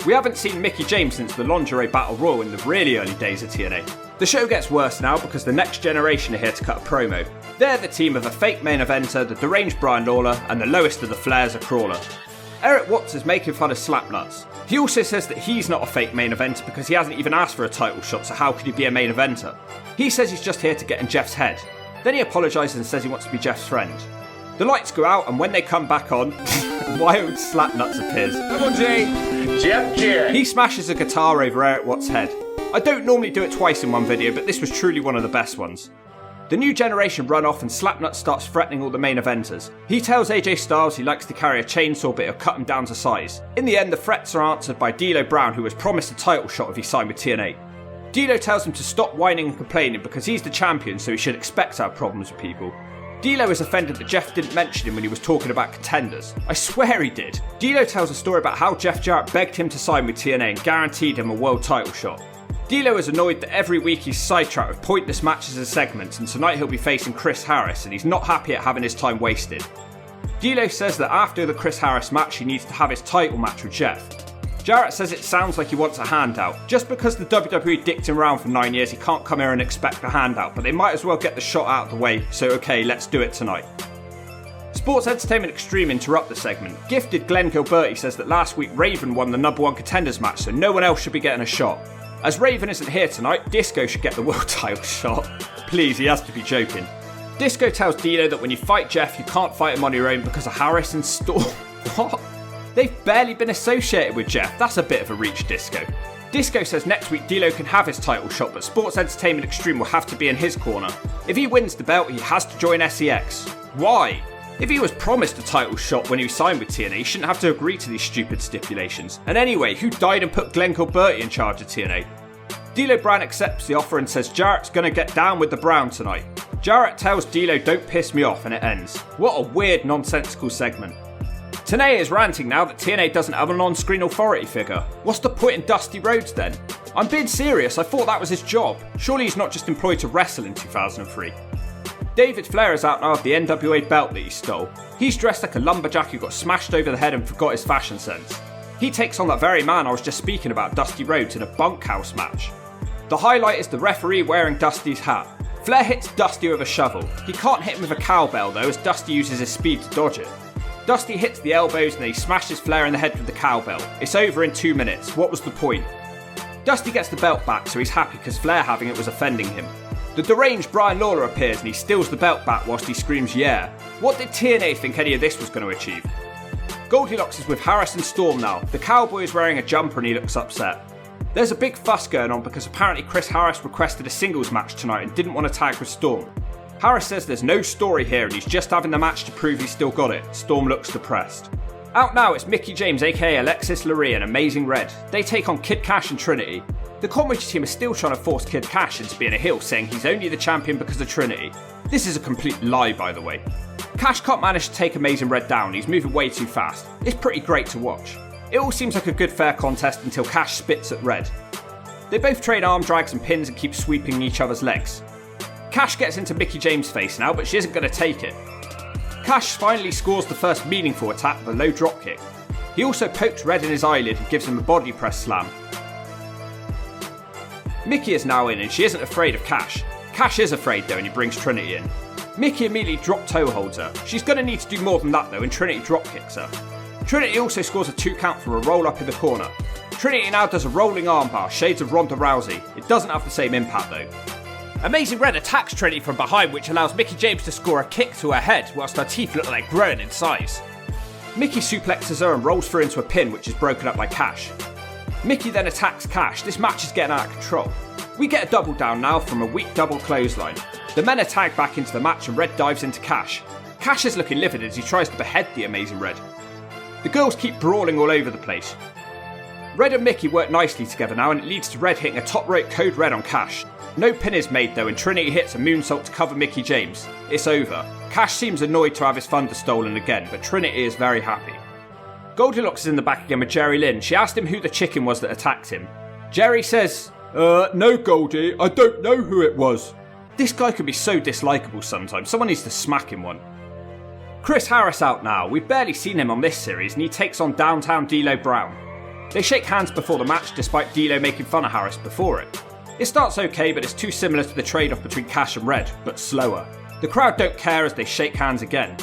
Speaker 1: We haven't seen Mickie James since the Lingerie Battle Royal in the really early days of TNA. The show gets worse now because the Next Generation are here to cut a promo. They're the team of a fake main eventer, the deranged Brian Lawler, and the lowest of the Flairs, a crawler. Eric Watts is making fun of Slapnuts. He also says that he's not a fake main eventer because he hasn't even asked for a title shot, so how could he be a main eventer? He says he's just here to get in Jeff's head. Then he apologises and says he wants to be Jeff's friend. The lights go out and when they come back on, Wild Slapnuts appears. Come on, Jay!
Speaker 8: Jeff Jarrett!
Speaker 1: He smashes a guitar over Eric Watts' head. I don't normally do it twice in one video, but this was truly one of the best ones. The New Generation run off and Slapnuts starts threatening all the main eventers. He tells AJ Styles he likes to carry a chainsaw but he'll cut him down to size. In the end, the threats are answered by D'Lo Brown, who was promised a title shot if he signed with TNA. D'Lo tells him to stop whining and complaining because he's the champion, so he should expect to have problems with people. D'Lo is offended that Jeff didn't mention him when he was talking about contenders. I swear he did. D'Lo tells a story about how Jeff Jarrett begged him to sign with TNA and guaranteed him a world title shot. D'Lo is annoyed that every week he's sidetracked with pointless matches and segments, and tonight he'll be facing Chris Harris, and he's not happy at having his time wasted. D'Lo says that after the Chris Harris match he needs to have his title match with Jeff. Jarrett says it sounds like he wants a handout. Just because the WWE dicked him around for 9 years, he can't come here and expect a handout, but they might as well get the shot out of the way, so okay, let's do it tonight. Sports Entertainment Extreme interrupt the segment. Gifted Glenn Gilberti says that last week Raven won the number 1 contenders match, so no one else should be getting a shot. As Raven isn't here tonight, Disco should get the world title shot. Please, he has to be joking. Disco tells D'Lo that when you fight Jeff, you can't fight him on your own because of Harris and Storm. What? They've barely been associated with Jeff. That's a bit of a reach, Disco. Disco says next week D'Lo can have his title shot, but Sports Entertainment Extreme will have to be in his corner. If he wins the belt, he has to join SEX. Why? If he was promised a title shot when he signed with TNA, he shouldn't have to agree to these stupid stipulations. And anyway, who died and put Glenn Gilberti in charge of TNA? D'Lo Brown accepts the offer and says Jarrett's gonna get down with the Brown tonight. Jarrett tells D'Lo don't piss me off and it ends. What a weird, nonsensical segment. Tenay is ranting now that TNA doesn't have an on-screen authority figure. What's the point in Dusty Rhodes then? I'm being serious, I thought that was his job. Surely he's not just employed to wrestle in 2003. David Flair is out now of the NWA belt that he stole. He's dressed like a lumberjack who got smashed over the head and forgot his fashion sense. He takes on that very man I was just speaking about, Dusty Rhodes, in a bunkhouse match. The highlight is the referee wearing Dusty's hat. Flair hits Dusty with a shovel. He can't hit him with a cowbell though, as Dusty uses his speed to dodge it. Dusty hits the elbows and then he smashes Flair in the head with the cowbell. It's over in 2 minutes. What was the point? Dusty gets the belt back, so he's happy because Flair having it was offending him. The deranged Brian Lawler appears and he steals the belt back whilst he screams yeah. What did TNA think any of this was going to achieve? Goldilocks is with Harris and Storm now. The cowboy is wearing a jumper and he looks upset. There's a big fuss going on because apparently Chris Harris requested a singles match tonight and didn't want to tag with Storm. Harris says there's no story here and he's just having the match to prove he's still got it. Storm looks depressed. Out now, it's Mickie James aka Alexis Lurie and Amazing Red. They take on Kid Cash and Trinity. The comedy team is still trying to force Kid Cash into being a heel, saying he's only the champion because of Trinity. This is a complete lie, by the way. Cash can't manage to take Amazing Red down, he's moving way too fast. It's pretty great to watch. It all seems like a good fair contest until Cash spits at Red. They both trade arm drags and pins and keep sweeping each other's legs. Cash gets into Mickie James' face now, but she isn't going to take it. Cash finally scores the first meaningful attack with a low dropkick. He also pokes Red in his eyelid and gives him a body press slam. Mickie is now in and she isn't afraid of Cash. Cash is afraid though and he brings Trinity in. Mickie immediately drop toe holds her. She's going to need to do more than that though, and Trinity drop kicks her. Trinity also scores a 2 count for a roll up in the corner. Trinity now does a rolling armbar, shades of Ronda Rousey. It doesn't have the same impact though.
Speaker 14: Amazing Red attacks Trinity from behind, which allows Mickie James to score a kick to her head whilst her teeth look like growing in size.
Speaker 1: Mickie suplexes her and rolls through into a pin, which is broken up by Cash. Mickie then attacks Cash. This match is getting out of control. We get a double down now from a weak double clothesline. The men are tagged back into the match and Red dives into Cash. Cash is looking livid as he tries to behead the Amazing Red. The girls keep brawling all over the place. Red and Mickie work nicely together now, and it leads to Red hitting a top rope code red on Cash. No pin is made though, and Trinity hits a moonsault to cover Mickie James. It's over. Cash seems annoyed to have his thunder stolen again, but Trinity is very happy. Goldilocks is in the back again with Jerry Lynn. She asked him who the chicken was that attacked him. Jerry says, no Goldie, I don't know who it was. This guy can be so dislikable sometimes, someone needs to smack him one. Chris Harris out now. We've barely seen him on this series, and he takes on Downtown D'Lo Brown. They shake hands before the match, despite D'Lo making fun of Harris before it. It starts okay, but it's too similar to the trade-off between Cash and Red, but slower. The crowd don't care as they shake hands again.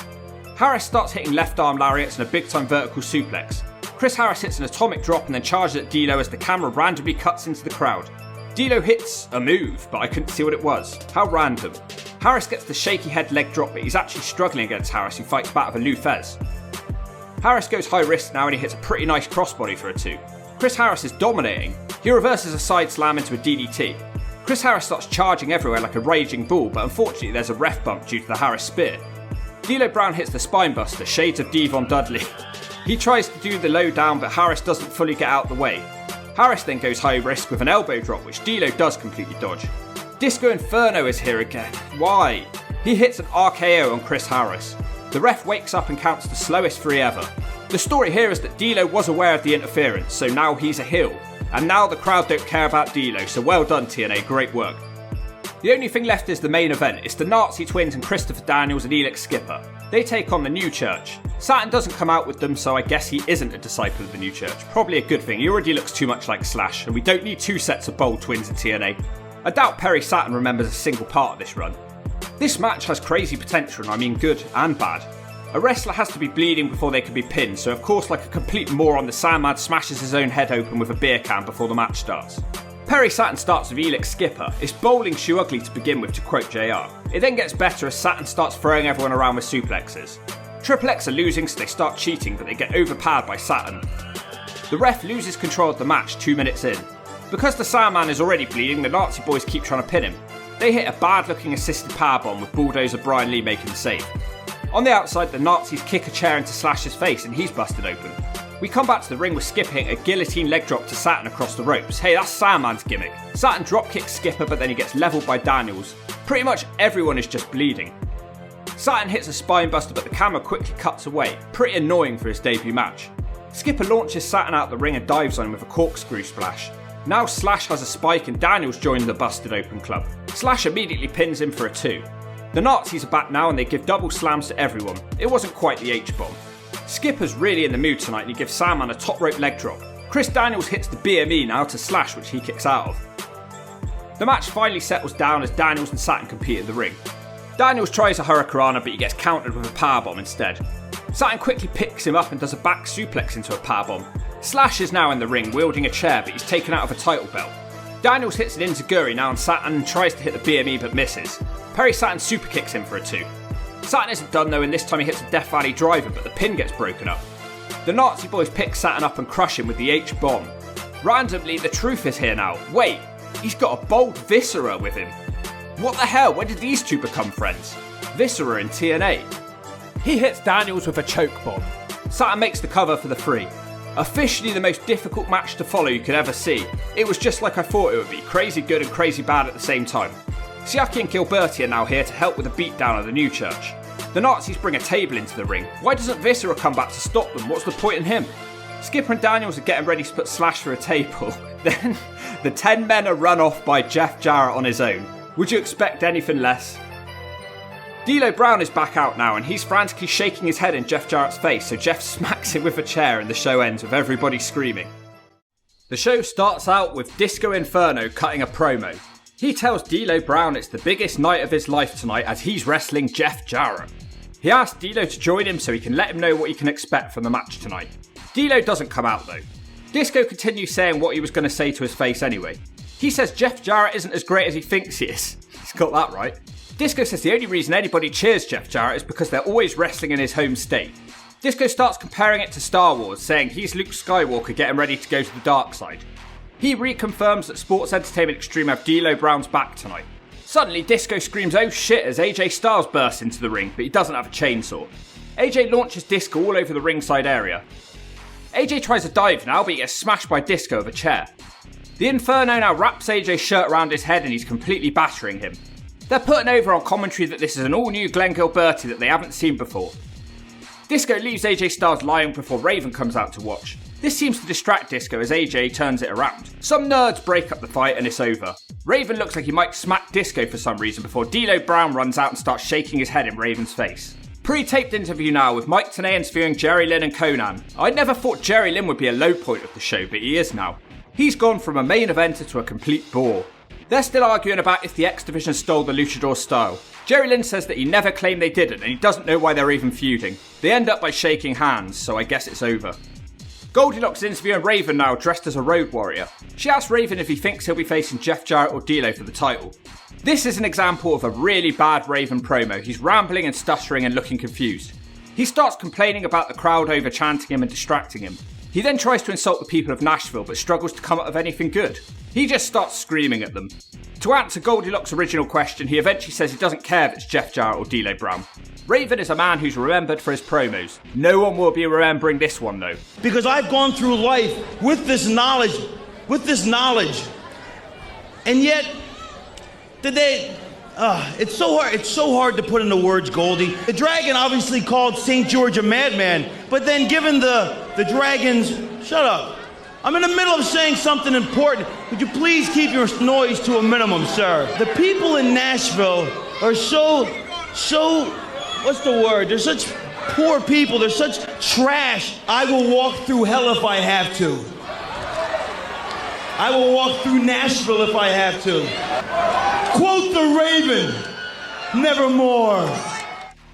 Speaker 1: Harris starts hitting left arm lariats and a big time vertical suplex. Chris Harris hits an atomic drop and then charges at D'Lo as the camera randomly cuts into the crowd. D'Lo hits a move, but I couldn't see what it was. How random. Harris gets the shaky head leg drop, but he's actually struggling against Harris, who fights back with a Lou Fez. Harris goes high risk now and he hits a pretty nice crossbody for a 2. Chris Harris is dominating. He reverses a side slam into a DDT. Chris Harris starts charging everywhere like a raging bull, but unfortunately there's a ref bump due to the Harris spear. D'Lo Brown hits the spinebuster, shades of Devon Dudley. He tries to do the low down, but Harris doesn't fully get out the way. Harris then goes high risk with an elbow drop, which D'Lo does completely dodge. Disco Inferno is here again. Why? He hits an RKO on Chris Harris. The ref wakes up and counts the slowest 3 ever. The story here is that D'Lo was aware of the interference, so now he's a heel. And now the crowd don't care about D'Lo, so well done TNA, great work. The only thing left is the main event. It's the Nazi twins and Christopher Daniels and Elix Skipper. They take on the New Church. Saturn doesn't come out with them, so I guess he isn't a disciple of the New Church. Probably a good thing, he already looks too much like Slash, and we don't need 2 sets of bold twins in TNA. I doubt Perry Saturn remembers a single part of this run. This match has crazy potential, and I mean good and bad. A wrestler has to be bleeding before they can be pinned, so of course like a complete moron the Sandman smashes his own head open with a beer can before the match starts. Perry Saturn starts with Elix Skipper. It's bowling shoe ugly to begin with, to quote JR. It then gets better as Saturn starts throwing everyone around with suplexes. Triple X are losing, so they start cheating, but they get overpowered by Saturn. The ref loses control of the match 2 minutes in. Because the Sandman is already bleeding, the Nazi boys keep trying to pin him. They hit a bad looking assisted powerbomb with Bulldozer Brian Lee making the save. On the outside, the Nazis kick a chair into Slash's face and he's busted open. We come back to the ring with Skipper hitting a guillotine leg drop to Saturn across the ropes. Hey, that's Sandman's gimmick. Saturn drop kicks Skipper, but then he gets leveled by Daniels. Pretty much everyone is just bleeding. Saturn hits a spine buster, but the camera quickly cuts away. Pretty annoying for his debut match. Skipper launches Saturn out the ring and dives on him with a corkscrew splash. Now Slash has a spike and Daniels joins the busted open club. Slash immediately pins him for a 2. The Nazis are back now and they give double slams to everyone. It wasn't quite the H-bomb. Skipper's really in the mood tonight and he gives Sandman a top rope leg drop. Chris Daniels hits the BME now to Slash, which he kicks out of. The match finally settles down as Daniels and Saturn compete in the ring. Daniels tries a Hurricanrana, but he gets countered with a powerbomb instead. Saturn quickly picks him up and does a back suplex into a powerbomb. Slash is now in the ring wielding a chair, but he's taken out of a title belt. Daniels hits an enziguri now and Saturn tries to hit the BME but misses. Perry Saturn super kicks him for a 2. Saturn isn't done though, and this time he hits a Death Valley driver, but the pin gets broken up. The Nazi boys pick Saturn up and crush him with the H-bomb. Randomly, the truth is here now. Wait, he's got a bold Viscera with him. What the hell, when did these two become friends? Viscera in TNA. He hits Daniels with a choke bomb. Saturn makes the cover for the 3. Officially the most difficult match to follow you could ever see. It was just like I thought it would be, crazy good and crazy bad at the same time. Siaki and Gilberti are now here to help with the beatdown of the New Church. The Nazis bring a table into the ring. Why doesn't Viscera come back to stop them? What's the point in him? Skipper and Daniels are getting ready to put Slash through a table. Then the 10 men are run off by Jeff Jarrett on his own. Would you expect anything less? D'Lo Brown is back out now and he's frantically shaking his head in Jeff Jarrett's face, so Jeff smacks him with a chair and the show ends with everybody screaming. The show starts out with Disco Inferno cutting a promo. He tells D'Lo Brown it's the biggest night of his life tonight as he's wrestling Jeff Jarrett. He asks D'Lo to join him so he can let him know what he can expect from the match tonight. D'Lo doesn't come out though. Disco continues saying what he was going to say to his face anyway. He says Jeff Jarrett isn't as great as he thinks he is. He's got that right. Disco says the only reason anybody cheers Jeff Jarrett is because they're always wrestling in his home state. Disco starts comparing it to Star Wars, saying he's Luke Skywalker getting ready to go to the dark side. He reconfirms that Sports Entertainment Extreme have D'Lo Brown's back tonight. Suddenly, Disco screams "oh shit" as AJ Styles bursts into the ring, but he doesn't have a chainsaw. AJ launches Disco all over the ringside area. AJ tries a dive now, but he gets smashed by Disco with a chair. The Inferno now wraps AJ's shirt around his head and he's completely battering him. They're putting over on commentary that this is an all-new Glenn Gilberti that they haven't seen before. Disco leaves AJ Styles lying before Raven comes out to watch. This seems to distract Disco as AJ turns it around. Some nerds break up the fight and it's over. Raven looks like he might smack Disco for some reason before D'Lo Brown runs out and starts shaking his head in Raven's face. Pre-taped interview now with Mike Tenay interviewing Jerry Lynn and Conan. I never thought Jerry Lynn would be a low point of the show, but he is now. He's gone from a main eventer to a complete bore. They're still arguing about if the X Division stole the Luchador style. Jerry Lynn says that he never claimed they didn't and he doesn't know why they're even feuding. They end up by shaking hands, so I guess it's over. Goldilocks is interviewing Raven now dressed as a road warrior. She asks Raven if he thinks he'll be facing Jeff Jarrett or D'Lo for the title. This is an example of a really bad Raven promo. He's rambling and stuttering and looking confused. He starts complaining about the crowd over chanting him and distracting him. He then tries to insult the people of Nashville but struggles to come up with anything good. He just starts screaming at them. To answer Goldilocks' original question, he eventually says he doesn't care if it's Jeff Jarrett or D'Lo Brown. Raven is a man who's remembered for his promos. No one will be remembering this one though.
Speaker 11: Because I've gone through life with this knowledge, and yet, it's so hard to put into words, Goldie. The Dragon obviously called St. George a madman, but then given the Dragon's, shut up. I'm in the middle of saying something important. Would you please keep your noise to a minimum, sir? The people in Nashville are so, what's the word? They're such poor people. They're such trash. I will walk through hell if I have to. I will walk through Nashville if I have to. Quote the Raven, nevermore.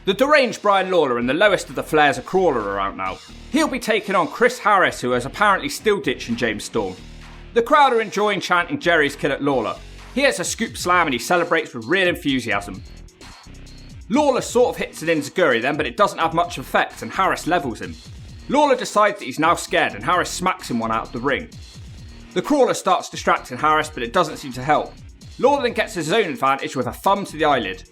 Speaker 1: The deranged Brian Lawler and the lowest of the Flares a Crawler are out now. He'll be taking on Chris Harris, who is apparently still ditching James Storm. The crowd are enjoying chanting Jerry's kid at Lawler. He hits a scoop slam and he celebrates with real enthusiasm. Lawler sort of hits an enziguri then, but it doesn't have much effect and Harris levels him. Lawler decides that he's now scared and Harris smacks him one out of the ring. The Crawler starts distracting Harris, but it doesn't seem to help. Lawler then gets his own advantage with a thumb to the eyelid.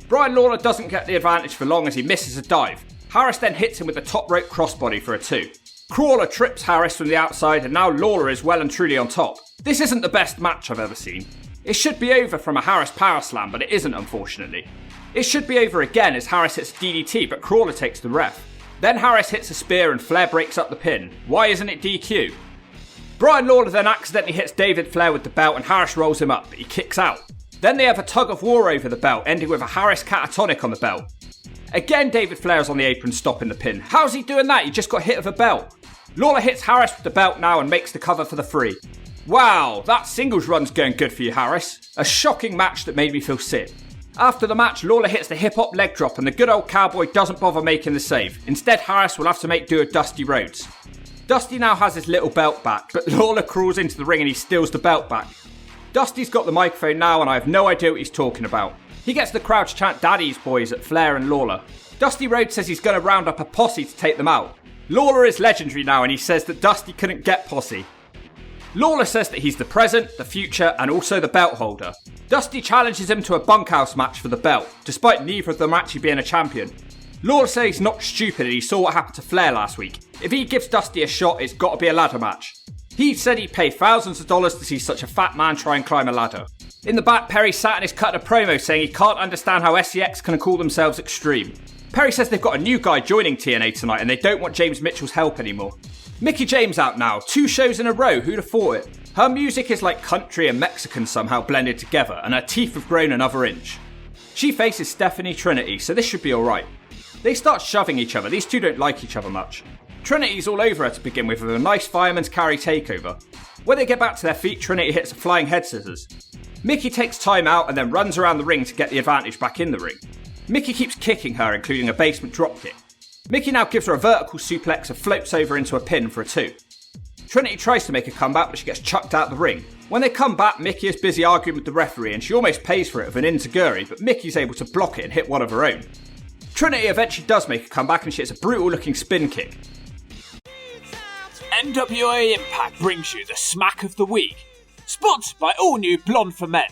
Speaker 1: Brian Lawler doesn't get the advantage for long as he misses a dive. Harris then hits him with a top rope crossbody for a 2. Crawler trips Harris from the outside and now Lawler is well and truly on top. This isn't the best match I've ever seen. It should be over from a Harris power slam, but it isn't unfortunately. It should be over again as Harris hits DDT, but Crawler takes the ref. Then Harris hits a spear and Flair breaks up the pin. Why isn't it DQ? Brian Lawler then accidentally hits David Flair with the belt and Harris rolls him up, but he kicks out. Then they have a tug of war over the belt, ending with a Harris catatonic on the belt. Again, David Flair's on the apron stopping the pin. How's he doing that? He just got hit with a belt. Lawler hits Harris with the belt now and makes the cover for the 3. Wow, that singles run's going good for you, Harris. A shocking match that made me feel sick. After the match, Lawler hits the hip-hop leg drop and the good old cowboy doesn't bother making the save. Instead, Harris will have to make do with Dusty Rhodes. Dusty now has his little belt back, but Lawler crawls into the ring and he steals the belt back. Dusty's got the microphone now and I have no idea what he's talking about. He gets the crowd to chant Daddy's Boys at Flair and Lawler. Dusty Rhodes says he's going to round up a posse to take them out. Lawler is legendary now and he says that Dusty couldn't get posse. Lawler says that he's the present, the future and also the belt holder. Dusty challenges him to a bunkhouse match for the belt, despite neither of them actually being a champion. Lawler says he's not stupid and he saw what happened to Flair last week. If he gives Dusty a shot, it's got to be a ladder match. He said he'd pay thousands of dollars to see such a fat man try and climb a ladder. In the back, Perry Saturn is cutting a promo saying he can't understand how SCX can call themselves Extreme. Perry says they've got a new guy joining TNA tonight and they don't want James Mitchell's help anymore. Mickie James out now, 2 shows in a row, who'd have thought it? Her music is like country and Mexican somehow blended together and her teeth have grown another inch. She faces Stephanie Trinity, so this should be alright. They start shoving each other, these two don't like each other much. Trinity's all over her to begin with a nice fireman's carry takeover. When they get back to their feet, Trinity hits a flying head scissors. Mickie takes time out and then runs around the ring to get the advantage back in the ring. Mickie keeps kicking her, including a basement dropkick. Mickie now gives her a vertical suplex and floats over into a pin for a 2. Trinity tries to make a comeback, but she gets chucked out the ring. When they come back, Mickie is busy arguing with the referee and she almost pays for it with an enziguri, but Mickey's able to block it and hit one of her own. Trinity eventually does make a comeback and she hits a brutal looking spin kick.
Speaker 14: NWA Impact brings you the Smack of the Week, sponsored by all new Blonde for Men.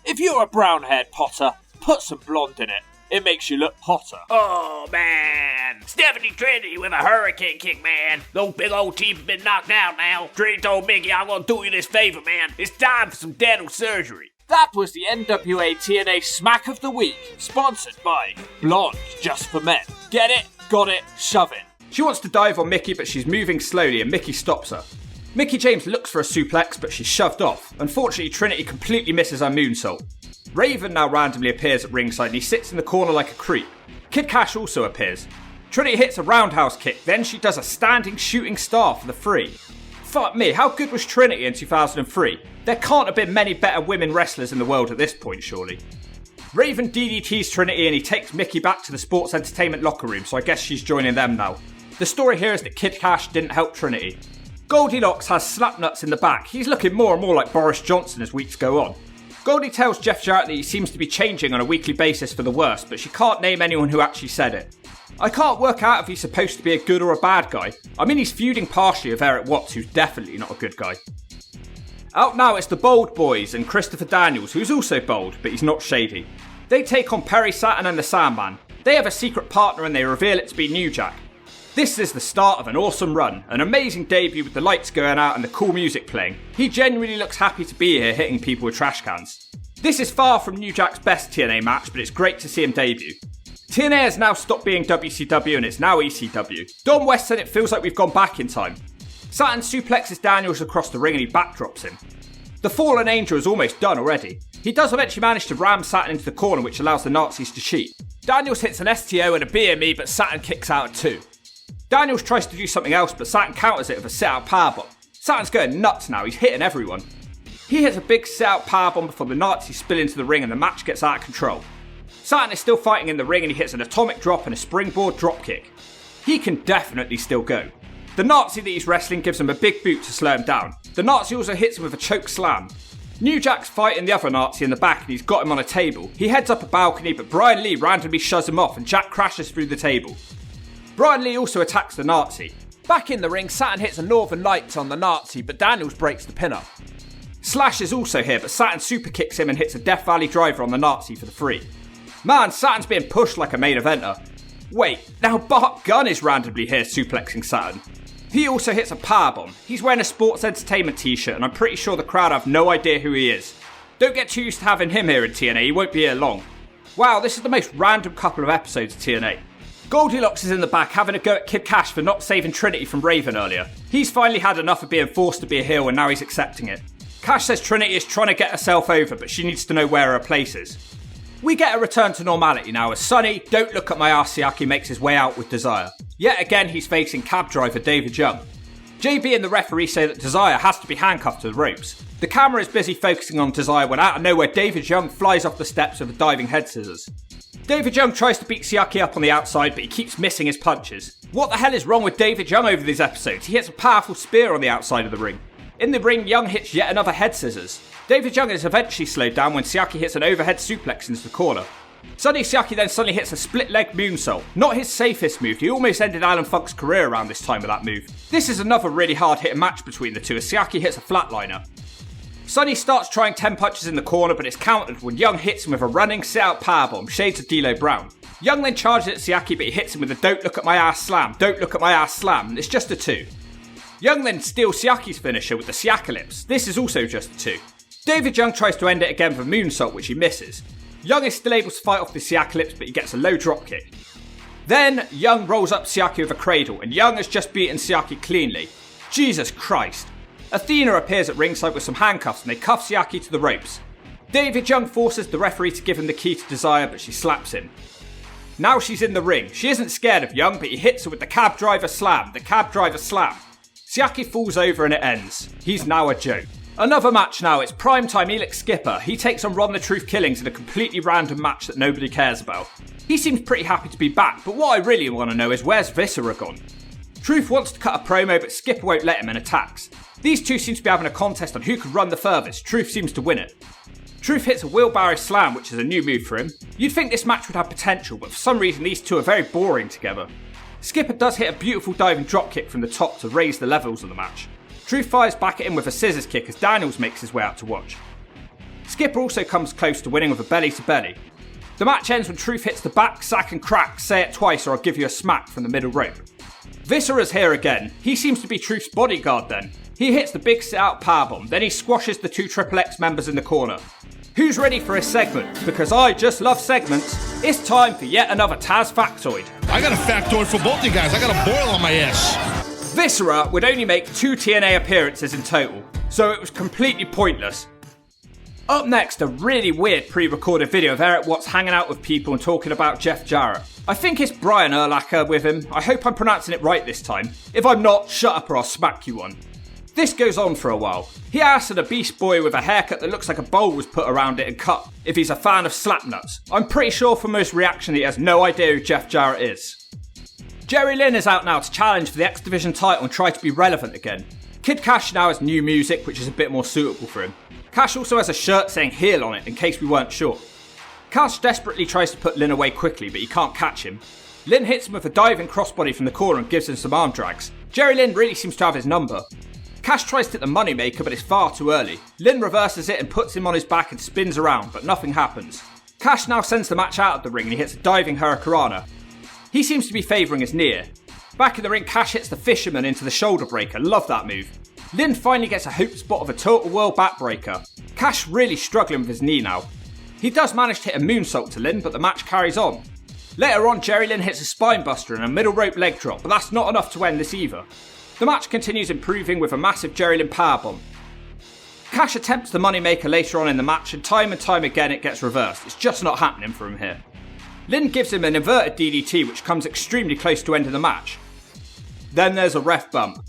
Speaker 14: If you're a brown-haired Potter, put some blonde in it. It makes you look hotter.
Speaker 15: Oh, man. Stephanie Trinity with a hurricane kick, man. Those big old teeth have been knocked out now. Trinity told Mickie, I'm going to do you this favor, man. It's time for some dental surgery.
Speaker 14: That was the NWA TNA Smack of the Week, sponsored by Blonde Just for Men. Get it, got it, shove it.
Speaker 1: She wants to dive on Mickie, but she's moving slowly and Mickie stops her. Mickie James looks for a suplex, but she's shoved off. Unfortunately, Trinity completely misses her moonsault. Raven now randomly appears at ringside and he sits in the corner like a creep. Kid Cash also appears. Trinity hits a roundhouse kick, then she does a standing shooting star for the 3. Fuck me, how good was Trinity in 2003? There can't have been many better women wrestlers in the world at this point, surely. Raven DDTs Trinity and he takes Mickie back to the sports entertainment locker room, so I guess she's joining them now. The story here is that Kid Cash didn't help Trinity. Goldilocks has slapnuts in the back. He's looking more and more like Boris Johnson as weeks go on. Goldie tells Jeff Jarrett that he seems to be changing on a weekly basis for the worse, but she can't name anyone who actually said it. I can't work out if he's supposed to be a good or a bad guy. I mean, he's feuding partially with Eric Watts, who's definitely not a good guy. Out now, it's the Bold Boys and Christopher Daniels, who's also bold, but he's not shady. They take on Perry Saturn and the Sandman. They have a secret partner and they reveal it to be New Jack. This is the start of an awesome run, an amazing debut with the lights going out and the cool music playing. He genuinely looks happy to be here hitting people with trash cans. This is far from New Jack's best TNA match, but it's great to see him debut. TNA has now stopped being WCW and it's now ECW. Don West said it feels like we've gone back in time. Saturn suplexes Daniels across the ring and he backdrops him. The Fallen Angel is almost done already. He does eventually manage to ram Saturn into the corner, which allows the Nazis to cheat. Daniels hits an STO and a BME, but Saturn kicks out at 2. Daniels tries to do something else, but Saturn counters it with a sit-out powerbomb. Saturn's going nuts now, he's hitting everyone. He hits a big sit-out powerbomb before the Nazis spill into the ring and the match gets out of control. Saturn is still fighting in the ring and he hits an atomic drop and a springboard dropkick. He can definitely still go. The Nazi that he's wrestling gives him a big boot to slow him down. The Nazi also hits him with a choke slam. New Jack's fighting the other Nazi in the back and he's got him on a table. He heads up a balcony, but Brian Lee randomly shoves him off and Jack crashes through the table. Brian Lee also attacks the Nazi.
Speaker 14: Back in the ring, Saturn hits a Northern Lights on the Nazi, but Daniels breaks the pin up.
Speaker 1: Slash is also here, but Saturn super kicks him and hits a Death Valley driver on the Nazi for the 3. Man, Saturn's being pushed like a main eventer. Wait, now Bart Gunn is randomly here suplexing Saturn. He also hits a powerbomb. He's wearing a sports entertainment t-shirt and I'm pretty sure the crowd have no idea who he is. Don't get too used to having him here in TNA, he won't be here long. Wow, this is the most random couple of episodes of TNA. Goldilocks is in the back having a go at Kid Cash for not saving Trinity from Raven earlier. He's finally had enough of being forced to be a heel and now he's accepting it. Cash says Trinity is trying to get herself over, but she needs to know where her place is. We get a return to normality now as Sonny, Don't Look at My Ass Siaki, makes his way out with Desire. Yet again he's facing cab driver David Young. JB and the referee say that Desire has to be handcuffed to the ropes. The camera is busy focusing on Desire when out of nowhere David Young flies off the steps with a diving head scissors. David Young tries to beat Siaki up on the outside, but he keeps missing his punches. What the hell is wrong with David Young over these episodes? He hits a powerful spear on the outside of the ring. In the ring, Young hits yet another head scissors. David Young is eventually slowed down when Siaki hits an overhead suplex into the corner. Sonny Siaki then suddenly hits a split leg moonsault. Not his safest move, he almost ended Alan Funk's career around this time with that move. This is another really hard hitting match between the two as Siaki hits a flatliner. Sonny starts trying 10 punches in the corner, but it's countered when Young hits him with a running sit-out powerbomb, shades of D'Lo Brown. Young then charges at Siaki, but he hits him with a Don't Look at My Ass Slam, Don't Look at My Ass Slam, and it's just a 2. Young then steals Siaki's finisher with the Siakalypse. This is also just a 2. David Young tries to end it again with a moonsault, which he misses. Young is still able to fight off the Siakalypse, but he gets a low dropkick. Then, Young rolls up Siaki with a cradle, and Young has just beaten Siaki cleanly. Jesus Christ. Athena appears at ringside with some handcuffs and they cuff Siaki to the ropes. David Young forces the referee to give him the key to Desire, but she slaps him. Now she's in the ring. She isn't scared of Young, but he hits her with the cab driver slam, Siaki falls over and it ends. He's now a joke. Another match now, it's primetime Elix Skipper. He takes on Ron the Truth Killings in a completely random match that nobody cares about. He seems pretty happy to be back, but what I really want to know is where's Viscera gone? Truth wants to cut a promo, but Skipper won't let him and attacks. These two seem to be having a contest on who could run the furthest. Truth seems to win it. Truth hits a wheelbarrow slam, which is a new move for him. You'd think this match would have potential, but for some reason these two are very boring together. Skipper does hit a beautiful diving dropkick from the top to raise the levels of the match. Truth fires back at him with a scissors kick as Daniels makes his way out to watch. Skipper also comes close to winning with a belly to belly. The match ends when Truth hits the back, sack and crack, say it twice or I'll give you a smack from the middle rope. Viscera's here again. He seems to be Truth's bodyguard then. He hits the big sit-out powerbomb, then he squashes the two XXX members in the corner. Who's ready for a segment? Because I just love segments. It's time for yet another Taz factoid.
Speaker 21: I got a factoid for both you guys. I got a boil on my ass.
Speaker 1: Viscera would only make 2 TNA appearances in total, so it was completely pointless. Up next, a really weird pre-recorded video of Eric Watts hanging out with people and talking about Jeff Jarrett. I think it's Brian Urlacher with him. I hope I'm pronouncing it right this time. If I'm not, shut up or I'll smack you one. This goes on for a while. He asks the Beast Boy with a haircut that looks like a bowl was put around it and cut if he's a fan of Slapnuts. I'm pretty sure from his reaction he has no idea who Jeff Jarrett is. Jerry Lynn is out now to challenge for the X Division title and try to be relevant again. Kid Cash now has new music, which is a bit more suitable for him. Cash also has a shirt saying heel on it in case we weren't sure. Cash desperately tries to put Lynn away quickly, but he can't catch him. Lynn hits him with a diving crossbody from the corner and gives him some arm drags. Jerry Lynn really seems to have his number. Cash tries to hit the moneymaker, but it's far too early. Lynn reverses it and puts him on his back and spins around, but nothing happens. Cash now sends the match out of the ring and he hits a diving hurricanrana. He seems to be favouring his knee. Back in the ring, Cash hits the fisherman into the shoulder breaker. Love that move. Lynn finally gets a hope spot of a total world backbreaker. Cash really struggling with his knee now. He does manage to hit a moonsault to Lynn, but the match carries on. Later on, Jerry Lynn hits a spinebuster and a middle rope leg drop, but that's not enough to end this either. The match continues improving with a massive Jerry Lynn powerbomb. Cash attempts the moneymaker later on in the match and time again it gets reversed. It's just not happening for him here. Lynn gives him an inverted DDT which comes extremely close to ending the match. Then there's a ref bump.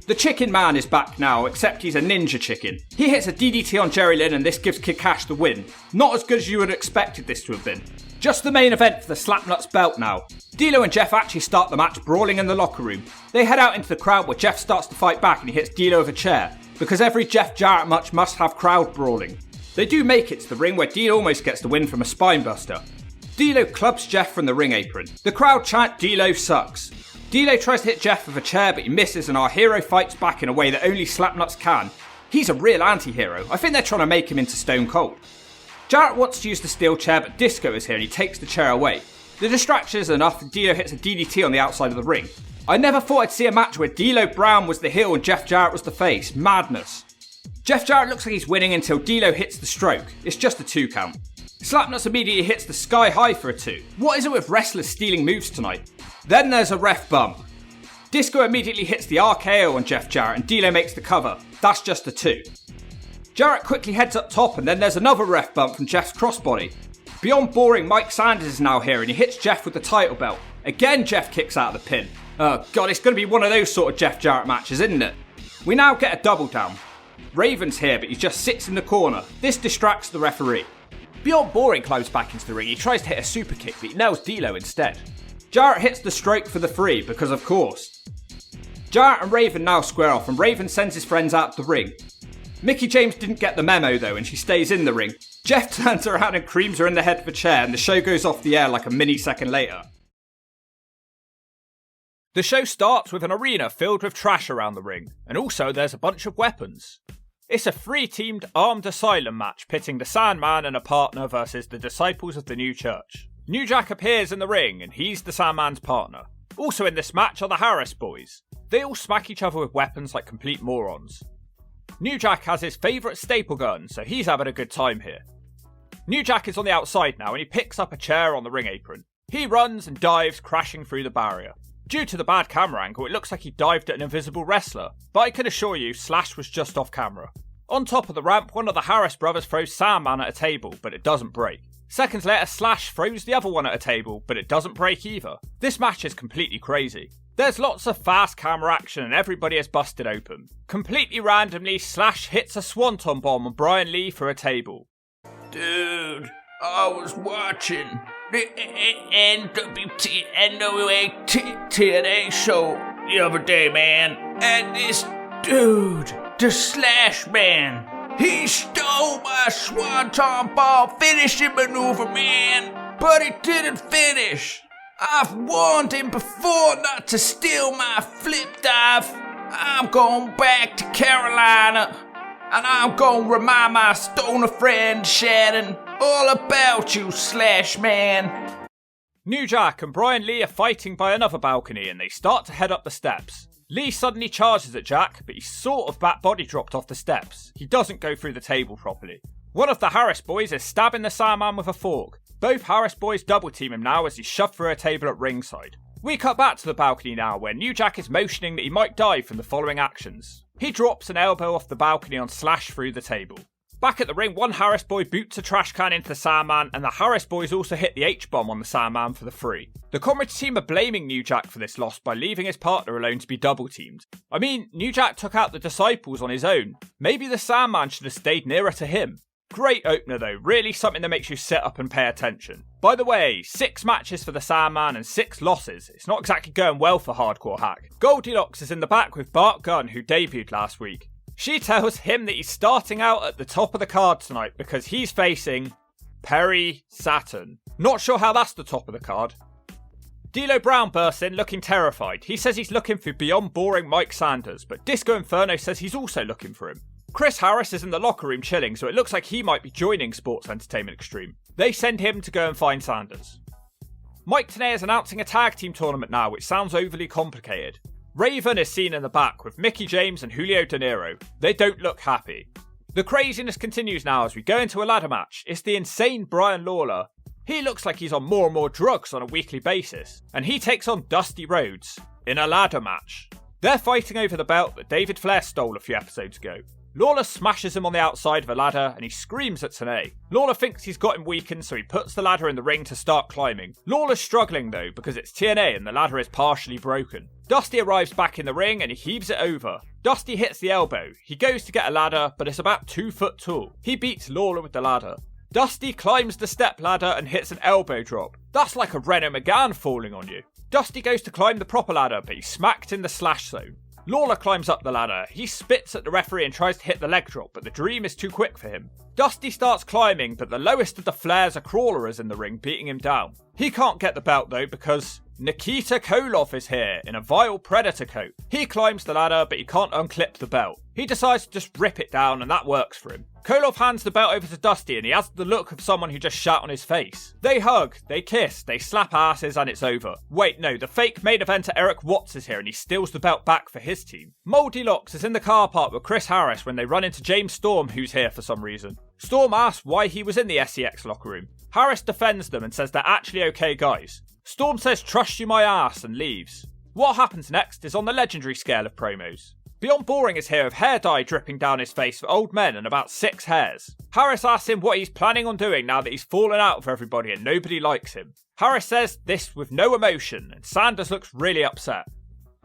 Speaker 1: The Chicken Man is back now, except he's a ninja chicken. He hits a DDT on Jerry Lynn and this gives Kid Cash the win. Not as good as you would have expected this to have been. Just the main event for the Slapnuts belt now. D'Lo and Jeff actually start the match brawling in the locker room. They head out into the crowd where Jeff starts to fight back and he hits D'Lo with a chair, because every Jeff Jarrett match must have crowd brawling. They do make it to the ring where D'Lo almost gets the win from a spinebuster. D'Lo clubs Jeff from the ring apron. The crowd chant D'Lo sucks. D'Lo tries to hit Jeff with a chair but he misses and our hero fights back in a way that only Slapnuts can. He's a real anti-hero. I think they're trying to make him into Stone Cold. Jarrett wants to use the steel chair but Disco is here and he takes the chair away. The distraction is enough and D'Lo hits a DDT on the outside of the ring. I never thought I'd see a match where D'Lo Brown was the heel and Jeff Jarrett was the face. Madness. Jeff Jarrett looks like he's winning until D'Lo hits the stroke. It's just a 2 count. Slapnuts immediately hits the sky high for a 2. What is it with wrestlers stealing moves tonight? Then there's a ref bump. Disco immediately hits the RKO on Jeff Jarrett and D'Lo makes the cover. That's just a 2. Jarrett quickly heads up top and then there's another ref bump from Jeff's crossbody. Beyond boring, Mike Sanders is now here and he hits Jeff with the title belt. Again, Jeff kicks out of the pin. Oh god, it's going to be one of those sort of Jeff Jarrett matches, isn't it? We now get a double down. Raven's here, but he just sits in the corner. This distracts the referee. Beyond boring climbs back into the ring. He tries to hit a super kick, but he nails D'Lo instead. Jarrett hits the stroke for the 3, because of course. Jarrett and Raven now square off, and Raven sends his friends out the ring. Mickie James didn't get the memo though, and she stays in the ring. Jeff turns around and creams her in the head of a chair, and the show goes off the air like a mini-second later. The show starts with an arena filled with trash around the ring, and also there's a bunch of weapons. It's a 3-teamed armed asylum match pitting the Sandman and a partner versus the Disciples of the New Church. New Jack appears in the ring and he's the Sandman's partner. Also in this match are the Harris boys. They all smack each other with weapons like complete morons. New Jack has his favourite staple gun, so he's having a good time here. New Jack is on the outside now and he picks up a chair on the ring apron. He runs and dives, crashing through the barrier. Due to the bad camera angle, it looks like he dived at an invisible wrestler, but I can assure you, Slash was just off camera. On top of the ramp, one of the Harris brothers throws Sandman at a table, but it doesn't break. Seconds later, Slash throws the other one at a table, but it doesn't break either. This match is completely crazy. There's lots of fast camera action and everybody is busted open. Completely randomly, Slash hits a swanton bomb on Brian Lee through a table.
Speaker 3: Dude, I was watching the NWA TNA show the other day, man. And this dude, the Slash Man, he stole my swanton bomb finishing maneuver, man. But he didn't finish. I've warned him before not to steal my flip dive. I'm going back to Carolina, and I'm going to remind my stoner friend Shannon all about you, Slash Man.
Speaker 1: New Jack and Brian Lee are fighting by another balcony, and they start to head up the steps. Lee suddenly charges at Jack, but he's sort of back body dropped off the steps. He doesn't go through the table properly. One of the Harris boys is stabbing the Sandman with a fork. Both Harris boys double team him now as he's shoved through a table at ringside. We cut back to the balcony now where New Jack is motioning that he might die from the following actions. He drops an elbow off the balcony on Slash through the table. Back at the ring, one Harris boy boots a trash can into the Sandman, and the Harris boys also hit the H-bomb on the Sandman for the free. The Comrades team are blaming New Jack for this loss by leaving his partner alone to be double teamed. I mean, New Jack took out the Disciples on his own. Maybe the Sandman should have stayed nearer to him. Great opener though, really something that makes you sit up and pay attention. By the way, 6 matches for the Sandman and 6 losses. It's not exactly going well for Hardcore Hack. Goldilocks is in the back with Bart Gunn, who debuted last week. She tells him that he's starting out at the top of the card tonight because he's facing Perry Saturn. Not sure how that's the top of the card. D'Lo Brown bursts in looking terrified. He says he's looking for beyond boring Mike Sanders, but Disco Inferno says he's also looking for him. Chris Harris is in the locker room chilling, so it looks like he might be joining Sports Entertainment Extreme. They send him to go and find Sanders. Mike Tenay is announcing a tag team tournament now, which sounds overly complicated. Raven is seen in the back with Mickey James and Julio De Niro. They don't look happy. The craziness continues now as we go into a ladder match. It's the insane Brian Lawler. He looks like he's on more and more drugs on a weekly basis, and he takes on Dusty Rhodes in a ladder match. They're fighting over the belt that David Flair stole a few episodes ago. Lawler smashes him on the outside of a ladder and he screams at Tenay. Lawler thinks he's got him weakened, so he puts the ladder in the ring to start climbing. Lawler's struggling though because it's TNA and the ladder is partially broken. Dusty arrives back in the ring and he heaves it over. Dusty hits the elbow. He goes to get a ladder, but it's about 2 foot tall. He beats Lawler with the ladder. Dusty climbs the step ladder and hits an elbow drop. That's like a Reno McGann falling on you. Dusty goes to climb the proper ladder, but he's smacked in the slash zone. Lawler climbs up the ladder. He spits at the referee and tries to hit the leg drop, but the dream is too quick for him. Dusty starts climbing, but the lowest of the Flares are Crawler is in the ring, beating him down. He can't get the belt though because Nikita Koloff is here in a Vile Predator coat. He climbs the ladder, but he can't unclip the belt. He decides to just rip it down and that works for him. Koloff hands the belt over to Dusty and he has the look of someone who just shat on his face. They hug, they kiss, they slap asses and it's over. Wait, no, the fake main eventer Eric Watts is here and he steals the belt back for his team. Moldy Locks is in the car park with Chris Harris when they run into James Storm, who's here for some reason. Storm asks why he was in the SEX locker room. Harris defends them and says they're actually okay guys. Storm says trust you my ass and leaves. What happens next is on the legendary scale of promos. Beyond Boring is here with hair dye dripping down his face for old men and about 6 hairs. Harris asks him what he's planning on doing now that he's fallen out with everybody and nobody likes him. Harris says this with no emotion and Sanders looks really upset.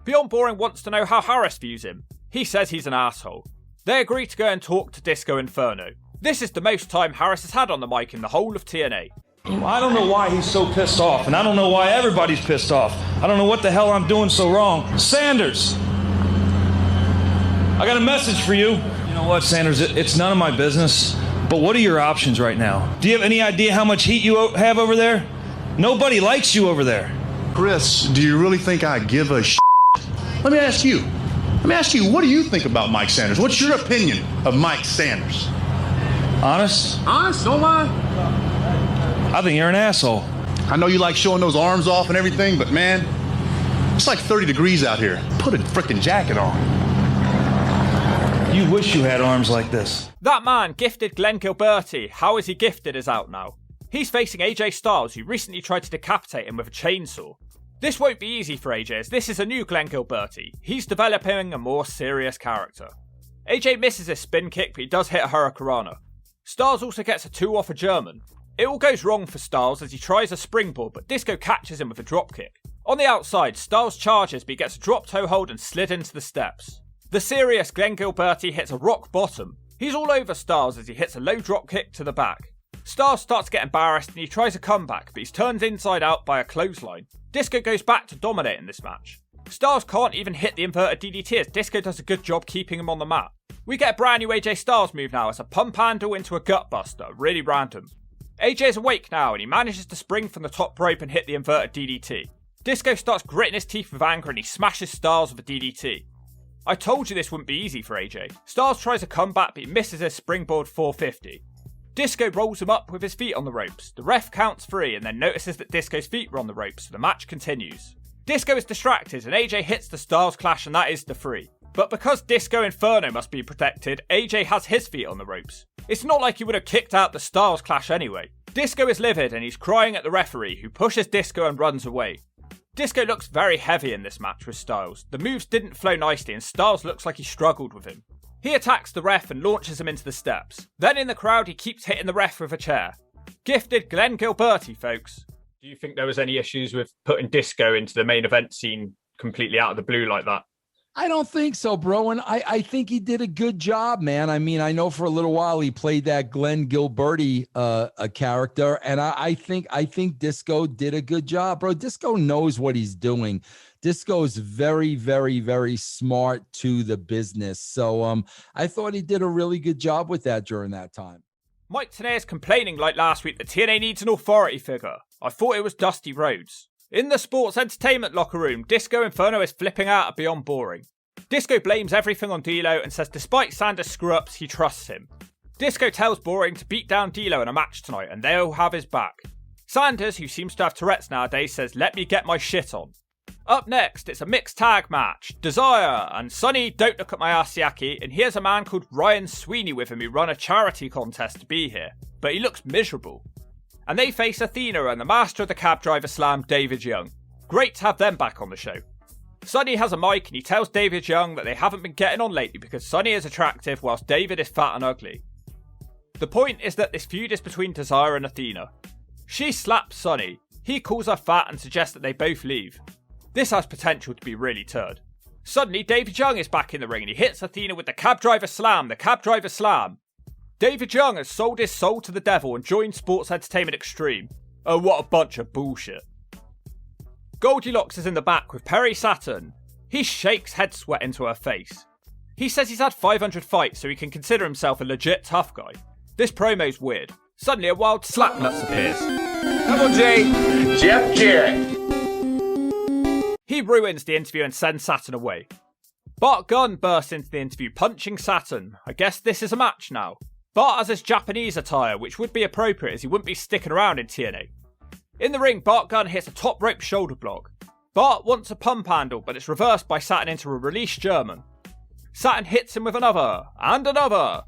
Speaker 1: Beyond Boring wants to know how Harris views him. He says he's an asshole. They agree to go and talk to Disco Inferno. This is the most time Harris has had on the mic in the whole of TNA.
Speaker 21: I don't know why he's so pissed off, and I don't know why everybody's pissed off. I don't know what the hell I'm doing so wrong. Sanders! I got a message for you. You know what, Sanders? It's none of my business, but what are your options right now? Do you have any idea how much heat you have over there? Nobody likes you over there.
Speaker 10: Chris, do you really think I give a shit? Let me ask you, what do you think about Mike Sanders? What's your opinion of Mike Sanders?
Speaker 21: Honest?
Speaker 10: Honest, don't lie.
Speaker 21: I think you're an asshole.
Speaker 10: I know you like showing those arms off and everything, but man, it's like 30 degrees out here. Put a frickin' jacket on.
Speaker 21: You wish you had arms like this.
Speaker 1: That man, gifted Glenn Gilberti, how is he gifted, is out now. He's facing AJ Styles, who recently tried to decapitate him with a chainsaw. This won't be easy for AJ, as this is a new Glenn Gilberti. He's developing a more serious character. AJ misses his spin kick, but he does hit a Hurricanrana. Styles also gets a 2 off a German. It all goes wrong for Styles as he tries a springboard, but Disco catches him with a dropkick. On the outside, Styles charges but he gets a drop toe hold and slid into the steps. The serious Glenn Gilberti hits a rock bottom. He's all over Styles as he hits a low drop kick to the back. Styles starts to get embarrassed and he tries a comeback, but he's turned inside out by a clothesline. Disco goes back to dominating this match. Styles can't even hit the inverted DDT as Disco does a good job keeping him on the mat. We get a brand new AJ Styles move now as a pump handle into a gut buster, really random. AJ's awake now and he manages to spring from the top rope and hit the inverted DDT. Disco starts gritting his teeth with anger and he smashes Styles with a DDT. I told you this wouldn't be easy for AJ. Styles tries a comeback but he misses his springboard 450. Disco rolls him up with his feet on the ropes. The ref counts 3 and then notices that Disco's feet were on the ropes, so the match continues. Disco is distracted and AJ hits the Styles Clash and that is the 3. But because Disco Inferno must be protected, AJ has his feet on the ropes. It's not like he would have kicked out the Styles Clash anyway. Disco is livid and he's crying at the referee who pushes Disco and runs away. Disco looks very heavy in this match with Styles. The moves didn't flow nicely and Styles looks like he struggled with him. He attacks the ref and launches him into the steps. Then in the crowd he keeps hitting the ref with a chair. Gifted Glenn Gilberti, folks.
Speaker 16: Do you think there was any issues with putting Disco into the main event scene completely out of the blue like that?
Speaker 4: I don't think so, bro. And I think he did a good job, man. I mean, I know for a little while he played that Glenn Gilberti a character, and I think Disco did a good job, bro. Disco knows what he's doing. Disco's very, very, very smart to the business. So I thought he did a really good job with that during that time.
Speaker 1: Mike Tenay is complaining like last week that TNA needs an authority figure. I thought it was Dusty Rhodes. In the sports entertainment locker room, Disco Inferno is flipping out at beyond boring. Disco blames everything on D'Lo and says despite Sanders' screw-ups, he trusts him. Disco tells Boring to beat down D'Lo in a match tonight and they'll have his back. Sanders, who seems to have Tourette's nowadays, says let me get my shit on. Up next, it's a mixed tag match. Desire and Sonny don't look at my Asiaki, and here's a man called Ryan Sweeney with him who run a charity contest to be here, but he looks miserable. And they face Athena and the master of the cab driver slam, David Young. Great to have them back on the show. Sonny has a mic and he tells David Young that they haven't been getting on lately because Sonny is attractive whilst David is fat and ugly. The point is that this feud is between Desire and Athena. She slaps Sonny, he calls her fat and suggests that they both leave. This has potential to be really turd. Suddenly David Young is back in the ring and he hits Athena with the cab driver slam, David Young has sold his soul to the devil and joined Sports Entertainment Extreme. Oh, what a bunch of bullshit. Goldilocks is in the back with Perry Saturn. He shakes head sweat into her face. He says he's had 500 fights so he can consider himself a legit tough guy. This promo's weird. Suddenly a wild slapnuts appears.
Speaker 8: Come on, Jay. Jeff Jarrett.
Speaker 1: He ruins the interview and sends Saturn away. Bart Gunn bursts into the interview punching Saturn. I guess this is a match now. Bart has his Japanese attire, which would be appropriate as he wouldn't be sticking around in TNA. In the ring, Bart Gunn hits a top rope shoulder block. Bart wants a pump handle, but it's reversed by Saturn into a release German. Saturn hits him with another, and another.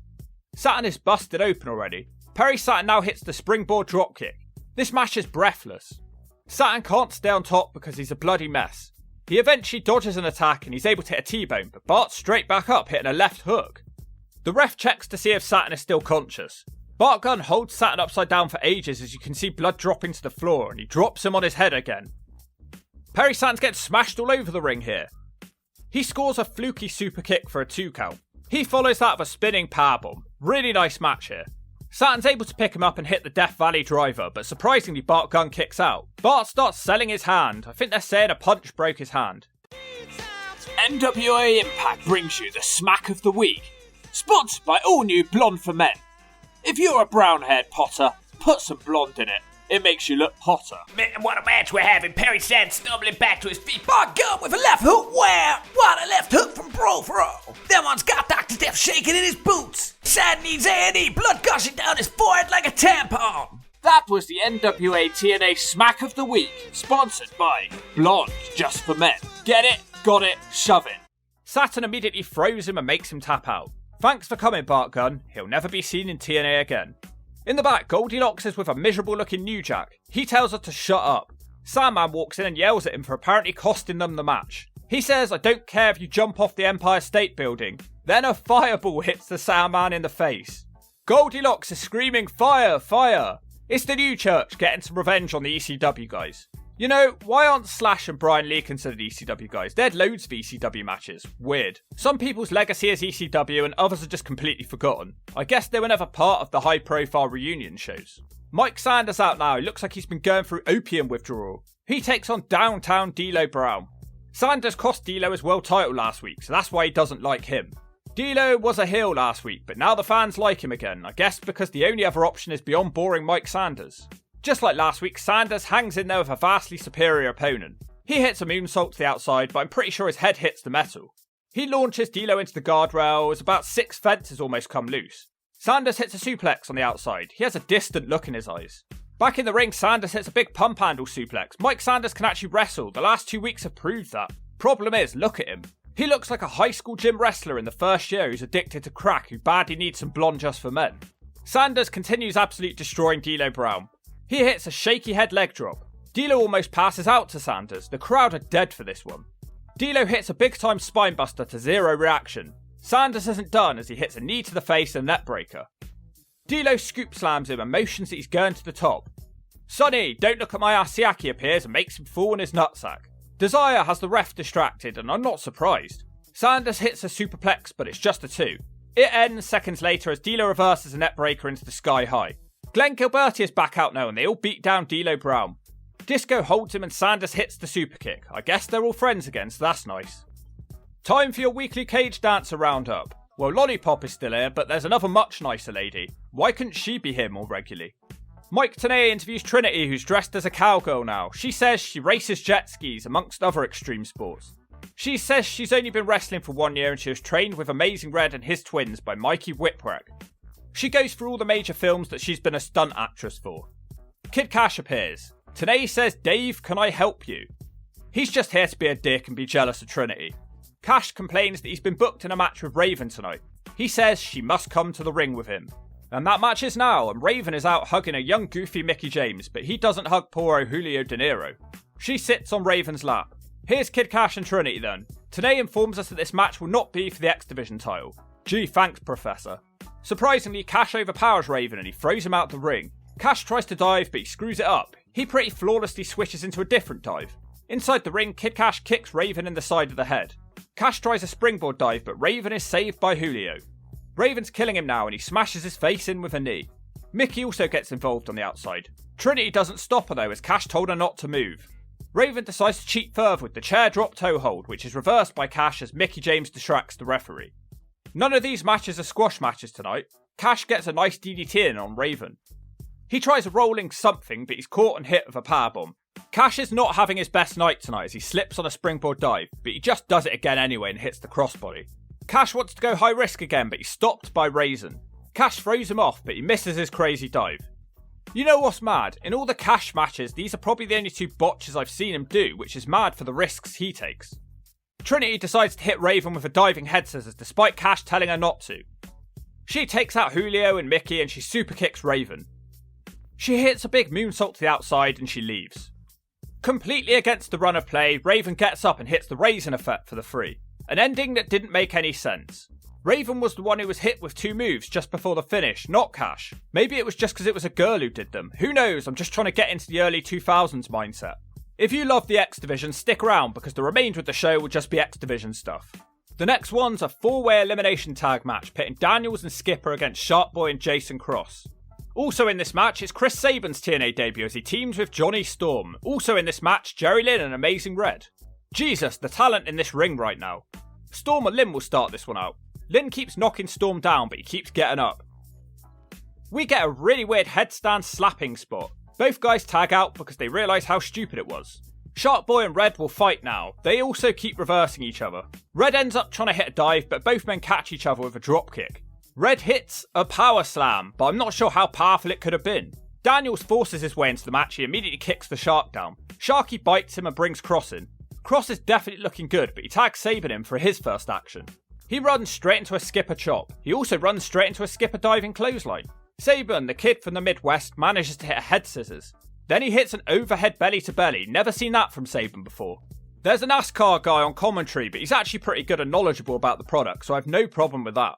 Speaker 1: Saturn is busted open already. Perry Saturn now hits the springboard dropkick. This match is breathless. Saturn can't stay on top because he's a bloody mess. He eventually dodges an attack and he's able to hit a T-bone, but Bart's straight back up hitting a left hook. The ref checks to see if Saturn is still conscious. Bart Gunn holds Saturn upside down for ages as you can see blood dropping to the floor and he drops him on his head again. Perry Saturn's getting smashed all over the ring here. He scores a fluky super kick for a 2 count. He follows that with a spinning powerbomb. Really nice match here. Saturn's able to pick him up and hit the Death Valley driver, but surprisingly Bart Gunn kicks out. Bart starts selling his hand. I think they're saying a punch broke his hand.
Speaker 14: NWA Impact brings you the smack of the week. Sponsored by all new Blonde for Men. If you're a brown-haired Potter, put some blonde in it. It makes you look hotter.
Speaker 15: Man, what a match we're having. Perry Saturn stumbling back to his feet. Bart Gunn with a left hook. Wow, what a left hook from Pro. That one's got Dr. Death shaking in his boots. Saturn needs A&E, blood gushing down his forehead like a tampon.
Speaker 14: That was the NWA TNA Smack of the Week, sponsored by Blonde Just for Men. Get it, got it, shove it.
Speaker 1: Saturn immediately throws him and makes him tap out. Thanks for coming, Bart Gunn. He'll never be seen in TNA again. In the back, Goldilocks is with a miserable-looking New Jack. He tells her to shut up. Sandman walks in and yells at him for apparently costing them the match. He says, I don't care if you jump off the Empire State Building. Then a fireball hits the Sandman in the face. Goldilocks is screaming, fire, fire. It's the New Church getting some revenge on the ECW guys. You know, why aren't Slash and Brian Lee considered ECW guys? They had loads of ECW matches. Weird. Some people's legacy is ECW and others are just completely forgotten. I guess they were never part of the high profile reunion shows. Mike Sanders out now. He looks like he's been going through opium withdrawal. He takes on downtown D'Lo Brown. Sanders cost D'Lo his world title last week, so that's why he doesn't like him. D'Lo was a heel last week, but now the fans like him again, I guess because the only other option is beyond boring Mike Sanders. Just like last week, Sanders hangs in there with a vastly superior opponent. He hits a moonsault to the outside, but I'm pretty sure his head hits the metal. He launches D'Lo into the guardrail as about 6 fences almost come loose. Sanders hits a suplex on the outside. He has a distant look in his eyes. Back in the ring, Sanders hits a big pump handle suplex. Mike Sanders can actually wrestle. The last 2 weeks have proved that. Problem is, look at him. He looks like a high school gym wrestler in the first year who's addicted to crack who badly needs some blonde just for men. Sanders continues absolutely destroying D'Lo Brown. He hits a shaky head leg drop. D'Lo almost passes out to Sanders. The crowd are dead for this one. D'Lo hits a big time spinebuster to zero reaction. Sanders isn't done as he hits a knee to the face and net breaker. D'Lo scoop slams him and motions that he's going to the top. Sonny, don't look at my ass, Siaki appears and makes him fall in his nutsack. Desire has the ref distracted and I'm not surprised. Sanders hits a superplex but it's just a 2. It ends seconds later as D'Lo reverses a net breaker into the sky high. Glenn Gilberti is back out now and they all beat down D'Lo Brown. Disco holds him and Sanders hits the super kick. I guess they're all friends again, so that's nice. Time for your weekly cage dancer roundup. Well, Lollipop is still here, but there's another much nicer lady. Why couldn't she be here more regularly? Mike Tenay interviews Trinity, who's dressed as a cowgirl now. She says she races jet skis, amongst other extreme sports. She says she's only been wrestling for 1 year and she was trained with Amazing Red and his twins by Mikey Whipwreck. She goes through all the major films that she's been a stunt actress for. Kid Cash appears. Tenay says, Dave, can I help you? He's just here to be a dick and be jealous of Trinity. Cash complains that he's been booked in a match with Raven tonight. He says she must come to the ring with him. And that match is now, and Raven is out hugging a young goofy Mickie James, but he doesn't hug poor Julio De Niro. She sits on Raven's lap. Here's Kid Cash and Trinity then. Tenay informs us that this match will not be for the X Division title. Gee, thanks, Professor. Surprisingly, Cash overpowers Raven and he throws him out the ring. Cash tries to dive, but he screws it up. He pretty flawlessly switches into a different dive. Inside the ring, Kid Cash kicks Raven in the side of the head. Cash tries a springboard dive, but Raven is saved by Julio. Raven's killing him now and he smashes his face in with a knee. Mickie also gets involved on the outside. Trinity doesn't stop her though as Cash told her not to move. Raven decides to cheat further with the chair drop toe hold, which is reversed by Cash as Mickie James distracts the referee. None of these matches are squash matches tonight. Cash gets a nice DDT in on Raven. He tries a rolling something, but he's caught and hit with a powerbomb. Cash is not having his best night tonight as he slips on a springboard dive, but he just does it again anyway and hits the crossbody. Cash wants to go high risk again, but he's stopped by Raisin. Cash throws him off, but he misses his crazy dive. You know what's mad? In all the Cash matches, these are probably the only 2 botches I've seen him do, which is mad for the risks he takes. Trinity decides to hit Raven with a diving head scissors despite Cash telling her not to. She takes out Julio and Mickie and she super kicks Raven. She hits a big moonsault to the outside and she leaves. Completely against the run of play, Raven gets up and hits the Raisin effect for the 3. An ending that didn't make any sense. Raven was the one who was hit with 2 moves just before the finish, not Cash. Maybe it was just because it was a girl who did them. Who knows, I'm just trying to get into the early 2000s mindset. If you love the X Division, stick around because the remainder of the show will just be X Division stuff. The next one's a 4-way elimination tag match pitting Daniels and Skipper against Shark Boy and Jason Cross. Also in this match is Chris Sabin's TNA debut as he teams with Johnny Storm. Also in this match, Jerry Lynn and Amazing Red. Jesus, the talent in this ring right now. Storm and Lynn will start this one out. Lynn keeps knocking Storm down, but he keeps getting up. We get a really weird headstand slapping spot. Both guys tag out because they realise how stupid it was. Shark Boy and Red will fight now. They also keep reversing each other. Red ends up trying to hit a dive, but both men catch each other with a drop kick. Red hits a power slam, but I'm not sure how powerful it could have been. Daniels forces his way into the match. He immediately kicks the Shark down. Sharky bites him and brings Cross in. Cross is definitely looking good, but he tags Sabin in for his first action. He runs straight into a Skipper chop. He also runs straight into a Skipper diving clothesline. Sabin, the kid from the Midwest, manages to hit a head scissors. Then he hits an overhead belly to belly. Never seen that from Sabin before. There's a NASCAR guy on commentary, but he's actually pretty good and knowledgeable about the product, so I have no problem with that.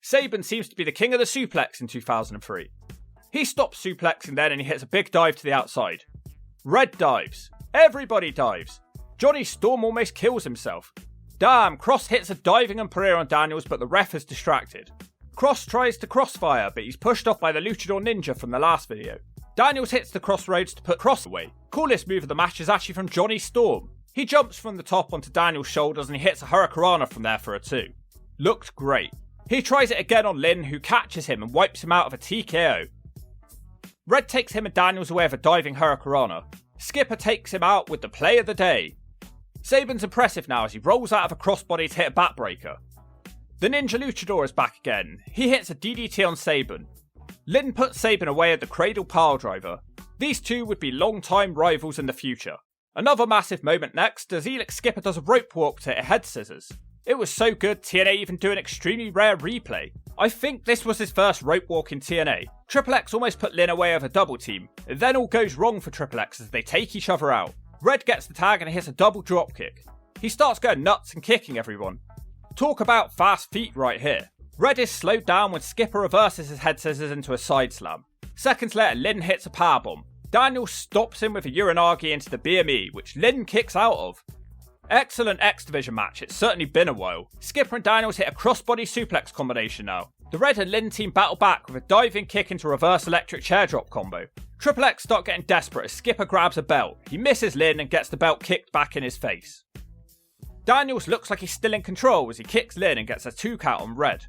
Speaker 1: Sabin seems to be the king of the suplex in 2003. He stops suplexing then and he hits a big dive to the outside. Red dives. Everybody dives. Johnny Storm almost kills himself. Damn, Cross hits a diving and prayer on Daniels, but the ref is distracted. Cross tries to crossfire, but he's pushed off by the Luchador Ninja from the last video. Daniels hits the crossroads to put Cross away. Coolest move of the match is actually from Johnny Storm. He jumps from the top onto Daniels' shoulders and he hits a Hurricanrana from there for a 2. Looked great. He tries it again on Lynn, who catches him and wipes him out of a TKO. Red takes him and Daniels away with a diving Hurricanrana. Skipper takes him out with the play of the day. Saban's impressive now as he rolls out of a crossbody to hit a backbreaker. The Ninja Luchador is back again. He hits a DDT on Saban. Lynn puts Saban away at the Cradle Piledriver. These two would be long-time rivals in the future. Another massive moment next as Elix Skipper does a rope walk to hit a head scissors. It was so good TNA even do an extremely rare replay. I think this was his first rope walk in TNA. Triple X almost put Lynn away of a double team. It then all goes wrong for Triple X as they take each other out. Red gets the tag and hits a double drop kick. He starts going nuts and kicking everyone. Talk about fast feet right here. Red is slowed down when Skipper reverses his head scissors into a side slam. Seconds later, Lynn hits a powerbomb. Daniel stops him with a Uranagi into the BME, which Lynn kicks out of. Excellent X Division match, it's certainly been a while. Skipper and Daniels hit a crossbody suplex combination now. The Red and Lynn team battle back with a diving kick into reverse electric chair drop combo. Triple X start getting desperate as Skipper grabs a belt. He misses Lynn and gets the belt kicked back in his face. Daniels looks like he's still in control as he kicks Lynn and gets a 2 count on Red.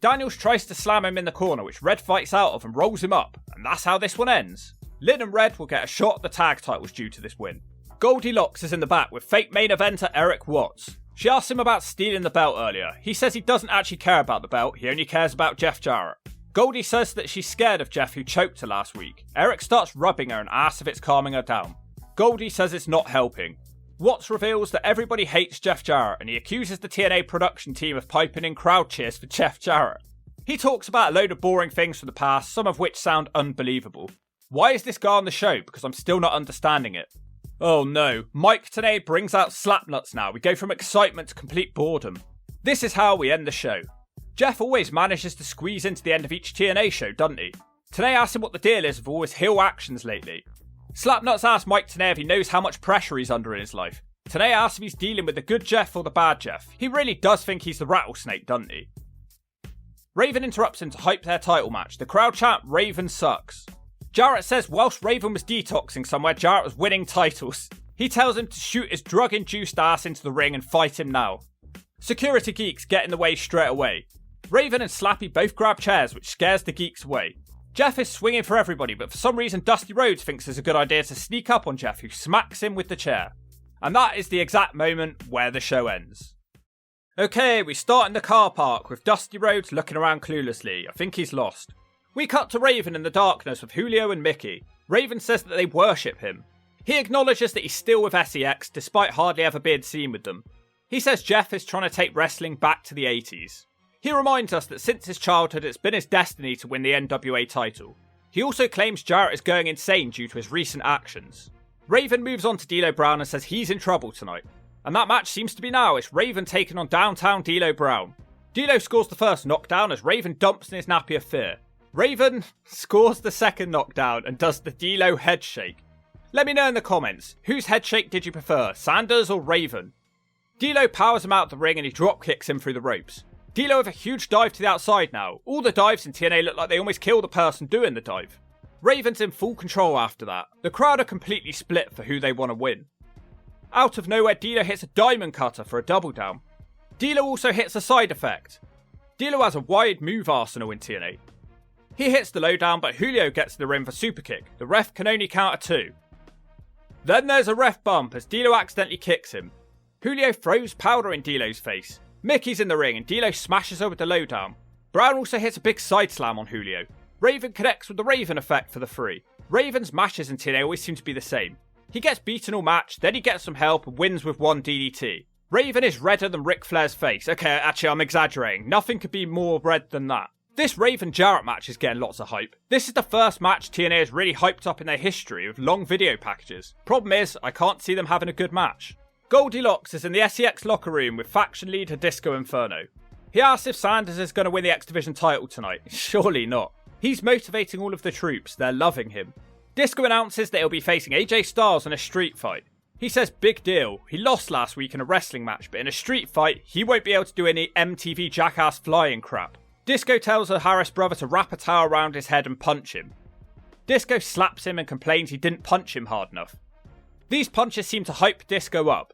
Speaker 1: Daniels tries to slam him in the corner, which Red fights out of and rolls him up, and that's how this one ends. Lynn and Red will get a shot at the tag titles due to this win. Goldilocks is in the back with fake main eventer Eric Watts. She asks him about stealing the belt earlier. He says he doesn't actually care about the belt, he only cares about Jeff Jarrett. Goldie says that she's scared of Jeff who choked her last week. Eric starts rubbing her and asks if it's calming her down. Goldie says it's not helping. Watts reveals that everybody hates Jeff Jarrett and he accuses the TNA production team of piping in crowd cheers for Jeff Jarrett. He talks about a load of boring things from the past, some of which sound unbelievable. Why is this guy on the show? Because I'm still not understanding it. Oh no, Mike TNA brings out Slapnuts now. We go from excitement to complete boredom. This is how we end the show. Jeff always manages to squeeze into the end of each TNA show, doesn't he? TNA asks him what the deal is with all his heel actions lately. Slapnuts asks Mike TNA if he knows how much pressure he's under in his life. TNA asks if he's dealing with the good Jeff or the bad Jeff. He really does think he's the rattlesnake, doesn't he? Raven interrupts him to hype their title match. The crowd chant, "Raven sucks." Jarrett says whilst Raven was detoxing somewhere, Jarrett was winning titles. He tells him to shoot his drug-induced ass into the ring and fight him now. Security geeks get in the way straight away. Raven and Slappy both grab chairs, which scares the geeks away. Jeff is swinging for everybody, but for some reason Dusty Rhodes thinks it's a good idea to sneak up on Jeff, who smacks him with the chair. And that is the exact moment where the show ends. Okay, we start in the car park with Dusty Rhodes looking around cluelessly. I think he's lost. We cut to Raven in the darkness with Julio and Mickey. Raven says that they worship him. He acknowledges that he's still with SEX, despite hardly ever being seen with them. He says Jeff is trying to take wrestling back to the 80s. He reminds us that since his childhood it's been his destiny to win the NWA title. He also claims Jarrett is going insane due to his recent actions. Raven moves on to D'Lo Brown and says he's in trouble tonight. And that match seems to be now. It's Raven taking on downtown D'Lo Brown. D'Lo scores the first knockdown as Raven dumps in his nappy of fear. Raven scores the second knockdown and does the D'Lo head shake. Let me know in the comments, whose head shake did you prefer, Sanders or Raven? D'Lo powers him out of the ring and he drop kicks him through the ropes. D'Lo with a huge dive to the outside now. All the dives in TNA look like they almost kill the person doing the dive. Raven's in full control after that. The crowd are completely split for who they want to win. Out of nowhere, D'Lo hits a diamond cutter for a double down. D'Lo also hits a side effect. D'Lo has a wide move arsenal in TNA. He hits the lowdown, but Julio gets to the ring for super kick. The ref can only count a 2. Then there's a ref bump as D'Lo accidentally kicks him. Julio throws powder in D'Lo's face. Mickey's in the ring and D'Lo smashes her with the lowdown. Brown also hits a big side slam on Julio. Raven connects with the Raven effect for the 3. Raven's matches in TNA always seem to be the same. He gets beaten all match, then he gets some help and wins with 1 DDT. Raven is redder than Ric Flair's face. Okay, actually I'm exaggerating. Nothing could be more red than that. This Raven Jarrett match is getting lots of hype. This is the first match TNA has really hyped up in their history with long video packages. Problem is, I can't see them having a good match. Goldilocks is in the SEX locker room with faction leader Disco Inferno. He asks if Sanders is going to win the X Division title tonight. Surely not. He's motivating all of the troops, they're loving him. Disco announces that he'll be facing AJ Styles in a street fight. He says big deal, he lost last week in a wrestling match, but in a street fight, he won't be able to do any MTV jackass flying crap. Disco tells the Harris brother to wrap a towel around his head and punch him. Disco slaps him and complains he didn't punch him hard enough. These punches seem to hype Disco up.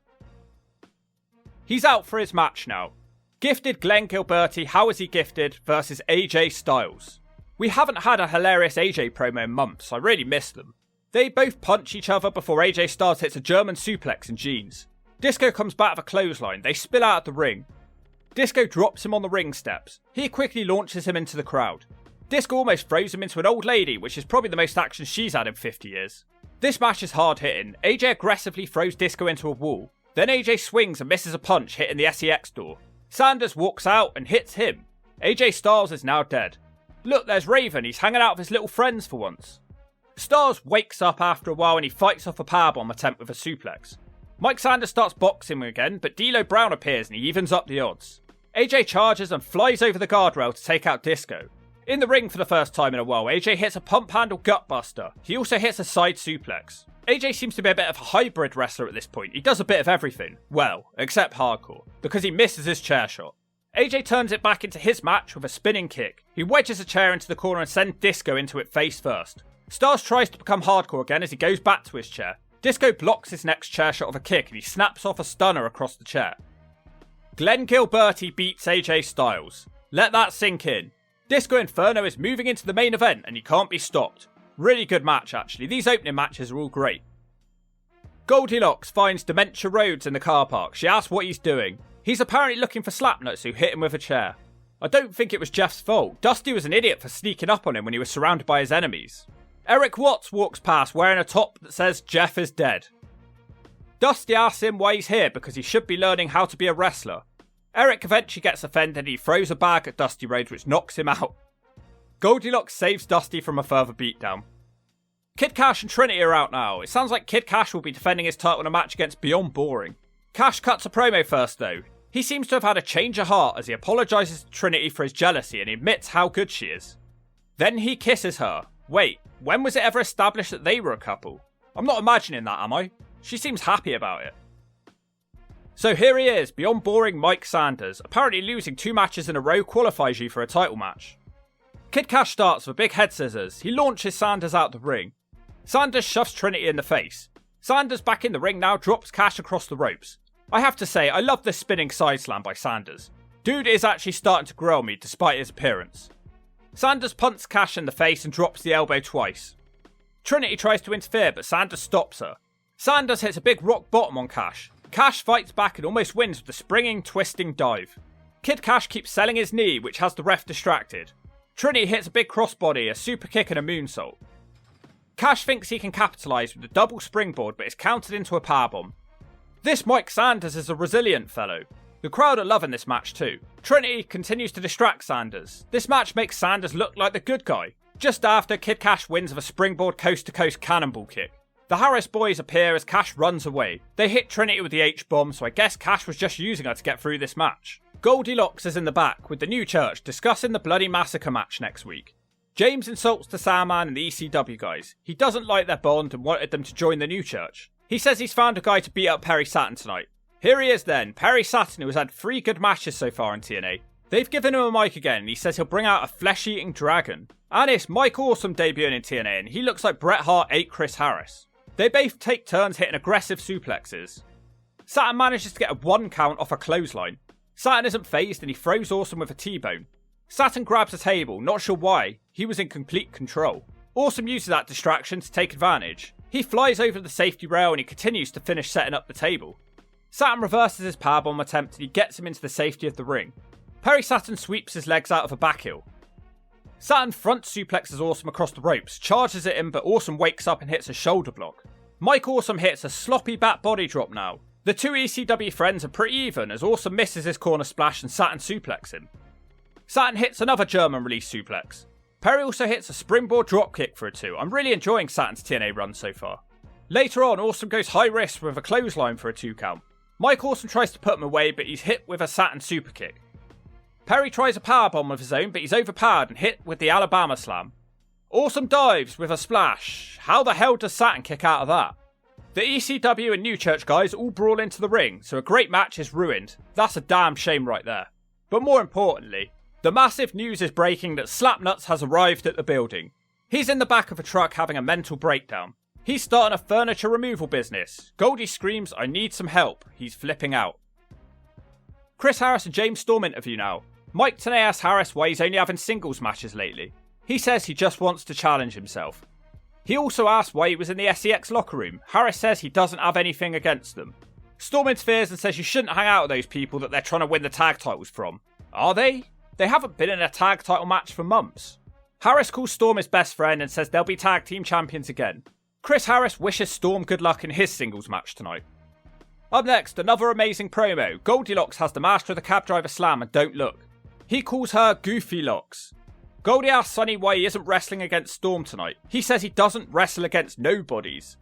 Speaker 1: He's out for his match now. Gifted Glenn Gilberti, how is he gifted, versus AJ Styles. We haven't had a hilarious AJ promo in months, I really miss them. They both punch each other before AJ Styles hits a German suplex in jeans. Disco comes back with a clothesline, they spill out of the ring. Disco drops him on the ring steps. He quickly launches him into the crowd. Disco almost throws him into an old lady, which is probably the most action she's had in 50 years. This match is hard hitting. AJ aggressively throws Disco into a wall. Then AJ swings and misses a punch hitting the SEX door. Sanders walks out and hits him. AJ Styles is now dead. Look, there's Raven, he's hanging out with his little friends for once. Styles wakes up after a while and he fights off a powerbomb attempt with a suplex. Mike Sanders starts boxing him again, but D'Lo Brown appears and he evens up the odds. AJ charges and flies over the guardrail to take out Disco. In the ring for the first time in a while, AJ hits a pump handle gutbuster. He also hits a side suplex. AJ seems to be a bit of a hybrid wrestler at this point. He does a bit of everything. Well, except hardcore, because he misses his chair shot. AJ turns it back into his match with a spinning kick. He wedges a chair into the corner and sends Disco into it face first. Styles tries to become hardcore again as he goes back to his chair. Disco blocks his next chair shot with a kick and he snaps off a stunner across the chair. Glenn Gilberti beats AJ Styles. Let that sink in. Disco Inferno is moving into the main event and he can't be stopped. Really good match actually, these opening matches are all great. Goldilocks finds Dementia Rhodes in the car park. She asks what he's doing. He's apparently looking for Slapnuts who hit him with a chair. I don't think it was Jeff's fault. Dusty was an idiot for sneaking up on him when he was surrounded by his enemies. Eric Watts walks past wearing a top that says Jeff is dead. Dusty asks him why he's here because he should be learning how to be a wrestler. Eric eventually gets offended and he throws a bag at Dusty Rhodes which knocks him out. Goldilocks saves Dusty from a further beatdown. Kid Cash and Trinity are out now. It sounds like Kid Cash will be defending his title in a match against Beyond Boring. Cash cuts a promo first though. He seems to have had a change of heart as he apologises to Trinity for his jealousy and admits how good she is. Then he kisses her. Wait, when was it ever established that they were a couple? I'm not imagining that, am I? She seems happy about it. So here he is, Beyond Boring Mike Sanders. Apparently losing 2 matches in a row qualifies you for a title match. Kid Cash starts with big head scissors. He launches Sanders out the ring. Sanders shoves Trinity in the face. Sanders back in the ring now drops Cash across the ropes. I have to say, I love this spinning side slam by Sanders. Dude is actually starting to grow on me despite his appearance. Sanders punts Cash in the face and drops the elbow twice. Trinity tries to interfere but Sanders stops her. Sanders hits a big rock bottom on Cash. Cash fights back and almost wins with a springing, twisting dive. Kid Cash keeps selling his knee which has the ref distracted. Trinity hits a big crossbody, a super kick and a moonsault. Cash thinks he can capitalise with a double springboard but is countered into a powerbomb. This Mike Sanders is a resilient fellow. The crowd are loving this match too. Trinity continues to distract Sanders. This match makes Sanders look like the good guy. Just after, Kid Cash wins with a springboard coast-to-coast cannonball kick. The Harris boys appear as Cash runs away. They hit Trinity with the H-bomb, so I guess Cash was just using her to get through this match. Goldilocks is in the back with the new church discussing the Bloody Massacre match next week. James insults the Sandman and the ECW guys. He doesn't like their bond and wanted them to join the new church. He says he's found a guy to beat up Perry Saturn tonight. Here he is then, Perry Saturn, who has had 3 good matches so far in TNA. They've given him a mic again and he says he'll bring out a flesh-eating dragon. And it's Mike Awesome debuting in TNA and he looks like Bret Hart ate Chris Harris. They both take turns hitting aggressive suplexes. Saturn manages to get a 1 count off a clothesline. Saturn isn't phased and he throws Awesome with a T-bone. Saturn grabs a table, not sure why. He was in complete control. Awesome uses that distraction to take advantage. He flies over the safety rail and he continues to finish setting up the table. Saturn reverses his powerbomb attempt and he gets him into the safety of the ring. Perry Saturn sweeps his legs out of a back heel. Saturn front suplexes Awesome across the ropes, charges at him but Awesome wakes up and hits a shoulder block. Mike Awesome hits a sloppy back body drop now. The 2 ECW friends are pretty even as Awesome misses his corner splash and Saturn suplexes him. Saturn hits another German release suplex. Perry also hits a springboard dropkick for a 2. I'm really enjoying Saturn's TNA run so far. Later on, Awesome goes high risk with a clothesline for a 2 count. Mike Awesome tries to put him away, but he's hit with a Saturn superkick. Perry tries a powerbomb of his own, but he's overpowered and hit with the Alabama Slam. Awesome dives with a splash. How the hell does Saturn kick out of that? The ECW and New Church guys all brawl into the ring, so a great match is ruined. That's a damn shame right there. But more importantly, the massive news is breaking that Slapnuts has arrived at the building. He's in the back of a truck having a mental breakdown. He's starting a furniture removal business. Goldie screams, "I need some help." He's flipping out. Chris Harris and James Storm interview now. Mike Tenay asks Harris why he's only having singles matches lately. He says he just wants to challenge himself. He also asks why he was in the SEX locker room. Harris says he doesn't have anything against them. Storm interferes and says you shouldn't hang out with those people that they're trying to win the tag titles from. Are they? They haven't been in a tag title match for months. Harris calls Storm his best friend and says they'll be tag team champions again. Chris Harris wishes Storm good luck in his singles match tonight. Up next, another amazing promo. Goldilocks has the master of the cab driver slam and don't look. He calls her Goofy Locks. Goldie asks Sonny why he isn't wrestling against Storm tonight. He says he doesn't wrestle against nobodies.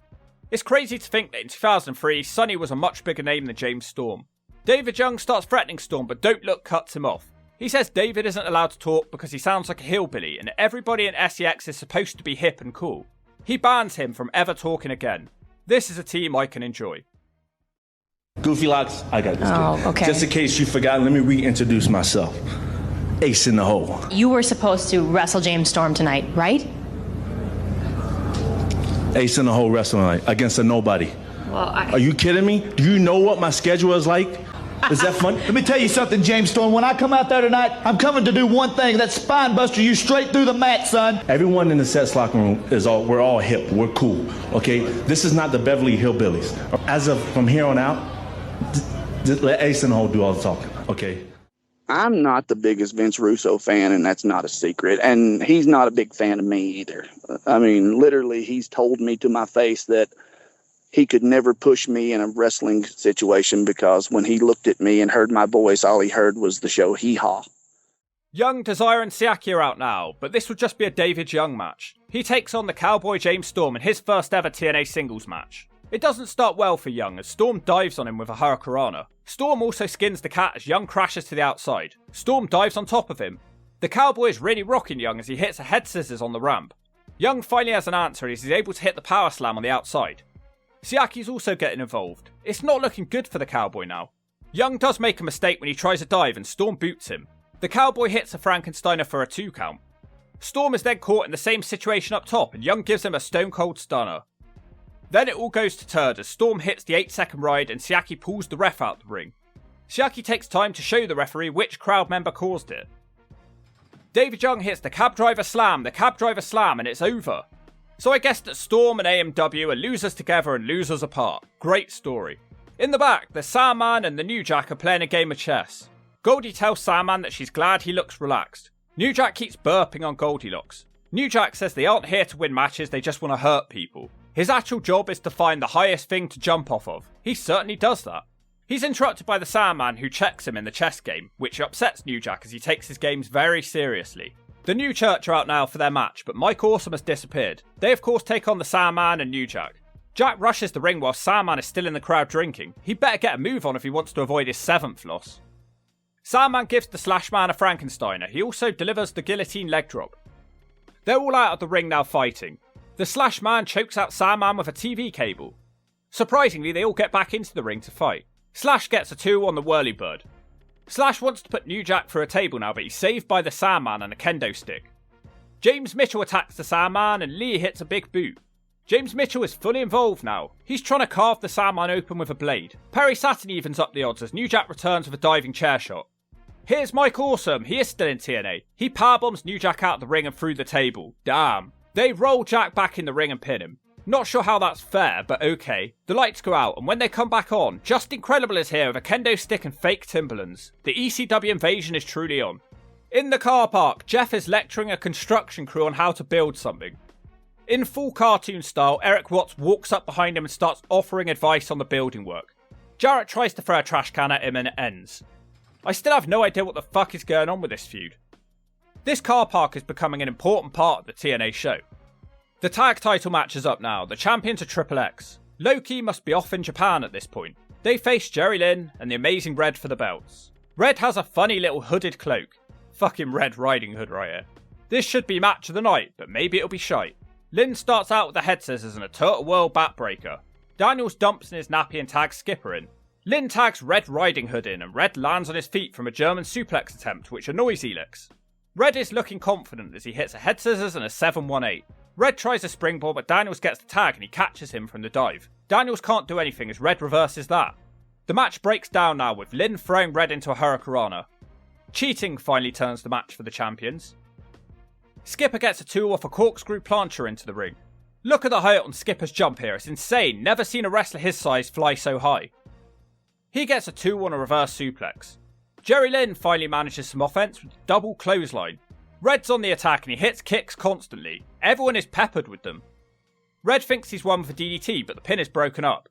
Speaker 1: It's crazy to think that in 2003, Sonny was a much bigger name than James Storm. David Young starts threatening Storm, but Don't Look cuts him off. He says David isn't allowed to talk because he sounds like a hillbilly and everybody in SEX is supposed to be hip and cool. He bans him from ever talking again. This is a team I can enjoy.
Speaker 21: Goofy Locks, I got this.
Speaker 20: Oh,
Speaker 21: kid.
Speaker 20: okay.
Speaker 21: Just in case you forgot, let me reintroduce myself. Ace in the hole.
Speaker 20: You were supposed to wrestle James Storm tonight, right?
Speaker 21: Ace in the hole wrestling tonight against a nobody.
Speaker 20: Well,
Speaker 21: Are you kidding me? Do you know what my schedule is like? Is that fun?
Speaker 12: Let me tell you something, James Storm. When I come out there tonight, I'm coming to do one thing. That's spine buster you straight through the mat, son.
Speaker 21: Everyone in the sets locker room we're all hip. We're cool. Okay? This is not the Beverly Hillbillies. As of from here on out, just let Ace in the hole do all the talking. Okay?
Speaker 13: I'm not the biggest Vince Russo fan, and that's not a secret. And he's not a big fan of me either. I mean, literally, he's told me to my face that he could never push me in a wrestling situation because when he looked at me and heard my voice, all he heard was the show Hee Haw.
Speaker 1: Young, Desire and Siaki are out now, but this will just be a David Young match. He takes on the Cowboy James Storm in his first ever TNA singles match. It doesn't start well for Young as Storm dives on him with a Hurricanrana. Storm also skins the cat as Young crashes to the outside. Storm dives on top of him. The Cowboy is really rocking Young as he hits a head scissors on the ramp. Young finally has an answer as he's able to hit the power slam on the outside. Siaki's also getting involved. It's not looking good for the Cowboy now. Young does make a mistake when he tries a dive and Storm boots him. The Cowboy hits a Frankensteiner for a 2 count. Storm is then caught in the same situation up top and Young gives him a stone cold stunner. Then it all goes to turd as Storm hits the 8-second ride and Siaki pulls the ref out the ring. Siaki takes time to show the referee which crowd member caused it. David Young hits the cab driver slam, and it's over. So I guess that Storm and AMW are losers together and losers apart. Great story. In the back, the Sandman and the New Jack are playing a game of chess. Goldie tells Sandman that she's glad he looks relaxed. New Jack keeps burping on Goldilocks. New Jack says they aren't here to win matches, they just want to hurt people. His actual job is to find the highest thing to jump off of. He certainly does that. He's interrupted by the Sandman who checks him in the chess game, which upsets New Jack as he takes his games very seriously. The New Church are out now for their match, but Mike Awesome has disappeared. They of course take on the Sandman and New Jack. Jack rushes the ring while Sandman is still in the crowd drinking. He better get a move on if he wants to avoid his 7th loss. Sandman gives the Slashman a Frankensteiner. He also delivers the guillotine leg drop. They're all out of the ring now fighting. The Slashman chokes out Sandman with a TV cable. Surprisingly, they all get back into the ring to fight. Slash gets a 2 on the Whirlybird. Slash wants to put New Jack through a table now, but he's saved by the Sandman and a kendo stick. James Mitchell attacks the Sandman and Lee hits a big boot. James Mitchell is fully involved now. He's trying to carve the Sandman open with a blade. Perry Saturn evens up the odds as New Jack returns with a diving chair shot. Here's Mike Awesome, he is still in TNA. He powerbombs New Jack out of the ring and through the table. Damn. They roll Jack back in the ring and pin him. Not sure how that's fair, but okay. The lights go out, and when they come back on, Just Incredible is here with a kendo stick and fake Timberlands. The ECW invasion is truly on. In the car park, Jeff is lecturing a construction crew on how to build something. In full cartoon style, Eric Watts walks up behind him and starts offering advice on the building work. Jarrett tries to throw a trash can at him and it ends. I still have no idea what the fuck is going on with this feud. This car park is becoming an important part of the TNA show. The tag title match is up now. The champions are Triple X. Low-Key must be off in Japan at this point. They face Jerry Lynn and the amazing Red for the belts. Red has a funny little hooded cloak. Fucking Red Riding Hood right here. This should be match of the night, but maybe it'll be shite. Lynn starts out with the head scissors and a Turtle Whirl backbreaker. Daniels dumps in his nappy and tags Skipper in. Lynn tags Red Riding Hood in, and Red lands on his feet from a German suplex attempt, which annoys Elix. Red is looking confident as he hits a head scissors and a 718. Red tries a springboard, but Daniels gets the tag and he catches him from the dive. Daniels can't do anything as Red reverses that. The match breaks down now with Lynn throwing Red into a Hurricanrana. Cheating finally turns the match for the champions. Skipper gets a 2 off a corkscrew plancher into the ring. Look at the height on Skipper's jump here, it's insane, never seen a wrestler his size fly so high. He gets a 2 on a reverse suplex. Jerry Lynn finally manages some offense with a double clothesline. Red's on the attack and he hits kicks constantly. Everyone is peppered with them. Red thinks he's won for DDT, but the pin is broken up.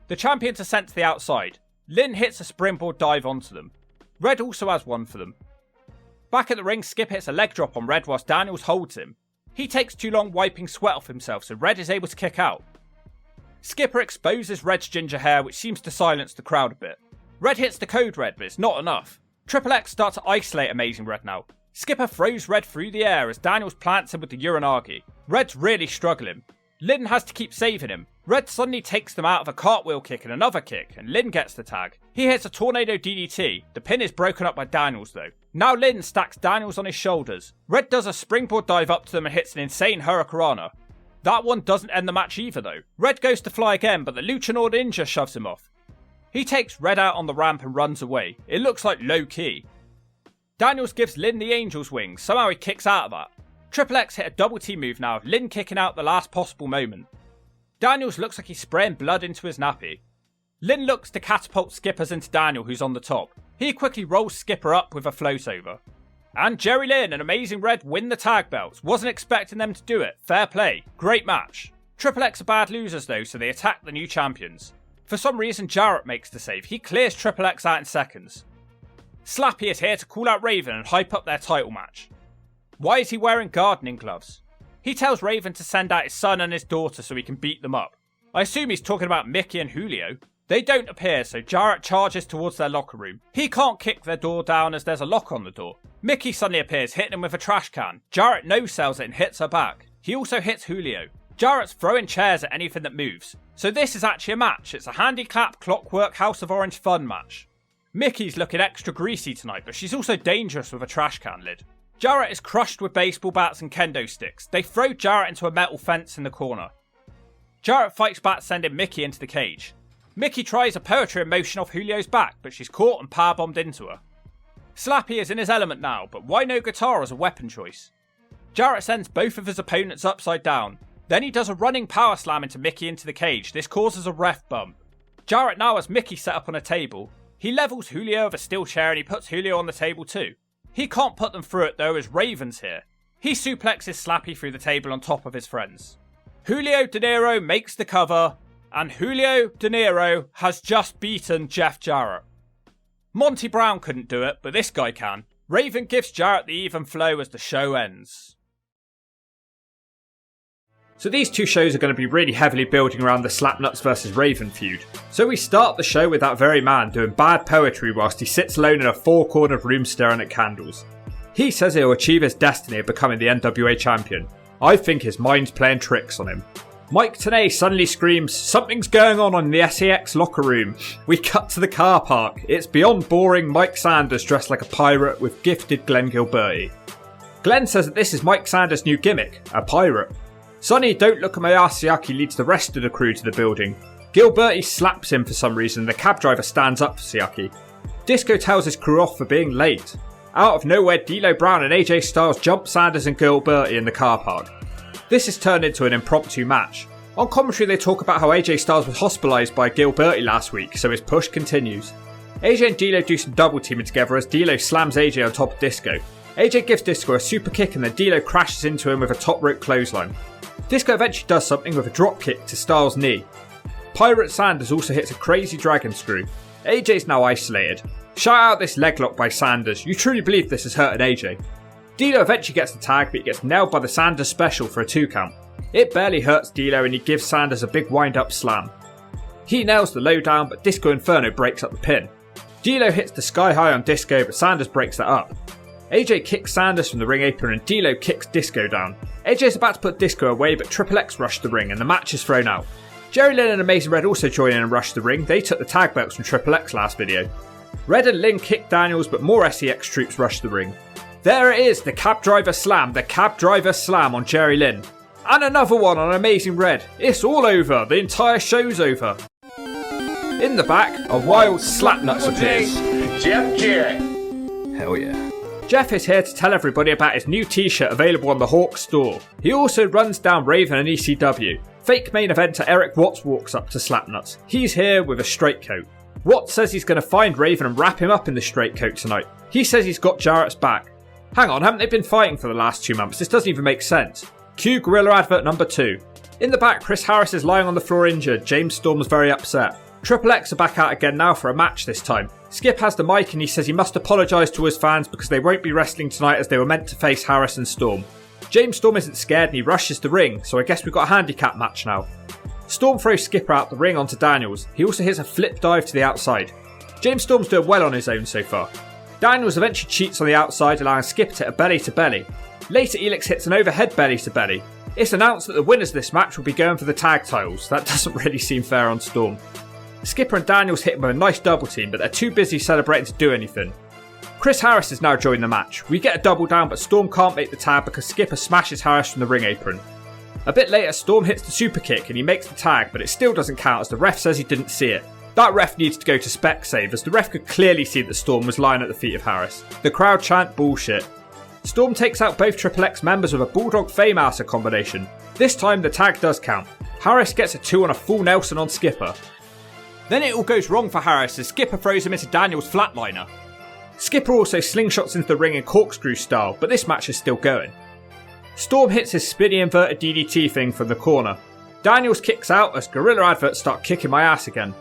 Speaker 1: The champions are sent to the outside. Lynn hits a springboard dive onto them. Red also has one for them. Back at the ring, Skip hits a leg drop on Red whilst Daniels holds him. He takes too long wiping sweat off himself, so Red is able to kick out. Skipper exposes Red's ginger hair, which seems to silence the crowd a bit. Red hits the code Red, but it's not enough. Triple X starts to isolate Amazing Red now. Skipper throws Red through the air as Daniels plants him with the Uranagi. Red's really struggling. Lynn has to keep saving him. Red suddenly takes them out of a cartwheel kick and another kick, and Lynn gets the tag. He hits a tornado DDT. The pin is broken up by Daniels though. Now Lynn stacks Daniels on his shoulders. Red does a springboard dive up to them and hits an insane Hurricanrana. That one doesn't end the match either though. Red goes to fly again, but the Luchador Ninja shoves him off. He takes Red out on the ramp and runs away. It looks like low key. Daniels gives Lynn the Angel's Wings. Somehow he kicks out of that. Triple X hit a double T move now, Lynn kicking out the last possible moment. Daniels looks like he's spraying blood into his nappy. Lynn looks to catapult Skippers into Daniel, who's on the top. He quickly rolls Skipper up with a float over. And Jerry Lynn and Amazing Red win the tag belts. Wasn't expecting them to do it. Fair play. Great match. Triple X are bad losers though, so they attack the new champions. For some reason, Jarrett makes the save. He clears Triple X out in seconds. Slappy is here to call out Raven and hype up their title match. Why is he wearing gardening gloves? He tells Raven to send out his son and his daughter so he can beat them up. I assume he's talking about Mickey and Julio. They don't appear, so Jarrett charges towards their locker room. He can't kick their door down as there's a lock on the door. Mickey suddenly appears, hitting him with a trash can. Jarrett no-sells it and hits her back. He also hits Julio. Jarrett's throwing chairs at anything that moves. So this is actually a match. It's a handicap, clockwork, House of Orange fun match. Mickey's looking extra greasy tonight, but she's also dangerous with a trash can lid. Jarrett is crushed with baseball bats and kendo sticks. They throw Jarrett into a metal fence in the corner. Jarrett fights back, sending Mickey into the cage. Mickey tries a poetry in motion off Julio's back, but she's caught and powerbombed into her. Slappy is in his element now, but why no guitar as a weapon choice? Jarrett sends both of his opponents upside down. Then he does a running power slam into Mickey into the cage. This causes a ref bump. Jarrett now has Mickey set up on a table. He levels Julio with a steel chair and he puts Julio on the table too. He can't put them through it though as Raven's here. He suplexes Slappy through the table on top of his friends. Julio De Niro makes the cover, and Julio De Niro has just beaten Jeff Jarrett. Monty Brown couldn't do it, but this guy can. Raven gives Jarrett the even flow as the show ends. So these two shows are going to be really heavily building around the Slapnuts vs Raven feud. So we start the show with that very man doing bad poetry whilst he sits alone in a four-cornered room staring at candles. He says he'll achieve his destiny of becoming the NWA champion. I think his mind's playing tricks on him. Mike Tenay suddenly screams, "Something's going on in the SAX locker room." We cut to the car park. It's beyond boring Mike Sanders dressed like a pirate with gifted Glenn Gilberti. Glenn says that this is Mike Sanders' new gimmick, a pirate. Sonny Don't Look at My Ass Siaki leads the rest of the crew to the building. Gilberti slaps him for some reason and the cab driver stands up for Siaki. Disco tells his crew off for being late. Out of nowhere, D'Lo Brown and AJ Styles jump Sanders and Gilberti in the car park. This has turned into an impromptu match. On commentary they talk about how AJ Styles was hospitalised by Gilberti last week, so his push continues. AJ and D'Lo do some double teaming together as D'Lo slams AJ on top of Disco. AJ gives Disco a super kick and then D'Lo crashes into him with a top rope clothesline. Disco eventually does something with a drop kick to Styles' knee. Pirate Sanders also hits a crazy dragon screw. AJ's now isolated. Shout out this leg lock by Sanders. You truly believe this has hurted AJ. D'Lo eventually gets the tag, but he gets nailed by the Sanders special for a 2 count. It barely hurts D'Lo and he gives Sanders a big wind-up slam. He nails the lowdown, but Disco Inferno breaks up the pin. D'Lo hits the sky high on Disco, but Sanders breaks that up. AJ kicks Sanders from the ring apron and D'Lo kicks Disco down. AJ's about to put Disco away, but Triple X rushed the ring and the match is thrown out. Jerry Lynn and Amazing Red also join in and rush the ring. They took the tag belts from Triple X last video. Red and Lynn kick Daniels, but more SEX troops rush the ring. There it is, the cab driver slam on Jerry Lynn. And another one on Amazing Red. It's all over, the entire show's over. In the back, a wild Slapnuts appears.
Speaker 8: Jeff Jarrett.
Speaker 1: Hell yeah. Jeff is here to tell everybody about his new t-shirt available on the Hawk store. He also runs down Raven and ECW. Fake main eventer Eric Watts walks up to Slapnuts. He's here with a straight coat. Watts says he's going to find Raven and wrap him up in the straight coat tonight. He says he's got Jarrett's back. Hang on, haven't they been fighting for the last 2 months? This doesn't even make sense. Cue Gorilla advert number 2. In the back, Chris Harris is lying on the floor injured. James Storm's very upset. Triple X are back out again now for a match this time. Skip has the mic and he says he must apologise to his fans because they won't be wrestling tonight as they were meant to face Harris and Storm. James Storm isn't scared and he rushes the ring, so I guess we've got a handicap match now. Storm throws Skipper out the ring onto Daniels. He also hits a flip dive to the outside. James Storm's doing well on his own so far. Daniels eventually cheats on the outside, allowing Skipper to hit a belly to belly. Later, Elix hits an overhead belly to belly. It's announced that the winners of this match will be going for the tag titles. That doesn't really seem fair on Storm. Skipper and Daniels hit him with a nice double team, but they're too busy celebrating to do anything. Chris Harris has now joined the match. We get a double down, but Storm can't make the tag because Skipper smashes Harris from the ring apron. A bit later, Storm hits the super kick and he makes the tag, but it still doesn't count as the ref says he didn't see it. That ref needs to go to spec save as the ref could clearly see that Storm was lying at the feet of Harris. The crowd chant bullshit. Storm takes out both Triple X members with a Bulldog Famouser combination. This time the tag does count. Harris gets a 2 on a full Nelson on Skipper. Then it all goes wrong for Harris as Skipper throws him into Daniels' flatliner. Skipper also slingshots into the ring in corkscrew style, but this match is still going. Storm hits his spinny inverted DDT thing from the corner. Daniels kicks out as Gorilla adverts start kicking my ass again.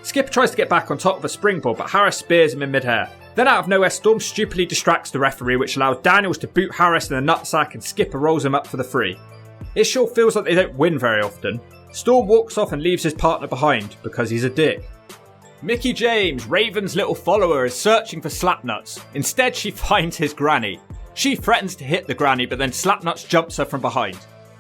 Speaker 1: Skipper tries to get back on top of a springboard, but Harris spears him in midair. Then out of nowhere, Storm stupidly distracts the referee, which allows Daniels to boot Harris in the nutsack and Skipper rolls him up for the 3. It sure feels like they don't win very often. Storm walks off and leaves his partner behind, because he's a dick. Mickie James, Raven's little follower, is searching for Slapnuts. Instead, she finds his granny. She threatens to hit the granny, but then Slapnuts jumps her from behind.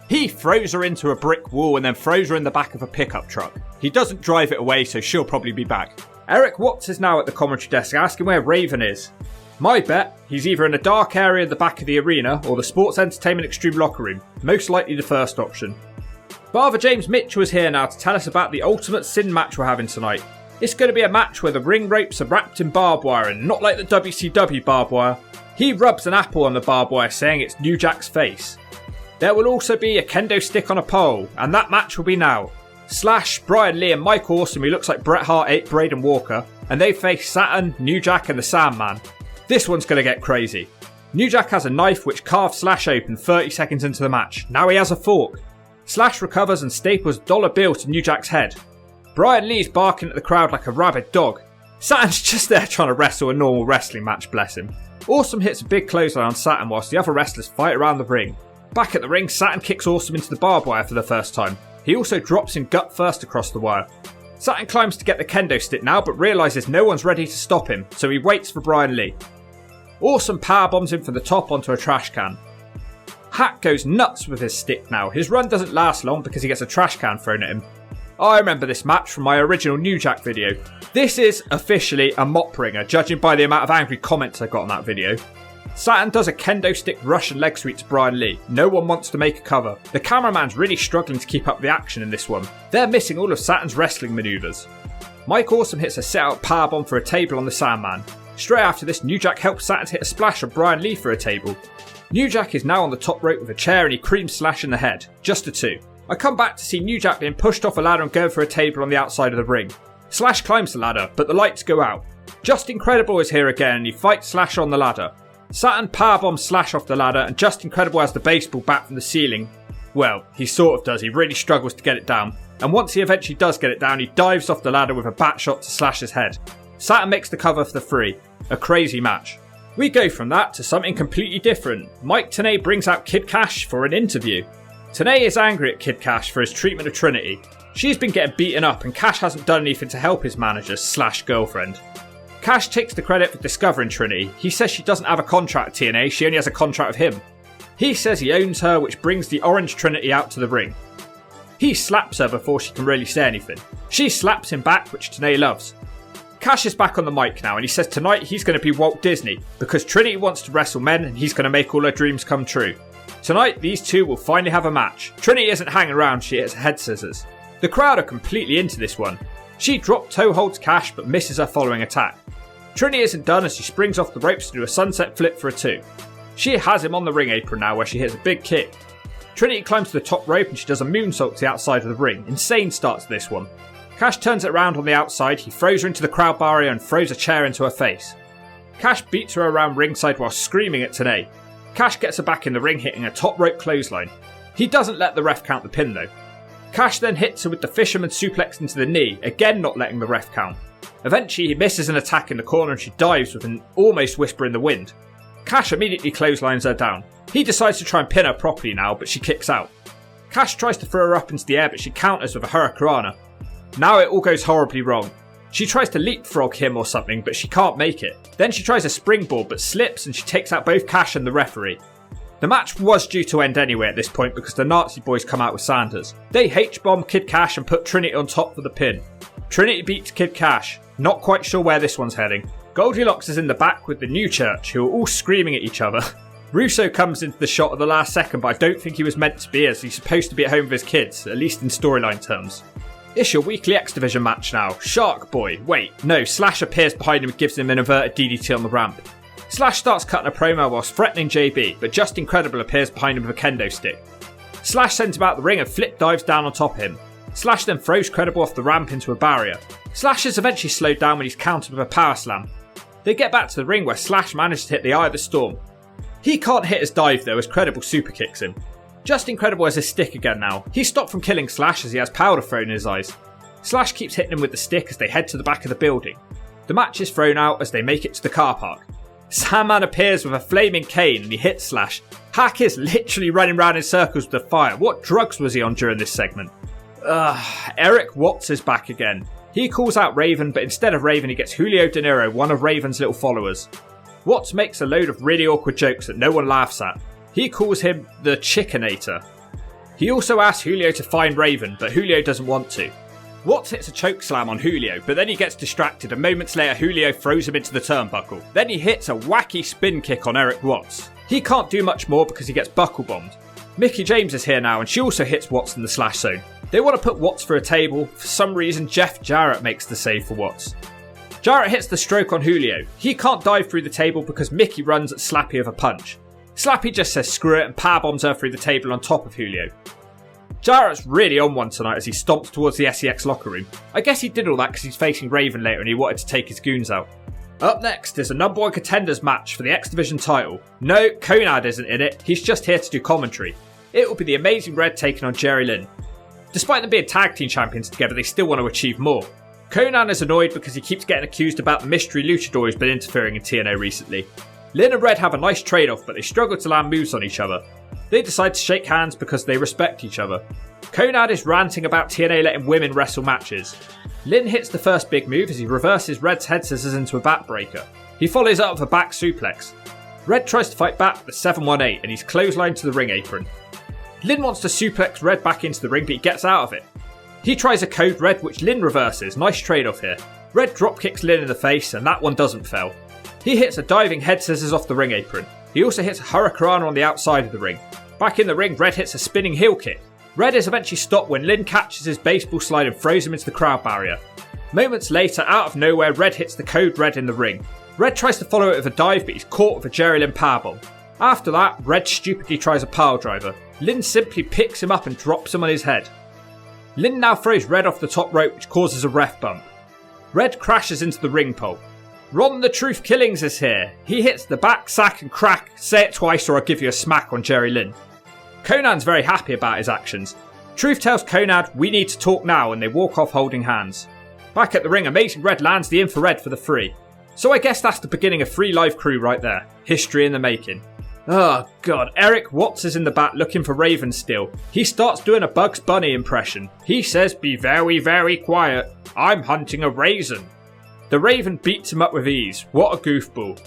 Speaker 1: He throws her into a brick wall and then throws her in the back of a pickup truck. He doesn't drive it away, so she'll probably be back. Eric Watts is now at the commentary desk asking where Raven is. My bet, he's either in a dark area at the back of the arena or the Sports Entertainment Extreme locker room. Most likely the first option. Father James Mitchell is here now to tell us about the Ultimate Sin match we're having tonight. It's going to be a match where the ring ropes are wrapped in barbed wire and not like the WCW barbed wire. He rubs an apple on the barbed wire saying it's New Jack's face. There will also be a kendo stick on a pole, and that match will be now. Slash, Brian Lee and Mike Awesome, who looks like Bret Hart ate Braden Walker, and they face Saturn, New Jack and the Sandman. This one's going to get crazy. New Jack has a knife which carves Slash open 30 seconds into the match. Now he has a fork. Slash recovers and staples a dollar bill to New Jack's head. Brian Lee's barking at the crowd like a rabid dog. Saturn's just there trying to wrestle a normal wrestling match, bless him. Awesome hits a big clothesline on Saturn whilst the other wrestlers fight around the ring. Back at the ring, Saturn kicks Awesome into the barbed wire for the first time. He also drops him gut first across the wire. Saturn climbs to get the kendo stick now, but realises no one's ready to stop him, so he waits for Brian Lee. Awesome powerbombs him from the top onto a trash can. Hack goes nuts with his stick now. His run doesn't last long because he gets a trash can thrown at him. I remember this match from my original New Jack video. This is officially a mop ringer, judging by the amount of angry comments I got on that video. Saturn does a kendo stick Russian leg sweep to Brian Lee. No one wants to make a cover. The cameraman's really struggling to keep up the action in this one. They're missing all of Saturn's wrestling manoeuvres. Mike Awesome hits a set-out powerbomb for a table on the Sandman. Straight after this, New Jack helps Saturn hit a splash on Brian Lee for a table. New Jack is now on the top rope with a chair and he creams Slash in the head. Just a 2. I come back to see New Jack being pushed off a ladder and going for a table on the outside of the ring. Slash climbs the ladder, but the lights go out. Just Incredible is here again and he fights Slash on the ladder. Saturn powerbombs Slash off the ladder and Just Incredible has the baseball bat from the ceiling. Well, he sort of does, he really struggles to get it down. And once he eventually does get it down, he dives off the ladder with a bat shot to Slash's head. Saturn makes the cover for the 3. A crazy match. We go from that to something completely different. Mike Tenay brings out Kid Cash for an interview. Tenay is angry at Kid Cash for his treatment of Trinity. She's been getting beaten up and Cash hasn't done anything to help his manager / girlfriend. Cash takes the credit for discovering Trinity. He says she doesn't have a contract at TNA, she only has a contract with him. He says he owns her, which brings the orange Trinity out to the ring. He slaps her before she can really say anything. She slaps him back, which TNA loves. Cash is back on the mic now and he says tonight he's going to be Walt Disney because Trinity wants to wrestle men and he's going to make all her dreams come true. Tonight these two will finally have a match. Trinity isn't hanging around, she hits head scissors. The crowd are completely into this one. She drop toe holds Cash but misses her following attack. Trinity isn't done as she springs off the ropes to do a sunset flip for a 2. She has him on the ring apron now where she hits a big kick. Trinity climbs to the top rope and she does a moonsault to the outside of the ring. Insane start to this one. Cash turns it around on the outside, he throws her into the crowd barrier and throws a chair into her face. Cash beats her around ringside while screaming at TNA. Cash gets her back in the ring hitting a top rope clothesline. He doesn't let the ref count the pin though. Cash then hits her with the fisherman suplex into the knee, again not letting the ref count. Eventually he misses an attack in the corner and she dives with an almost whisper in the wind. Cash immediately clotheslines her down. He decides to try and pin her properly now, but she kicks out. Cash tries to throw her up into the air, but she counters with a hurricanrana. Now it all goes horribly wrong. She tries to leapfrog him or something, but she can't make it. Then she tries a springboard, but slips and she takes out both Cash and the referee. The match was due to end anyway at this point because the Nazi boys come out with Sanders. They H-bomb Kid Cash and put Trinity on top for the pin. Trinity beats Kid Cash. Not quite sure where this one's heading. Goldilocks is in the back with the New Church, who are all screaming at each other. Russo comes into the shot at the last second, but I don't think he was meant to be as he's supposed to be at home with his kids, at least in storyline terms. It's your weekly X Division match now. Shark Boy. Wait, no, Slash appears behind him and gives him an inverted DDT on the ramp. Slash starts cutting a promo whilst threatening JB, but Just Incredible appears behind him with a kendo stick. Slash sends him out the ring and flip dives down on top of him. Slash then throws Credible off the ramp into a barrier. Slash is eventually slowed down when he's countered with a power slam. They get back to the ring where Slash manages to hit the Eye of the Storm. He can't hit his dive though as Credible super kicks him. Just Incredible has his stick again now. He's stopped from killing Slash as he has powder thrown in his eyes. Slash keeps hitting him with the stick as they head to the back of the building. The match is thrown out as they make it to the car park. Sandman appears with a flaming cane and he hits Slash. Hack is literally running round in circles with the fire. What drugs was he on during this segment? Eric Watts is back again. He calls out Raven, but instead of Raven he gets Julio De Niro, one of Raven's little followers. Watts makes a load of really awkward jokes that no one laughs at. He calls him the Chickenator. He also asks Julio to find Raven, but Julio doesn't want to. Watts hits a choke slam on Julio, but then he gets distracted and moments later Julio throws him into the turnbuckle. Then he hits a wacky spin kick on Eric Watts. He can't do much more because he gets buckle bombed. Mickie James is here now and she also hits Watts in the Slash zone. They want to put Watts through a table. For some reason Jeff Jarrett makes the save for Watts. Jarrett hits the stroke on Julio. He can't dive through the table because Mickie runs at Slappy with a punch. Slappy just says screw it and power bombs her through the table on top of Julio. Jarrett's really on one tonight as he stomps towards the SEX locker room. I guess he did all that because he's facing Raven later and he wanted to take his goons out. Up next is a number one contenders match for the X Division title. No, Conrad isn't in it, he's just here to do commentary. It will be the Amazing Red taking on Jerry Lynn. Despite them being tag team champions together, they still want to achieve more. Conan is annoyed because he keeps getting accused about the mystery luchador who's been interfering in TNA recently. Lynn and Red have a nice trade-off, but they struggle to land moves on each other. They decide to shake hands because they respect each other. Conan is ranting about TNA letting women wrestle matches. Lynn hits the first big move as he reverses Red's head scissors into a backbreaker. He follows up with a back suplex. Red tries to fight back with a 718 and he's clotheslined to the ring apron. Lynn wants to suplex Red back into the ring but he gets out of it. He tries a code Red which Lynn reverses, nice trade-off here. Red dropkicks Lynn in the face and that one doesn't fail. He hits a diving head scissors off the ring apron. He also hits a hurricane on the outside of the ring. Back in the ring, Red hits a spinning heel kick. Red is eventually stopped when Lynn catches his baseball slide and throws him into the crowd barrier. Moments later, out of nowhere, Red hits the code Red in the ring. Red tries to follow it with a dive but he's caught with a Jerry Lynn powerbomb. After that, Red stupidly tries a pile driver. Lynn simply picks him up and drops him on his head. Lynn now throws Red off the top rope which causes a ref bump. Red crashes into the ring pole. Ron the Truth Killings is here. He hits the back, sack and crack, say it twice or I'll give you a smack on Jerry Lynn. Conan's very happy about his actions. Truth tells Conan we need to talk now and they walk off holding hands. Back at the ring, Amazing Red lands the infrared for the free. So I guess that's the beginning of Free Live Crew right there. History in the making. Oh god, Eric Watts is in the back looking for Raven still. He starts doing a Bugs Bunny impression. He says be very, very quiet. I'm hunting a raisin. The Raven beats him up with ease. What a goofball.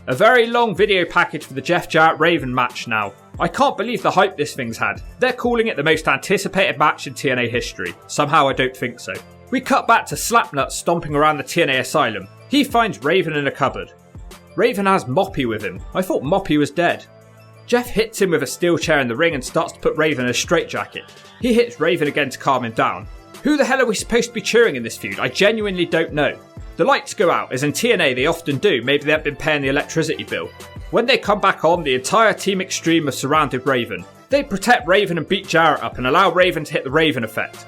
Speaker 1: A very long video package for the Jeff Jarrett Raven match now. I can't believe the hype this thing's had. They're calling it the most anticipated match in TNA history. Somehow I don't think so. We cut back to Slapnuts stomping around the TNA asylum. He finds Raven in a cupboard. Raven has Moppy with him. I thought Moppy was dead. Jeff hits him with a steel chair in the ring and starts to put Raven in a straitjacket. He hits Raven again to calm him down. Who the hell are we supposed to be cheering in this feud? I genuinely don't know. The lights go out, as in TNA they often do, maybe they haven't been paying the electricity bill. When they come back on, the entire Team Extreme have surrounded Raven. They protect Raven and beat Jarrett up and allow Raven to hit the Raven effect.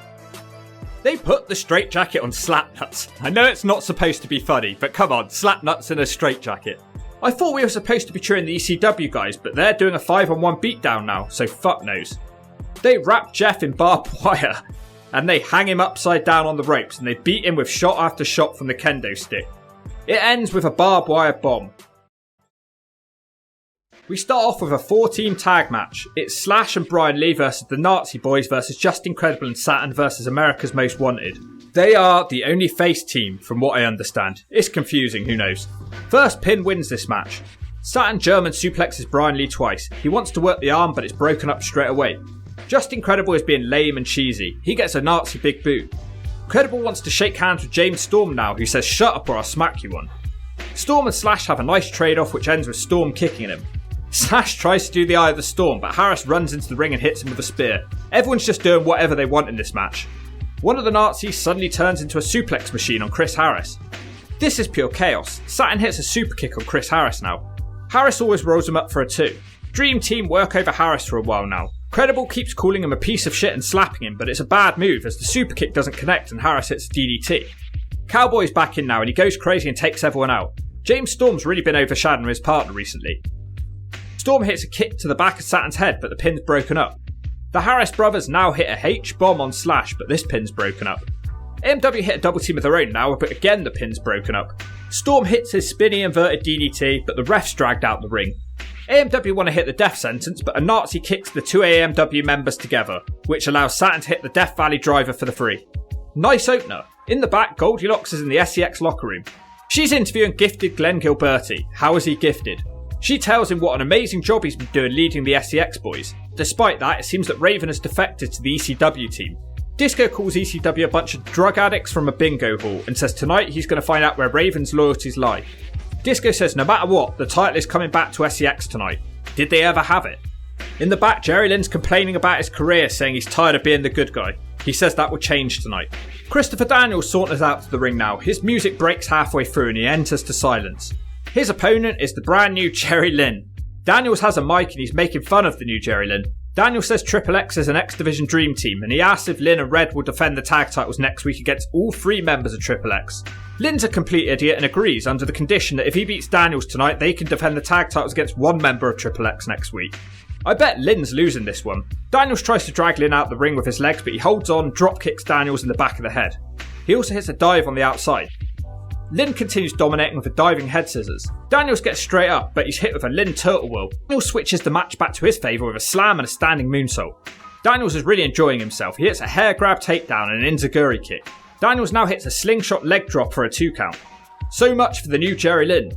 Speaker 1: They put the straitjacket on Slapnuts. I know it's not supposed to be funny, but come on, Slapnuts in a straitjacket. I thought we were supposed to be cheering the ECW guys, but they're doing a 5-on-1 beatdown now, so fuck knows. They wrap Jeff in barbed wire, and they hang him upside down on the ropes, and they beat him with shot after shot from the kendo stick. It ends with a barbed wire bomb. We start off with a 4-team tag match. It's Slash and Brian Lee versus the Nazi Boys versus Just Incredible and Saturn versus America's Most Wanted. They are the only face team from what I understand. It's confusing, who knows. First pin wins this match. Saturn German suplexes Brian Lee twice. He wants to work the arm but it's broken up straight away. Just Incredible is being lame and cheesy. He gets a Nazi big boot. Incredible wants to shake hands with James Storm now, who says shut up or I'll smack you one. Storm and Slash have a nice trade-off which ends with Storm kicking him. Slash tries to do the Eye of the Storm, but Harris runs into the ring and hits him with a spear. Everyone's just doing whatever they want in this match. One of the Nazis suddenly turns into a suplex machine on Chris Harris. This is pure chaos. Saturn hits a super kick on Chris Harris now. Harris always rolls him up for a 2. Dream Team work over Harris for a while now. Credible keeps calling him a piece of shit and slapping him, but it's a bad move as the super kick doesn't connect and Harris hits a DDT. Cowboy's back in now and he goes crazy and takes everyone out. James Storm's really been overshadowing his partner recently. Storm hits a kick to the back of Saturn's head, but the pin's broken up. The Harris brothers now hit a H-bomb on Slash, but this pin's broken up. AMW hit a double team of their own now, but again the pin's broken up. Storm hits his spinny inverted DDT, but the ref's dragged out the ring. AMW want to hit the death sentence, but a Nazi kicks the 2 AMW members together, which allows Saturn to hit the Death Valley driver for the 3. Nice opener. In the back, Goldilocks is in the SEX locker room. She's interviewing gifted Glenn Gilberti. How is he gifted? She tells him what an amazing job he's been doing leading the SEX boys. Despite that, it seems that Raven has defected to the ECW team. Disco calls ECW a bunch of drug addicts from a bingo hall and says tonight he's going to find out where Raven's loyalties lie. Disco says no matter what, the title is coming back to SEX tonight. Did they ever have it? In the back, Jerry Lynn's complaining about his career, saying he's tired of being the good guy. He says that will change tonight. Christopher Daniels saunters out to the ring now. His music breaks halfway through and he enters to silence. His opponent is the brand new Jerry Lynn. Daniels has a mic and he's making fun of the new Jerry Lynn. Daniels says Triple X is an X Division dream team and he asks if Lynn and Red will defend the tag titles next week against all 3 members of Triple X. Lynn's a complete idiot and agrees under the condition that if he beats Daniels tonight they can defend the tag titles against 1 member of Triple X next week. I bet Lynn's losing this one. Daniels tries to drag Lynn out the ring with his legs but he holds on, drop kicks Daniels in the back of the head. He also hits a dive on the outside. Lynn continues dominating with a diving head scissors. Daniels gets straight up, but he's hit with a Lynn turtle whirl. Daniels switches the match back to his favour with a slam and a standing moonsault. Daniels is really enjoying himself. He hits a hair grab takedown and an enziguri kick. Daniels now hits a slingshot leg drop for a 2 count. So much for the new Jerry Lynn.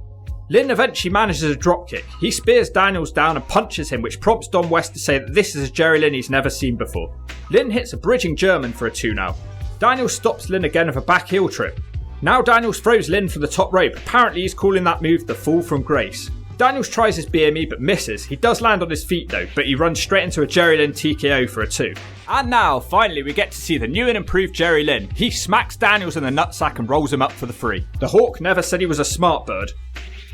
Speaker 1: Lynn eventually manages a drop kick. He spears Daniels down and punches him, which prompts Don West to say that this is a Jerry Lynn he's never seen before. Lynn hits a bridging German for a 2 now. Daniels stops Lynn again with a back heel trip. Now Daniels throws Lynn from the top rope. Apparently he's calling that move the fall from grace. Daniels tries his BME but misses. He does land on his feet though, but he runs straight into a Jerry Lynn TKO for a 2. And now, finally, we get to see the new and improved Jerry Lynn. He smacks Daniels in the nutsack and rolls him up for the 3. The Hawk never said he was a smart bird.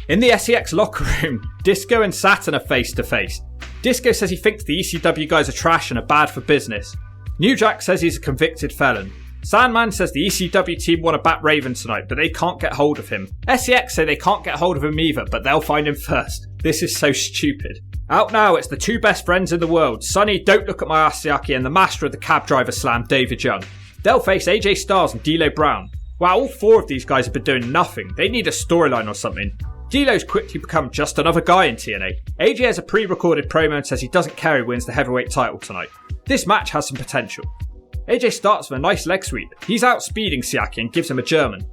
Speaker 1: In the SEX locker room, Disco and Saturn are face to face. Disco says he thinks the ECW guys are trash and are bad for business. New Jack says he's a convicted felon. Sandman says the ECW team want to bat Raven tonight, but they can't get hold of him. SEX say they can't get hold of him either, but they'll find him first. This is so stupid. Out now, it's the 2 best friends in the world, Sonny Don't Look at My Asiaki and the master of the cab driver slam, David Young. They'll face AJ Styles and D'Lo Brown. Wow, all 4 of these guys have been doing nothing. They need a storyline or something. D'Lo's quickly become just another guy in TNA. AJ has a pre-recorded promo and says he doesn't care who wins the heavyweight title tonight. This match has some potential. AJ starts with a nice leg sweep. He's outspeeding Siaki and gives him a German.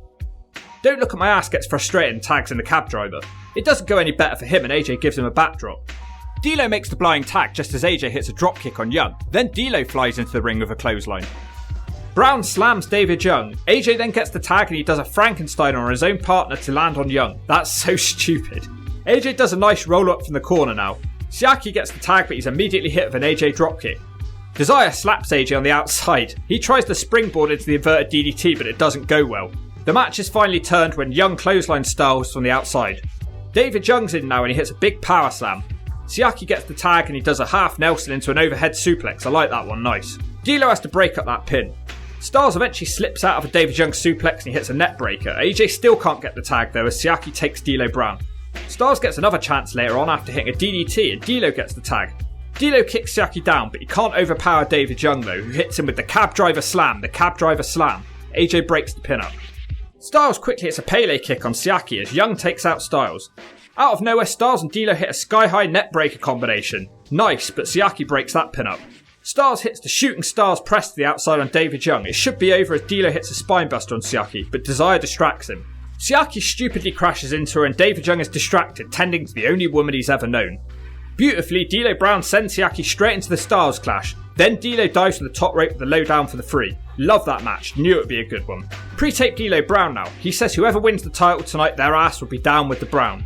Speaker 1: Don't Look at My Ass gets frustrated and tags in the cab driver. It doesn't go any better for him and AJ gives him a backdrop. D'Lo makes the blind tag just as AJ hits a dropkick on Young. Then D'Lo flies into the ring with a clothesline. Brown slams David Young. AJ then gets the tag and he does a Frankenstein on his own partner to land on Young. That's so stupid. AJ does a nice roll up from the corner now. Siaki gets the tag but he's immediately hit with an AJ dropkick. Desire slaps AJ on the outside. He tries to springboard into the inverted DDT but it doesn't go well. The match is finally turned when Young clothesline Styles from the outside. David Young's in now and he hits a big power slam. Siaki gets the tag and he does a half Nelson into an overhead suplex. I like that one, nice. D'Lo has to break up that pin. Styles eventually slips out of a David Young suplex and he hits a net breaker. AJ still can't get the tag though as Siaki takes D'Lo Brown. Styles gets another chance later on after hitting a DDT and D'Lo gets the tag. D'Lo kicks Siaki down but he can't overpower David Young though, who hits him with the cab driver slam. AJ breaks the pin up. Styles quickly hits a Pele kick on Siaki as Young takes out Styles. Out of nowhere, Styles and D'Lo hit a sky-high net breaker combination. Nice, but Siaki breaks that pin up. Styles hits the shooting stars press to the outside on David Young. It should be over as D'Lo hits a spinebuster on Siaki, but Desire distracts him. Siaki stupidly crashes into her and David Young is distracted, tending to the only woman he's ever known. Beautifully, D'Lo Brown sends Siaki straight into the Styles clash. Then D'Lo dives from the top rope with the lowdown for the free. Love that match, knew it would be a good one. Pre-tape D'Lo Brown now. He says whoever wins the title tonight, their ass will be down with the Brown.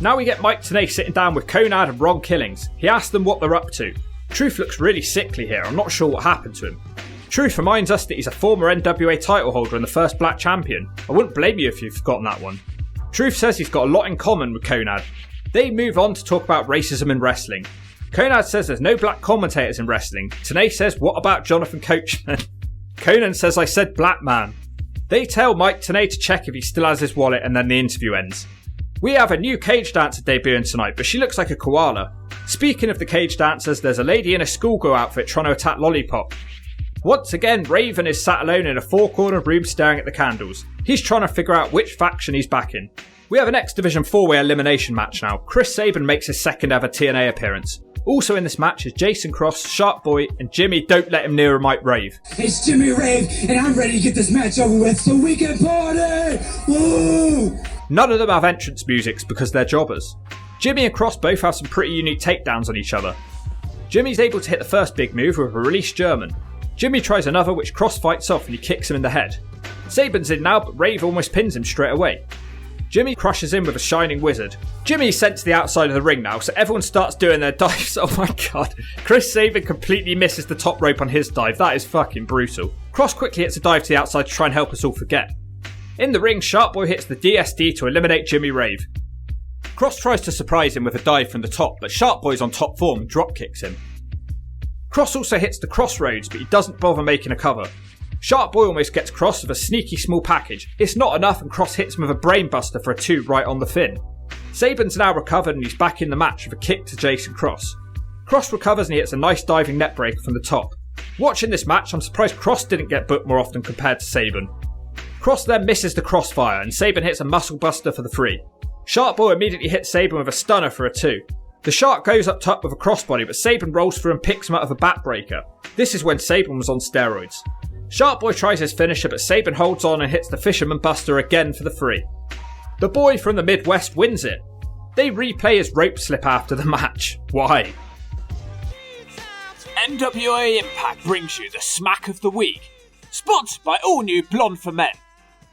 Speaker 1: Now we get Mike Tenay sitting down with Conrad and Ron Killings. He asks them what they're up to. Truth looks really sickly here, I'm not sure what happened to him. Truth reminds us that he's a former NWA title holder and the first black champion. I wouldn't blame you if you've forgotten that one. Truth says he's got a lot in common with Conrad. They move on to talk about racism in wrestling. Conrad says there's no black commentators in wrestling. Tenay says, what about Jonathan Coachman? Conan says, I said black man. They tell Mike Tenay to check if he still has his wallet and then the interview ends. We have a new cage dancer debuting tonight, but she looks like a koala. Speaking of the cage dancers, there's a lady in a schoolgirl outfit trying to attack Lollipop. Once again, Raven is sat alone in a four-cornered room staring at the candles. He's trying to figure out which faction he's backing. We have an X Division 4-way elimination match now. Chris Sabin makes his second ever TNA appearance. Also in this match is Jason Cross, Sharp Boy, and Jimmy Don't Let Him Near Mike Rave.
Speaker 17: It's Jimmy Rave, and I'm ready to get this match over with so we can party! Woo!
Speaker 1: None of them have entrance musics because they're jobbers. Jimmy and Cross both have some pretty unique takedowns on each other. Jimmy's able to hit the first big move with a released German. Jimmy tries another which Cross fights off and he kicks him in the head. Sabin's in now but Rave almost pins him straight away. Jimmy crushes in with a Shining Wizard. Jimmy's sent to the outside of the ring now, so everyone starts doing their dives. Oh my god. Chris Sabin completely misses the top rope on his dive. That is fucking brutal. Cross quickly hits a dive to the outside to try and help us all forget. In the ring, Sharp Boy hits the DSD to eliminate Jimmy Rave. Cross tries to surprise him with a dive from the top, but Sharp Boy's on top form and drop kicks him. Cross also hits the Crossroads, but he doesn't bother making a cover. Sharp Boy almost gets Cross with a sneaky small package. It's not enough and Cross hits him with a brainbuster for a 2 right on the fin. Sabin's now recovered and he's back in the match with a kick to Jason Cross. Cross recovers and he hits a nice diving neckbreaker from the top. Watching this match, I'm surprised Cross didn't get booked more often compared to Sabin. Cross then misses the crossfire and Sabin hits a muscle buster for the 3. Shark Boy immediately hits Sabin with a stunner for a 2. The Shark goes up top with a crossbody but Sabin rolls through and picks him out of a backbreaker. This is when Sabin was on steroids. Shark Boy tries his finisher but Sabin holds on and hits the Fisherman Buster again for the 3. The boy from the Midwest wins it. They replay his rope slip after the match. Why?
Speaker 14: NWA Impact brings you the Smack of the Week, sponsored by all new Blonde for Men.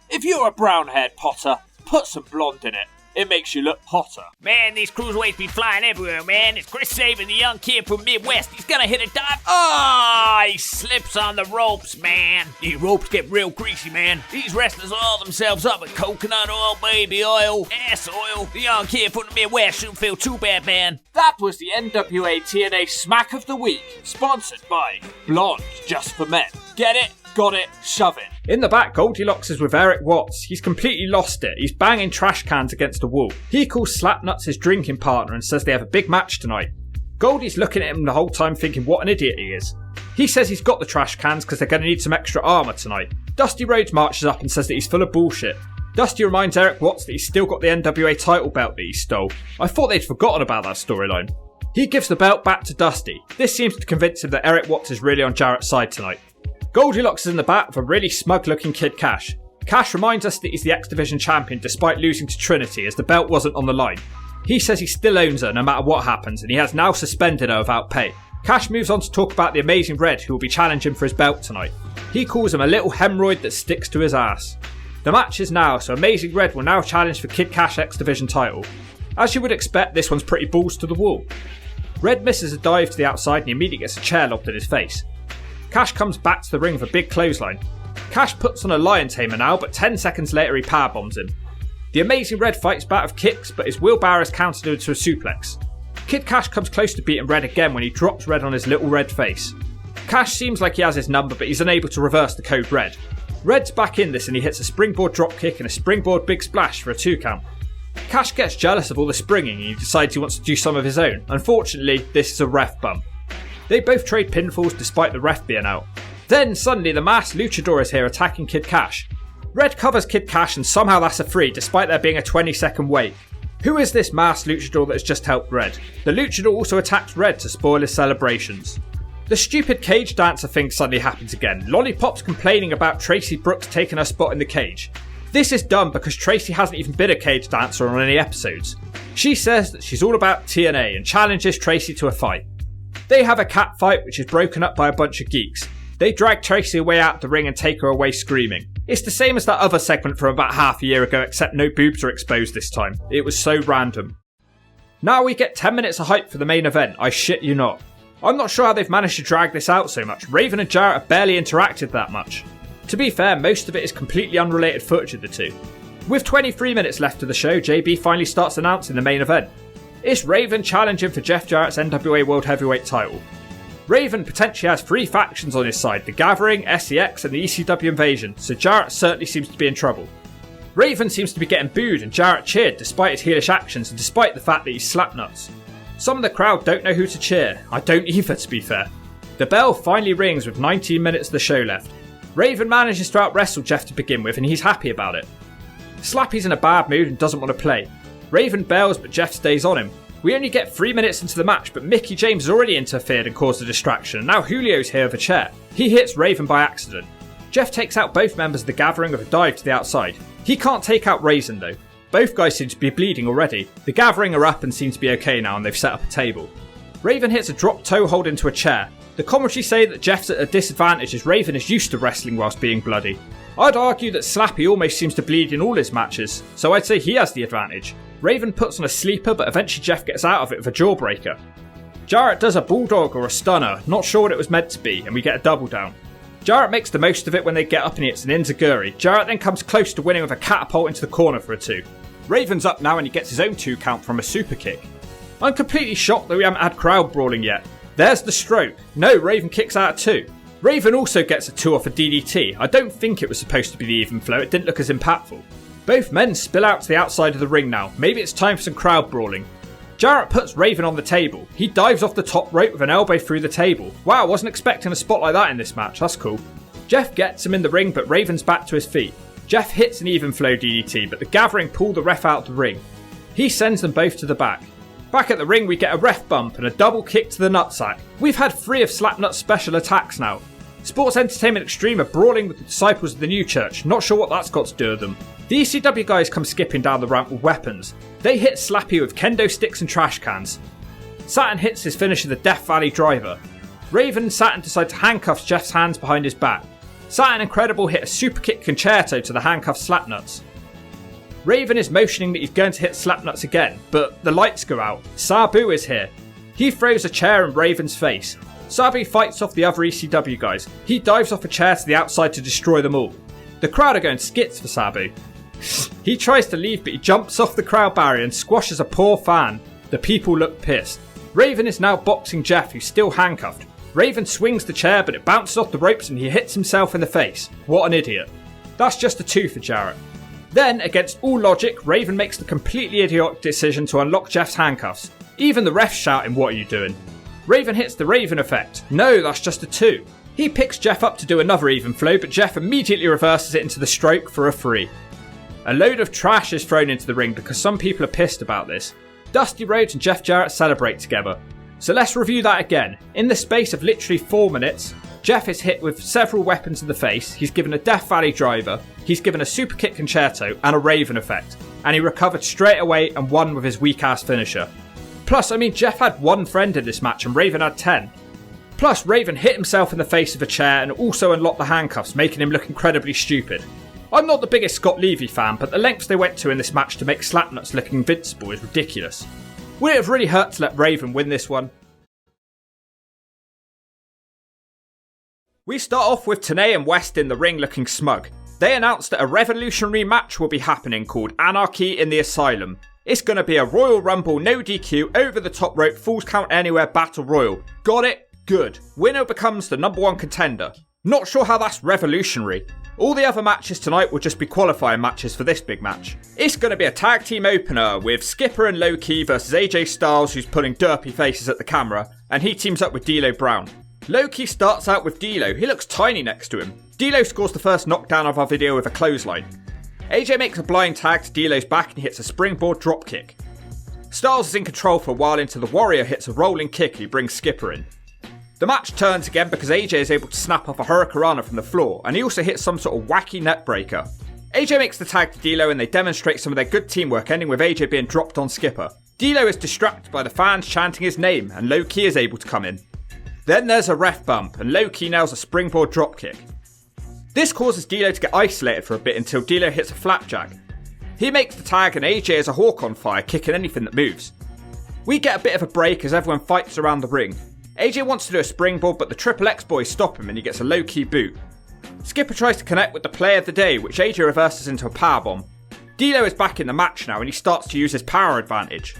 Speaker 14: If you're a brown-haired Potter, put some blonde in it. It makes you look hotter.
Speaker 15: Man, these cruiserweights be flying everywhere, man. It's Chris Sabin, the young kid from Midwest. He's gonna hit a dive. Oh, he slips on the ropes, man. These ropes get real greasy, man. These wrestlers oil themselves up with coconut oil, baby oil, ass oil. The young kid from the Midwest shouldn't feel too bad, man.
Speaker 14: That was the NWA TNA Smack of the Week, sponsored by Blonde Just for Men. Get it? Got it, shove it.
Speaker 1: In the back, Goldilocks is with Eric Watts. He's completely lost it. He's banging trash cans against a wall. He calls Slapnuts his drinking partner and says they have a big match tonight. Goldie's looking at him the whole time thinking what an idiot he is. He says he's got the trash cans because they're going to need some extra armour tonight. Dusty Rhodes marches up and says that he's full of bullshit. Dusty reminds Eric Watts that he's still got the NWA title belt that he stole. I thought they'd forgotten about that storyline. He gives the belt back to Dusty. This seems to convince him that Eric Watts is really on Jarrett's side tonight. Goldilocks is in the back with a really smug looking Kid Cash. Cash reminds us that he's the X Division champion despite losing to Trinity as the belt wasn't on the line. He says he still owns her no matter what happens, and he has now suspended her without pay. Cash moves on to talk about the Amazing Red, who will be challenging for his belt tonight. He calls him a little hemorrhoid that sticks to his ass. The match is now, so Amazing Red will now challenge for Kid Cash X Division title. As you would expect, this one's pretty balls to the wall. Red misses a dive to the outside and he immediately gets a chair lobbed in his face. Cash comes back to the ring with a big clothesline. Cash puts on a lion tamer now, but 10 seconds later he powerbombs him. The Amazing Red fights back with kicks, but his wheelbarrow is countered into a suplex. Kid Cash comes close to beating Red again when he drops Red on his little red face. Cash seems like he has his number, but he's unable to reverse the code Red. Red's back in this and he hits a springboard dropkick and a springboard big splash for a 2 count. Cash gets jealous of all the springing and he decides he wants to do some of his own. Unfortunately, this is a ref bump. They both trade pinfalls despite the ref being out. Then suddenly the masked luchador is here attacking Kid Cash. Red covers Kid Cash and somehow that's a 3 despite there being a 20-second wait. Who is this masked luchador that has just helped Red? The luchador also attacks Red to spoil his celebrations. The stupid cage dancer thing suddenly happens again. Lollipop's complaining about Tracy Brooks taking her spot in the cage. This is dumb because Tracy hasn't even been a cage dancer on any episodes. She says that she's all about TNA and challenges Tracy to a fight. They have a cat fight which is broken up by a bunch of geeks. They drag Tracy away out the ring and take her away screaming. It's the same as that other segment from about half a year ago, except no boobs are exposed this time. It was so random. Now we get 10 minutes of hype for the main event, I shit you not. I'm not sure how they've managed to drag this out so much. Raven and Jarrett have barely interacted that much. To be fair, most of it is completely unrelated footage of the two. With 23 minutes left of the show, JB finally starts announcing the main event. It's Raven challenging for Jeff Jarrett's NWA World Heavyweight title. Raven potentially has 3 factions on his side, the Gathering, SEX and the ECW Invasion, so Jarrett certainly seems to be in trouble. Raven seems to be getting booed and Jarrett cheered despite his heelish actions and despite the fact that he's slapnuts. Some of the crowd don't know who to cheer. I don't either, to be fair. The bell finally rings with 19 minutes of the show left. Raven manages to out-wrestle Jeff to begin with and he's happy about it. Slappy's in a bad mood and doesn't want to play. Raven bails but Jeff stays on him. We only get 3 minutes into the match, but Mickey James has already interfered and caused a distraction, and now Julio's here with a chair. He hits Raven by accident. Jeff takes out both members of the Gathering with a dive to the outside. He can't take out Raisin though. Both guys seem to be bleeding already. The Gathering are up and seem to be okay now, and they've set up a table. Raven hits a drop toe hold into a chair. The commentary say that Jeff's at a disadvantage as Raven is used to wrestling whilst being bloody. I'd argue that Slappy almost seems to bleed in all his matches, so I'd say he has the advantage. Raven puts on a sleeper, but eventually Jeff gets out of it with a jawbreaker. Jarrett does a bulldog or a stunner, not sure what it was meant to be, and we get a double down. Jarrett makes the most of it when they get up and hits an enziguri. Jarrett then comes close to winning with a catapult into the corner for a 2. Raven's up now and he gets his own 2 count from a super kick. I'm completely shocked that we haven't had crowd brawling yet. There's the stroke. No, Raven kicks out at 2. Raven also gets a 2 off a DDT. I don't think it was supposed to be the even flow, it didn't look as impactful. Both men spill out to the outside of the ring now. Maybe it's time for some crowd brawling. Jarrett puts Raven on the table. He dives off the top rope with an elbow through the table. Wow, wasn't expecting a spot like that in this match, that's cool. Jeff gets him in the ring, but Raven's back to his feet. Jeff hits an even flow DDT, but the Gathering pull the ref out of the ring. He sends them both to the back. Back at the ring we get a ref bump and a double kick to the nutsack. We've had 3 of Slapnut's special attacks now. Sports Entertainment Extreme are brawling with the disciples of the New Church, not sure what that's got to do with them. The ECW guys come skipping down the ramp with weapons. They hit Slappy with kendo sticks and trash cans. Saturn hits his finisher, the Death Valley Driver. Raven and Saturn decide to handcuff Jeff's hands behind his back. Saturn Incredible hit a super kick concerto to the handcuffed Slapnuts. Raven is motioning that he's going to hit Slapnuts again, but the lights go out. Sabu is here. He throws a chair in Raven's face. Sabu fights off the other ECW guys. He dives off a chair to the outside to destroy them all. The crowd are going skits for Sabu. He tries to leave, but he jumps off the crowd barrier and squashes a poor fan. The people look pissed. Raven is now boxing Jeff, who's still handcuffed. Raven swings the chair, but it bounces off the ropes and he hits himself in the face. What an idiot. That's just a 2 for Jarrett. Then, against all logic, Raven makes the completely idiotic decision to unlock Jeff's handcuffs. Even the ref's shouting, "What are you doing?" Raven hits the Raven effect. No, that's just a 2. He picks Jeff up to do another even flow, but Jeff immediately reverses it into the stroke for a 3. A load of trash is thrown into the ring because some people are pissed about this. Dusty Rhodes and Jeff Jarrett celebrate together. So let's review that again. In the space of literally 4 minutes, Jeff is hit with several weapons in the face, he's given a Death Valley driver, he's given a super kick concerto and a Raven effect, and he recovered straight away and won with his weak ass finisher. Plus, Jeff had one friend in this match and Raven had 10. Plus, Raven hit himself in the face with a chair and also unlocked the handcuffs, making him look incredibly stupid. I'm not the biggest Scott Levy fan, but the lengths they went to in this match to make Slapnuts look invincible is ridiculous. Would it have really hurt to let Raven win this one? We start off with TNA and West in the ring looking smug. They announced that a revolutionary match will be happening called Anarchy in the Asylum. It's going to be a Royal Rumble, no DQ, over the top rope, Falls Count Anywhere Battle Royal. Got it? Good. Winner becomes the #1 contender. Not sure how that's revolutionary. All the other matches tonight will just be qualifying matches for this big match. It's going to be a tag team opener with Skipper and Low-Key versus AJ Styles, who's pulling derpy faces at the camera, and he teams up with D'Lo Brown. Low-Key starts out with D'Lo. He looks tiny next to him. D'Lo scores the first knockdown of our video with a clothesline. AJ makes a blind tag to D'Lo's back and he hits a springboard dropkick. Styles is in control for a while until the Warrior hits a rolling kick and he brings Skipper in. The match turns again because AJ is able to snap off a Hurricanrana from the floor, and he also hits some sort of wacky net breaker. AJ makes the tag to D'Lo and they demonstrate some of their good teamwork, ending with AJ being dropped on Skipper. D'Lo is distracted by the fans chanting his name and Low-Key is able to come in. Then there's a ref bump and Low-Key nails a springboard dropkick. This causes D'Lo to get isolated for a bit until D'Lo hits a flapjack. He makes the tag and AJ is a hawk on fire, kicking anything that moves. We get a bit of a break as everyone fights around the ring. AJ wants to do a springboard, but the Triple X boys stop him and he gets a Low-Key boot. Skipper tries to connect with the play of the day, which AJ reverses into a powerbomb. D'Lo is back in the match now and he starts to use his power advantage.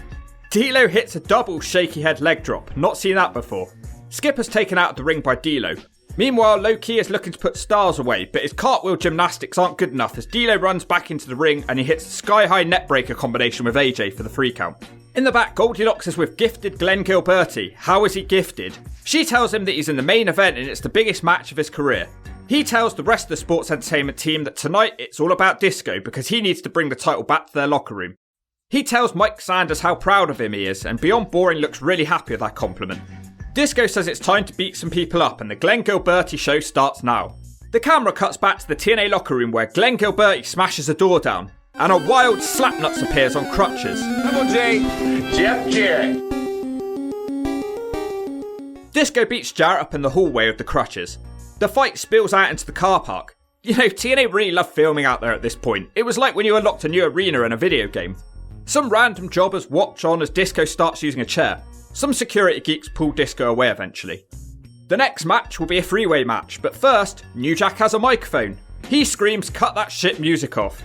Speaker 1: D'Lo hits a double shaky head leg drop, not seen that before. Skipper's taken out of the ring by D'Lo. Meanwhile, Low-Key is looking to put Styles away, but his cartwheel gymnastics aren't good enough as D'Lo runs back into the ring and he hits the sky-high neckbreaker combination with AJ for the 3 count. In the back, Goldilocks is with gifted Glenn Gilberti. How is he gifted? She tells him that he's in the main event and it's the biggest match of his career. He tells the rest of the sports entertainment team that tonight it's all about Disco because he needs to bring the title back to their locker room. He tells Mike Sanders how proud of him he is, and Beyond Boring looks really happy with that compliment. Disco says it's time to beat some people up and the Glenn Gilberti show starts now. The camera cuts back to the TNA locker room where Glenn Gilberti smashes a door down and a wild Slapnuts appears on crutches.
Speaker 8: Double J, Jeff Jarrett.
Speaker 1: Disco beats Jarrett up in the hallway with the crutches. The fight spills out into the car park. You know, TNA really love filming out there at this point. It was like when you unlocked a new arena in a video game. Some random jobbers watch on as Disco starts using a chair. Some security geeks pull Disco away eventually. The next match will be a 3-way match, but first, New Jack has a microphone. He screams, "Cut that shit music off."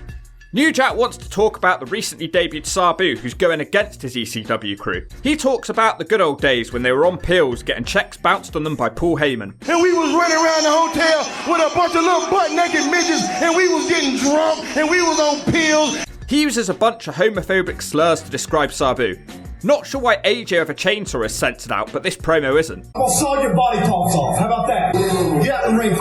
Speaker 1: New Jack wants to talk about the recently debuted Sabu, who's going against his ECW crew. He talks about the good old days when they were on pills, getting checks bounced on them by Paul Heyman.
Speaker 11: And we was running around the hotel with a bunch of little butt-naked midgets, and we was getting drunk, and we was on pills.
Speaker 1: He uses a bunch of homophobic slurs to describe Sabu. Not sure why AJ with a chainsaw is censored out, but this promo isn't.
Speaker 7: I'll saw your body parts off. How about that? Get out the ring.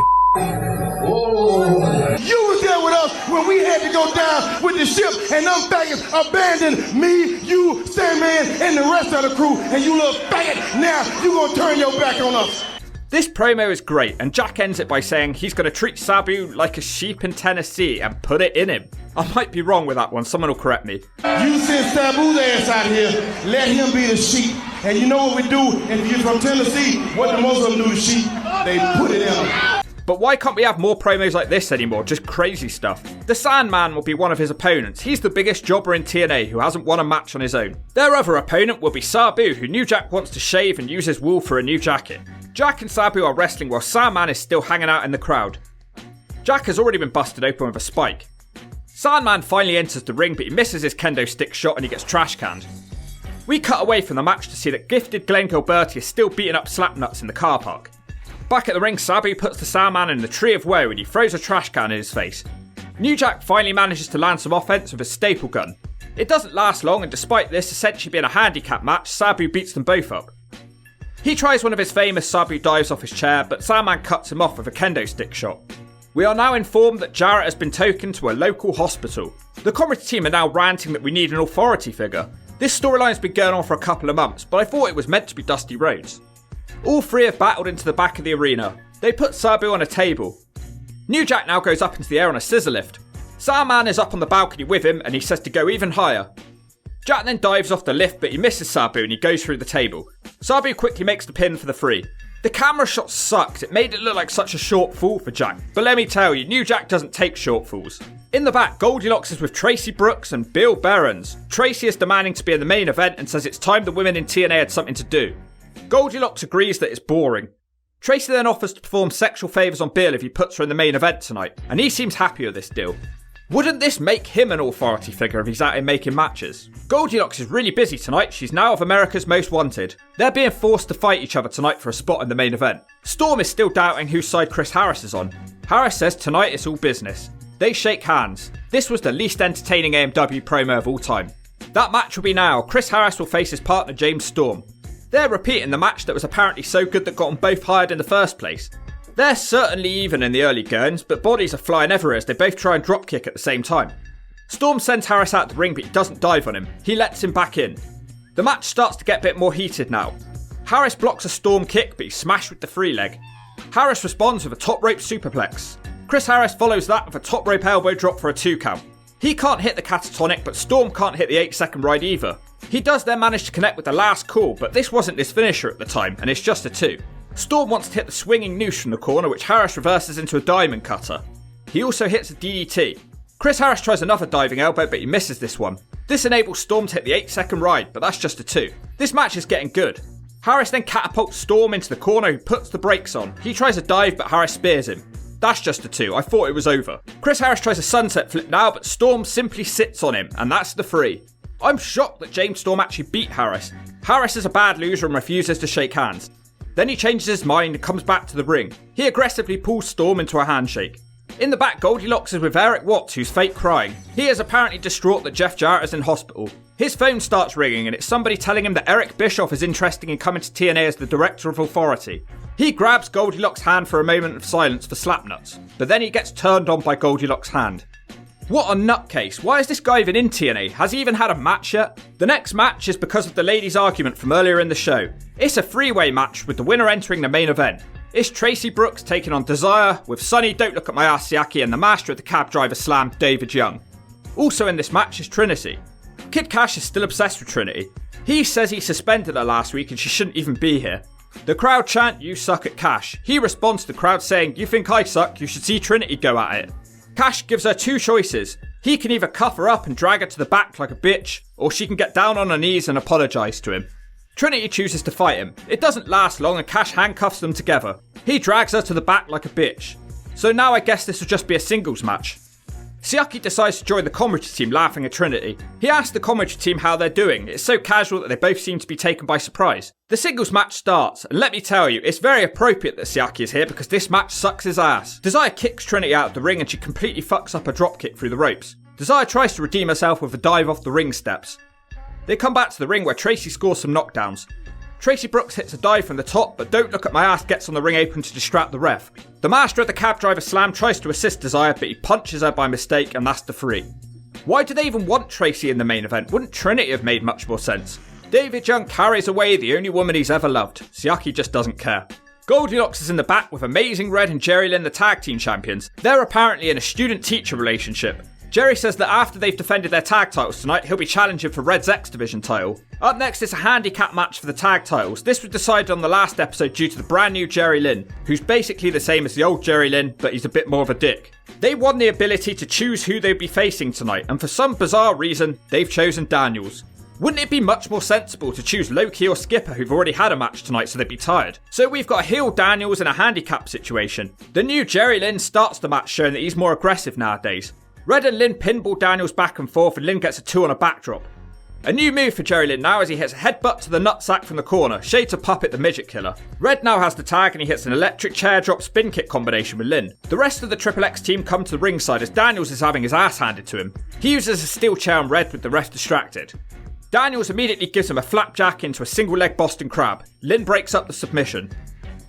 Speaker 11: You was there with us when we had to go down with the ship, and them faggots abandoned me, you, Sandman, and the rest of the crew, and you little faggot, now you gonna turn your back on us.
Speaker 1: This promo is great, and Jack ends it by saying he's going to treat Sabu like a sheep in Tennessee and put it in him. I might be wrong with that one, someone will correct me.
Speaker 11: You send Sabu's ass out here, let him be the sheep. And you know what we do if you're from Tennessee, what the most of them do to sheep? They put it in them.
Speaker 1: But why can't we have more promos like this anymore, just crazy stuff? The Sandman will be one of his opponents. He's the biggest jobber in TNA who hasn't won a match on his own. Their other opponent will be Sabu, who New Jack wants to shave and use his wool for a new jacket. Jack and Sabu are wrestling while Sandman is still hanging out in the crowd. Jack has already been busted open with a spike. Sandman finally enters the ring, but he misses his kendo stick shot and he gets trash canned. We cut away from the match to see that gifted Glenn Gilberti is still beating up Slapnuts in the car park. Back at the ring, Sabu puts the Sandman in the Tree of Woe and he throws a trash can in his face. New Jack finally manages to land some offense with a staple gun. It doesn't last long, and despite this essentially being a handicap match, Sabu beats them both up. He tries one of his famous Sabu dives off his chair, but Sandman cuts him off with a kendo stick shot. We are now informed that Jarrett has been taken to a local hospital. The comedy team are now ranting that we need an authority figure. This storyline's been going on for a couple of months, but I thought it was meant to be Dusty Rhodes. All three have battled into the back of the arena. They put Sabu on a table. New Jack now goes up into the air on a scissor lift. Sandman is up on the balcony with him and he says to go even higher. Jack then dives off the lift but he misses Sabu and he goes through the table. Sabu quickly makes the pin for the 3. The camera shot sucked, it made it look like such a short fall for Jack. But let me tell you, New Jack doesn't take short falls. In the back, Goldilocks is with Tracy Brooks and Bill Behrens. Tracy is demanding to be in the main event and says it's time the women in TNA had something to do. Goldilocks agrees that it's boring. Tracy then offers to perform sexual favours on Bill if he puts her in the main event tonight, and he seems happy with this deal. Wouldn't this make him an authority figure if he's out here making matches? Goldilocks is really busy tonight, she's now of America's Most Wanted. They're being forced to fight each other tonight for a spot in the main event. Storm is still doubting whose side Chris Harris is on. Harris says tonight it's all business. They shake hands. This was the least entertaining AMW promo of all time. That match will be now. Chris Harris will face his partner James Storm. They're repeating the match that was apparently so good that got them both hired in the first place. They're certainly even in the early goings, but bodies are flying everywhere as they both try and dropkick at the same time. Storm sends Harris out the ring but he doesn't dive on him, he lets him back in. The match starts to get a bit more heated now. Harris blocks a Storm kick but he's smashed with the 3 leg. Harris responds with a top rope superplex. Chris Harris follows that with a top rope elbow drop for a 2 count. He can't hit the catatonic but Storm can't hit the 8-second ride either. He does then manage to connect with the last call but this wasn't his finisher at the time and it's just a 2. Storm wants to hit the swinging noose from the corner which Harris reverses into a diamond cutter. He also hits a DDT. Chris Harris tries another diving elbow but he misses this one. This enables Storm to hit the 8-second ride but that's just a 2. This match is getting good. Harris then catapults Storm into the corner who puts the brakes on. He tries a dive but Harris spears him. That's just a 2, I thought it was over. Chris Harris tries a sunset flip now but Storm simply sits on him and that's the 3. I'm shocked that James Storm actually beat Harris. Harris is a bad loser and refuses to shake hands. Then he changes his mind and comes back to the ring. He aggressively pulls Storm into a handshake. In the back, Goldilocks is with Eric Watts, who's fake crying. He is apparently distraught that Jeff Jarrett is in hospital. His phone starts ringing and it's somebody telling him that Eric Bischoff is interested in coming to TNA as the Director of Authority. He grabs Goldilocks' hand for a moment of silence for slapnuts, but then he gets turned on by Goldilocks' hand. What a nutcase, why is this guy even in TNA? Has he even had a match yet? The next match is because of the ladies' argument from earlier in the show. It's a 3-way match with the winner entering the main event. It's Tracy Brooks taking on Desire with Sonny Don't Look at My Ass Siaki and the master of the cab driver slam, David Young. Also in this match is Trinity. Kid Cash is still obsessed with Trinity. He says he suspended her last week and she shouldn't even be here. The crowd chant, "You suck at Cash." He responds to the crowd saying, "You think I suck? You should see Trinity go at it." Cash gives her 2 choices. He can either cuff her up and drag her to the back like a bitch, or she can get down on her knees and apologise to him. Trinity chooses to fight him. It doesn't last long and Cash handcuffs them together. He drags her to the back like a bitch. So now I guess this will just be a singles match. Siaki decides to join the commentary team laughing at Trinity. He asks the commentary team how they're doing. It's so casual that they both seem to be taken by surprise. The singles match starts, and let me tell you, it's very appropriate that Siaki is here because this match sucks his ass. Desire kicks Trinity out of the ring and she completely fucks up a dropkick through the ropes. Desire tries to redeem herself with a dive off the ring steps. They come back to the ring where Tracy scores some knockdowns. Tracy Brooks hits a dive from the top, but Don't Look at My Ass gets on the ring apron to distract the ref. The master of the cab driver slam tries to assist Desire, but he punches her by mistake, and that's the 3. Why do they even want Tracy in the main event? Wouldn't Trinity have made much more sense? David Young carries away the only woman he's ever loved. Siaki just doesn't care. Goldilocks is in the back with Amazing Red and Jerry Lynn, the tag team champions. They're apparently in a student-teacher relationship. Jerry says that after they've defended their tag titles tonight, he'll be challenging for Red's X Division title. Up next is a handicap match for the tag titles. This was decided on the last episode due to the brand new Jerry Lynn, who's basically the same as the old Jerry Lynn, but he's a bit more of a dick. They won the ability to choose who they'd be facing tonight, and for some bizarre reason, they've chosen Daniels. Wouldn't it be much more sensible to choose Loki or Skipper, who've already had a match tonight, so they'd be tired? So we've got a heel Daniels in a handicap situation. The new Jerry Lynn starts the match showing that he's more aggressive nowadays. Red and Lynn pinball Daniels back and forth and Lynn gets a 2 on a backdrop. A new move for Jerry Lynn now as he hits a headbutt to the nutsack from the corner, shades of Puppet the Midget Killer. Red now has the tag and he hits an electric chair drop spin kick combination with Lynn. The rest of the Triple X team come to the ringside as Daniels is having his ass handed to him. He uses a steel chair on Red with the ref distracted. Daniels immediately gives him a flapjack into a single leg Boston Crab. Lynn breaks up the submission.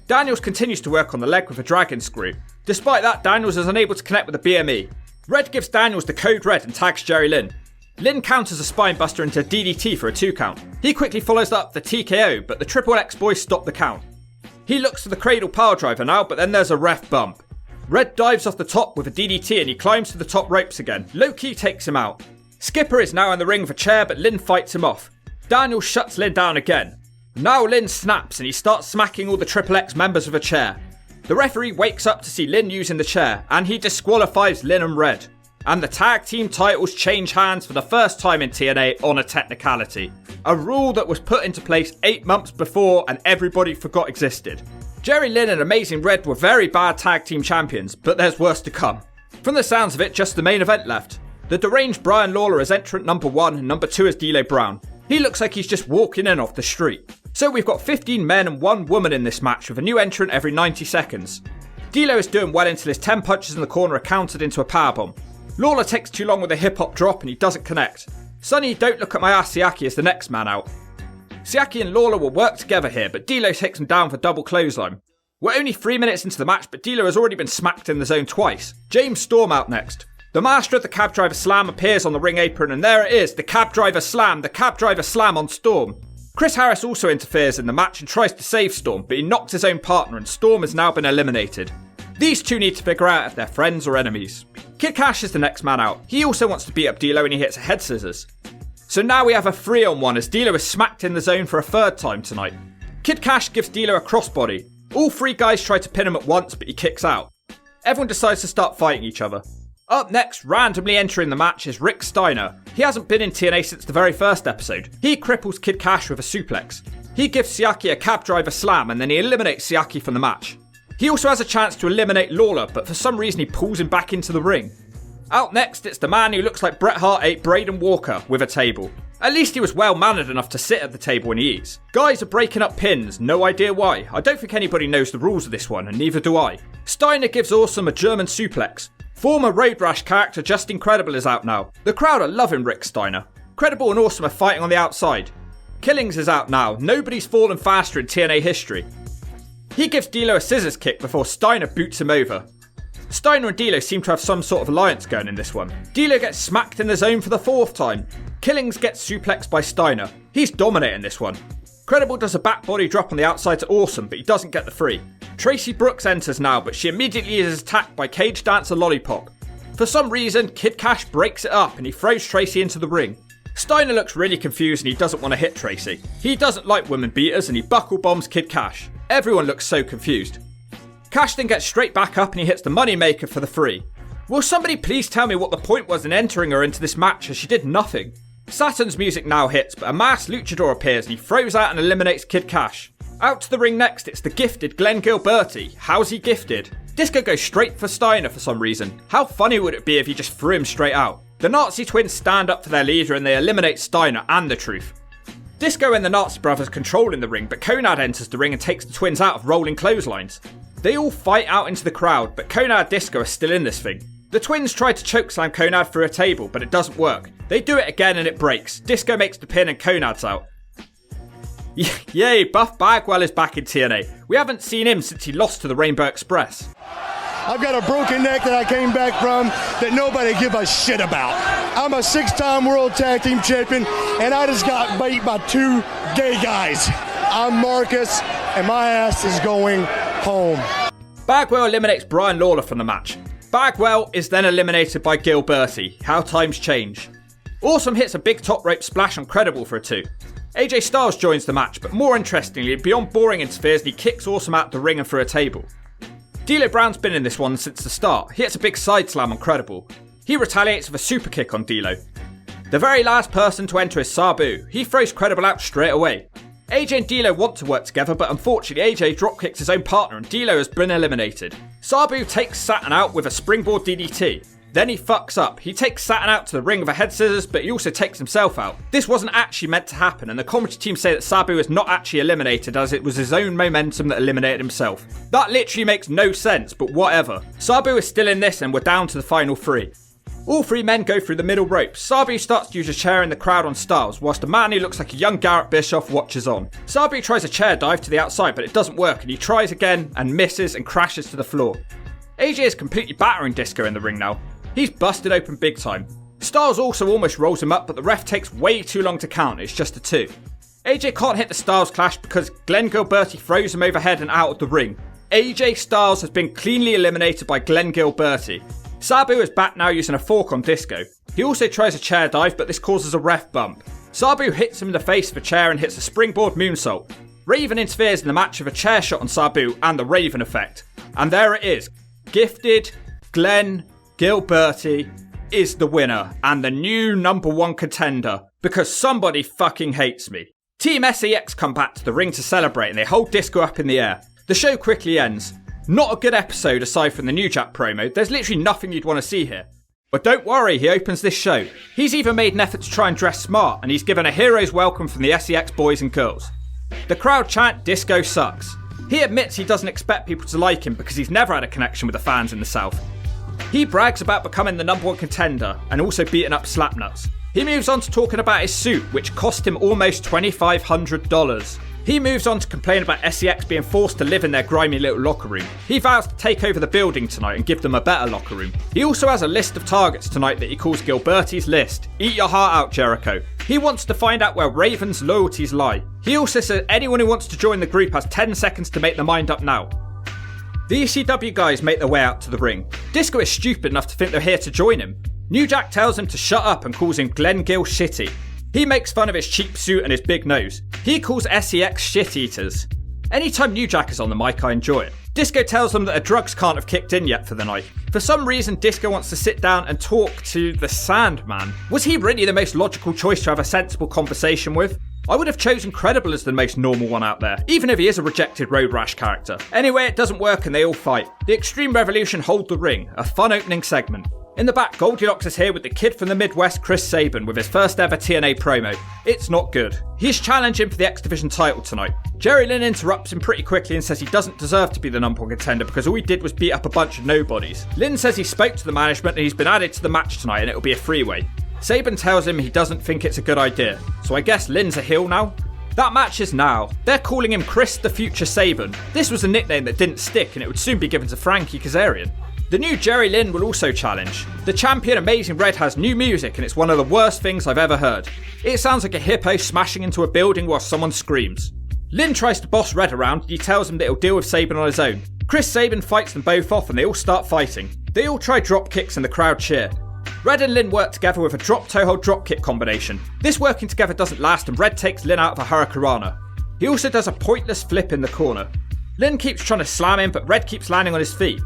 Speaker 1: Daniels continues to work on the leg with a dragon screw. Despite that, Daniels is unable to connect with the BME. Red gives Daniels the code red and tags Jerry Lynn. Lynn counters a spinebuster into a DDT for a 2 count. He quickly follows up the TKO, but the Triple X boys stop the count. He looks for the cradle pile driver now, but then there's a ref bump. Red dives off the top with a DDT and he climbs to the top ropes again. Low-key takes him out. Skipper is now in the ring with a chair, but Lynn fights him off. Daniel shuts Lynn down again. Now Lynn snaps and he starts smacking all the Triple X members with a chair. The referee wakes up to see Lynn using the chair and he disqualifies Lynn and Red. And the tag team titles change hands for the first time in TNA on a technicality. A rule that was put into place 8 months before and everybody forgot existed. Jerry Lynn and Amazing Red were very bad tag team champions, but there's worse to come. From the sounds of it, just the main event left. The deranged Brian Lawler is entrant number 1 and number 2 is D'Lo Brown. He looks like he's just walking in off the street. So we've got 15 men and 1 woman in this match with a new entrant every 90 seconds. D'Lo is doing well until his 10 punches in the corner are countered into a powerbomb. Lawler takes too long with a hip hop drop and he doesn't connect. Sonny, don't look at my ass, Siaki is the next man out. Siaki and Lawler will work together here, but D'Lo takes him down for double clothesline. We're only 3 minutes into the match, but D'Lo has already been smacked in the zone twice. James Storm out next. The master of the cab driver slam appears on the ring apron, and there it is, the cab driver slam on Storm. Chris Harris also interferes in the match and tries to save Storm, but he knocks his own partner and Storm has now been eliminated. These two need to figure out if they're friends or enemies. Kid Cash is the next man out. He also wants to beat up D'Lo and he hits a head scissors. So now we have a 3-on-1 as D'Lo is smacked in the zone for a 3rd time tonight. Kid Cash gives D'Lo a crossbody. All 3 guys try to pin him at once, but he kicks out. Everyone decides to start fighting each other. Up next, randomly entering the match, is Rick Steiner. He hasn't been in TNA since the very first episode. He cripples Kid Cash with a suplex. He gives Siaki a cab driver slam and then he eliminates Siaki from the match. He also has a chance to eliminate Lawler, but for some reason he pulls him back into the ring. Out next, it's the man who looks like Bret Hart ate Braden Walker with a table. At least he was well-mannered enough to sit at the table when he eats. Guys are breaking up pins, no idea why. I don't think anybody knows the rules of this one, and neither do I. Steiner gives Awesome a German suplex. Former Road Rash character Justin Credible is out now. The crowd are loving Rick Steiner. Credible and Awesome are fighting on the outside. Killings is out now. Nobody's fallen faster in TNA history. He gives D'Lo a scissors kick before Steiner boots him over. Steiner and D'Lo seem to have some sort of alliance going in this one. D'Lo gets smacked in the zone for the 4th time. Killings gets suplexed by Steiner. He's dominating this one. Credible does a back body drop on the outside to Awesome, but he doesn't get the free. Tracy Brooks enters now, but she immediately is attacked by Cage Dancer Lollipop. For some reason, Kid Cash breaks it up and he throws Tracy into the ring. Steiner looks really confused and he doesn't want to hit Tracy. He doesn't like women beaters and he buckle bombs Kid Cash. Everyone looks so confused. Cash then gets straight back up and he hits the Moneymaker for the 3. Will somebody please tell me what the point was in entering her into this match as she did nothing? Saturn's music now hits, but a masked luchador appears and he throws out and eliminates Kid Cash. Out to the ring next, it's the gifted Glenn Gilberti. How's he gifted? Disco goes straight for Steiner for some reason. How funny would it be if he just threw him straight out? The Nazi twins stand up for their leader and they eliminate Steiner and the Truth. Disco and the Nazi brothers control in the ring, but Konad enters the ring and takes the twins out of rolling clotheslines. They all fight out into the crowd, but Konad and Disco are still in this thing. The twins try to chokeslam Konad through a table, but it doesn't work. They do it again and it breaks. Disco makes the pin and Konad's out. Yay, Buff Bagwell is back in TNA. We haven't seen him since he lost to the Rainbow Express.
Speaker 7: I've got a broken neck that I came back from that nobody give a shit about. I'm a 6-time world tag team champion, and I just got beat by 2 gay guys. I'm Marcus, and my ass is going home.
Speaker 1: Bagwell eliminates Brian Lawler from the match. Bagwell is then eliminated by Gilberti. How times change. Awesome hits a big top rope splash on Credible for a 2. AJ Styles joins the match, but more interestingly, Beyond Boring interferes and he kicks Awesome out the ring and through a table. D'Lo Brown's been in this one since the start. He hits a big side slam on Credible. He retaliates with a super kick on D'Lo. The very last person to enter is Sabu. He throws Credible out straight away. AJ and D'Lo want to work together, but unfortunately AJ dropkicks his own partner and D'Lo has been eliminated. Sabu takes Saturn out with a springboard DDT. Then he fucks up. He takes Saturn out to the ring with a head scissors, but he also takes himself out. This wasn't actually meant to happen, and the commentary team say that Sabu is not actually eliminated as it was his own momentum that eliminated himself. That literally makes no sense, but whatever. Sabu is still in this and we're down to the final 3. All 3 men go through the middle rope. Sabu starts to use a chair in the crowd on Styles, whilst a man who looks like a young Garrett Bischoff watches on. Sabu tries a chair dive to the outside, but it doesn't work, and he tries again and misses and crashes to the floor. AJ is completely battering Disco in the ring now. He's busted open big time. Styles also almost rolls him up, but the ref takes way too long to count. It's just a 2. AJ can't hit the Styles Clash because Glenn Gilberti throws him overhead and out of the ring. AJ Styles has been cleanly eliminated by Glenn Gilberti. Sabu is back now using a fork on Disco. He also tries a chair dive, but this causes a ref bump. Sabu hits him in the face with a chair and hits a springboard moonsault. Raven interferes in the match with a chair shot on Sabu and the Raven effect. And there it is. Gifted Glenn Gilberti is the winner and the new number 1 contender because somebody fucking hates me. Team SEX come back to the ring to celebrate and they hold Disco up in the air. The show quickly ends. Not a good episode aside from the New Jack promo. There's literally nothing you'd want to see here. But don't worry, he opens this show. He's even made an effort to try and dress smart and he's given a hero's welcome from the SEX boys and girls. The crowd chant Disco sucks. He admits he doesn't expect people to like him because he's never had a connection with the fans in the South. He brags about becoming the number 1 contender and also beating up Slapnuts. He moves on to talking about his suit, which cost him almost $2,500. He moves on to complain about SEX being forced to live in their grimy little locker room. He vows to take over the building tonight and give them a better locker room. He also has a list of targets tonight that he calls Gilberti's list. Eat your heart out, Jericho. He wants to find out where Raven's loyalties lie. He also says anyone who wants to join the group has 10 seconds to make their mind up now. The ECW guys make their way out to the ring. Disco is stupid enough to think they're here to join him. New Jack tells him to shut up and calls him Glenn Gill shitty. He makes fun of his cheap suit and his big nose. He calls SEX shit eaters. Anytime New Jack is on the mic, I enjoy it. Disco tells them that the drugs can't have kicked in yet for the night. For some reason, Disco wants to sit down and talk to the Sandman. Was he really the most logical choice to have a sensible conversation with? I would have chosen Credible as the most normal one out there, even if he is a rejected Road Rash character. Anyway, it doesn't work and they all fight. The Extreme Revolution hold the ring, a fun opening segment. In the back, Goldilocks is here with the kid from the Midwest, Chris Sabin, with his first ever TNA promo. It's not good. He's challenging for the X Division title tonight. Jerry Lynn interrupts him pretty quickly and says he doesn't deserve to be the number 1 contender because all he did was beat up a bunch of nobodies. Lynn says he spoke to the management and he's been added to the match tonight and it'll be a freeway. Sabin tells him he doesn't think it's a good idea, so I guess Lynn's a heel now? That match is now. They're calling him Chris the Future Sabin. This was a nickname that didn't stick and it would soon be given to Frankie Kazarian. The new Jerry Lynn will also challenge. The champion Amazing Red has new music and it's one of the worst things I've ever heard. It sounds like a hippo smashing into a building while someone screams. Lynn tries to boss Red around and he tells him that he'll deal with Sabin on his own. Chris Sabin fights them both off and they all start fighting. They all try drop kicks and the crowd cheer. Red and Lynn work together with a drop toe hold drop kick combination. This working together doesn't last and Red takes Lynn out of a hurricanrana. He also does a pointless flip in the corner. Lynn keeps trying to slam him but Red keeps landing on his feet.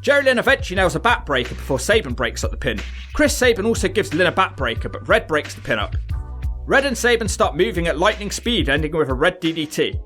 Speaker 1: Jerry Lynn eventually nails a backbreaker before Sabin breaks up the pin. Chris Sabin also gives Lynn a backbreaker but Red breaks the pin up. Red and Sabin start moving at lightning speed, ending with a Red DDT.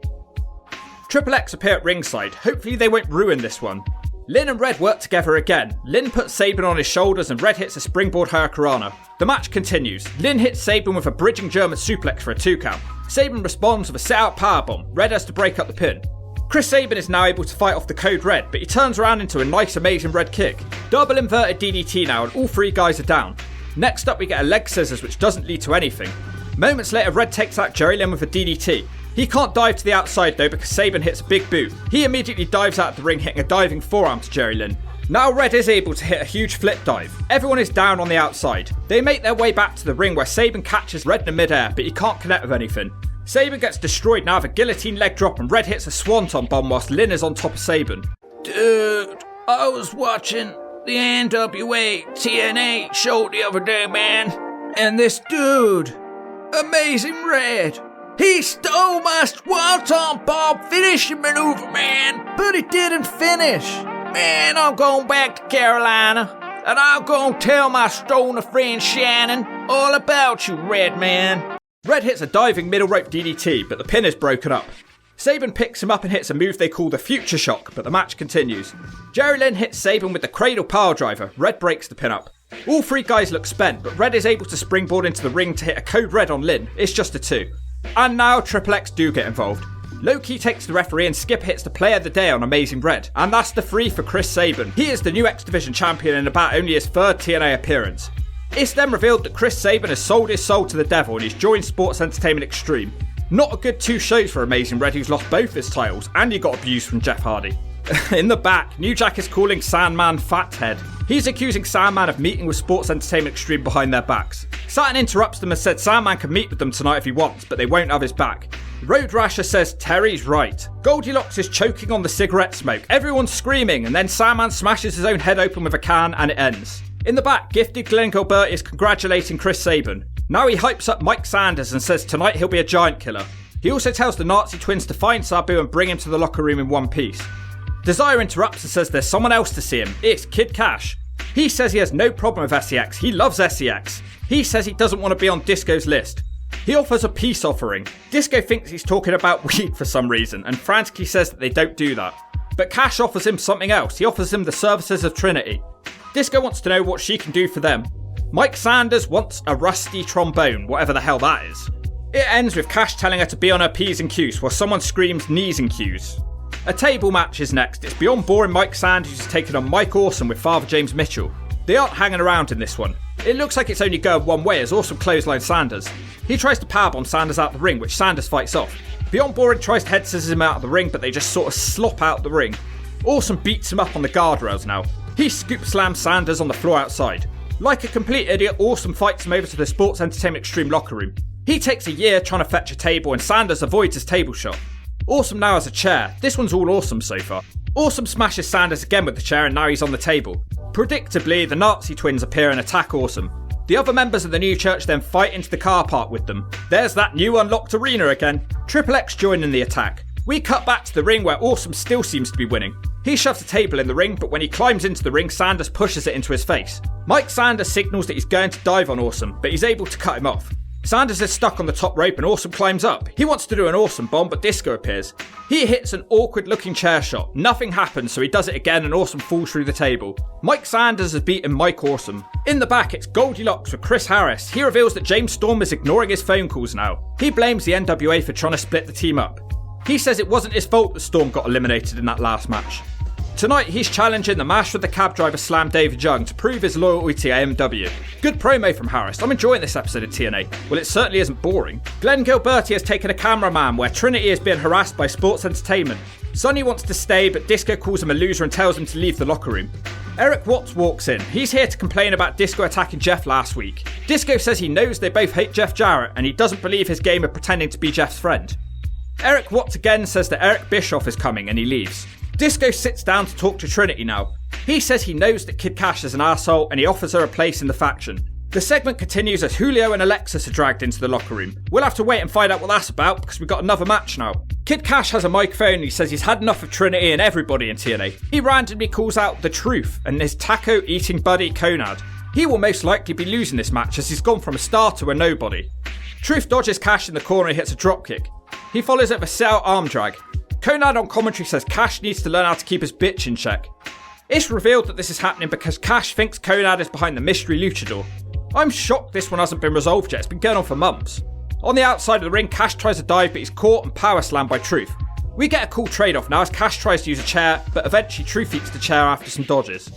Speaker 1: Triple X appear at ringside. Hopefully they won't ruin this one. Lynn and Red work together again. Lynn puts Sabin on his shoulders and Red hits a springboard hurricanrana. The match continues. Lynn hits Sabin with a bridging German suplex for a 2 count. Sabin responds with a set-out powerbomb. Red has to break up the pin. Chris Sabin is now able to fight off the Code Red, but he turns around into a nice Amazing Red kick. Double inverted DDT now and all 3 guys are down. Next up we get a leg scissors which doesn't lead to anything. Moments later Red takes out Jerry Lynn with a DDT. He can't dive to the outside though because Sabin hits a big boot. He immediately dives out of the ring hitting a diving forearm to Jerry Lynn. Now Red is able to hit a huge flip dive. Everyone is down on the outside. They make their way back to the ring where Sabin catches Red in midair but he can't connect with anything. Sabin gets destroyed now with a guillotine leg drop and Red hits a swanton bomb whilst Lynn is on top of Sabin.
Speaker 3: Dude, I was watching the NWA TNA show the other day, man. And this dude, Amazing Red, he stole my swanton bomb finishing maneuver, man. But he didn't finish. Man, I'm going back to Carolina. And I'm going to tell my stoner friend Shannon all about you, Red man.
Speaker 1: Red hits a diving middle rope DDT, but the pin is broken up. Sabin picks him up and hits a move they call the Future Shock, but the match continues. Jerry Lynn hits Sabin with the Cradle Power Driver. Red breaks the pin up. All 3 guys look spent, but Red is able to springboard into the ring to hit a Code Red on Lynn. It's just a 2. And now Triple X do get involved. Low-Key takes the referee and Skip hits the Player of the Day on Amazing Red. And that's the 3 for Chris Sabin. He is the new X Division champion in about only his 3rd TNA appearance. It's then revealed that Chris Sabin has sold his soul to the devil and he's joined Sports Entertainment Extreme. Not a good 2 shows for Amazing Red, who's lost both his titles and he got abused from Jeff Hardy. In the back, New Jack is calling Sandman Fathead. He's accusing Sandman of meeting with Sports Entertainment Extreme behind their backs. Saturn interrupts them and said Sandman can meet with them tonight if he wants, but they won't have his back. Road Rasher says Terry's right. Goldilocks is choking on the cigarette smoke. Everyone's screaming, and then Sandman smashes his own head open with a can, and it ends. In the back, gifted Glenn Gilbert is congratulating Chris Sabin. Now he hypes up Mike Sanders and says tonight he'll be a giant killer. He also tells the Nazi twins to find Sabu and bring him to the locker room in one piece. Desire interrupts and says there's someone else to see him. It's Kid Cash. He says he has no problem with SEX. He loves SEX. He says he doesn't want to be on Disco's list. He offers a peace offering. Disco thinks he's talking about weed for some reason and frantically says that they don't do that. But Cash offers him something else. He offers him the services of Trinity. Disco wants to know what she can do for them. Mike Sanders wants a rusty trombone, whatever the hell that is. It ends with Cash telling her to be on her P's and Q's while someone screams knees and Q's. A table match is next. It's beyond boring Mike Sanders who's taken on Mike Awesome with Father James Mitchell. They aren't hanging around in this one. It looks like it's only going one way as Awesome clothesline Sanders. He tries to powerbomb Sanders out the ring, which Sanders fights off. Beyond Boring tries to head scissors him out of the ring, but they just sort of slop out the ring. Awesome beats him up on the guardrails now. He scoop slams Sanders on the floor outside. Like a complete idiot, Awesome fights him over to the Sports Entertainment Extreme locker room. He takes a year trying to fetch a table and Sanders avoids his table shot. Awesome now has a chair. This one's all Awesome so far. Awesome smashes Sanders again with the chair and now he's on the table. Predictably, the Nazi twins appear and attack Awesome. The other members of the new church then fight into the car park with them. There's that new unlocked arena again. Triple X join in the attack. We cut back to the ring where Awesome still seems to be winning. He shoves a table in the ring, but when he climbs into the ring, Sanders pushes it into his face. Mike Sanders signals that he's going to dive on Awesome, but he's able to cut him off. Sanders is stuck on the top rope and Awesome climbs up. He wants to do an Awesome bomb, but Disco appears. He hits an awkward looking chair shot. Nothing happens, so he does it again and Awesome falls through the table. Mike Sanders has beaten Mike Awesome. In the back, it's Goldilocks with Chris Harris. He reveals that James Storm is ignoring his phone calls now. He blames the NWA for trying to split the team up. He says it wasn't his fault that Storm got eliminated in that last match. Tonight, he's challenging the Master of the Cab Driver Slam David Young to prove his loyalty to AMW. Good promo from Harris. I'm enjoying this episode of TNA. Well, it certainly isn't boring. Glenn Gilberti has taken a cameraman where Trinity is being harassed by Sports Entertainment. Sonny wants to stay, but Disco calls him a loser and tells him to leave the locker room. Eric Watts walks in. He's here to complain about Disco attacking Jeff last week. Disco says he knows they both hate Jeff Jarrett and he doesn't believe his game of pretending to be Jeff's friend. Eric Watts again says that Eric Bischoff is coming and he leaves. Disco sits down to talk to Trinity now. He says he knows that Kid Cash is an asshole and he offers her a place in the faction. The segment continues as Julio and Alexis are dragged into the locker room. We'll have to wait and find out what that's about because we've got another match now. Kid Cash has a microphone and he says he's had enough of Trinity and everybody in TNA. He randomly calls out The Truth and his taco-eating buddy Conad. He will most likely be losing this match as he's gone from a star to a nobody. Truth dodges Cash in the corner and hits a dropkick. He follows it with a set-out arm drag. Conad on commentary says Cash needs to learn how to keep his bitch in check. It's revealed that this is happening because Cash thinks Conad is behind the mystery luchador. I'm shocked this one hasn't been resolved yet, it's been going on for months. On the outside of the ring, Cash tries to dive but he's caught and power slammed by Truth. We get a cool trade-off now as Cash tries to use a chair, but eventually Truth eats the chair after some dodges.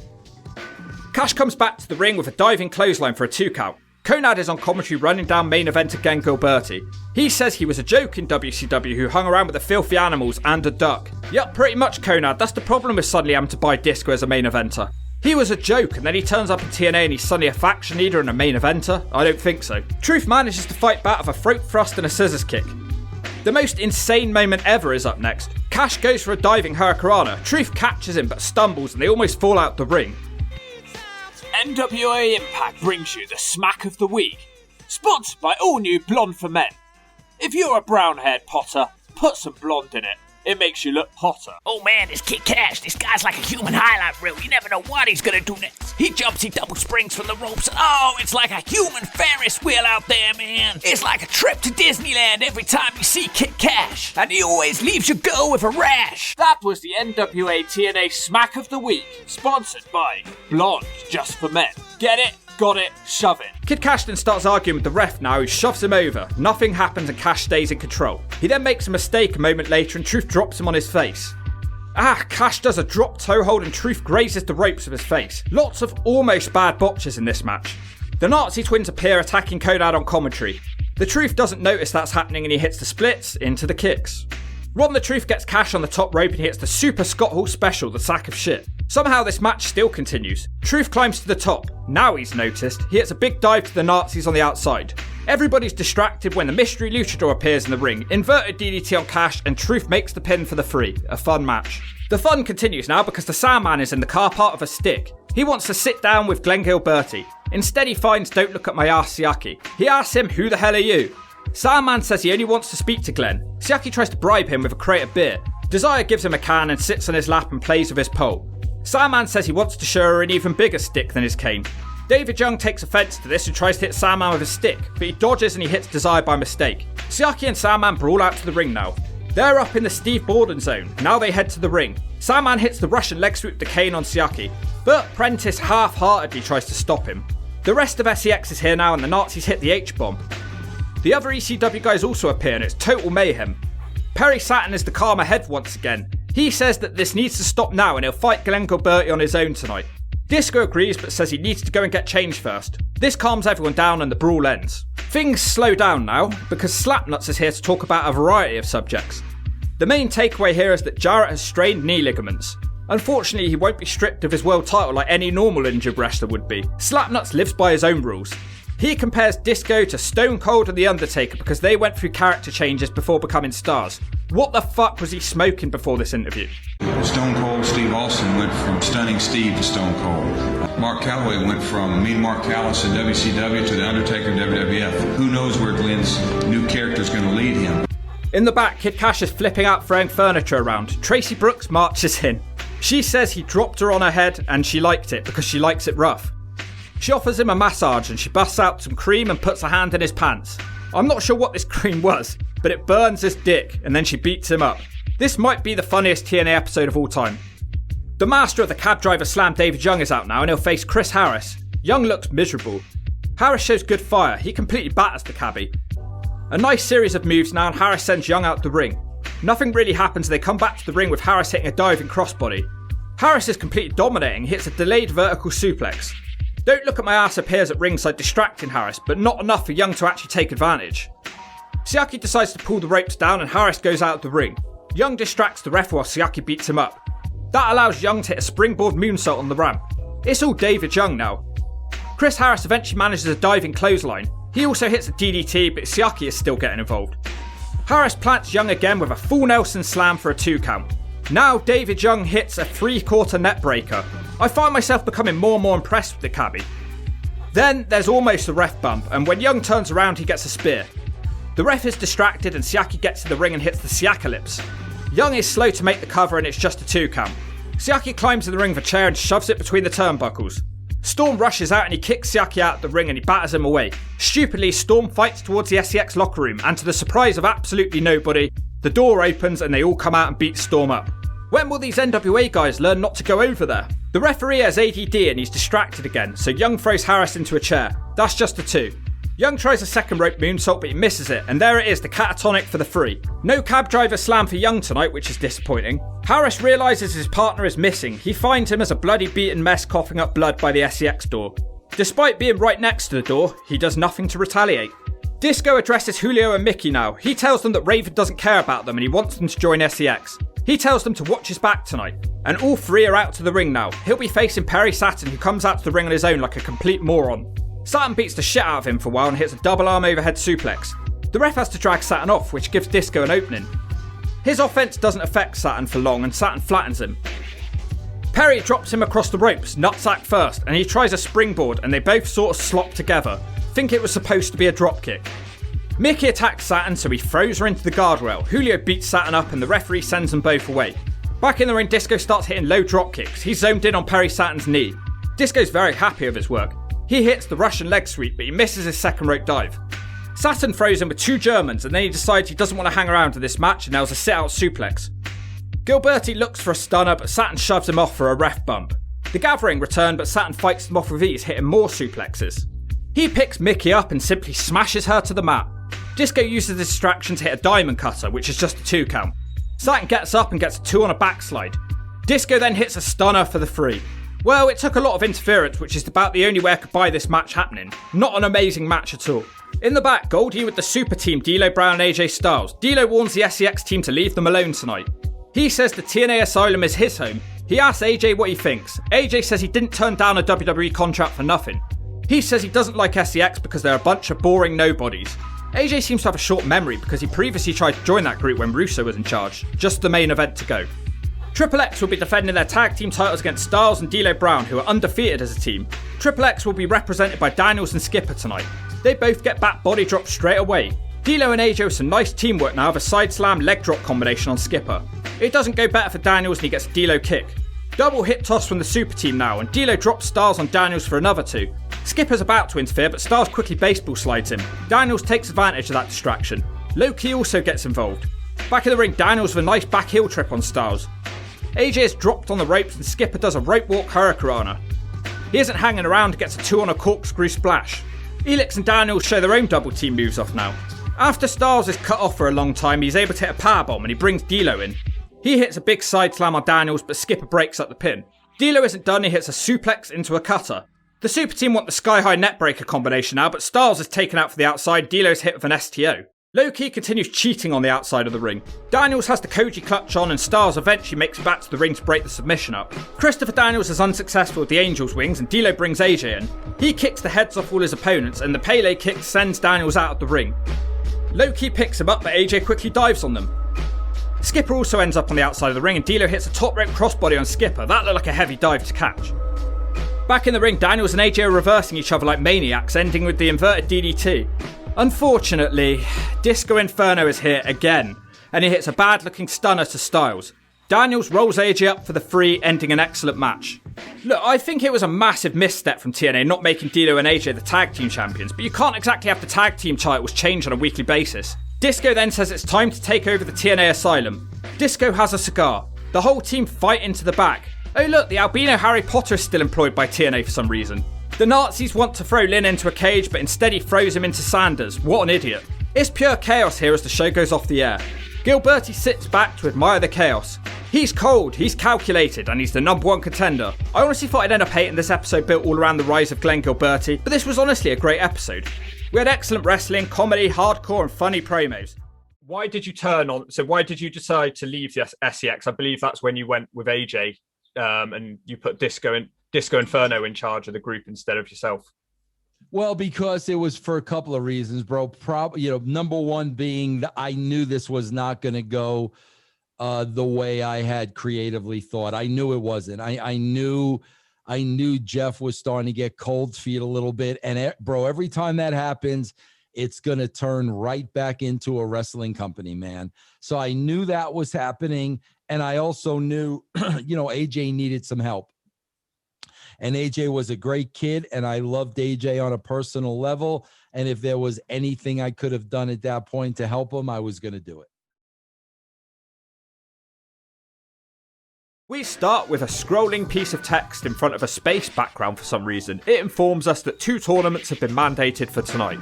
Speaker 1: Cash comes back to the ring with a diving clothesline for a 2 count. Conad is on commentary running down main eventer Glenn Gilberti. He says he was a joke in WCW who hung around with the filthy animals and a duck. Yup, pretty much Conad, that's the problem with suddenly having to buy Disco as a main eventer. He was a joke and then he turns up in TNA and he's suddenly a faction leader and a main eventer? I don't think so. Truth manages to fight back with a throat thrust and a scissors kick. The most insane moment ever is up next. Cash goes for a diving hurricanrana. Truth catches him but stumbles and they almost fall out the ring.
Speaker 14: NWA Impact brings you the Smack of the Week, sponsored by all new Blonde for Men. If you're a brown-haired Potter, put some blonde in it. It makes you look hotter.
Speaker 15: Oh man, this Kid Cash, this guy's like a human highlight reel. You never know what he's gonna do next. He jumps, he double springs from the ropes. Oh, it's like a human Ferris wheel out there, man. It's like a trip to Disneyland every time you see Kid Cash. And he always leaves your girl with a rash.
Speaker 14: That was the NWA TNA Smack of the Week, sponsored by Blonde Just for Men. Get it? Got it, shove it.
Speaker 1: Kid Cash then starts arguing with the ref now, who shoves him over. Nothing happens and Cash stays in control. He then makes a mistake a moment later and Truth drops him on his face. Cash does a drop toe hold and Truth grazes the ropes of his face. Lots of almost bad botches in this match. The Nazi twins appear attacking Conad on commentary. The Truth doesn't notice that's happening and he hits the splits into the kicks. Ron the Truth gets Cash on the top rope and he hits the Super Scott Hall special, the sack of shit. Somehow this match still continues. Truth climbs to the top. Now he's noticed. He hits a big dive to the Nazis on the outside. Everybody's distracted when the mystery luchador appears in the ring, inverted DDT on Cash, and Truth makes the pin for the 3. A fun match. The fun continues now because the Sandman is in the car part of a stick. He wants to sit down with Glenn Gilberti. Instead he finds Don't Look at My Ass Siaki. He asks him, who the hell are you? Sandman says he only wants to speak to Glenn. Siaki tries to bribe him with a crate of beer. Desire gives him a can and sits on his lap and plays with his pole. Sandman says he wants to show her an even bigger stick than his cane. David Young takes offence to this and tries to hit Sandman with a stick, but he dodges and he hits Desire by mistake. Siaki and Sandman brawl out to the ring now. They're up in the Steve Borden zone. Now they head to the ring. Sandman hits the Russian leg sweep the cane on Siaki, but Prentice half-heartedly tries to stop him. The rest of SEX is here now and the Nazis hit the H-bomb. The other ECW guys also appear and it's total mayhem. Perry Saturn is the calmer head once again. He says that this needs to stop now and he'll fight Glenn Gilberti on his own tonight. Disco agrees but says he needs to go and get changed first. This calms everyone down and the brawl ends. Things slow down now because Slapnuts is here to talk about a variety of subjects. The main takeaway here is that Jarrett has strained knee ligaments. Unfortunately, he won't be stripped of his world title like any normal injured wrestler would be. Slapnuts lives by his own rules. He compares Disco to Stone Cold and The Undertaker because they went through character changes before becoming stars. What the fuck was he smoking before this interview?
Speaker 9: Stone Cold Steve Austin went from Stunning Steve to Stone Cold. Mark Calloway went from Mean Mark Callis in WCW to The Undertaker in WWF. Who knows where Glenn's new character is going to lead him?
Speaker 1: In the back, Kid Cash is flipping out throwing furniture around. Tracy Brooks marches in. She says he dropped her on her head and she liked it because she likes it rough. She offers him a massage and she busts out some cream and puts her hand in his pants. I'm not sure what this cream was, but it burns his dick and then she beats him up. This might be the funniest TNA episode of all time. The master of the cab driver slam, David Young, is out now and he'll face Chris Harris. Young looks miserable. Harris shows good fire. He completely batters the cabbie. A nice series of moves now and Harris sends Young out the ring. Nothing really happens. They come back to the ring with Harris hitting a diving crossbody. Harris is completely dominating. He hits a delayed vertical suplex. Don't Look at My Ass appears at ringside distracting Harris, but not enough for Young to actually take advantage. Siaki decides to pull the ropes down and Harris goes out of the ring. Young distracts the ref while Siaki beats him up. That allows Young to hit a springboard moonsault on the ramp. It's all David Young now. Chris Harris eventually manages a diving clothesline. He also hits a DDT, but Siaki is still getting involved. Harris plants Young again with a full Nelson slam for a 2 count. Now David Young hits a 3/4 net breaker. I find myself becoming more and more impressed with the cabbie. Then there's almost a ref bump, and when Young turns around he gets a spear. The ref is distracted and Siaki gets to the ring and hits the Siakalypse. Young is slow to make the cover and it's just a 2 count. Siaki climbs in the ring with a chair and shoves it between the turnbuckles. Storm rushes out and he kicks Siaki out of the ring and he batters him away. Stupidly, Storm fights towards the SEX locker room and to the surprise of absolutely nobody, the door opens and they all come out and beat Storm up. When will these NWA guys learn not to go over there? The referee has ADD and he's distracted again, so Young throws Harris into a chair. That's just a 2. Young tries a second rope moonsault but he misses it, and there it is, the catatonic for the 3. No cab driver slam for Young tonight, which is disappointing. Harris realises his partner is missing. He finds him as a bloody beaten mess coughing up blood by the SEX door. Despite being right next to the door, he does nothing to retaliate. Disco addresses Julio and Mickey now. He tells them that Raven doesn't care about them and he wants them to join SEX. He tells them to watch his back tonight. And all 3 are out to the ring now. He'll be facing Perry Saturn, who comes out to the ring on his own like a complete moron. Saturn beats the shit out of him for a while and hits a double arm overhead suplex. The ref has to drag Saturn off, which gives Disco an opening. His offense doesn't affect Saturn for long and Saturn flattens him. Perry drops him across the ropes, nutsack first, and he tries a springboard and they both sort of slop together. Think it was supposed to be a dropkick. Mickey attacks Saturn, so he throws her into the guardrail. Julio beats Saturn up and the referee sends them both away. Back in the ring, Disco starts hitting low drop kicks. He's zoned in on Perry Saturn's knee. Disco's very happy with his work. He hits the Russian leg sweep, but he misses his second rope dive. Saturn throws him with 2 Germans and then he decides he doesn't want to hang around in this match and nails a sit-out suplex. Gilberti looks for a stunner, but Saturn shoves him off for a ref bump. The Gathering return, but Saturn fights them off with ease, hitting more suplexes. He picks Mickey up and simply smashes her to the mat. Disco uses the distraction to hit a diamond cutter, which is just a 2 count. Saturn gets up and gets a 2 on a backslide. Disco then hits a stunner for the 3. Well, it took a lot of interference, which is about the only way I could buy this match happening. Not an amazing match at all. In the back, Goldie with the super team D'Lo Brown and AJ Styles. D'Lo warns the SEX team to leave them alone tonight. He says the TNA Asylum is his home, He asks AJ what he thinks. AJ says he didn't turn down a WWE contract for nothing. He says he doesn't like SEX because they're a bunch of boring nobodies. AJ seems to have a short memory because he previously tried to join that group when Russo was in charge, just the main event to go. Triple X will be defending their tag team titles against Styles and D'Lo Brown, who are undefeated as a team. Triple X will be represented by Daniels and Skipper tonight. They both get back body dropped straight away. D'Lo and AJ with some nice teamwork now with a side slam leg drop combination on Skipper. It doesn't go better for Daniels and he gets a D'Lo kick. Double hip toss from the super team now, and D'Lo drops Styles on Daniels for another 2. Skipper's about to interfere, but Styles quickly baseball slides him. Daniels takes advantage of that distraction. Low-Ki also gets involved. Back in the ring, Daniels with a nice back heel trip on Styles. AJ is dropped on the ropes and Skipper does a rope walk hurricanrana. He isn't hanging around and gets a 2 on a corkscrew splash. Elix and Daniels show their own double team moves off now. After Styles is cut off for a long time, he's able to hit a powerbomb and he brings D'Lo in. He hits a big side slam on Daniels, but Skipper breaks up the pin. D'Lo isn't done, he hits a suplex into a cutter. The super team want the sky-high neckbreaker combination now, but Styles is taken out for the outside, D'Lo's hit with an STO. Low-Ki continues cheating on the outside of the ring. Daniels has the Koji clutch on and Styles eventually makes it back to the ring to break the submission up. Christopher Daniels is unsuccessful with the Angel's wings and D'Lo brings AJ in. He kicks the heads off all his opponents and the Pele kick sends Daniels out of the ring. Low-Ki picks him up, but AJ quickly dives on them. Skipper also ends up on the outside of the ring and D'Lo hits a top rope crossbody on Skipper. That looked like a heavy dive to catch. Back in the ring, Daniels and AJ are reversing each other like maniacs, ending with the inverted DDT. Unfortunately, Disco Inferno is here again, and he hits a bad looking stunner to Styles. Daniels rolls AJ up for the 3, ending an excellent match. Look, I think it was a massive misstep from TNA not making D'Lo and AJ the tag team champions, but you can't exactly have the tag team titles change on a weekly basis. Disco then says it's time to take over the TNA Asylum. Disco has a cigar. The whole team fight into the back. Oh look, the albino Harry Potter is still employed by TNA for some reason. The Nazis want to throw Lynn into a cage, but instead he throws him into Sanders. What an idiot. It's pure chaos here as the show goes off the air. Gilberti sits back to admire the chaos. He's cold, he's calculated, and he's the #1 contender. I honestly thought I'd end up hating this episode built all around the rise of Glenn Gilberti, but this was honestly a great episode. We had excellent wrestling, comedy, hardcore, and funny promos.
Speaker 16: Why did you decide to leave the SEX? I believe that's when you went with AJ and you put Disco Inferno in charge of the group instead of yourself.
Speaker 4: Well, because it was for a couple of reasons, bro. Number one being that I knew this was not going to go the way I had creatively thought. I knew it wasn't. I knew Jeff was starting to get cold feet a little bit. And bro, every time that happens, it's going to turn right back into a wrestling company, man. So I knew that was happening. And I also knew, AJ needed some help. And AJ was a great kid, and I loved AJ on a personal level. And if there was anything I could have done at that point to help him, I was going to do it.
Speaker 1: We start with a scrolling piece of text in front of a space background for some reason. It informs us that 2 tournaments have been mandated for tonight.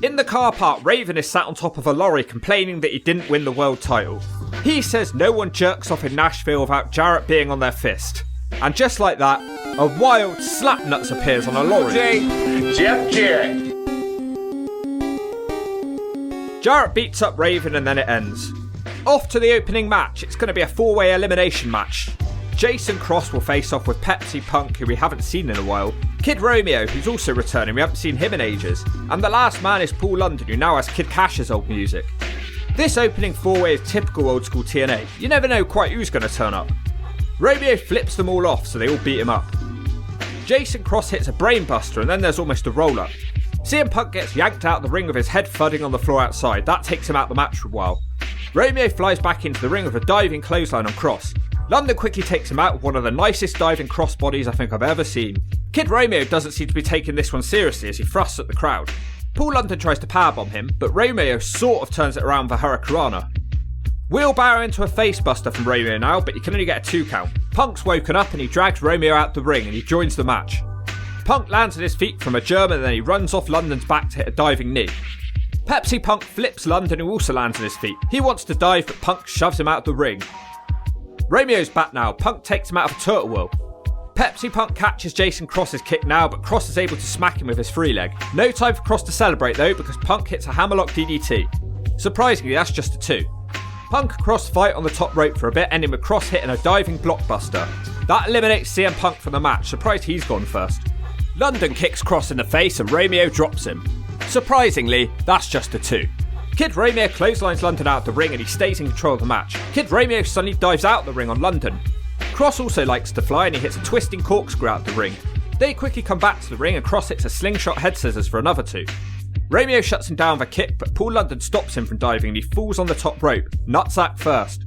Speaker 1: In the car park, Raven is sat on top of a lorry complaining that he didn't win the world title. He says no one jerks off in Nashville without Jarrett being on their fist. And just like that, a wild slapnuts appears on a lorry.
Speaker 8: Jeff Jarrett.
Speaker 1: Jarrett beats up Raven and then it ends. Off to the opening match. It's going to be a 4-way elimination match. Jason Cross will face off with Pepsi Punk, who we haven't seen in a while. Kid Romeo, who's also returning, we haven't seen him in ages. And the last man is Paul London, who now has Kid Cash's old music. This opening 4-way is typical old school TNA. You never know quite who's going to turn up. Romeo flips them all off, so they all beat him up. Jason Cross hits a brainbuster, and then there's almost a roll-up. CM Punk gets yanked out of the ring with his head thudding on the floor outside. That takes him out the match for a while. Romeo flies back into the ring with a diving clothesline on Cross. London quickly takes him out with one of the nicest diving crossbodies I think I've ever seen. Kid Romeo doesn't seem to be taking this one seriously as he thrusts at the crowd. Paul London tries to powerbomb him, but Romeo sort of turns it around for Hurricanrana. Wheelbarrow into a facebuster from Romeo now, but he can only get a 2 count. Punk's woken up and he drags Romeo out the ring and he joins the match. Punk lands on his feet from a German and then he runs off London's back to hit a diving knee. Pepsi Punk flips London, who also lands on his feet. He wants to dive, but Punk shoves him out the ring. Romeo's back now. Punk takes him out of a turtle whirl. Pepsi Punk catches Jason Cross's kick now, but Cross is able to smack him with his free leg. No time for Cross to celebrate though, because Punk hits a hammerlock DDT. Surprisingly, that's just a 2. Punk and Cross fight on the top rope for a bit, ending with Cross hitting a diving blockbuster. That eliminates CM Punk from the match, surprised he's gone first. London kicks Cross in the face and Romeo drops him. Surprisingly, that's just a 2. Kid Romeo clotheslines London out of the ring and he stays in control of the match. Kid Romeo suddenly dives out of the ring on London. Cross also likes to fly and he hits a twisting corkscrew out of the ring. They quickly come back to the ring and Cross hits a slingshot head scissors for another 2. Romeo shuts him down with a kick, but Paul London stops him from diving and he falls on the top rope, nutsack first.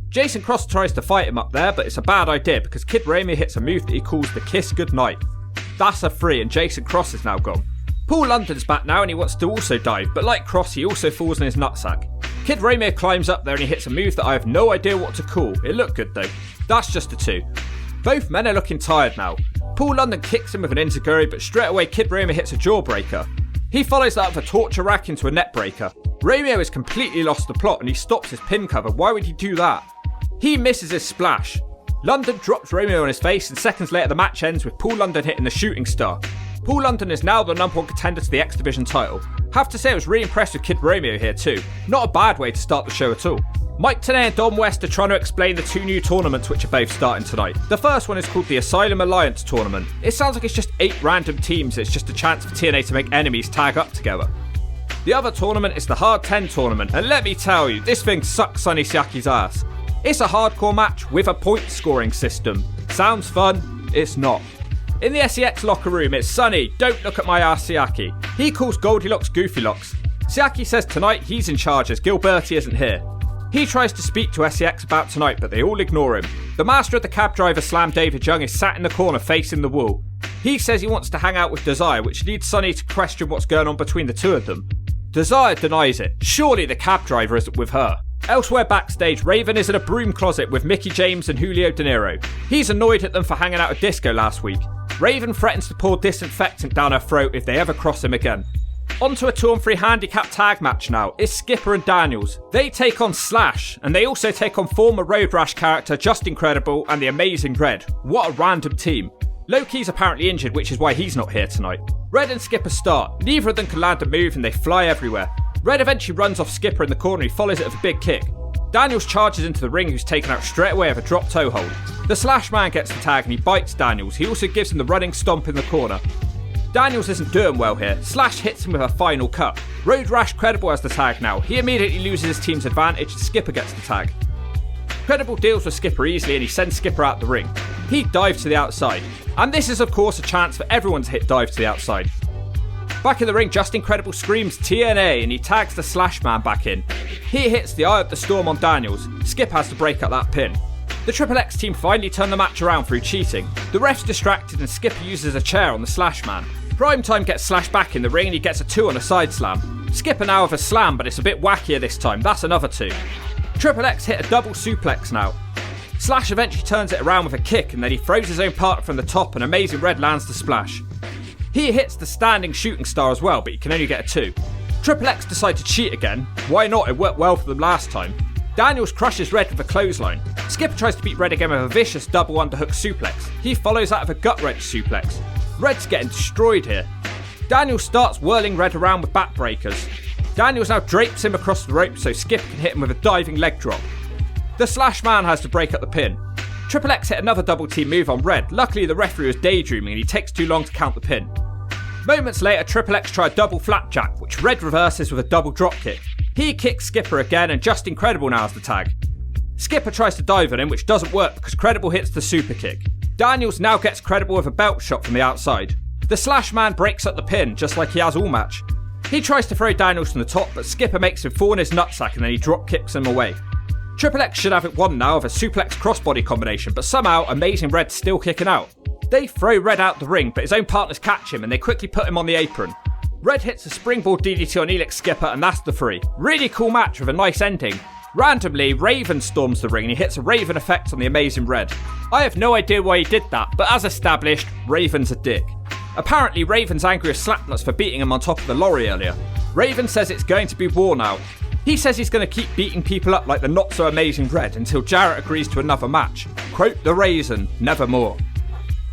Speaker 1: Jason Cross tries to fight him up there, but it's a bad idea because Kid Romeo hits a move that he calls the Kiss Goodnight. That's a 3 and Jason Cross is now gone. Paul London's back now and he wants to also dive, but like Cross he also falls in his nutsack. Kid Romeo climbs up there and he hits a move that I have no idea what to call. It looked good though. That's just a 2. Both men are looking tired now. Paul London kicks him with an enziguri, but straight away Kid Romeo hits a jawbreaker. He follows that with a torture rack into a net breaker. Romeo has completely lost the plot and he stops his pin cover. Why would he do that? He misses his splash. London drops Romeo on his face and seconds later the match ends with Paul London hitting the shooting star. Paul London is now the number 1 contender to the X Division title. Have to say I was really impressed with Kid Romeo here too. Not a bad way to start the show at all. Mike Tenay and Dom West are trying to explain the 2 new tournaments which are both starting tonight. The first one is called the Asylum Alliance Tournament. It sounds like it's just 8 random teams, it's just a chance for TNA to make enemies tag up together. The other tournament is the Hard 10 Tournament, and let me tell you, this thing sucks Sonny Siaki's ass. It's a hardcore match with a point scoring system. Sounds fun? It's not. In the SEX locker room, it's Sonny, don't look at my ass Siaki. He calls Goldilocks Goofylocks. Siaki says tonight he's in charge as Gilberti isn't here. He tries to speak to SEX about tonight, but they all ignore him. The master of the cab driver Slam David Young is sat in the corner facing the wall. He says he wants to hang out with Desire, which leads Sonny to question what's going on between the two of them. Desire denies it. Surely the cab driver isn't with her. Elsewhere backstage, Raven is in a broom closet with Mickey James and Julio De Niro. He's annoyed at them for hanging out at Disco last week. Raven threatens to pour disinfectant down her throat if they ever cross him again. Onto a 2-on-3 handicap tag match now. It's Skipper and Daniels. They take on Slash, and they also take on former Road Rash character Just Incredible and the Amazing Red. What a random team. Loki's apparently injured, which is why he's not here tonight. Red and Skipper start. Neither of them can land a move and they fly everywhere. Red eventually runs off Skipper in the corner and he follows it with a big kick. Daniels charges into the ring, who's taken out straight away with a drop toe hold. The Slash man gets the tag and he bites Daniels. He also gives him the running stomp in the corner. Daniels isn't doing well here. Slash hits him with a final cut. Road Rash Credible has the tag now. He immediately loses his team's advantage and Skipper gets the tag. Credible deals with Skipper easily and he sends Skipper out the ring. He dives to the outside. And this is of course a chance for everyone to hit dive to the outside. Back in the ring, Just Incredible screams TNA and he tags the Slash man back in. He hits the Eye of the Storm on Daniels. Skip has to break up that pin. The Triple X team finally turn the match around through cheating. The ref's distracted and Skipper uses a chair on the Slash man. Primetime gets Slash back in the ring and he gets a 2 on a side slam. Skipper now with a slam, but it's a bit wackier this time. That's another 2. Triple X hit a double suplex now. Slash eventually turns it around with a kick and then he throws his own partner from the top and Amazing Red lands the splash. He hits the standing shooting star as well, but he can only get a 2. Triple X decide to cheat again. Why not? It worked well for them last time. Daniels crushes Red with a clothesline. Skipper tries to beat Red again with a vicious double underhook suplex. He follows that with a gut wrench suplex. Red's getting destroyed here. Daniels starts whirling Red around with backbreakers. Daniels now drapes him across the rope so Skipper can hit him with a diving leg drop. The Slash man has to break up the pin. Triple X hit another double team move on Red. Luckily the referee was daydreaming and he takes too long to count the pin. Moments later, Triple X try a double flapjack, which Red reverses with a double drop kick. He kicks Skipper again and Just Incredible now has the tag. Skipper tries to dive on him, which doesn't work because Credible hits the super kick. Daniels now gets Credible with a belt shot from the outside. The Slash man breaks up the pin, just like he has all match. He tries to throw Daniels from the top, but Skipper makes him fall in his nutsack and then he drop kicks him away. Triple X should have it won now with a suplex crossbody combination, but somehow Amazing Red's still kicking out. They throw Red out the ring, but his own partners catch him and they quickly put him on the apron. Red hits a springboard DDT on Elix Skipper and that's the 3. Really cool match with a nice ending. Randomly, Raven storms the ring and he hits a Raven effect on the Amazing Red. I have no idea why he did that, but as established, Raven's a dick. Apparently, Raven's angry with Slapnuts for beating him on top of the lorry earlier. Raven says it's going to be war now. He says he's going to keep beating people up like the not-so-amazing Red until Jarrett agrees to another match. Quote the Raisin, nevermore.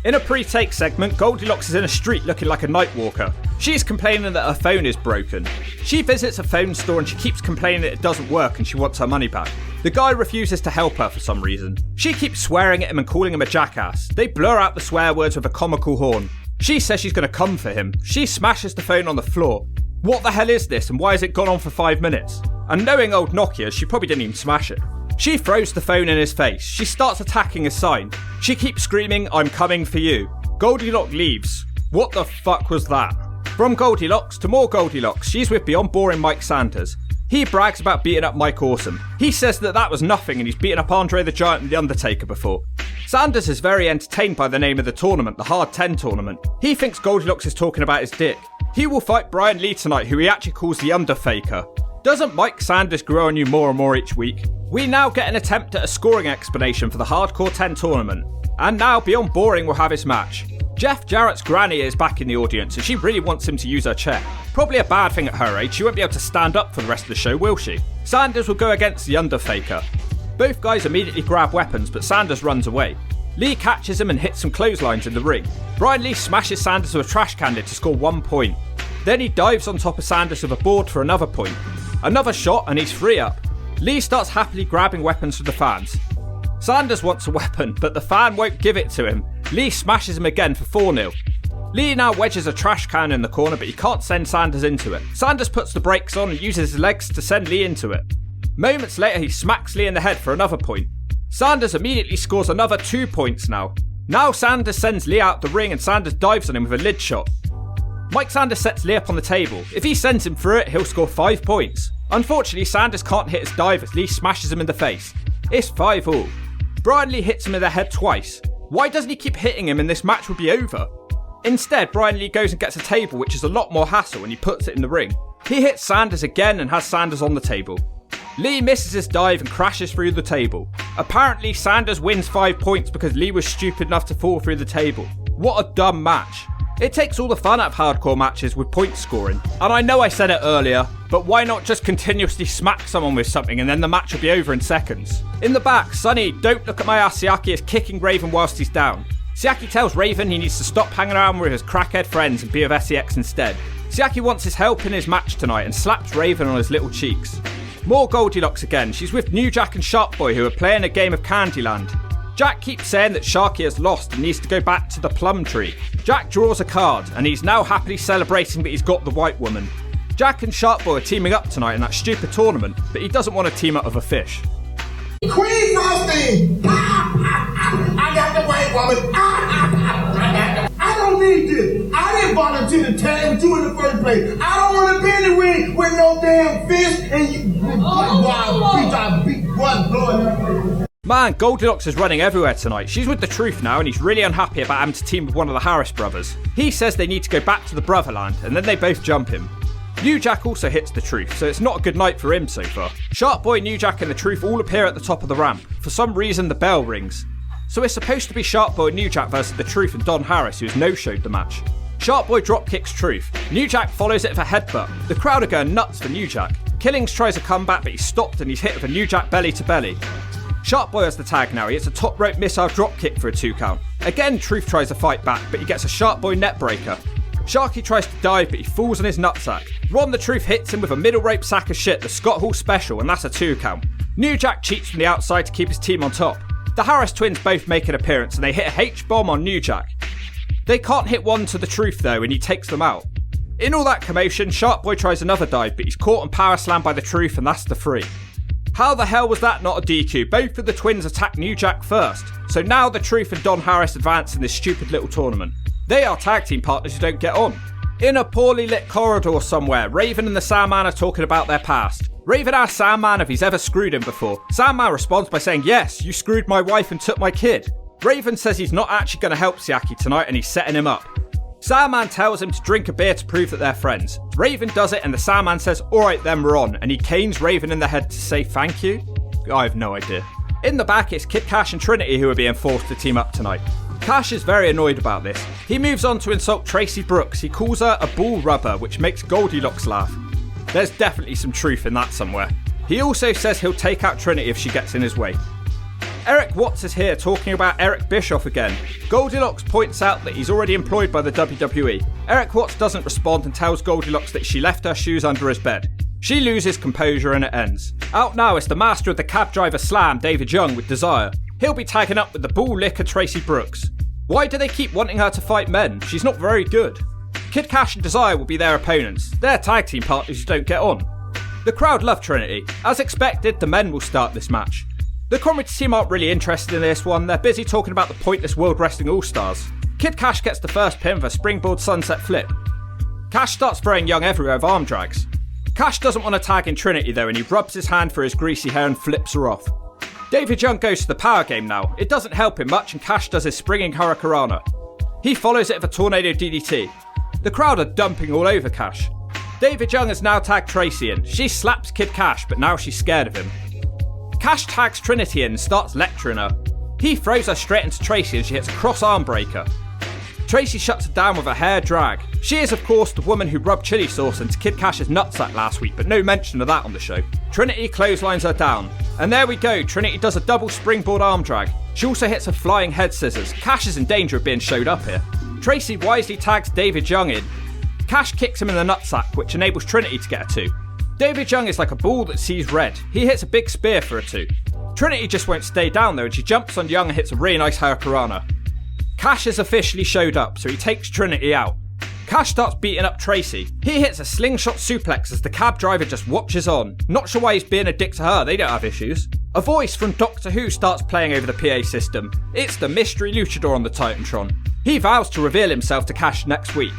Speaker 1: In a pre-take segment, Goldilocks is in a street looking like a night walker. She's complaining that her phone is broken. She visits a phone store and she keeps complaining that it doesn't work and she wants her money back. The guy refuses to help her for some reason. She keeps swearing at him and calling him a jackass. They blur out the swear words with a comical horn. She says she's going to come for him. She smashes the phone on the floor. What the hell is this and why has it gone on for 5 minutes? And knowing old Nokia, she probably didn't even smash it. She throws the phone in his face. She starts attacking his sign. She keeps screaming, "I'm coming for you." Goldilocks leaves. What the fuck was that? From Goldilocks to more Goldilocks, she's with beyond boring Mike Sanders. He brags about beating up Mike Awesome. He says that was nothing and he's beaten up Andre the Giant and The Undertaker before. Sanders is very entertained by the name of the tournament, the Hard 10 tournament. He thinks Goldilocks is talking about his dick. He will fight Brian Lee tonight, who he actually calls the Underfaker. Doesn't Mike Sanders grow on you more and more each week? We now get an attempt at a scoring explanation for the Hardcore 10 tournament. And now Beyond Boring will have his match. Jeff Jarrett's granny is back in the audience and she really wants him to use her chair. Probably a bad thing at her age, she won't be able to stand up for the rest of the show, will she? Sanders will go against the Underfaker. Both guys immediately grab weapons, but Sanders runs away. Lee catches him and hits some clotheslines in the ring. Brian Lee smashes Sanders with a trash can lid to score 1 point. Then he dives on top of Sanders with a board for another point. Another shot and he's 3 up. Lee starts happily grabbing weapons from the fans. Sanders wants a weapon, but the fan won't give it to him. Lee smashes him again for 4-0. Lee now wedges a trash can in the corner, but he can't send Sanders into it. Sanders puts the brakes on and uses his legs to send Lee into it. Moments later, he smacks Lee in the head for another point. Sanders immediately scores another 2 points now. Now Sanders sends Lee out the ring and Sanders dives on him with a lid shot. Mike Sanders sets Lee up on the table. If he sends him through it, he'll score 5 points. Unfortunately, Sanders can't hit his dive as Lee smashes him in the face. It's 5-all. Brian Lee hits him in the head twice. Why doesn't he keep hitting him and this match would be over? Instead, Brian Lee goes and gets a table, which is a lot more hassle, and he puts it in the ring. He hits Sanders again and has Sanders on the table. Lee misses his dive and crashes through the table. Apparently, Sanders wins 5 points because Lee was stupid enough to fall through the table. What a dumb match. It takes all the fun out of hardcore matches with point scoring. And I know I said it earlier, but why not just continuously smack someone with something and then the match will be over in seconds? In the back, Sonny, don't look at my ass, Siaki is kicking Raven whilst he's down. Siaki tells Raven he needs to stop hanging around with his crackhead friends and be with SEX instead. Siaki wants his help in his match tonight and slaps Raven on his little cheeks. More Goldilocks again. She's with New Jack and Shark Boy, who are playing a game of Candyland. Jack keeps saying that Sharky has lost and needs to go back to the plum tree. Jack draws a card and he's now happily celebrating that he's got the white woman. Jack and Shark Boy are teaming up tonight in that stupid tournament, but he doesn't want to team up with a fish.
Speaker 12: Queen Frosty! I got the white woman! I don't need this! I didn't volunteer to tag with you in the first place! I don't want to be in the ring with no damn fish and you beat blood blowing.
Speaker 1: Man, Goldilocks is running everywhere tonight. She's with the Truth now and he's really unhappy about having to team with one of the Harris brothers. He says they need to go back to the Brotherland and then they both jump him. New Jack also hits the Truth, so it's not a good night for him so far. Shark Boy, New Jack and the Truth all appear at the top of the ramp. For some reason the bell rings. So it's supposed to be Shark Boy and New Jack versus the Truth and Don Harris, who's no-showed the match. Shark Boy drop kicks Truth. New Jack follows it with a headbutt. The crowd are going nuts for New Jack. Killings tries a comeback but he's stopped and he's hit with a New Jack belly to belly. Shark Boy has the tag now. He hits a top rope missile drop kick for a 2 count. Again, Truth tries to fight back, but he gets a Shark Boy net breaker. Sharky tries to dive, but he falls on his nutsack. Ron the Truth hits him with a middle rope sack of shit, the Scott Hall special, and that's a 2 count. New Jack cheats from the outside to keep his team on top. The Harris twins both make an appearance, and they hit a H-bomb on New Jack. They can't hit one to the Truth though, and he takes them out. In all that commotion, Shark Boy tries another dive, but he's caught and power slammed by the Truth, and that's the 3. How the hell was that not a DQ? Both of the twins attack New Jack first. So now the Truth and Don Harris advance in this stupid little tournament. They are tag team partners who don't get on. In a poorly lit corridor somewhere, Raven and the Sandman are talking about their past. Raven asks Sandman if he's ever screwed him before. Sandman responds by saying, "Yes, you screwed my wife and took my kid." Raven says he's not actually going to help Siaki tonight and he's setting him up. Sandman tells him to drink a beer to prove that they're friends. Raven does it and the Sandman says, "Alright then, we're on," and he canes Raven in the head to say thank you. I have no idea. In the back, it's Kid Cash and Trinity who are being forced to team up tonight. Cash is very annoyed about this. He moves on to insult Tracy Brooks. He calls her a bull rubber, which makes Goldilocks laugh. There's definitely some truth in that somewhere. He also says he'll take out Trinity if she gets in his way. Eric Watts is here talking about Eric Bischoff again. Goldilocks points out that he's already employed by the WWE. Eric Watts doesn't respond and tells Goldilocks that she left her shoes under his bed. She loses composure and it ends. Out now is the master of the cab driver slam, David Young, with Desire. He'll be tagging up with the bull licker Tracy Brooks. Why do they keep wanting her to fight men? She's not very good. Kid Cash and Desire will be their opponents. They're tag team partners who don't get on. The crowd love Trinity. As expected, the men will start this match. The Comrades team aren't really interested in this one. They're busy talking about the pointless World Wrestling All-Stars. Kid Cash gets the first pin with a springboard sunset flip. Cash starts throwing Young everywhere with arm drags. Cash doesn't want to tag in Trinity though, and he rubs his hand through his greasy hair and flips her off. David Young goes to the power game now. It doesn't help him much and Cash does his springing Hurricanrana. He follows it with a tornado DDT. The crowd are dumping all over Cash. David Young has now tagged Tracy in. She slaps Kid Cash, but now she's scared of him. Cash tags Trinity in and starts lecturing her. He throws her straight into Tracy and she hits a cross arm breaker. Tracy shuts her down with a hair drag. She is, of course, the woman who rubbed chili sauce into Kid Cash's nutsack last week, but no mention of that on the show. Trinity clotheslines her down. And there we go, Trinity does a double springboard arm drag. She also hits a flying head scissors. Cash is in danger of being showed up here. Tracy wisely tags David Young in. Cash kicks him in the nutsack, which enables Trinity to get a 2. David Young is like a ball that sees red. He hits a big spear for a 2. Trinity just won't stay down though, and she jumps on Young and hits a really nice Hurricanrana. Cash has officially showed up, so he takes Trinity out. Cash starts beating up Tracy. He hits a slingshot suplex as the cab driver just watches on. Not sure why he's being a dick to her, they don't have issues. A voice from Doctor Who starts playing over the PA system. It's the mystery luchador on the Titantron. He vows to reveal himself to Cash next week.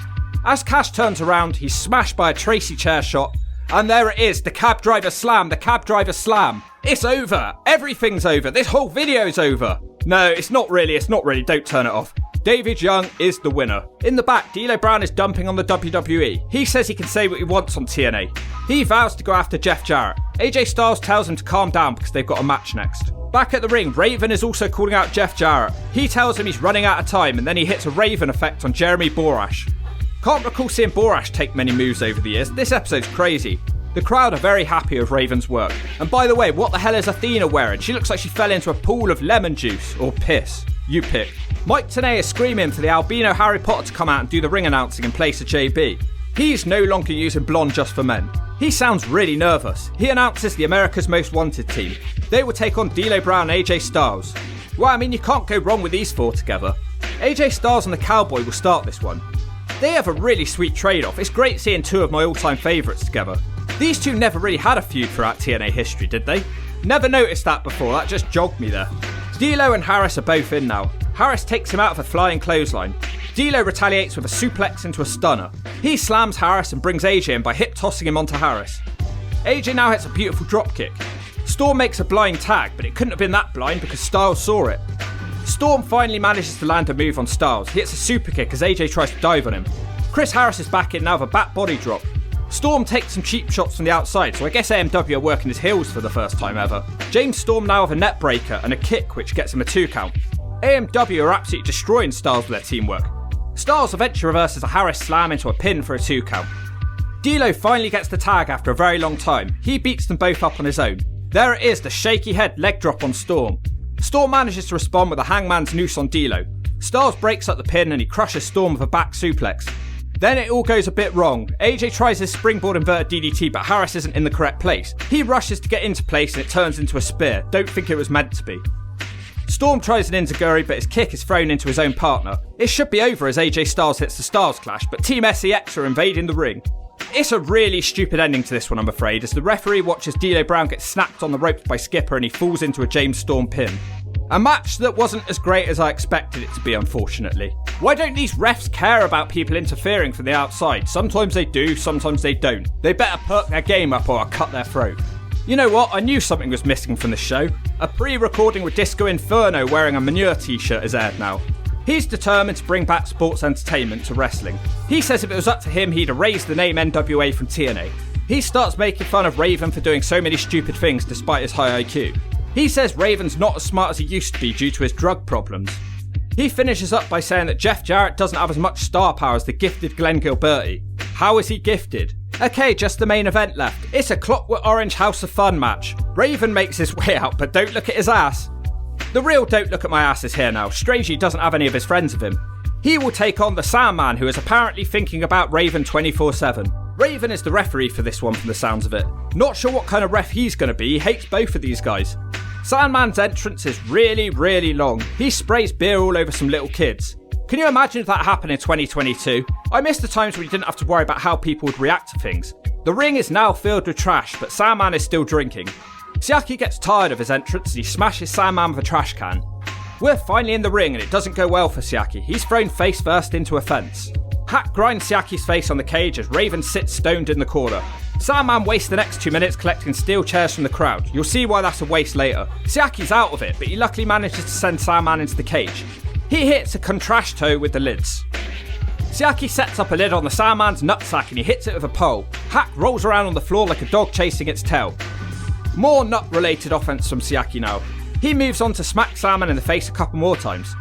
Speaker 1: As Cash turns around, he's smashed by a Tracy chair shot. And there it is, the cab driver slam, the cab driver slam. It's over. Everything's over. This whole video's over. No, it's not really, don't turn it off. David Young is the winner. In the back, D'Lo Brown is dumping on the WWE. He says he can say what he wants on TNA. He vows to go after Jeff Jarrett. AJ Styles tells him to calm down because they've got a match next. Back at the ring, Raven is also calling out Jeff Jarrett. He tells him he's running out of time and then he hits a Raven effect on Jeremy Borash. Can't recall seeing Borash take many moves over the years. This episode's crazy. The crowd are very happy with Raven's work. And by the way, what the hell is Athena wearing? She looks like she fell into a pool of lemon juice. Or piss. You pick. Mike Tenay is screaming for the albino Harry Potter to come out and do the ring announcing in place of JB. He's no longer using blonde just for men. He sounds really nervous. He announces the America's Most Wanted team. They will take on D'Lo Brown and AJ Styles. Well, I mean, you can't go wrong with these 4 together. AJ Styles and the Cowboy will start this one. They have a really sweet trade-off. It's great seeing 2 of my all-time favourites together. These 2 never really had a feud throughout TNA history, did they? Never noticed that before, that just jogged me there. D'Lo and Harris are both in now. Harris takes him out of a flying clothesline. D'Lo retaliates with a suplex into a stunner. He slams Harris and brings AJ in by hip-tossing him onto Harris. AJ now hits a beautiful dropkick. Storm makes a blind tag, but it couldn't have been that blind because Styles saw it. Storm finally manages to land a move on Styles. He hits a super kick as AJ tries to dive on him. Chris Harris is back in now with a back body drop. Storm takes some cheap shots from the outside, so I guess AMW are working his heels for the first time ever. James Storm now with a net breaker and a kick which gets him a 2 count. AMW are absolutely destroying Styles with their teamwork. Styles eventually reverses a Harris slam into a pin for a 2 count. D'Lo finally gets the tag after a very long time. He beats them both up on his own. There it is, the shaky head leg drop on Storm. Storm manages to respond with a hangman's noose on D'Lo. Styles breaks up the pin and he crushes Storm with a back suplex. Then it all goes a bit wrong. AJ tries his springboard inverted DDT, but Harris isn't in the correct place. He rushes to get into place and it turns into a spear. Don't think it was meant to be. Storm tries an enziguri, but his kick is thrown into his own partner. It should be over as AJ Styles hits the Styles Clash, but Team SEX are invading the ring. It's a really stupid ending to this one, I'm afraid, as the referee watches D'Lo Brown get snapped on the ropes by Skipper and he falls into a James Storm pin. A match that wasn't as great as I expected it to be, unfortunately. Why don't these refs care about people interfering from the outside? Sometimes they do, sometimes they don't. They better perk their game up or I'll cut their throat. You know what? I knew something was missing from the show. A pre-recording with Disco Inferno wearing a Manure t-shirt is aired now. He's determined to bring back sports entertainment to wrestling. He says if it was up to him, he'd erase the name NWA from TNA. He starts making fun of Raven for doing so many stupid things despite his high IQ. He says Raven's not as smart as he used to be due to his drug problems. He finishes up by saying that Jeff Jarrett doesn't have as much star power as the gifted Glenn Gilberti. How is he gifted? Okay, just the main event left. It's a Clockwork Orange House of Fun match. Raven makes his way out, but don't look at his ass. The real don't look at my ass is here now. Strangely doesn't have any of his friends with him. He will take on the Sandman, who is apparently thinking about Raven 24/7. Raven is the referee for this one from the sounds of it. Not sure what kind of ref he's going to be, he hates both of these guys. Sandman's entrance is really, really long. He sprays beer all over some little kids. Can you imagine if that happened in 2022? I miss the times when you didn't have to worry about how people would react to things. The ring is now filled with trash, but Sandman is still drinking. Siaki gets tired of his entrance and he smashes Sandman with a trash can. We're finally in the ring and it doesn't go well for Siaki. He's thrown face first into a fence. Hack grinds Siaki's face on the cage as Raven sits stoned in the corner. Sandman wastes the next 2 minutes collecting steel chairs from the crowd. You'll see why that's a waste later. Siaki's out of it, but he luckily manages to send Sandman into the cage. He hits a contrash toe with the lids. Siaki sets up a lid on the Sandman's nutsack and he hits it with a pole. Hack rolls around on the floor like a dog chasing its tail. More nut-related offense from Siaki now. He moves on to smack Sandman in the face a couple more times.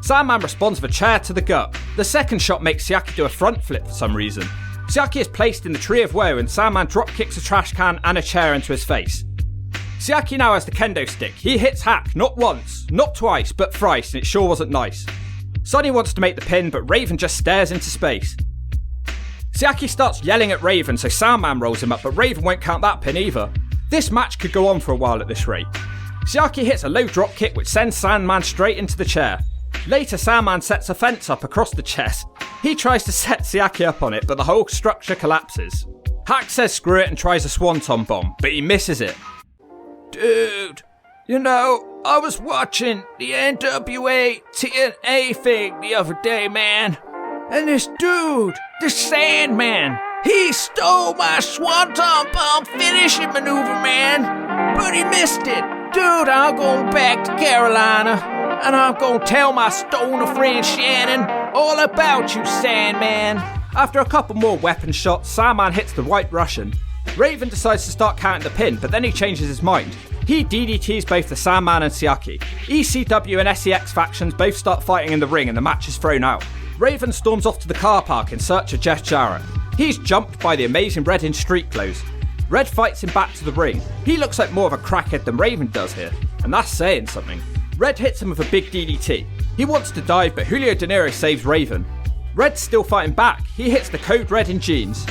Speaker 1: Sandman responds with a chair to the gut. The second shot makes Siaki do a front flip for some reason. Siaki is placed in the Tree of Woe and Sandman drop kicks a trash can and a chair into his face. Siaki now has the kendo stick. He hits Hack not once, not twice, but thrice, and it sure wasn't nice. Sonny wants to make the pin, but Raven just stares into space. Siaki starts yelling at Raven, so Sandman rolls him up, but Raven won't count that pin either. This match could go on for a while at this rate. Siaki hits a low drop kick which sends Sandman straight into the chair. Later, Sandman sets a fence up across the chest. He tries to set Siaki up on it, but the whole structure collapses. Hack says screw it and tries a swanton bomb, but he misses it.
Speaker 3: Dude, you know, I was watching the NWA TNA thing the other day, man. And this dude, the Sandman, he stole my swanton bomb finishing maneuver, man. But he missed it. Dude, I'm going back to Carolina. And I'm gonna tell my stoner friend Shannon all about you, Sandman.
Speaker 1: After a couple more weapon shots, Sandman hits the White Russian. Raven decides to start counting the pin, but then he changes his mind. He DDTs both the Sandman and Siaki. ECW and SEX factions both start fighting in the ring and the match is thrown out. Raven storms off to the car park in search of Jeff Jarrett. He's jumped by the amazing Red in street clothes. Red fights him back to the ring. He looks like more of a crackhead than Raven does here, and that's saying something. Red hits him with a big DDT. He wants to dive, but Julio De Niro saves Raven. Red's still fighting back. He hits the Code Red in jeans.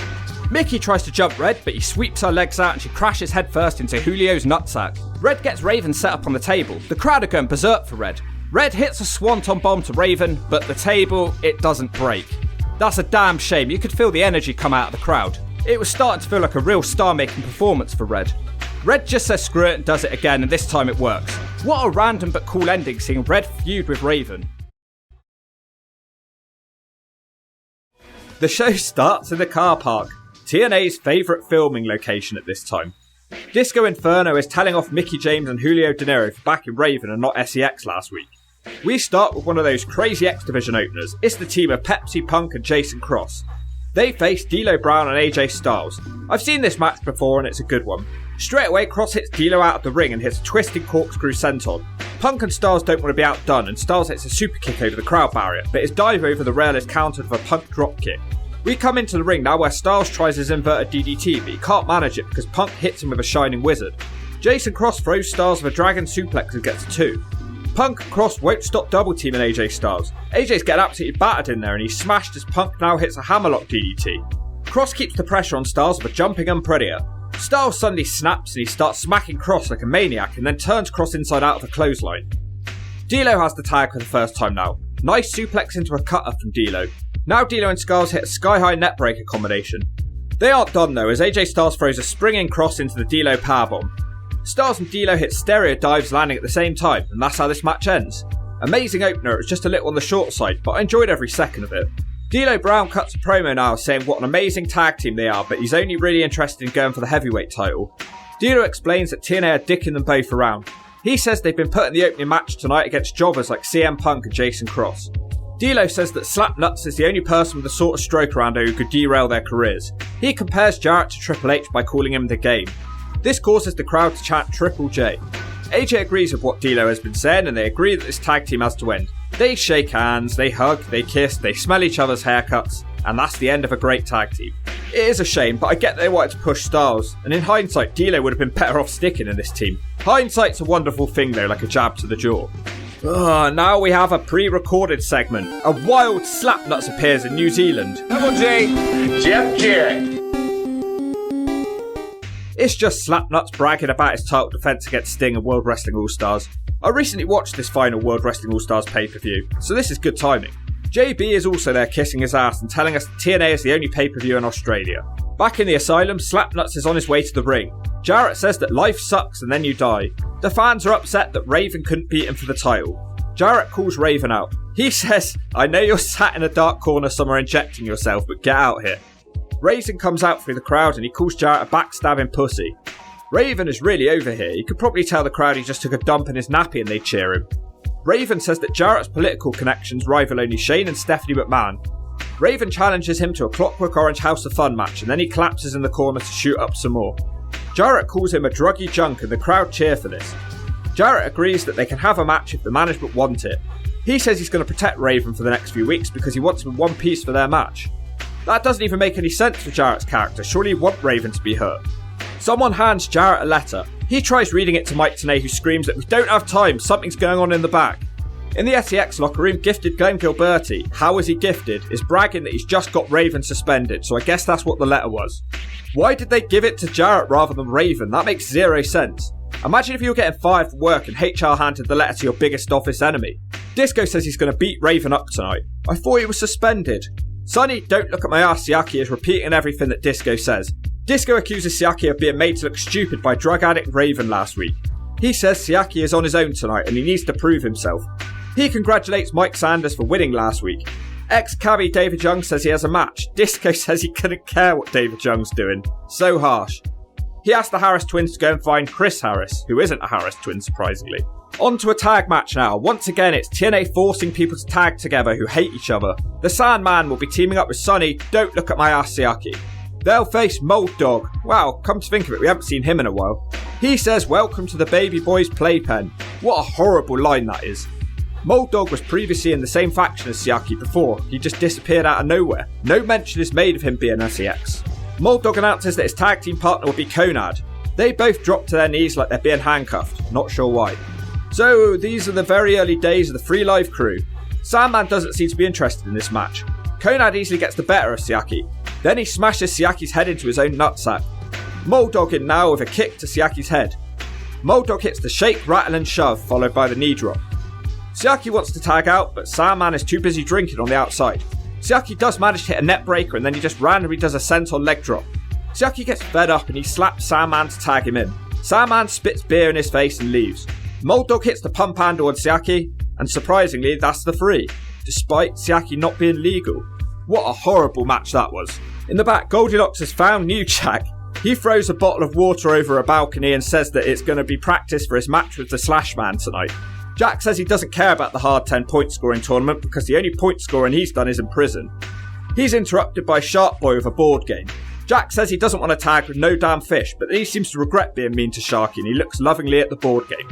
Speaker 1: Mickey tries to jump Red, but he sweeps her legs out and she crashes headfirst into Julio's nutsack. Red gets Raven set up on the table. The crowd are going berserk for Red. Red hits a swanton bomb to Raven, but the table, it doesn't break. That's a damn shame. You could feel the energy come out of the crowd. It was starting to feel like a real star-making performance for Red. Red just says screw it and does it again, and this time it works. What a random but cool ending seeing Red feud with Raven. The show starts in the car park, TNA's favourite filming location at this time. Disco Inferno is telling off Mickey James and Julio De Niro for backing Raven and not SEX last week. We start with one of those crazy X Division openers. It's the team of Pepsi, Punk and Jason Cross. They face D'Lo Brown and AJ Styles. I've seen this match before and it's a good one. Straight away, Cross hits D'Lo out of the ring and hits a twisting corkscrew senton. Punk and Styles don't want to be outdone, and Styles hits a super kick over the crowd barrier, but his dive over the rail is countered with a Punk drop kick. We come into the ring now where Styles tries his inverted DDT, but he can't manage it because Punk hits him with a Shining Wizard. Jason Cross throws Styles with a Dragon Suplex and gets a 2. Punk and Cross won't stop double teaming AJ Styles. AJ's getting absolutely battered in there and he's smashed as Punk now hits a Hammerlock DDT. Cross keeps the pressure on Styles with a Jumping Unpredator. Styles suddenly snaps and he starts smacking Cross like a maniac and then turns Cross inside out of a clothesline. D'Lo has the tag for the first time now. Nice suplex into a cutter from D'Lo. Now D'Lo and Styles hit a sky-high neckbreaker combination. They aren't done though as AJ Styles throws a springing Cross into the D'Lo powerbomb. Styles and D'Lo hit stereo dives landing at the same time, and that's how this match ends. Amazing opener, it was just a little on the short side, but I enjoyed every second of it. D'Lo Brown cuts a promo now saying what an amazing tag team they are, but he's only really interested in going for the heavyweight title. D'Lo explains that TNA are dicking them both around. He says they've been put in the opening match tonight against jobbers like CM Punk and Jason Cross. D'Lo says that Slapnuts is the only person with the sort of stroke around her who could derail their careers. He compares Jarrett to Triple H by calling him the Game. This causes the crowd to chant Triple J. AJ agrees with what D'Lo has been saying and they agree that this tag team has to end. They shake hands, they hug, they kiss, they smell each other's haircuts, and that's the end of a great tag team. It is a shame, but I get they wanted to push Styles, and in hindsight D'Lo would have been better off sticking in this team. Hindsight's a wonderful thing though, like a jab to the jaw. Now we have a pre-recorded segment. A wild Slapnuts appears in New Zealand.
Speaker 8: Double J, Jeff Jarrett.
Speaker 1: It's just Slapnuts bragging about his title defense against Sting and World Wrestling All-Stars. I recently watched this final World Wrestling All-Stars pay-per-view, so this is good timing. JB is also there kissing his ass and telling us that TNA is the only pay-per-view in Australia. Back in the asylum, Slapnuts is on his way to the ring. Jarrett says that life sucks and then you die. The fans are upset that Raven couldn't beat him for the title. Jarrett calls Raven out. He says, "I know you're sat in a dark corner somewhere injecting yourself, but get out here." Raven comes out through the crowd and he calls Jarrett a backstabbing pussy. Raven is really over here. You could probably tell the crowd he just took a dump in his nappy and they cheer him. Raven says that Jarrett's political connections rival only Shane and Stephanie McMahon. Raven challenges him to a Clockwork Orange House of Fun match and then he collapses in the corner to shoot up some more. Jarrett calls him a druggy junk and the crowd cheer for this. Jarrett agrees that they can have a match if the management want it. He says he's going to protect Raven for the next few weeks because he wants him in one piece for their match. That doesn't even make any sense for Jarrett's character, surely you want Raven to be hurt. Someone hands Jarrett a letter. He tries reading it to Mike Tenay, who screams that we don't have time, something's going on in the back. In the SEX locker room, gifted Glenn Gilberti, how is he gifted, is bragging that he's just got Raven suspended, so I guess that's what the letter was. Why did they give it to Jarrett rather than Raven? That makes zero sense. Imagine if you were getting fired from work and HR handed the letter to your biggest office enemy. Disco says he's going to beat Raven up tonight. I thought he was suspended. Sonny, don't look at my ass, Siaki is repeating everything that Disco says. Disco accuses Siaki of being made to look stupid by drug addict Raven last week. He says Siaki is on his own tonight and he needs to prove himself. He congratulates Mike Sanders for winning last week. Ex-cabbie David Young says he has a match. Disco says he couldn't care what David Young's doing. So harsh. He asked the Harris twins to go and find Chris Harris, who isn't a Harris twin surprisingly. On to a tag match now. Once again, it's TNA forcing people to tag together who hate each other. The Sandman will be teaming up with Sonny, don't look at my ass Siaki. They'll face Mold Dog. Wow, come to think of it, we haven't seen him in a while. He says, welcome to the baby boy's playpen. What a horrible line that is. Mold Dog was previously in the same faction as Siaki before, he just disappeared out of nowhere. No mention is made of him being SEX. Mold Dog announces that his tag team partner will be Conad. They both drop to their knees like they're being handcuffed, not sure why. So, these are the very early days of the Free Live crew. Sandman doesn't seem to be interested in this match. Conad easily gets the better of Siaki. Then he smashes Siaki's head into his own nutsack. Mold Dog in now with a kick to Siaki's head. Mold Dog hits the shake, rattle and shove, followed by the knee drop. Siaki wants to tag out, but Sandman is too busy drinking on the outside. Siaki does manage to hit a net breaker and then he just randomly does a senton leg drop. Siaki gets fed up and he slaps Sandman to tag him in. Sandman spits beer in his face and leaves. Mold Dog hits the pump handle on Siaki, and surprisingly, that's the 3, despite Siaki not being legal. What a horrible match that was. In the back, Goldilocks has found New Jack. He throws a bottle of water over a balcony and says that it's going to be practice for his match with the Slash Man tonight. Jack says he doesn't care about the hard 10-point scoring tournament because the only point scoring he's done is in prison. He's interrupted by Shark Boy with a board game. Jack says he doesn't want to tag with No Damn Fish, but he seems to regret being mean to Sharky and he looks lovingly at the board game.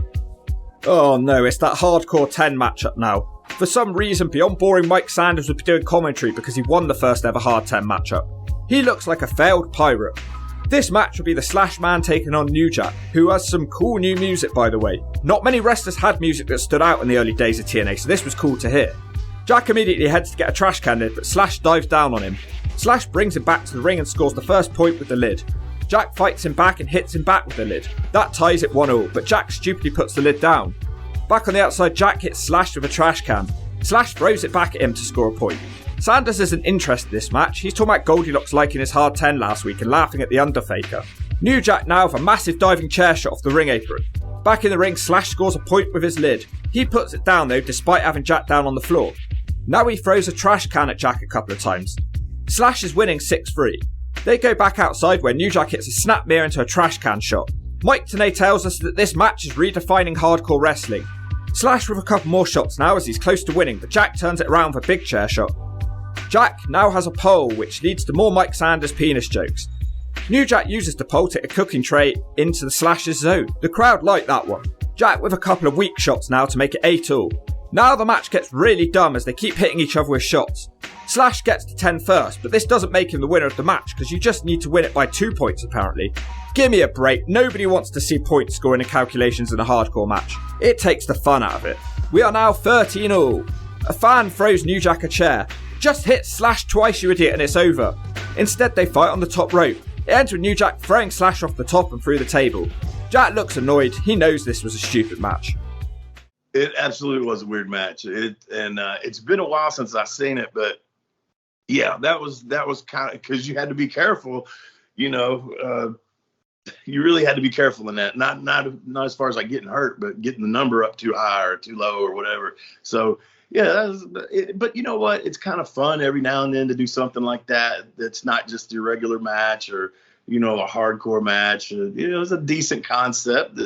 Speaker 1: Oh no, it's that Hardcore 10 matchup now. For some reason, beyond boring, Mike Sanders would be doing commentary because he won the first ever Hard 10 matchup. He looks like a failed pirate. This match will be the Slash Man taking on New Jack, who has some cool new music by the way. Not many wrestlers had music that stood out in the early days of TNA, so this was cool to hear. Jack immediately heads to get a trash can lid, but Slash dives down on him. Slash brings him back to the ring and scores the first point with the lid. Jack fights him back and hits him back with the lid. That ties it 1-1, but Jack stupidly puts the lid down. Back on the outside, Jack hits Slash with a trash can. Slash throws it back at him to score a point. Sanders isn't interested in this match. He's talking about Goldilocks liking his hard 10 last week and laughing at the Underfaker. New Jack now with a massive diving chair shot off the ring apron. Back in the ring, Slash scores a point with his lid. He puts it down though, despite having Jack down on the floor. Now he throws a trash can at Jack a couple of times. Slash is winning 6-3. They go back outside where New Jack hits a snap mirror into a trash can shot. Mike Tenay tells us that this match is redefining hardcore wrestling. Slash with a couple more shots now as he's close to winning, but Jack turns it around with a big chair shot. Jack now has a pole, which leads to more Mike Sanders penis jokes. New Jack uses the pole to hit a cooking tray into the Slash's zone. The crowd liked that one. Jack with a couple of weak shots now to make it 8-8. Now the match gets really dumb as they keep hitting each other with shots. Slash gets to 10 first, but this doesn't make him the winner of the match because you just need to win it by 2 points apparently. Give me a break, nobody wants to see point scoring and calculations in a hardcore match. It takes the fun out of it. We are now 13-all. A fan throws New Jack a chair. Just hit Slash twice, you idiot, and it's over. Instead they fight on the top rope. It ends with New Jack throwing Slash off the top and through the table. Jack looks annoyed, he knows this was a stupid match.
Speaker 6: It absolutely was a weird match. It's been a while since I've seen it, but yeah, that was kind of, because you had to be careful, you really had to be careful in that. Not as far as like getting hurt, but getting the number up too high or too low or whatever. So yeah, but you know what? It's kind of fun every now and then to do something like that. That's not just your regular match or a hardcore match. It's a decent concept.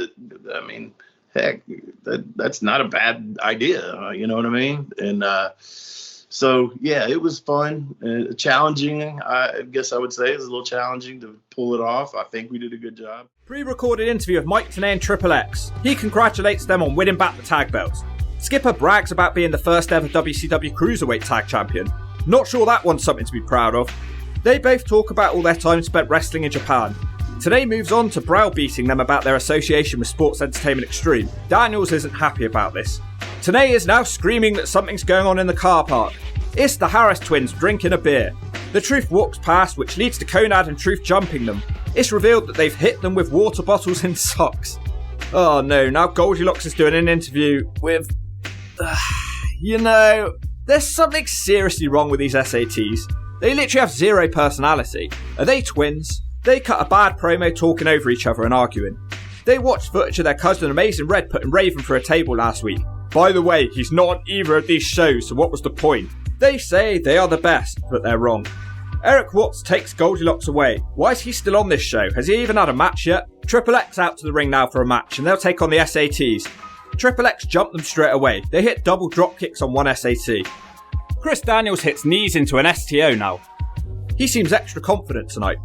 Speaker 6: Heck, that's not a bad idea. You know what I mean? And so, yeah, it was fun, challenging. I guess I would say it was a little challenging to pull it off. I think we did a good job.
Speaker 1: Pre-recorded interview of Mike Tenay and Triple X. He congratulates them on winning back the tag belts. Skipper brags about being the first ever WCW Cruiserweight Tag Champion. Not sure that one's something to be proud of. They both talk about all their time spent wrestling in Japan. Tenay moves on to browbeating them about their association with Sports Entertainment Extreme. Daniels isn't happy about this. Tenay is now screaming that something's going on in the car park. It's the Harris twins drinking a beer. The Truth walks past, which leads to Conrad and Truth jumping them. It's revealed that they've hit them with water bottles and socks. Oh no, now Goldilocks is doing an interview with... there's something seriously wrong with these SATs. They literally have zero personality. Are they twins? They cut a bad promo talking over each other and arguing. They watched footage of their cousin Amazing Red putting Raven through a table last week. By the way, he's not on either of these shows, so what was the point? They say they are the best, but they're wrong. Eric Watts takes Goldilocks away. Why is he still on this show? Has he even had a match yet? Triple X out to the ring now for a match, and they'll take on the SATs. Triple X jump them straight away. They hit double drop kicks on one SAT. Chris Daniels hits knees into an STO now. He seems extra confident tonight.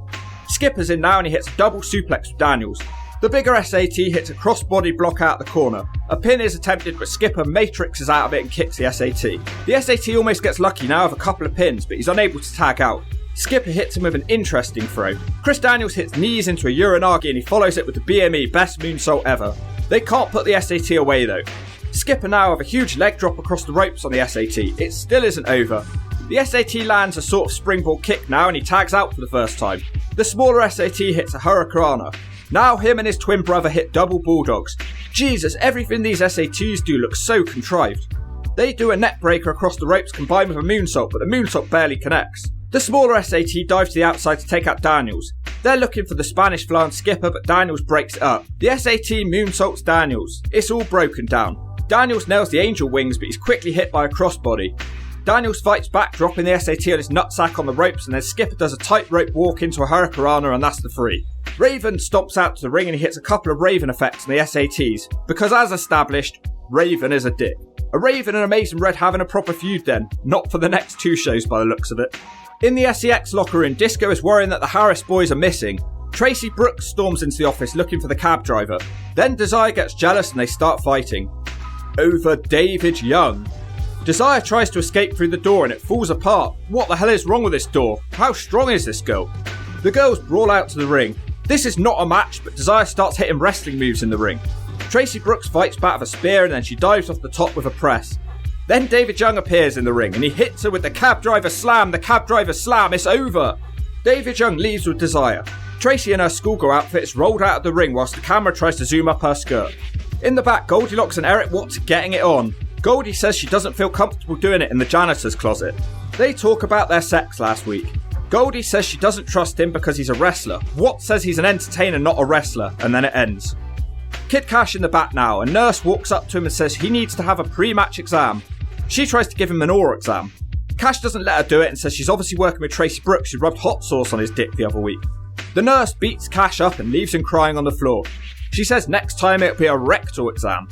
Speaker 1: Skipper's in now and he hits a double suplex with Daniels. The bigger SAT hits a crossbody block out the corner. A pin is attempted, but Skipper matrixes out of it and kicks the SAT. The SAT almost gets lucky now with a couple of pins, but he's unable to tag out. Skipper hits him with an interesting throw. Chris Daniels hits knees into a Uranagi and he follows it with the BME best moonsault ever. They can't put the SAT away though. Skipper now with a huge leg drop across the ropes on the SAT. It still isn't over. The SAT lands a sort of springboard kick now and he tags out for the first time. The smaller SAT hits a Hurricanrana. Now him and his twin brother hit double bulldogs. Jesus, everything these SATs do looks so contrived. They do a net breaker across the ropes combined with a moonsault, but the moonsault barely connects. The smaller SAT dives to the outside to take out Daniels. They're looking for the Spanish fly on Skipper, but Daniels breaks it up. The SAT moonsaults Daniels. It's all broken down. Daniels nails the angel wings, but he's quickly hit by a crossbody. Daniels fights back, dropping the SAT on his nutsack on the ropes, and then Skipper does a tightrope walk into a Hurricanrana, and that's the 3. Raven stomps out to the ring and he hits a couple of Raven effects on the SATs, because as established, Raven is a dick. Are Raven and Amazing Red having a proper feud then? Not for the next 2 shows by the looks of it. In the SEX locker room, Disco is worrying that the Harris boys are missing. Tracy Brooks storms into the office looking for the cab driver. Then Desire gets jealous and they start fighting. Over David Young. Desire tries to escape through the door and it falls apart. What the hell is wrong with this door? How strong is this girl? The girls brawl out to the ring. This is not a match, but Desire starts hitting wrestling moves in the ring. Tracy Brooks fights back with a spear and then she dives off the top with a press. Then David Young appears in the ring and he hits her with the cab driver slam. The cab driver slam, it's over. David Young leaves with Desire. Tracy in her schoolgirl outfit is rolled out of the ring whilst the camera tries to zoom up her skirt. In the back, Goldilocks and Eric Watts are getting it on. Goldie says she doesn't feel comfortable doing it in the janitor's closet. They talk about their sex last week. Goldie says she doesn't trust him because he's a wrestler. Watts says he's an entertainer, not a wrestler, and then it ends. Kid Cash in the back now. A nurse walks up to him and says he needs to have a pre-match exam. She tries to give him an oral exam. Cash doesn't let her do it and says she's obviously working with Tracy Brooks who rubbed hot sauce on his dick the other week. The nurse beats Cash up and leaves him crying on the floor. She says next time it'll be a rectal exam.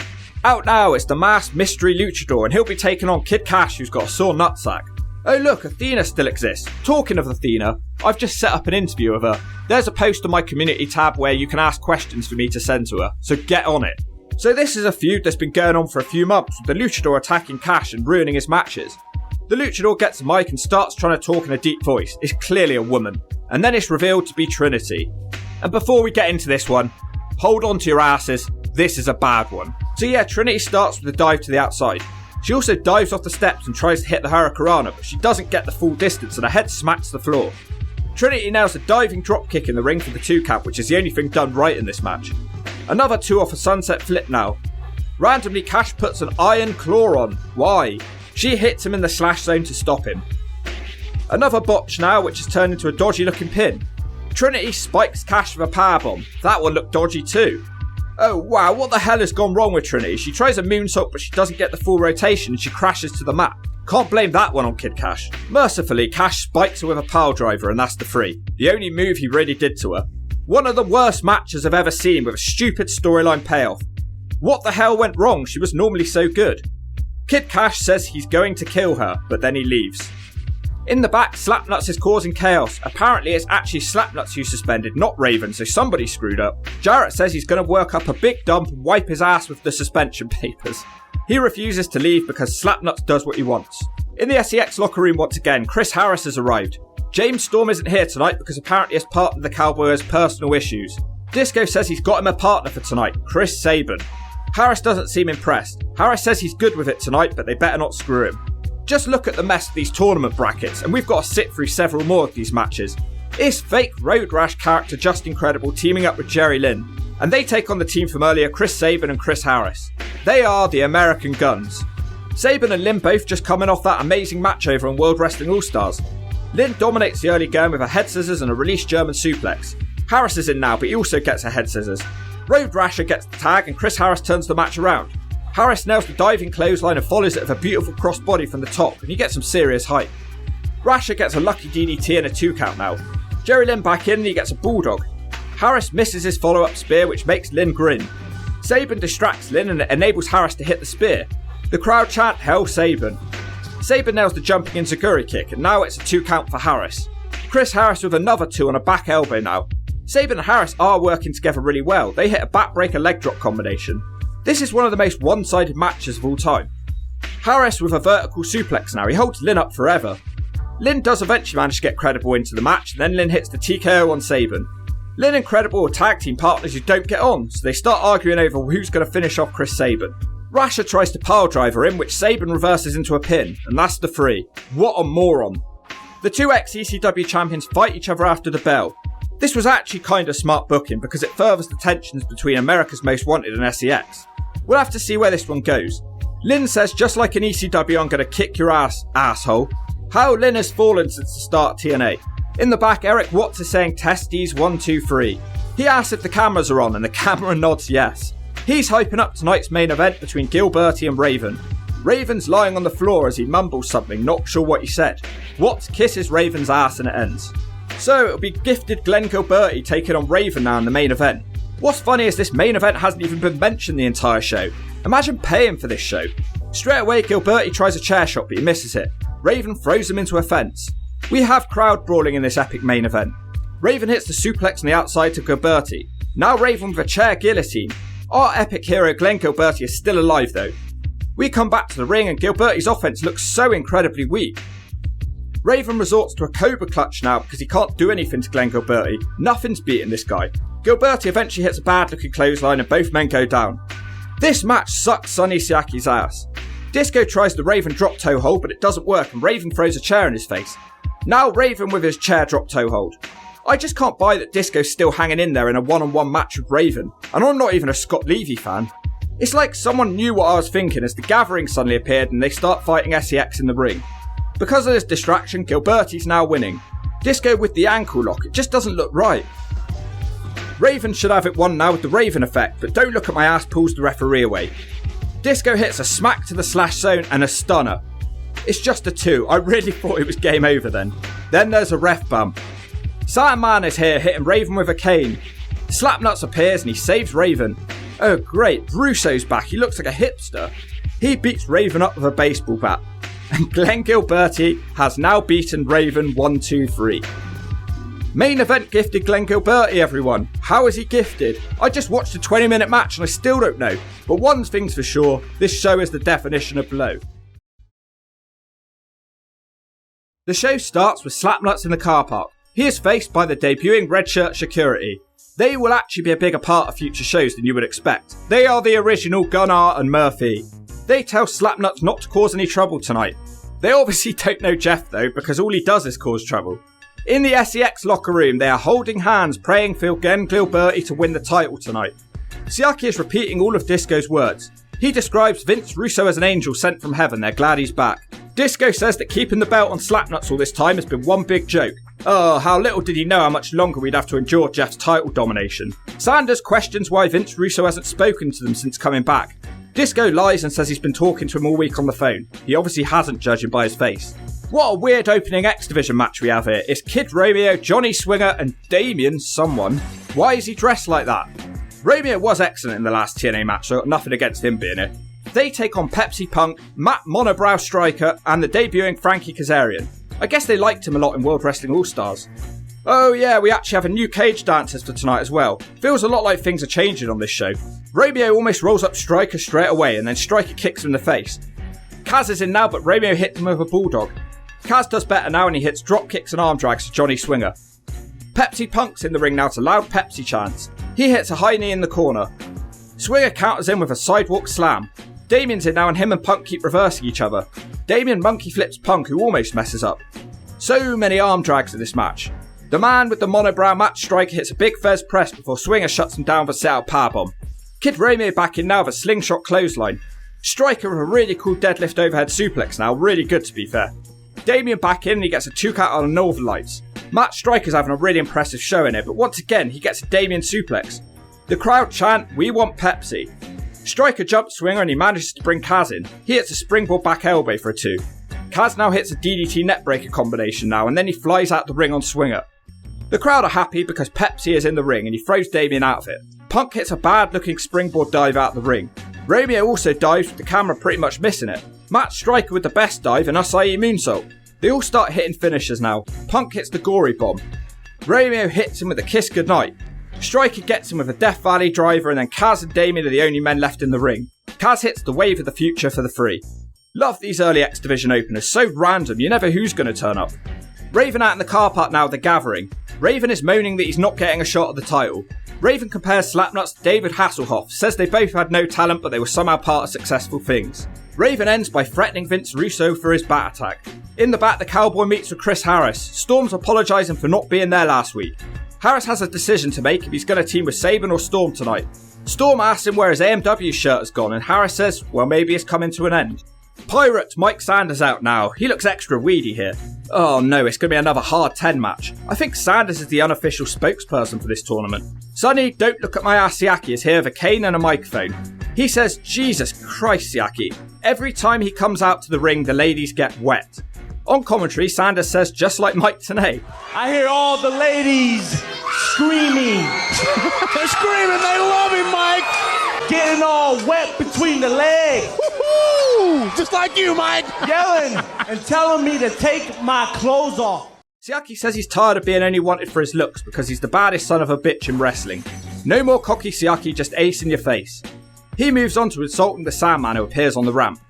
Speaker 1: Out now, it's the masked mystery luchador and he'll be taking on Kid Cash who's got a sore nutsack. Oh look, Athena still exists. Talking of Athena, I've just set up an interview of her. There's a post on my community tab where you can ask questions for me to send to her, so get on it. So this is a feud that's been going on for a few months with the luchador attacking Cash and ruining his matches. The luchador gets the mic and starts trying to talk in a deep voice. It's clearly a woman. And then it's revealed to be Trinity. And before we get into this one, hold on to your asses, this is a bad one. So yeah, Trinity starts with a dive to the outside. She also dives off the steps and tries to hit the Hurricanrana, but she doesn't get the full distance and her head smacks the floor. Trinity nails a diving drop kick in the ring for the 2 count, which is the only thing done right in this match. Another 2 off a sunset flip now. Randomly, Cash puts an iron claw on. Why? She hits him in the slash zone to stop him. Another botch now, which has turned into a dodgy looking pin. Trinity spikes Cash with a powerbomb. That one looked dodgy too. Oh wow, what the hell has gone wrong with Trinity? She tries a moonsault but she doesn't get the full rotation and she crashes to the mat. Can't blame that one on Kid Cash. Mercifully, Cash spikes her with a pile driver and that's the 3. The only move he really did to her. One of the worst matches I've ever seen with a stupid storyline payoff. What the hell went wrong? She was normally so good. Kid Cash says he's going to kill her, but then he leaves. In the back, Slapnuts is causing chaos. Apparently it's actually Slapnuts who's suspended, not Raven, so somebody screwed up. Jarrett says he's going to work up a big dump and wipe his ass with the suspension papers. He refuses to leave because Slapnuts does what he wants. In the SEX locker room once again, Chris Harris has arrived. James Storm isn't here tonight because apparently as part of the Cowboy has personal issues. Disco says he's got him a partner for tonight, Chris Sabin. Harris doesn't seem impressed. Harris says he's good with it tonight, but they better not screw him. Just look at the mess of these tournament brackets, and we've got to sit through several more of these matches. It's fake Road Rash character Just Incredible teaming up with Jerry Lynn, and they take on the team from earlier, Chris Sabin and Chris Harris. They are the American Guns. Sabin and Lynn both just coming off that amazing match over on World Wrestling All-Stars. Lynn dominates the early going with a head scissors and a released German suplex. Harris is in now, but he also gets a head scissors. Road Rasher gets the tag and Chris Harris turns the match around. Harris nails the diving clothesline and follows it with a beautiful crossbody from the top, and he gets some serious height. Rasher gets a lucky DDT and a 2 count now. Jerry Lynn back in and he gets a bulldog. Harris misses his follow-up spear, which makes Lynn grin. Sabin distracts Lynn and it enables Harris to hit the spear. The crowd chant, "Hell Sabin." Sabin nails the jumping enziguri kick, and now it's a 2 count for Harris. Chris Harris with another 2 on a back elbow now. Sabin and Harris are working together really well. They hit a backbreaker leg drop combination. This is one of the most one-sided matches of all time. Harris with a vertical suplex now. He holds Lynn up forever. Lynn does eventually manage to get Credible into the match, and then Lynn hits the TKO on Sabin. Lynn and Credible are tag team partners who don't get on, so they start arguing over who's going to finish off Chris Sabin. Rasher tries to pile driver him, which Sabin reverses into a pin, and that's the 3. What a moron. The 2 ex-ECW champions fight each other after the bell. This was actually kind of smart booking because it furthers the tensions between America's Most Wanted and SEX. We'll have to see where this one goes. Lynn says, just like in ECW, I'm going to kick your ass, asshole. How Lynn has fallen since the start of TNA. In the back, Eric Watts is saying testes 1, 2, 3. He asks if the cameras are on and the camera nods yes. He's hyping up tonight's main event between Gilberti and Raven. Raven's lying on the floor as he mumbles something, not sure what he said. Watts kisses Raven's ass and it ends. So it'll be gifted Glenn Gilberti taking on Raven now in the main event. What's funny is this main event hasn't even been mentioned the entire show. Imagine paying for this show. Straight away, Gilberti tries a chair shot but he misses it. Raven throws him into a fence. We have crowd brawling in this epic main event. Raven hits the suplex on the outside to Gilberti. Now Raven with a chair guillotine. Our epic hero Glenn Gilberti is still alive though. We come back to the ring and Gilberti's offense looks so incredibly weak. Raven resorts to a Cobra clutch now because he can't do anything to Glenn Gilberti. Nothing's beating this guy. Gilberti eventually hits a bad looking clothesline and both men go down. This match sucks Sonny Siaki's ass. Disco tries the Raven drop toe hold but it doesn't work and Raven throws a chair in his face. Now Raven with his chair drop toe hold. I just can't buy that Disco's still hanging in there in a one-on-one match with Raven, and I'm not even a Scott Levy fan. It's like someone knew what I was thinking as the Gathering suddenly appeared and they start fighting SEX in the ring. Because of this distraction, Gilberti's now winning. Disco with the ankle lock, it just doesn't look right. Raven should have it won now with the Raven effect, but don't look at my ass pulls the referee away. Disco hits a smack to the slash zone and a stunner. It's just a 2, I really thought it was game over then. Then there's a ref bump. Saturn is here hitting Raven with a cane. Slapnuts appears and he saves Raven. Oh great, Russo's back, he looks like a hipster. He beats Raven up with a baseball bat. And Glenn Gilberti has now beaten Raven 1, 2, 3. Main event gifted Glenn Gilberti, everyone. How is he gifted? I just watched a 20-minute match and I still don't know. But one thing's for sure, this show is the definition of blow. The show starts with Slapnuts in the car park. He is faced by the debuting Red Shirt Security. They will actually be a bigger part of future shows than you would expect. They are the original Gunnar and Murphy. They tell Slapnuts not to cause any trouble tonight. They obviously don't know Jeff though, because all he does is cause trouble. In the SEX locker room, they are holding hands, praying for Glenn Gilberti to win the title tonight. Siaki is repeating all of Disco's words. He describes Vince Russo as an angel sent from heaven. They're glad he's back. Disco says that keeping the belt on Slapnuts all this time has been one big joke. Oh, how little did he know how much longer we'd have to endure Jeff's title domination. Sanders questions why Vince Russo hasn't spoken to them since coming back. Disco lies and says he's been talking to him all week on the phone. He obviously hasn't, judging by his face. What a weird opening X Division match we have here. It's Kid Romeo, Johnny Swinger and Damien someone. Why is he dressed like that? Romeo was excellent in the last TNA match, so I've got nothing against him being here. They take on Pepsi Punk, Matt Monobrow Striker and the debuting Frankie Kazarian. I guess they liked him a lot in World Wrestling All-Stars. Oh yeah, we actually have a new cage dancers for tonight as well. Feels a lot like things are changing on this show. Romeo almost rolls up Striker straight away and then Striker kicks him in the face. Kaz is in now, but Romeo hits him with a bulldog. Kaz does better now and he hits drop kicks and arm drags to Johnny Swinger. Pepsi Punk's in the ring now to loud Pepsi chants. He hits a high knee in the corner. Swinger counters in with a sidewalk slam. Damien's in now and him and Punk keep reversing each other. Damien monkey flips Punk, who almost messes up. So many arm drags in this match. The man with the monobrow Matt Striker hits a big Fez press before Swinger shuts him down for set-out powerbomb. Kid Romeo back in now with a slingshot clothesline. Striker with a really cool deadlift overhead suplex now, really good to be fair. Damien back in and he gets a 2 count on the Northern Lights. Matt Striker's having a really impressive show in it, but once again he gets a Damien suplex. The crowd chant, "We want Pepsi." Striker jumps Swinger and he manages to bring Kaz in. He hits a springboard back elbow for a 2. Kaz now hits a DDT neckbreaker combination now and then he flies out the ring on Swinger. The crowd are happy because Pepsi is in the ring and he throws Damien out of it. Punk hits a bad looking springboard dive out the ring. Romeo also dives with the camera pretty much missing it. Matt Striker with the best dive and Acai moonsault. They all start hitting finishers now. Punk hits the gory bomb. Romeo hits him with a kiss goodnight. Striker gets him with a Death Valley driver and then Kaz and Damien are the only men left in the ring. Kaz hits the Wave of the Future for the 3. Love these early X Division openers, so random, you never know who's going to turn up. Raven out in the car park now with the Gathering. Raven is moaning that he's not getting a shot at the title. Raven compares Slapnuts to David Hasselhoff, says they both had no talent but they were somehow part of successful things. Raven ends by threatening Vince Russo for his bat attack. In the back, the Cowboy meets with Chris Harris. Storm's apologising for not being there last week. Harris has a decision to make if he's going to team with Sabin or Storm tonight. Storm asks him where his AMW shirt has gone and Harris says, well, maybe it's coming to an end. Pirate Mike Sanders out now. He looks extra weedy here. Oh no, it's going to be another hard 10 match. I think Sanders is the unofficial spokesperson for this tournament. Sonny, don't look at my ass Siaki is here with a cane and a microphone. He says, Jesus Christ Siaki. Every time he comes out to the ring, the ladies get wet. On commentary, Sanders says, just like Mike Tenay.
Speaker 11: I hear all the ladies screaming. They're screaming, they love him, Mike. Getting all wet between the legs. Woo-hoo! Just like you, Mike. Yelling and telling me to take my clothes off.
Speaker 1: Siaki says he's tired of being only wanted for his looks because he's the baddest son of a bitch in wrestling. No more cocky Siaki, just ace in your face. He moves on to insulting the Sandman who appears on the ramp.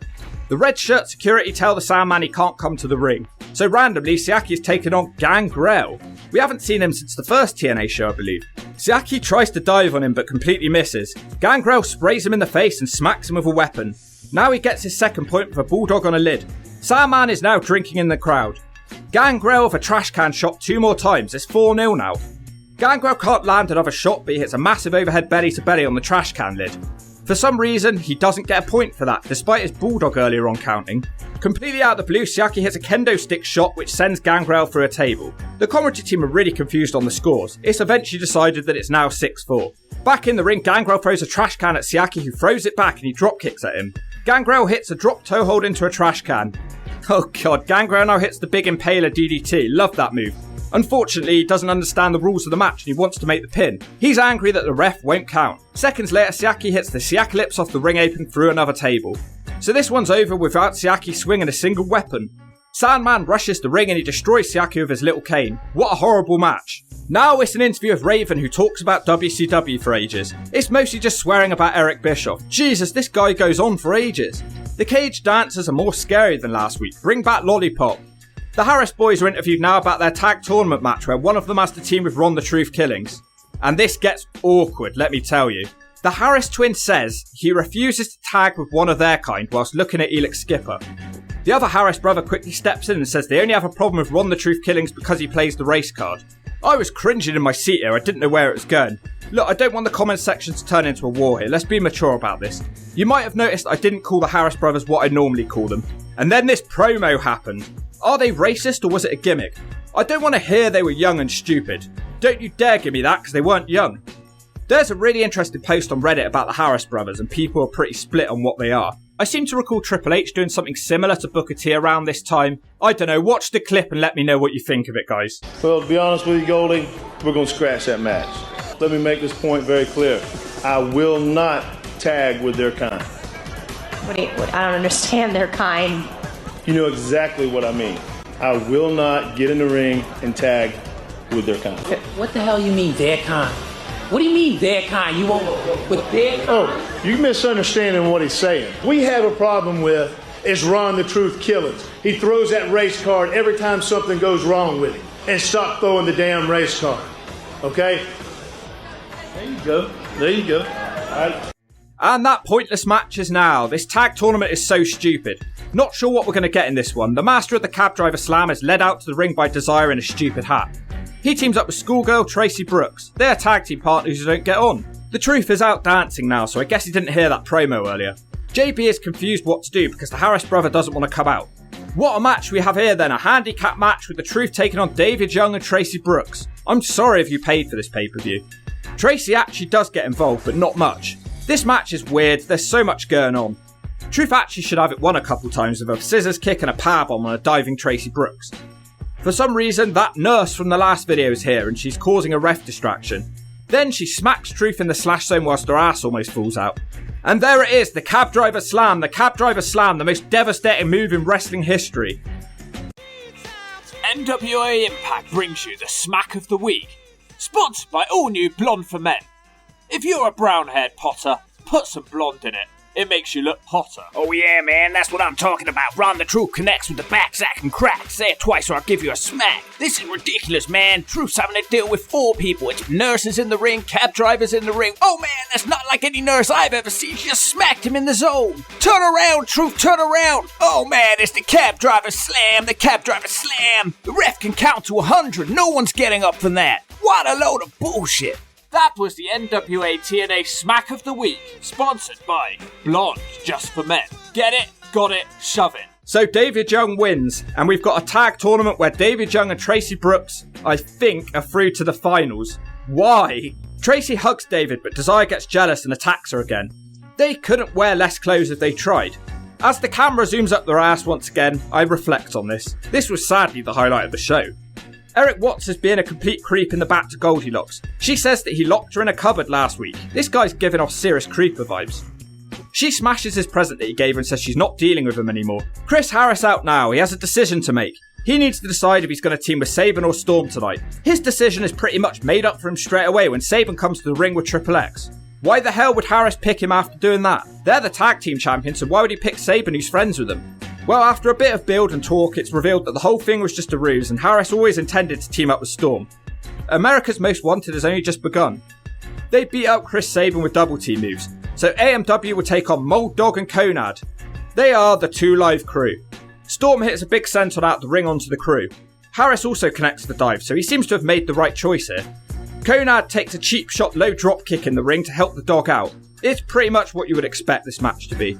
Speaker 1: The red shirt security tell the Sandman he can't come to the ring. So randomly, Siaki is taking on Gangrel. We haven't seen him since the first TNA show, I believe. Siaki tries to dive on him but completely misses. Gangrel sprays him in the face and smacks him with a weapon. Now he gets his second point with a bulldog on a lid. Sandman is now drinking in the crowd. Gangrel with a trash can shot 2 more times. It's 4-0 now. Gangrel can't land another shot but he hits a massive overhead belly to belly on the trash can lid. For some reason, he doesn't get a point for that, despite his bulldog earlier on counting. Completely out of the blue, Siaki hits a kendo stick shot which sends Gangrel through a table. The commentary team are really confused on the scores. It's eventually decided that it's now 6-4. Back in the ring, Gangrel throws a trash can at Siaki who throws it back and he drop kicks at him. Gangrel hits a drop toe hold into a trash can. Oh god, Gangrel now hits the big impaler DDT. Love that move. Unfortunately, he doesn't understand the rules of the match and he wants to make the pin. He's angry that the ref won't count. Seconds later, Siaki hits the Siacalypse off the ring apron through another table. So this one's over without Siaki swinging a single weapon. Sandman rushes the ring and he destroys Siaki with his little cane. What a horrible match. Now it's an interview with Raven who talks about WCW for ages. It's mostly just swearing about Eric Bischoff. Jesus, this guy goes on for ages. The cage dancers are more scary than last week. Bring back Lollipop. The Harris boys are interviewed now about their tag tournament match where one of them has to team with Ron the Truth Killings. And this gets awkward, let me tell you. The Harris twin says he refuses to tag with one of their kind whilst looking at Elix Skipper. The other Harris brother quickly steps in and says they only have a problem with Ron the Truth Killings because he plays the race card. I was cringing in my seat here, I didn't know where it was going. Look, I don't want the comment section to turn into a war here, let's be mature about this. You might have noticed I didn't call the Harris brothers what I normally call them. And then this promo happened. Are they racist or was it a gimmick? I don't want to hear they were young and stupid. Don't you dare give me that because they weren't young. There's a really interesting post on Reddit about the Harris brothers and people are pretty split on what they are. I seem to recall Triple H doing something similar to Booker T around this time. I don't know, watch the clip and let me know what you think of it, guys.
Speaker 18: Well, to be honest with you, Goldie, we're going to scratch that match. Let me make this point very clear. I will not tag with their kind.
Speaker 20: I don't understand their kind.
Speaker 18: You know exactly what I mean. I will not get in the ring and tag with their kind.
Speaker 19: What the hell you mean, their kind? What do you mean, their kind? You won't with their kind?
Speaker 18: Oh, you're misunderstanding what he's saying. We have a problem with is Ron the Truth Killings. He throws that race card every time something goes wrong with him. And stop throwing the damn race card. Okay? There you go. There you go. All right.
Speaker 1: And that pointless match is now. This tag tournament is so stupid. Not sure what we're going to get in this one. The master of the cab driver slam is led out to the ring by Desire in a stupid hat. He teams up with schoolgirl Tracy Brooks. They're tag team partners who don't get on. The Truth is out dancing now, so I guess he didn't hear that promo earlier. JB is confused what to do because the Harris brother doesn't want to come out. What a match we have here then, a handicap match with the Truth taking on David Young and Tracy Brooks. I'm sorry if you paid for this pay-per-view. Tracy actually does get involved, but not much. This match is weird, there's so much going on. Truth actually should have it won a couple times with a scissors kick and a powerbomb on a diving Tracy Brooks. For some reason, that nurse from the last video is here and she's causing a ref distraction. Then she smacks Truth in the slash zone whilst her ass almost falls out. And there it is, the cab driver slam, the most devastating move in wrestling history.
Speaker 14: NWA Impact brings you the Smack of the Week, sponsored by all new Blonde for Men. If you're a brown-haired Potter, put some blonde in it. It makes you look hotter.
Speaker 15: Oh yeah, man, that's what I'm talking about. Ron the Truth connects with the backsack and crack. Say it twice or I'll give you a smack. This is ridiculous, man. Truth's having to deal with 4 people. It's nurses in the ring, cab drivers in the ring. Oh man, that's not like any nurse I've ever seen. She just smacked him in the zone. Turn around, Truth, turn around. Oh man, it's the cab driver slam, the cab driver slam. The ref can count to 100. No one's getting up from that. What a load of bullshit.
Speaker 14: That was the NWA TNA Smack of the Week, sponsored by Blonde Just for Men. Get it, got it, shove it.
Speaker 1: So David Young wins, and we've got a tag tournament where David Young and Tracy Brooks, I think, are through to the finals. Why? Tracy hugs David, but Desire gets jealous and attacks her again. They couldn't wear less clothes if they tried. As the camera zooms up their ass once again, I reflect on this. This was sadly the highlight of the show. Eric Watts is being a complete creep in the back to Goldilocks. She says that he locked her in a cupboard last week. This guy's giving off serious creeper vibes. She smashes his present that he gave her and says she's not dealing with him anymore. Chris Harris out now. He has a decision to make. He needs to decide if he's going to team with Saban or Storm tonight. His decision is pretty much made up for him straight away when Saban comes to the ring with Triple X. Why the hell would Harris pick him after doing that? They're the tag team champions, so why would he pick Saban who's friends with them? Well, after a bit of build and talk, it's revealed that the whole thing was just a ruse and Harris always intended to team up with Storm. America's Most Wanted has only just begun. They beat out Chris Saban with double team moves, so AMW will take on Mold Dog and Conad. They are the 2 Live crew. Storm hits a big senton out the ring onto the crew. Harris also connects the dive, so he seems to have made the right choice here. Conad takes a cheap shot low drop kick in the ring to help the dog out. It's pretty much what you would expect this match to be.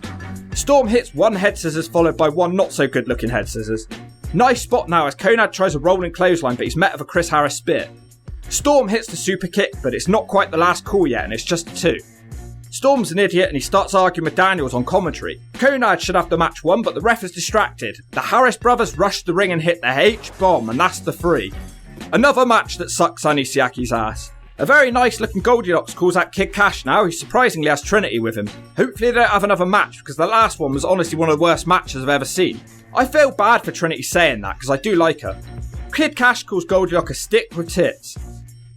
Speaker 1: Storm hits 1 head scissors followed by 1 not so good looking head scissors. Nice spot now as Conad tries a rolling clothesline but he's met with a Chris Harris spear. Storm hits the super kick but it's not quite the last call yet and it's just a 2. Storm's an idiot and he starts arguing with Daniels on commentary. Conad should have the match won but the ref is distracted. The Harris brothers rush the ring and hit the H-bomb and that's the 3. Another match that sucks Sonny Siaki's ass. A very nice looking Goldilocks calls out Kid Cash now, who surprisingly has Trinity with him. Hopefully they don't have another match because the last one was honestly one of the worst matches I've ever seen. I feel bad for Trinity saying that because I do like her. Kid Cash calls Goldilocks a stick with tits.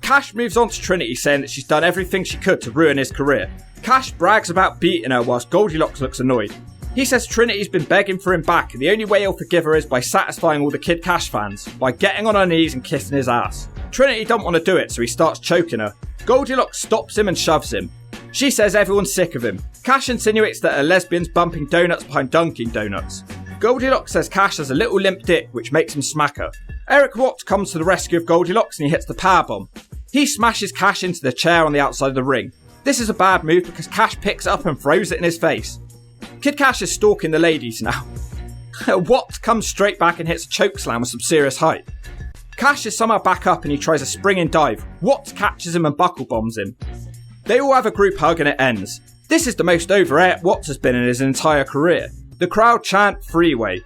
Speaker 1: Cash moves on to Trinity saying that she's done everything she could to ruin his career. Cash brags about beating her whilst Goldilocks looks annoyed. He says Trinity's been begging for him back, and the only way he'll forgive her is by satisfying all the Kid Cash fans, by getting on her knees and kissing his ass. Trinity don't want to do it, so he starts choking her. Goldilocks stops him and shoves him. She says everyone's sick of him. Cash insinuates that a lesbian's bumping donuts behind Dunkin' Donuts. Goldilocks says Cash has a little limp dick, which makes him smack her. Eric Watts comes to the rescue of Goldilocks and he hits the powerbomb. He smashes Cash into the chair on the outside of the ring. This is a bad move because Cash picks it up and throws it in his face. Kid Cash is stalking the ladies now. Watts comes straight back and hits a chokeslam with some serious height. Cash is somehow back up and he tries a springing dive. Watts catches him and buckle bombs him. They all have a group hug and it ends. This is the most over Eric Watts has been in his entire career. The crowd chant Freeway.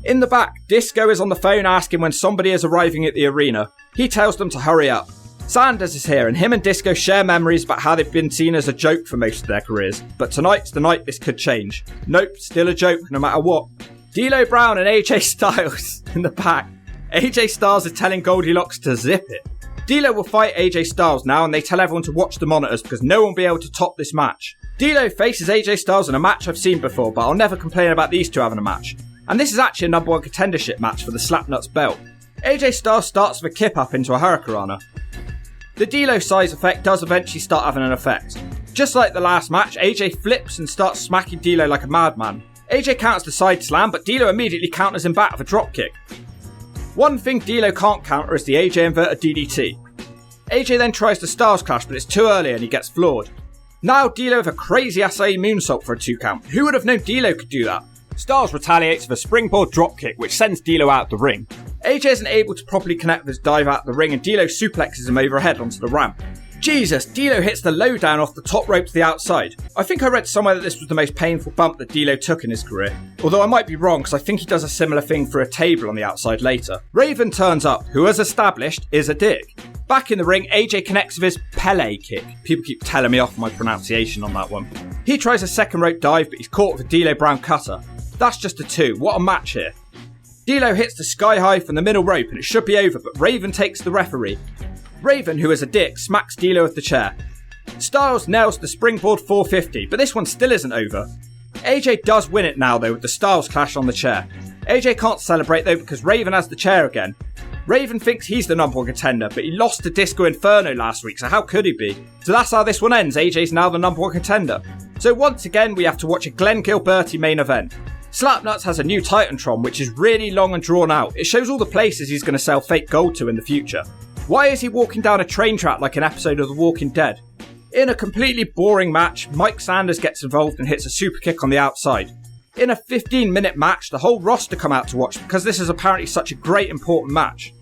Speaker 1: In the back, Disco is on the phone asking when somebody is arriving at the arena. He tells them to hurry up. Sanders is here and him and Disco share memories about how they've been seen as a joke for most of their careers. But tonight's the night this could change. Nope, still a joke no matter what. D'Lo Brown and AJ Styles in the back. AJ Styles is telling Goldilocks to zip it. D'Lo will fight AJ Styles now and they tell everyone to watch the monitors because no one will be able to top this match. D'Lo faces AJ Styles in a match I've seen before, but I'll never complain about these two having a match. And this is actually a number one contendership match for the Slapnuts belt. AJ Styles starts with a kip up into a Hurricanrana. The D'Lo size effect does eventually start having an effect. Just like the last match, AJ flips and starts smacking D'Lo like a madman. AJ counters the side slam, but D'Lo immediately counters him back with a dropkick. One thing D'Lo can't counter is the AJ inverted DDT. AJ then tries the Styles Clash, but it's too early and he gets floored. Now D'Lo with a crazy acai moonsault for a 2 count. Who would have known D'Lo could do that? Styles retaliates with a springboard dropkick, which sends D'Lo out the ring. AJ isn't able to properly connect with his dive out the ring and D'Lo suplexes him overhead onto the ramp. Jesus, D'Lo hits the lowdown off the top rope to the outside. I think I read somewhere that this was the most painful bump that D'Lo took in his career. Although I might be wrong because I think he does a similar thing for a table on the outside later. Raven turns up, who as established is a dick. Back in the ring, AJ connects with his Pele kick. People keep telling me off my pronunciation on that one. He tries a second rope dive but he's caught with a D'Lo Brown cutter. That's just a 2. What a match here. D'Lo hits the sky high from the middle rope and it should be over, but Raven takes the referee. Raven, who is a dick, smacks D'Lo with the chair. Styles nails the springboard 450, but this one still isn't over. AJ does win it now though with the Styles Clash on the chair. AJ can't celebrate though because Raven has the chair again. Raven thinks he's the number one contender, but he lost to Disco Inferno last week, so how could he be? So that's how this one ends. AJ's now the number one contender. So once again, we have to watch a Glenn Gilberti main event. Slapnuts has a new Titantron, which is really long and drawn out. It shows all the places he's going to sell fake gold to in the future. Why is he walking down a train track like an episode of The Walking Dead? In a completely boring match, Mike Sanders gets involved and hits a super kick on the outside. In a 15-minute match, the whole roster come out to watch because this is apparently such a great important match.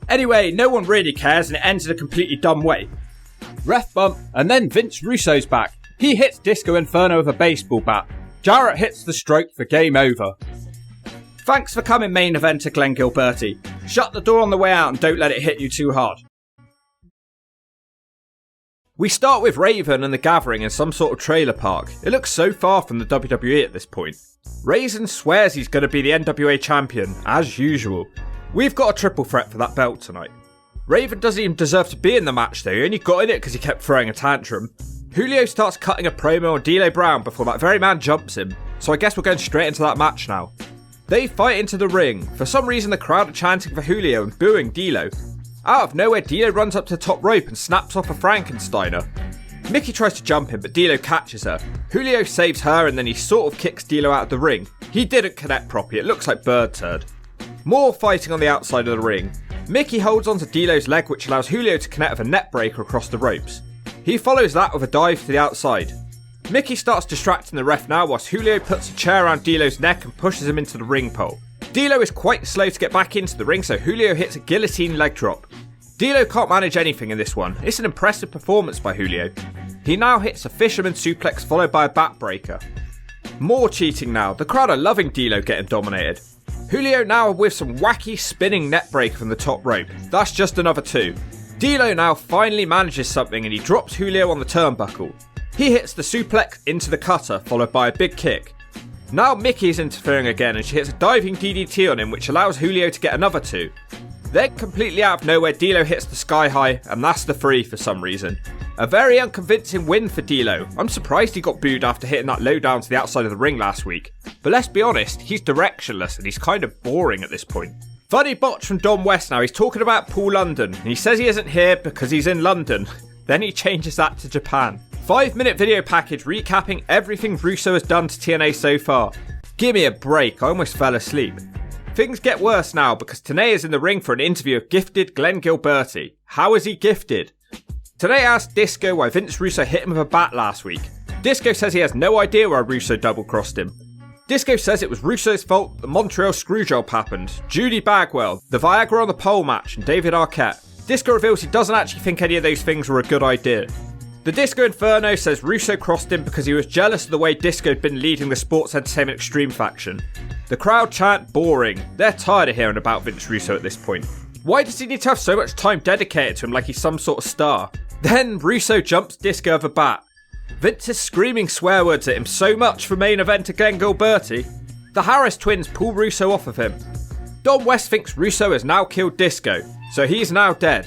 Speaker 1: Anyway, no one really cares and it ends in a completely dumb way. Ref bump, and then Vince Russo's back. He hits Disco Inferno with a baseball bat. Jarrett hits the stroke for game over. Thanks for coming, main eventer Glenn Gilberti. Shut the door on the way out and don't let it hit you too hard. We start with Raven and the Gathering in some sort of trailer park. It looks so far from the WWE at this point. Raven swears he's going to be the NWA champion, as usual. We've got a triple threat for that belt tonight. Raven doesn't even deserve to be in the match though, he only got in it because he kept throwing a tantrum. Julio starts cutting a promo on D'Lo Brown before that very man jumps him, so I guess we're going straight into that match now. They fight into the ring. For some reason the crowd are chanting for Julio and booing D'Lo. Out of nowhere, D'Lo runs up to the top rope and snaps off a Frankensteiner. Mickey tries to jump him, but D'Lo catches her. Julio saves her and then he sort of kicks D'Lo out of the ring. He didn't connect properly, it looks like bird turd. More fighting on the outside of the ring. Mickey holds onto D'Lo's leg, which allows Julio to connect with a net breaker across the ropes. He follows that with a dive to the outside. Mickey starts distracting the ref now whilst Julio puts a chair around D'Lo's neck and pushes him into the ring pole. D'Lo is quite slow to get back into the ring, so Julio hits a guillotine leg drop. D'Lo can't manage anything in this one. It's an impressive performance by Julio. He now hits a fisherman suplex followed by a backbreaker. More cheating now. The crowd are loving D'Lo getting dominated. Julio now with some wacky spinning net breaker from the top rope. That's just another 2. D'Lo now finally manages something and he drops Julio on the turnbuckle. He hits the suplex into the cutter followed by a big kick. Now Mickey is interfering again and she hits a diving DDT on him which allows Julio to get another 2. Then completely out of nowhere, D'Lo hits the sky high, and that's the 3 for some reason. A very unconvincing win for D'Lo. I'm surprised he got booed after hitting that low down to the outside of the ring last week. But let's be honest, he's directionless and he's kind of boring at this point. Funny botch from Don West now, he's talking about Paul London, and he says he isn't here because he's in London. Then he changes that to Japan. 5-minute video package recapping everything Russo has done to TNA so far. Give me a break, I almost fell asleep. Things get worse now because TNA is in the ring for an interview of gifted Glenn Gilberti. How is he gifted? TNA asked Disco why Vince Russo hit him with a bat last week. Disco says he has no idea why Russo double-crossed him. Disco says it was Russo's fault the Montreal Screwjob happened, Judy Bagwell, the Viagra on the pole match, and David Arquette. Disco reveals he doesn't actually think any of those things were a good idea. The Disco Inferno says Russo crossed him because he was jealous of the way Disco had been leading the Sports Entertainment Extreme faction. The crowd chant boring. They're tired of hearing about Vince Russo at this point. Why does he need to have so much time dedicated to him like he's some sort of star? Then Russo jumps Disco with a bat. Vince is screaming swear words at him so much for main eventer Glenn Gilberti. The Harris twins pull Russo off of him. Don West thinks Russo has now killed Disco, so he's now dead.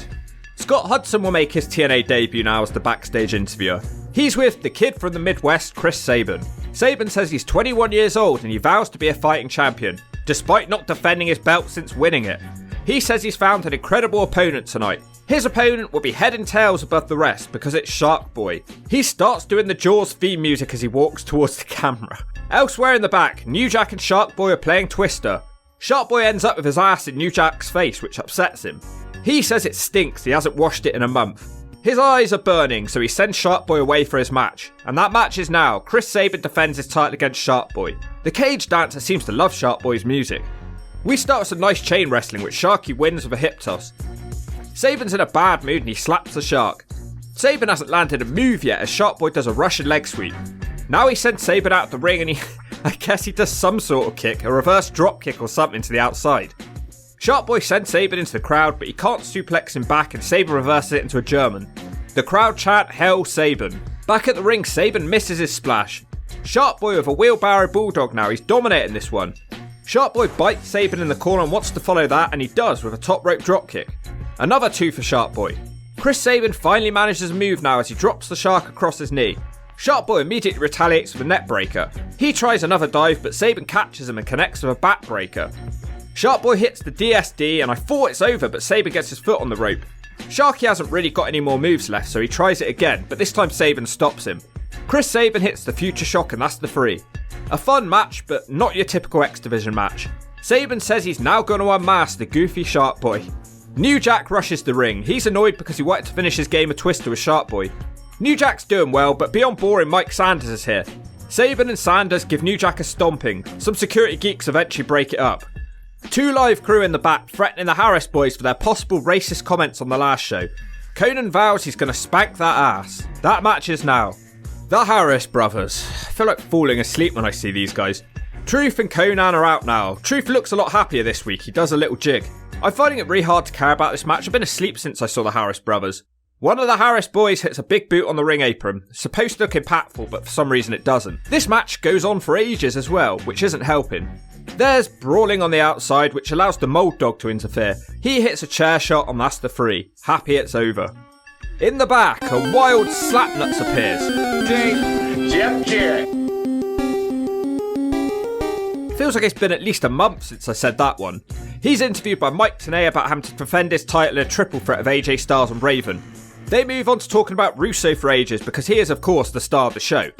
Speaker 1: Scott Hudson will make his TNA debut now as the backstage interviewer. He's with the kid from the Midwest, Chris Sabin. Sabin says he's 21 years old and he vows to be a fighting champion, despite not defending his belt since winning it. He says he's found an incredible opponent tonight. His opponent will be head and tails above the rest because it's Shark Boy. He starts doing the Jaws theme music as he walks towards the camera. Elsewhere in the back, New Jack and Shark Boy are playing Twister. Shark Boy ends up with his ass in New Jack's face, which upsets him. He says it stinks, he hasn't washed it in a month. His eyes are burning, so he sends Shark Boy away for his match. And that match is now. Chris Sabin defends his title against Shark Boy. The cage dancer seems to love Shark Boy's music. We start with some nice chain wrestling, which Sharky wins with a hip toss. Sabin's in a bad mood and he slaps the Shark. Sabin hasn't landed a move yet as Shark Boy does a Russian leg sweep. Now he sends Sabin out the ring and I guess he does some sort of kick, a reverse drop kick or something to the outside. Shark Boy sends Sabin into the crowd, but he can't suplex him back and Sabin reverses it into a German. The crowd chant Hell Sabin. Back at the ring, Sabin misses his splash. Shark Boy with a wheelbarrow bulldog now, he's dominating this one. Shark Boy bites Sabin in the corner and wants to follow that, and he does with a top rope drop kick. Another 2 for Shark Boy. Chris Sabin finally manages a move now as he drops the Shark across his knee. Shark Boy immediately retaliates with a net breaker. He tries another dive, but Sabin catches him and connects with a back breaker. Shark Boy hits the DSD and I thought it's over, but Sabin gets his foot on the rope. Sharky hasn't really got any more moves left, so he tries it again, but this time Sabin stops him. Chris Sabin hits the Future Shock and that's the 3. A fun match, but not your typical X Division match. Sabin says he's now going to unmask the goofy Shark Boy. New Jack rushes the ring. He's annoyed because he wanted to finish his game of Twister with Shark Boy. New Jack's doing well, but beyond boring, Mike Sanders is here. Sabin and Sanders give New Jack a stomping. Some security geeks eventually break it up. 2 live crew in the back threatening the Harris boys for their possible racist comments on the last show. Conan vows he's going to spank that ass. That match is now. The Harris brothers. I feel like falling asleep when I see these guys. Truth and Conan are out now. Truth looks a lot happier this week. He does a little jig. I'm finding it really hard to care about this match. I've been asleep since I saw the Harris brothers. One of the Harris boys hits a big boot on the ring apron. It's supposed to look impactful, but for some reason it doesn't. This match goes on for ages as well, which isn't helping. There's brawling on the outside, which allows the Mold Dog to interfere. He hits a chair shot and that's the 3. Happy it's over. In the back, a wild Slapnuts appears.
Speaker 8: Jeff Jarrett.
Speaker 1: Feels like it's been at least a month since I said that one. He's interviewed by Mike Tenay about having to defend his title in a triple threat of AJ Styles and Raven. They move on to talking about Russo for ages because he is of course the star of the show.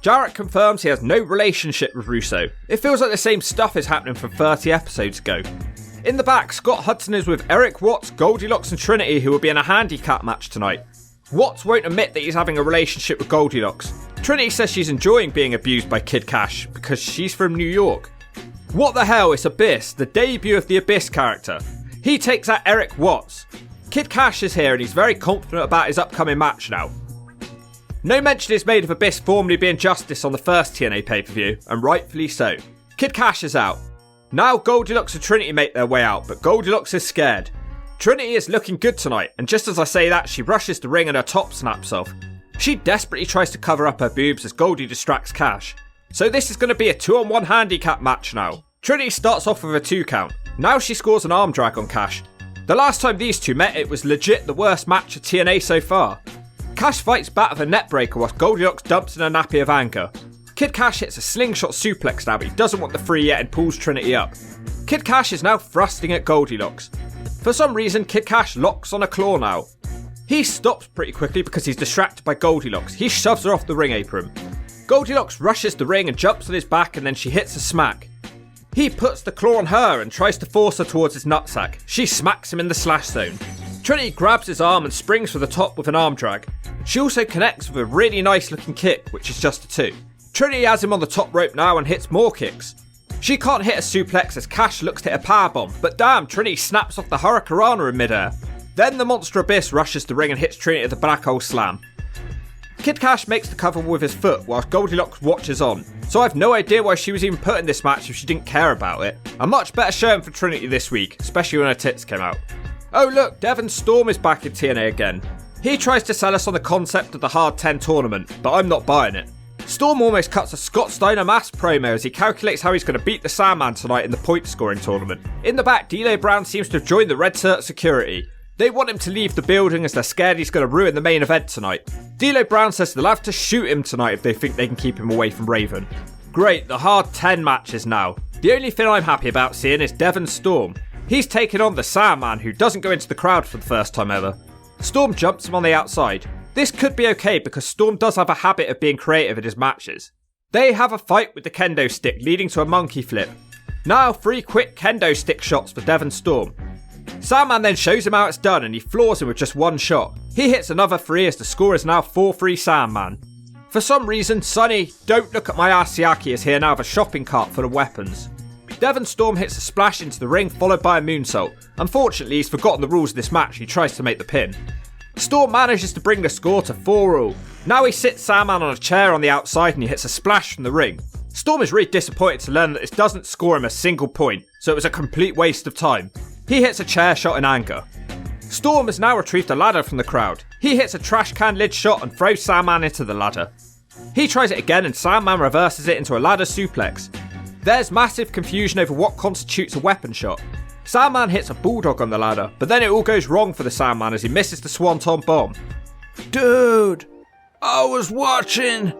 Speaker 1: Jarrett confirms he has no relationship with Russo. It feels like the same stuff is happening from 30 episodes ago. In the back, Scott Hudson is with Eric Watts, Goldilocks and Trinity, who will be in a handicap match tonight. Watts won't admit that he's having a relationship with Goldilocks. Trinity says she's enjoying being abused by Kid Cash because she's from New York. What the hell, it's Abyss, the debut of the Abyss character. He takes out Eric Watts. Kid Cash is here and he's very confident about his upcoming match now. No mention is made of Abyss formerly being Justice on the first TNA pay-per-view, and rightfully so. Kid Cash is out. Now Goldilocks and Trinity make their way out, but Goldilocks is scared. Trinity is looking good tonight, and just as I say that, she rushes the ring and her top snaps off. She desperately tries to cover up her boobs as Goldie distracts Cash. So this is going to be a 2-on-1 handicap match now. Trinity starts off with a 2 count. Now she scores an arm drag on Cash. The last time these two met, it was legit the worst match of TNA so far. Cash fights back with a neckbreaker whilst Goldilocks dumps in a nappy of anger. Kid Cash hits a slingshot suplex now, but he doesn't want the free yet and pulls Trinity up. Kid Cash is now thrusting at Goldilocks. For some reason, Kid Cash locks on a claw now. He stops pretty quickly because he's distracted by Goldilocks. He shoves her off the ring apron. Goldilocks rushes the ring and jumps on his back, and then she hits a smack. He puts the claw on her and tries to force her towards his nutsack. She smacks him in the slash zone. Trinity grabs his arm and springs for the top with an arm drag. She also connects with a really nice looking kick, which is just a 2. Trinity has him on the top rope now and hits more kicks. She can't hit a suplex as Cash looks to hit a powerbomb, but damn, Trinity snaps off the Hurricanrana in midair. Then the Monster Abyss rushes the ring and hits Trinity with the Black Hole Slam. Kid Cash makes the cover with his foot whilst Goldilocks watches on, so I have no idea why she was even put in this match if she didn't care about it. A much better showing for Trinity this week, especially when her tits came out. Oh look, Devon Storm is back in TNA again. He tries to sell us on the concept of the Hard 10 tournament, but I'm not buying it. Storm almost cuts a Scott Steiner mass promo as he calculates how he's going to beat the Sandman tonight in the point scoring tournament. In the back, D'Lo Brown seems to have joined the Red Shirt security. They want him to leave the building as they're scared he's going to ruin the main event tonight. D'Lo Brown says they'll have to shoot him tonight if they think they can keep him away from Raven. Great, the Hard 10 matches now. The only thing I'm happy about seeing is Devon Storm. He's taken on the Sandman, who doesn't go into the crowd for the first time ever. Storm jumps him on the outside. This could be okay because Storm does have a habit of being creative in his matches. They have a fight with the kendo stick leading to a monkey flip. Now 3 quick kendo stick shots for Devon Storm. Sandman then shows him how it's done and he floors him with just 1 shot. He hits another 3 as the score is now 4-3 Sandman. For some reason, Sonny, don't look at my ass Siaki is here now with a shopping cart full of weapons. Devon Storm hits a splash into the ring followed by a moonsault. Unfortunately, he's forgotten the rules of this match. He tries to make the pin. Storm manages to bring the score to 4-all. Now he sits Sandman on a chair on the outside and he hits a splash from the ring. Storm is really disappointed to learn that this doesn't score him a single point, so it was a complete waste of time. He hits a chair shot in anger. Storm has now retrieved a ladder from the crowd. He hits a trash can lid shot and throws Sandman into the ladder. He tries it again and Sandman reverses it into a ladder suplex. There's massive confusion over what constitutes a weapon shot. Sandman hits a bulldog on the ladder, but then it all goes wrong for the Sandman as he misses the Swanton Bomb.
Speaker 3: Dude, I was watching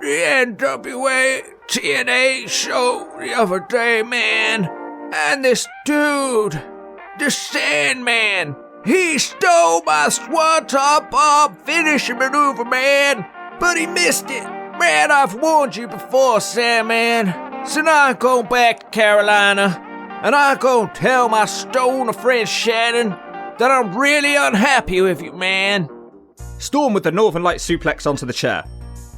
Speaker 3: the NWA TNA show the other day, man, and this dude, the Sandman, he stole my Swanton Bomb finishing maneuver, man, but he missed it. Man, I've warned you before, Sandman, so now I'm going back to Carolina. And I'm gonna tell my stoner friend Shannon that I'm really unhappy with you, man.
Speaker 1: Storm with the Northern Light suplex onto the chair.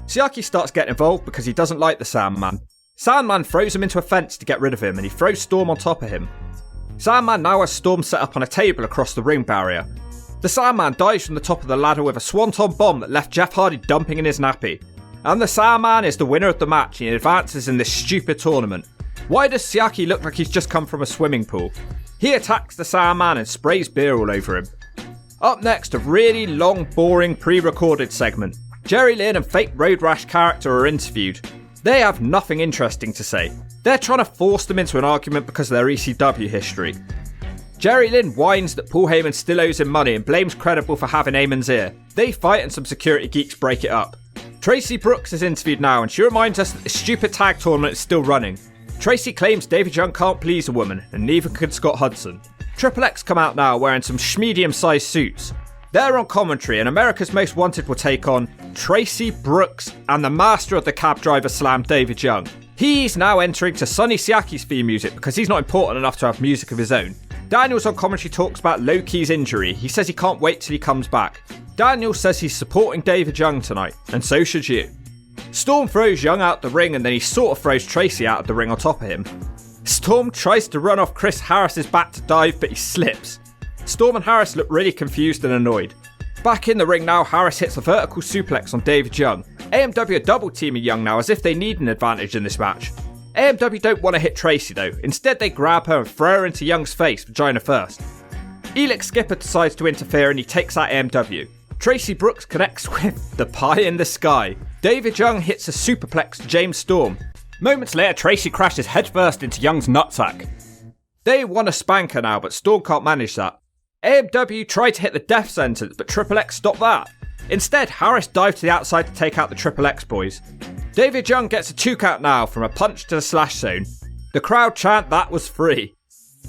Speaker 1: Siaki starts getting involved because he doesn't like the Sandman. Sandman throws him into a fence to get rid of him and he throws Storm on top of him. Sandman now has Storm set up on a table across the ring barrier. The Sandman dives from the top of the ladder with a Swanton Bomb that left Jeff Hardy dumping in his nappy. And the Sandman is the winner of the match and he advances in this stupid tournament. Why does Siaki look like he's just come from a swimming pool? He attacks the Sandman and sprays beer all over him. Up next, a really long, boring, pre-recorded segment. Jerry Lynn and fake Road Rash character are interviewed. They have nothing interesting to say. They're trying to force them into an argument because of their ECW history. Jerry Lynn whines that Paul Heyman still owes him money and blames Credible for having Heyman's ear. They fight and some security geeks break it up. Tracy Brooks is interviewed now and she reminds us that the stupid tag tournament is still running. Tracy claims David Young can't please a woman, and neither could Scott Hudson. Triple X come out now wearing some medium-sized suits. They're on commentary, and America's Most Wanted will take on Tracy Brooks and the master of the cab driver slam, David Young. He's now entering to Sonny Siaki's theme music because he's not important enough to have music of his own. Daniels on commentary talks about Loki's injury. He says he can't wait till he comes back. Daniels says he's supporting David Young tonight, and so should you. Storm throws Young out the ring and then he sort of throws Tracy out of the ring on top of him. Storm tries to run off Chris Harris's back to dive, but he slips. Storm and Harris look really confused and annoyed. Back in the ring now, Harris hits a vertical suplex on David Young. AMW are double teaming Young now as if they need an advantage in this match. AMW don't want to hit Tracy though, instead they grab her and throw her into Young's face, vagina first. Elix Skipper decides to interfere and he takes out AMW. Tracy Brooks connects with the pie in the sky. David Young hits a superplex to James Storm. Moments later, Tracy crashes headfirst into Young's nutsack. They want a spanker now, but Storm can't manage that. AMW tried to hit the death sentence, but Triple X stopped that. Instead, Harris dived to the outside to take out the Triple X boys. David Young gets a 2 count now from a punch to the slash zone. The crowd chant that was free.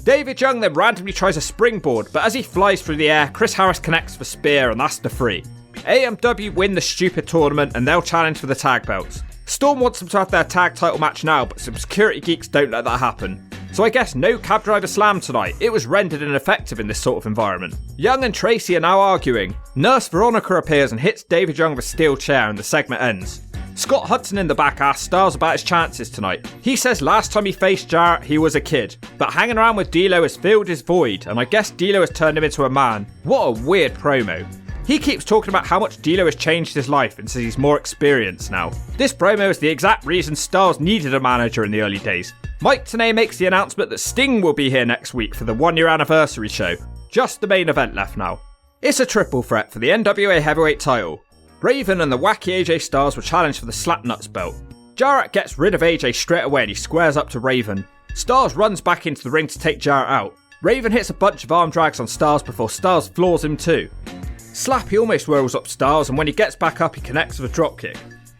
Speaker 1: David Young then randomly tries a springboard, but as he flies through the air, Chris Harris connects for spear and that's the free. AMW win the stupid tournament and they'll challenge for the tag belts. Storm wants them to have their tag title match now, but some security geeks don't let that happen. So I guess no cab driver slam tonight. It was rendered ineffective in this sort of environment. Young and Tracy are now arguing. Nurse Veronica appears and hits David Young with a steel chair and the segment ends. Scott Hudson in the back asks Styles about his chances tonight. He says last time he faced Jarrett, he was a kid. But hanging around with D'Lo has filled his void, and I guess D'Lo has turned him into a man. What a weird promo. He keeps talking about how much D'Lo has changed his life and says he's more experienced now. This promo is the exact reason Styles needed a manager in the early days. Mike Tenay makes the announcement that Sting will be here next week for the 1 year anniversary show. Just the main event left now. It's a triple threat for the NWA heavyweight title. Raven and the wacky AJ Styles will challenge for the Slapnuts belt. Jarrett gets rid of AJ straight away and he squares up to Raven. Styles runs back into the ring to take Jarrett out. Raven hits a bunch of arm drags on Styles before Styles floors him too. Slappy almost rolls up Styles and when he gets back up he connects with a dropkick.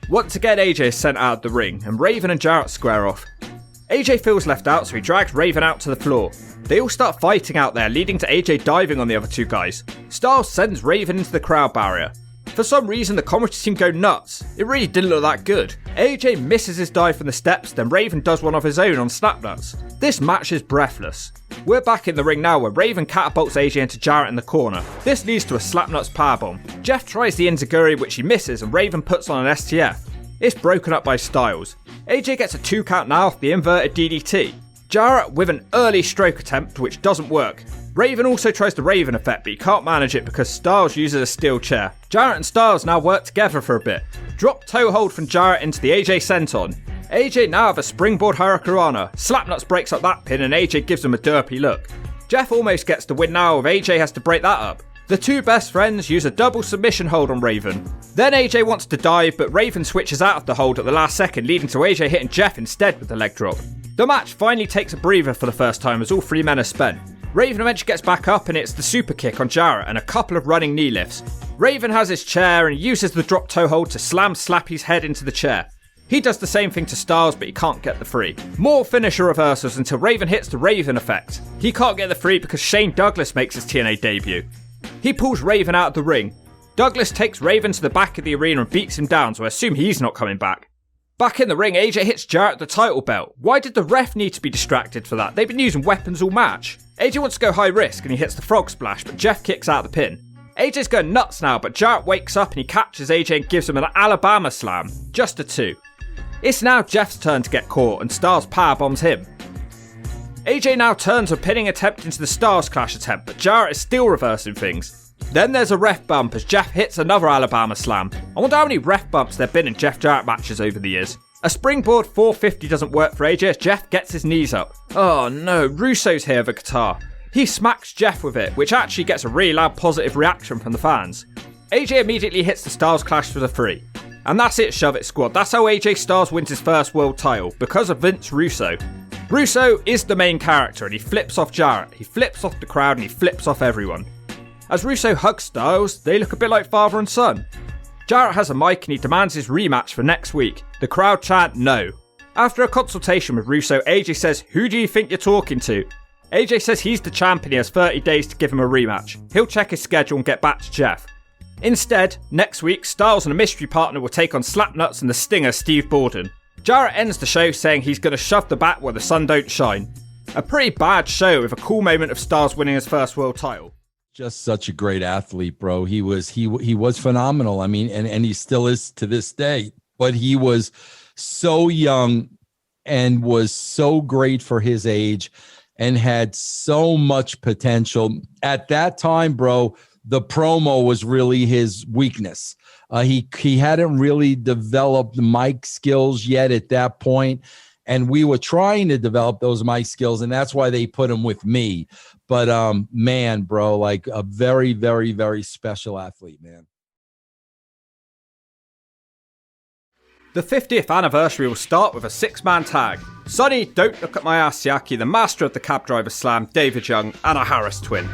Speaker 1: Once again AJ is sent out of the ring and Raven and Jarrett square off. AJ feels left out so he drags Raven out to the floor. They all start fighting out there leading to AJ diving on the other two guys. Styles sends Raven into the crowd barrier. For some reason the commentary team go nuts. It really didn't look that good. AJ misses his dive from the steps, then Raven does one of his own on Slapnuts. This match is breathless. We're back in the ring now where Raven catapults AJ into Jarrett in the corner. This leads to a Slapnuts powerbomb. Jeff tries the Enziguri which he misses and Raven puts on an STF. It's broken up by Styles. AJ gets a 2 count now off the inverted DDT. Jarrett with an early stroke attempt which doesn't work. Raven also tries the Raven effect but he can't manage it because Styles uses a steel chair. Jarrett and Styles now work together for a bit. Drop toe hold from Jarrett into the AJ senton. AJ now have a springboard hurricanrana. Slapnuts breaks up that pin and AJ gives him a derpy look. Jeff almost gets the win now if AJ has to break that up. The two best friends use a double submission hold on Raven. Then AJ wants to dive but Raven switches out of the hold at the last second leading to AJ hitting Jeff instead with the leg drop. The match finally takes a breather for the first time as all 3 men are spent. Raven eventually gets back up and hits the super kick on Jarrett and a couple of running knee lifts. Raven has his chair and uses the drop toe hold to slam Slappy's head into the chair. He does the same thing to Styles but he can't get the free. More finisher reversals until Raven hits the Raven effect. He can't get the free because Shane Douglas makes his TNA debut. He pulls Raven out of the ring. Douglas takes Raven to the back of the arena and beats him down, so I assume he's not coming back. Back in the ring, AJ hits Jarrett the title belt. Why did the ref need to be distracted for that? They've been using weapons all match. AJ wants to go high risk and he hits the frog splash, but Jeff kicks out the pin. AJ's going nuts now, but Jarrett wakes up and he catches AJ and gives him an Alabama slam. Just a 2. It's now Jeff's turn to get caught and Styles powerbombs him. AJ now turns a pinning attempt into the Styles Clash attempt, but Jarrett is still reversing things. Then there's a ref bump as Jeff hits another Alabama slam. I wonder how many ref bumps there have been in Jeff Jarrett matches over the years. A springboard 450 doesn't work for AJ as Jeff gets his knees up. Oh no, Russo's here with a guitar. He smacks Jeff with it, which actually gets a really loud positive reaction from the fans. AJ immediately hits the Styles Clash for the free. And that's it, Shove It Squad. That's how AJ Styles wins his first world title, because of Vince Russo. Russo is the main character and he flips off Jarrett, he flips off the crowd and he flips off everyone. As Russo hugs Styles, they look a bit like father and son. Jarrett has a mic and he demands his rematch for next week. The crowd chant no. After a consultation with Russo, AJ says, "Who do you think you're talking to?" AJ says he's the champ and he has 30 days to give him a rematch. He'll check his schedule and get back to Jeff. Instead, next week, Styles and a mystery partner will take on Slapnuts and the Stinger Steve Borden. Jarrett ends the show saying he's going to shove the bat where the sun don't shine. A pretty bad show with a cool moment of Styles winning his first world title.
Speaker 4: Just such a great athlete, bro. He was phenomenal. I mean, and he still is to this day. But he was so young and was so great for his age and had so much potential. At that time, bro, the promo was really his weakness. He hadn't really developed mic skills yet at that point, and we were trying to develop those mic skills, and that's why they put him with me. But man, bro, like a very, very, very special athlete, man.
Speaker 1: The 50th anniversary will start with a 6-man tag. Sonny, Don't Look at My Ass Siaki, the master of the cab driver slam, David Young, and a Harris twin.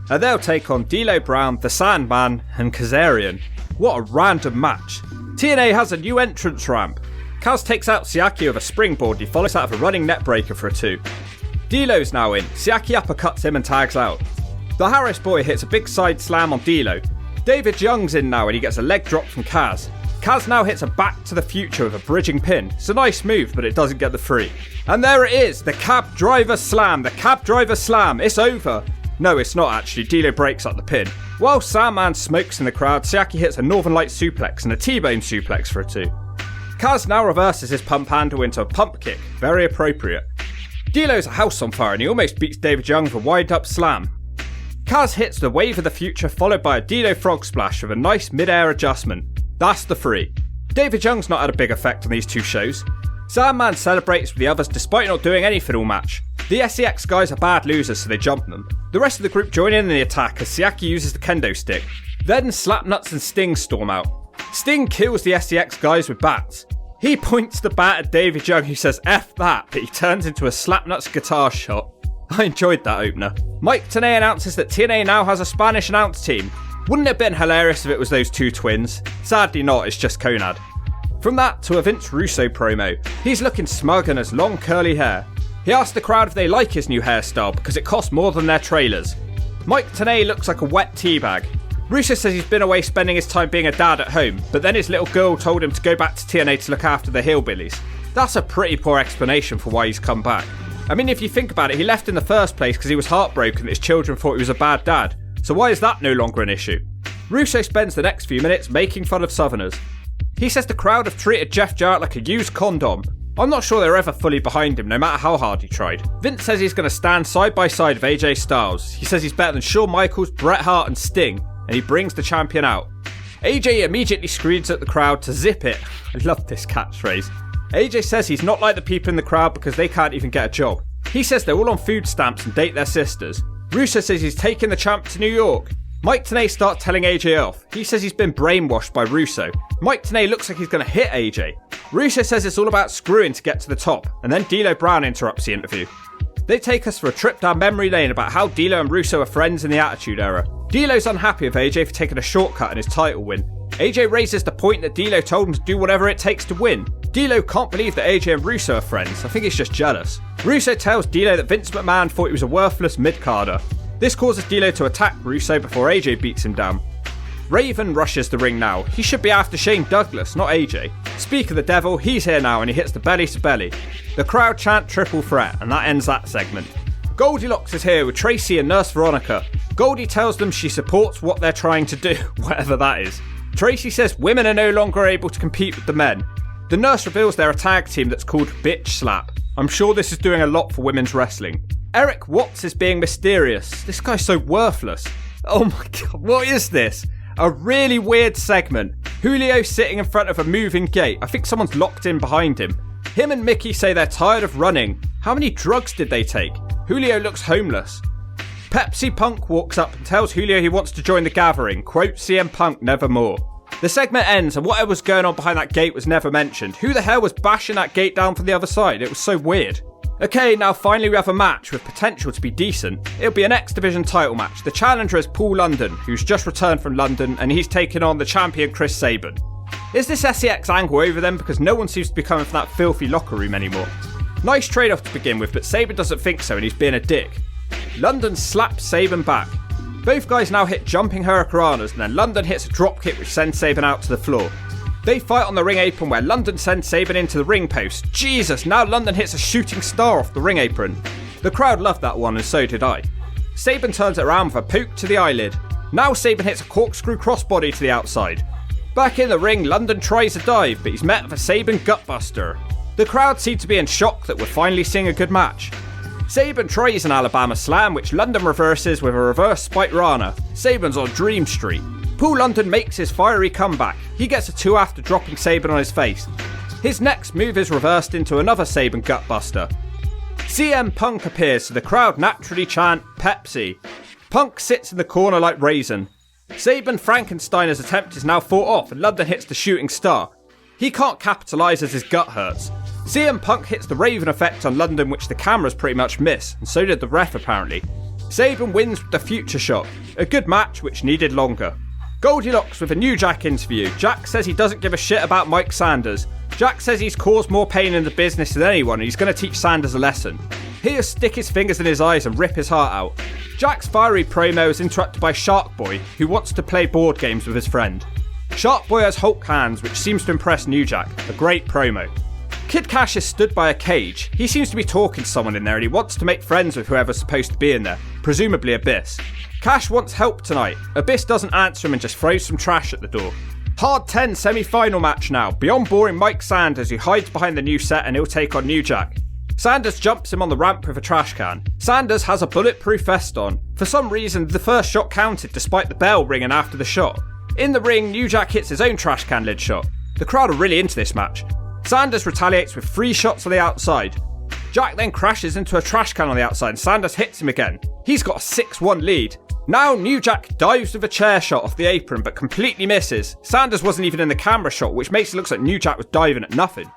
Speaker 1: and they'll take on D'Lo Brown, the Sandman, and Kazarian. What a random match. TNA has a new entrance ramp. Kaz takes out Siaki with a springboard, he follows that with a running neckbreaker for a 2. D'Lo's now in, Siaki uppercuts him and tags out. The Harris boy hits a big side slam on D'Lo. David Young's in now and he gets a leg drop from Kaz. Kaz now hits a back to the future with a bridging pin. It's a nice move, but it doesn't get the 3. And there it is, the cab driver slam, it's over. No, it's not actually, D'Lo breaks up the pin. While Sandman smokes in the crowd, Siaki hits a Northern Light suplex and a T-bone suplex for a 2. Kaz now reverses his pump handle into a pump kick, very appropriate. D'Lo's a house on fire and he almost beats David Young with a wind-up slam. Kaz hits the wave of the future followed by a D'Lo frog splash with a nice mid-air adjustment. That's the 3. David Young's not had a big effect on these 2 shows. Sandman celebrates with the others despite not doing anything all match. The SEX guys are bad losers so they jump them. The rest of the group join in the attack as Siaki uses the kendo stick. Then Slapnuts and Sting storm out. Sting kills the SEX guys with bats. He points the bat at David Young who says F that, but he turns into a Slapnuts guitar shot. I enjoyed that opener. Mike Tenay announces that TNA now has a Spanish announce team. Wouldn't it have been hilarious if it was those 2 twins? Sadly not, it's just Conad. From that to a Vince Russo promo. He's looking smug and has long curly hair. He asks the crowd if they like his new hairstyle because it costs more than their trailers. Mike Tenay looks like a wet teabag. Russo says he's been away spending his time being a dad at home, but then his little girl told him to go back to TNA to look after the hillbillies. That's a pretty poor explanation for why he's come back. I mean, if you think about it, he left in the first place because he was heartbroken that his children thought he was a bad dad. So why is that no longer an issue? Russo spends the next few minutes making fun of Southerners. He says the crowd have treated Jeff Jarrett like a used condom. I'm not sure they're ever fully behind him, no matter how hard he tried. Vince says he's going to stand side by side with AJ Styles. He says he's better than Shawn Michaels, Bret Hart and Sting, and he brings the champion out. AJ immediately screams at the crowd to zip it. I love this catchphrase. AJ says he's not like the people in the crowd because they can't even get a job. He says they're all on food stamps and date their sisters. Russo says he's taking the champ to New York. Mike Tenay starts telling AJ off. He says he's been brainwashed by Russo. Mike Tenay looks like he's going to hit AJ. Russo says it's all about screwing to get to the top, and then D'Lo Brown interrupts the interview. They take us for a trip down memory lane about how D'Lo and Russo are friends in the Attitude Era. D'Lo's unhappy with AJ for taking a shortcut in his title win. AJ raises the point that D'Lo told him to do whatever it takes to win. D'Lo can't believe that AJ and Russo are friends. I think he's just jealous. Russo tells D'Lo that Vince McMahon thought he was a worthless mid-carder. This causes D'Lo to attack Russo before AJ beats him down. Raven rushes the ring now. He should be after Shane Douglas, not AJ. Speak of the devil, he's here now and he hits the belly to belly. The crowd chant triple threat and that ends that segment. Goldilocks is here with Tracy and Nurse Veronica. Goldie tells them she supports what they're trying to do, whatever that is. Tracy says women are no longer able to compete with the men. The Nurse reveals they're a tag team that's called Bitch Slap. I'm sure this is doing a lot for women's wrestling. Eric Watts is being mysterious. This guy's so worthless. Oh my god, what is this? A really weird segment. Julio sitting in front of a moving gate. I think someone's locked in behind him. Him and Mickey say they're tired of running. How many drugs did they take? Julio looks homeless. Pepsi Punk walks up and tells Julio he wants to join the gathering. Quote CM Punk nevermore. The segment ends and whatever was going on behind that gate was never mentioned. Who the hell was bashing that gate down from the other side? It was so weird. Okay, now finally we have a match with potential to be decent. It'll be an X Division title match. The challenger is Paul London, who's just returned from London, and he's taking on the champion Chris Sabin. Is this SEX angle over them because no one seems to be coming from that filthy locker room anymore? Nice trade-off to begin with, but Sabin doesn't think so and he's being a dick. London slaps Sabin back. Both guys now hit jumping hurricanranas and then London hits a dropkick which sends Sabin out to the floor. They fight on the ring apron where London sends Sabin into the ring post. Jesus, now London hits a shooting star off the ring apron. The crowd loved that one and so did I. Sabin turns it around with a poke to the eyelid. Now Sabin hits a corkscrew crossbody to the outside. Back in the ring, London tries a dive, but he's met with a Sabin gutbuster. The crowd seem to be in shock that we're finally seeing a good match. Sabin tries an Alabama slam, which London reverses with a reverse spike rana. Sabin's on Dream Street. Paul London makes his fiery comeback. He gets a 2 after dropping Sabin on his face. His next move is reversed into another Sabin gutbuster. CM Punk appears, so the crowd naturally chant Pepsi. Punk sits in the corner like Raisin. Sabin Frankensteiner's attempt is now fought off and London hits the shooting star. He can't capitalise as his gut hurts. CM Punk hits the Raven effect on London, which the cameras pretty much miss, and so did the ref apparently. Saban wins with the future shot. A good match which needed longer. Goldilocks with a New Jack interview. Jack says he doesn't give a shit about Mike Sanders. Jack says he's caused more pain in the business than anyone and he's going to teach Sanders a lesson. He'll stick his fingers in his eyes and rip his heart out. Jack's fiery promo is interrupted by Shark Boy, who wants to play board games with his friend. Shark Boy has Hulk hands, which seems to impress New Jack. A great promo. Kid Cash is stood by a cage. He seems to be talking to someone in there and he wants to make friends with whoever's supposed to be in there, presumably Abyss. Cash wants help tonight. Abyss doesn't answer him and just throws some trash at the door. Hard 10 semi-final match now. Beyond boring Mike Sanders, who hides behind the new set and he'll take on New Jack. Sanders jumps him on the ramp with a trash can. Sanders has a bulletproof vest on. For some reason, the first shot counted despite the bell ringing after the shot. In the ring, New Jack hits his own trash can lid shot. The crowd are really into this match. Sanders retaliates with 3 shots on the outside. Jack then crashes into a trash can on the outside and Sanders hits him again. He's got a 6-1 lead. Now New Jack dives with a chair shot off the apron but completely misses. Sanders wasn't even in the camera shot, which makes it look like New Jack was diving at nothing.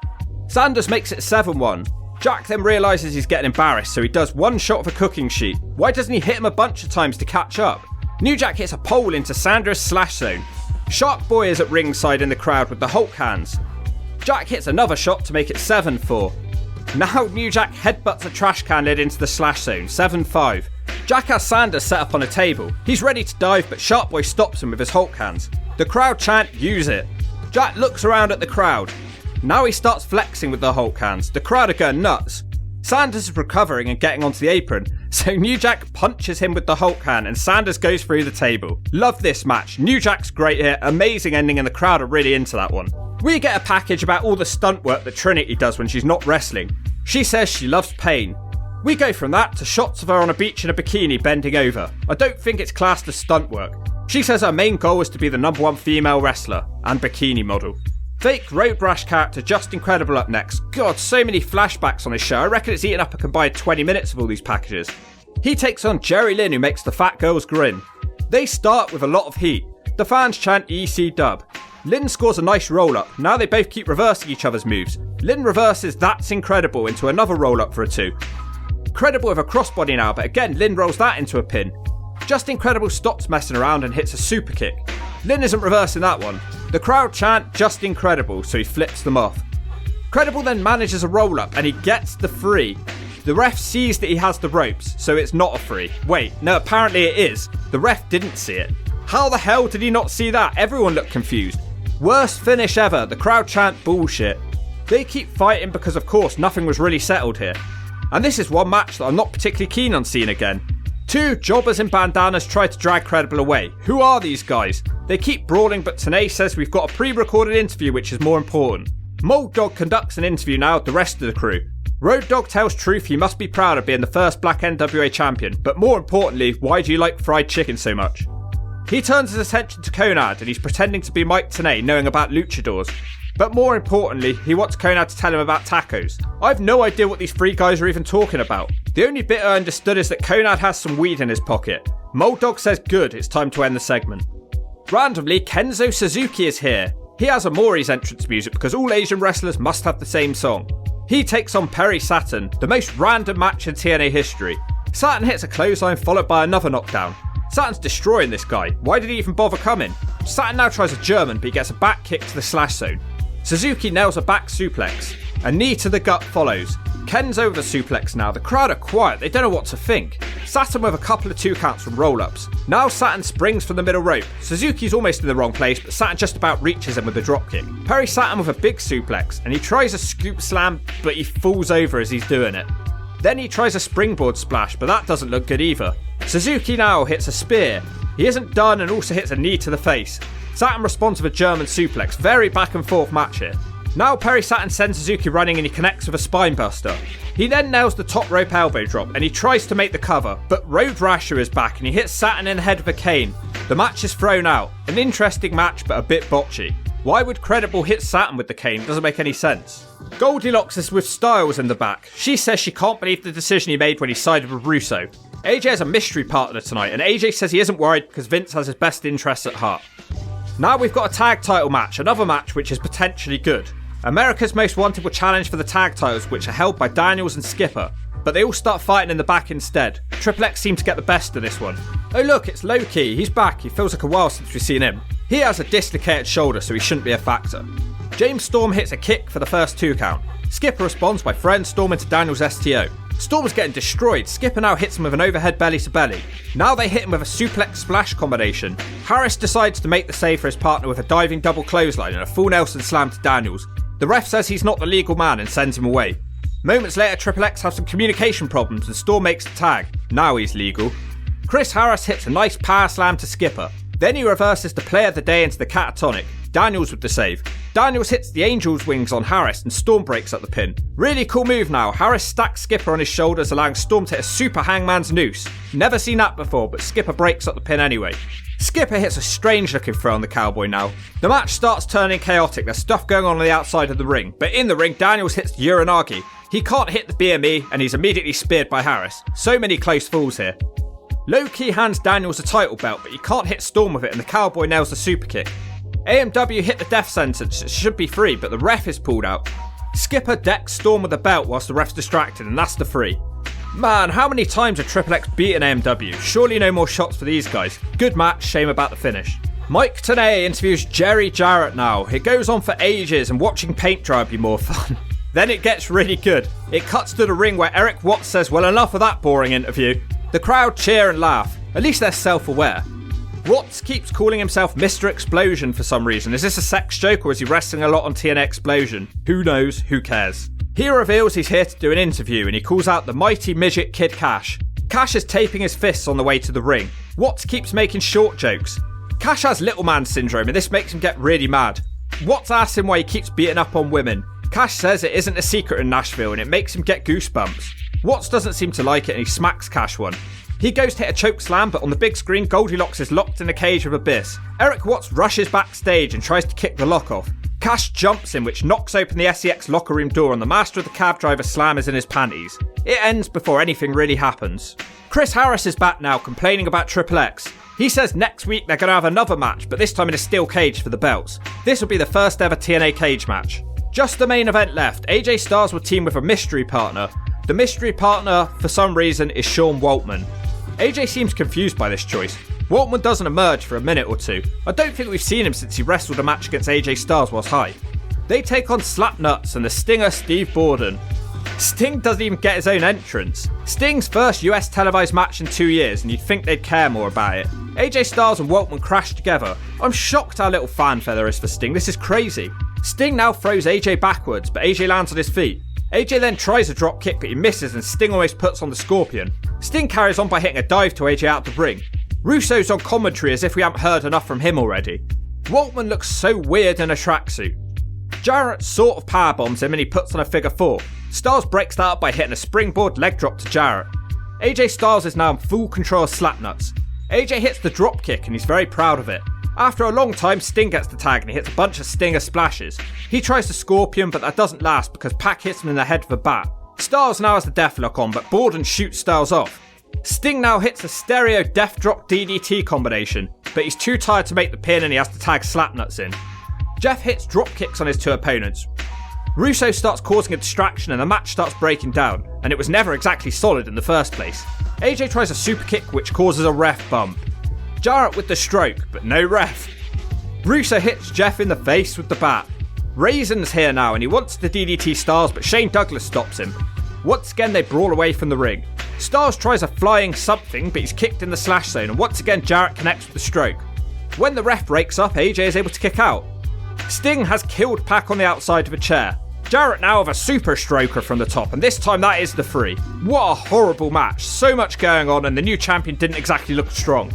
Speaker 1: Sanders makes it 7-1. Jack then realises he's getting embarrassed, so he does 1 shot of a cooking sheet. Why doesn't he hit him a bunch of times to catch up? New Jack hits a pole into Sanders' slash zone. Shark Boy is at ringside in the crowd with the Hulk hands. Jack hits another shot to make it 7-4. Now New Jack headbutts a trash can lid into the slash zone, 7-5. Jack has Sanders set up on a table. He's ready to dive, but Shark Boy stops him with his Hulk hands. The crowd chant, use it. Jack looks around at the crowd. Now he starts flexing with the Hulk hands. The crowd are going nuts. Sanders is recovering and getting onto the apron, so New Jack punches him with the Hulk hand and Sanders goes through the table. Love this match. New Jack's great here, amazing ending, and the crowd are really into that one. We get a package about all the stunt work that Trinity does when she's not wrestling. She says she loves pain. We go from that to shots of her on a beach in a bikini bending over. I don't think it's classed as stunt work. She says her main goal is to be the #1 female wrestler and bikini model. Fake Road Rash character Just Incredible up next. God, so many flashbacks on his show. I reckon it's eaten up a combined 20 minutes of all these packages. He takes on Jerry Lynn, who makes the fat girls grin. They start with a lot of heat. The fans chant EC dub. Lynn scores a nice roll-up. Now they both keep reversing each other's moves. Lynn reverses That's Incredible into another roll-up for a 2. Incredible with a crossbody now, but again Lynn rolls that into a pin. Just Incredible stops messing around and hits a super kick. Lynn isn't reversing that one. The crowd chant Just Incredible, so he flips them off. Incredible then manages a roll-up and he gets the 3. The ref sees that he has the ropes, so it's not a 3. Wait, no, apparently it is. The ref didn't see it. How the hell did he not see that? Everyone looked confused. Worst finish ever. The crowd chant bullshit. They keep fighting because, of course, nothing was really settled here. And this is one match that I'm not particularly keen on seeing again. 2 jobbers in bandanas try to drag Credible away. Who are these guys? They keep brawling, but Tenay says we've got a pre-recorded interview which is more important. Mold Dog conducts an interview now with the rest of the crew. Road Dogg tells Truth he must be proud of being the first black NWA champion, but more importantly, why do you like fried chicken so much? He turns his attention to Konad and he's pretending to be Mike Tenay, knowing about luchadors. But more importantly, he wants Konad to tell him about tacos. I've no idea what these 3 guys are even talking about. The only bit I understood is that Konad has some weed in his pocket. Mold Dog says good, it's time to end the segment. Randomly, Kenzo Suzuki is here. He has Amori's entrance music because all Asian wrestlers must have the same song. He takes on Perry Saturn, the most random match in TNA history. Saturn hits a clothesline followed by another knockdown. Saturn's destroying this guy. Why did he even bother coming? Saturn now tries a German, but he gets a back kick to the slash zone. Suzuki nails a back suplex. A knee to the gut follows. Kenzo with a suplex now. The crowd are quiet. They don't know what to think. Saturn with a couple of 2 counts from roll-ups. Now Saturn springs from the middle rope. Suzuki's almost in the wrong place, but Saturn just about reaches him with a dropkick. Perry Saturn with a big suplex, and he tries a scoop slam, but he falls over as he's doing it. Then he tries a springboard splash, but that doesn't look good either. Suzuki now hits a spear. He isn't done and also hits a knee to the face. Saturn responds with a German suplex. Very back and forth match here. Now Perry Saturn sends Suzuki running and he connects with a spine buster. He then nails the top rope elbow drop and he tries to make the cover, but Road Rasher is back and he hits Saturn in the head with a cane. The match is thrown out. An interesting match, but a bit botchy. Why would Credible hit Saturn with the cane? Doesn't make any sense. Goldilocks is with Styles in the back. She says she can't believe the decision he made when he sided with Russo. AJ has a mystery partner tonight, and AJ says he isn't worried because Vince has his best interests at heart. Now we've got a tag title match, another match which is potentially good. America's Most Wanted will challenge for the tag titles, which are held by Daniels and Skipper. but they all start fighting in the back instead. Triple X seem to get the best of this one. Oh look, it's Low-Ki, he's back, he feels like a while since we've seen him. He has a dislocated shoulder, so he shouldn't be a factor. James Storm hits a kick for the first 2 count. Skipper responds by throwing Storm into Daniel's STO. Storm's getting destroyed. Skipper now hits him with an overhead belly to belly. Now they hit him with a suplex splash combination. Harris decides to make the save for his partner with a diving double clothesline and a full Nelson slam to Daniels. The ref says he's not the legal man and sends him away. Moments later, Triple X has some communication problems and Storm makes the tag. Now he's legal. Chris Harris hits a nice power slam to Skipper. Then he reverses the play of the day into the catatonic. Daniels with the save. Daniels hits the Angel's wings on Harris and Storm breaks up the pin. Really cool move now. Harris stacks Skipper on his shoulders, allowing Storm to hit a super hangman's noose. Never seen that before, but Skipper breaks up the pin anyway. Skipper hits a strange looking throw on the Cowboy now. The match starts turning chaotic. There's stuff going on the outside of the ring, but in the ring, Daniels hits Uranagi. He can't hit the BME and he's immediately speared by Harris. So many close falls here. Low-Ki hands Daniels a title belt, but he can't hit Storm with it and the Cowboy nails the super kick. AMW hit the death sentence, it should be free, but the ref is pulled out. Skipper decks Storm with the belt whilst the ref's distracted, and that's the free. Man, how many times have Triple X beaten AMW? Surely no more shots for these guys. Good match, shame about the finish. Mike Tenay interviews Jarrett now. It goes on for ages and watching paint dry would be more fun. Then it gets really good. It cuts to the ring where Eric Watts says, well, enough of that boring interview. The crowd cheer and laugh. At least they're self-aware. Watts keeps calling himself Mr. Explosion for some reason. Is this a sex joke or is he wrestling a lot on TNA Explosion? Who knows? Who cares? He reveals he's here to do an interview and he calls out the mighty midget Kid Cash. Cash is taping his fists on the way to the ring. Watts keeps making short jokes. Cash has little man syndrome and this makes him get really mad. Watts asks him why he keeps beating up on women. Cash says it isn't a secret in Nashville and it makes him get goosebumps. Watts doesn't seem to like it and he smacks Cash one. He goes to hit a choke slam, but on the big screen, Goldilocks is locked in a cage of abyss. Eric Watts rushes backstage and tries to kick the lock off. Cash jumps him, which knocks open the SEX locker room door, and the master of the cab driver slam is in his panties. It ends before anything really happens. Chris Harris is back now, complaining about Triple X. He says next week they're going to have another match, but this time in a steel cage for the belts. This will be the first ever TNA cage match. Just the main event left. AJ Styles will team with a mystery partner. The mystery partner, for some reason, is Sean Waltman. AJ seems confused by this choice. Waltman doesn't emerge for a minute or two. I don't think we've seen him since he wrestled a match against AJ Styles whilst high. They take on Slapnuts and the Stinger Steve Borden. Sting doesn't even get his own entrance. Sting's first US televised match in 2 years and you'd think they'd care more about it. AJ Styles and Waltman crash together. I'm shocked how little fanfare there is for Sting, this is crazy. Sting now throws AJ backwards, but AJ lands on his feet. AJ then tries a drop kick but he misses and Sting almost puts on the Scorpion. Sting carries on by hitting a dive to AJ out the ring. Russo's on commentary as if we haven't heard enough from him already. Waltman looks so weird in a tracksuit. Jarrett sort of powerbombs him and he puts on a figure 4. Styles breaks that up by hitting a springboard leg drop to Jarrett. AJ Styles is now in full control of Slapnuts. AJ hits the drop kick and he's very proud of it. After a long time, Sting gets the tag and he hits a bunch of Stinger splashes. He tries the Scorpion, but that doesn't last because Pac hits him in the head with a bat. Styles now has the Deathlock on, but Borden shoots Styles off. Sting now hits a stereo Death Drop DDT combination, but he's too tired to make the pin and he has to tag Slapnuts in. Jeff hits drop kicks on his 2 opponents. Russo starts causing a distraction and the match starts breaking down, and it was never exactly solid in the first place. AJ tries a super kick which causes a ref bump. Jarrett with the stroke, but no ref. Russo hits Jeff in the face with the bat. Raisin's here now and he wants to DDT Styles, but Shane Douglas stops him. Once again they brawl away from the ring. Styles tries a flying something, but he's kicked in the slash zone, and once again Jarrett connects with the stroke. When the ref breaks up, AJ is able to kick out. Sting has killed Pac on the outside of a chair. Jarrett now with a super stroker from the top, and this time that is the free. What a horrible match, so much going on and the new champion didn't exactly look strong.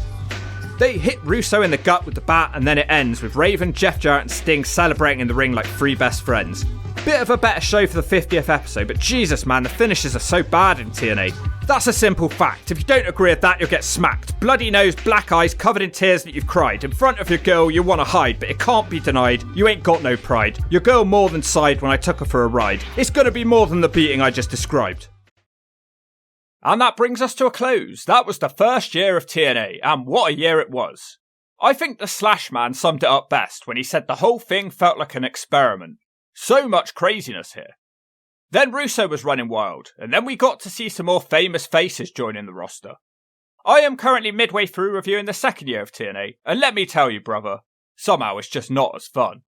Speaker 1: They hit Russo in the gut with the bat and then it ends with Raven, Jeff Jarrett and Sting celebrating in the ring like 3 best friends. Bit of a better show for the 50th episode, but Jesus man, the finishes are so bad in TNA. That's a simple fact. If you don't agree with that, you'll get smacked. Bloody nose, black eyes, covered in tears that you've cried. In front of your girl you want to hide, but it can't be denied. You ain't got no pride. Your girl more than sighed when I took her for a ride. It's gonna be more than the beating I just described. And that brings us to a close. That was the first year of TNA, and what a year it was. I think the Slash Man summed it up best when he said the whole thing felt like an experiment. So much craziness here. Then Russo was running wild, and then we got to see some more famous faces joining the roster. I am currently midway through reviewing the second year of TNA, and let me tell you, brother, somehow it's just not as fun.